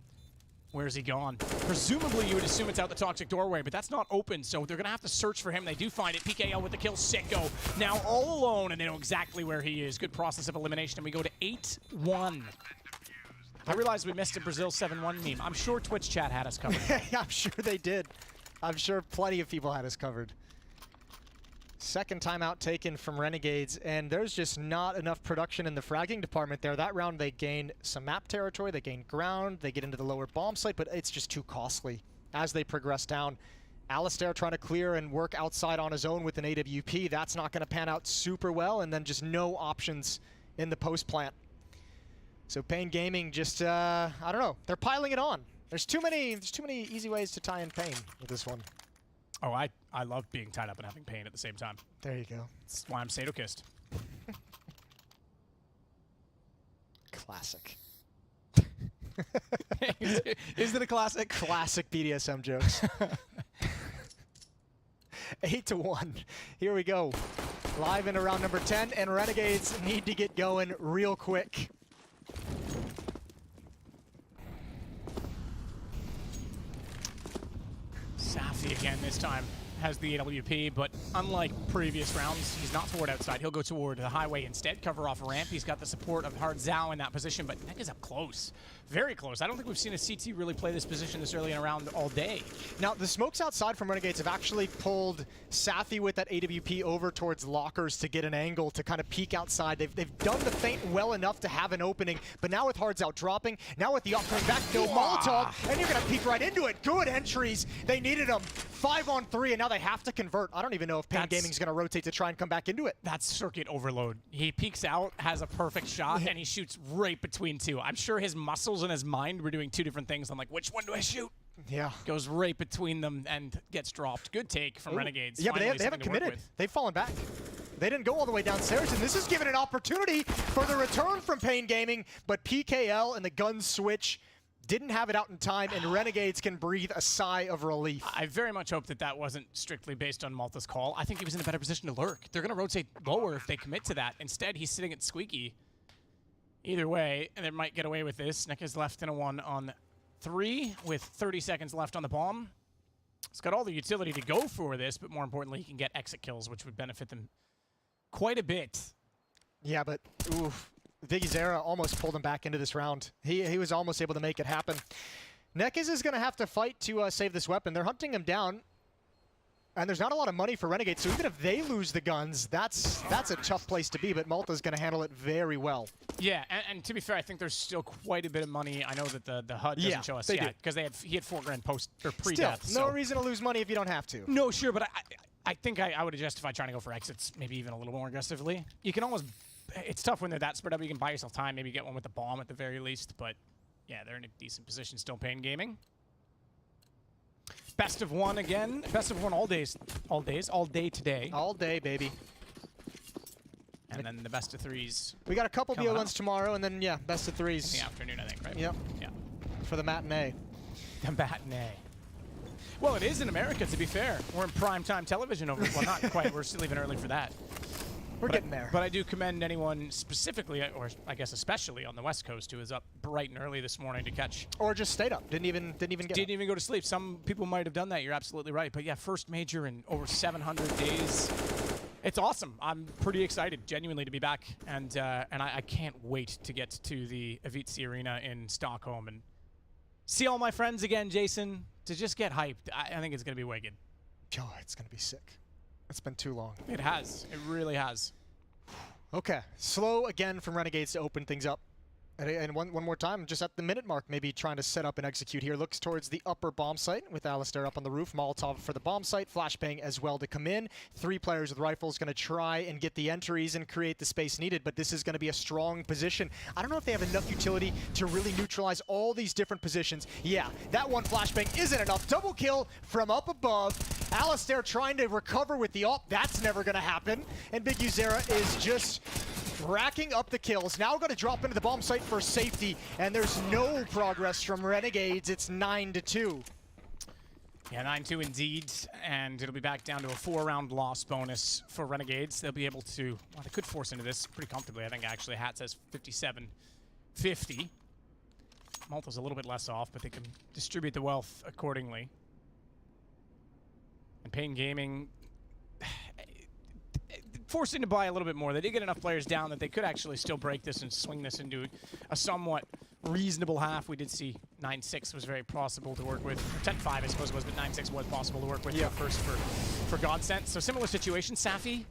where's he gone? Presumably, you would assume it's out the toxic doorway, but that's not open, so they're going to have to search for him. They do find it. PKL with the kill. Sicko now all alone, and they know exactly where he is. Good process of elimination, and we go to 8-1. I realized we missed a Brazil 7-1 meme. I'm sure Twitch chat had us covered. I'm sure they did. I'm sure plenty of people had us covered. Second timeout taken from Renegades, and there's just not enough production in the fragging department there. That round they gain some map territory, they gain ground, they get into the lower bomb site, but it's just too costly as they progress down. Alistair trying to clear and work outside on his own with an AWP. That's not going to pan out super well, and then just no options in the post plant. So Pain Gaming just, I don't know, they're piling it on. There's too many easy ways to tie in Pain with this one. Oh, I love being tied up and having pain at the same time. There you go. That's why I'm sadomasochistic. Classic. Is it a classic? Classic BDSM jokes. 8-1. Here we go. Live into round number 10, and Renegades need to get going real quick. Safi again this time has the AWP, but unlike previous rounds, he's not toward outside. He'll go toward the highway instead, cover off a ramp. He's got the support of Hard Zhao in that position, but Neck is up close. Very close. I don't think we've seen a CT really play this position this early in a round all day. Now, the smokes outside from Renegades have actually pulled Safi with that AWP over towards lockers to get an angle to kind of peek outside. They've done the feint well enough to have an opening, but now with Hard Zhao dropping, now with the up coming back, no Molotov, and you're going to peek right into it. Good entries. They needed them. 5-on-3, and now they have to convert. I don't even know if Pain Gaming's going to rotate to try and come back into it. That's circuit overload. He peeks out, has a perfect shot, and he shoots right between two. I'm sure his muscles and his mind were doing two different things. I'm like, which one do I shoot? Yeah. Goes right between them and gets dropped. Good take from Renegades. Yeah, but they haven't committed. They've fallen back. They didn't go all the way downstairs, and this is given an opportunity for the return from Pain Gaming, but PKL and the gun switch didn't have it out in time, and Renegades can breathe a sigh of relief. I very much hope that that wasn't strictly based on Malta's call. I think he was in a better position to lurk. They're going to rotate lower if they commit to that. Instead, he's sitting at Squeaky. Either way, and they might get away with this. Nick is left in a 1-on-3 with 30 seconds left on the bomb. It's got all the utility to go for this, but more importantly, he can get exit kills, which would benefit them quite a bit. Yeah, but oof. Vigizera almost pulled him back into this round. He was almost able to make it happen. Nekis is going to have to fight to save this weapon. They're hunting him down, and there's not a lot of money for Renegades, so even if they lose the guns, that's a tough place to be, but Malta's going to handle it very well. Yeah, and to be fair, I think there's still quite a bit of money. I know that the HUD doesn't show us yet, because he had $4 grand post or pre-death. Still, no reason to lose money if you don't have to. No, sure, but I think I would have justified trying to go for exits, maybe even a little more aggressively. You can almost... It's tough when they're that spread up. You can buy yourself time, maybe get one with the bomb at the very least. But yeah, they're in a decent position still. Pain Gaming. Best of one again. Best of one all day today. All day, baby. And then the best of threes. We got a couple BO1s tomorrow, and then, yeah, best of threes. In the afternoon, I think, right? Yep. Yeah. For the matinee. The matinee. Well, it is in America, to be fair. We're in primetime television over. Well, not quite. We're still even early for that. We're getting there. But I do commend anyone specifically, or I guess especially on the West Coast, who is up bright and early this morning to catch. Or just stayed up. Didn't even go to sleep. Some people might have done that. You're absolutely right. But yeah, first major in over 700 days. It's awesome. I'm pretty excited, genuinely, to be back, and I can't wait to get to the ENCE Arena in Stockholm and see all my friends again, Jason. To just get hyped. I think it's gonna be wicked. Oh, it's gonna be sick. It's been too long. It has. It really has. Okay. Slow again from Renegades to open things up. And one more time, just at the minute mark, maybe trying to set up and execute here. Looks towards the upper bomb site with Alistair up on the roof. Molotov for the bomb site. Flashbang as well to come in. 3 players with rifles going to try and get the entries and create the space needed, but this is going to be a strong position. I don't know if they have enough utility to really neutralize all these different positions. Yeah, that one flashbang isn't enough. Double kill from up above. Alistair trying to recover with the ult. That's never going to happen. And Big Uzera is just racking up the kills. Now going to drop into the bomb site for safety, and there's no progress from Renegades. It's 9-2. Yeah, 9-2 indeed, and it'll be back down to a 4-round loss bonus for Renegades. They'll be able to, well, they could force into this pretty comfortably. I think actually Hat says 57-50. Malta's a little bit less off, but they can distribute the wealth accordingly. And Pain Gaming, forced into buy a little bit more. They did get enough players down that they could actually still break this and swing this into a somewhat reasonable half. We did see 9-6 was very possible to work with. 10-5, I suppose it was, but 9-6 was possible to work with first for GODSENT. So similar situation. Safi,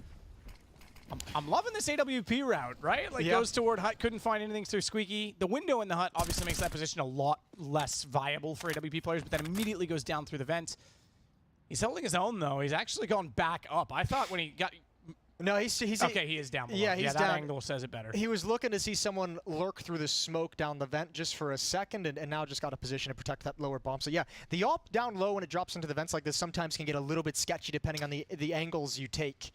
I'm loving this AWP route, right? Like goes toward hut, couldn't find anything through Squeaky. The window in the hut obviously makes that position a lot less viable for AWP players, but then immediately goes down through the vent. He's holding his own, though. He's actually gone back up. I thought when he got... No, he's okay, he is down below. Yeah, he's that down. angle says it better. He was looking to see someone lurk through the smoke down the vent just for a second, and now just got a position to protect that lower bomb. So yeah, the AWP down low when it drops into the vents like this sometimes can get a little bit sketchy depending on the angles you take.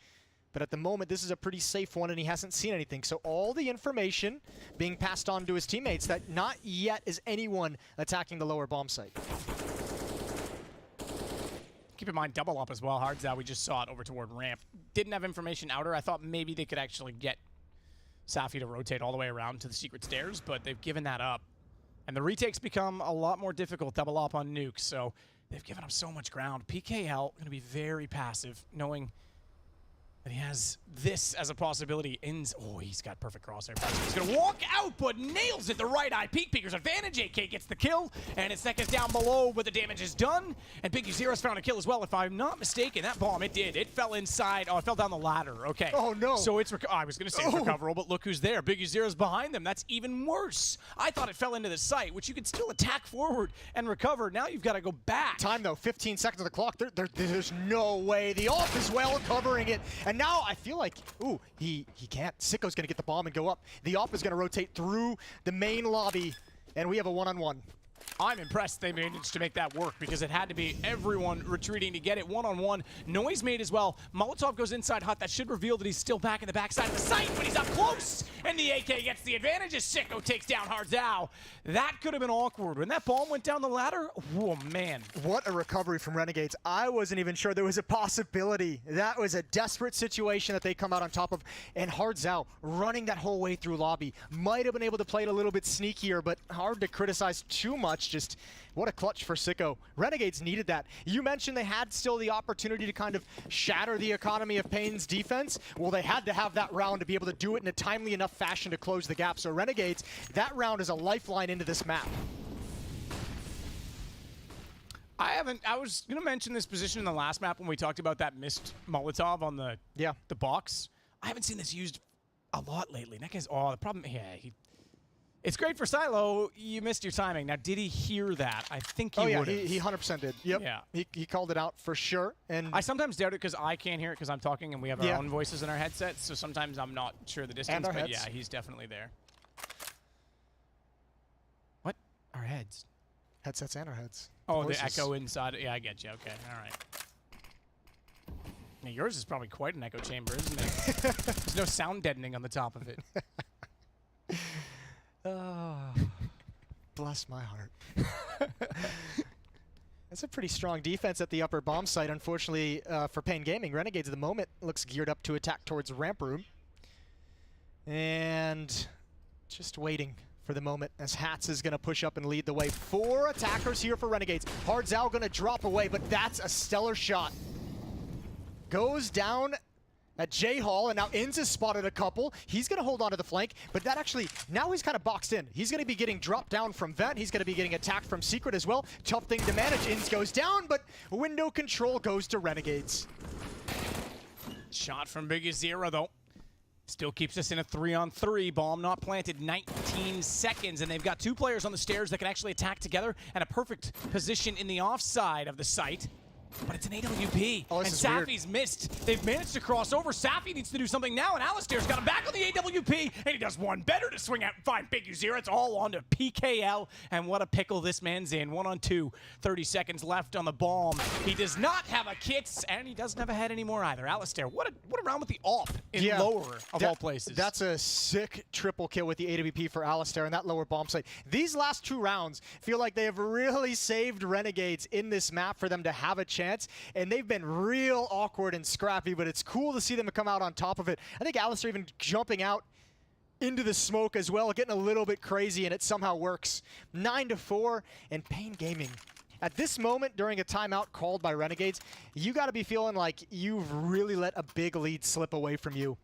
But at the moment, this is a pretty safe one, and he hasn't seen anything. So all the information being passed on to his teammates that not yet is anyone attacking the lower bomb site. Keep in mind, double up as well. Hard's out. We just saw it over toward ramp. Didn't have information outer. I thought maybe they could actually get Safi to rotate all the way around to the secret stairs, but they've given that up. And the retakes become a lot more difficult, double up on nukes. So they've given up so much ground. PKL going to be very passive, knowing that he has this as a possibility. Oh, he's got perfect crosshair. He's going to walk out, but nails it. The right eye. Peeker's advantage. AK gets the kill, and it's Neck is down below, but the damage is done. And Biggie Zero's found a kill as well. If I'm not mistaken, that bomb, it did. It fell inside. Oh, it fell down the ladder. Okay. Oh, no. So it's, I was going to say it's recoverable, but look who's there. Biggie Zero's behind them. That's even worse. I thought it fell into the site, which you could still attack forward and recover. Now you've got to go back. Time, though. 15 seconds of the clock. There's no way. The off is well covering it. And now I feel like, ooh, he can't. Sicko's going to get the bomb and go up. The off is going to rotate through the main lobby, and we have a one-on-one. I'm impressed they managed to make that work because it had to be everyone retreating to get it one-on-one. Noise made as well. Molotov goes inside hut. That should reveal that he's still back in the backside of the site, but he's up close, and the AK gets the advantage as Sicko takes down Hardzao. That could have been awkward. When that bomb went down the ladder, oh, man. What a recovery from Renegades. I wasn't even sure there was a possibility. That was a desperate situation that they come out on top of, and Hardzao running that whole way through lobby. Might have been able to play it a little bit sneakier, but hard to criticize too much. Just what a clutch for Sicko. Renegades needed that. You mentioned they had still the opportunity to kind of shatter the economy of Pain's defense. Well, they had to have that round to be able to do it in a timely enough fashion to close the gap. So Renegades, that round is a lifeline into this map. I was going to mention this position in the last map when we talked about that missed Molotov on the box. I haven't seen this used a lot lately. That guy's, the problem, it's great for Silo. You missed your timing. Now, did he hear that? I think he would have. He 100% did. Yep. Yeah. He called it out for sure. And I sometimes doubt it because I can't hear it because I'm talking and we have our own voices in our headsets. So sometimes I'm not sure the distance. But yeah, he's definitely there. What? Our heads? Headsets and our heads. Oh, the echo inside. Yeah, I get you. Okay. All right. Now, yours is probably quite an echo chamber, isn't it? There's no sound deadening on the top of it. Oh, bless my heart. That's a pretty strong defense at the upper bomb site, unfortunately, for Pain Gaming. Renegades at the moment looks geared up to attack towards ramp room. And just waiting for the moment as Hats is going to push up and lead the way. 4 attackers here for Renegades. Hardzao going to drop away, but that's a stellar shot. Goes down at J-Hall, and now ENCE has spotted a couple. He's going to hold on to the flank, but that actually, now he's kind of boxed in. He's going to be getting dropped down from Vent. He's going to be getting attacked from Secret as well. Tough thing to manage. ENCE goes down, but window control goes to Renegades. Shot from Biggie Zero, though. Still keeps us in a 3-on-3. Bomb not planted. 19 seconds, and they've got 2 players on the stairs that can actually attack together, and a perfect position in the offside of the site. But it's an AWP, and Safi's missed. They've managed to cross over. Safi needs to do something now, and Alistair's got him back on the AWP, and he does one better to swing out and find Big Uzira. It's all on to PKL, and what a pickle this man's in. 1-on-2, 30 seconds left on the bomb. He does not have a kit, and he doesn't have a head anymore either. Alistair, what a round with the AWP in lower, of all places. That's a sick triple kill with the AWP for Alistair and that lower bomb site. These last 2 rounds feel like they have really saved Renegades in this map for them to have a chance. And they've been real awkward and scrappy, but it's cool to see them come out on top of it. I think Alistair even jumping out into the smoke as well, getting a little bit crazy, and it somehow works. 9-4, and Pain Gaming At this moment, during a timeout called by Renegades, you got to be feeling like you've really let a big lead slip away from you.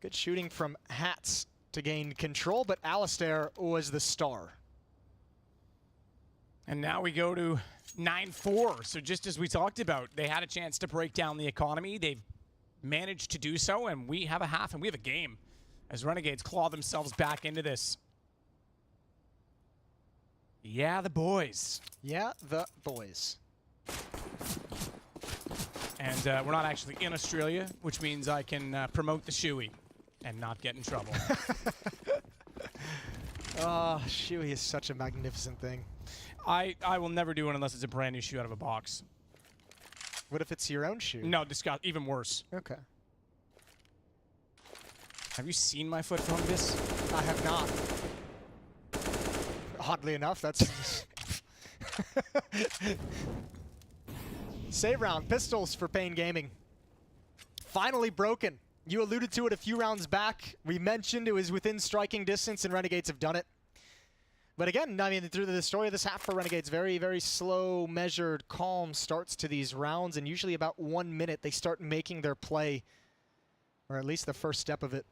Good shooting from Hats to gain control, but Alistair was the star. And now we go to 9-4. So just as we talked about, they had a chance to break down the economy. They've managed to do so, and we have a half and we have a game as Renegades claw themselves back into this. Yeah, the boys. Yeah, the boys. And we're not actually in Australia, which means I can promote the shoey and not get in trouble. Oh, shoey is such a magnificent thing. I will never do it unless it's a brand new shoe out of a box. What if it's your own shoe? No, even worse. Okay. Have you seen my foot fungus? I have not. Oddly enough, that's... Save round, pistols for Pain Gaming. Finally broken. You alluded to it a few rounds back. We mentioned it was within striking distance, and Renegades have done it. But again, I mean, through the story of this half for Renegades, very, very slow, measured, calm starts to these rounds, and usually about 1 minute they start making their play, or at least the first step of it.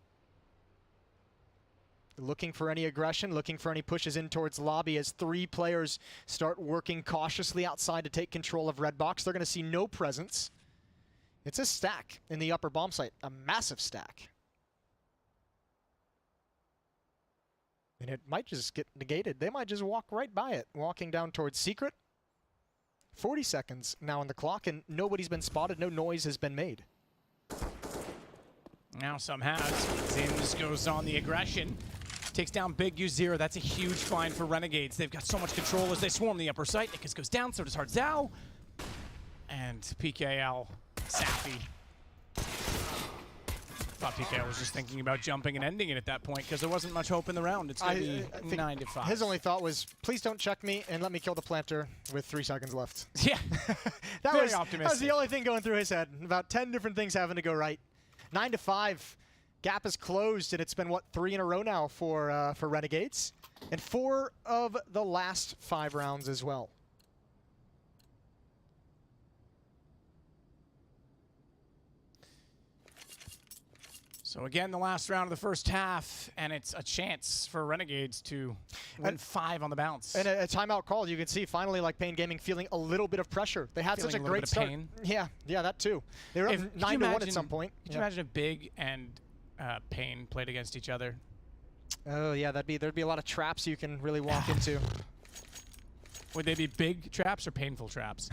Looking for any aggression, looking for any pushes in towards lobby as 3 players start working cautiously outside to take control of red box. They're going to see no presence. It's a stack in the upper bomb site, a massive stack. And it might just get negated. They might just walk right by it, walking down towards Secret. 40 seconds now on the clock, and nobody's been spotted. No noise has been made. Now somehow Zims goes on the aggression. Takes down Big U0. That's a huge find for Renegades. They've got so much control as they swarm the upper site. Nikus goes down, so does Hard Zhao. And PKL, Safi. Thought PKL was just thinking about jumping and ending it at that point because there wasn't much hope in the round. It's going to be 9-5. His only thought was, please don't check me and let me kill the planter with 3 seconds left. Yeah, Very optimistic. That was the only thing going through his head. About 10 different things having to go right. 9-5. Gap is closed, and it's been, what, 3 in a row now for Renegades? And 4 of the last 5 rounds as well. So again, the last round of the first half, and it's a chance for Renegades to win 5 on the bounce. And a timeout call, you can see finally like Pain Gaming feeling a little bit of pressure. They had such a great start. Pain. Yeah, that too. They were up 9-1 at some point. Could you imagine if Big and Pain played against each other? Oh yeah, there'd be a lot of traps you can really walk into. Would they be big traps or painful traps?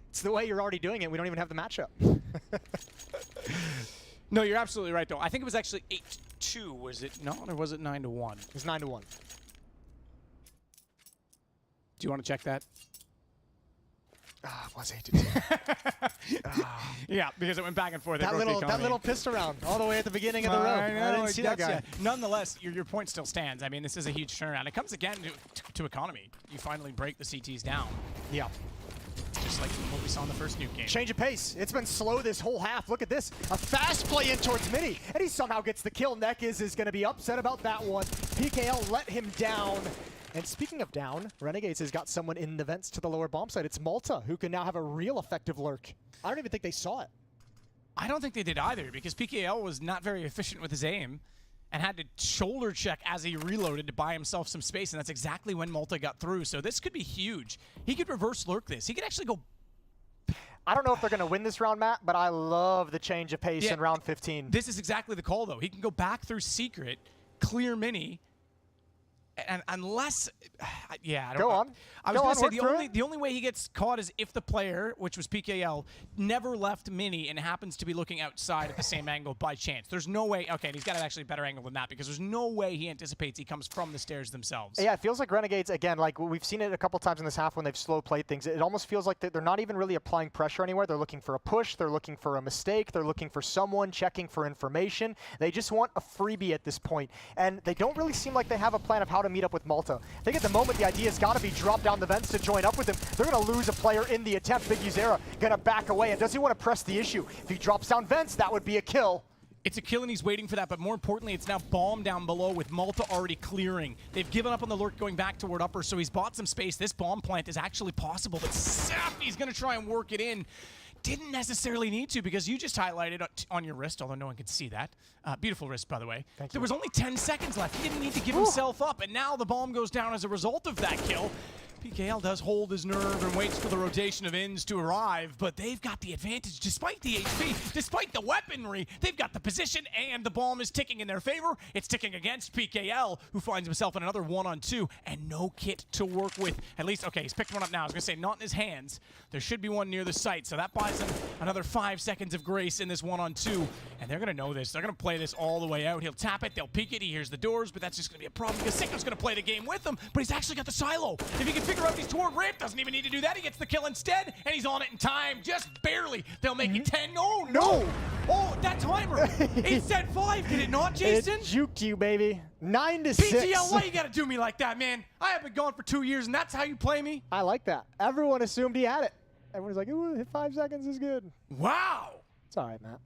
It's the way you're already doing it. We don't even have the matchup. No, you're absolutely right, though. I think it was actually 8-2, was it not, or was it 9-1? It was 9-1. Do you want to check that? It was 8-2. Yeah, because it went back and forth. That little pistol round all the way at the beginning of the row. I didn't see that guy. Nonetheless, your point still stands. I mean, this is a huge turnaround. It comes again to economy. You finally break the CTs down. Yeah. Just like what we saw in the first nuke game. Change of pace. It's been slow this whole half. Look at this. A fast play in towards Mini. And he somehow gets the kill. Nekus is going to be upset about that one. PKL let him down. And speaking of down, Renegades has got someone in the vents to the lower bomb site. It's Malta, who can now have a real effective lurk. I don't even think they saw it. I don't think they did either, because PKL was not very efficient with his aim and had to shoulder check as he reloaded to buy himself some space, and that's exactly when Malta got through. So this could be huge. He could reverse lurk this. He could actually go... I don't know if they're going to win this round, Matt, but I love the change of pace in round 15. This is exactly the call, though. He can go back through Secret, clear Mini, and unless... yeah, I don't know. Go on. I was going to say, the only way he gets caught is if the player, which was PKL, never left Mini and happens to be looking outside at the same angle by chance. There's no way... Okay, and he's got actually a better angle than that, because there's no way he anticipates he comes from the stairs themselves. Yeah, it feels like Renegades, again, like we've seen it a couple times in this half when they've slow played things. It almost feels like they're not even really applying pressure anywhere. They're looking for a push. They're looking for a mistake. They're looking for someone checking for information. They just want a freebie at this point. And they don't really seem like they have a plan of how to meet up with Malta. I think at the moment the idea's got to be drop down the vents to join up with him. They're going to lose a player in the attempt. Big Uzera going to back away. And does he want to press the issue? If he drops down vents, that would be a kill. It's a kill and he's waiting for that, but more importantly, it's now bomb down below with Malta already clearing. They've given up on the lurk going back toward upper, so he's bought some space. This bomb plant is actually possible, but Sappy's gonna try and work it in. Didn't necessarily need to because you just highlighted on your wrist, although no one could see that. Beautiful wrist, by the way. Thank you. There was only 10 seconds left. He didn't need to give himself up, and now the bomb goes down as a result of that kill. PGL does hold his nerve and waits for the rotation of ENCE to arrive, but they've got the advantage despite the HP, despite the weaponry. They've got the position, and the bomb is ticking in their favor. It's ticking against PGL, who finds himself in another 1-on-2 and no kit to work with. At least, okay, he's picked one up now. I was going to say, not in his hands. There should be one near the site, so that buys him another 5 seconds of grace in this 1-on-2, and they're going to know this. They're going to play this all the way out. He'll tap it, they'll peek it, he hears the doors, but that's just going to be a problem because Sicko's going to play the game with him, but he's actually got the silo. If he can figure out he's toward ramp, doesn't even need to do that. He gets the kill instead, and he's on it in time, just barely. They'll make it 10. Oh, no! Oh, that timer! It said 5, did it not, Jason? It juked you, baby. 9-6. PGL, why you gotta do me like that, man? I have been gone for 2 years, and that's how you play me? I like that. Everyone assumed he had it. Everyone's like, ooh, 5 seconds is good. Wow! It's all right, Matt.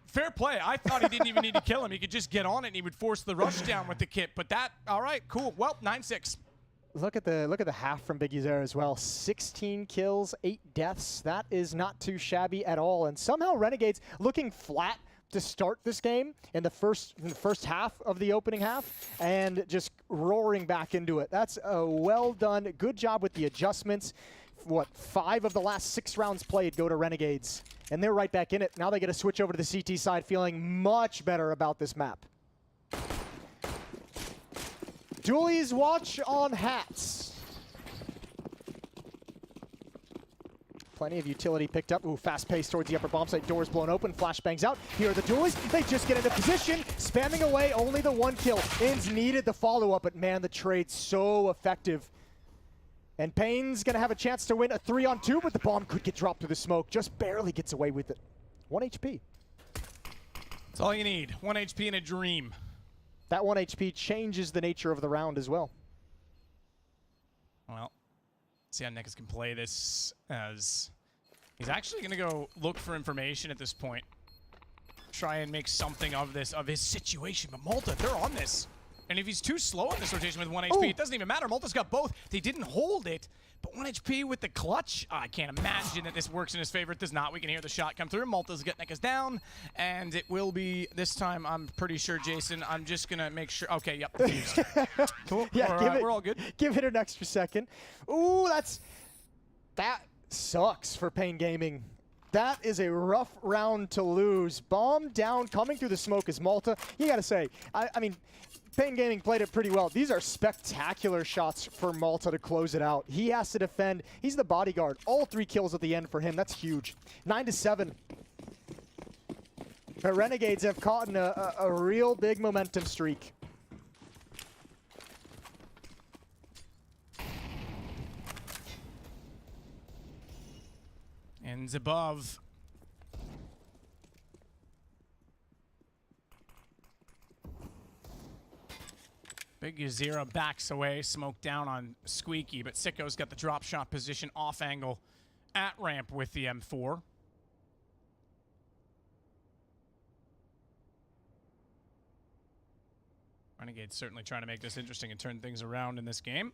Fair play. I thought he didn't even need to kill him. He could just get on it, and he would force the rush down with the kit. But that, all right, cool. Well, 9-6. Look at the half from Big Vincere as well. 16 kills, 8 deaths. That is not too shabby at all. And somehow Renegades looking flat to start this game in the first half of the opening half, and just roaring back into it. That's well done. Good job with the adjustments. What, 5 of the last 6 rounds played go to Renegades, and they're right back in it. Now they get to switch over to the CT side, feeling much better about this map. Dooley's watch on hats. Plenty of utility picked up. Ooh, fast pace towards the upper bomb site. Doors blown open. Flashbangs out. Here are the Doolies. They just get into position. Spamming away. Only the 1 kill. ENCE needed the follow-up, but man, the trade's so effective. And Payne's going to have a chance to win a 3-on-2, but the bomb could get dropped through the smoke. Just barely gets away with it. 1 HP. That's all you need. 1 HP and a dream. That 1 HP changes the nature of the round as well. Well, see how Nekas can play this, as he's actually going to go look for information at this point. Try and make something of this, of his situation. But Malta, they're on this. And if he's too slow in this rotation with 1 HP, it doesn't even matter. Malta's got both. They didn't hold it, but 1 HP with the clutch. I can't imagine that this works in his favor. It does not. We can hear the shot come through. Malta's getting Nekas down, and it will be this time, I'm pretty sure, Jason. I'm just going to make sure. Okay, yep, defused. Cool. Yeah, we're all good. Give it an extra second. Ooh, that sucks for Pain Gaming. That is a rough round to lose. Bomb down, coming through the smoke is Malta. You got to say, I mean, Pain Gaming played it pretty well. These are spectacular shots for Malta to close it out. He has to defend. He's the bodyguard. All 3 kills at the end for him. That's huge. 9-7. The Renegades have caught in a real big momentum streak. Ends above. Big Vincere backs away, smoke down on Squeaky, but Sicko's got the drop shot position off angle at ramp with the M4. Renegades certainly trying to make this interesting and turn things around in this game.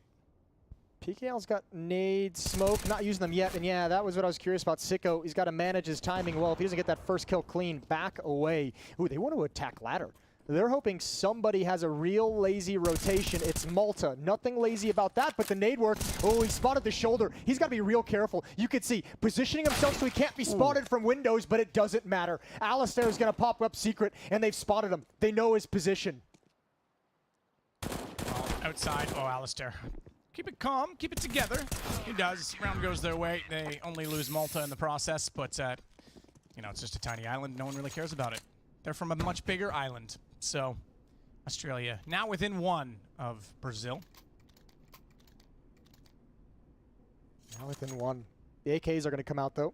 PKL's got nades, smoke, not using them yet, and yeah, that was what I was curious about. Sicko, he's got to manage his timing well. If he doesn't get that first kill clean, back away. Ooh, they want to attack ladder. They're hoping somebody has a real lazy rotation. It's Malta. Nothing lazy about that, but the nade work. Oh, he spotted the shoulder. He's got to be real careful. You can see positioning himself so he can't be spotted from windows, but it doesn't matter. Alistair is going to pop up secret, and they've spotted him. They know his position. Outside. Oh, Alistair. Keep it calm. Keep it together. He does. Round goes their way. They only lose Malta in the process, but, you know, it's just a tiny island. No one really cares about it. They're from a much bigger island. So, Australia now within 1 of Brazil. Now within 1. The AKs are going to come out, though.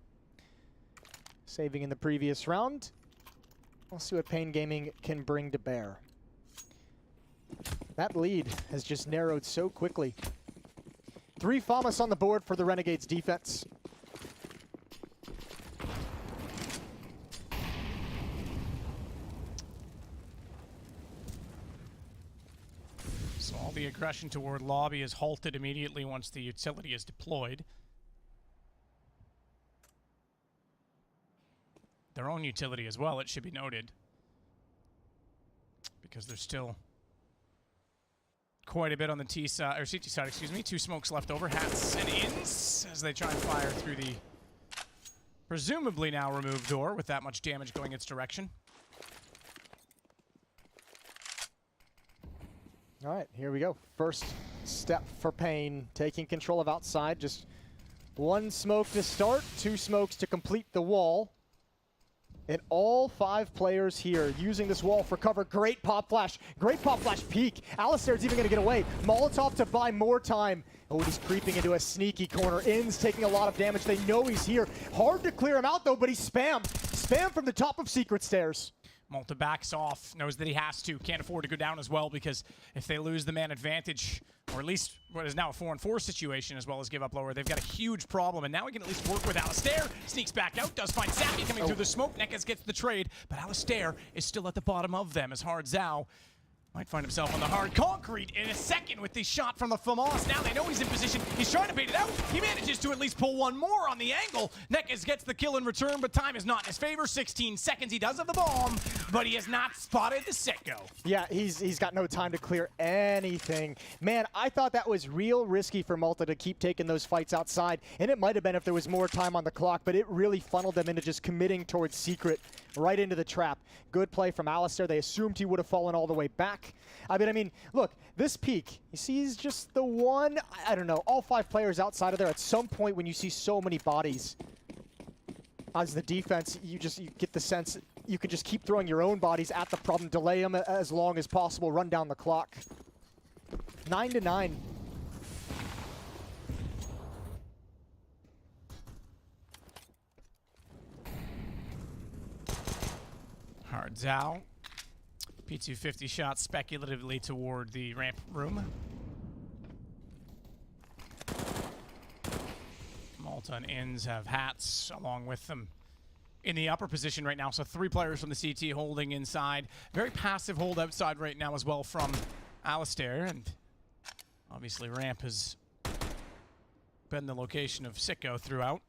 Saving in the previous round. We'll see what Pain Gaming can bring to bear. That lead has just narrowed so quickly. 3 FAMAS on the board for the Renegades defense. the aggression toward lobby is halted immediately once the utility is deployed. Their own utility as well, it should be noted. Because there's still quite a bit on the T side, or CT side, excuse me. 2 smokes left over. Hats and ins as they try and fire through the presumably now removed door with that much damage going its direction. All right, here we go. First step for Pain, taking control of outside. Just 1 smoke to start, 2 smokes to complete the wall. And all 5 players here using this wall for cover. Great pop flash. Great pop flash peek. Alistair's even going to get away. Molotov to buy more time. Oh, he's creeping into a sneaky corner. In's taking a lot of damage. They know he's here. Hard to clear him out, though, but he's spammed. Spam from the top of Secret Stairs. Malta backs off, knows that he has to, can't afford to go down as well, because if they lose the man advantage, or at least what is now a 4-on-4 situation, as well as give up lower, they've got a huge problem, and now we can at least work with Alistair. Sneaks back out, does find Sappy coming through the smoke. Nekaz gets the trade, but Alistair is still at the bottom of them, as Hard Zhao might find himself on the hard concrete in a second with the shot from the FAMAS. Now they know he's in position. He's trying to bait it out. He manages to at least pull one more on the angle. Nekaz gets the kill in return, but time is not in his favor. 16 seconds. He does have the bomb, but he has not spotted the Sicko. Yeah, he's got no time to clear anything. Man, I thought that was real risky for Malta to keep taking those fights outside, and it might have been if there was more time on the clock, but it really funneled them into just committing towards Secret, right into the trap. Good play from Alistair. They assumed he would have fallen all the way back. I mean, look, this peak, you see he's just the one, I don't know, all 5 players outside of there. At some point when you see so many bodies as the defense, you get the sense you can just keep throwing your own bodies at the problem, delay them as long as possible, run down the clock. 9-9. Hard Zhao. P250 shot speculatively toward the ramp room. Malta and ENCE have hats along with them in the upper position right now. So 3 players from the CT holding inside. Very passive hold outside right now as well from Alistair. And obviously ramp has been the location of Sicko throughout.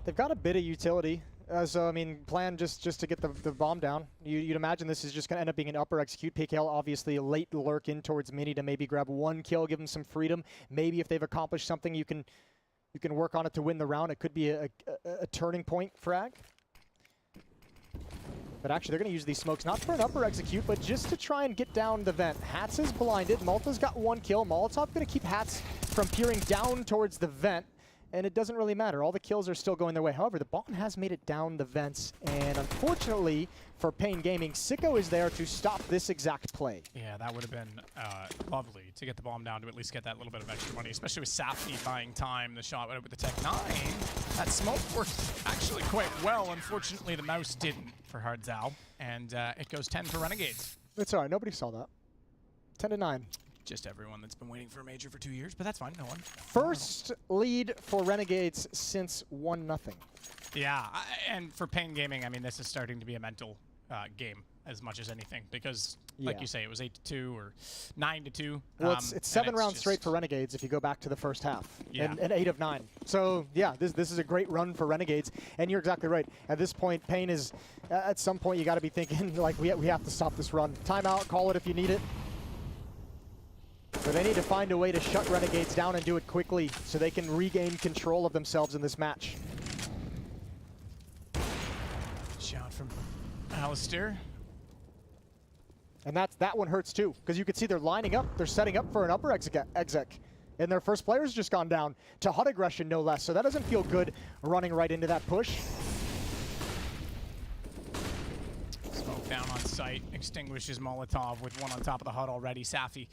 They've got a bit of utility. So, I mean, plan just to get the bomb down. You'd imagine this is just going to end up being an upper execute. PGL obviously a late lurk in towards Mini to maybe grab 1 kill, give them some freedom. Maybe if they've accomplished something, you can work on it to win the round. It could be a turning point frag. But actually, they're going to use these smokes not for an upper execute, but just to try and get down the vent. Hats is blinded. Malta's got 1 kill. Molotov going to keep Hats from peering down towards the vent. And it doesn't really matter. All the kills are still going their way. However, the bomb has made it down the vents. And unfortunately for Pain Gaming, Sicko is there to stop this exact play. Yeah, that would have been lovely to get the bomb down to at least get that little bit of extra money, especially with Sappy buying time. The shot went up with the Tech 9. That smoke worked actually quite well. Unfortunately, the MOUZ didn't for Hard Zhao. And it goes 10 for Renegades. It's all right. Nobody saw that. 10-9. Just everyone that's been waiting for a major for 2 years, but that's fine. No one. First lead for Renegades since 1-0. Yeah, and for Pain Gaming, I mean, this is starting to be a mental game as much as anything, because, like you say, it was 8-2 or 9-2. Well, it's 7 rounds straight for Renegades if you go back to the first half, and 8 of 9. So, yeah, this is a great run for Renegades, and you're exactly right. At this point, Pain is, at some point, you got to be thinking, like, we have to stop this run. Timeout, call it if you need it. But they need to find a way to shut Renegades down and do it quickly so they can regain control of themselves in this match. Shot from Alistair. And that one hurts too, because you can see they're lining up, they're setting up for an upper exec. And their first player's just gone down to HUD aggression, no less. So that doesn't feel good running right into that push. Smoke down on site, extinguishes Molotov with 1 on top of the HUD already. Safi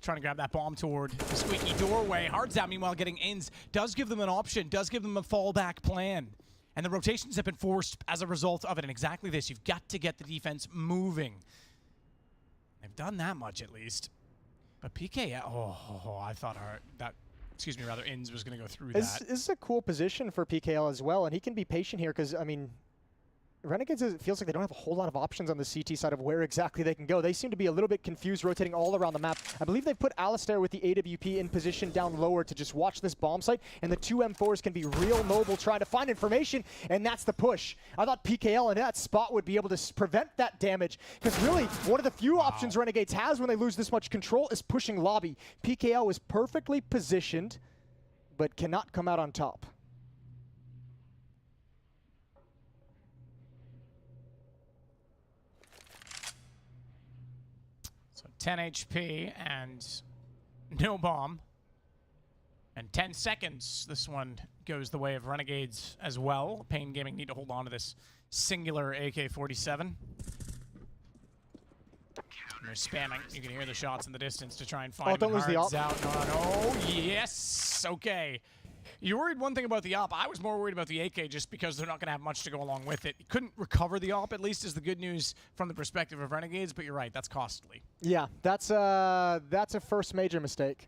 trying to grab that bomb toward the squeaky doorway. Hard Zhao, meanwhile, getting ENCE. Does give them an option, does give them a fallback plan. And the rotations have been forced as a result of it. And exactly this, you've got to get the defense moving. They've done that much, at least. But PK, I thought that excuse me, rather, ENCE was going to go through This that. is a cool position for PKL as well, and he can be patient here because, I mean, Renegades, it feels like they don't have a whole lot of options on the CT side of where exactly they can go. They seem to be a little bit confused, rotating all around the map. I believe they put Alistair with the AWP in position down lower to just watch this bomb site, and the two M4s can be real mobile trying to find information, and that's the push. I thought PKL in that spot would be able to prevent that damage, because really, one of the few options Renegades has when they lose this much control is pushing lobby. PKL is perfectly positioned, but cannot come out on top. So 10 HP and no bomb. And 10 seconds. This one goes the way of Renegades as well. Pain Gaming need to hold on to this singular AK-47. They're spamming. You can hear the shots in the distance to try and find don't lose the op. out. Oh, yes. Okay. You're worried one thing about the op. I was more worried about the AK just because they're not going to have much to go along with it. You couldn't recover the op, at least, is the good news from the perspective of Renegades, but you're right, that's costly. Yeah, that's a first major mistake.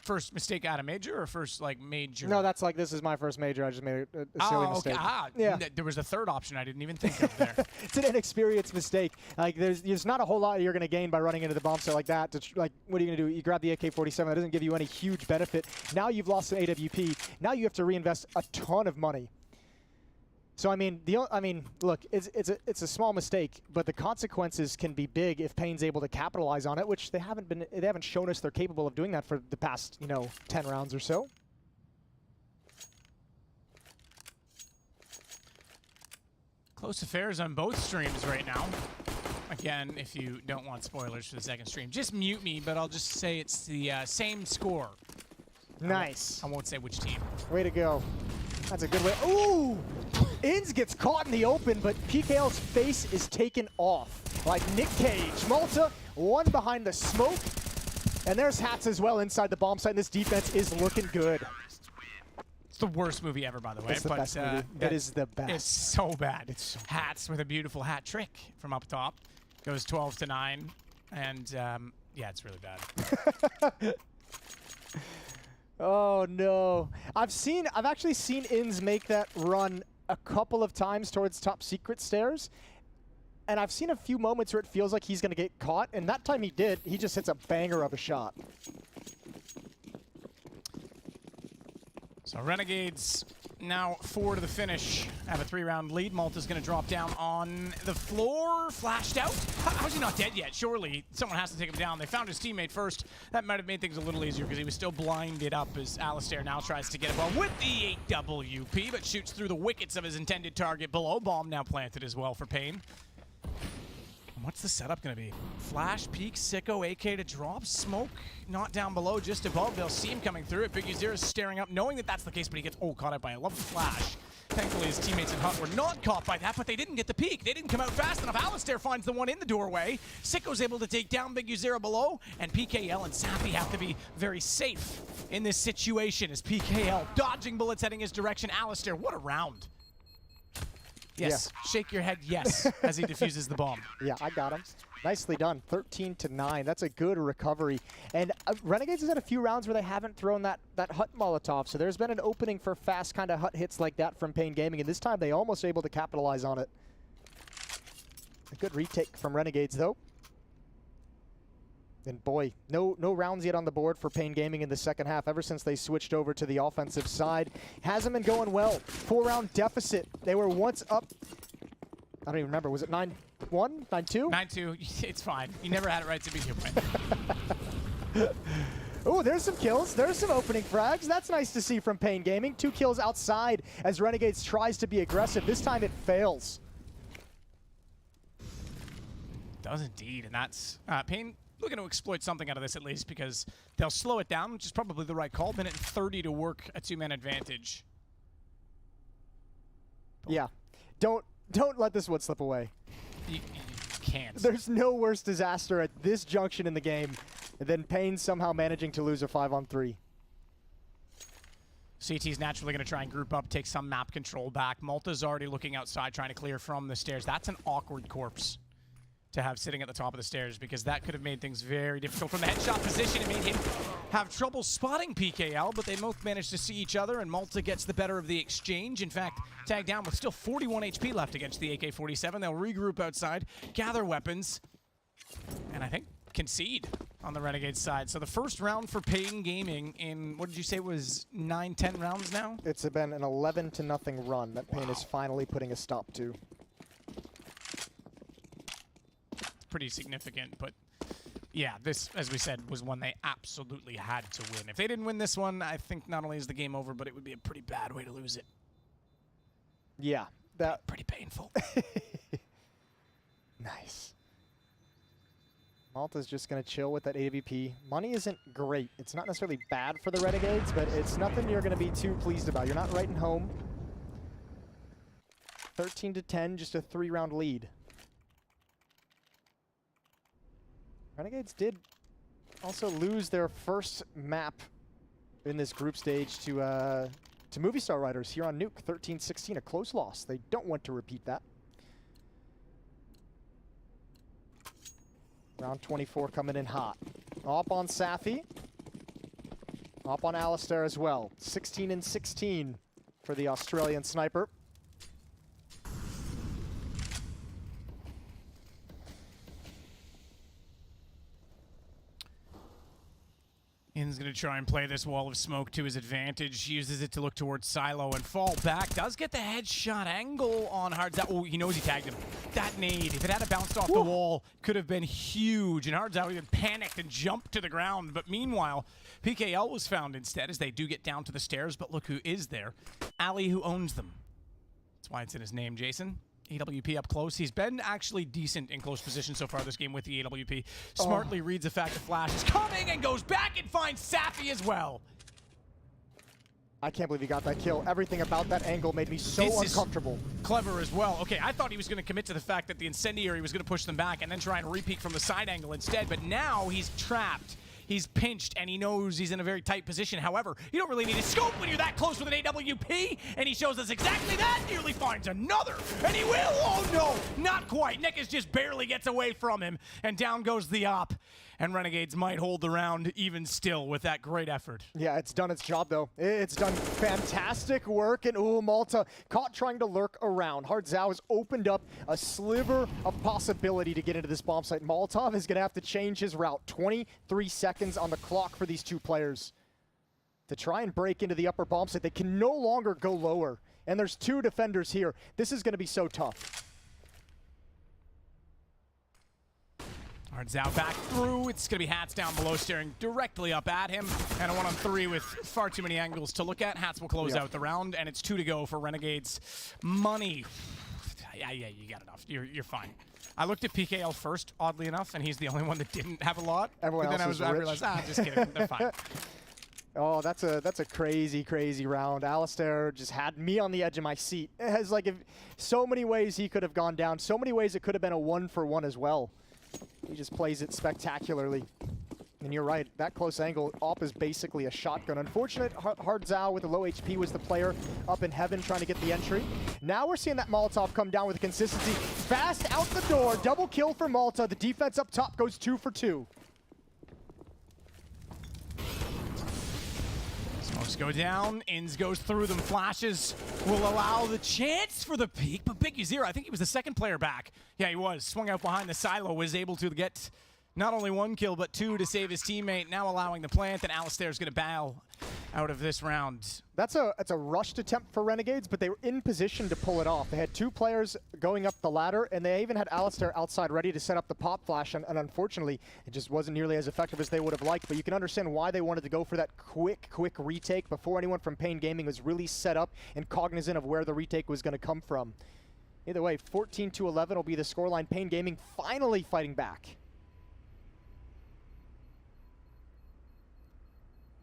First mistake out of major or first, like, major? No, that's like, this is my first major. I just made a silly mistake. Yeah. There was a third option I didn't even think of there. It's an inexperienced mistake. Like, there's not a whole lot you're going to gain by running into the bomb set like that. Like, what are you going to do? You grab the AK-47. That doesn't give you any huge benefit. Now you've lost an AWP. Now you have to reinvest a ton of money. So I mean, look, it's a small mistake, but the consequences can be big if Pain's able to capitalize on it, which they haven't shown us they're capable of doing that for the past 10 rounds or so. Close affairs on both streams right now. Again, if you don't want spoilers for the second stream, just mute me, but I'll just say it's the same score. Nice. I won't say which team. Way to go. That's a good way. Ooh! ENCE gets caught in the open, but PKL's face is taken off. Like Nick Cage. Malta, one behind the smoke. And there's Hats as well inside the bomb site, and this defense is looking good. It's the worst movie ever, by the way. It's the best movie. It is the best. It's so bad. It's so Hats with a beautiful hat trick from up top. Goes 12-9. And, yeah, it's really bad. Oh no! I've actually seen ENCE make that run a couple of times towards top secret stairs, and I've seen a few moments where it feels like he's gonna get caught, and that time he did. He just hits a banger of a shot. So Renegades now 4 to the finish. Have a 3-round lead. Malta's going to drop down on the floor. Flashed out. How's he not dead yet? Surely someone has to take him down. They found his teammate first. That might have made things a little easier because he was still blinded up as Alistair now tries to get a ball with the 8WP, but shoots through the wickets of his intended target below. Bomb now planted as well for Pain. What's the setup going to be? Flash, peek, Sicko, AK to drop, smoke, not down below, just above. They'll see him coming through it. Big is staring up, knowing that that's the case, but he gets caught out by a lovely flash. Thankfully, his teammates in Hut were not caught by that, but they didn't get the peek. They didn't come out fast enough. Alistair finds the one in the doorway. Sicko's able to take down Big Uzera below, and PKL and Sappy have to be very safe in this situation as PKL dodging bullets heading his direction. Alistair, what a round. Yes, yeah. Shake your head yes as he defuses the bomb. Yeah, I got him. Nicely done, 13-9. That's a good recovery. And Renegades has had a few rounds where they haven't thrown that Hut Molotov, so there's been an opening for fast kind of Hut hits like that from Pain Gaming, and this time they almost able to capitalize on it. A good retake from Renegades, though. And boy, no rounds yet on the board for Pain Gaming in the second half ever since they switched over to the offensive side. Hasn't been going well. 4-round deficit. They were once up. I don't even remember. Was it 9-1? 9-2? 9-2. It's fine. You never had it right to begin with. Oh, there's some kills. There's some opening frags. That's nice to see from Pain Gaming. 2 kills outside as Renegades tries to be aggressive. This time it fails. Does indeed, and that's Pain looking to exploit something out of this at least because they'll slow it down, which is probably the right call. Minute 30 to work a 2-man advantage. Yeah, don't let this one slip away. You can't. There's no worse disaster at this junction in the game than Pain somehow managing to lose a 5-on-3. CT's naturally going to try and group up, take some map control back. Malta's already looking outside, trying to clear from the stairs. That's an awkward corpse. to have sitting at the top of the stairs, because that could have made things very difficult from the headshot position. It made him have trouble spotting PKL, but they both managed to see each other, and Malta gets the better of the exchange. In fact, tagged down with still 41 HP left against the AK-47. They'll regroup outside, gather weapons, and I think concede on the Renegades side. So the first round for Pain Gaming in, what did you say was 9-10 rounds now? It's been an 11-0 run that Pain is finally putting a stop to. Pretty significant, but yeah, this, as we said, was one they absolutely had to win. If they didn't win this one, I think not only is the game over, but it would be a pretty bad way to lose it. Yeah, that pretty painful. Nice. Malta's just going to chill with that AWP. Money isn't great. It's not necessarily bad for the Renegades, but it's nothing you're going to be too pleased about. You're not writing home. 13-10, just a 3-round lead. Renegades did also lose their first map in this group stage to Movistar Riders here on Nuke, 13-16, a close loss. They don't want to repeat that. Round 24 coming in hot. Up on Safi. Up on Alistair as well. 16-16 for the Australian sniper. In's going to try and play this wall of smoke to his advantage. Uses it to look towards Silo and fall back. Does get the headshot angle on Hardzao. Oh, he knows he tagged him. That nade, if it had bounced off the wall, could have been huge. And Hardzao even panicked and jumped to the ground. But meanwhile, PKL was found instead as they do get down to the stairs. But look who is there. Ali, who owns them. That's why it's in his name, Jason. AWP up close. He's been actually decent in close position so far this game with the AWP. Smartly reads the fact that Flash is coming and goes back and finds Safi as well. I can't believe he got that kill. Everything about that angle made me so uncomfortable. Clever as well. Okay, I thought he was going to commit to the fact that the incendiary was going to push them back and then try and repeat from the side angle instead, but now he's trapped. He's pinched, and he knows he's in a very tight position. However, you don't really need a scope when you're that close with an AWP, and he shows us exactly that. Nearly finds another, and he will. Oh, no, not quite. Nekus just barely gets away from him, and down goes the op. And Renegades might hold the round even still with that great effort. Yeah, it's done its job, though. It's done fantastic work, and ooh, Malta caught trying to lurk around. Hardzao has opened up a sliver of possibility to get into this bomb site. Molotov is going to have to change his route. 23 seconds on the clock for these two players to try and break into the upper bomb site. They can no longer go lower, and there's two defenders here. This is going to be so tough. Hardzao back through. It's going to be Hats down below, staring directly up at him. And a 1-on-3 with far too many angles to look at. Hats will close out the round, and it's 2 to go for Renegades. Money. Yeah, you got enough. You're fine. I looked at PKL first, oddly enough, and he's the only one that didn't have a lot. Everyone else is rich. I realized, just kidding. They're fine. Oh, that's a crazy, crazy round. Alistair just had me on the edge of my seat. It has so many ways he could have gone down. So many ways it could have been a 1-for-1 as well. He just plays it spectacularly. And you're right, that close angle, Op is basically a shotgun. Unfortunate, Hardzao with the low HP was the player up in heaven trying to get the entry. Now we're seeing that Molotov come down with consistency. Fast out the door, double kill for Malta. The defense up top goes 2 for 2. Smokes go down, ENCE goes through them, flashes will allow the chance for the peak, but Big Zero, I think he was the second player back. Yeah, he was. Swung out behind the silo, was able to get not only 1 kill, but 2 to save his teammate, now allowing the plant, and Alistair's going to bow out of this round. That's a rushed attempt for Renegades, but they were in position to pull it off. They had 2 players going up the ladder, and they even had Alistair outside ready to set up the pop flash, and unfortunately, it just wasn't nearly as effective as they would have liked, but you can understand why they wanted to go for that quick retake before anyone from Pain Gaming was really set up and cognizant of where the retake was going to come from. Either way, 14-11 will be the scoreline. Pain Gaming finally fighting back.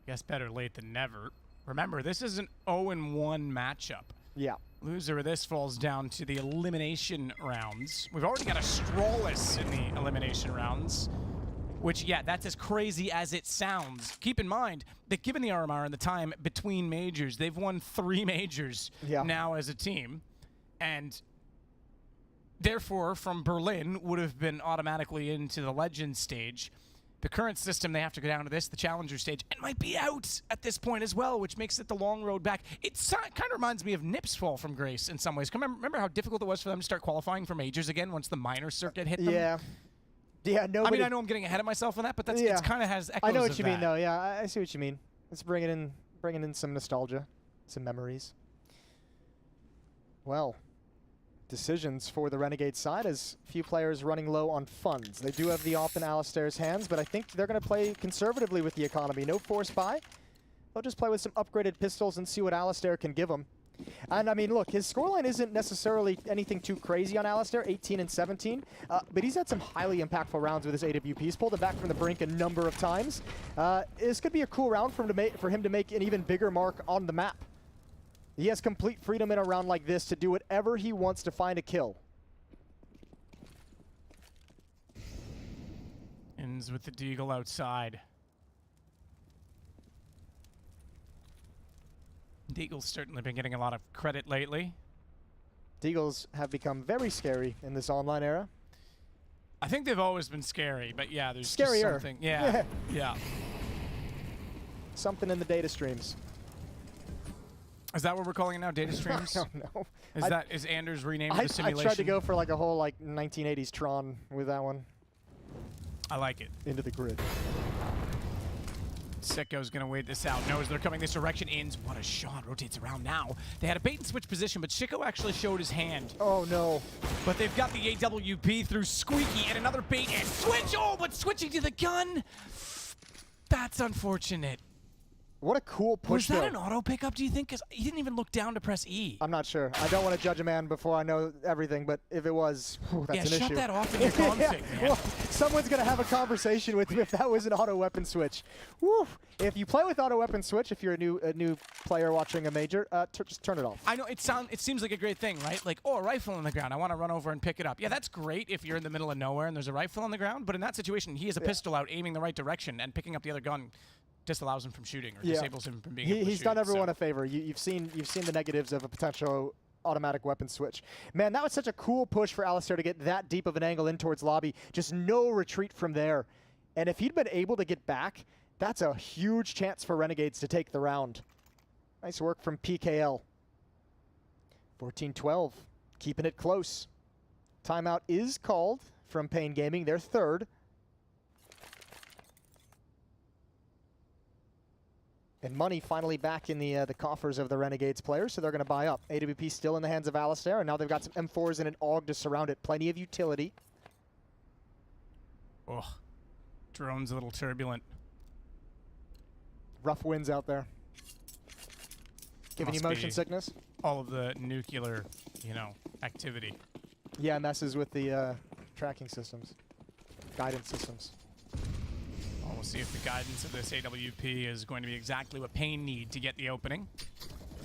Guess better late than never. Remember, this is an 0-1 matchup. Yeah. Loser of this falls down to the elimination rounds. We've already got Astralis in the elimination rounds, which, yeah, that's as crazy as it sounds. Keep in mind that given the RMR and the time between majors, they've won 3 majors now as a team. And therefore, from Berlin, would have been automatically into the Legends stage. The current system, they have to go down to this, the Challenger stage, and might be out at this point as well, which makes it the long road back. It kind of reminds me of Nip's fall from grace in some ways. Remember how difficult it was for them to start qualifying for majors again once the minor circuit hit them? Yeah. Yeah, nobody... I mean, I know I'm getting ahead of myself on that, but that's it kind of has echoes I know what of you that. mean, though. Yeah, I see what you mean. Let's bring it in some nostalgia, some memories. Well, decisions for the Renegade side as few players running low on funds. They do have the op in Alistair's hands, but I think they're going to play conservatively with the economy. No force buy. They'll just play with some upgraded pistols and see what Alistair can give them. And I mean, look, his scoreline isn't necessarily anything too crazy on Alistair, 18 and 17, but he's had some highly impactful rounds with his AWP. He's pulled him back from the brink a number of times. This could be a cool round for him to make an even bigger mark on the map. He has complete freedom in a round like this to do whatever he wants to find a kill. Ends with the Deagle outside. Deagle's certainly been getting a lot of credit lately. Deagles have become very scary in this online era. I think they've always been scary, but yeah, there's Scarier. just something. Yeah, yeah. Something in the data streams. Is that what we're calling it now? Data streams? I don't know. Is Anders renamed the simulation? I tried to go for like a whole like 1980s Tron with that one. I like it. Into the grid. Sicko's going to wait this out. Knows they're coming this direction. Ins. What a shot. Rotates around now. They had a bait and switch position, but Sicko actually showed his hand. Oh, no. But they've got the AWP through Squeaky and another bait and switch. Oh, but switching to the gun. That's unfortunate. What a cool push, Was that an auto pickup, do you think? Because he didn't even look down to press E. I'm not sure. I don't want to judge a man before I know everything, but if it was, that's an issue. Yeah, shut that off in your config, man. Well, someone's going to have a conversation with me if that was an auto weapon switch. Woo. If you play with auto weapon switch, if you're a new player watching a major, just turn it off. I know, it seems like a great thing, right? Like, oh, a rifle on the ground. I want to run over and pick it up. Yeah, that's great if you're in the middle of nowhere and there's a rifle on the ground, but in that situation, he has a pistol out aiming the right direction and picking up the other gun disallows him from shooting or disables him from being able to shoot. He's done everyone a favor. You've seen the negatives of a potential automatic weapon switch. Man, that was such a cool push for Alistair to get that deep of an angle in towards lobby. Just no retreat from there. And if he'd been able to get back, that's a huge chance for Renegades to take the round. Nice work from PKL. 14-12, keeping it close. Timeout is called from Pain Gaming, their third. And money finally back in the coffers of the Renegades players, so they're going to buy up. AWP still in the hands of Alistair, and now they've got some M4s and an AUG to surround it. Plenty of utility. Oh, drone's a little turbulent. Rough winds out there. Giving you motion sickness? All of the nuclear, activity. Yeah, messes with the tracking systems, guidance systems. We'll see if the guidance of this AWP is going to be exactly what Pain need to get the opening.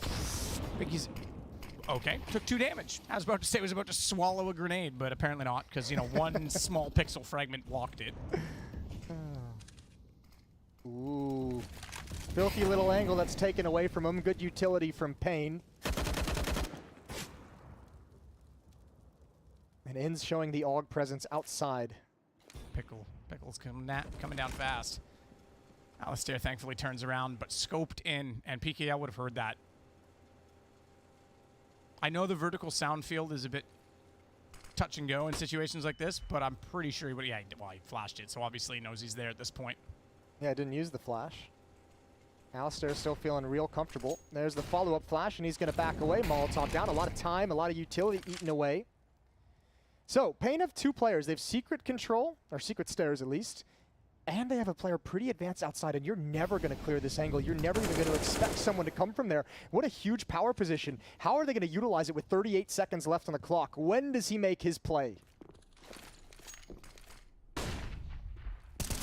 I think he's... Okay, took 2 damage. I was about to say he was about to swallow a grenade, but apparently not, because, one small pixel fragment blocked it. Ooh. Filthy little angle that's taken away from him. Good utility from Pain. And ENCE showing the AUG presence outside. Pickle's coming down fast. Alistair thankfully turns around, but scoped in, and PKL would have heard that. I know the vertical sound field is a bit touch and go in situations like this, but I'm pretty sure he would. Yeah, well, he flashed it, so obviously he knows he's there at this point. Yeah, I didn't use the flash. Alistair's still feeling real comfortable. There's the follow-up flash, and he's going to back away. Molotov down. A lot of time, a lot of utility eaten away. So, Pain have 2 players. They have secret control, or secret stairs at least, and they have a player pretty advanced outside, and you're never going to clear this angle. You're never even going to expect someone to come from there. What a huge power position. How are they going to utilize it with 38 seconds left on the clock? When does he make his play?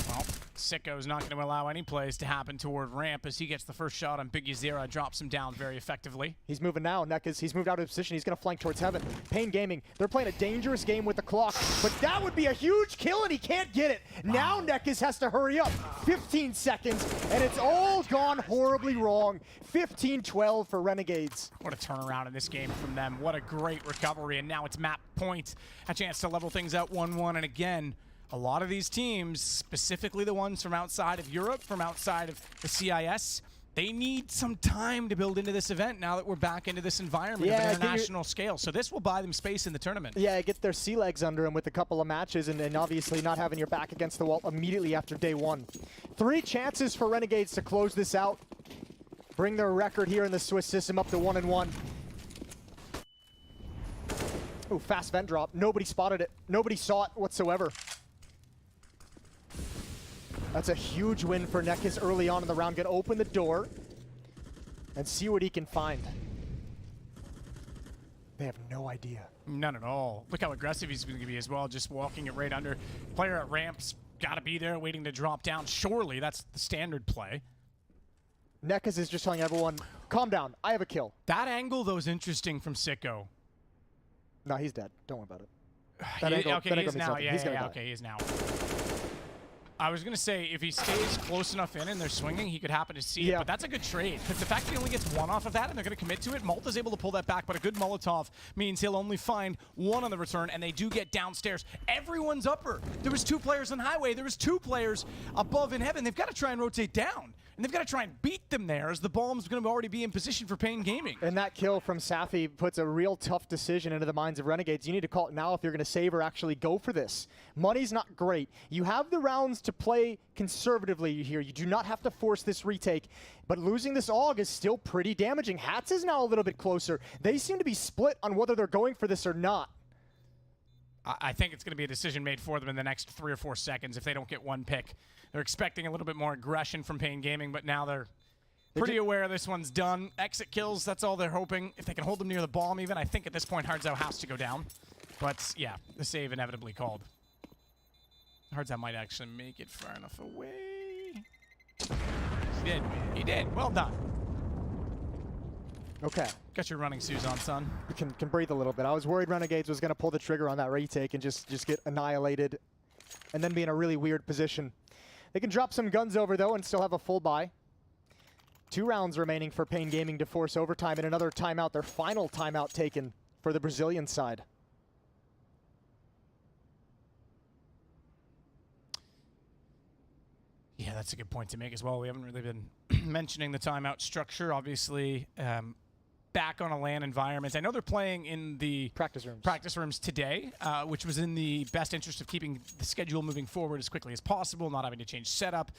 Well, Sicko's not going to allow any plays to happen toward ramp as he gets the first shot on Biggie Zera, drops him down very effectively. He's moving now. He's moved out of position. He's going to flank towards heaven. Pain Gaming, they're playing a dangerous game with the clock, but that would be a huge kill, and he can't get it. Now Nekis has to hurry up. 15 seconds, and it's all gone horribly wrong. 15-12 for Renegades. What a turnaround in this game from them. What a great recovery, and now it's map point. A chance to level things out 1-1, and again, a lot of these teams, specifically the ones from outside of Europe, from outside of the CIS, they need some time to build into this event now that we're back into this environment of an international scale. So this will buy them space in the tournament. Yeah, get their sea legs under them with a couple of matches and obviously not having your back against the wall immediately after day one. 3 chances for Renegades to close this out. Bring their record here in the Swiss system up to 1-1. Ooh, fast vent drop. Nobody spotted it. Nobody saw it whatsoever. That's a huge win for Nekis early on in the round. Gonna open the door and see what he can find. They have no idea. None at all. Look how aggressive he's going to be as well, just walking it right under. Player at ramps, got to be there waiting to drop down. Surely that's the standard play. Nekis is just telling everyone, calm down, I have a kill. That angle, though, is interesting from Sicko. No, he's dead. Don't worry about it. Okay, he is now. Yeah, okay, he is now. I was going to say, if he stays close enough in and they're swinging, he could happen to see it, but that's a good trade. Because the fact that he only gets 1 off of that and they're going to commit to it, Malta's able to pull that back, but a good Molotov means he'll only find 1 on the return, and they do get downstairs. Everyone's upper. There was 2 players on highway. There was 2 players above in heaven. They've got to try and rotate down. And they've got to try and beat them there as the bomb's going to already be in position for Pain Gaming. And that kill from Safi puts a real tough decision into the minds of Renegades. You need to call it now if you're going to save or actually go for this. Money's not great. You have the rounds to play conservatively here. You do not have to force this retake. But losing this AUG is still pretty damaging. Hats is now a little bit closer. They seem to be split on whether they're going for this or not. I think it's going to be a decision made for them in the next 3 or 4 seconds if they don't get 1 pick. They're expecting a little bit more aggression from Pain Gaming, but now they're pretty aware this one's done. Exit kills, that's all they're hoping. If they can hold them near the bomb even, I think at this point Hardzao has to go down. But yeah, the save inevitably called. Hardzao might actually make it far enough away. He did. He did. Well done. Okay. Got your running shoes on, son. You can breathe a little bit. I was worried Renegades was going to pull the trigger on that retake and just get annihilated and then be in a really weird position. They can drop some guns over, though, and still have a full buy. 2 rounds remaining for Pain Gaming to force overtime and another timeout, their final timeout taken for the Brazilian side. Yeah, that's a good point to make as well. We haven't really been mentioning the timeout structure. Obviously, back on a LAN environment. I know they're playing in the practice rooms today, which was in the best interest of keeping the schedule moving forward as quickly as possible, not having to change setup,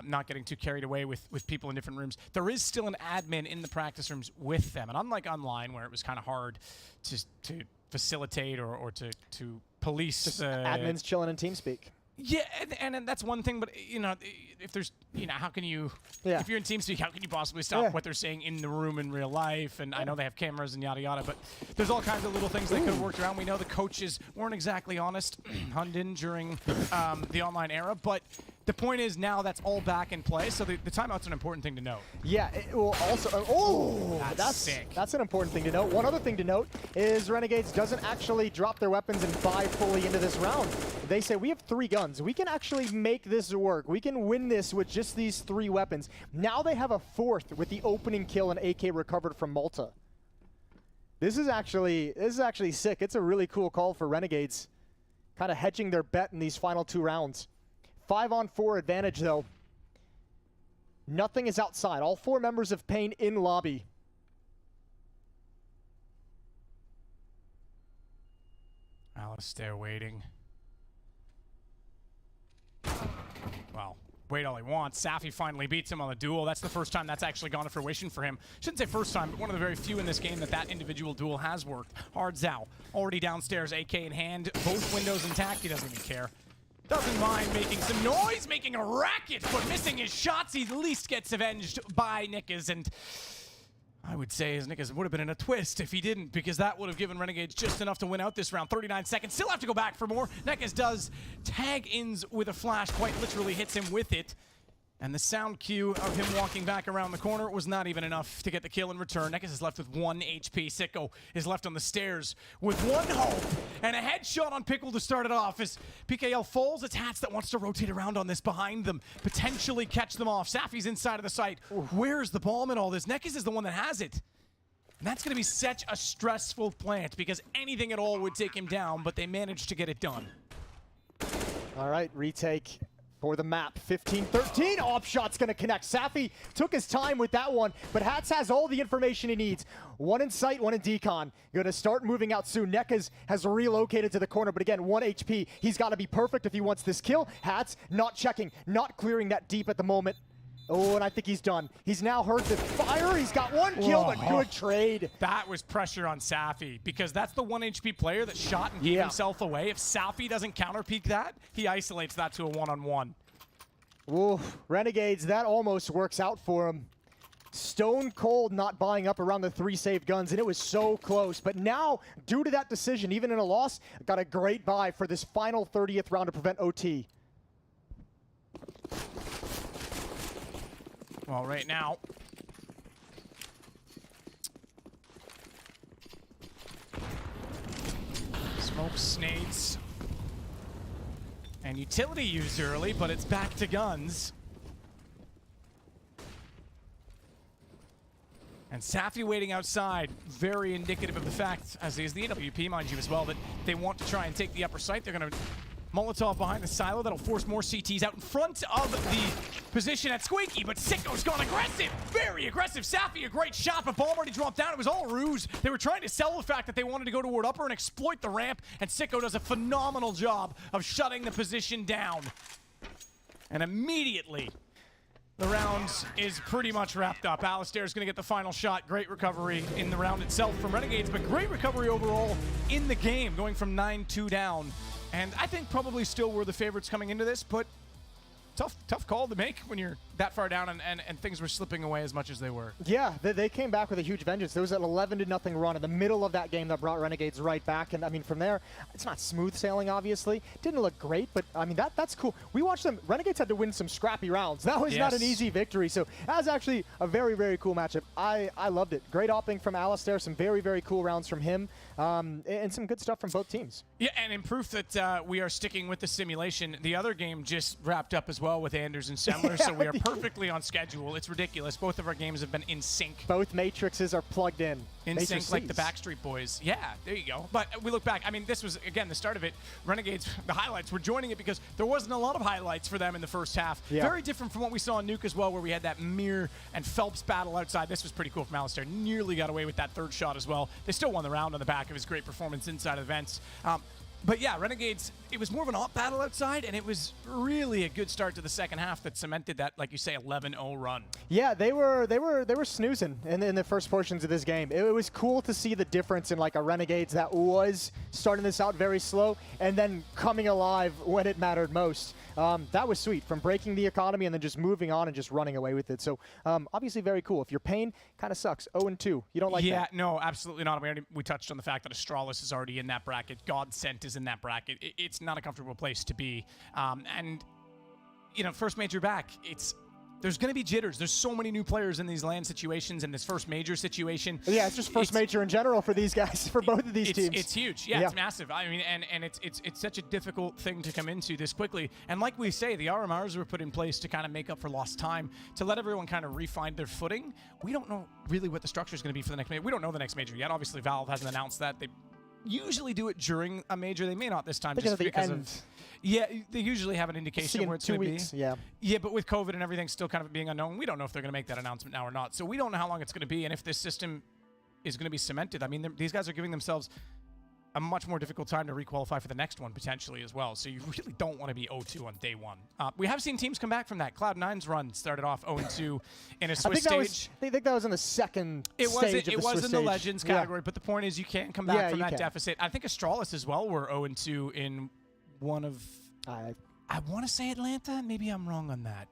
not getting too carried away with people in different rooms. There is still an admin in the practice rooms with them, and unlike online where it was kind of hard to facilitate or to police. Just admins chilling in TeamSpeak. Yeah, and that's one thing, but, you know, if there's, you know, how can you, if you're in TeamSpeak, how can you possibly stop what they're saying in the room in real life? And I know they have cameras and yada yada, but there's all kinds of little things that could have worked around. We know the coaches weren't exactly honest, Hunden, during the online era, but the point is now that's all back in play, so the timeout's an important thing to note. Yeah, it will also, that's sick. That's an important thing to note. One other thing to note is Renegades doesn't actually drop their weapons and buy fully into this round. They say, we have 3 guns. We can actually make this work. We can win this with just these 3 weapons. Now they have a 4th with the opening kill and AK recovered from Malta. This is actually sick. It's a really cool call for Renegades, kind of hedging their bet in these final 2 rounds. 5-on-4 advantage, though. Nothing is outside. All 4 members of Pain in lobby. Alistair waiting. Well, wait all he wants. Safi finally beats him on the duel. That's the first time that's actually gone to fruition for him. Shouldn't say first time, but one of the very few in this game that individual duel has worked. Hardzao, already downstairs, AK in hand, both windows intact. He doesn't even care. Doesn't mind making some noise, making a racket, but missing his shots. He at least gets avenged by Nickers, and I would say his Nickers would have been in a twist if he didn't, because that would have given Renegades just enough to win out this round. 39 seconds, still have to go back for more. Neckers does tag ENCE with a flash, quite literally hits him with it. And the sound cue of him walking back around the corner was not even enough to get the kill in return. Neckers is left with 1 HP. Sicko is left on the stairs with 1 hope. And a headshot on Pickle to start it off as PKL falls. It's Hats that wants to rotate around on this behind them, potentially catch them off. Safi's inside of the site. Where's the bomb in all this? Neckers is the one that has it. And that's going to be such a stressful plant because anything at all would take him down, but they managed to get it done. All right, retake for the map. 15-13, off shot's gonna connect. Safi took his time with that one, but Hats has all the information he needs. 1 in sight, 1 in decon. Gonna start moving out soon. Neckers has relocated to the corner, but again, 1 HP. He's gotta be perfect if he wants this kill. Hats not checking, not clearing that deep at the moment. Oh, and I think he's done. He's now heard the fire. He's got 1 kill, but good trade. That was pressure on Safi because that's the 1 HP player that shot and gave himself away. If Safi doesn't counter-peek that, he isolates that to a one-on-one. Oof, Renegades, that almost works out for him. Stone cold not buying up around the 3 saved guns, and it was so close. But now, due to that decision, even in a loss, got a great buy for this final 30th round to prevent OT. Well, right now, smokes, nades, and utility used early, but it's back to guns. And Safi waiting outside, very indicative of the fact, as is the AWP, mind you, as well, that they want to try and take the upper site. They're going to Molotov behind the silo. That'll force more CTs out in front of the position at Squeaky, but Sicko's gone aggressive. Very aggressive. Safi, a great shot, but bomb already dropped down. It was all ruse. They were trying to sell the fact that they wanted to go toward upper and exploit the ramp, and Sicko does a phenomenal job of shutting the position down. And immediately, the round is pretty much wrapped up. Alistair's going to get the final shot. Great recovery in the round itself from Renegades, but great recovery overall in the game, going from 9-2 down. And I think probably still were the favorites coming into this, but tough call to make when you're that far down and things were slipping away as much as they were. Yeah, they came back with a huge vengeance. There was an 11-0 run in the middle of that game that brought Renegades right back. And I mean, from there, it's not smooth sailing, obviously. Didn't look great, but I mean, that's cool. We watched them. Renegades had to win some scrappy rounds. That was not an easy victory. So that was actually a very, very cool matchup. I loved it. Great opening from Alistair. Some very, very cool rounds from him. And some good stuff from both teams. Yeah, and in proof that we are sticking with the simulation, the other game just wrapped up as well with Anders and Semler, so we are perfectly on schedule. It's ridiculous. Both of our games have been in sync. Both matrices are plugged in. In sync like the Backstreet Boys. Yeah, there you go. But we look back. I mean, this was, again, the start of it. Renegades, the highlights, were joining it because there wasn't a lot of highlights for them in the first half. Yeah. Very different from what we saw in Nuke as well, where we had that Mir and Phelps battle outside. This was pretty cool from Alistair. Nearly got away with that 3rd shot as well. They still won the round on the back of his great performance inside of Vents. But yeah, Renegades, it was more of an op battle outside, and it was really a good start to the second half that cemented that, like you say, 11-0 run. Yeah, they were snoozing in the first portions of this game. It was cool to see the difference in like a Renegades that was starting this out very slow and then coming alive when it mattered most. That was sweet, from breaking the economy and then just moving on and just running away with it. So obviously very cool. If you're Pain, kind of sucks. 0-2. You don't like that? Yeah, no, absolutely not. We touched on the fact that Astralis is already in that bracket. GODSENT is in that bracket. It's not a comfortable place to be. And, you know, first major back, there's going to be jitters. There's so many new players in these LAN situations and this first major situation. Yeah, it's just first major in general for these guys, for both of these teams. It's huge. Yeah, it's massive. I mean, and it's such a difficult thing to come into this quickly. And like we say, the RMRs were put in place to kind of make up for lost time, to let everyone kind of refine their footing. We don't know really what the structure is going to be for the next major. We don't know the next major yet. Obviously, Valve hasn't announced that. They usually do it during a major. They may not this time just because of... Yeah, they usually have an indication where it's going to be. Yeah. Yeah, but with COVID and everything still kind of being unknown, we don't know if they're going to make that announcement now or not. So we don't know how long it's going to be and if this system is going to be cemented. I mean, these guys are giving themselves a much more difficult time to requalify for the next one potentially as well. So you really don't want to be 0-2 on day one. We have seen teams come back from that. Cloud9's run started off 0-2 in a Swiss stage. I think that was in the second stage It was in the Legends category, but the point is you can't come back from that deficit. I think Astralis as well were 0-2 in one of... I want to say Atlanta. Maybe I'm wrong on that.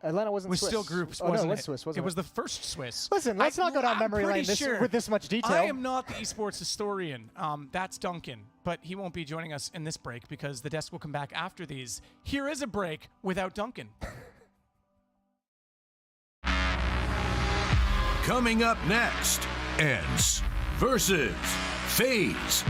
Atlanta wasn't was Swiss. still groups, Oh, no, wasn't it was Swiss, wasn't it? it? was the first Swiss. Listen, let's not go down memory lane with this much detail. I am not the esports historian. That's Duncan, but he won't be joining us in this break because the desk will come back after these. Here is a break without Duncan. Coming up next, ENCE versus FaZe.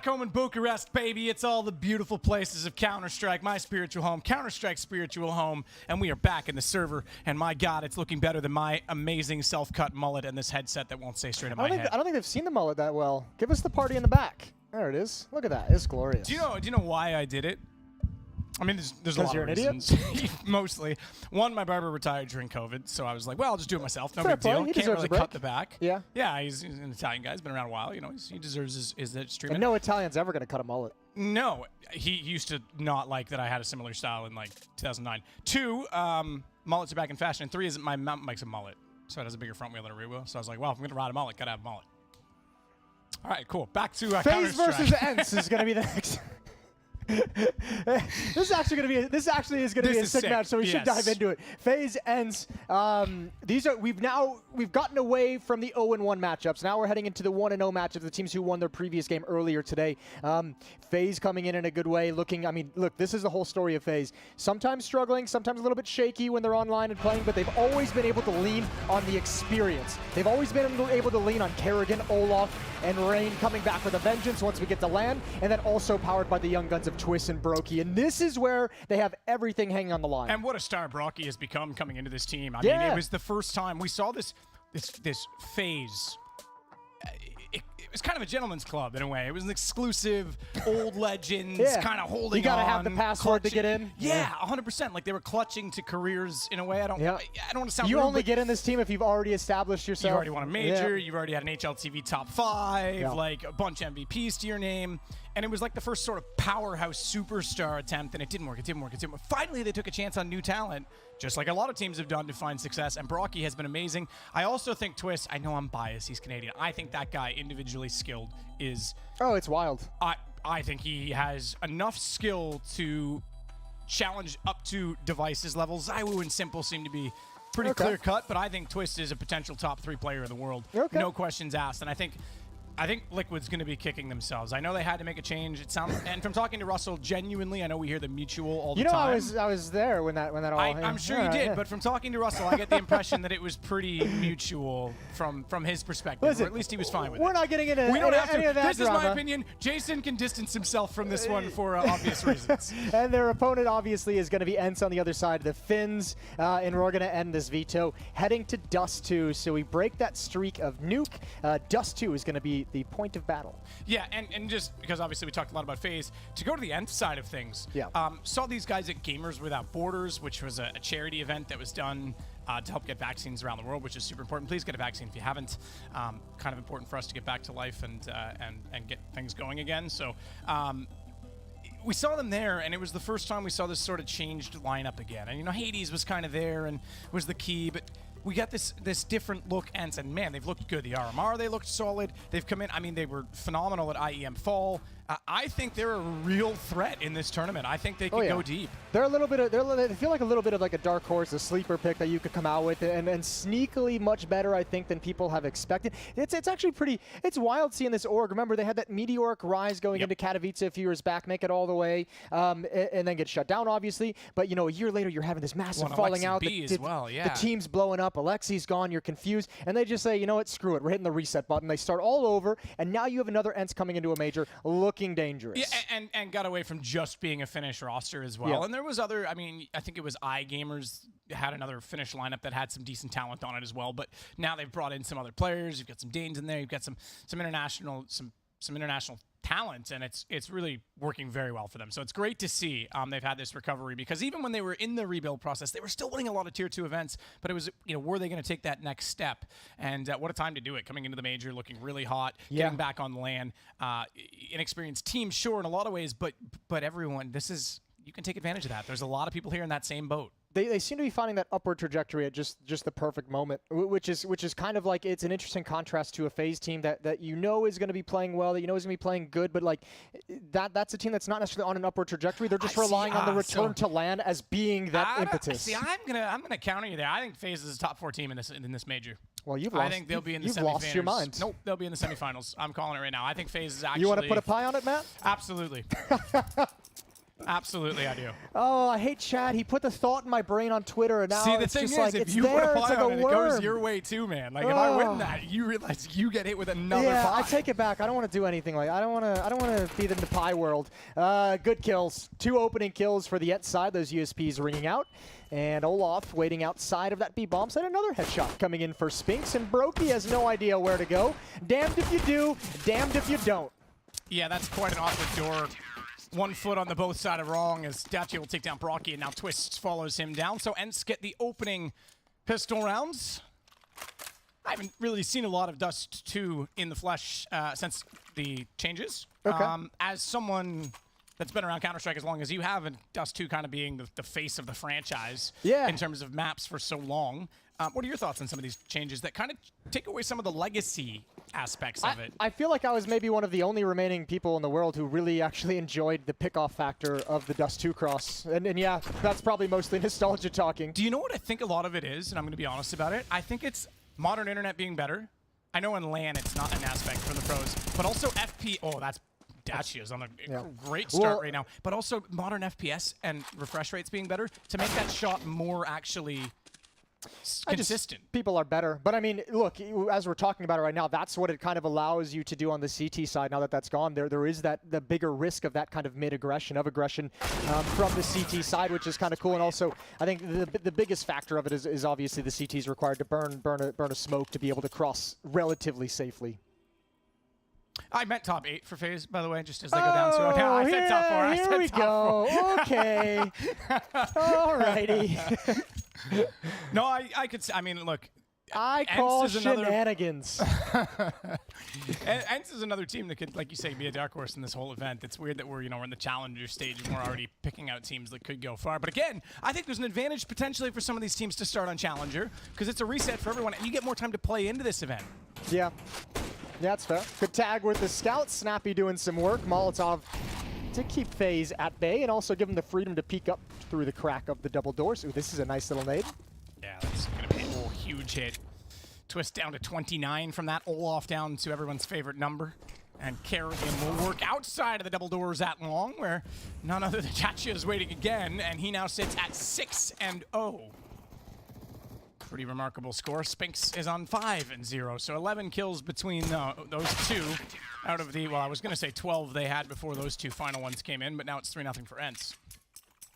Stockholm and Bucharest, baby. It's all the beautiful places of Counter-Strike, my spiritual home, Counter-Strike's spiritual home. And we are back in the server. And my God, it's looking better than my amazing self-cut mullet and this headset that won't stay straight in my head. I don't think they've seen the mullet that well. Give us the party in the back. There it is. Look at that. It's glorious. Do you know why I did it? I mean, there's a lot you're of an reasons. idiot? Mostly. One, my barber retired during COVID, so I was like, well, I'll just do it myself. No Fair big deal. play. He Can't deserves really a break. cut the back. Yeah. Yeah, he's an Italian guy. He's been around a while. You know, he deserves his treatment. And no Italian's ever going to cut a mullet. No, he used to not like that I had a similar style in like 2009. 2, mullets are back in fashion. And 3 is my mount makes a mullet, so it has a bigger front wheel than a rear wheel. So I was like, well, if I'm gonna ride a mullet, gotta have a mullet. All right, cool. Back to FaZe versus Counter-Strike. ENCE is gonna be the next. This is actually going to be a sick match, so we should dive into it. FaZe ENCE. We've gotten away from the 0-1 matchups. Now we're heading into the 1-0 matchups. The teams who won their previous game earlier today. FaZe coming in a good way. Look, this is the whole story of FaZe. Sometimes struggling, sometimes a little bit shaky when they're online and playing, but they've always been able to lean on the experience. They've always been able to lean on Kerrigan, Olaf, and Rain coming back with a vengeance once we get to land, and then also powered by the young guns of Twist and Brokey. And this is where they have everything hanging on the line. And what a star Brokey has become coming into this team. I mean, it was the first time we saw this FaZe. It was kind of a gentleman's club in a way. It was an exclusive, old legends, kind of holding on. You gotta have the password to get in. Yeah, 100%. Like they were clutching to careers in a way. I don't want to sound You rude, only but get in this team if you've already established yourself. you already won a major. You've already had an HLTV top 5, like a bunch of MVPs to your name. And it was like the first sort of powerhouse superstar attempt, and it didn't work. Finally, they took a chance on new talent, just like a lot of teams have done to find success, and Brokey has been amazing. I also think Twist, I know I'm biased, he's Canadian. I think that guy, individually skilled, is... Oh, it's wild. I think he has enough skill to challenge up to Device's levels. Zywoo and Simple seem to be pretty clear-cut, but I think Twist is a potential top 3 player in the world. No questions asked, and I think Liquid's going to be kicking themselves. I know they had to make a change. It sounds, and from talking to Russell, genuinely, I know we hear the mutual all the time. I was there when that all. I'm sure you did, but from talking to Russell, I get the impression that it was pretty mutual from his perspective, or at least he was fine with it. We're not getting into we don't have to. any of that This drama. is my opinion. Jason can distance himself from this one for obvious reasons. And their opponent obviously is going to be ENCE on the other side. The Finns, and we're going to end this Veto heading to Dust 2. So we break that streak of nuke. Dust 2 is going to be the point of battle. Yeah, and just because obviously we talked a lot about FaZe, to go to the ENCE side of things, saw these guys at Gamers Without Borders, which was a charity event that was done to help get vaccines around the world, which is super important. Please get a vaccine if you haven't. Kind of important for us to get back to life and get things going again. So we saw them there, and it was the first time we saw this sort of changed lineup again. And Hades was kind of there and was the key, but we got this different look, ENCE, and man, they've looked good. The RMR, they looked solid. They've come in. I mean, they were phenomenal at IEM Fall. I think they're a real threat in this tournament. I think they can go deep. They're a little bit. They feel like a little bit of like a dark horse, a sleeper pick that you could come out with, and sneakily much better, I think, than people have expected. It's actually pretty. It's wild seeing this org. Remember, they had that meteoric rise going into Katowice a few years back, make it all the way, and then get shut down, obviously. But a year later, you're having this massive falling out. The team's blowing up. Alexi's gone. You're confused, and they just say, you know what? Screw it. We're hitting the reset button. They start all over, and now you have another ENCE coming into a major, looking dangerous. Yeah, and got away from just being a Finnish roster as well. Yeah. And there was other, I mean, I think it was iGamers had another Finnish lineup that had some decent talent on it as well. But now they've brought in some other players. You've got some Danes in there. You've got some international talent, and it's really working very well for them. So it's great to see they've had this recovery, because even when they were in the rebuild process, they were still winning a lot of Tier 2 events, but it was, were they going to take that next step? And what a time to do it, coming into the major, looking really hot, getting back on the LAN. Inexperienced team, sure, in a lot of ways, but everyone, you can take advantage of that. There's a lot of people here in that same boat. They seem to be finding that upward trajectory at just the perfect moment, which is kind of like, it's an interesting contrast to a FaZe team that is going to be playing well, that is going to be playing good, but like that's a team that's not necessarily on an upward trajectory. They're just relying on the return to LAN as being that impetus. See, I'm gonna counter you there. I think FaZe is a top 4 team in this major. Well, I think they'll be in the semifinals. You've lost your mind. Nope, they'll be in the semifinals. I'm calling it right now. I think FaZe is actually. You want to put a pie on it, Matt? Absolutely. Absolutely, I do. Oh, I hate chat. He put the thought in my brain on Twitter, and now See, the it's thing just is, like, if it's you there, put a it's pie like on a it, worm. it goes your way too, man. Like, if I win that, you realize you get hit with another I pie. take it back. I don't want to do anything like. I don't want to feed into pie world. Good kills. 2 opening kills for the ENCE side. Those USPs ringing out. And Olaf waiting outside of that B-bomb side. Another headshot coming in for Spinks, and Brokey has no idea where to go. Damned if you do, damned if you don't. Yeah, that's quite an awkward door. 1 foot on the both side of wrong as Dachi will take down Brocky, and now Twist follows him down. So ENCE get the opening pistol rounds. I haven't really seen a lot of Dust 2 in the flesh since the changes. Okay. As someone that's been around Counter-Strike as long as you have, and Dust 2 kind of being the face of the franchise in terms of maps for so long, what are your thoughts on some of these changes that kind of take away some of the legacy aspects of it? I feel like I was maybe one of the only remaining people in the world who really actually enjoyed the pickoff factor of the Dust 2 cross. And yeah, that's probably mostly nostalgia talking. Do you know what I think a lot of it is? And I'm going to be honest about it. I think it's modern internet being better. I know in LAN it's not an aspect for the pros, but also FP. Oh, that's Dachi is on a great start right now. But also modern FPS and refresh rates being better to make that shot more actually consistent. People are better. But I mean, look, as we're talking about it right now, that's what it kind of allows you to do on the CT side. Now that that's gone, there is the bigger risk of that kind of mid-aggression, from the CT side, which is kind of cool. And also, I think the biggest factor of it is obviously the CT's required to burn a smoke to be able to cross relatively safely. I meant top 8 for FaZe, by the way, just as they go down. So now I said top 4. I Here said we top go. 4. Okay. Alrighty. No, I could say, I mean, look. I call shenanigans. ENCE is another team that could, like you say, be a dark horse in this whole event. It's weird that we're in the challenger stage and we're already picking out teams that could go far. But again, I think there's an advantage potentially for some of these teams to start on challenger because it's a reset for everyone and you get more time to play into this event. Yeah. Yeah, that's fair. Good tag with the scout. Snappy doing some work. Molotov to keep FaZe at bay and also give them the freedom to peek up through the crack of the double doors. Ooh, this is a nice little nade. Yeah, that's going to be a huge hit. Twist down to 29 from that. Olaf down to everyone's favorite number. And Kerrigan will work outside of the double doors at long, where none other than Chachi is waiting again, and he now sits at 6-0. Pretty remarkable score. Spinks is on 5-0, so 11 kills between those two out of the, well, I was going to say 12 they had before those two final ones came in, but now it's 3-0 for ENCE.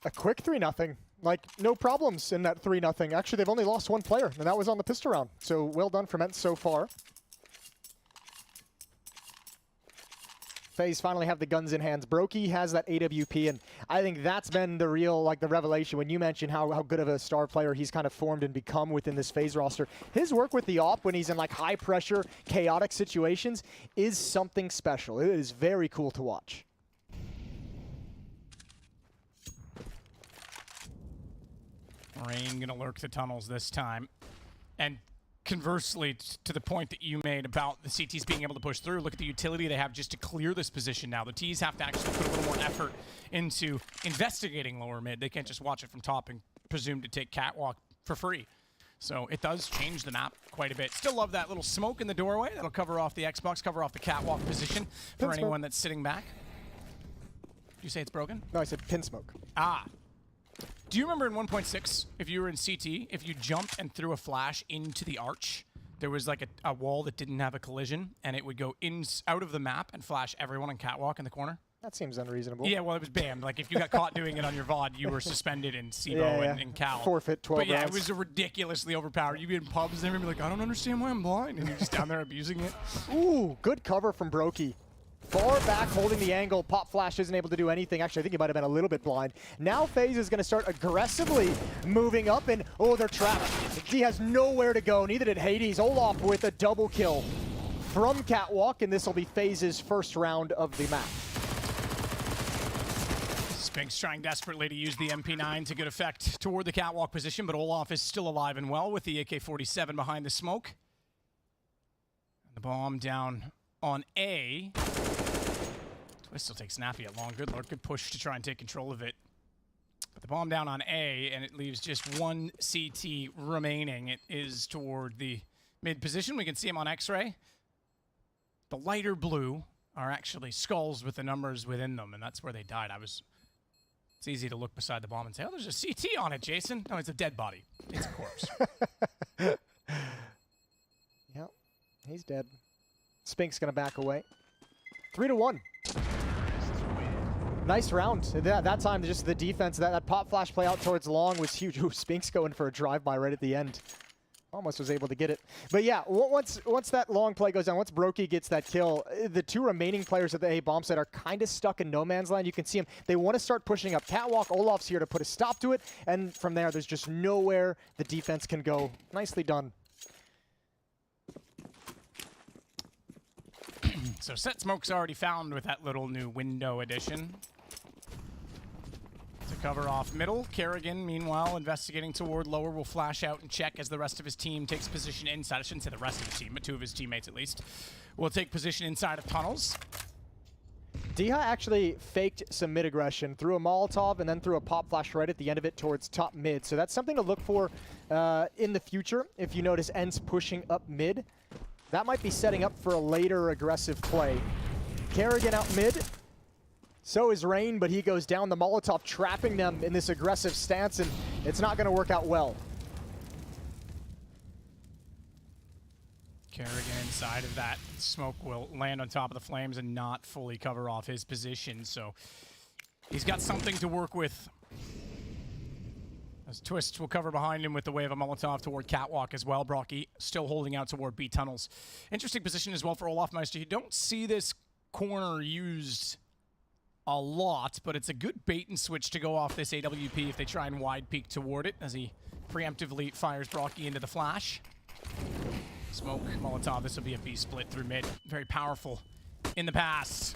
A quick 3-0. Like, no problems in that 3-0. Actually, they've only lost 1 player, and that was on the pistol round. So, well done from ENCE so far. FaZe finally have the guns in hands. Brokey has that AWP, and I think that's been the real, like, the revelation when you mentioned how good of a star player he's kind of formed and become within this FaZe roster. His work with the AWP when he's in, like, high-pressure, chaotic situations is something special. It is very cool to watch. Rain gonna lurk the tunnels this time. And conversely, to the point that you made about the CTs being able to push through, look at the utility they have just to clear this position now. The Ts have to actually put a little more effort into investigating lower mid. They can't just watch it from top and presume to take catwalk for free. So it does change the map quite a bit. Still love that little smoke in the doorway. That'll cover off the Xbox, cover off the catwalk position for anyone that's sitting back. Did you say it's broken? No, I said pin smoke. Ah. Do you remember in 1.6, if you were in CT, if you jumped and threw a flash into the arch, there was like a wall that didn't have a collision, and it would go out of the map and flash everyone on catwalk in the corner? That seems unreasonable. Yeah, well, it was banned. Like, if you got caught doing it on your VOD, you were suspended in SIBO and Cal. Forfeit 12 But yeah, rounds. it was a ridiculously overpowered. You'd be in pubs and everyone would be like, I don't understand why I'm blind. And you're just down there abusing it. Ooh, good cover from Brokey. Far back, holding the angle. Pop Flash isn't able to do anything. Actually, I think he might have been a little bit blind. Now FaZe is going to start aggressively moving up, and oh, they're trapped. He has nowhere to go. Neither did Hades. Olaf with a double kill from Catwalk, and this will be FaZe's first round of the map. Spinks trying desperately to use the MP9 to good effect toward the catwalk position, but Olaf is still alive and well with the AK-47 behind the smoke. The bomb down on A. Twist will take Snappy at long. Good lord, good push to try and take control of it. But the bomb down on A, and it leaves just one CT remaining. It is toward the mid position. We can see him on X-ray. The lighter blue are actually skulls with the numbers within them, and that's where they died. I was It's easy to look beside the bomb and say, oh, there's a CT on it, Jason. No, it's a dead body. It's a corpse. Yep, he's dead. Spink's going to back away. 3-1. Nice round. That time, just the defense, that pop flash play out towards long was huge. Ooh, Spink's going for a drive-by right at the end. Almost was able to get it. But yeah, once that long play goes down, once Brokey gets that kill, the two remaining players at the A bomb site are kind of stuck in no man's land. You can see them. They want to start pushing up. Catwalk, Olaf's here to put a stop to it. And from there, there's just nowhere the defense can go. Nicely done. So Set Smoke's already found with that little new window addition. To cover off middle, Kerrigan, meanwhile, investigating toward lower, will flash out and check as the rest of his team takes position inside. I shouldn't say the rest of the team, but two of his teammates at least will take position inside of tunnels. Diha actually faked some mid aggression, threw a Molotov and then threw a pop flash right at the end of it towards top mid. So that's something to look for in the future. If you notice ENCE pushing up mid, that might be setting up for a later aggressive play. Kerrigan out mid. So is Rain, but he goes down the Molotov, trapping them in this aggressive stance, and it's not going to work out well. Kerrigan inside of that. Smoke will land on top of the Flames and not fully cover off his position, so he's got something to work with. As Twist will cover behind him with the wave of Molotov toward Catwalk as well. Brocky still holding out toward B tunnels. Interesting position as well for Olaf Meister. You don't see this corner used a lot, but it's a good bait and switch to go off this AWP if they try and wide peek toward it as he preemptively fires Brocky into the flash. Smoke, Molotov, this will be a B split through mid. Very powerful in the pass.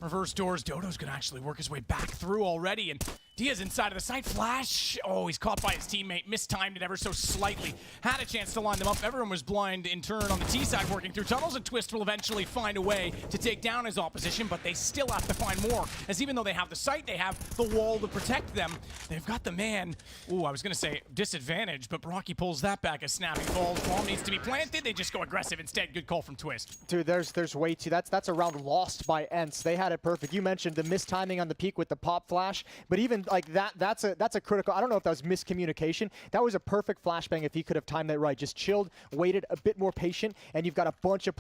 Reverse doors, Dodo's gonna actually work his way back through already, and Diaz inside of the site. Flash, oh, he's caught by his teammate, mistimed it ever so slightly. Had a chance to line them up. Everyone was blind in turn on the T side working through tunnels, and Twist will eventually find a way to take down his opposition, but they still have to find more, as even though they have the site, they have the wall to protect them. They've got the man, ooh, I was gonna say disadvantage, but Brocky pulls that back as Snappy falls. Bomb needs to be planted, they just go aggressive instead. Good call from Twist. Dude, there's way too, that's a round lost by ENCE. They had it perfect. You mentioned the mistiming on the peak with the pop flash, but even like that's a critical, I don't know if that was miscommunication. That was a perfect flashbang if he could have timed that right. Just chilled, waited, a bit more patient, and you've got a bunch of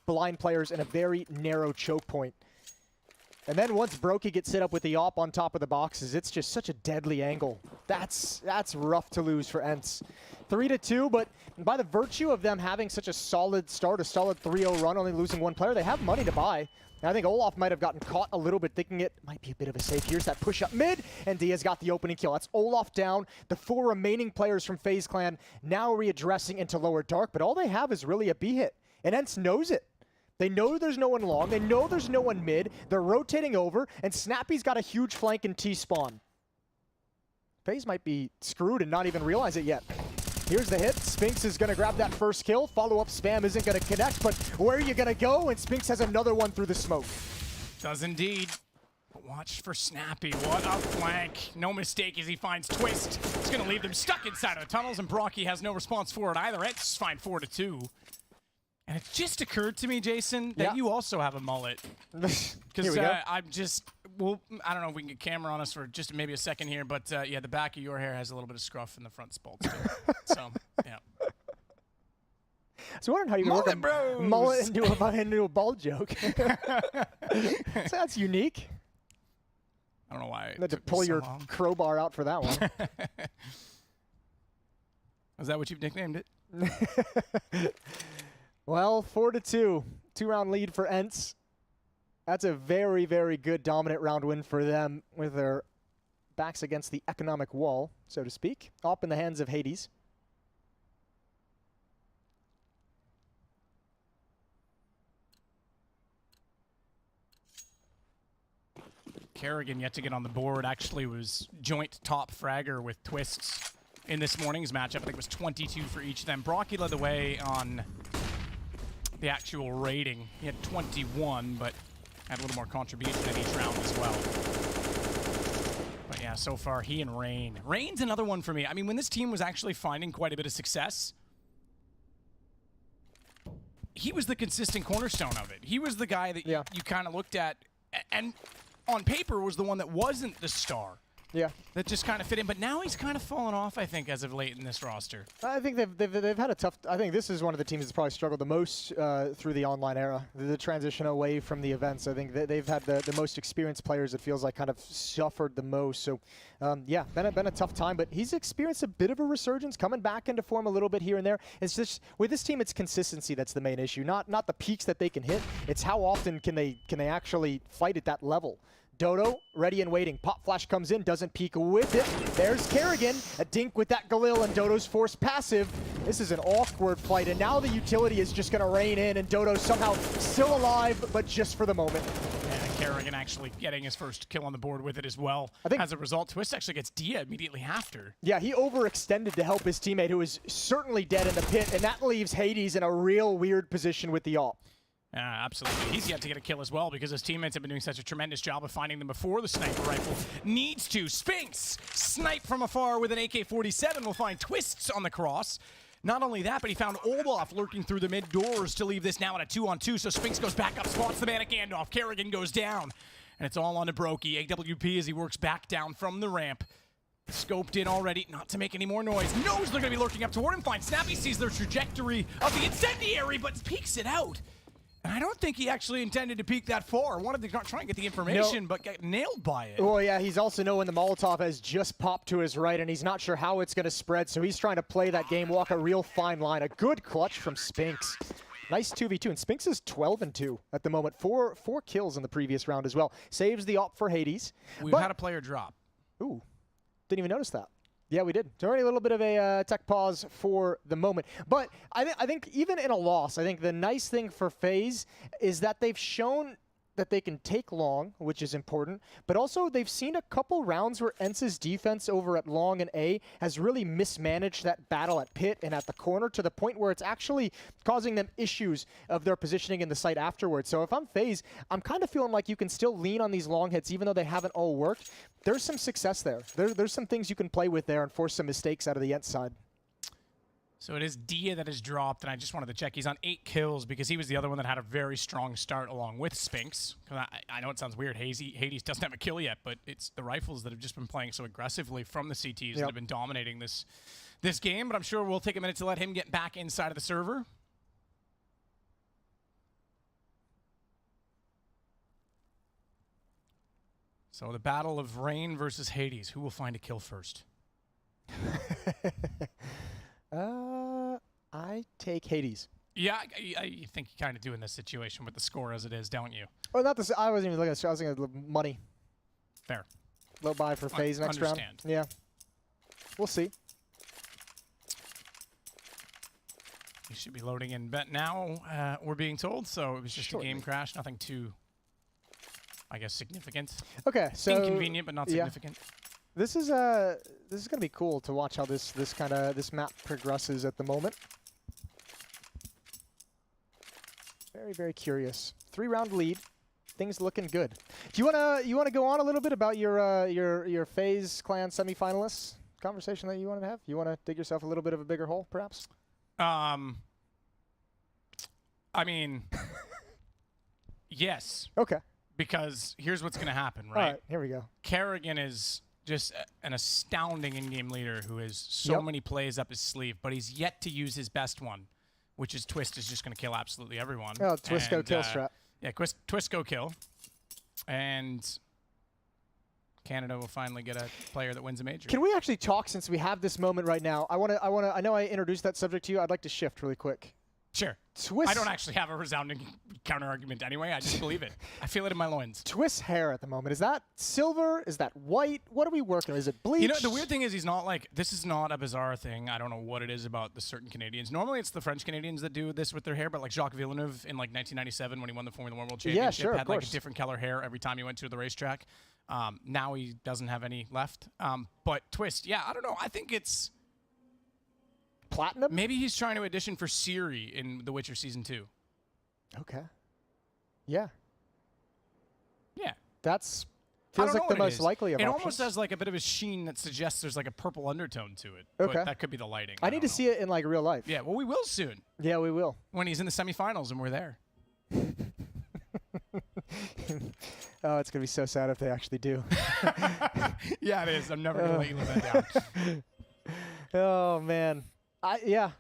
blind players in a very narrow choke point. And then once Brokey gets set up with the op on top of the boxes, it's just such a deadly angle. That's rough to lose for ENCE. 3-2, but by the virtue of them having such a solid start, a solid 3-0 run, only losing one player, they have money to buy. And I think Olaf might have gotten caught a little bit thinking it might be a bit of a safe. Here's that push up mid, and Diaz got the opening kill. That's Olaf down. The 4 remaining players from FaZe Clan now readdressing into lower dark, but all they have is really a B hit. And ENCE knows it. They know there's no one long. They know there's no one mid. They're rotating over, and Snappy's got a huge flank in T-spawn. FaZe might be screwed and not even realize it yet. Here's the hit. Spinks is going to grab that first kill. Follow-up spam isn't going to connect, but where are you going to go? And Spinks has another one through the smoke. Does indeed. But watch for Snappy. What a flank. No mistake as he finds Twist. It's going to leave them stuck inside of the tunnels, and Brocky has no response for it either. It's fine 4-2. And it just occurred to me, Jason, that you also have a mullet. Because I'm just, well, I don't know if we can get camera on us for just maybe a second here, but yeah, the back of your hair has a little bit of scruff in the front spalt. So, yeah. So wondering how you can work a mullet into a bald joke. So that's unique. I don't know why. You had to pull your crowbar out for that one. Is that what you've nicknamed it? Well, 4-2. 2-round lead for ENCE. That's a very, very good dominant round win for them with their backs against the economic wall, so to speak. Up in the hands of Hades. Kerrigan yet to get on the board. Actually was joint top fragger with Twists in this morning's matchup. I think it was 22 for each of them. Brocky led the way on the actual rating. He had 21, but had a little more contribution in each round as well. But yeah, so far he and Rain. Rain's another one for me. I mean, when this team was actually finding quite a bit of success, he was the consistent cornerstone of it. He was the guy that you kind of looked at and on paper was the one that wasn't the star. Yeah. That just kind of fit in, but now he's kind of fallen off, I think, as of late in this roster. I think they've had a tough. I think this is one of the teams that's probably struggled the most through the online era. The transition away from the events. I think they've had the most experienced players. It feels like kind of suffered the most. So, yeah, been a tough time. But he's experienced a bit of a resurgence, coming back into form a little bit here and there. It's just with this team, it's consistency that's the main issue. Not the peaks that they can hit. It's how often can they actually fight at that level. Dodo, ready and waiting. Pop Flash comes in, doesn't peek with it. There's Kerrigan, a dink with that Galil, and Dodo's forced passive. This is an awkward fight, and now the utility is just going to rain in, and Dodo's somehow still alive, but just for the moment. And Kerrigan actually getting his first kill on the board with it as well. I think as a result, Twist actually gets Dia immediately after. Yeah, he overextended to help his teammate, who is certainly dead in the pit, and that leaves Hades in a real weird position with the AWP. Absolutely. He's yet to get a kill as well because his teammates have been doing such a tremendous job of finding them before the sniper rifle needs to. Spinx, snipe from afar with an AK-47, will find Twists on the cross. Not only that, but he found Olaf lurking through the mid doors to leave this now at a 2-on-2, so Spinx goes back up, spots the Manic handoff. Kerrigan goes down, and it's all on to Brokey. AWP as he works back down from the ramp. Scoped in already, not to make any more noise. Knows they're going to be lurking up toward him. Fine. Snappy sees their trajectory of the incendiary, but peeks it out. And I don't think he actually intended to peek that far. Wanted to try and get the information, but got nailed by it. Well, yeah, he's also knowing the Molotov has just popped to his right, and he's not sure how it's going to spread, so he's trying to play that game, walk a real fine line. A good clutch from Spinx. Nice 2v2, and Spinx is 12-2 at the moment. Four kills in the previous round as well. Saves the AWP for Hades. We've had a player drop. Ooh, didn't even notice that. Yeah, we did. So already a little bit of a tech pause for the moment. But I think even in a loss, I think the nice thing for FaZe is that they've shown that they can take long, which is important, but also they've seen a couple rounds where ENCE's defense over at long and A has really mismanaged that battle at pit and at the corner to the point where it's actually causing them issues of their positioning in the site afterwards. So if I'm FaZe, I'm kind of feeling like you can still lean on these long hits even though they haven't all worked. There's some success there. There's some things you can play with there and force some mistakes out of the ENCE side. So it is Dia that has dropped, and I just wanted to check. He's on 8 kills because he was the other one that had a very strong start along with Spinx. I know it sounds weird. Hades doesn't have a kill yet, but it's the rifles that have just been playing so aggressively from the CTs that have been dominating this game. But I'm sure we'll take a minute to let him get back inside of the server. So the battle of Rain versus Hades. Who will find a kill first? I take Hades. Yeah, I think you kind of do in this situation with the score as it is, don't you? Well, not this. I wasn't even looking at. I was thinking of money. Fair. Low buy for FaZe next round. Yeah. We'll see. He should be loading in bet now. We're being told, so it was just a game crash. Nothing too, I guess, significant. Okay, so inconvenient, but not significant. This is gonna be cool to watch how this map progresses at the moment. Very, very curious. 3-round lead, things looking good. Do you wanna go on a little bit about your FaZe Clan semifinalists conversation that you wanted to have? You wanna dig yourself a little bit of a bigger hole, perhaps? I mean, yes. Okay. Because here's what's gonna happen, right? All right, here we go. Kerrigan is just an astounding in-game leader who has so many plays up his sleeve, but he's yet to use his best one, which is Twist is just going to kill absolutely everyone. Oh, Twist go kill strat. Yeah, Twist go kill. And Canada will finally get a player that wins a major. Can we actually talk since we have this moment right now? I know I introduced that subject to you. I'd like to shift really quick. Sure. Twist. I don't actually have a resounding counter argument anyway. I just believe it. I feel it in my loins. Twist's hair at the moment, is that silver? Is that white? What are we working on? Is it bleach? You know, the weird thing is he's not like, this is not a bizarre thing. I don't know what it is about the certain Canadians. Normally it's the French Canadians that do this with their hair, but like Jacques Villeneuve in like 1997 when he won the Formula 1 World Championship had like a different color hair every time he went to the racetrack. Now he doesn't have any left. But Twist, yeah, I don't know. I think it's platinum? Maybe he's trying to audition for Ciri in The Witcher Season 2. Okay. Yeah. Yeah. That's feels like the most likely of It options. almost has like a bit of a sheen that suggests there's like a purple undertone to it. Okay. But that could be the lighting. I need to see it in like real life. Yeah, well, we will soon. Yeah, we will. When he's in the semifinals and we're there. Oh, it's going to be so sad if they actually do. Yeah, it is. I'm never going to let you live that down. Oh, man. Yeah.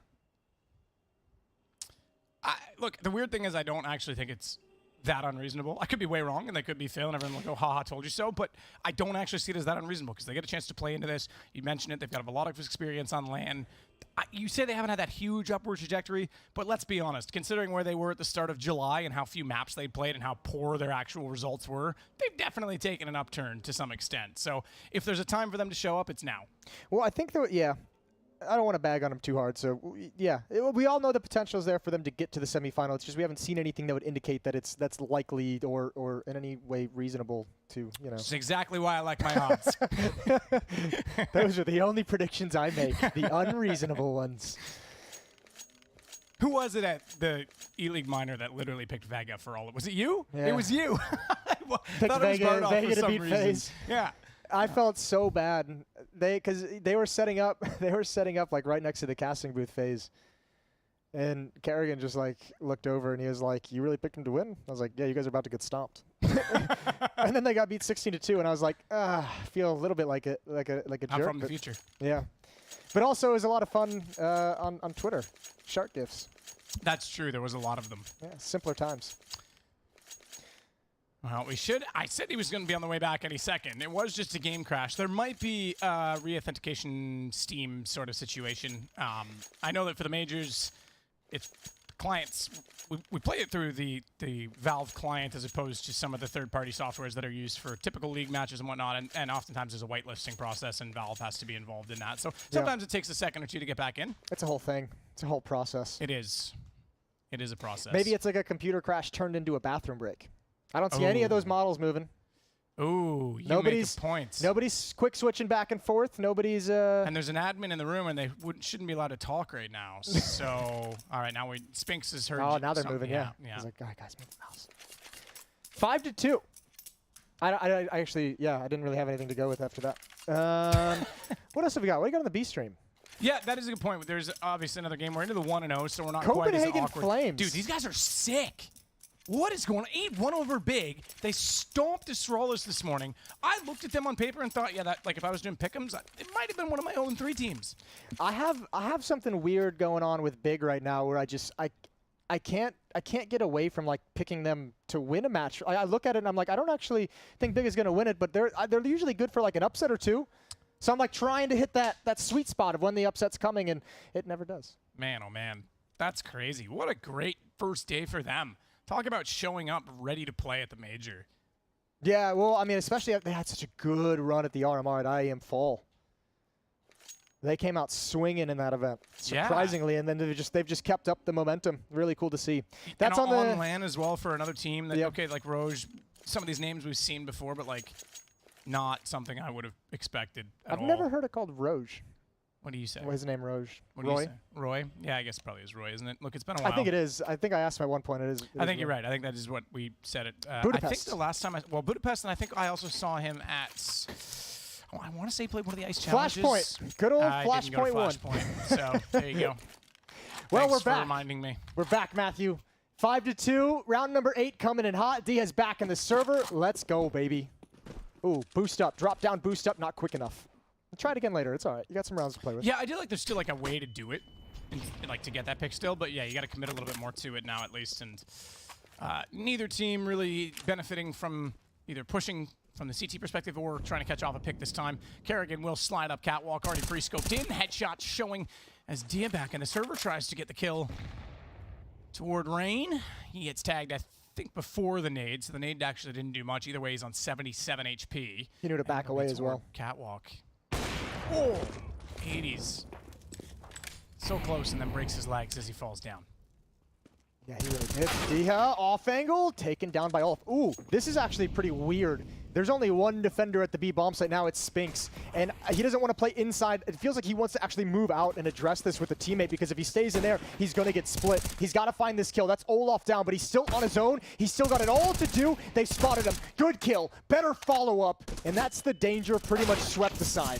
Look, the weird thing is I don't actually think it's that unreasonable. I could be way wrong, and they could be Phil, and everyone will go, haha, told you so, but I don't actually see it as that unreasonable because they get a chance to play into this. You mentioned it. They've got a lot of experience on LAN. You say they haven't had that huge upward trajectory, but let's be honest. Considering where they were at the start of July and how few maps they played and how poor their actual results were, they've definitely taken an upturn to some extent. So if there's a time for them to show up, it's now. Well, I think that, yeah, I don't want to bag on them too hard. So, yeah, we all know the potential is there for them to get to the semifinal. It's just we haven't seen anything that would indicate that that's likely or in any way reasonable to, you know. That's exactly why I like my odds. Those are the only predictions I make, the unreasonable ones. Who was it at the E-League minor that literally picked Vega for all of it? Was it you? Yeah. It was you. Picked thought it was Bardolph for to some beat reason. FaZe. Yeah. I felt so bad. Because they were setting up like right next to the casting booth FaZe. And Kerrigan just like looked over and he was like, "You really picked him to win?" I was like, "Yeah, you guys are about to get stomped." And then they got beat 16-2 and I was like, I feel a little bit like a jerk. I'm from the future. Yeah. But also it was a lot of fun on Twitter. Shark gifs. That's true. There was a lot of them. Yeah, simpler times. Well, I said he was going to be on the way back any second. It was just a game crash. There might be a re-authentication Steam sort of situation. I know that for the majors, it's clients. We play it through the Valve client as opposed to some of the third-party softwares that are used for typical league matches and whatnot. And oftentimes there's a whitelisting process, and Valve has to be involved in that. So sometimes it takes a second or two to get back in. It's a whole thing. It's a whole process. It is. It is a process. Maybe it's like a computer crash turned into a bathroom break. I don't see any of those models moving. Ooh, you make a point. Nobody's quick switching back and forth. Nobody's. And there's an admin in the room, and they shouldn't be allowed to talk right now. So, all right, now Spinks has heard. Oh, now they're moving. Yeah. He's like, all right, guys, move the mouse. 5-2. I actually, I didn't really have anything to go with after that. What else have we got? What do we got on the B stream? Yeah, that is a good point. There's obviously another game. We're into the 1-0, so we're not Copenhagen quite as awkward. Flames. Dude, these guys are sick. What is going on? 8-1 over Big. They stomped Astralis this morning. I looked at them on paper and thought, that like if I was doing pick'ems, it might have been one of my 0-3 teams. I have something weird going on with Big right now where I can't get away from like picking them to win a match. I look at it and I'm like, I don't actually think Big is going to win it, but they're usually good for like an upset or two. So I'm like trying to hit that sweet spot of when the upset's coming, and it never does. Man, oh man, that's crazy. What a great first day for them. Talk about showing up ready to play at the major. Yeah, well, I mean, especially they had such a good run at the RMR at IEM Fall. They came out swinging in that event, surprisingly, and then they've just kept up the momentum. Really cool to see. That's and on the LAN as well for another team. That, okay, like Rouge, some of these names we've seen before, but like not something I would have expected at all. I've never heard it called Rouge. What do you say? What's his name, Roge? What do you say? Roy? Yeah, I guess it probably is Roy, isn't it? Look, it's been a while. I think it is. I think I asked him at one point. I think you're right. I think that is what we said it. Budapest. I think the last time Budapest, and I think I also saw him at, I want to say he played one of the Ice Challenges. Flashpoint. Good old Flashpoint 1. So there you go. Well, Thanks we're back. for reminding me. We're back, Matthew. 5-2. Round number 8 coming in hot. Diaz back in the server. Let's go, baby. Ooh, boost up. Drop down, boost up. Not quick enough. We'll try it again later. It's all right. You got some rounds to play with. Yeah, I do like there's still like a way to do it, and like to get that pick still. But yeah, you got to commit a little bit more to it now at least. And neither team really benefiting from either pushing from the CT perspective or trying to catch off a pick this time. Kerrigan will slide up catwalk, already pre-scoped in. Headshot showing as Dia back, and the server tries to get the kill toward Rain. He gets tagged, I think, before the nade, so the nade actually didn't do much. Either way, he's on 77 HP. He knew to back away as well. Catwalk. Oh, 80s. So close, and then breaks his legs as he falls down. Yeah, he really did. Dia off angle, taken down by Olaf. Ooh, this is actually pretty weird. There's only one defender at the B bomb site now. It's Spinks, and he doesn't want to play inside. It feels like he wants to actually move out and address this with a teammate, because if he stays in there, he's going to get split. He's got to find this kill. That's Olaf down, but he's still on his own. He's still got it all to do. They spotted him. Good kill. Better follow-up, and that's the danger pretty much swept aside.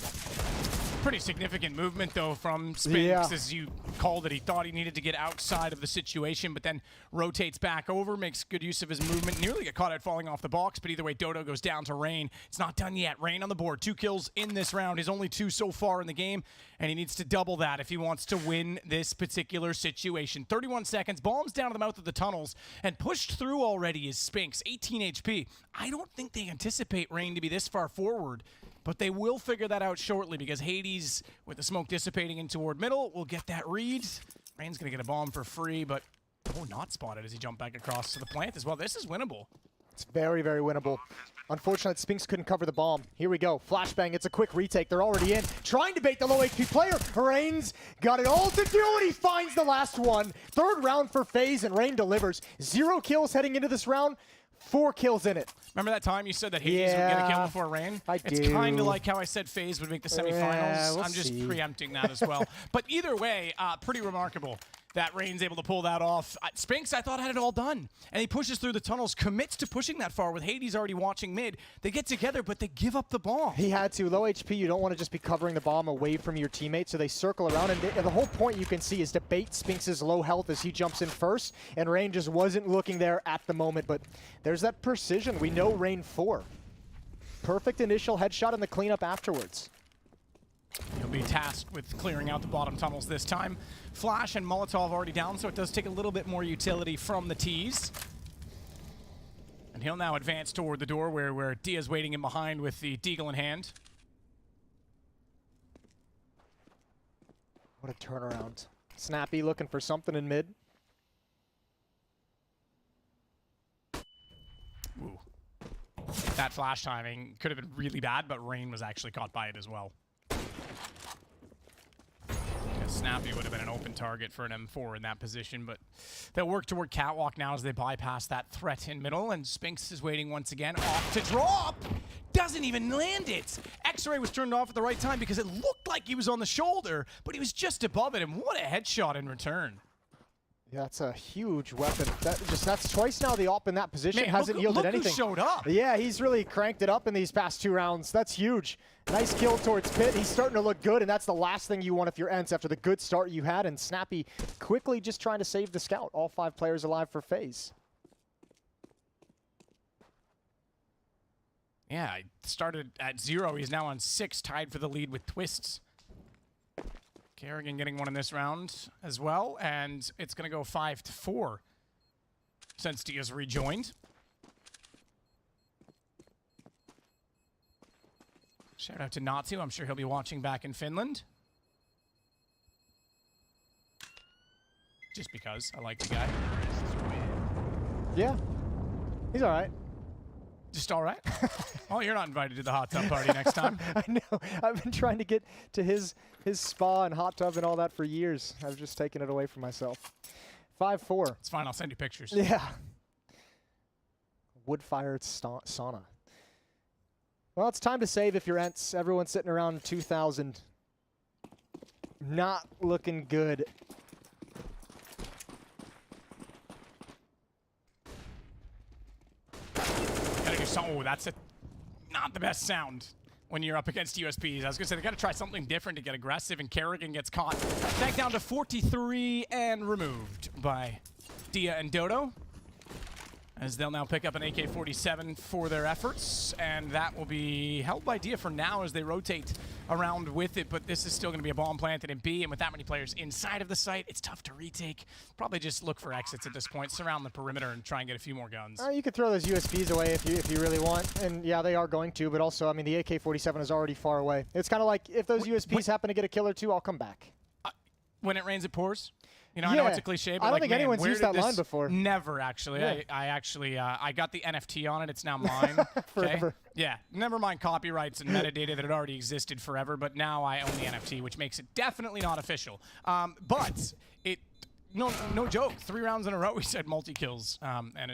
Pretty significant movement, though, from Spinks, as you called it. He thought he needed to get outside of the situation, but then rotates back over, makes good use of his movement, nearly got caught out falling off the box, but either way, Dodo goes down to Rain. It's not done yet. Rain on the board. 2 kills in this round. His only 2 so far in the game, and he needs to double that if he wants to win this particular situation. 31 seconds. Bombs down to the mouth of the tunnels, and pushed through already is Spinks. 18 HP. I don't think they anticipate Rain to be this far forward, but they will figure that out shortly because Hades, with the smoke dissipating in toward middle, will get that read. Rain's going to get a bomb for free, but not spotted as he jumped back across to the plant as well. This is winnable. It's very, very winnable. Unfortunate, Spinks couldn't cover the bomb. Here we go. Flashbang. It's a quick retake. They're already in. Trying to bait the low HP player. Rain's got it all to do, and he finds the last one. 3rd round for FaZe, and Rain delivers. 0 kills heading into this round. 4 kills in it. Remember that time you said that Hades would get a kill before Rain? It's kind of like how I said FaZe would make the semifinals. We'll I'm just see. preempting that as well. But either way, pretty remarkable that Rain's able to pull that off. Spinks, I thought, had it all done. And he pushes through the tunnels, commits to pushing that far with Hades already watching mid. They get together, but they give up the bomb. He had to. Low HP, you don't want to just be covering the bomb away from your teammate, so they circle around. And the whole point you can see is to bait Spinks' low health as he jumps in first. And Rain just wasn't looking there at the moment, but there's that precision. We know Rain 4. Perfect initial headshot and the cleanup afterwards. He'll be tasked with clearing out the bottom tunnels this time. Flash and Molotov already down, so it does take a little bit more utility from the T's. And he'll now advance toward the door where Dia's waiting in behind with the deagle in hand. What a turnaround. Snappy looking for something in mid. Ooh. That flash timing could have been really bad, but Rain was actually caught by it as well. Snappy would have been an open target for an M4 in that position, but they'll work toward Catwalk now as they bypass that threat in middle, and Spinks is waiting once again. Off to drop! Doesn't even land it! X-Ray was turned off at the right time because it looked like he was on the shoulder, but he was just above it, and what a headshot in return. Yeah, that's a huge weapon. That's twice now the op in that position hasn't yielded anything. Who showed up. Yeah, he's really cranked it up in these past 2 rounds. That's huge. Nice kill towards Pit. He's starting to look good, and that's the last thing you want if you're ENCE after the good start you had. And Snappy quickly just trying to save the scout. All 5 players alive for FaZe. Yeah, he started at 0. He's now on 6, tied for the lead with Twists. Kerrigan getting one in this round as well, and it's going to go 5-4 since Dia's rejoined. Shout out to Natsu. I'm sure he'll be watching back in Finland. Just because I like the guy. Yeah, he's all right. Just all right? Oh, you're not invited to the hot tub party next time. I know. I've been trying to get to his spa and hot tub and all that for years. I've just taken it away from myself. 5-4. It's fine. I'll send you pictures. Yeah. Wood-fired sauna. Well, it's time to save if you're ENCE. Everyone's sitting around 2,000. Not looking good. Oh, that's not the best sound when you're up against USPs. I was going to say, they got to try something different to get aggressive, and Kerrigan gets caught. Back down to 43 and removed by Dia and Dodo, as they'll now pick up an AK-47 for their efforts, and that will be held by Dia for now as they rotate around with it, but this is still going to be a bomb planted in B, and with that many players inside of the site, it's tough to retake. Probably just look for exits at this point, surround the perimeter, and try and get a few more guns. You could throw those USBs away if you really want, and yeah, they are going to, but also, I mean, the AK-47 is already far away. It's kind of like, if those USBs happen to get a kill or 2, I'll come back. When it rains, it pours? You know, I know it's a cliche, but I don't like, think man, anyone's used that line before. Never, actually. Yeah. I actually, I got the NFT on it. It's now mine. Forever. Yeah, never mind copyrights and metadata that had already existed forever, but now I own the NFT, which makes it definitely not official. But it, no joke, 3 rounds in a row, we said multi-kills. And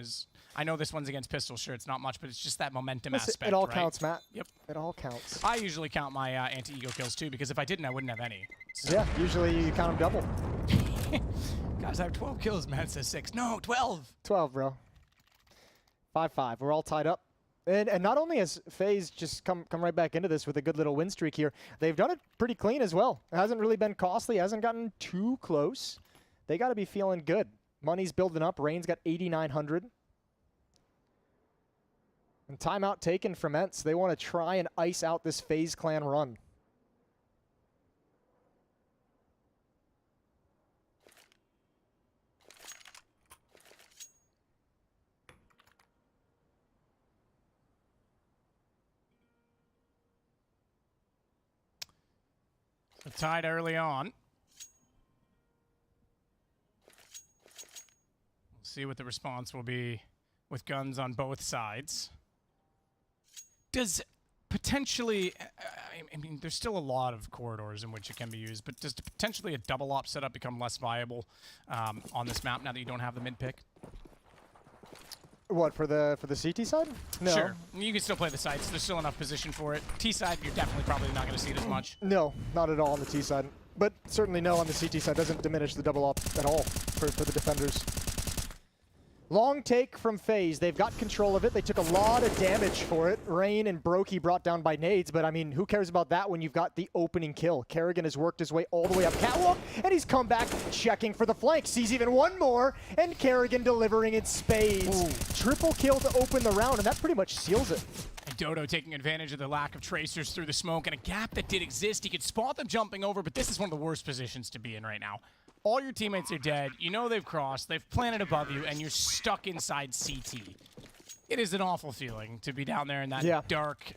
I know this one's against Pistol, sure, it's not much, but it's just that momentum aspect, It all right? counts, Matt. Yep. It all counts. I usually count my anti-ego kills, too, because if I didn't, I wouldn't have any. So. Yeah, usually you count them double. Guys, I have 12 kills. Matt says 6. No, 12. 12, bro. 5-5. We're all tied up. And not only has FaZe just come right back into this with a good little win streak here, they've done it pretty clean as well. It hasn't really been costly, hasn't gotten too close. They got to be feeling good. Money's building up. Rain's got 8,900. And timeout taken from ENCE. They want to try and ice out this FaZe Clan run. So tied early on. We'll see what the response will be with guns on both sides. Does potentially, I mean, there's still a lot of corridors in which it can be used, but does potentially a double op setup become less viable on this map now that you don't have the mid pick? What, for the CT side? No. Sure. You can still play the sites. There's still enough position for it. T side, you're definitely probably not going to see it as much. No, not at all on the T side. But certainly no on the CT side. Doesn't diminish the double op at all for the defenders. Long take from FaZe. They've got control of it. They took a lot of damage for it. Rain and Brokey brought down by nades, but I mean, who cares about that when you've got the opening kill? Kerrigan has worked his way all the way up catwalk, and he's come back checking for the flank. Sees even one more, and Kerrigan delivering in spades. Ooh. Triple kill to open the round, and that pretty much seals it. And Dodo taking advantage of the lack of tracers through the smoke and a gap that did exist. He could spot them jumping over, but this is one of the worst positions to be in right now. All your teammates are dead. You know they've crossed. They've planted above you, and you're stuck inside CT. It is an awful feeling to be down there in that dark,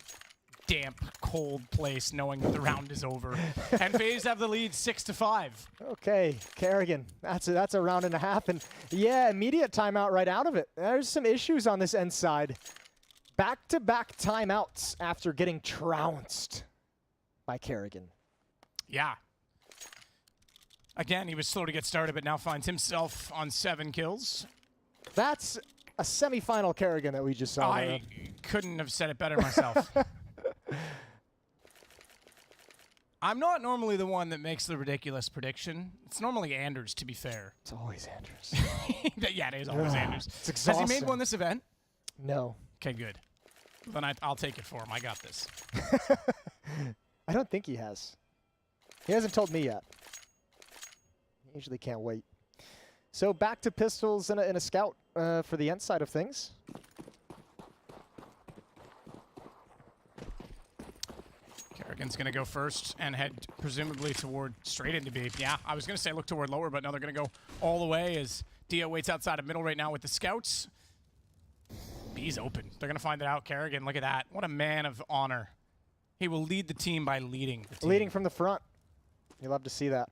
damp, cold place knowing that the round is over. And FaZe have the lead 6-5. Okay, Kerrigan. That's a round and a half. And yeah, immediate timeout right out of it. There's some issues on this end side. Back-to-back timeouts after getting trounced by Kerrigan. Yeah. Again, he was slow to get started, but now finds himself on 7 kills. That's a semi-final Kerrigan that we just saw. I couldn't have said it better myself. I'm not normally the one that makes the ridiculous prediction. It's normally Anders, to be fair. It's always Anders. Yeah, it is always Anders. It's exhausting. Has he made one this event? No. Okay, good. Then I'll take it for him. I got this. I don't think he has. He hasn't told me yet. Usually can't wait. So back to pistols and a scout for the ENCE side of things. Kerrigan's going to go first and head presumably toward straight into B. Yeah, I was going to say look toward lower, but now they're going to go all the way as Dio waits outside of middle right now with the scouts. B's open. They're going to find it out. Kerrigan, look at that. What a man of honor. He will lead the team by leading the team. Leading from the front. You love to see that.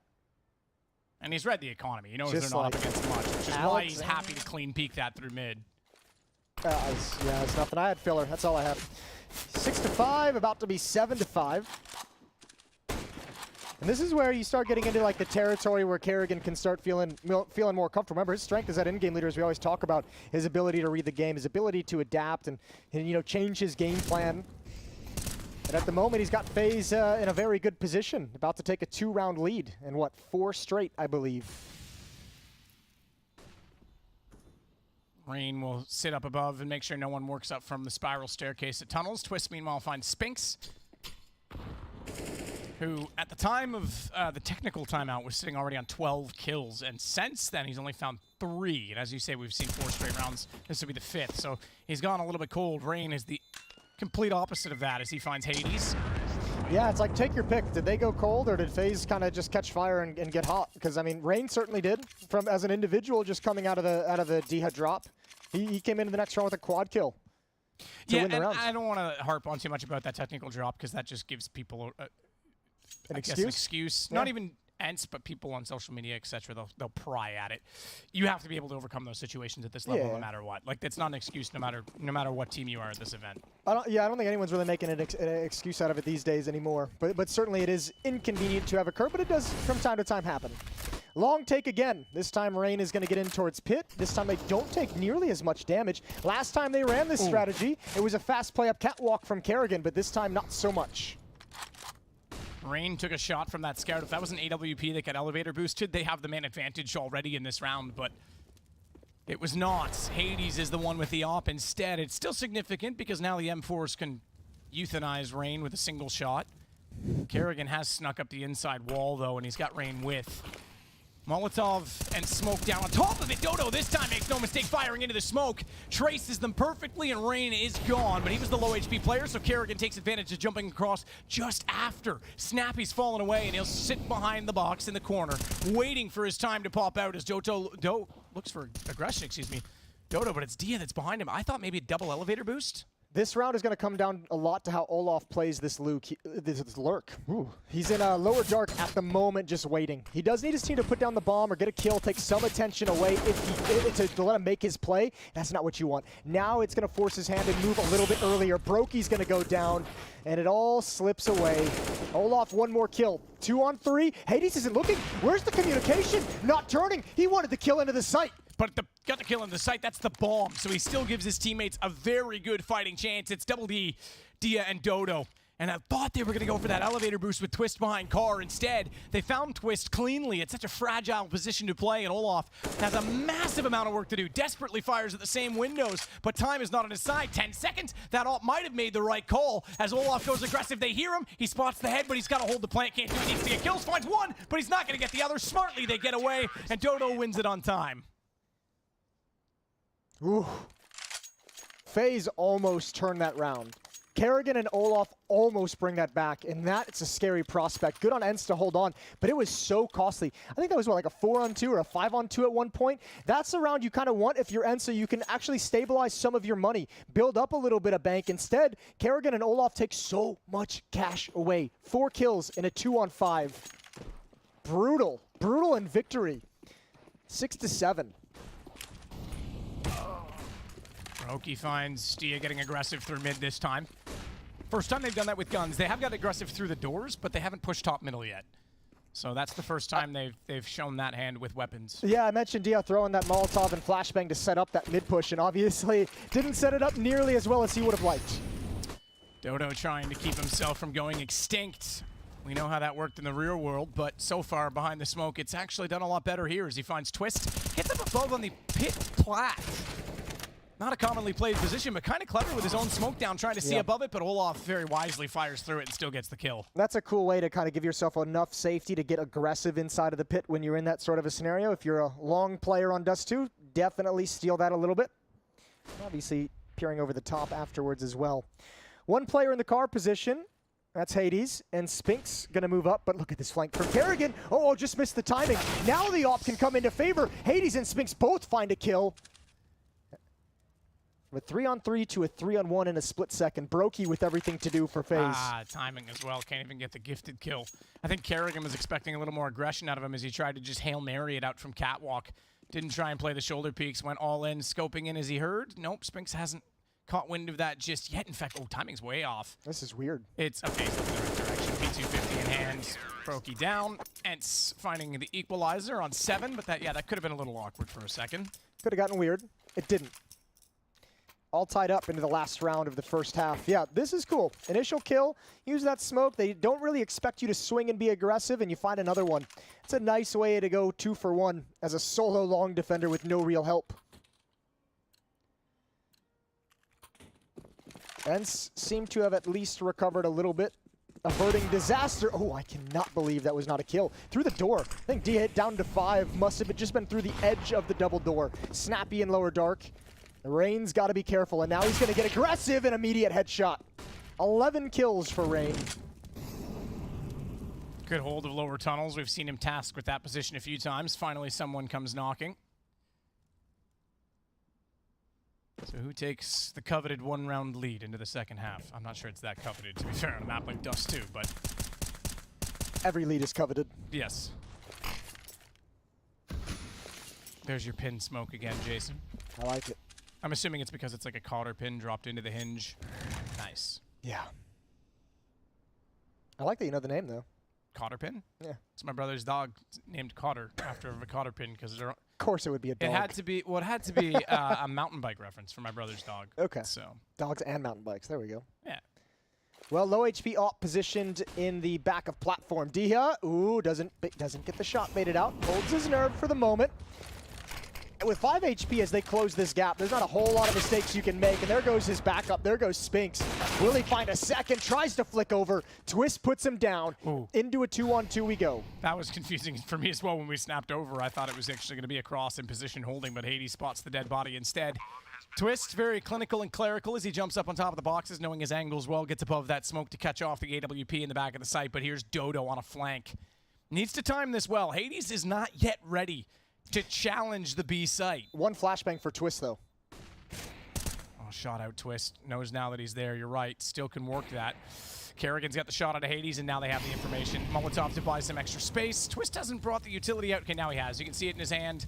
And he's read the economy. He knows they're not up against much, which is why he's happy to clean peek that through mid. Yeah, it's nothing. I had filler. That's all I have. 6-5, about to be 7-5. And this is where you start getting into like the territory where Kerrigan can start feeling more comfortable. Remember, his strength is that in-game leader, as we always talk about, his ability to read the game, his ability to adapt and you know, change his game plan. And at the moment, he's got FaZe in a very good position, about to take a 2-round lead in, what, 4 straight, I believe. Rain will sit up above and make sure no one works up from the spiral staircase at tunnels. Twist, meanwhile, finds Spinks, who, at the time of the technical timeout, was sitting already on 12 kills. And since then, he's only found 3. And as you say, we've seen 4 straight rounds. This will be the 5th. So he's gone a little bit cold. Rain is the complete opposite of that as he finds Hades. Yeah, it's like take your pick. Did they go cold or did FaZe kind of just catch fire and get hot? Because I mean, Rain certainly did. From as an individual, just coming out of the Diha drop, he came into the next round with a quad kill. Yeah, and I don't want to harp on too much about that technical drop because that just gives people an excuse. Yeah. Not even ENCE, but people on social media, etc. They'll pry at it. You have to be able to overcome those situations at this level, no matter what. Like that's not an excuse, no matter what team you are at this event. I don't think anyone's really making an excuse out of it these days anymore. But certainly it is inconvenient to have occurred, but it does from time to time happen. Long take again. This time Rain is going to get in towards pit. This time they don't take nearly as much damage. Last time they ran this strategy, it was a fast play up catwalk from Kerrigan, but this time not so much. Rain took a shot from that scout. If that was an AWP that got elevator boosted, they have the man advantage already in this round, but It was not. Hades is the one with the op instead. It's still significant because now the M4s can euthanize Rain with a single shot. Kerrigan has snuck up the inside wall, though, and he's got Rain with. Molotov and smoke down on top of it. Dodo this time makes no mistake firing into the smoke. Traces them perfectly, and Rain is gone, but he was the low HP player, so Kerrigan takes advantage of jumping across just after. Snappy's fallen away, and he'll sit behind the box in the corner, waiting for his time to pop out as Dodo looks for aggression, excuse me. Dodo, but it's Dia that's behind him. I thought maybe a double elevator boost. This round is going to come down a lot to how Olaf plays this lurk. Ooh. He's in a lower dark at the moment, just waiting. He does need his team to put down the bomb or get a kill, take some attention away to let him make his play. That's not what you want. Now it's going to force his hand to move a little bit earlier. Brokey's going to go down, and it all slips away. Olaf, one more kill. 2 on 3. Hades isn't looking. Where's the communication? Not turning. He wanted the kill into the site. But got the kill in the site, that's the bomb. So he still gives his teammates a very good fighting chance. It's Double D, Dia, and Dodo. And I thought they were going to go for that elevator boost with Twist behind Car. Instead, they found Twist cleanly. It's such a fragile position to play, and Olaf has a massive amount of work to do. Desperately fires at the same windows, but time is not on his side. 10 seconds. That op might have made the right call. As Olaf goes aggressive, they hear him. He spots the head, but he's got to hold the plant. Can't do it. Needs to get kills. Finds one, but he's not going to get the other. Smartly, they get away, and Dodo wins it on time. Ooh. FaZe almost turned that round. Kerrigan and Olaf almost bring that back, and that's a scary prospect. Good on ENCE to hold on, but it was so costly. I think that was, what, like a 4-on-2 or a 5-on-2 at one point? That's the round you kind of want if you're ENCE, so you can actually stabilize some of your money, build up a little bit of bank. Instead, Kerrigan and Olaf take so much cash away. 4 kills in a 2-on-5. Brutal. Brutal in victory. 6-7. Roki finds Dia getting aggressive through mid this time. First time they've done that with guns. They have got aggressive through the doors, but they haven't pushed top middle yet. So that's the first time they've shown that hand with weapons. Yeah, I mentioned Dia throwing that Molotov and flashbang to set up that mid push, and obviously didn't set it up nearly as well as he would have liked. Dodo trying to keep himself from going extinct. We know how that worked in the real world, but so far behind the smoke, it's actually done a lot better here as he finds Twist. Hits up above on the pit plat. Not a commonly played position, but kind of clever with his own smoke down, trying to see above it, but Olaf very wisely fires through it and still gets the kill. That's a cool way to kind of give yourself enough safety to get aggressive inside of the pit when you're in that sort of a scenario. If you're a long player on Dust 2, definitely steal that a little bit. Obviously, peering over the top afterwards as well. One player in the car position, that's Hades, and Spinks gonna move up, but look at this flank from Kerrigan. Oh, just missed the timing. Now the op can come into favor. Hades and Spinks both find a kill. From a 3-on-3 to a 3-on-1 in a split second. Brokey with everything to do for FaZe. Timing as well. Can't even get the gifted kill. I think Kerrigan was expecting a little more aggression out of him as he tried to just Hail Mary it out from Catwalk. Didn't try and play the shoulder peaks. Went all in, scoping in as he heard. Nope, Spinks hasn't caught wind of that just yet. In fact, timing's way off. This is weird. It's okay, so in the right direction. P250 in hand. Brokey down. ENCE finding the equalizer on 7, but that could have been a little awkward for a second. Could have gotten weird. It didn't. All tied up into the last round of the first half. Yeah, this is cool. Initial kill, use that smoke. They don't really expect you to swing and be aggressive, and you find another one. It's a nice way to go 2 for 1 as a solo long defender with no real help. ENCE seem to have at least recovered a little bit, averting disaster. Oh, I cannot believe that was not a kill. Through the door. I think D hit down to 5. Must have just been through the edge of the double door. Snappy in lower dark. Rain's got to be careful, and now he's going to get aggressive and immediate headshot. 11 kills for Rain. Good hold of lower tunnels. We've seen him tasked with that position a few times. Finally, someone comes knocking. So who takes the coveted 1-round lead into the second half? I'm not sure it's that coveted, to be fair, on a map like Dust 2, but... Every lead is coveted. Yes. There's your pin smoke again, Jason. I like it. I'm assuming it's because it's like a cotter pin dropped into the hinge. Nice. Yeah. I like that you know the name, though. Cotter pin? Yeah. It's my brother's dog named Cotter after a cotter pin because they're... Of course it would be a dog. It had to be a mountain bike reference for my brother's dog. Okay. So dogs and mountain bikes. There we go. Yeah. Well, low HP op positioned in the back of platform. Diha, ooh, doesn't get the shot baited out. Holds his nerve for the moment. with 5 HP as they close this gap, there's not a whole lot of mistakes you can make. And there goes his backup. There goes Spinks. Will he find a second? Tries to flick over. Twist puts him down. Ooh. Into a 2-on-2 we go. That was confusing for me as well when we snapped over. I thought it was actually going to be a cross in position holding, but Hades spots the dead body instead. Twist, very clinical and clerical as he jumps up on top of the boxes, knowing his angles well, gets above that smoke to catch off the AWP in the back of the site, but here's Dodo on a flank. Needs to time this well. Hades is not yet ready to challenge the B site. One flashbang for Twist, though. Oh, shot out Twist. Knows now that he's there. You're right. Still can work that. Kerrigan's got the shot out of Hades, and now they have the information. Molotov to buy some extra space. Twist hasn't brought the utility out. Okay, now he has. You can see it in his hand.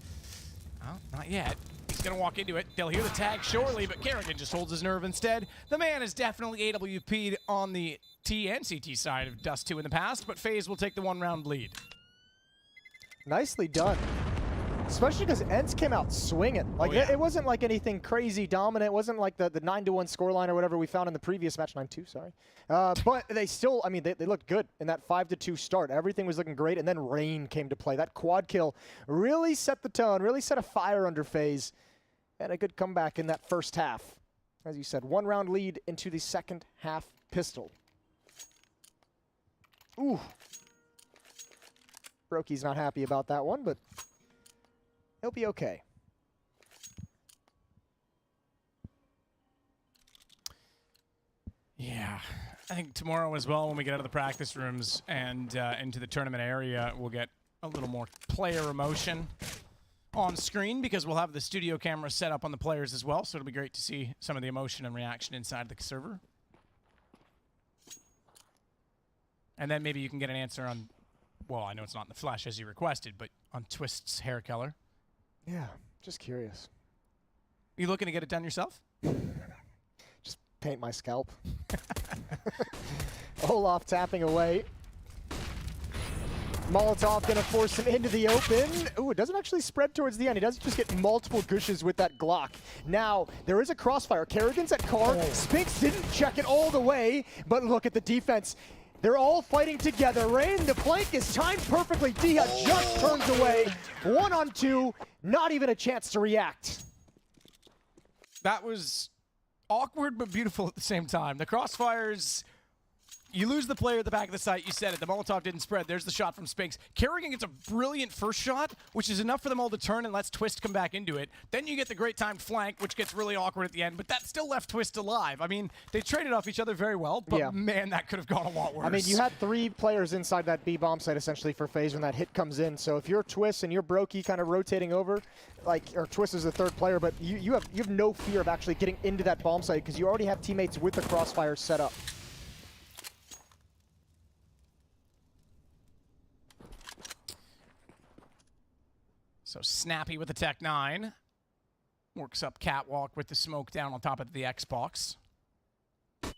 Oh, not yet. He's going to walk into it. They'll hear the tag shortly, but Kerrigan just holds his nerve instead. The man is definitely AWP'd on the T and CT side of Dust 2 in the past, but FaZe will take the 1-round lead. Nicely done. Especially because ENCE came out swinging. Like, it wasn't like anything crazy dominant. It wasn't like the 9-1 scoreline or whatever we found in the previous match, 9-2, sorry. But they still, I mean, they looked good in that 5-2 start. Everything was looking great, and then Rain came to play. That quad kill really set the tone, really set a fire under FaZe, and a good comeback in that first half. As you said, 1-round lead into the second half pistol. Ooh. Brokey's not happy about that one, but he'll be okay. Yeah, I think tomorrow as well, when we get out of the practice rooms and into the tournament area, we'll get a little more player emotion on screen because we'll have the studio camera set up on the players as well, so it'll be great to see some of the emotion and reaction inside the server. And then maybe you can get an answer on, well, I know it's not in the flesh as you requested, but on Twist's hair color. Yeah, just curious. You looking to get it done yourself? Just paint my scalp. Olaf tapping away. Molotov gonna force him into the open. Ooh, it doesn't actually spread towards the end. He doesn't just get multiple gushes with that Glock. Now, there is a crossfire. Kerrigan's at car. Spinks didn't check it all the way, but look at the defense. They're all fighting together. Rain, the flank is timed perfectly. Dia just turns away. 1-on-2, not even a chance to react. That was awkward but beautiful at the same time. The crossfires, you lose the player at the back of the site, you said it. The Molotov didn't spread. There's the shot from Spinks. Kerrigan gets a brilliant first shot, which is enough for them all to turn and lets Twist come back into it. Then you get the great timed flank, which gets really awkward at the end, but that still left Twist alive. I mean, they traded off each other very well, but man, that could have gone a lot worse. I mean, you had 3 players inside that B bomb site essentially for FaZe when that hit comes in. So if you're Twist and you're Brokey kind of rotating over, like, or Twist is the 3rd player, but you have no fear of actually getting into that bomb site because you already have teammates with the crossfire set up. So Snappy with the Tech 9. Works up catwalk with the smoke down on top of the Xbox. You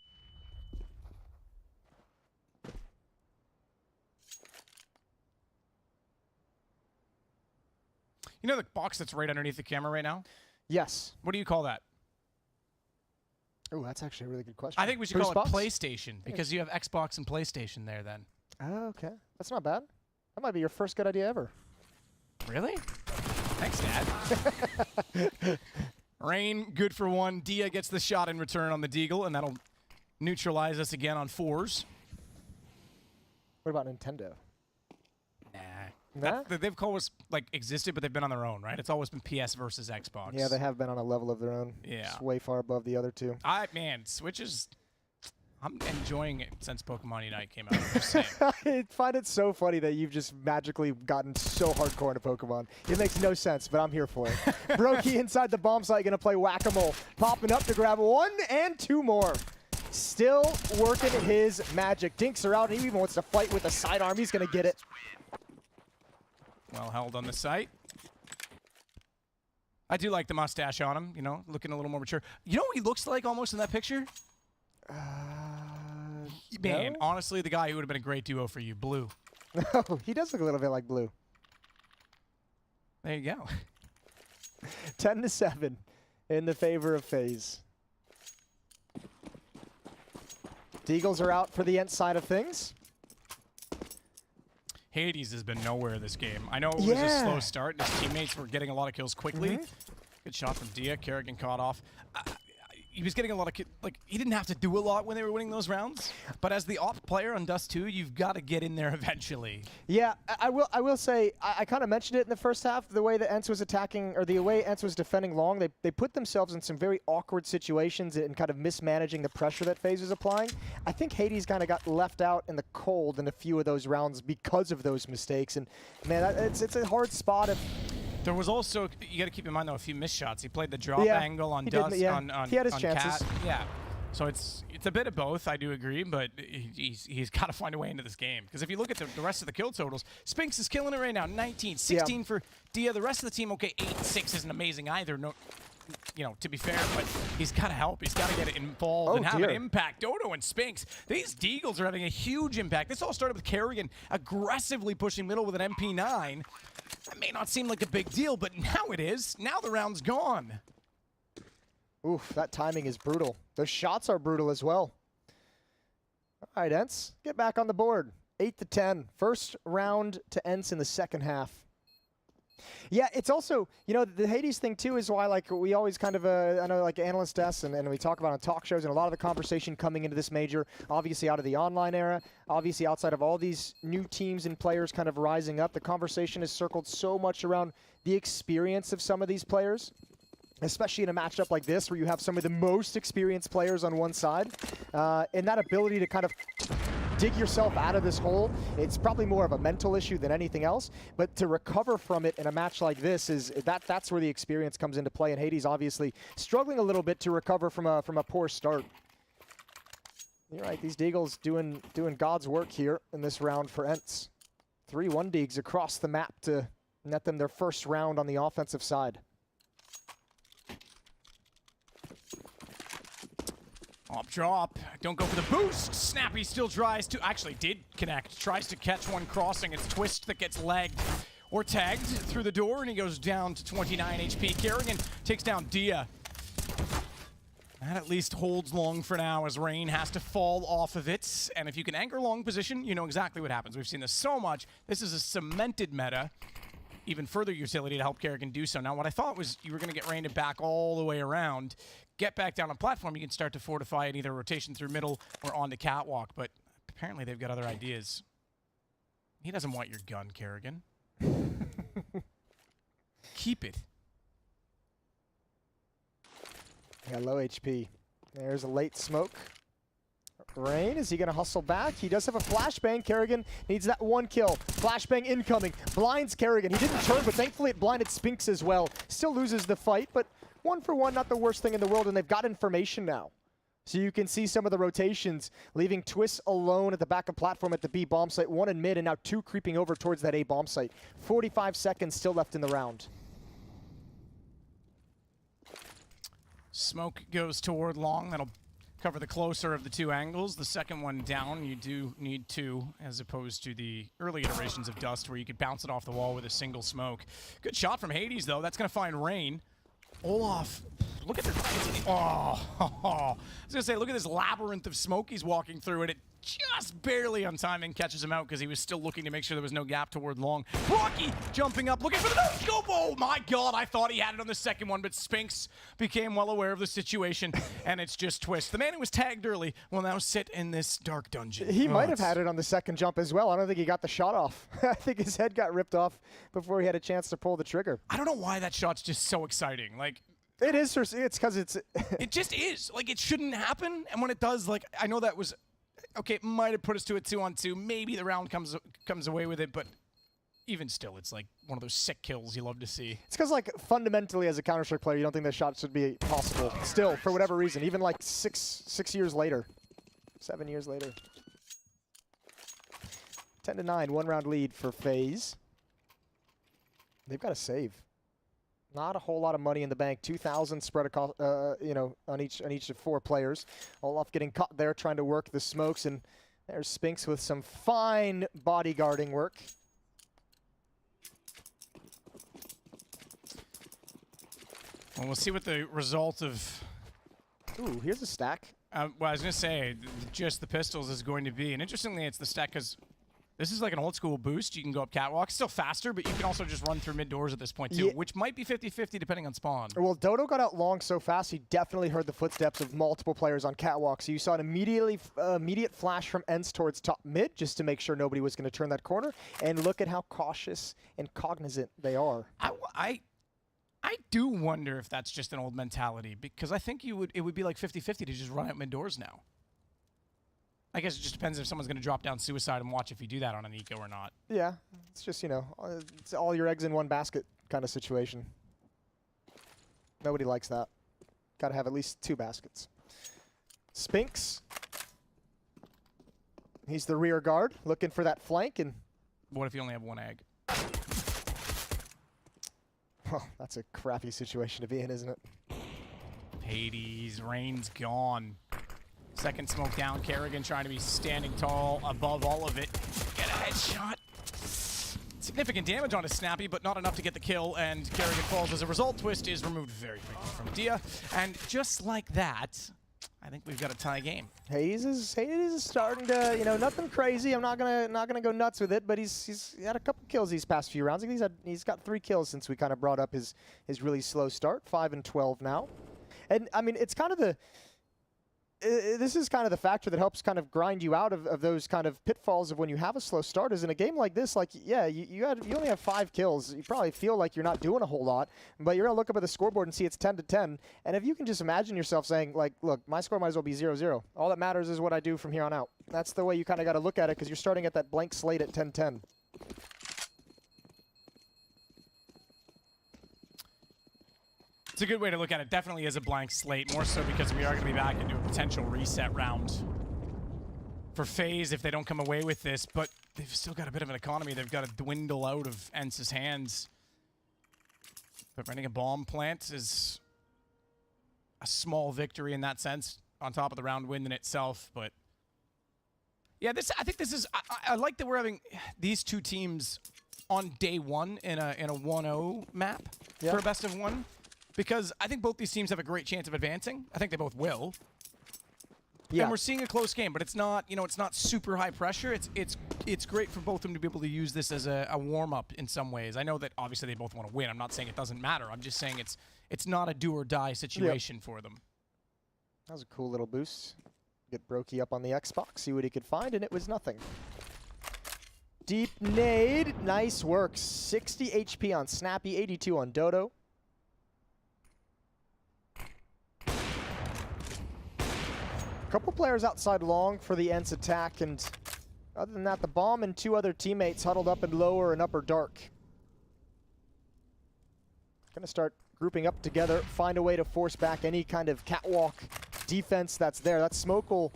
know the box that's right underneath the camera right now? Yes. What do you call that? Oh, that's actually a really good question. I think we should call it PlayStation because you have Xbox and PlayStation there then. Oh, okay. That's not bad. That might be your first good idea ever. Really? Thanks, Dad. Rain, good for 1. Dia gets the shot in return on the Deagle, and that'll neutralize us again on 4s. What about Nintendo? Nah. They've always existed, but they've been on their own, right? It's always been PS versus Xbox. Yeah, they have been on a level of their own. Yeah. Just way far above the other two. Man, Switch is... I'm enjoying it since Pokemon Unite came out. I'm just saying. I find it so funny that you've just magically gotten so hardcore into Pokemon. It makes no sense, but I'm here for it. Brokey inside the bomb site, going to play Whack-A-Mole. Popping up to grab 1 and 2 more. Still working his magic. Dinks are out, and he even wants to fight with a sidearm. He's going to get it. Well held on the site. I do like the mustache on him, you know, looking a little more mature. You know what he looks like almost in that picture? Man, honestly, the guy who would have been a great duo for you, Blue. No, he does look a little bit like Blue. There you go. 10-7 in the favor of FaZe. Deagles are out for the ENCE side of things. Hades has been nowhere this game. I know it was a slow start, and his teammates were getting a lot of kills quickly. Good shot from Dia. Kerrigan caught off. He was getting a lot of he didn't have to do a lot when they were winning those rounds. But as the op player on Dust 2, you've got to get in there eventually. Yeah, I will say I kind of mentioned it in the first half. The way that ENCE was attacking, or the way ENCE was defending long, they put themselves in some very awkward situations and kind of mismanaging the pressure that FaZe was applying. I think Hades kind of got left out in the cold in a few of those rounds because of those mistakes. And man, it's a hard spot. There was also, you got to keep in mind though, a few missed shots. He played the drop angle on Dust, on he had his on chances. Cat. Yeah, so it's a bit of both. I do agree, but he's got to find a way into this game, because if you look at the rest of the kill totals, Spinks is killing it right now. 19, 16 for Dia. The rest of the team, okay, 8 and 6 isn't amazing either. No, you know, to be fair, but he's got to help. He's got to get involved and have an impact. Dodo and Spinks, these Deagles are having a huge impact. This all started with Kerrigan aggressively pushing middle with an MP9. That may not seem like a big deal, but now it is. Now the round's gone. Oof, that timing is brutal. Those shots are brutal as well. All right, ENCE, get back on the board. 8-10. First round to ENCE in the second half. Yeah, it's also, you know, the Hades thing too is why, like, we always kind of, I know, like, analyst desks and we talk about on talk shows, and a lot of the conversation coming into this major, obviously out of the online era, obviously outside of all these new teams and players kind of rising up, the conversation has circled so much around the experience of some of these players, especially in a matchup like this where you have some of the most experienced players on one side, and that ability to kind of dig yourself out of this hole. It's probably more of a mental issue than anything else, but to recover from it in a match like this, that's where the experience comes into play, and Hades obviously struggling a little bit to recover from a poor start. You're right, these Deagles doing God's work here in this round for ENCE. 3-1 Deags across the map to net them their first round on the offensive side. Op drop. Don't go for the boost. Snappy still tries to, actually did connect. Tries to catch one crossing. It's Twist that gets legged or tagged through the door, and he goes down to 29 HP. Kerrigan takes down Dia. That at least holds long for now, as Rain has to fall off of it. And if you can anchor long position, you know exactly what happens. We've seen this so much. This is a cemented meta. Even further utility to help Kerrigan do so. Now, what I thought was you were going to get Rain back all the way around, get back down on platform, you can start to fortify it, either rotation through middle or on the catwalk, but apparently they've got other ideas. He doesn't want your gun, Kerrigan. Keep it. Yeah, low HP. There's a late smoke. Rain, is he going to hustle back? He does have a flashbang. Kerrigan needs that one kill. Flashbang incoming. Blinds Kerrigan. He didn't turn, but thankfully it blinded Spinks as well. Still loses the fight, but 1 for 1, not the worst thing in the world, and they've got information now. So you can see some of the rotations, leaving Twist alone at the back of platform at the B bomb site. 1 in mid, and now 2 creeping over towards that A bomb site. 45 seconds still left in the round. Smoke goes toward long. That'll cover the closer of the 2 angles. The second one down, you do need 2, as opposed to the early iterations of Dust where you could bounce it off the wall with a single smoke. Good shot from Hades, though. That's going to find Rain. Olaf, look at this. Oh, I was going to say, look at this labyrinth of smoke he's walking through, and it just barely on timing catches him out because he was still looking to make sure there was no gap toward long. Rocky jumping up, looking for the no-scope. Oh my God, I thought he had it on the second one, but Spinks became well aware of the situation, and it's just Twist. The man who was tagged early will now sit in this dark dungeon. He might have had it on the second jump as well. I don't think he got the shot off. I think his head got ripped off before he had a chance to pull the trigger. I don't know why that shot's just so exciting. Like, it is. It's because it's... It just is. Like, it shouldn't happen, and when it does, like, I know that was... Okay, it might have put us to a 2-on-2. Maybe the round comes away with it, but even still, it's like one of those sick kills you love to see. It's because, like, fundamentally as a Counter-Strike player, you don't think that shot should be possible. Still, for whatever reason, even like 6 years later, 7 years later. 10-9, 1-round lead for FaZe. They've got to save. Not a whole lot of money in the bank. 2,000 spread across, you know, on each of 4 players. Olaf getting caught there, trying to work the smokes, and there's Spinks with some fine bodyguarding work. Well, we'll see what the result of... Ooh, here's a stack. Well, I was going to say, just the pistols is going to be, and interestingly, it's the stack because This is like an old school boost. You can go up catwalk. Still faster, but you can also just run through mid doors at this point too, which might be 50-50 depending on spawn. Well, Dodo got out long so fast, he definitely heard the footsteps of multiple players on catwalk. So you saw an immediate flash from ENCE towards top mid, just to make sure nobody was going to turn that corner. And look at how cautious and cognizant they are. I do wonder if that's just an old mentality, because I think it would be like 50-50 to just run out mid doors now. I guess it just depends if someone's going to drop down suicide and watch if you do that on an eco or not. Yeah, it's just, you know, it's all your eggs in one basket kind of situation. Nobody likes that. Got to have at least 2 baskets. Spinks. He's the rear guard, looking for that flank. And what if you only have 1 egg? Oh, that's a crappy situation to be in, isn't it? Hades, Rain's gone. Second smoke down, Kerrigan trying to be standing tall above all of it. Get a headshot. Significant damage on his Snappy, but not enough to get the kill, and Kerrigan falls as a result. Twist is removed very quickly from Dia, and just like that, I think we've got a tie game. Hades is starting to, you know, nothing crazy. I'm not gonna go nuts with it, but he's had a couple kills these past few rounds. I think he's got 3 kills since we kind of brought up his really slow start. 5 and 12 now, and I mean it's kind of the. This is kind of the factor that helps kind of grind you out of those kind of pitfalls of when you have a slow start. Is in a game like this, like, yeah, you only have 5 kills. You probably feel like you're not doing a whole lot, but you're going to look up at the scoreboard and see it's 10-10. And if you can just imagine yourself saying, like, look, my score might as well be 0-0. All that matters is what I do from here on out. That's the way you kind of got to look at it, because you're starting at that blank slate at 10-10. It's a good way to look at it. Definitely as a blank slate, more so because we are going to be back into a potential reset round for FaZe if they don't come away with this, but they've still got a bit of an economy. They've got to dwindle out of ENCE's hands. But running a bomb plant is a small victory in that sense, on top of the round win in itself, but yeah, I think this is, I like that we're having these 2 teams on day 1 in a 1-0 map for a best of 1. Because I think both these teams have a great chance of advancing. I think they both will. Yeah. And we're seeing a close game, but it's not, you know, it's not super high pressure. It's great for both of them to be able to use this as a warm-up in some ways. I know that obviously they both want to win. I'm not saying it doesn't matter. I'm just saying it's not a do or die situation for them. That was a cool little boost. Get Brokey up on the Xbox, see what he could find, and it was nothing. Deep nade, nice work. 60 HP on Snappy, 82 on Dodo. Couple players outside long for the ENCE attack, and other than that, the bomb and 2 other teammates huddled up in lower and upper dark. Gonna start grouping up together, find a way to force back any kind of catwalk defense that's there. That smoke will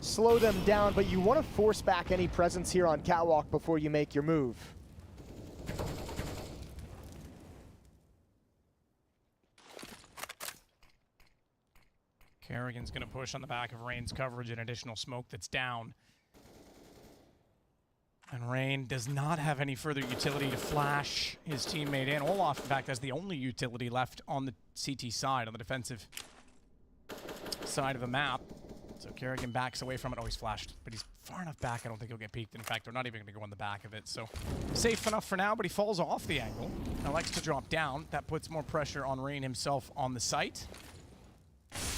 slow them down, but you want to force back any presence here on catwalk before you make your move. Kerrigan's going to push on the back of Rain's coverage, an additional smoke that's down. And Rain does not have any further utility to flash his teammate in. Olaf, in fact, has the only utility left on the CT side, on the defensive side of the map. So Kerrigan backs away from it. Oh, he's flashed, but he's far enough back, I don't think he'll get peeked. In fact, they're not even going to go on the back of it. So safe enough for now, but he falls off the angle. Elects to drop down. That puts more pressure on Rain himself on the site.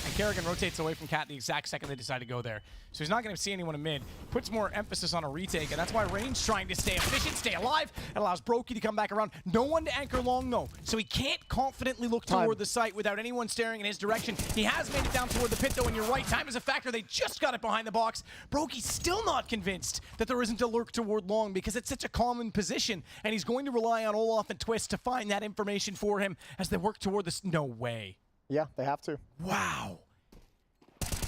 And Kerrigan rotates away from Cat the exact second they decide to go there. So he's not going to see anyone in mid. Puts more emphasis on a retake, and that's why Rain's trying to stay efficient, stay alive. It allows Brokey to come back around. No one to anchor long, though. So he can't confidently look toward the site without anyone staring in his direction. He has made it down toward the pit, though, and you're right. Time is a factor. They just got it behind the box. Brokey's still not convinced that there isn't a lurk toward long because it's such a common position, and he's going to rely on Olaf and Twist to find that information for him as they work toward this. No way. Yeah, they have to. Wow.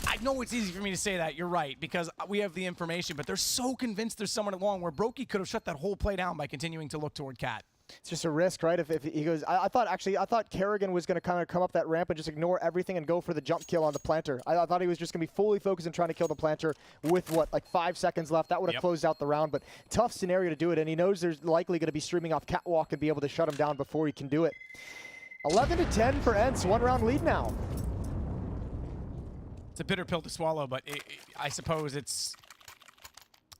I know it's easy for me to say that, you're right, because we have the information, but they're so convinced there's someone at long where Brokey could have shut that whole play down by continuing to look toward Cat. It's just a risk, right? If he goes, I thought Kerrigan was going to kind of come up that ramp and just ignore everything and go for the jump kill on the planter. I thought he was just going to be fully focused on trying to kill the planter with, what, like 5 seconds left. That would have closed out the round, but tough scenario to do it, and he knows there's likely going to be streaming off Catwalk and be able to shut him down before he can do it. 11-10 for ENCE, 1-round lead now. It's a bitter pill to swallow, but I suppose it's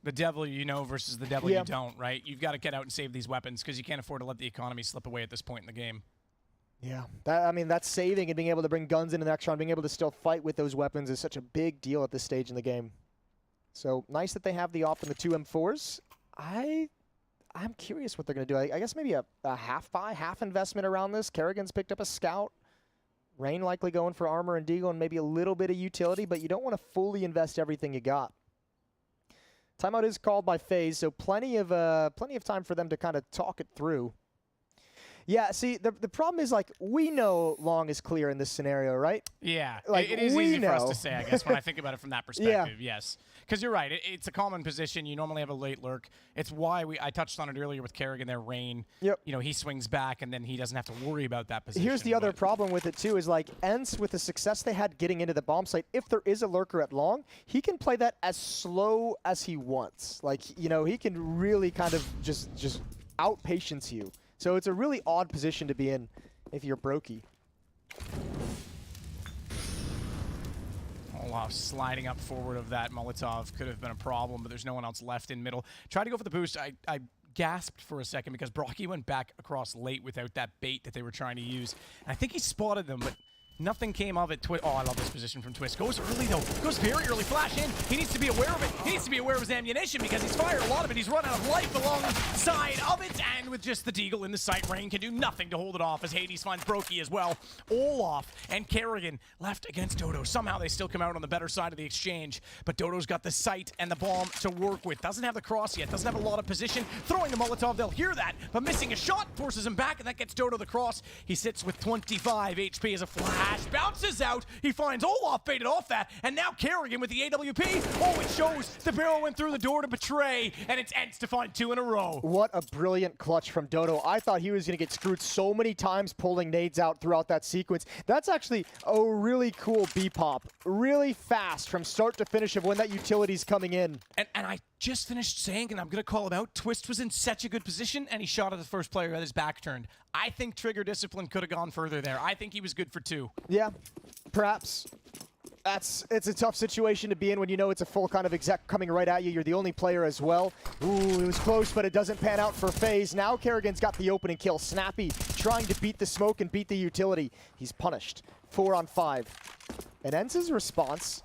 The devil you know versus the devil you don't, right? You've got to get out and save these weapons because you can't afford to let the economy slip away at this point in the game. Yeah, I mean, that's saving and being able to bring guns into the next round, being able to still fight with those weapons is such a big deal at this stage in the game. So nice that they have the op and the 2 M4s. I'm curious what they're going to do. I guess maybe a half buy, half investment around this. Kerrigan's picked up a scout. Rain likely going for armor and deagle and maybe a little bit of utility, but you don't want to fully invest everything you got. Timeout is called by FaZe, so plenty of time for them to kind of talk it through. Yeah, see, the problem is, like, we know long is clear in this scenario, right? Yeah, like, it is easy for us to say, I guess, when I think about it from that perspective, yes. Because you're right, it's a common position. You normally have a late lurk. It's why I touched on it earlier with Kerrigan there, Rain. Yep. You know, he swings back, and then he doesn't have to worry about that position. Here's the other problem with it, too, is, like, ENCE, with the success they had getting into the bomb site, if there is a lurker at long, he can play that as slow as he wants. Like, you know, he can really kind of just out-patience you. So it's a really odd position to be in if you're Brokey. Olaf sliding up forward of that Molotov could have been a problem, but there's no one else left in middle. Tried to go for the boost. I gasped for a second because Brocky went back across late without that bait that they were trying to use. And I think he spotted them, but nothing came of it. Oh, I love this position from Twist. Goes early, though. Goes very early. Flash in. He needs to be aware of it. He needs to be aware of his ammunition because he's fired a lot of it. He's run out of life alongside of it. And with just the deagle in the sight, Rain can do nothing to hold it off as Hades finds Brokey as well. Olaf and Kerrigan left against Dodo. Somehow they still come out on the better side of the exchange. But Dodo's got the sight and the bomb to work with. Doesn't have the cross yet. Doesn't have a lot of position. Throwing the Molotov, they'll hear that. But missing a shot forces him back, and that gets Dodo the cross. He sits with 25 HP as a flash. Bounces out. He finds Olaf baited off that, and now Kerrigan with the AWP. Oh, it shows the barrel went through the door to betray, and it's ENCE to find 2 in a row. What a brilliant clutch from Dodo. I thought he was going to get screwed so many times pulling nades out throughout that sequence. That's actually a really cool B-pop. Really fast from start to finish of when that utility's coming in. And I just finished saying, and I'm going to call it out, Twist was in such a good position, and he shot at the first player at his back turned. I think Trigger Discipline could have gone further there. I think he was good for 2. Yeah, perhaps. It's a tough situation to be in when you know it's a full kind of exec coming right at you. You're the only player as well. Ooh, it was close, but it doesn't pan out for FaZe. Now Kerrigan's got the opening kill. Snappy trying to beat the smoke and beat the utility. He's punished. 4 on 5. And ENCE's response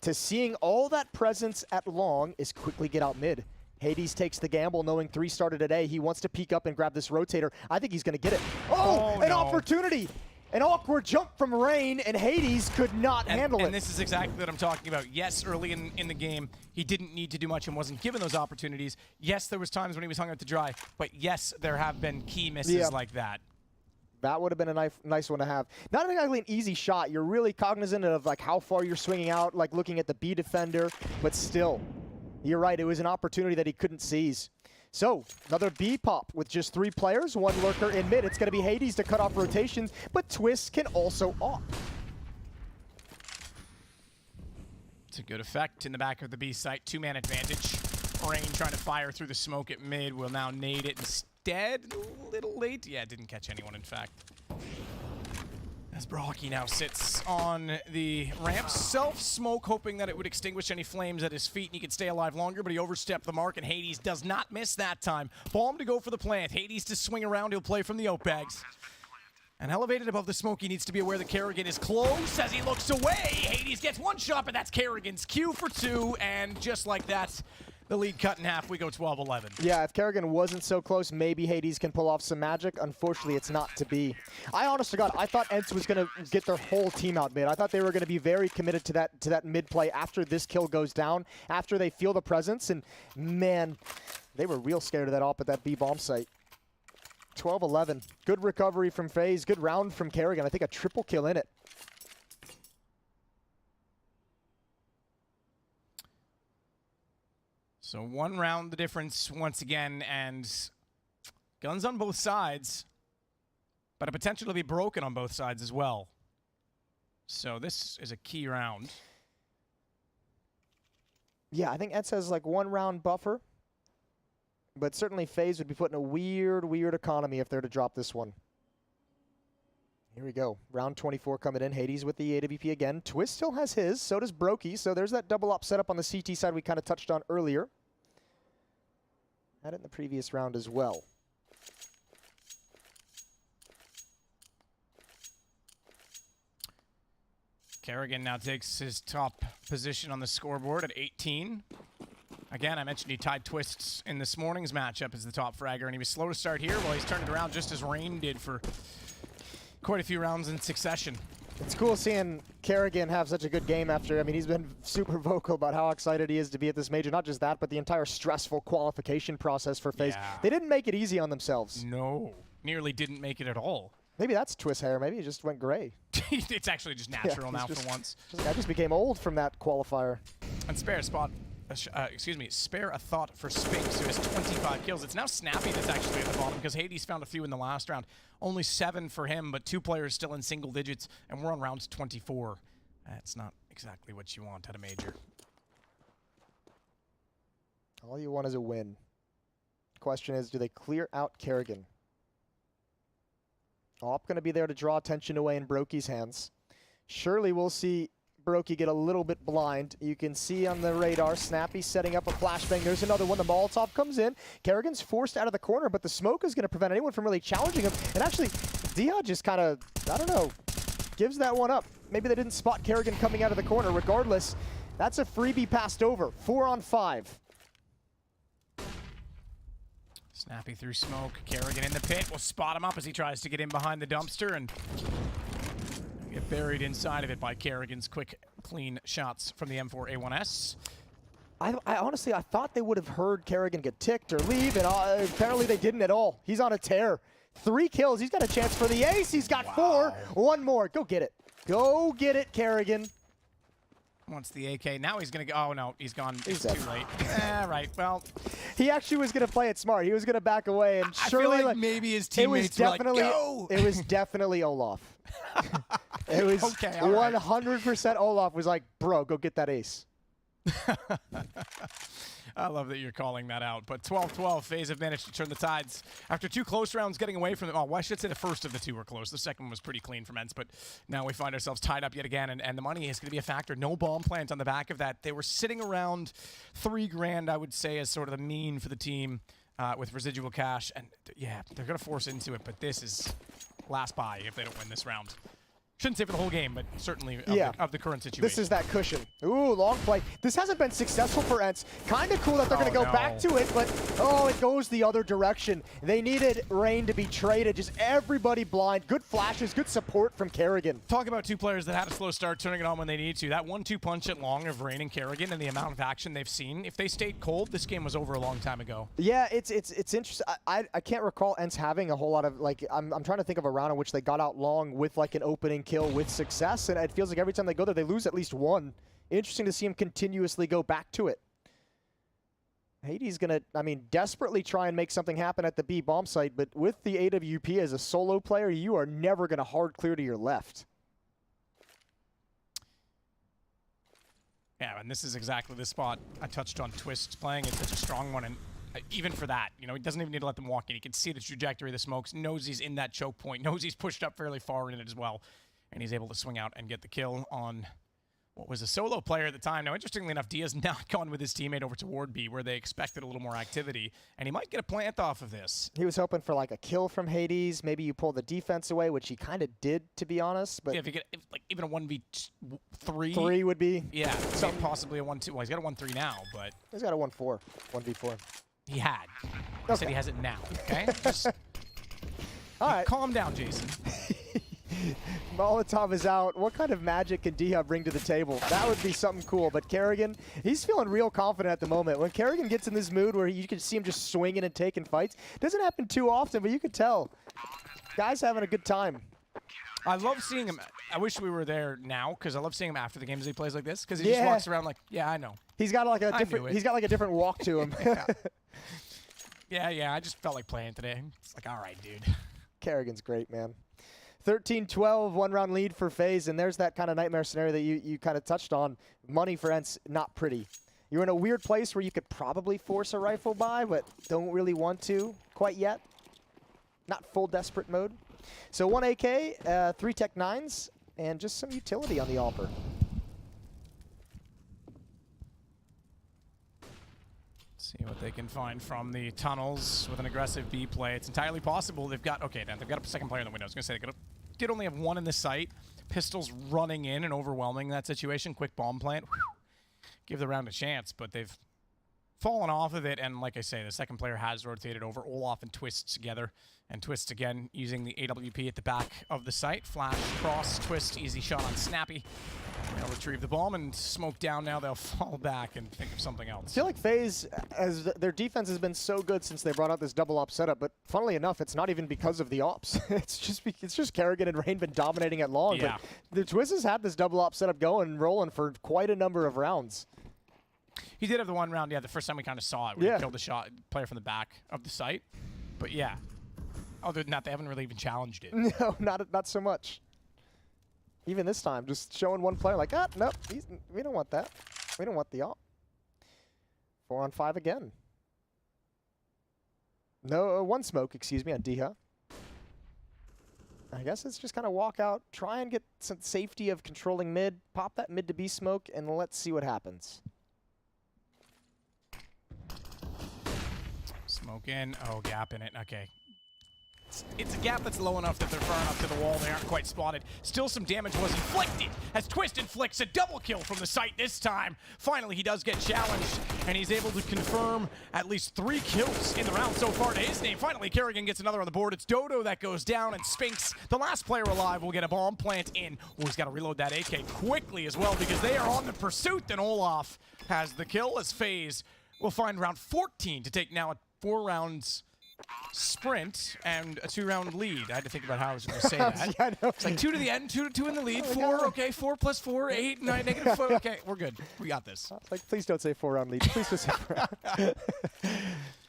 to seeing all that presence at long is quickly get out mid. Hades takes the gamble knowing 3 started today. He wants to peek up and grab this rotator. I think he's going to get it. Oh, an opportunity! An awkward jump from Rain, and Hades could not handle it. And this is exactly what I'm talking about. Yes, early in the game, he didn't need to do much and wasn't given those opportunities. Yes, there was times when he was hung out to dry, but yes, there have been key misses like that. That would have been a nice one to have. Not exactly an easy shot. You're really cognizant of like how far you're swinging out, like looking at the B defender, but still, you're right. It was an opportunity that he couldn't seize. So, another B-pop with just 3 players, 1 lurker in mid. It's going to be Hades to cut off rotations, but Twist can also op. It's a good effect in the back of the B site. 2-man advantage. Rain trying to fire through the smoke at mid will now nade it instead. A little late. Yeah, didn't catch anyone, in fact. As Brocky now sits on the ramp, self-smoke, hoping that it would extinguish any flames at his feet and he could stay alive longer, but he overstepped the mark, and Hades does not miss that time. Bomb to go for the plant. Hades to swing around. He'll play from the oak bags. And elevated above the smoke, he needs to be aware that Kerrigan is close as he looks away. Hades gets 1 shot, but that's Kerrigan's Q for 2, and just like that, the lead cut in half. We go 12-11. Yeah, if Kerrigan wasn't so close, maybe Hades can pull off some magic. Unfortunately, it's not to be. I honest to God, I thought ENCE was going to get their whole team out mid. I thought they were going to be very committed to that mid play after this kill goes down, after they feel the presence, and man, they were real scared of that op at that B bomb site. 12-11. Good recovery from FaZe. Good round from Kerrigan. I think a triple kill in it. So 1 round the difference once again, and guns on both sides, but a potential to be broken on both sides as well. So this is a key round. Yeah, I think ENCE has like 1 round buffer, but certainly FaZe would be put in a weird economy if they're to drop this one. Here we go. Round 24 coming in. Hades with the AWP again. Twist still has his. So does Brokey. So there's that double up setup on the CT side we kind of touched on earlier. Had it in the previous round as well. Kerrigan now takes his top position on the scoreboard at 18. Again, I mentioned he tied Twists in this morning's matchup as the top fragger, and he was slow to start here while he's turned it around just as Rain did for quite a few rounds in succession. It's cool seeing Kerrigan have such a good game after, I mean, he's been super vocal about how excited he is to be at this major. Not just that, but the entire stressful qualification process for FaZe. Yeah. They didn't make it easy on themselves. No, nearly didn't make it at all. Maybe that's Twist hair. Maybe it just went gray. It's actually just natural now for once. I just became old from that qualifier. And spare a thought for Spinks, who has 25 kills. It's now Snappy that's actually at the bottom because Hades found a few in the last round. Only 7 for him, but 2 players still in single digits, and we're on round 24. That's not exactly what you want at a major. All you want is a win. Question is, do they clear out Kerrigan? Op going to be there to draw attention away in Brokey's hands. Surely we'll see Brokey get a little bit blind. You can see on the radar, Snappy setting up a flashbang. There's another one. The Molotov comes in. Kerrigan's forced out of the corner, but the smoke is going to prevent anyone from really challenging him. And actually, Dia just kind of, I don't know, gives that one up. Maybe they didn't spot Kerrigan coming out of the corner. Regardless, that's a freebie passed over. 4 on 5. Snappy through smoke. Kerrigan in the pit. Will spot him up as he tries to get in behind the dumpster and get buried inside of it by Kerrigan's quick, clean shots from the M4A1S. I honestly, I thought they would have heard Kerrigan get ticked or leave, and apparently they didn't at all. He's on a tear. 3 kills. He's got a chance for the ace. He's got 4. 1 more. Go get it. Go get it, Kerrigan. Wants the AK. Now he's going to go. Oh, no. He's gone. He's too late. Right. Well, he actually was going to play it smart. He was going to back away, and I surely feel like maybe his teammates were like, go! It was definitely Olaf. It was 100% Olaf was like, bro, go get that ace. I love that you're calling that out. But 12-12, FaZe have managed to turn the tides. After 2 close rounds getting away from them. Oh, well, I should say the first of the 2 were close. The second one was pretty clean from ENCE, but now we find ourselves tied up yet again, and the money is going to be a factor. No bomb plant on the back of that. They were sitting around $3 grand, I would say, as sort of the mean for the team with residual cash. And yeah, they're going to force into it, but this is last buy if they don't win this round. Shouldn't say for the whole game, but certainly of the current situation. This is that cushion. Ooh, long play. This hasn't been successful for ENCE. Kind of cool that they're going to go back to it, but oh, it goes the other direction. They needed Rain to be traded. Just everybody blind. Good flashes, good support from Kerrigan. Talk about 2 players that had a slow start, turning it on when they needed to. That 1-2 punch at long of Rain and Kerrigan and the amount of action they've seen. If they stayed cold, this game was over a long time ago. Yeah, it's interesting. I can't recall ENCE having a whole lot of, like, I'm trying to think of a round in which they got out long with like an opening kill with success, and it feels like every time they go there, they lose at least 1. Interesting to see him continuously go back to it. Hades gonna, I mean, desperately try and make something happen at the B bomb site, but with the AWP as a solo player, you are never gonna hard clear to your left. Yeah, and this is exactly the spot I touched on. Twist playing it such a strong one, and even for that, you know, he doesn't even need to let them walk in. He can see the trajectory of the smokes, knows he's in that choke point, knows he's pushed up fairly far in it as well, and he's able to swing out and get the kill on what was a solo player at the time. Now, interestingly enough, Dia's not gone with his teammate over toward B, where they expected a little more activity, and he might get a plant off of this. He was hoping for like a kill from Hades. Maybe you pull the defense away, which he kind of did, to be honest. But yeah, if you get like even a 1v3. 3 would be. Yeah, possibly a 1-2. Well, he's got a 1-3 now, but he's got a 1-4, 1v4. He had. He said he has it now. Okay. Just all right. Calm down, Jason. Molotov is out. What kind of magic can Dia bring to the table? That would be something cool. But Kerrigan, he's feeling real confident at the moment. When Kerrigan gets in this mood where you can see him just swinging and taking fights, it doesn't happen too often, but you can tell. Guy's having a good time. I love seeing him. I wish we were there now because I love seeing him after the games he plays like this because he just walks around like, yeah, I know. He's got like a different. He's got like a different walk to him. Yeah. I just felt like playing today. It's like, all right, dude. Kerrigan's great, man. 13-12, 1-round lead for FaZe, and there's that kind of nightmare scenario that you kind of touched on. Money for ENCE, not pretty. You're in a weird place where you could probably force a rifle buy, but don't really want to quite yet. Not full desperate mode. So 1 AK, 3 Tech 9s, and just some utility on the offer. See what they can find from the tunnels with an aggressive B play. It's entirely possible they've got, okay, now they've got a second player in the window. I was going to say they did only have one in the site. Pistols running in and overwhelming that situation. Quick bomb plant. Give the round a chance, but they've fallen off of it. And like I say, the second player has rotated over. Olaf and Twist together. And Twist again using the AWP at the back of the site. Flash, cross, Twist, easy shot on Snappy. They'll retrieve the bomb and smoke down now. They'll fall back and think of something else. I feel like FaZe, as their defense has been so good since they brought out this double op setup, but funnily enough, it's not even because of the ops. it's just Kerrigan and Rain been dominating it long. Yeah. But the Twist has had this double op setup going and rolling for quite a number of rounds. He did have the one round, yeah, the first time we kind of saw it. When he killed the shot player from the back of the site. But yeah, other than that, they haven't really even challenged it. No, not so much. Even this time, just showing one player like, nope, we don't want that. We don't want the op. 4 on 5 again. No, one smoke, excuse me, on Diha. I guess it's just kind of walk out, try and get some safety of controlling mid, pop that mid to B smoke, and let's see what happens. Smoke in. Oh, gap in it. Okay. It's a gap that's low enough that they're far enough to the wall. They aren't quite spotted. Still some damage was inflicted as Twist inflicts a double kill from the site this time. Finally, he does get challenged, and he's able to confirm at least 3 kills in the round so far to his name. Finally, Kerrigan gets another on the board. It's Dodo that goes down, and Spinks, the last player alive, will get a bomb plant in. Oh, he's got to reload that AK quickly as well because they are on the pursuit. Then Olaf has the kill as FaZe will find round 14 to take now a 4 rounds sprint and a 2-round lead. I had to think about how I was going to say that. Yeah, it's like 2 to the end, 2 in the lead, 4, okay, 4 plus 4, 8, 9, negative 4, okay, we're good. We got this. Like, please don't say 4-round lead. Please don't say 4-round.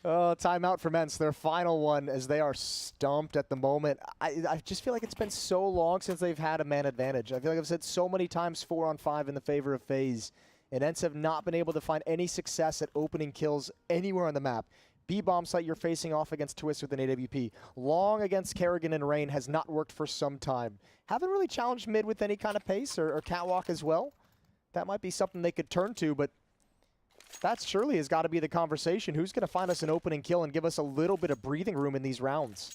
Oh, timeout from ENCE, their final one, as they are stumped at the moment. I just feel like it's been so long since they've had a man advantage. I feel like I've said so many times 4 on 5 in the favor of FaZe, and ENCE have not been able to find any success at opening kills anywhere on the map. B-bomb site, you're facing off against Twist with an AWP. Long against Kerrigan and Rain has not worked for some time. Haven't really challenged mid with any kind of pace or catwalk as well. That might be something they could turn to, but that surely has got to be the conversation. Who's going to find us an opening kill and give us a little bit of breathing room in these rounds?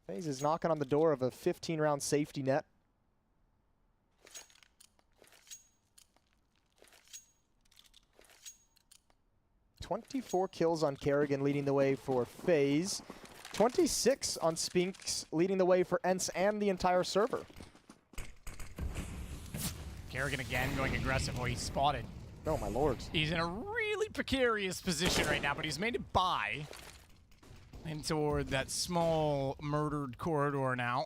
FaZe is knocking on the door of a 15-round safety net. .24 kills on Kerrigan, leading the way for FaZe. 26 on Spinks, leading the way for ENCE and the entire server. Kerrigan again going aggressive. Oh, he's spotted. Oh, my lord. He's in a really precarious position right now, but he's made it by in toward that small murdered corridor now.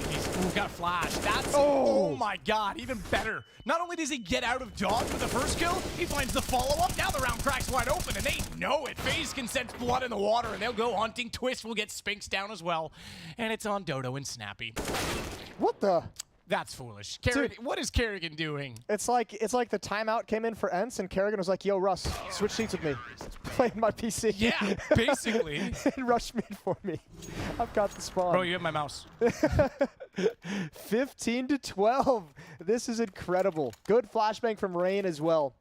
He's got flash. That's, oh my god, even better. Not only does he get out of dodge with the first kill, he finds the follow-up. Now the round cracks wide open, and they know it. FaZe can sense blood in the water, and they'll go hunting. Twist will get Spinks down as well, and it's on Dodo and Snappy. What the? That's foolish. What is Kerrigan doing? It's like the timeout came in for ENCE, and Kerrigan was like, yo, Russ, switch seats with me. Playing my PC. Yeah, basically. And rush mid for me. I've got the spawn. Bro, you have my mouse. 15 to 12. This is incredible. Good flashbang from Rain as well.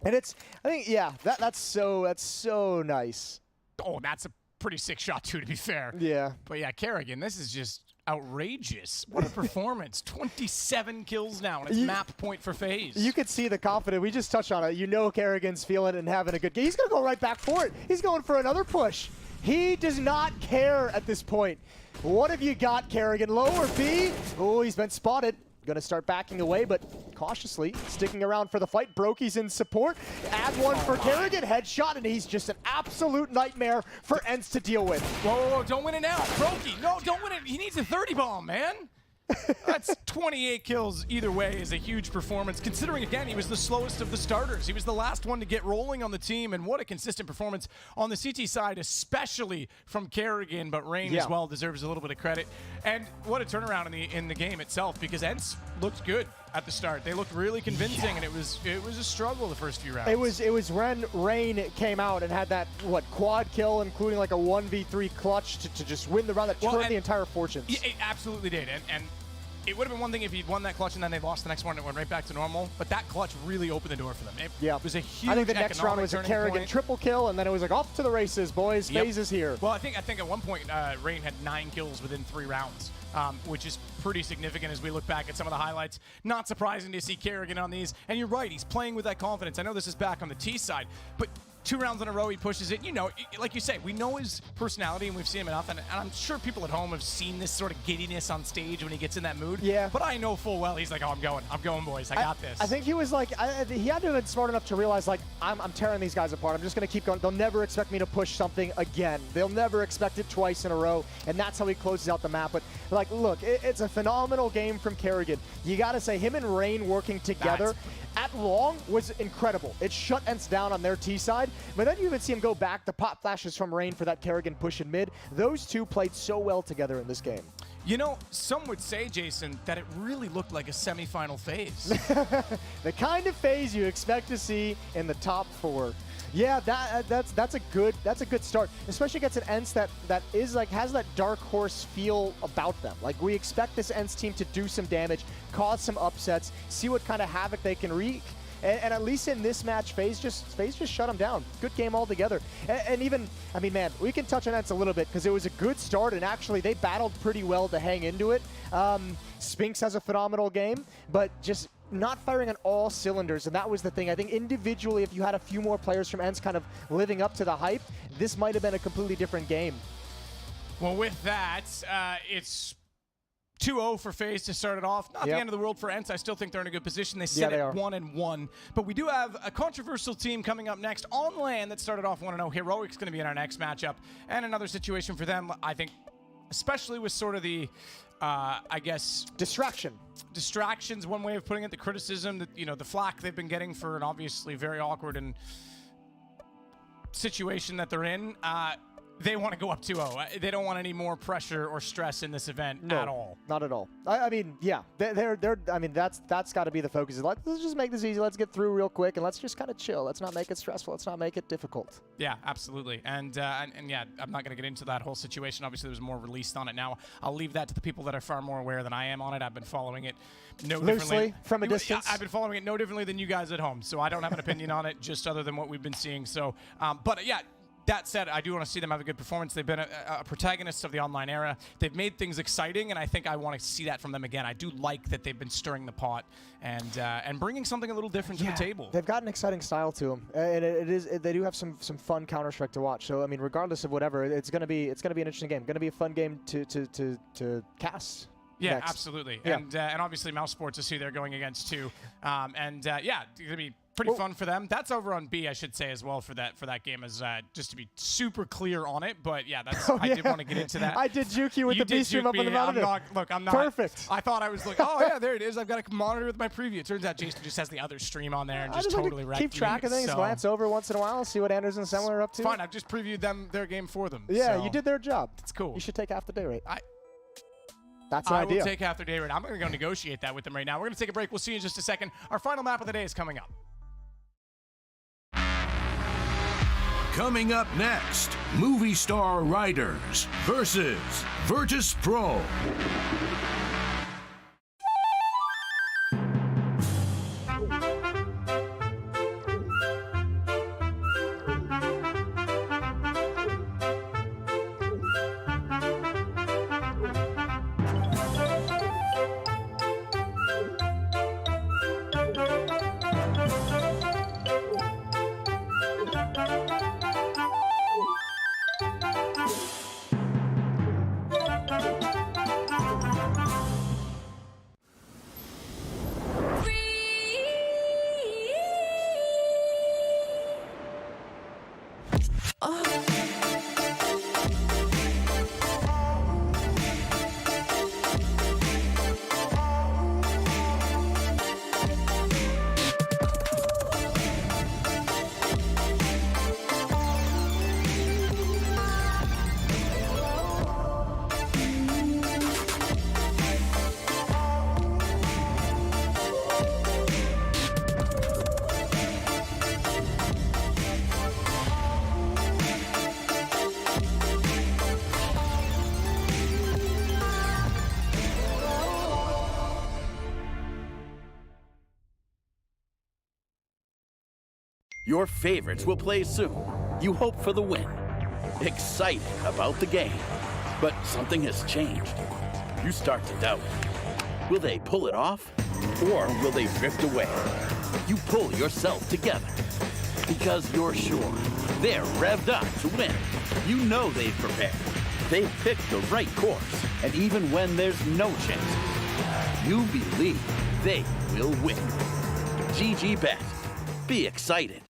And it's, I think, yeah, that's so nice. Oh, that's a pretty sick shot too, to be fair. Yeah. But yeah, Kerrigan, this is just outrageous. What a performance. 27 kills now, and it's map point for FaZe. You could see the confidence. We just touched on it. You know Kerrigan's feeling it and having a good game. He's going to go right back for it. He's going for another push. He does not care at this point. What have you got, Kerrigan? Low or B? Oh, he's been spotted. Going to start backing away, but cautiously sticking around for the fight. Brokey's in support. Add one for Kerrigan. Headshot, and he's just an absolute nightmare for ENCE to deal with. Whoa, don't win it now. Brokey, no, don't win it. He needs a 30 bomb, man. That's 28 kills either way is a huge performance, considering, again, he was the slowest of the starters. He was the last one to get rolling on the team, and what a consistent performance on the CT side, especially from Kerrigan, but Rain as well deserves a little bit of credit. And what a turnaround in the game itself, because ENCE looked good at the start. They looked really convincing, and it was a struggle the first few rounds. It was when Rain came out and had that, quad kill, including like a 1v3 clutch to just win the round that turned the entire fortunes. It absolutely did, and it would have been one thing if he'd won that clutch and then they lost the next one and it went right back to normal, but that clutch really opened the door for them. It was a huge I think the next round was a Kerrigan triple kill, and then it was like, off to the races, boys. FaZe is here. Well, I think at one point, Rain had 9 kills within 3 rounds, which is pretty significant as we look back at some of the highlights. Not surprising to see Kerrigan on these, and you're right, he's playing with that confidence. I know this is back on the T side, but 2 rounds in a row, he pushes it. You know, like you say, we know his personality and we've seen him enough, and I'm sure people at home have seen this sort of giddiness on stage when he gets in that mood. Yeah. But I know full well he's like, oh, I'm going, boys. I got this. I think he was like, he had to have been smart enough to realize, like, I'm tearing these guys apart. I'm just going to keep going. They'll never expect me to push something again. They'll never expect it twice in a row, and that's how he closes out the map. But, like, look, it's a phenomenal game from Kerrigan. You got to say, him and Rain working together at long was incredible. It shut ENCE down on their T side, but then you even see him go back. The pop flashes from Rain for that Kerrigan push in mid. Those two played so well together in this game. You know, some would say, Jason, that it really looked like a semifinal phase. The kind of phase you expect to see in the top 4. Yeah, that's a good start, especially against an ENCE that is like has that dark horse feel about them. Like, we expect this ENCE team to do some damage, cause some upsets, see what kind of havoc they can wreak. And at least in this match, FaZe just shut them down. Good game altogether. And even, I mean, man, we can touch on ENCE a little bit because it was a good start, and actually they battled pretty well to hang into it. Spinks has a phenomenal game, but just not firing on all cylinders, and that was the thing. I think individually, if you had a few more players from ENCE kind of living up to the hype, this might have been a completely different game. Well, with that, it's 2-0 for FaZe to start it off. Not the end of the world for ENCE. I still think they're in a good position. They sit at 1-1. But we do have a controversial team coming up next on LAN that started off 1-0. Heroic's going to be in our next matchup. And another situation for them, I think, especially with sort of the, I guess... Distractions, one way of putting it. The criticism, that, you know, the flack they've been getting for an obviously very awkward and situation that they're in. They want to go up 2-0. They don't want any more pressure or stress in this event at all. Not at all. I mean, yeah, I mean, that's got to be the focus. Let's just make this easy. Let's get through real quick, and let's just kind of chill. Let's not make it stressful. Let's not make it difficult. Yeah, absolutely. And yeah, I'm not going to get into that whole situation. Obviously, there's more released on it now. I'll leave that to the people that are far more aware than I am on it. I've been following it loosely from a distance. I've been following it no differently than you guys at home, so I don't have an opinion on it, just other than what we've been seeing. So, but yeah. That said, I do want to see them have a good performance. They've been a protagonist of the online era. They've made things exciting, and I think I want to see that from them again. I do like that they've been stirring the pot and bringing something a little different to the table. They've got an exciting style to them, and they do have some fun Counter-Strike to watch. So I mean, regardless of whatever, it's gonna be an interesting game. Gonna be a fun game to cast. Yeah, next. Absolutely. Yeah. And obviously MOUZ Sports is who they're going against too. Yeah, it's going to be pretty fun for them. That's over on B, I should say, as well for that game, as just to be super clear on it. But yeah, that's I did want to get into that. I did juke you with the B stream up on the monitor. I'm not. Perfect. I thought I was like, oh yeah, there it is. I've got a monitor with my preview. It turns out Jason just has the other stream on there and just totally wrecked keep track of things, glance over once in a while, see what Anders and Semler are up to. Fine, I've just previewed their game for them. Yeah, so. You did their job. It's cool. You should take half the day rate. That's an idea. I will take half their day rate. I'm going to go negotiate that with them right now. We're going to take a break. We'll see you in just a second. Our final map of the day is coming up. Coming up next, Movistar Riders versus Virtus.pro. Your favorites will play soon. You hope for the win. Excited about the game. But something has changed. You start to doubt. Will they pull it off? Or will they drift away? You pull yourself together. Because you're sure they're revved up to win. You know they've prepared. They've picked the right course. And even when there's no chance, you believe they will win. GG Bet. Be excited.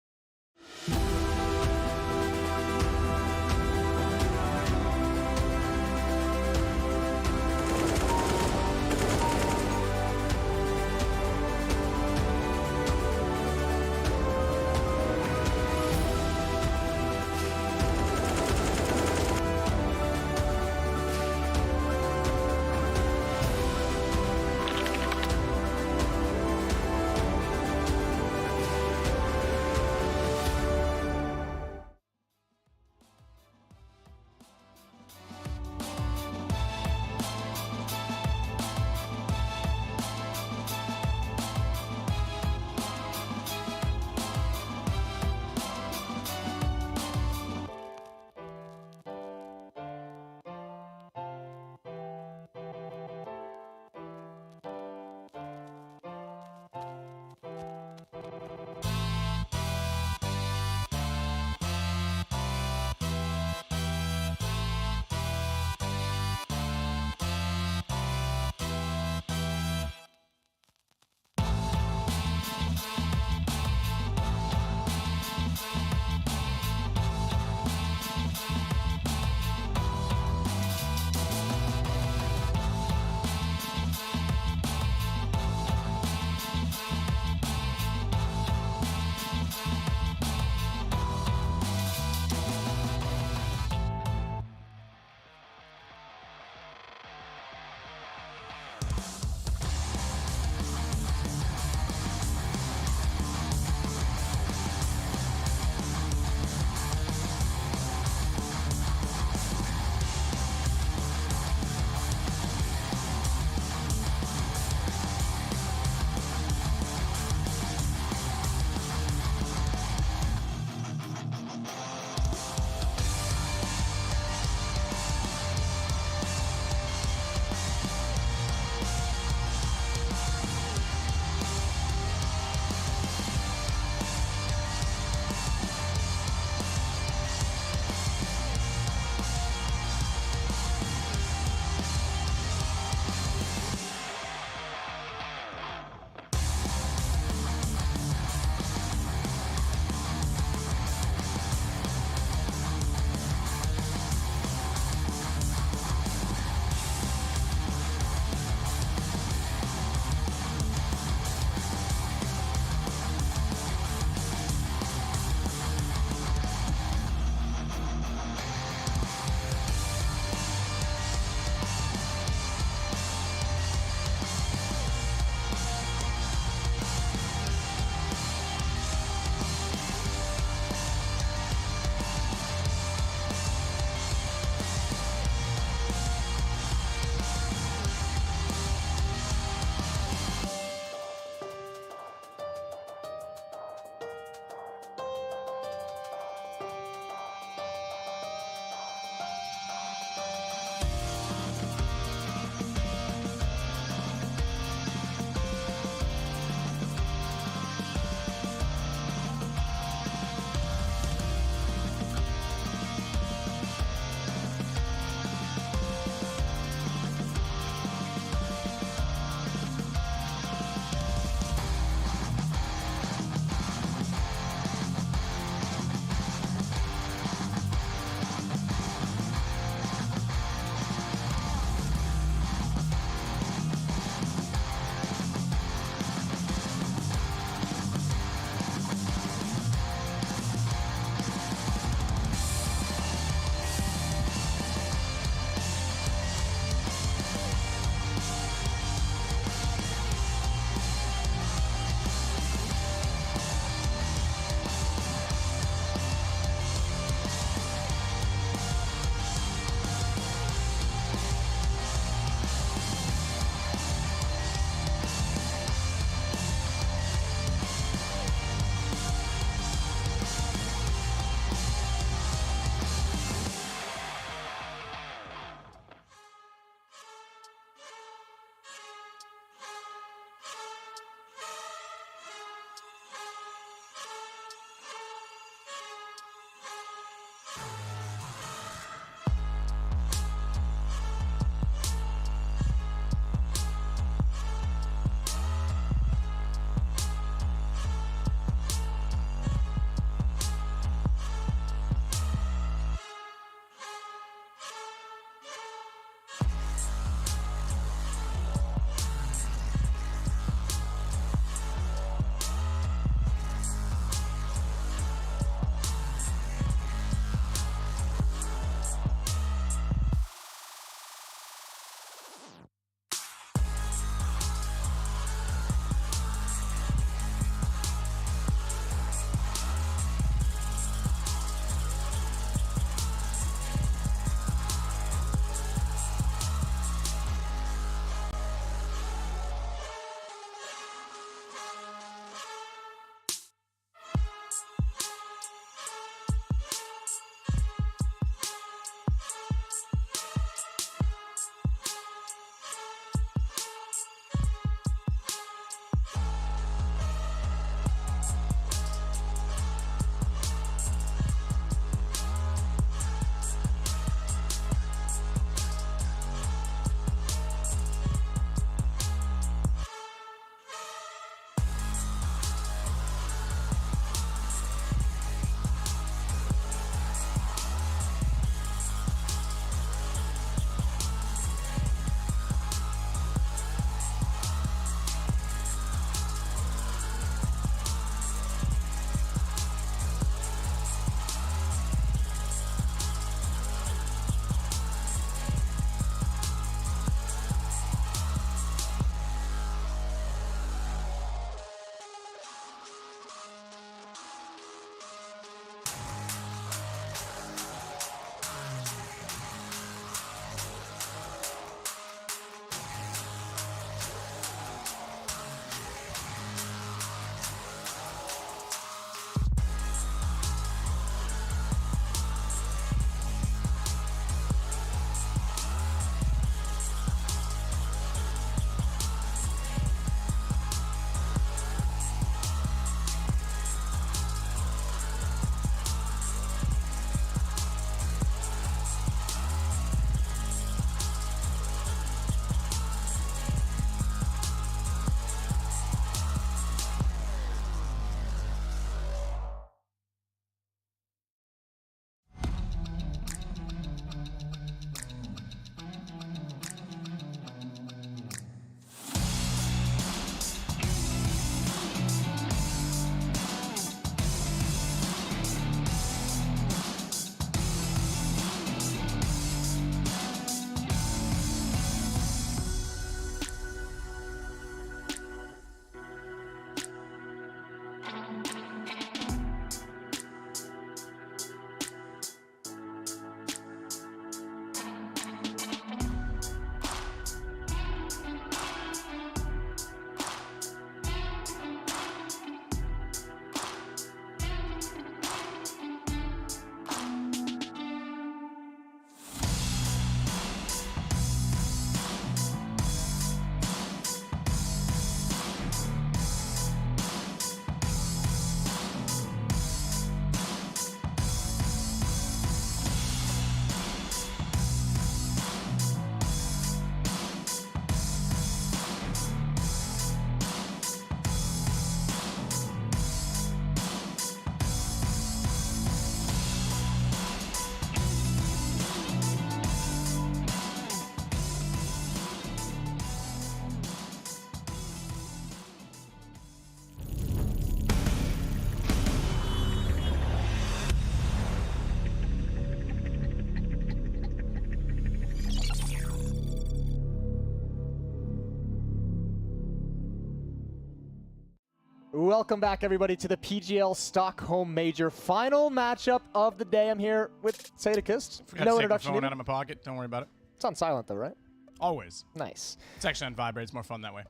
Welcome back, everybody, to the PGL Stockholm Major. Final matchup of the day. I'm here with Sadakist. Forgot No to take my introduction. phone needed. out of my pocket. Don't worry about it. It's on silent, though, right? Always. Nice. It's actually on vibrate. It's more fun that way.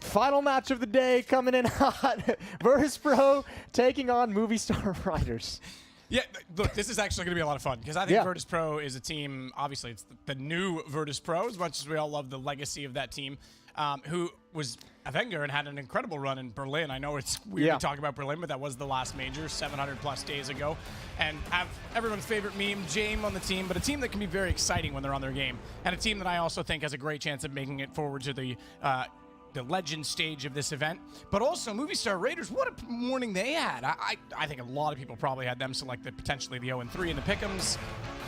Final match of the day coming in hot. Virtus.pro taking on Movistar Riders. Yeah, look, this is actually going to be a lot of fun because I think Virtus.pro is a team, obviously it's the new Virtus.pro, as much as we all love the legacy of that team, who was Avenger and had an incredible run in Berlin. I know it's weird to talk about Berlin, but that was the last major 700+ days ago. And have everyone's favorite meme, Jame, on the team, but a team that can be very exciting when they're on their game. And a team that I also think has a great chance of making it forward to the legend stage of this event. But also Movistar Raiders, what a morning they had. I think a lot of people probably had them selected potentially the 0-3 in the pick'ems.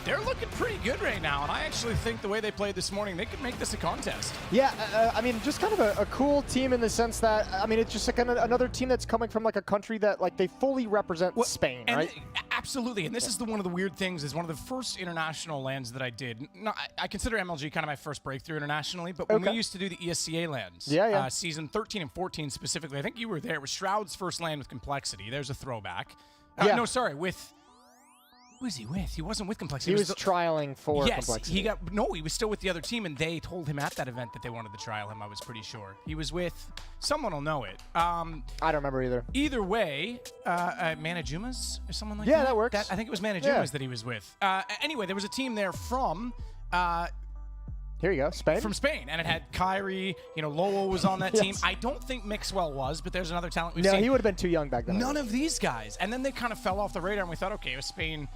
They're looking pretty good right now, and I actually think the way they played this morning, they could make this a contest. Yeah, I mean, just kind of a cool team in the sense that, I mean, it's just like another team that's coming from like a country that like they fully represent Spain, right? Absolutely, and this is one of the weird things, is one of the first international lands that I did. No, I consider MLG kind of my first breakthrough internationally, but when we used to do the ESCA lands, season 13 and 14 specifically, I think you were there. It was Shroud's first land with Complexity. There's a throwback. No, sorry, with... Who was he with? He wasn't with Complexity. He was trialing for Complexity. He was still with the other team, and they told him at that event that they wanted to trial him, I was pretty sure. He was with... Someone will know it. I don't remember either. Either way, Manajumas or someone like that? Yeah, that works. I think it was Manajumas that he was with. Anyway, there was a team there from... here you go, Spain. From Spain, and it had Kyrie, Lowell was on that team. I don't think Mixwell was, but there's another talent we've seen. No, he would have been too young back then. None of these guys. And then they kind of fell off the radar, and we thought, okay, it was Spain.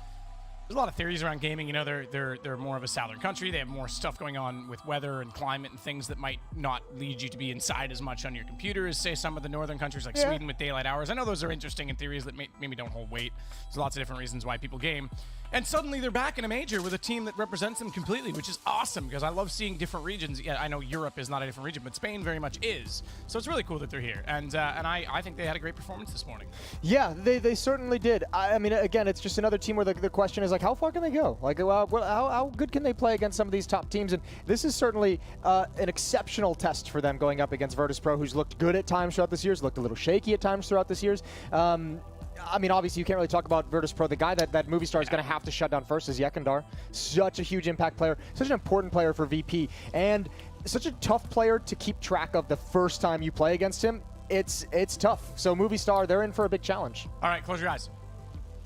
There's a lot of theories around gaming. They're more of a southern country. They have more stuff going on with weather and climate and things that might not lead you to be inside as much on your computer as, say, some of the northern countries like Sweden with daylight hours. I know those are interesting and theories that maybe don't hold weight. There's lots of different reasons why people game. And suddenly they're back in a major with a team that represents them completely, which is awesome because I love seeing different regions. Yeah, I know Europe is not a different region, but Spain very much is. So it's really cool that they're here. And I think they had a great performance this morning. Yeah, they certainly did. I mean, again, it's just another team where the question is, like, how far can they go? Like, how good can they play against some of these top teams? And this is certainly an exceptional test for them going up against Virtus.pro, who's looked good at times throughout this year, looked a little shaky at times throughout this year. I mean, obviously, you can't really talk about Virtus.pro. The guy that Movistar is going to have to shut down first is Yekandar. Such a huge impact player, such an important player for VP, and such a tough player to keep track of the first time you play against him. It's tough. So Movistar, they're in for a big challenge. All right, close your eyes.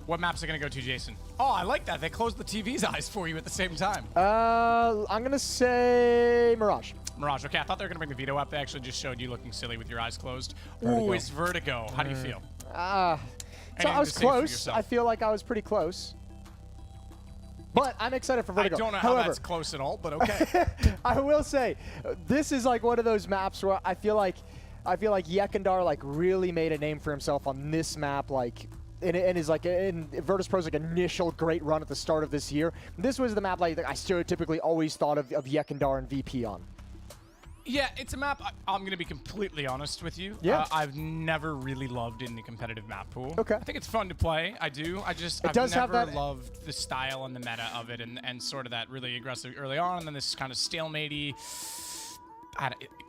What maps are going to go to, Jason? Oh, I like that. They closed the TV's eyes for you at the same time. I'm going to say Mirage. Mirage. Okay, I thought they were going to bring the Veto up. They actually just showed you looking silly with your eyes closed. Ooh, it's Vertigo. How do you feel? So I was close. I feel like I was pretty close. But I'm excited for Vertigo. I don't know how that's close at all, but okay. I will say, this is like one of those maps where I feel like Yekandar like really made a name for himself on this map, like in his like in Virtus.pro's like initial great run at the start of this year. This was the map like I stereotypically always thought of Yekandar and VP on. Yeah, it's a map, I'm going to be completely honest with you. Yeah. I've never really loved in the competitive map pool. Okay. I think it's fun to play. I do. I've never loved the style and the meta of it and sort of that really aggressive early on and then this kind of stalemate-y.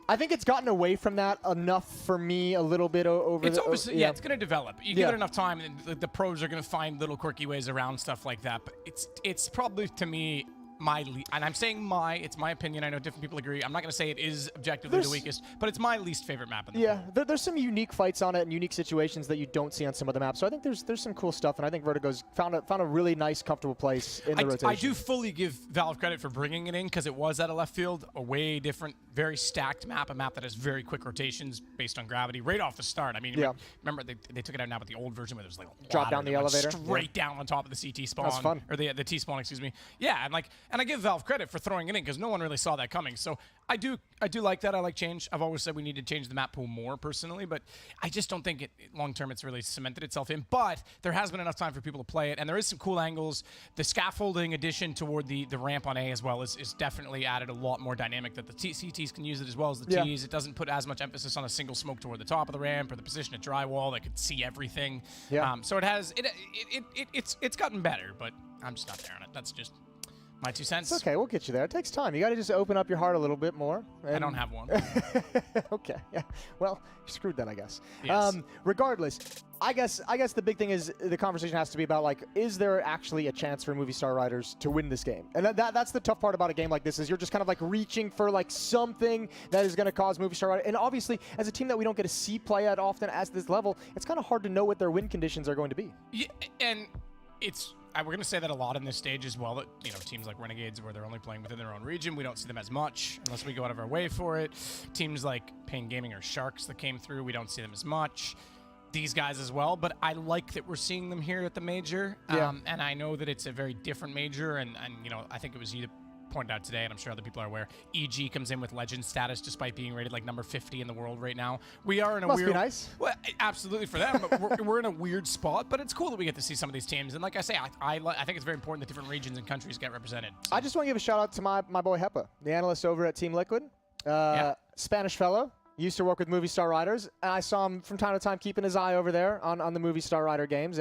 I think it's gotten away from that enough for me a little bit over it's obviously, yeah, it's going to develop. You give it enough time and the pros are going to find little quirky ways around stuff like that. But it's probably, to me, and I'm saying it's my opinion. I know different people agree. I'm not going to say it is objectively the weakest, but it's my least favorite map in the pool. There's some unique fights on it and unique situations that you don't see on some of the maps. So I think there's some cool stuff, and I think Vertigo's found a really nice, comfortable place in the rotation. I do fully give Valve credit for bringing it in because it was at a left field, a way different, very stacked map, a map that has very quick rotations based on gravity right off the start. I mean, remember they took it out now with the old version where there was like a drop down the elevator, straight down on top of the CT spawn. That's fun. Or the T spawn, excuse me. Yeah, and I give Valve credit for throwing it in because no one really saw that coming. So I do like that. I like change. I've always said we need to change the map pool more personally, but I just don't think long term it's really cemented itself in. But there has been enough time for people to play it, and there is some cool angles. The scaffolding addition toward the ramp on A as well is definitely added a lot more dynamic that the CTs can use it as well as the Ts. It doesn't put as much emphasis on a single smoke toward the top of the ramp or the position at drywall that could see everything. So it has it's gotten better, but I'm just not there on it. That's just My 2 cents. It's okay, we'll get you there. It takes time. You got to just open up your heart a little bit more. I don't have one. Okay. Yeah. Well, you're screwed then, I guess. Yes. Regardless, I guess the big thing is the conversation has to be about, like, is there actually a chance for Movistar Riders to win this game? And that's the tough part about a game like this, is you're just kind of like reaching for like something that is going to cause Movistar Riders. And obviously, as a team that we don't get to see play at often at this level, it's kind of hard to know what their win conditions are going to be. Yeah, and we're going to say that a lot in this stage as well, that, you know, teams like Renegades, where they're only playing within their own region, we don't see them as much unless we go out of our way for it. Teams like Pain Gaming or Sharks that came through, we don't see them as much. These guys as well, but I like that we're seeing them here at the major. Yeah. And I know that it's a very different major, and you know, I think it was you that pointed out today, and I'm sure other people are aware, EG comes in with legend status despite being rated like number 50 in the world right now. We are in a Must weird... be nice. Well, absolutely for them, but we're in a weird spot, but it's cool that we get to see some of these teams. And like I say, I think it's very important that different regions and countries get represented. So. I just want to give a shout out to my boy Hepa, the analyst over at Team Liquid. Spanish fellow. Used to work with Movistar Riders, and I saw him from time to time keeping his eye over there on the Movistar Rider games.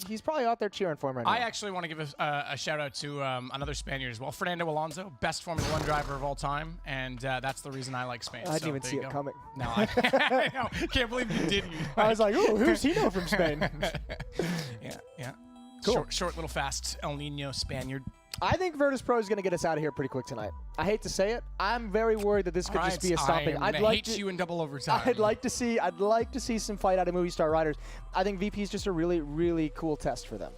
He's probably out there cheering for him right now. I actually want to give a shout out to another Spaniard as well, Fernando Alonso, best Formula 1 driver of all time, and that's the reason I like Spain. I didn't even see it coming. No, I know. Can't believe you didn't. I was like, ooh, who's he know from Spain? Yeah. Cool. Short little fast El Nino Spaniard. I think Virtus.pro is going to get us out of here pretty quick tonight. I hate to say it. I'm very worried that this could just be a stopping. I'd like to hate you in double overtime. I'd like to see some fight out of Movistar Riders. I think VP is just a really, really cool test for them.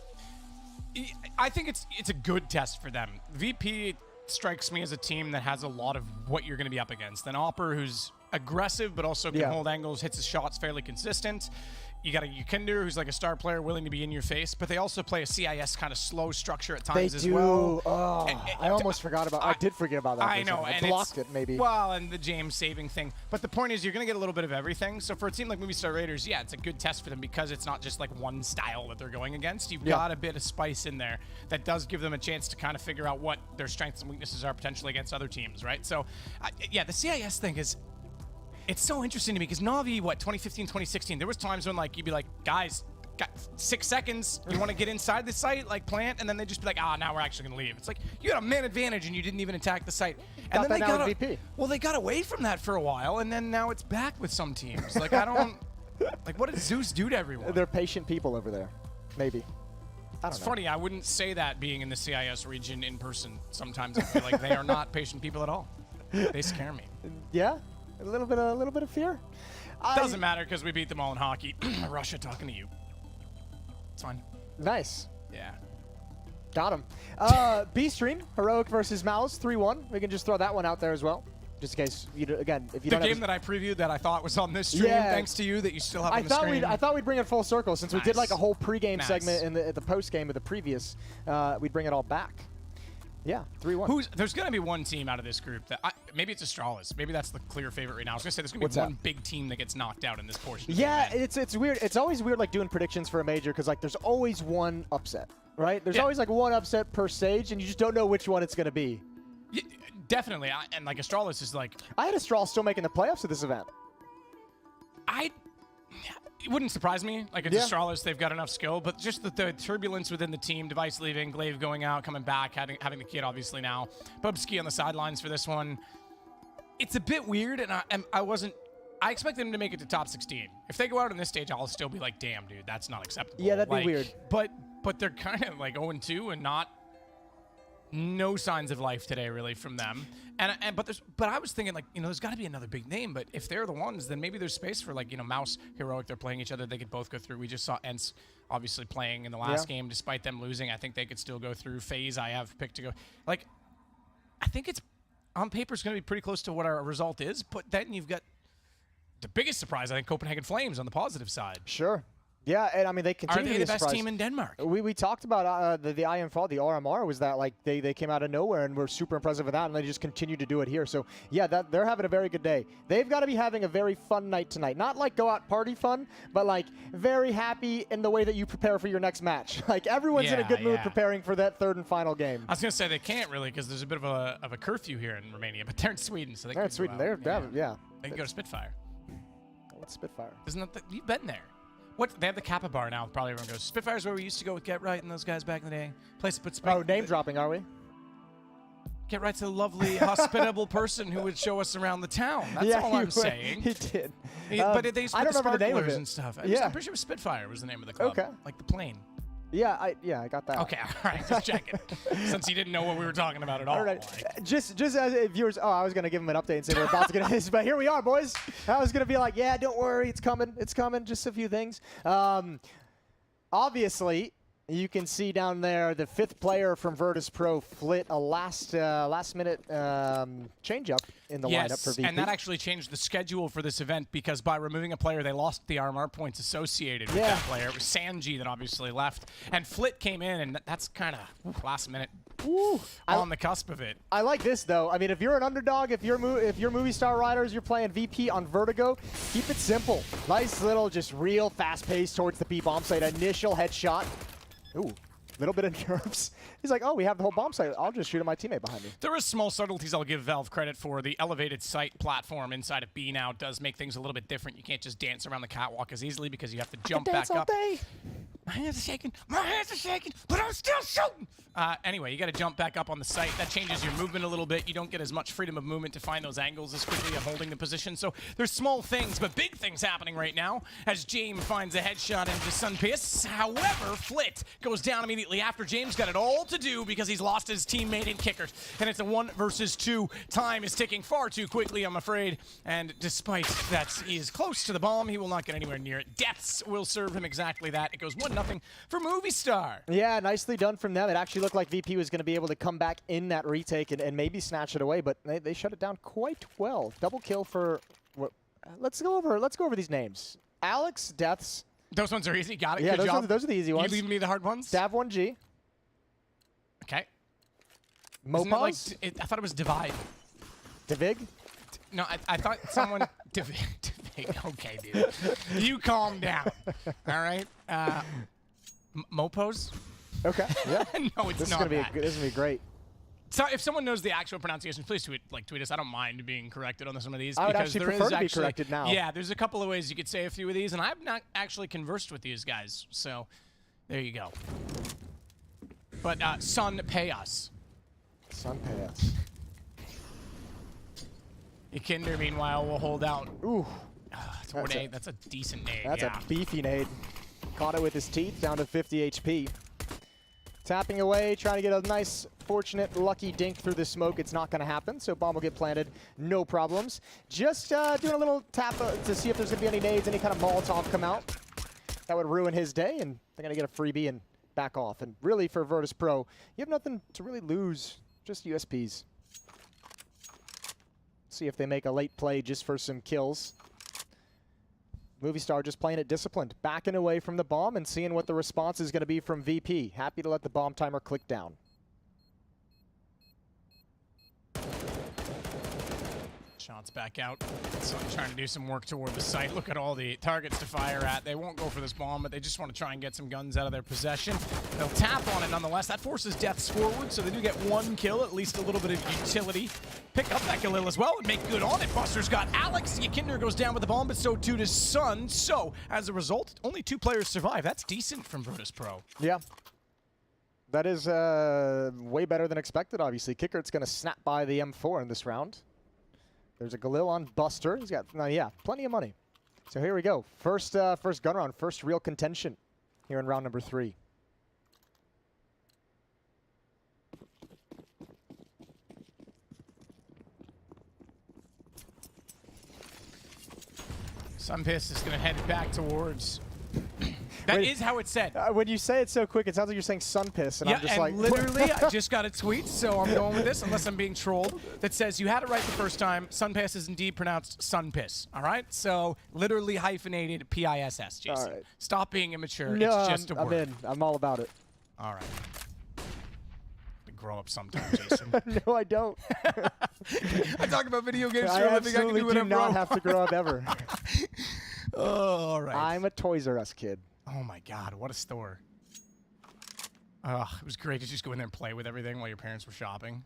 I think it's a good test for them. VP strikes me as a team that has a lot of what you're going to be up against. An Opper who's aggressive but also can hold angles, hits his shots fairly consistent. You got a Yukinder who's like a star player willing to be in your face, but they also play a CIS kind of slow structure at times as well. Oh, I almost forgot about. I did forget about that. I know, I and blocked it maybe. Well, and the James saving thing. But the point is, you're going to get a little bit of everything. So for a team like Movistar Raiders, yeah, it's a good test for them because it's not just like one style that they're going against. You've got a bit of spice in there that does give them a chance to kind of figure out what their strengths and weaknesses are potentially against other teams, right? So, yeah, the CIS thing is. It's so interesting to me because Navi, 2015, 2016, there was times when like you'd be like, guys, got 6 seconds, you want to get inside the site, like plant, and then they'd just be like, now we're actually going to leave. It's like, you had a man advantage and you didn't even attack the site. And then they got VP. Well, they got away from that for a while, and then now it's back with some teams. Like, I don't, like, what did Zeus do to everyone? They're patient people over there, maybe. I don't know. Funny, I wouldn't say that being in the CIS region in person. Sometimes I feel like they are not patient people at all. They scare me. Yeah? A little bit of fear. Doesn't matter because we beat them all in hockey. Russia talking to you. It's fine. Nice. Yeah. Got him. B-Stream, Heroic versus MOUZ, 3-1. We can just throw that one out there as well. Just in case, if you don't the game that I previewed that I thought was on this stream, thanks to you, that you still have on the screen. I thought we'd bring it full circle since we did like a whole pregame segment in the post-game of the previous. We'd bring it all back. Yeah, 3-1. There's going to be one team out of this group that maybe it's Astralis. Maybe that's the clear favorite right now. I was going to say there's going to be one big team that gets knocked out in this portion. Yeah, it's weird. It's always weird like doing predictions for a major because like there's always one upset, right? There's always like one upset per stage, and you just don't know which one it's going to be. Yeah, definitely, and like Astralis is like. I had Astralis still making the playoffs at this event. It wouldn't surprise me. Like at Astralis, they've got enough skill, but just the turbulence within the team, Device leaving, Glaive going out, coming back, having the kid obviously now. Bubsky on the sidelines for this one. It's a bit weird, and I expected them to make it to top 16. If they go out on this stage, I'll still be like, damn, dude, that's not acceptable. Yeah, that'd be weird. But they're kind of like 0-2 and no signs of life today really from them. But I was thinking like, there's got to be another big name, but if they're the ones, then maybe there's space for like, MOUZ, Heroic, they're playing each other, they could both go through. We just saw ENCE obviously playing in the last game despite them losing. I think they could still go through. FaZe I have picked to go. Like, I think it's on paper it's going to be pretty close to what our result is, but then you've got the biggest surprise, I think, Copenhagen Flames on the positive side. Sure. Yeah, and I mean they continue to be Are they the best team in Denmark? We talked about the IMFAL, the RMR was that like they came out of nowhere and were super impressive with that, and they just continue to do it here. So yeah, they're having a very good day. They've got to be having a very fun night tonight. Not like go out party fun, but like very happy in the way that you prepare for your next match. Like everyone's in a good mood preparing for that third and final game. I was gonna say they can't really because there's a bit of a curfew here in Romania, but they're in Sweden, so they're in Sweden. They can go to Spitfire. What's Spitfire? Isn't that you've been there? They have the Kappa bar now. Probably everyone goes. Spitfire's where we used to go with Get Right and those guys back in the day. Place to put. Oh, name dropping, are we? get right to the lovely, hospitable person who would show us around the town. That's all I'm saying. He did. But they used to I put don't the remember the name of sparklers it. and stuff. I'm pretty sure it was Spitfire was the name of the club. Okay. Like the plane. Yeah, I got that. Okay, all right, just checking. Since he didn't know what we were talking about at all. All right, just as viewers, I was going to give him an update and say we're about to get this, but here we are, boys. I was going to be like, yeah, don't worry, it's coming, just a few things. Obviously, you can see down there the 5th player from Virtus.pro flit a last-minute change-up in the lineup for VP. And that actually changed the schedule for this event because by removing a player, they lost the RMR points associated with that player. It was Sanji that obviously left, and Flit came in, and that's kind of last minute. On the cusp of it. I like this though. I mean, if you're an underdog, if you're Movistar Riders, you're playing VP on Vertigo, keep it simple. Nice little, just real fast pace towards the B bomb site. Initial headshot. Ooh, little bit of nerves. He's like, oh, we have the whole bomb site. I'll just shoot at my teammate behind me. There are small subtleties I'll give Valve credit for. The elevated site platform inside of B now does make things a little bit different. You can't just dance around the catwalk as easily because you have to jump back up. My hands are shaking, but I'm still shooting. Anyway, you got to jump back up on the site. That changes your movement a little bit. You don't get as much freedom of movement to find those angles as quickly and holding the position. So there's small things, but big things happening right now as James finds a headshot into Sunpiss. However, Flit goes down immediately after. James got it all to do because he's lost his teammate in kickers. And it's a 1 versus 2. Time is ticking far too quickly, I'm afraid. And despite that he is close to the bomb, he will not get anywhere near it. Deaths will serve him exactly that. It goes 1-0 for Movistar. Yeah, nicely done from them. It actually looked like VP was going to be able to come back in that retake and maybe snatch it away, but they shut it down quite well. Double kill for... Let's go over these names. Alex, Deaths. Those ones are easy. Got it. Yeah, Good job. those are the easy ones. You leave me the hard ones? Dav1G. Okay. Mopaz? I thought it was Divide. Divig? No, I thought someone... Divig. Okay, dude. You calm down. All right? Mopos? Okay, yeah. No, it's this not This is going to be great. So if someone knows the actual pronunciation, please tweet us. I don't mind being corrected on some of these. I would actually prefer to be corrected now. Yeah, there's a couple of ways you could say a few of these, and I've not actually conversed with these guys. So there you go. But Sun Pay Us. Sun Pay Us. Ikinder, meanwhile, will hold out. Ooh. That's a decent nade. That's a beefy nade. Caught it with his teeth, down to 50 HP. Tapping away, trying to get a nice, fortunate, lucky dink through the smoke. It's not going to happen, so bomb will get planted. No problems. Just doing a little tap to see if there's going to be any nades, any kind of Molotov come out. That would ruin his day, and they're going to get a freebie and back off. And really, for Virtus.pro, you have nothing to really lose, just USPs. See if they make a late play just for some kills. Movistar just playing it disciplined, backing away from the bomb and seeing what the response is going to be from VP. Happy to let the bomb timer click down. Shots back out. So I'm trying to do some work toward the site. Look at all the targets to fire at. They won't go for this bomb, but they just want to try and get some guns out of their possession. They'll tap on it nonetheless. That forces Deaths forward, so they do get 1 kill, at least a little bit of utility. Pick up that Galil as well and make good on it. Buster's got Alex. Yakinder goes down with the bomb, but so too does Sun. So, as a result, only 2 players survive. That's decent from Virtus.pro. Yeah. That is way better than expected, obviously. Kickert's going to snap by the M4 in this round. There's a Galil on Buster. He's got, plenty of money. So here we go. First gun round, first real contention here in round number 3. Sunpiss is going to head back towards... That is how it's said. When you say it so quick, it sounds like you're saying sun piss, and I'm just like... literally, I just got a tweet, so I'm going with this, unless I'm being trolled, that says, you had it right the first time, sun piss is indeed pronounced sun piss, all right? So, literally hyphenated P-I-S-S, Jason. All right. Stop being immature, No, it's just a word. I'm in. I'm all about it. All right. Grow up sometime, Jason. No, I don't. I talk about video games for I a living. I can do whatever. do not have to grow up ever. Oh, all right. I'm a Toys R Us kid. Oh my God, what a store. It was great to just go in there and play with everything while your parents were shopping.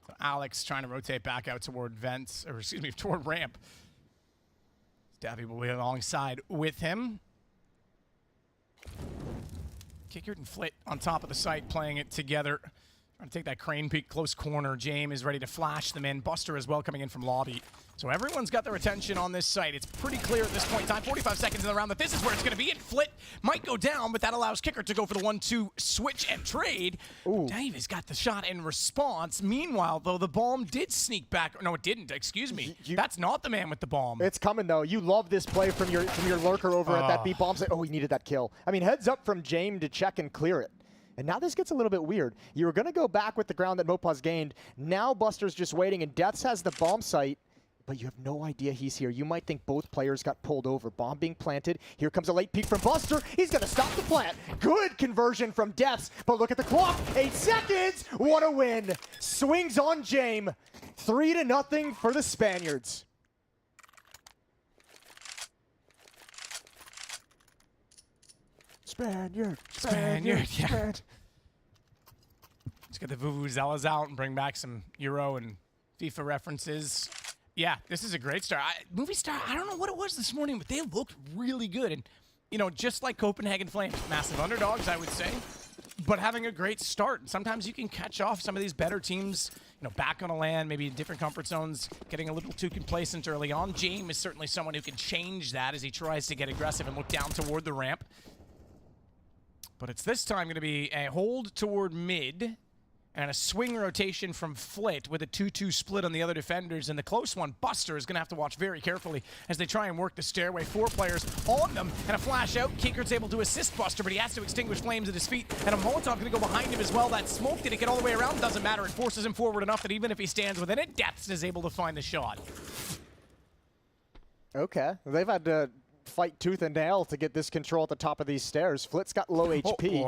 So Alex trying to rotate back out toward vents, or excuse me, toward ramp. Daffy will be alongside with him. Kickert and Flit on top of the site playing it together. Trying to take that crane peek close corner. James is ready to flash them in. Buster as well coming in from lobby. So everyone's got their attention on this site. It's pretty clear at this point in time, 45 seconds in the round, that this is where it's going to be. And Flit might go down, but that allows Kickert to go for the 1-2 switch and trade. Dave has got the shot in response. Meanwhile, though, the bomb did sneak back. No, it didn't. Excuse me. That's not the man with the bomb. It's coming, though. You love this play from your lurker over at that B bomb. Oh, he needed that kill. I mean, heads up from James to check and clear it. And now this gets a little bit weird. You were going to go back with the ground that MOPA's gained. Now Buster's just waiting, and Deaths has the bomb site, but you have no idea he's here. You might think both players got pulled over. Bomb being planted. Here comes a late peek from Buster. He's going to stop the plant. Good conversion from Deaths, but look at the clock. 8 seconds. What a win. Swings on James. 3-0 for the Spaniards. Spaniard. Yeah. Let's get the vuvuzelas out and bring back some Euro and FIFA references. Yeah, this is a great start. Movistar, I don't know what it was this morning, but they looked really good. And, you know, just like Copenhagen Flames, massive underdogs, I would say, but having a great start. And sometimes you can catch off some of these better teams, you know, back on a land, maybe in different comfort zones, getting a little too complacent early on. James is certainly someone who can change that as he tries to get aggressive and look down toward the ramp. But it's this time going to be a hold toward mid and a swing rotation from Flit with a 2-2 split on the other defenders. And the close one, Buster, is going to have to watch very carefully as they try and work the stairway. 4 players on them and a flash out. Kinkert's able to assist Buster, but he has to extinguish flames at his feet. And a Molotov going to go behind him as well. That smoke didn't get all the way around. Doesn't matter. It forces him forward enough that even if he stands within it, Deaths is able to find the shot. Okay. They've had to fight tooth and nail to get this control at the top of these stairs. Flit's got low HP.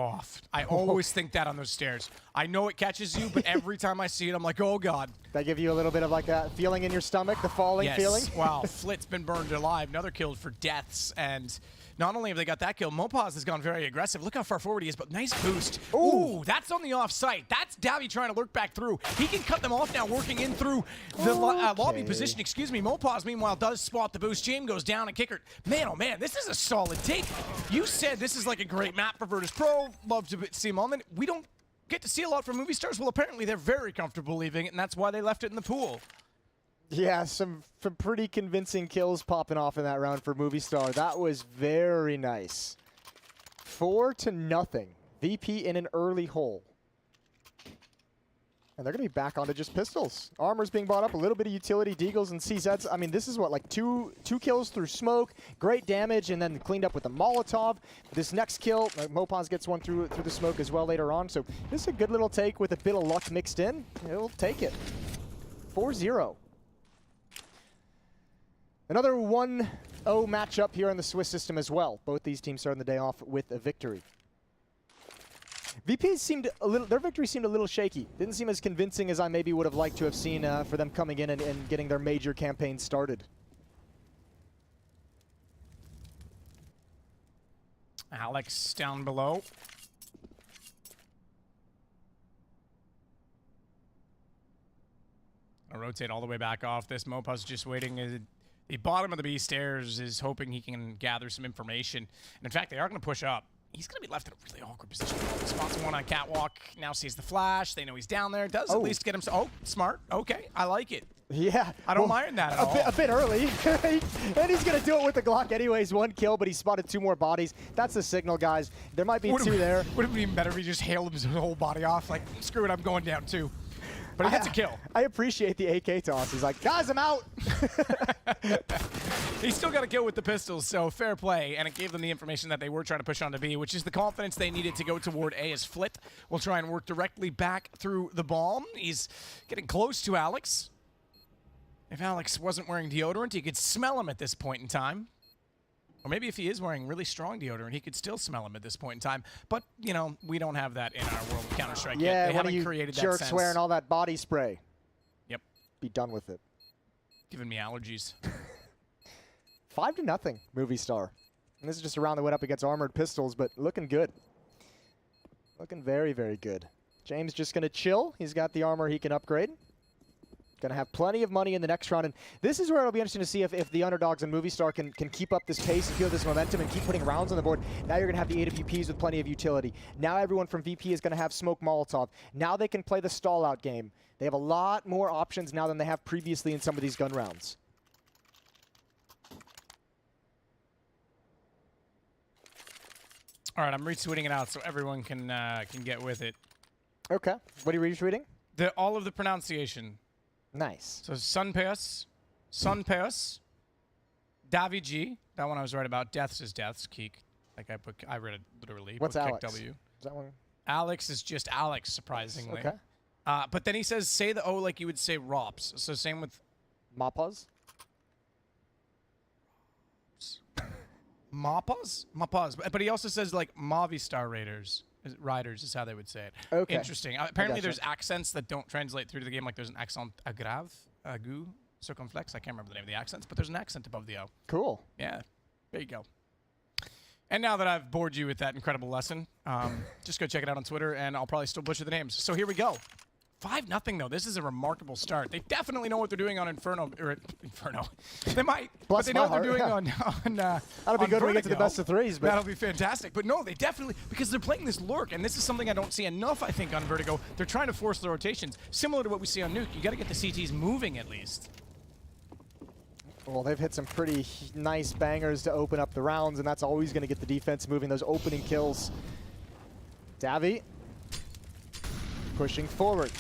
I always think that on those stairs. I know it catches you, but every time I see it, I'm like, oh, God. They give you a little bit of like a feeling in your stomach, the falling feeling? Wow, Flit's been burned alive. Another kill for Deaths, and not only have they got that kill, Mopaz has gone very aggressive. Look how far forward he is, but nice boost. Ooh, that's on the off-site. That's Davy trying to lurk back through. He can cut them off now, working in through the lobby position. Excuse me. Mopaz, meanwhile, does spot the boost. James goes down, and Kickert. Man, oh, man, this is a solid take. You said this is like a great map for Virtus.pro. Love to see him on it. We don't get to see a lot from Movistars. Well, apparently they're very comfortable leaving it, and that's why they left it in the pool. Yeah, some pretty convincing kills popping off in that round for Movistar. That was very nice. 4-0. VP in an early hole. And they're going to be back onto just pistols. Armor's being bought up, a little bit of utility, Deagles and CZs. I mean, this is what, like two kills through smoke, great damage, and then cleaned up with a Molotov. This next kill, Mopaz gets one through the smoke as well later on. So this is a good little take with a bit of luck mixed in. He'll take it. 4-0. Another 1-0 matchup here in the Swiss system as well. Both these teams starting the day off with a victory. VP seemed a little, their victory seemed a little shaky. Didn't seem as convincing as I maybe would have liked to have seen for them coming in and getting their major campaign started. Alex down below. I'll rotate all the way back off this. Mopaz just waiting. The bottom of the B stairs is hoping he can gather some information. And in fact, they are going to push up. He's going to be left in a really awkward position. Spots one on catwalk, now sees the flash. They know he's down there. Does at least get him. Oh, smart. Okay, I like it. Yeah. I don't mind that at all. A bit early. And he's going to do it with the Glock anyways. 1 kill, but he spotted 2 more bodies. That's the signal, guys. There might be 2 there. Would have been even better if he just hailed his whole body off. Like, screw it, I'm going down too. But he gets a kill. I appreciate the AK toss. He's like, guys, I'm out. He's still got a kill with the pistols, so fair play. And it gave them the information that they were trying to push on to B, which is the confidence they needed to go toward A as Flit will try and work directly back through the bomb. He's getting close to Alex. If Alex wasn't wearing deodorant, you could smell him at this point in time. Or maybe if he is wearing really strong deodorant, he could still smell him at this point in time. But, you know, we don't have that in our world of Counter-Strike yet. They haven't created that sense. Jerks wearing all that body spray. Yep. Be done with it. Giving me allergies. 5-0, Movistar. And this is just a round that went up against Armored Pistols, but looking good. Looking very, very good. James just going to chill. He's got the armor he can upgrade. Going to have plenty of money in the next round, and this is where it'll be interesting to see if the Underdogs and Movistar can keep up this pace and feel this momentum and keep putting rounds on the board. Now you're going to have the AWPs with plenty of utility. Now everyone from VP is going to have Smoke Molotov. Now they can play the stall-out game. They have a lot more options now than they have previously in some of these gun rounds. All right, I'm retweeting it out so everyone can get with it. Okay. What are you retweeting? All of the pronunciation. Nice. So Sunpeos, Davi G. That one I was right about. Deaths is deaths. Keek. Like I read it literally. What's Alex? W. Is that one? Alex is just Alex, surprisingly. Okay. But then he says, say the O like you would say ROPS. So same with... Mapas? Mapas? Mapas. But he also says, like, Movistar Riders is how they would say it. Okay. Interesting. Apparently there's accents that don't translate through to the game. Like there's an accent aggrave, agu, circumflex. I can't remember the name of the accents, but there's an accent above the O. Cool. Yeah. There you go. And now that I've bored you with that incredible lesson, just go check it out on Twitter, and I'll probably still butcher the names. So here we go. 5-0 though. This is a remarkable start. They definitely know what they're doing on Inferno. They might, but they know what they're doing on That'll be good when we get to the best of threes. But that'll be fantastic. But no, they definitely, because they're playing this lurk, and this is something I don't see enough, I think, on Vertigo. They're trying to force the rotations, similar to what we see on Nuke. You got to get the CTs moving at least. Well, they've hit some pretty nice bangers to open up the rounds, and that's always going to get the defense moving, those opening kills. Davi pushing forward.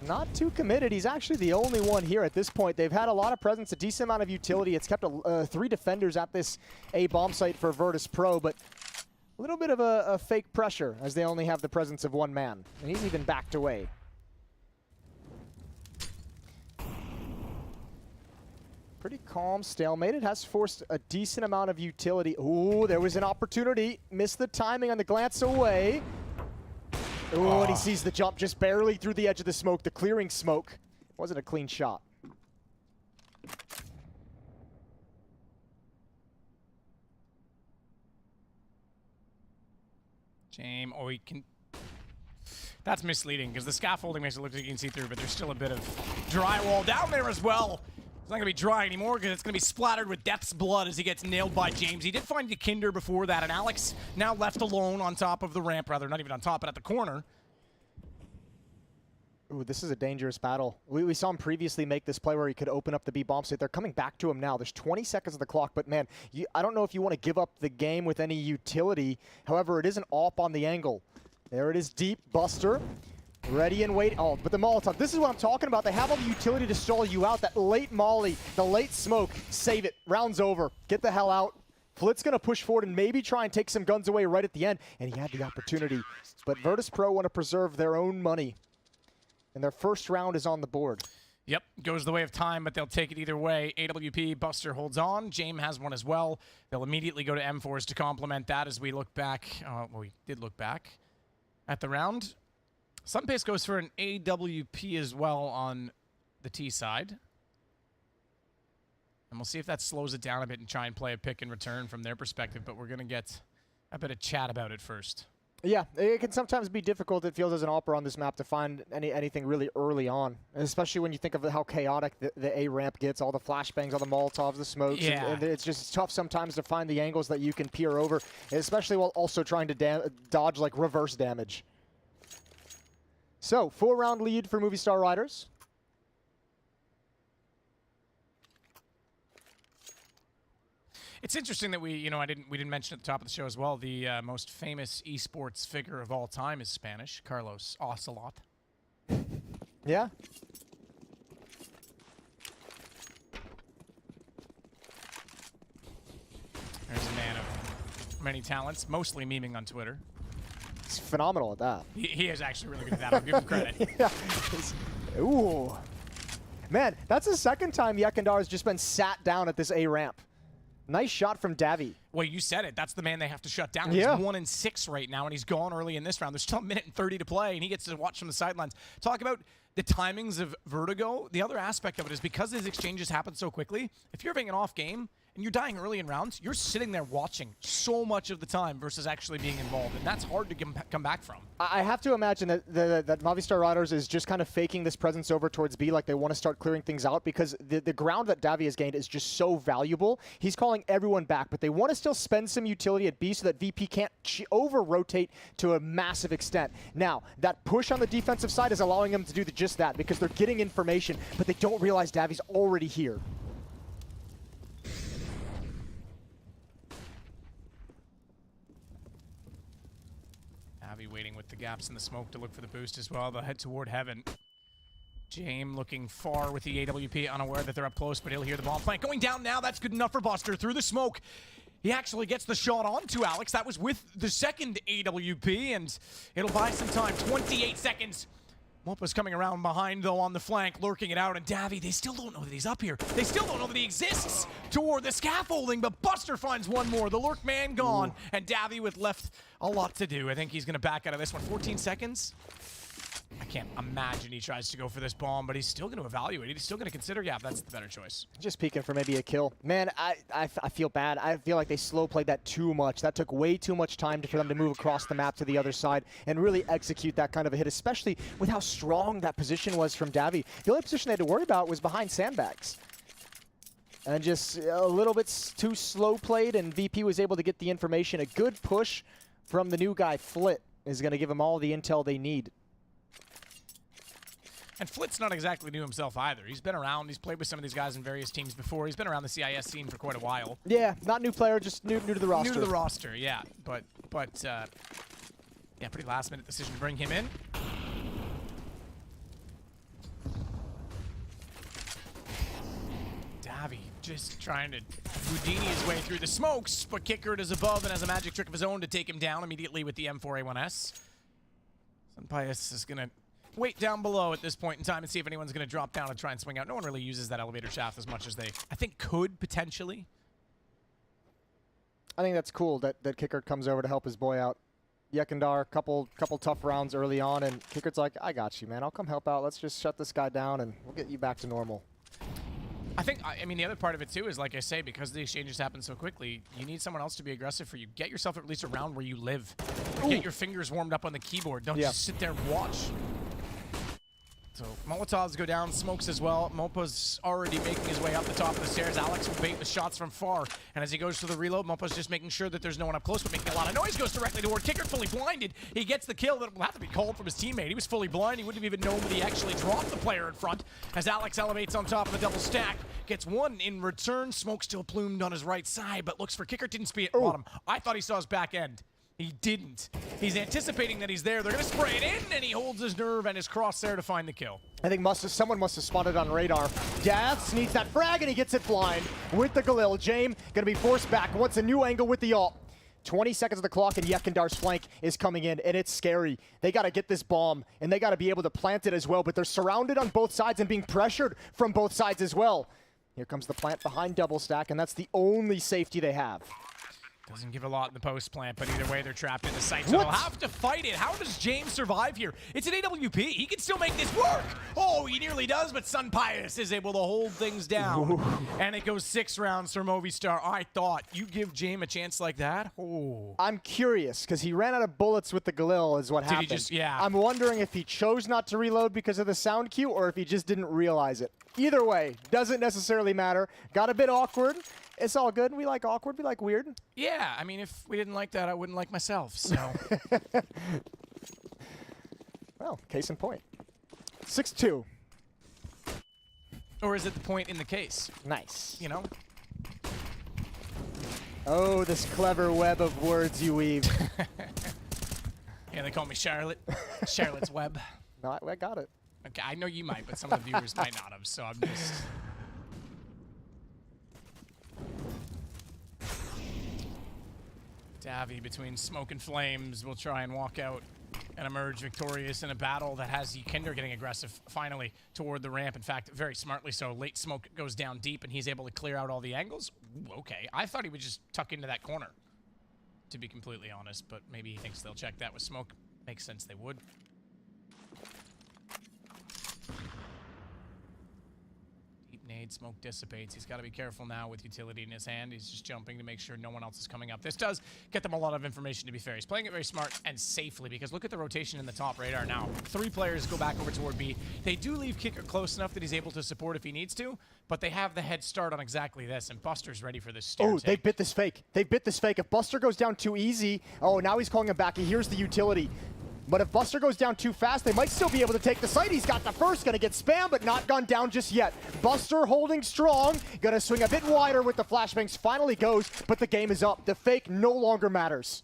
Not too committed. He's actually the only one here at this point. They've had a lot of presence, a decent amount of utility. It's kept 3 defenders at this A bomb site for Virtus.pro, but a little bit of a fake pressure as they only have the presence of 1 man. And he's even backed away. Pretty calm stalemate. It has forced a decent amount of utility. Ooh, there was an opportunity. Missed the timing on the glance away. Ooh, and he sees the jump just barely through the edge of the smoke, the clearing smoke. Wasn't a clean shot. Jame, oh, he can... That's misleading, because the scaffolding makes it look like you can see through, but there's still a bit of drywall down there as well. It's not going to be dry anymore because it's going to be splattered with Death's blood as he gets nailed by James. He did find the Kinder before that, and Alex now left alone on top of the ramp, rather, not even on top, but at the corner. Ooh, this is a dangerous battle. We saw him previously make this play where he could open up the B bomb site. They're coming back to him now. There's 20 seconds of the clock, but man, I don't know if you want to give up the game with any utility. However, it is an AWP on the angle. There it is, deep, Buster. Ready and wait. Oh, but the Molotov. This is what I'm talking about. They have all the utility to stall you out. That late molly, the late smoke. Save it. Round's over. Get the hell out. Flit's going to push forward and maybe try and take some guns away right at the end. And he had the opportunity. But Virtus.pro want to preserve their own money. And their first round is on the board. Yep, goes the way of time, but they'll take it either way. AWP, Buster holds on. Jame has one as well. They'll immediately go to M4s to complement that as we look back. Well, we did look back at the round. Sunpace goes for an AWP as well on the T side. And we'll see if that slows it down a bit and try and play a pick and return from their perspective, but we're going to get a bit of chat about it first. Yeah, it can sometimes be difficult, it feels, as an AWPer on this map to find anything really early on, especially when you think of how chaotic the A ramp gets, all the flashbangs, all the Molotovs, the smokes. Yeah. And it's just tough sometimes to find the angles that you can peer over, especially while also trying to dodge like reverse damage. So, 4-round lead for Movistar Riders. It's interesting that we didn't mention at the top of the show as well, the most famous esports figure of all time is Spanish, Carlos Ocelot. Yeah. There's a man of many talents, mostly memeing on Twitter. He's phenomenal at that. He is actually really good at that. I'll give him credit. Yeah. Ooh. Man, that's the second time Yekindar has just been sat down at this A ramp. Nice shot from Davi. Well, you said it. That's the man they have to shut down. Yeah. He's 1-6 right now, and he's gone early in this round. There's still 1:30 to play, and he gets to watch from the sidelines. Talk about the timings of Vertigo. The other aspect of it is because these exchanges happen so quickly, if you're having an off game and you're dying early in rounds, you're sitting there watching so much of the time versus actually being involved, and that's hard to come back from. I have to imagine that that Movistar Riders is just kind of faking this presence over towards B, like they want to start clearing things out, because the ground that Davi has gained is just so valuable. He's calling everyone back, but they want to still spend some utility at B so that VP can't over-rotate to a massive extent. Now, that push on the defensive side is allowing them to do just that, because they're getting information, but they don't realize Davi's already here. Davi waiting with the gaps in the smoke to look for the boost as well. They'll head toward heaven. Jame looking far with the AWP, unaware that they're up close, but he'll hear the bomb plant. Going down now, that's good enough for Buster. Through the smoke, he actually gets the shot onto Alex. That was with the second AWP, and it'll buy some time. 28 seconds. Mopa's coming around behind, though, on the flank, lurking it out, and Davi, they still don't know that he's up here. They still don't know that he exists toward the scaffolding, but Buster finds one more. The lurk man gone, and Davi with left a lot to do. I think he's going to back out of this one. 14 seconds? I can't imagine he tries to go for this bomb, but he's still going to evaluate it. He's still going to consider, yeah, that's the better choice. Just peeking for maybe a kill. Man, I feel bad. I feel like they slow played that too much. That took way too much time for them to move across the map to the other side and really execute that kind of a hit, especially with how strong that position was from Davi. The only position they had to worry about was behind sandbags. And just a little bit too slow played, and VP was able to get the information. A good push from the new guy, Flit, is going to give them all the intel they need. And Flit's not exactly new himself either. He's been around. He's played with some of these guys in various teams before. He's been around the CIS scene for quite a while. Yeah, not new player, just new to the roster. New to the roster, yeah. But yeah, pretty last-minute decision to bring him in. Davi just trying to Houdini his way through the smokes, but Kickert is above and has a magic trick of his own to take him down immediately with the M4A1S. Sunpius is going to wait down below at this point in time and see if anyone's going to drop down and try and swing out. No one really uses that elevator shaft as much as they, I think, could potentially. I think that's cool that Kickert comes over to help his boy out. Yekindar, couple tough rounds early on, and Kickert's like, I got you, man. I'll come help out. Let's just shut this guy down, and we'll get you back to normal. I mean, the other part of it, too, is, like I say, because the exchanges happen so quickly, you need someone else to be aggressive for you. Get yourself at least around where you live. Get your fingers warmed up on the keyboard. Don't just sit there and watch. So Molotovs go down, smokes as well. Mopa's already making his way up the top of the stairs. Alex will bait with shots from far. And as he goes to the reload, Mopa's just making sure that there's no one up close, but making a lot of noise. Goes directly toward Kickert, fully blinded. He gets the kill that will have to be called from his teammate. He was fully blind. He wouldn't have even known that he actually dropped the player in front. As Alex elevates on top of the double stack, gets one in return. Smoke still plumed on his right side, but looks for Kickert. Didn't see it at bottom. I thought he saw his back end. He didn't. He's anticipating that he's there. They're going to spray it in, and he holds his nerve and his crosshair to find the kill. I think someone must have spotted on radar. Daz needs that frag, and he gets it blind with the Galil. Jame going to be forced back. Wants a new angle with the ult. 20 seconds of the clock, and Yekindar's flank is coming in, and it's scary. They got to get this bomb, and they got to be able to plant it as well, but they're surrounded on both sides and being pressured from both sides as well. Here comes the plant behind double stack, and that's the only safety they have. Doesn't give a lot in the post plant, but either way, they're trapped in the site, so they'll have to fight it. How does James survive here? It's an AWP. He can still make this work. Oh, he nearly does, but Sunpius is able to hold things down. And it goes 6 rounds for Movistar. I thought, you give James a chance like that? Oh. I'm curious, because he ran out of bullets with the Galil is what happened. He just, yeah. I'm wondering if he chose not to reload because of the sound cue, or if he just didn't realize it. Either way, doesn't necessarily matter. Got a bit awkward. It's all good. We like awkward. We like weird. Yeah, I mean, if we didn't like that, I wouldn't like myself, so. Well, case in point. 6-2. Or is it the point in the case? Nice. You know? Oh, this clever web of words you weave. Yeah, they call me Charlotte. Charlotte's Web. No, I got it. Okay, I know you might, but some of the viewers might not have, so I'm just... Davi between smoke and flames will try and walk out and emerge victorious in a battle that has Yekindar getting aggressive finally toward the ramp. In fact, very smartly so. Late smoke goes down deep and he's able to clear out all the angles. Ooh, okay, I thought he would just tuck into that corner, to be completely honest, but maybe he thinks they'll check that with smoke. Makes sense they would. Deep nade Nade smoke dissipates. He's got to be careful now with utility in his hand. He's just jumping to make sure no one else is coming up. This does get them a lot of information, to be fair. He's playing it very smart and safely because look at the rotation in the top radar now. 3 players go back over toward B. They do leave Kicker close enough that he's able to support if he needs to, but they have the head start on exactly this, and Buster's ready for this stare Oh, they bit this fake. They bit this fake. If Buster goes down too easy, oh, now he's calling him back. He hears the utility. But if Buster goes down too fast, they might still be able to take the site. He's got the first, gonna get spammed, but not gone down just yet. Buster holding strong, gonna swing a bit wider with the flashbangs. Finally goes, but the game is up. The fake no longer matters.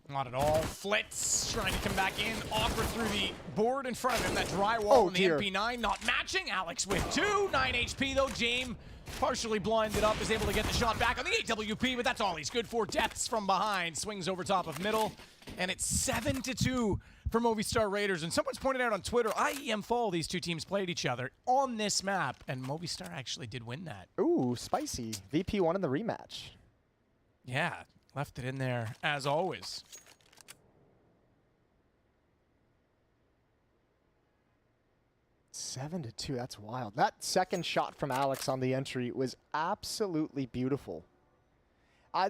Not at all. Flitz trying to come back in. Awkward through the board in front of him. That drywall on the MP9 not matching. Alex with 2. 9 HP though. James partially blinded up, is able to get the shot back on the 8WP, but that's all he's good for. Deaths from behind. Swings over top of middle. And it's 7-2 for Movistar Raiders. And someone's pointed out on Twitter, IEM Fall, these two teams played each other on this map. And Movistar actually did win that. Ooh, spicy. VP won in the rematch. Yeah, left it in there as always. Seven to 2, that's wild. That second shot from Alex on the entry was absolutely beautiful.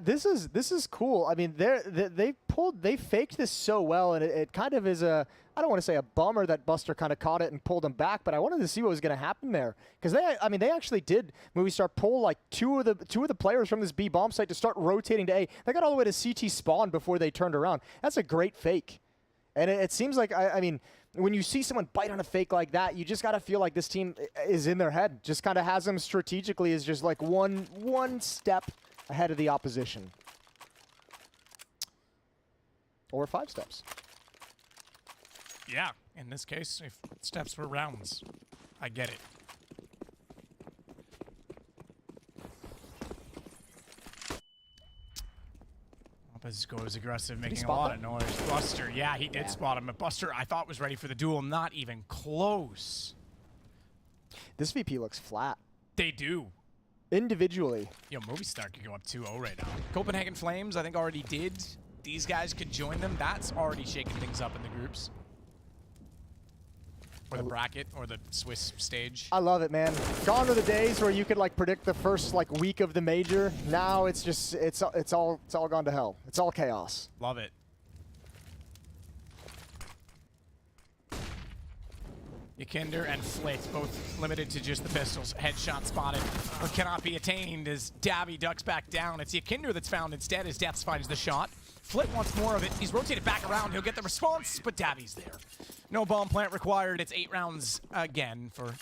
This is cool. I mean, they faked this so well, and it kind of is a, I don't want to say a bummer that Buster kind of caught it and pulled him back, but I wanted to see what was going to happen there because they actually did Movistar pull like two of the players from this B bomb site to start rotating to A. They got all the way to CT spawn before they turned around. That's a great fake, and it seems like I mean, when you see someone bite on a fake like that, you just got to feel like this team is in their head. Just kind of has them strategically as just like one step ahead of the opposition. Or 5 steps. Yeah, in this case, if steps were rounds. I get it. Lopez goes aggressive, making a lot of noise. Buster, yeah, he did spot him. But Buster, I thought, was ready for the duel. Not even close. This VP looks flat. They do. Individually. Yo, Movistar could go up 2-0 right now. Copenhagen Flames, I think, already did. These guys could join them. That's already shaking things up in the groups. Or the bracket, or the Swiss stage. I love it, man. Gone are the days where you could like predict the first like week of the major. Now it's just it's all gone to hell. It's all chaos. Love it. Yakinder and Flit, both limited to just the pistols. Headshot spotted, but cannot be attained as Davy ducks back down. It's Yakinder that's found instead as Deaths finds the shot. Flit wants more of it. He's rotated back around. He'll get the response, but Davy's there. No bomb plant required. It's 8 rounds again for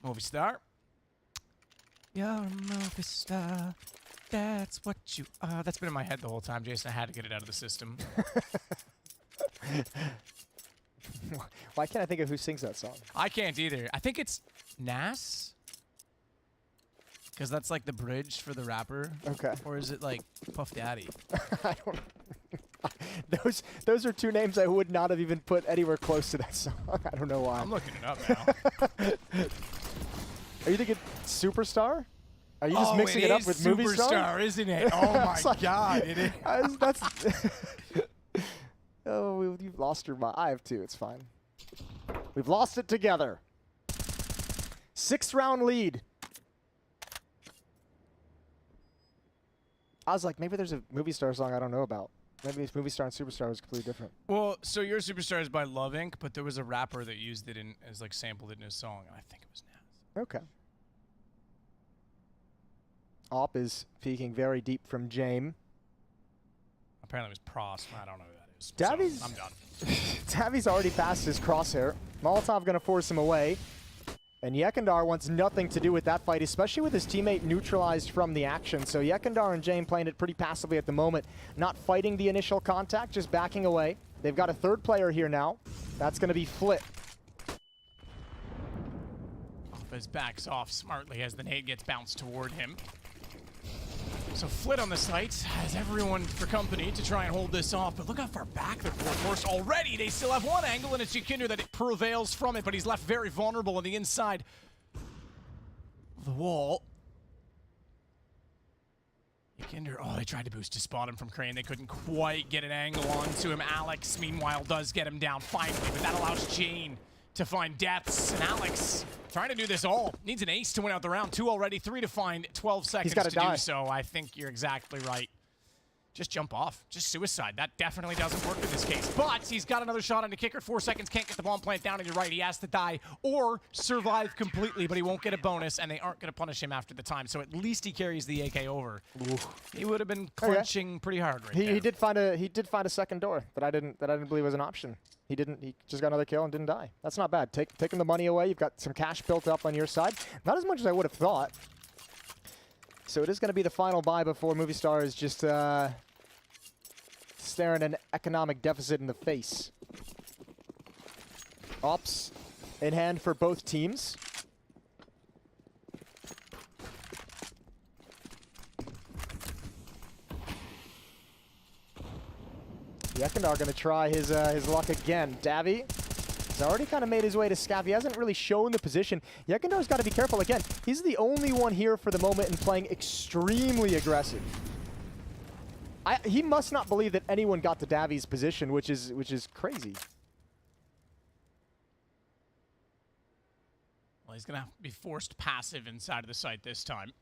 Movistar. You're Movistar. That's what you are. That's been in my head the whole time, Jason. I had to get it out of the system. Why can't I think of who sings that song? I can't either. I think it's Nas. Because that's like the bridge for the rapper. Okay. Or is it like Puff Daddy? I don't know. Those are 2 names I would not have even put anywhere close to that song. I don't know why. I'm looking it up now. Are you thinking Superstar? Are you just mixing it up with Movistar? Superstar, isn't it? Oh my God, it is. That's oh, you've lost your mind. I have too. It's fine. We've lost it together. 6th round lead. I was like, maybe there's a Movistar song I don't know about. Maybe it's Movistar and Superstar was completely different. Well, so your Superstar is by Love Inc., but there was a rapper that used it as like sampled it in his song, and I think it was Nas. Okay. Op is peeking very deep from Jame. Apparently it was Prost. I don't know who that is. Davi's, so I'm done. Davi's already passed his crosshair. Molotov going to force him away. And Yekindar wants nothing to do with that fight, especially with his teammate neutralized from the action. So Yekindar and Jame playing it pretty passively at the moment. Not fighting the initial contact, just backing away. They've got a 3rd player here now. That's going to be Flit. Lopez backs off smartly as the nade gets bounced toward him. So Flit on the site has everyone for company to try and hold this off, but look how far back they're forced already. They still have one angle, and it's Yakinder that it prevails from it, but he's left very vulnerable on the inside of the wall. Yakinder, oh, they tried to boost to spot him from Crane. They couldn't quite get an angle onto him. Alex, meanwhile, does get him down finally, but that allows Jane to find Deaths, and Alex trying to do this all. Needs an ace to win out the round. 2 already, 3 to find, 12 seconds gotta to die. do so. I think you're exactly right. Just jump off. Just suicide. That definitely doesn't work in this case. But he's got another shot on the kicker. 4 seconds. Can't get the bomb plant down. And you're right. He has to die or survive completely. But he won't get a bonus. And they aren't going to punish him after the time. So at least he carries the AK over. Oof. He would have been clenching pretty hard right there. He did find a second door that I didn't believe was an option. He didn't. He just got another kill and didn't die. That's not bad. Taking the money away. You've got some cash built up on your side. Not as much as I would have thought. So it is going to be the final buy before Movistar is just staring an economic deficit in the face. Ops in hand for both teams. Yekindar going to try his luck again. Davy has already kind of made his way to Scav. He hasn't really shown the position. Yekindar's got to be careful again. He's the only one here for the moment and playing extremely aggressive. He must not believe that anyone got to Davi's position, which is crazy. Well, he's going to be forced passive inside of the site this time.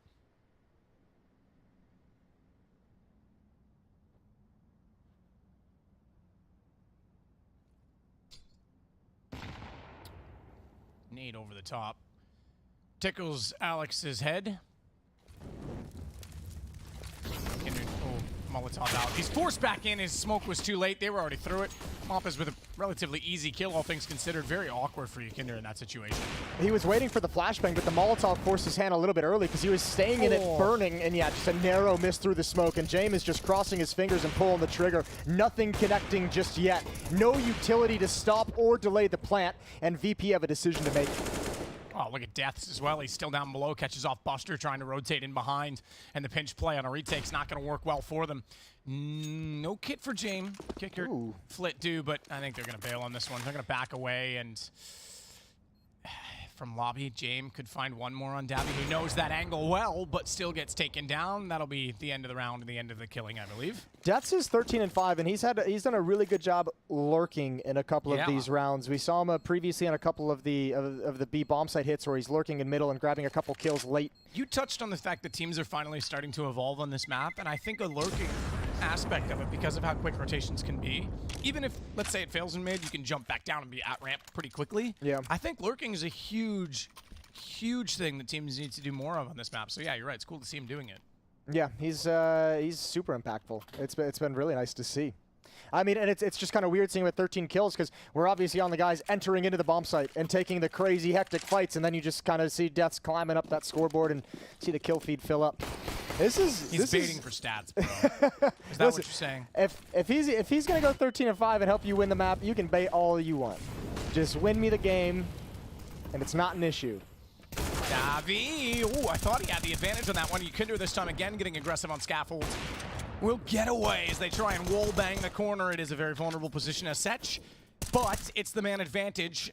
Nade over the top. Tickles Alex's head. Molotov out. He's forced back in. His smoke was too late. They were already through it. Moppes with a relatively easy kill, all things considered. Very awkward for Yekindar in that situation. He was waiting for the flashbang, but the Molotov forced his hand a little bit early because he was staying in it, burning, and yeah, just a narrow miss through the smoke. And James is just crossing his fingers and pulling the trigger. Nothing connecting just yet. No utility to stop or delay the plant, and VP have a decision to make. Oh, look at Deaths as well. He's still down below, catches off Buster, trying to rotate in behind, and the pinch play on a retake's not going to work well for them. No kit for James. Kicker, Flit do, but I think they're going to bail on this one. They're going to back away, and from lobby, James could find one more on Davy, who knows that angle well, but still gets taken down. That'll be the end of the round and the end of the killing, I believe. Deaths is 13-5, and he's done a really good job lurking in a couple of these rounds. We saw him previously on a couple of the B bomb site hits where he's lurking in middle and grabbing a couple kills late. You touched on the fact that teams are finally starting to evolve on this map, and I think a lurking aspect of it, because of how quick rotations can be, even if, let's say, it fails in mid, you can jump back down and be at ramp pretty quickly. Yeah. I think lurking is a huge thing that teams need to do more of on this map. So yeah, you're right. It's cool to see him doing it. Yeah, he's super impactful. It's been really nice to see. I mean, and it's just kind of weird seeing with 13 kills because we're obviously on the guys entering into the bomb site and taking the crazy hectic fights, and then you just kind of see Deaths climbing up that scoreboard and see the kill feed fill up. He's baiting for stats, bro. Is that what you're saying? If he's gonna go 13-5 and help you win the map, you can bait all you want. Just win me the game, and it's not an issue. Davi, ooh, I thought he had the advantage on that one. Yekindar this time again getting aggressive on scaffold. Will get away as they try and wall bang the corner. It is a very vulnerable position as such, but it's the man advantage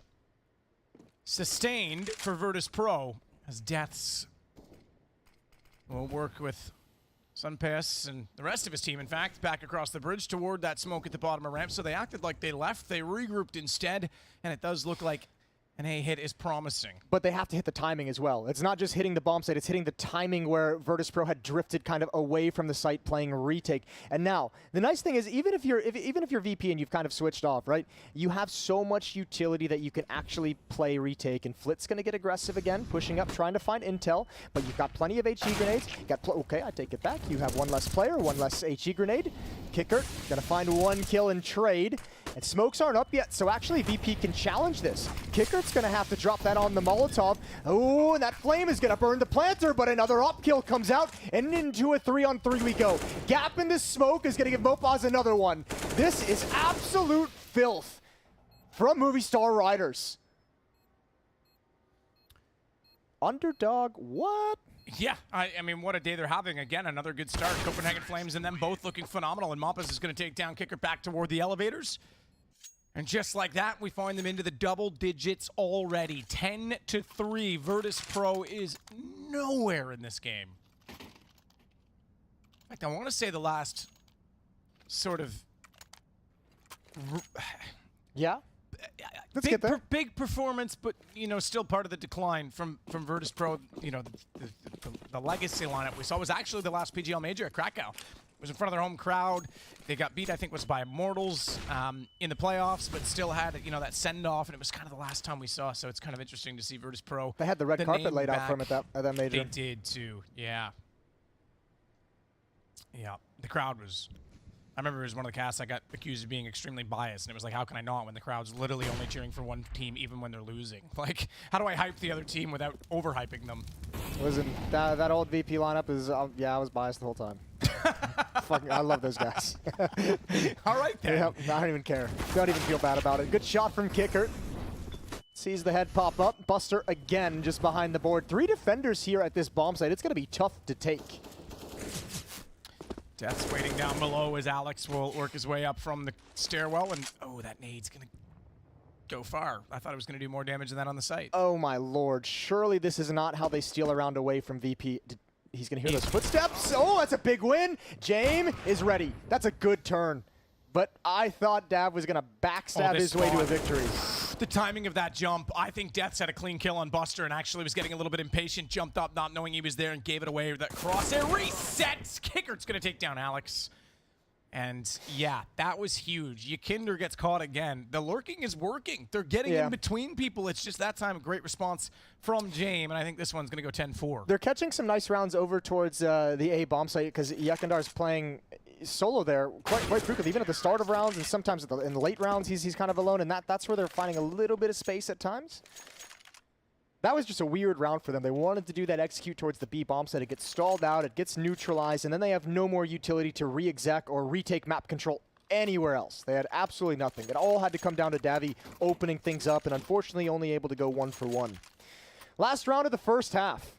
sustained for Virtus.pro as Deaths will work with Sunpass and the rest of his team, in fact, back across the bridge toward that smoke at the bottom of ramp. So they acted like they left. They regrouped instead, and it does look like an A hit is promising. But they have to hit the timing as well. It's not just hitting the bomb site, it's hitting the timing where Virtus.pro had drifted kind of away from the site playing retake. And now, the nice thing is, even if you're VP and you've kind of switched off, right, you have so much utility that you can actually play retake. And Flit's going to get aggressive again, pushing up, trying to find intel, but you've got plenty of HE grenades. Okay, I take it back. You have one less player, one less HE grenade. Kicker, going to find one kill and trade. And smokes aren't up yet, so actually VP can challenge this. Kicker's going to have to drop that on the Molotov. Oh, and that flame is going to burn the planter, but another up kill comes out, and into a 3-on-3 we go. Gap in the smoke is going to give Mopaz another one. This is absolute filth from Movistar Riders. Underdog, what? Yeah, I mean, what a day they're having. Again, another good start. Copenhagen Flames and them both looking phenomenal, and Moppes is going to take down Kicker back toward the elevators. And just like that, we find them into the double digits already. 10-3. Virtus.pro is nowhere in this game. In fact, I want to say the last sort of... Yeah? Let's get there. Big performance, but still part of the decline from Virtus.pro. The legacy lineup we saw was actually the last PGL major at Krakow. It was in front of their home crowd. They got beat, I think, was by Immortals in the playoffs, but still had that send-off, and it was kind of the last time we saw. So it's kind of interesting to see Virtus.pro. They had the red carpet laid out for them at that major. They did too. Yeah. Yeah. The crowd was. I remember it was one of the casts I got accused of being extremely biased, and it was like, how can I not when the crowd's literally only cheering for one team even when they're losing? Like, how do I hype the other team without overhyping them? Listen, that old VP lineup is, yeah, I was biased the whole time. Fucking, I love those guys. All right, then. Yep, I don't even care. Don't even feel bad about it. Good shot from Kicker. Sees the head pop up. Buster again just behind the board. 3 defenders here at this bomb site. It's going to be tough to take. Death's waiting down below as Alex will work his way up from the stairwell, and oh, that nade's gonna go far. I thought it was gonna do more damage than that on the site. Oh my lord, surely this is not how they steal around away from VP. He's gonna hear those footsteps. Oh, that's a big win. Jame is ready. That's a good turn. But I thought Dav was gonna backstab his way to a victory. The timing of that jump, I think Death's had a clean kill on Buster and actually was getting a little bit impatient, jumped up not knowing he was there and gave it away. That crosshair resets. Kicker's going to take down Alex. And yeah, that was huge. Yakinder gets caught again. The lurking is working. They're getting in between people. It's just that time a great response from Jame, and I think this one's going to go 10-4. They're catching some nice rounds over towards the A bomb site because Yakindar's playing solo there quite frequently, even at the start of rounds and sometimes in the late rounds he's kind of alone, and that's where they're finding a little bit of space at times. That was just a weird round for them. They wanted to do that execute towards the B bomb site. It gets stalled out, it gets neutralized, and then they have no more utility to re-exec or retake map control anywhere else. They had absolutely nothing. It all had to come down to Davi opening things up, and unfortunately only able to go 1 for 1. Last round of the first half.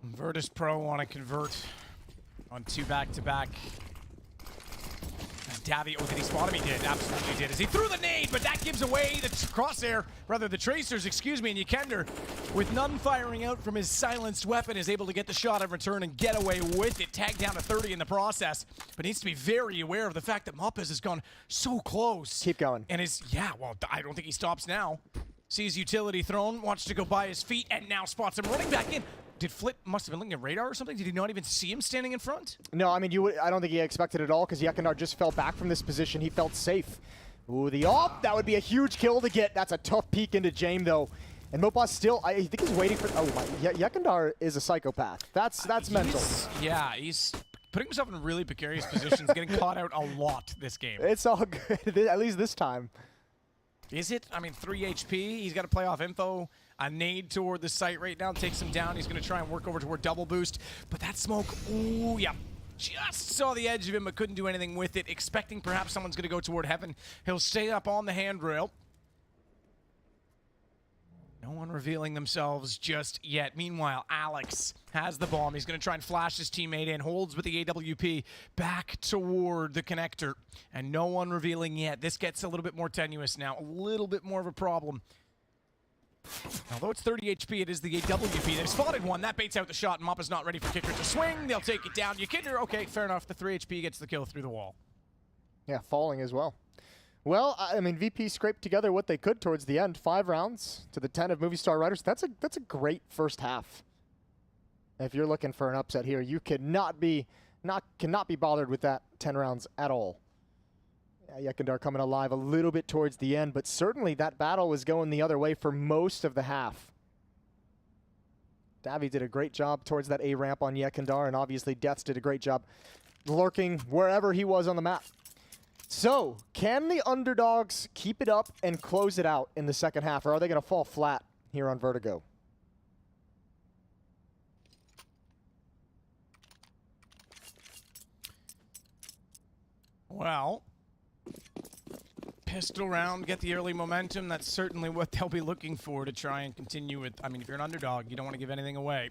Virtus.pro want to convert on 2 back-to-back. Davi, oh, did he spot him? He did, absolutely did. As he threw the nade, but that gives away the crosshair, rather the tracers, excuse me, and Yakinder, with none firing out from his silenced weapon, is able to get the shot in return and get away with it. Tagged down to 30 in the process, but needs to be very aware of the fact that Moppes has gone so close. Keep going. And well, I don't think he stops now. Sees utility thrown, wants to go by his feet, and now spots him running back in. Did Flit must have been looking at radar or something? Did he not even see him standing in front? No, I mean, I don't think he expected it at all because Yakindar just fell back from this position. He felt safe. Ooh, the op. That would be a huge kill to get. That's a tough peek into Jame, though. And Mopas still, I think he's waiting for, oh my, Yakindar is a psychopath. That's mental. Yeah, he's putting himself in really precarious positions, getting caught out a lot this game. It's all good, at least this time. Is it? I mean, 3 HP. He's got to play off info. A nade toward the site right now takes him down. He's going to try and work over toward double boost. But that smoke, ooh, yeah. Just saw the edge of him, but couldn't do anything with it. Expecting perhaps someone's going to go toward heaven. He'll stay up on the handrail. No one revealing themselves just yet. Meanwhile, Alex has the bomb. He's going to try and flash his teammate in. Holds with the AWP back toward the connector. And no one revealing yet. This gets a little bit more tenuous now. A little bit more of a problem. Although it's 30 HP, it is the AWP. They've spotted one. That baits out the shot. Mappa's not ready for Kicker to swing. They'll take it down. Yakinder, okay, fair enough. The 3 HP gets the kill through the wall. Yeah, falling as well. Well, I mean, VP scraped together what they could towards the end. 5 rounds to the 10 of Movistar Riders. That's a great first half. If you're looking for an upset here, you cannot be bothered with that 10 rounds at all. Yakindar coming alive a little bit towards the end, but certainly that battle was going the other way for most of the half. Davi did a great job towards that A ramp on Yakindar, and obviously Deaths did a great job lurking wherever he was on the map. So, can the underdogs keep it up and close it out in the second half, or are they going to fall flat here on Vertigo? Well, pistol round, get the early momentum. That's certainly what they'll be looking for to try and continue with. I mean, if you're an underdog, you don't want to give anything away.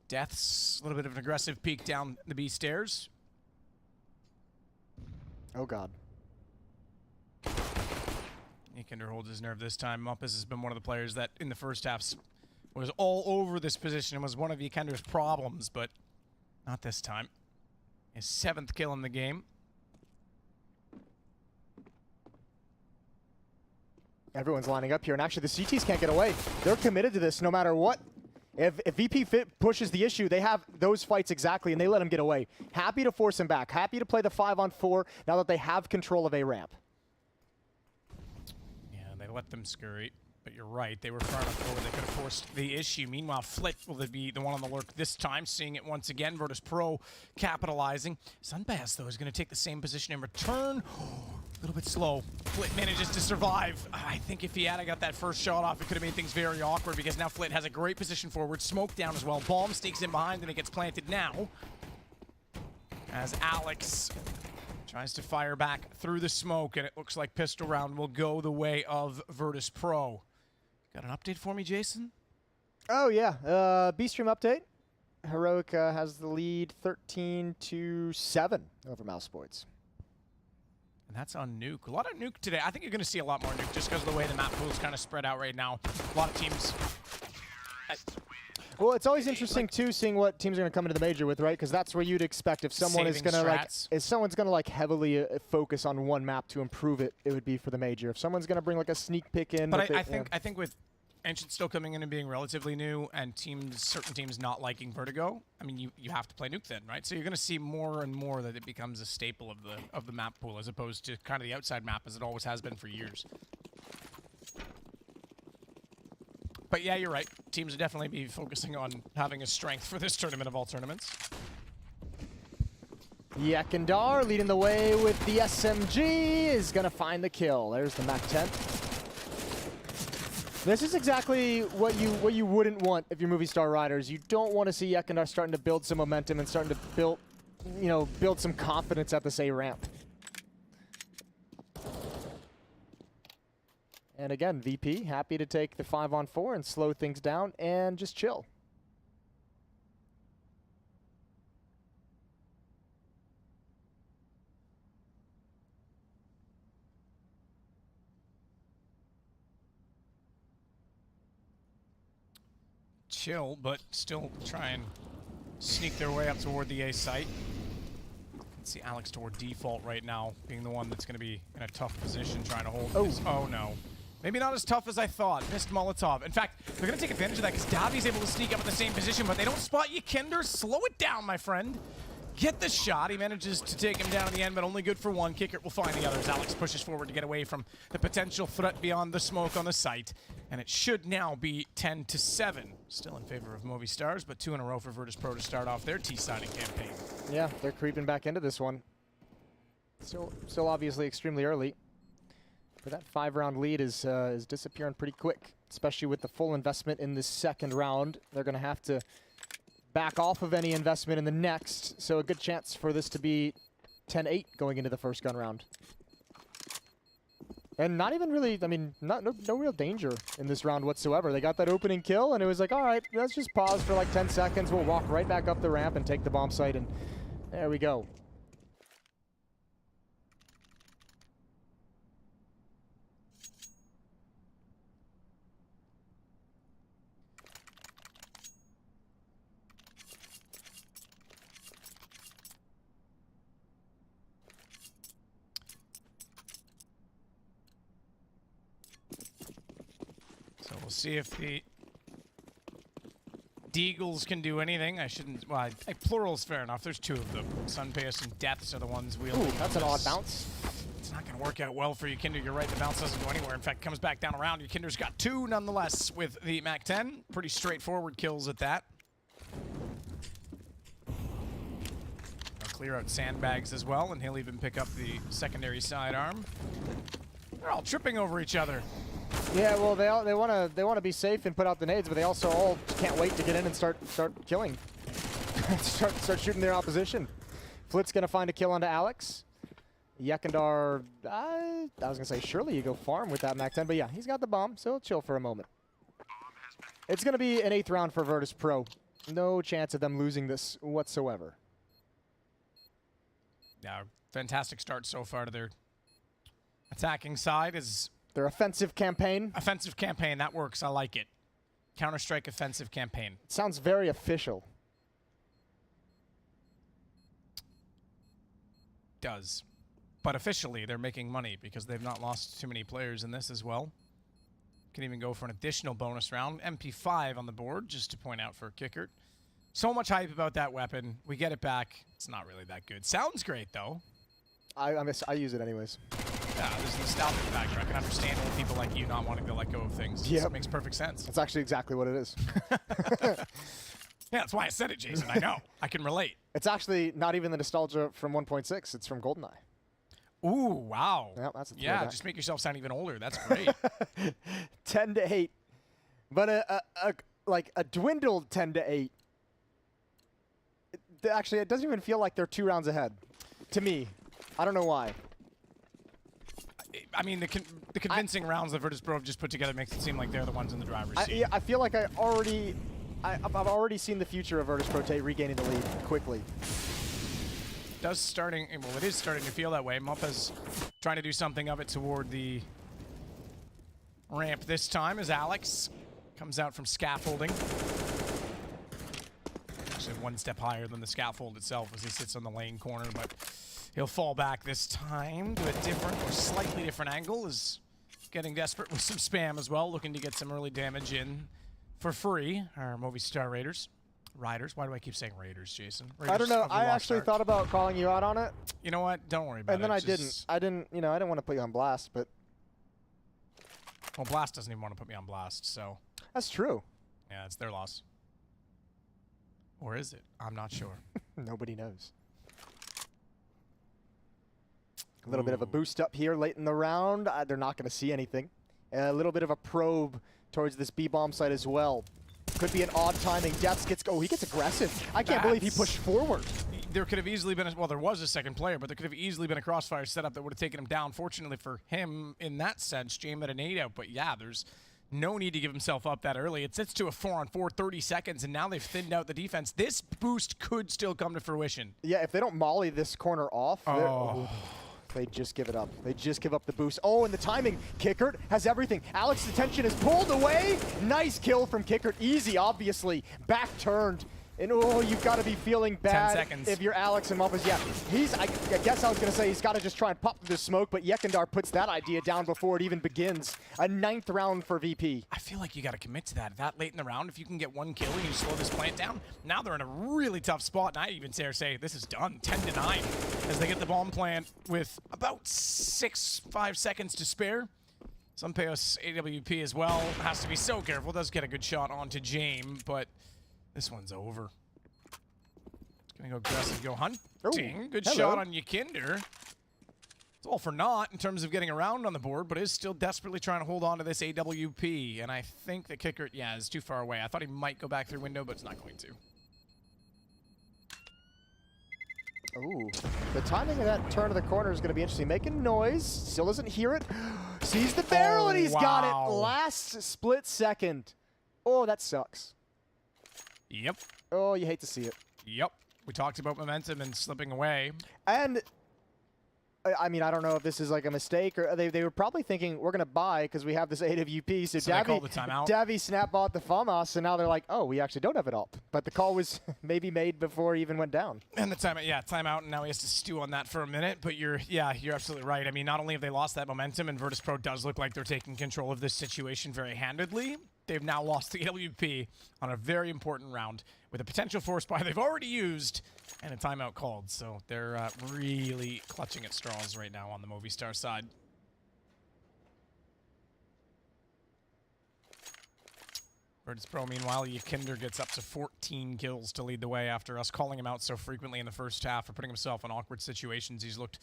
Death's a little bit of an aggressive peek down the B stairs. Oh, God. Yakinder holds his nerve this time. Muppes has been one of the players that in the first half was all over this position and was one of Yakinder's problems, but not this time. His 7th kill in the game. Everyone's lining up here, and actually the CTs can't get away. They're committed to this no matter what. If VP Fit pushes the issue, they have those fights exactly, and they let him get away. Happy to force him back. Happy to play the 5-on-4 now that they have control of A ramp. Yeah, they let them scurry. But you're right, they were far enough forward they could have forced the issue. Meanwhile, Flit will be the one on the lurk this time, seeing it once again. Virtus.pro capitalizing. Sunbass, though, is going to take the same position in return. A little bit slow. Flit manages to survive. I think if he had got that first shot off, it could have made things very awkward because now Flit has a great position forward. Smoke down as well. Bomb stakes in behind and it gets planted now. As Alex tries to fire back through the smoke, and it looks like pistol round will go the way of Virtus.pro. Got an update for me, Jason? Oh, yeah. B-Stream update. Heroica has the lead 13-7 over MOUZ Sports. And that's on Nuke. A lot of Nuke today. I think you're going to see a lot more Nuke just because of the way the map pool's kind of spread out right now. A lot of teams. Well, it's always interesting too, seeing what teams are going to come into the major with, right? Because that's where you'd expect if someone is going to if someone's going to heavily focus on one map to improve it, it would be for the major. If someone's going to bring like a sneak pick in, but I think with Ancient still coming in and being relatively new, and certain teams not liking Vertigo, I mean, you have to play Nuke then, right? So you're going to see more and more that it becomes a staple of the map pool as opposed to kind of the outside map as it always has been for years. But yeah, you're right. Teams will definitely be focusing on having a strength for this tournament of all tournaments. Yakandar leading the way with the SMG is going to find the kill. There's the MAC-10. This is exactly what you wouldn't want if you're Movistar Riders. You don't want to see Yakandar starting to build some momentum and starting to build some confidence at this A ramp. And again, VP happy to take the 5-on-4 and slow things down and just chill. Chill, but still try and sneak their way up toward the A site. Can see Alex toward default right now, being the one that's going to be in a tough position trying to hold this. Oh no. Maybe not as tough as I thought. Missed Molotov. In fact, they're going to take advantage of that because Davi's able to sneak up in the same position, but they don't spot you, Kinder. Slow it down, my friend. Get the shot. He manages to take him down in the end, but only good for one. Kicker will find the others. Alex pushes forward to get away from the potential threat beyond the smoke on the site. And it should now be 10-7. Still in favor of Movistars, but 2 in a row for Virtus.pro to start off their T-siding campaign. Yeah, they're creeping back into this one. Still obviously extremely early. But that 5-round lead is disappearing pretty quick, especially with the full investment in this second round. They're going to have to back off of any investment in the next, so a good chance for this to be 10-8 going into the first gun round. And not even really, I mean, no real danger in this round whatsoever. They got that opening kill, and it was like, all right, let's just pause for like 10 seconds. We'll walk right back up the ramp and take the bomb site, and there we go. So we'll see if the Deagles can do anything. I shouldn't, well, plural's fair enough. There's 2 of them. Sunpace and Deaths are the ones wielding. Ooh, that's an odd bounce. It's not going to work out well for Yukinder. You're right, the bounce doesn't go anywhere. In fact, comes back down around. Yukinder's got 2 nonetheless with the MAC-10. Pretty straightforward kills at that. They'll clear out sandbags as well, and he'll even pick up the secondary sidearm. They're all tripping over each other. Yeah, well, they want to be safe and put out the nades, but they also all can't wait to get in and start killing, start shooting their opposition. Flit's gonna find a kill onto Alex. Yakandar, I was gonna say surely you go farm with that MAC-10, but yeah, he's got the bomb, so chill for a moment. It's gonna be an 8th round for Virtus.pro. No chance of them losing this whatsoever. Yeah, fantastic start so far to their attacking side is. Their offensive campaign? Offensive campaign, that works. I like it. Counter-Strike offensive campaign. It sounds very official. does. But officially, they're making money because they've not lost too many players in this as well. Can even go for an additional bonus round. MP5 on the board, just to point out for Kickert. So much hype about that weapon. We get it back. It's not really that good. Sounds great, though. I use it anyways. Yeah, there's a nostalgia factor. I can understand all people like you not wanting to let go of things. Yeah, it makes perfect sense. That's actually exactly what it is. Yeah, that's why I said it, Jason. I know. I can relate. It's actually not even the nostalgia from 1.6. It's from GoldenEye. Ooh, wow. Yeah, that's a yeah, just make yourself sound even older. That's great. 10-8. But like a dwindled 10-8. Actually, it doesn't even feel like they're 2 rounds ahead. To me. I don't know why. I mean, the convincing rounds that Virtus.pro have just put together makes it seem like they're the ones in the driver's seat. Yeah, I feel like I've already seen the future of Virtus.pro regaining the lead quickly. It is starting to feel that way. Mumpa's trying to do something of it toward the ramp this time as Alex comes out from scaffolding. Actually, 1 step higher than the scaffold itself as he sits on the lane corner, but he'll fall back this time to a different or slightly different angle. Is getting desperate with some spam as well, looking to get some early damage in for free. Our Movistar Riders. Why do I keep saying Raiders, Jason? Raiders, I don't know. I actually thought about calling you out on it. You know what? Don't worry about it. And then I didn't. I didn't want to put you on blast, but... Well, Blast doesn't even want to put me on blast, so... That's true. Yeah, it's their loss. Or is it? I'm not sure. Nobody knows. A little bit of a boost up here late in the round. They're not going to see anything. A little bit of a probe towards this B-bomb site as well. Could be an odd timing. Deaths gets... Oh, he gets aggressive. I can't believe he pushed forward. There could have easily been... Well, there was a second player, but there could have easily been a crossfire setup that would have taken him down. Fortunately for him, in that sense, Jame had an 8 out. But yeah, there's no need to give himself up that early. It sits to a 4-on-4, 30 seconds, and now they've thinned out the defense. This boost could still come to fruition. Yeah, if they don't molly this corner off... They just give it up. They just give up the boost. Oh, and the timing. Kickert has everything. Alex's attention is pulled away. Nice kill from Kickert. Easy, obviously. Back turned. And oh, you've got to be feeling bad 10 seconds. if you're Alex and Mumpus. Yeah, I guess I was going to say he's got to just try and pop the smoke, but Yekindar puts that idea down before it even begins. A 9th round for VP. I feel like you got to commit to that late in the round. If you can get 1 kill and you slow this plant down, now they're in a really tough spot. And I even dare say this is done, 10-9, as they get the bomb plant with about 5 seconds to spare. Sunpeos AWP as well has to be so careful. Does get a good shot onto Jame, but this one's over. Gonna go aggressive, go hunting. Ooh, good shot on Yakinder. It's all for naught in terms of getting around on the board, but is still desperately trying to hold on to this AWP. And I think the kicker, is too far away. I thought he might go back through window, but it's not going to. Ooh, the timing of that turn of the corner is going to be interesting. Making noise, still doesn't hear it. Sees the barrel and he's got it. Last split second. Oh, that sucks. Yep. Oh, you hate to see it. Yep. We talked about momentum and slipping away. And, I mean, I don't know if this is like a mistake or they were probably thinking we're going to buy because we have this AWP. So they called the timeout. Davy snapbot the FAMAS, and now they're like, oh, we actually don't have it up. But the call was maybe made before he even went down. And the timeout, and now he has to stew on that for a minute. But you're absolutely right. I mean, not only have they lost that momentum, and Virtus.pro does look like they're taking control of this situation very handedly, they've now lost the AWP on a very important round with a potential force buy they've already used and a timeout called. So they're really clutching at straws right now on the Movistar side. Virtus.pro, meanwhile, Yakinder gets up to 14 kills to lead the way after us calling him out so frequently in the first half for putting himself in awkward situations. He's looked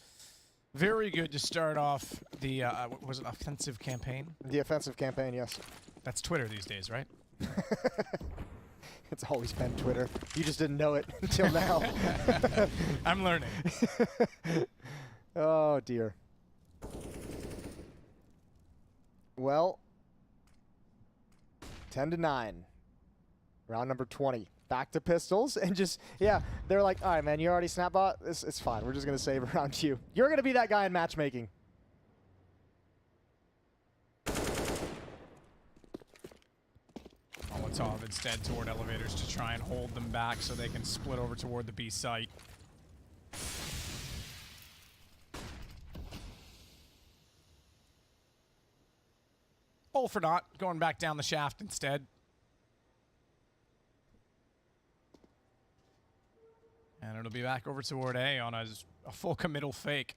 very good to start off the, what was it, offensive campaign? The offensive campaign, yes. That's Twitter these days, right? It's always been Twitter. You just didn't know it until now. I'm learning. Oh, dear. Well, 10-9. Round number 20. Back to pistols and just, they're like, all right, man, you already snapbot? It's fine. We're just going to save around you. You're going to be that guy in matchmaking. Molotov instead toward elevators to try and hold them back so they can split over toward the B site. All for naught, going back down the shaft instead. And it'll be back over toward A on a full committal fake.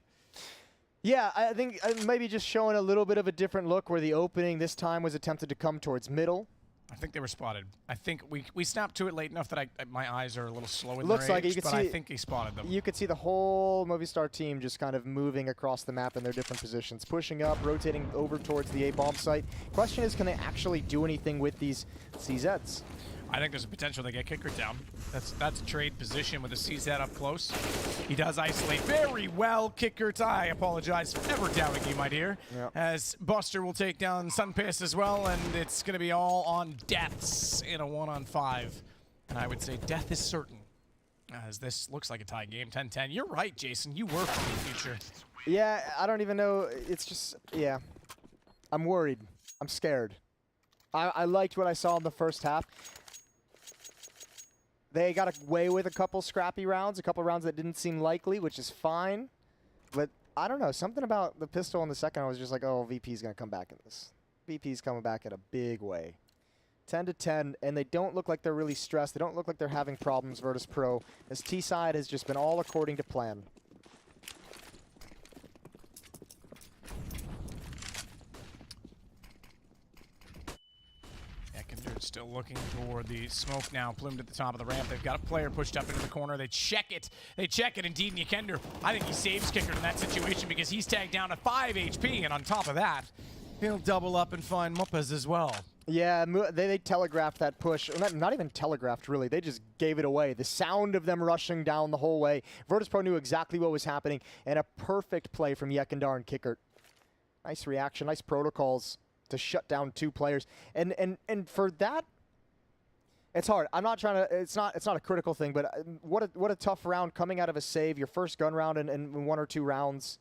Yeah, I think maybe just showing a little bit of a different look where the opening this time was attempted to come towards middle. I think they were spotted. I think we snapped to it late enough that my eyes are a little slow in Looks their like age, you could but see, I think he spotted them. You could see the whole Movistar team just kind of moving across the map in their different positions, pushing up, rotating over towards the A bomb site. Question is, can they actually do anything with these CZs? I think there's a potential to get Kicker down. That's a trade position with a CZ up close. He does isolate very well. Kicker, I apologize for ever doubting you, my dear. Yep. As Buster will take down Sunpiss as well, and it's going to be all on deaths in a 1-on-5. And I would say death is certain, as this looks like a tie game, 10-10. You're right, Jason. You were from the future. Yeah, I don't even know. It's just, yeah. I'm worried. I'm scared. I liked what I saw in the first half. They got away with a couple scrappy rounds, a couple rounds that didn't seem likely, which is fine. But I don't know, something about the pistol in the second, I was just like, oh, VP's going to come back in this. VP's coming back in a big way. 10-10, and they don't look like they're really stressed. They don't look like they're having problems, Virtus.pro. This T-side has just been all according to plan. Still looking toward the smoke now, plumed at the top of the ramp. They've got a player pushed up into the corner. They check it. They check it. Indeed, Nikender, I think he saves Kicker in that situation because he's tagged down to 5 HP, and on top of that, he'll double up and find Muppaz as well. Yeah, they telegraphed that push. Not even telegraphed, really. They just gave it away. The sound of them rushing down the whole way. Virtus.pro knew exactly what was happening, and a perfect play from Yekindar and Kicker. Nice reaction, nice protocols to shut down 2 players. And for that, it's hard. I'm not trying to, it's not a critical thing, but what a tough round coming out of a save, your first gun round in 1 or 2 rounds,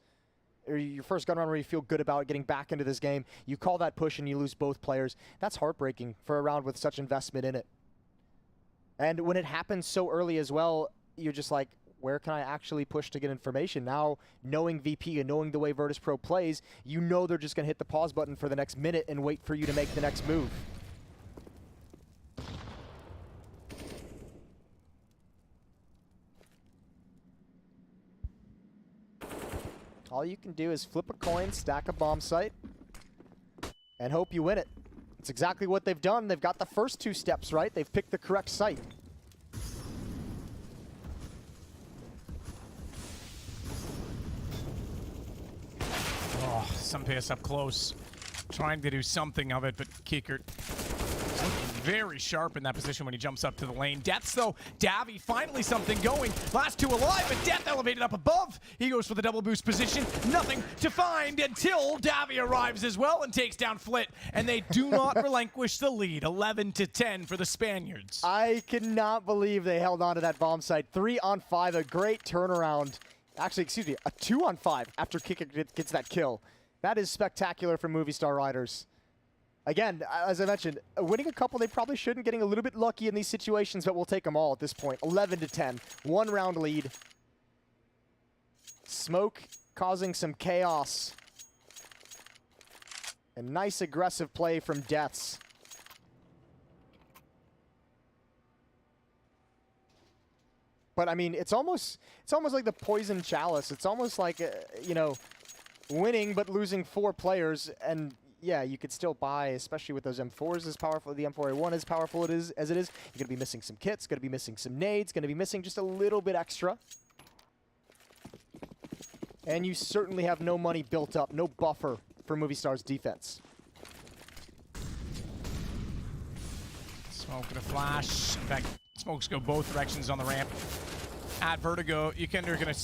or your first gun round where you feel good about getting back into this game. You call that push and you lose both players. That's heartbreaking for a round with such investment in it. And when it happens so early as well, you're just like, where can I actually push to get information? Now, knowing VP and knowing the way Virtus.pro plays, you know they're just going to hit the pause button for the next minute and wait for you to make the next move. All you can do is flip a coin, stack a bomb site, and hope you win it. It's exactly what they've done. They've got the first 2 steps right. They've picked the correct site. Oh, Sunpiss up close, trying to do something of it, but Kicker is looking very sharp in that position when he jumps up to the lane. Deaths, though, Davy finally something going. Last 2 alive, but Death elevated up above. He goes for the double boost position. Nothing to find until Davy arrives as well and takes down Flit, and they do not relinquish the lead. 11-10 for the Spaniards. I cannot believe they held on to that bomb site. 3-on-5, a great turnaround. Actually, excuse me, a 2-on-5 after Kicker gets that kill. That is spectacular from Movistar Riders. Again, as I mentioned, winning a couple they probably shouldn't, getting a little bit lucky in these situations, but we'll take them all at this point. 11-10, 1 round lead. Smoke causing some chaos. A nice aggressive play from Deaths. But I mean, it's almost like the poison chalice. It's almost like, you know, winning but losing 4 players, and yeah, you could still buy, especially with those M4s as powerful, the M4A1 as powerful as it is. You're going to be missing some kits, going to be missing some nades, going to be missing just a little bit extra. And you certainly have no money built up, no buffer for Movistar's defense. Smoke and a flash. In fact, smokes go both directions on the ramp. At Vertigo, Yekender going to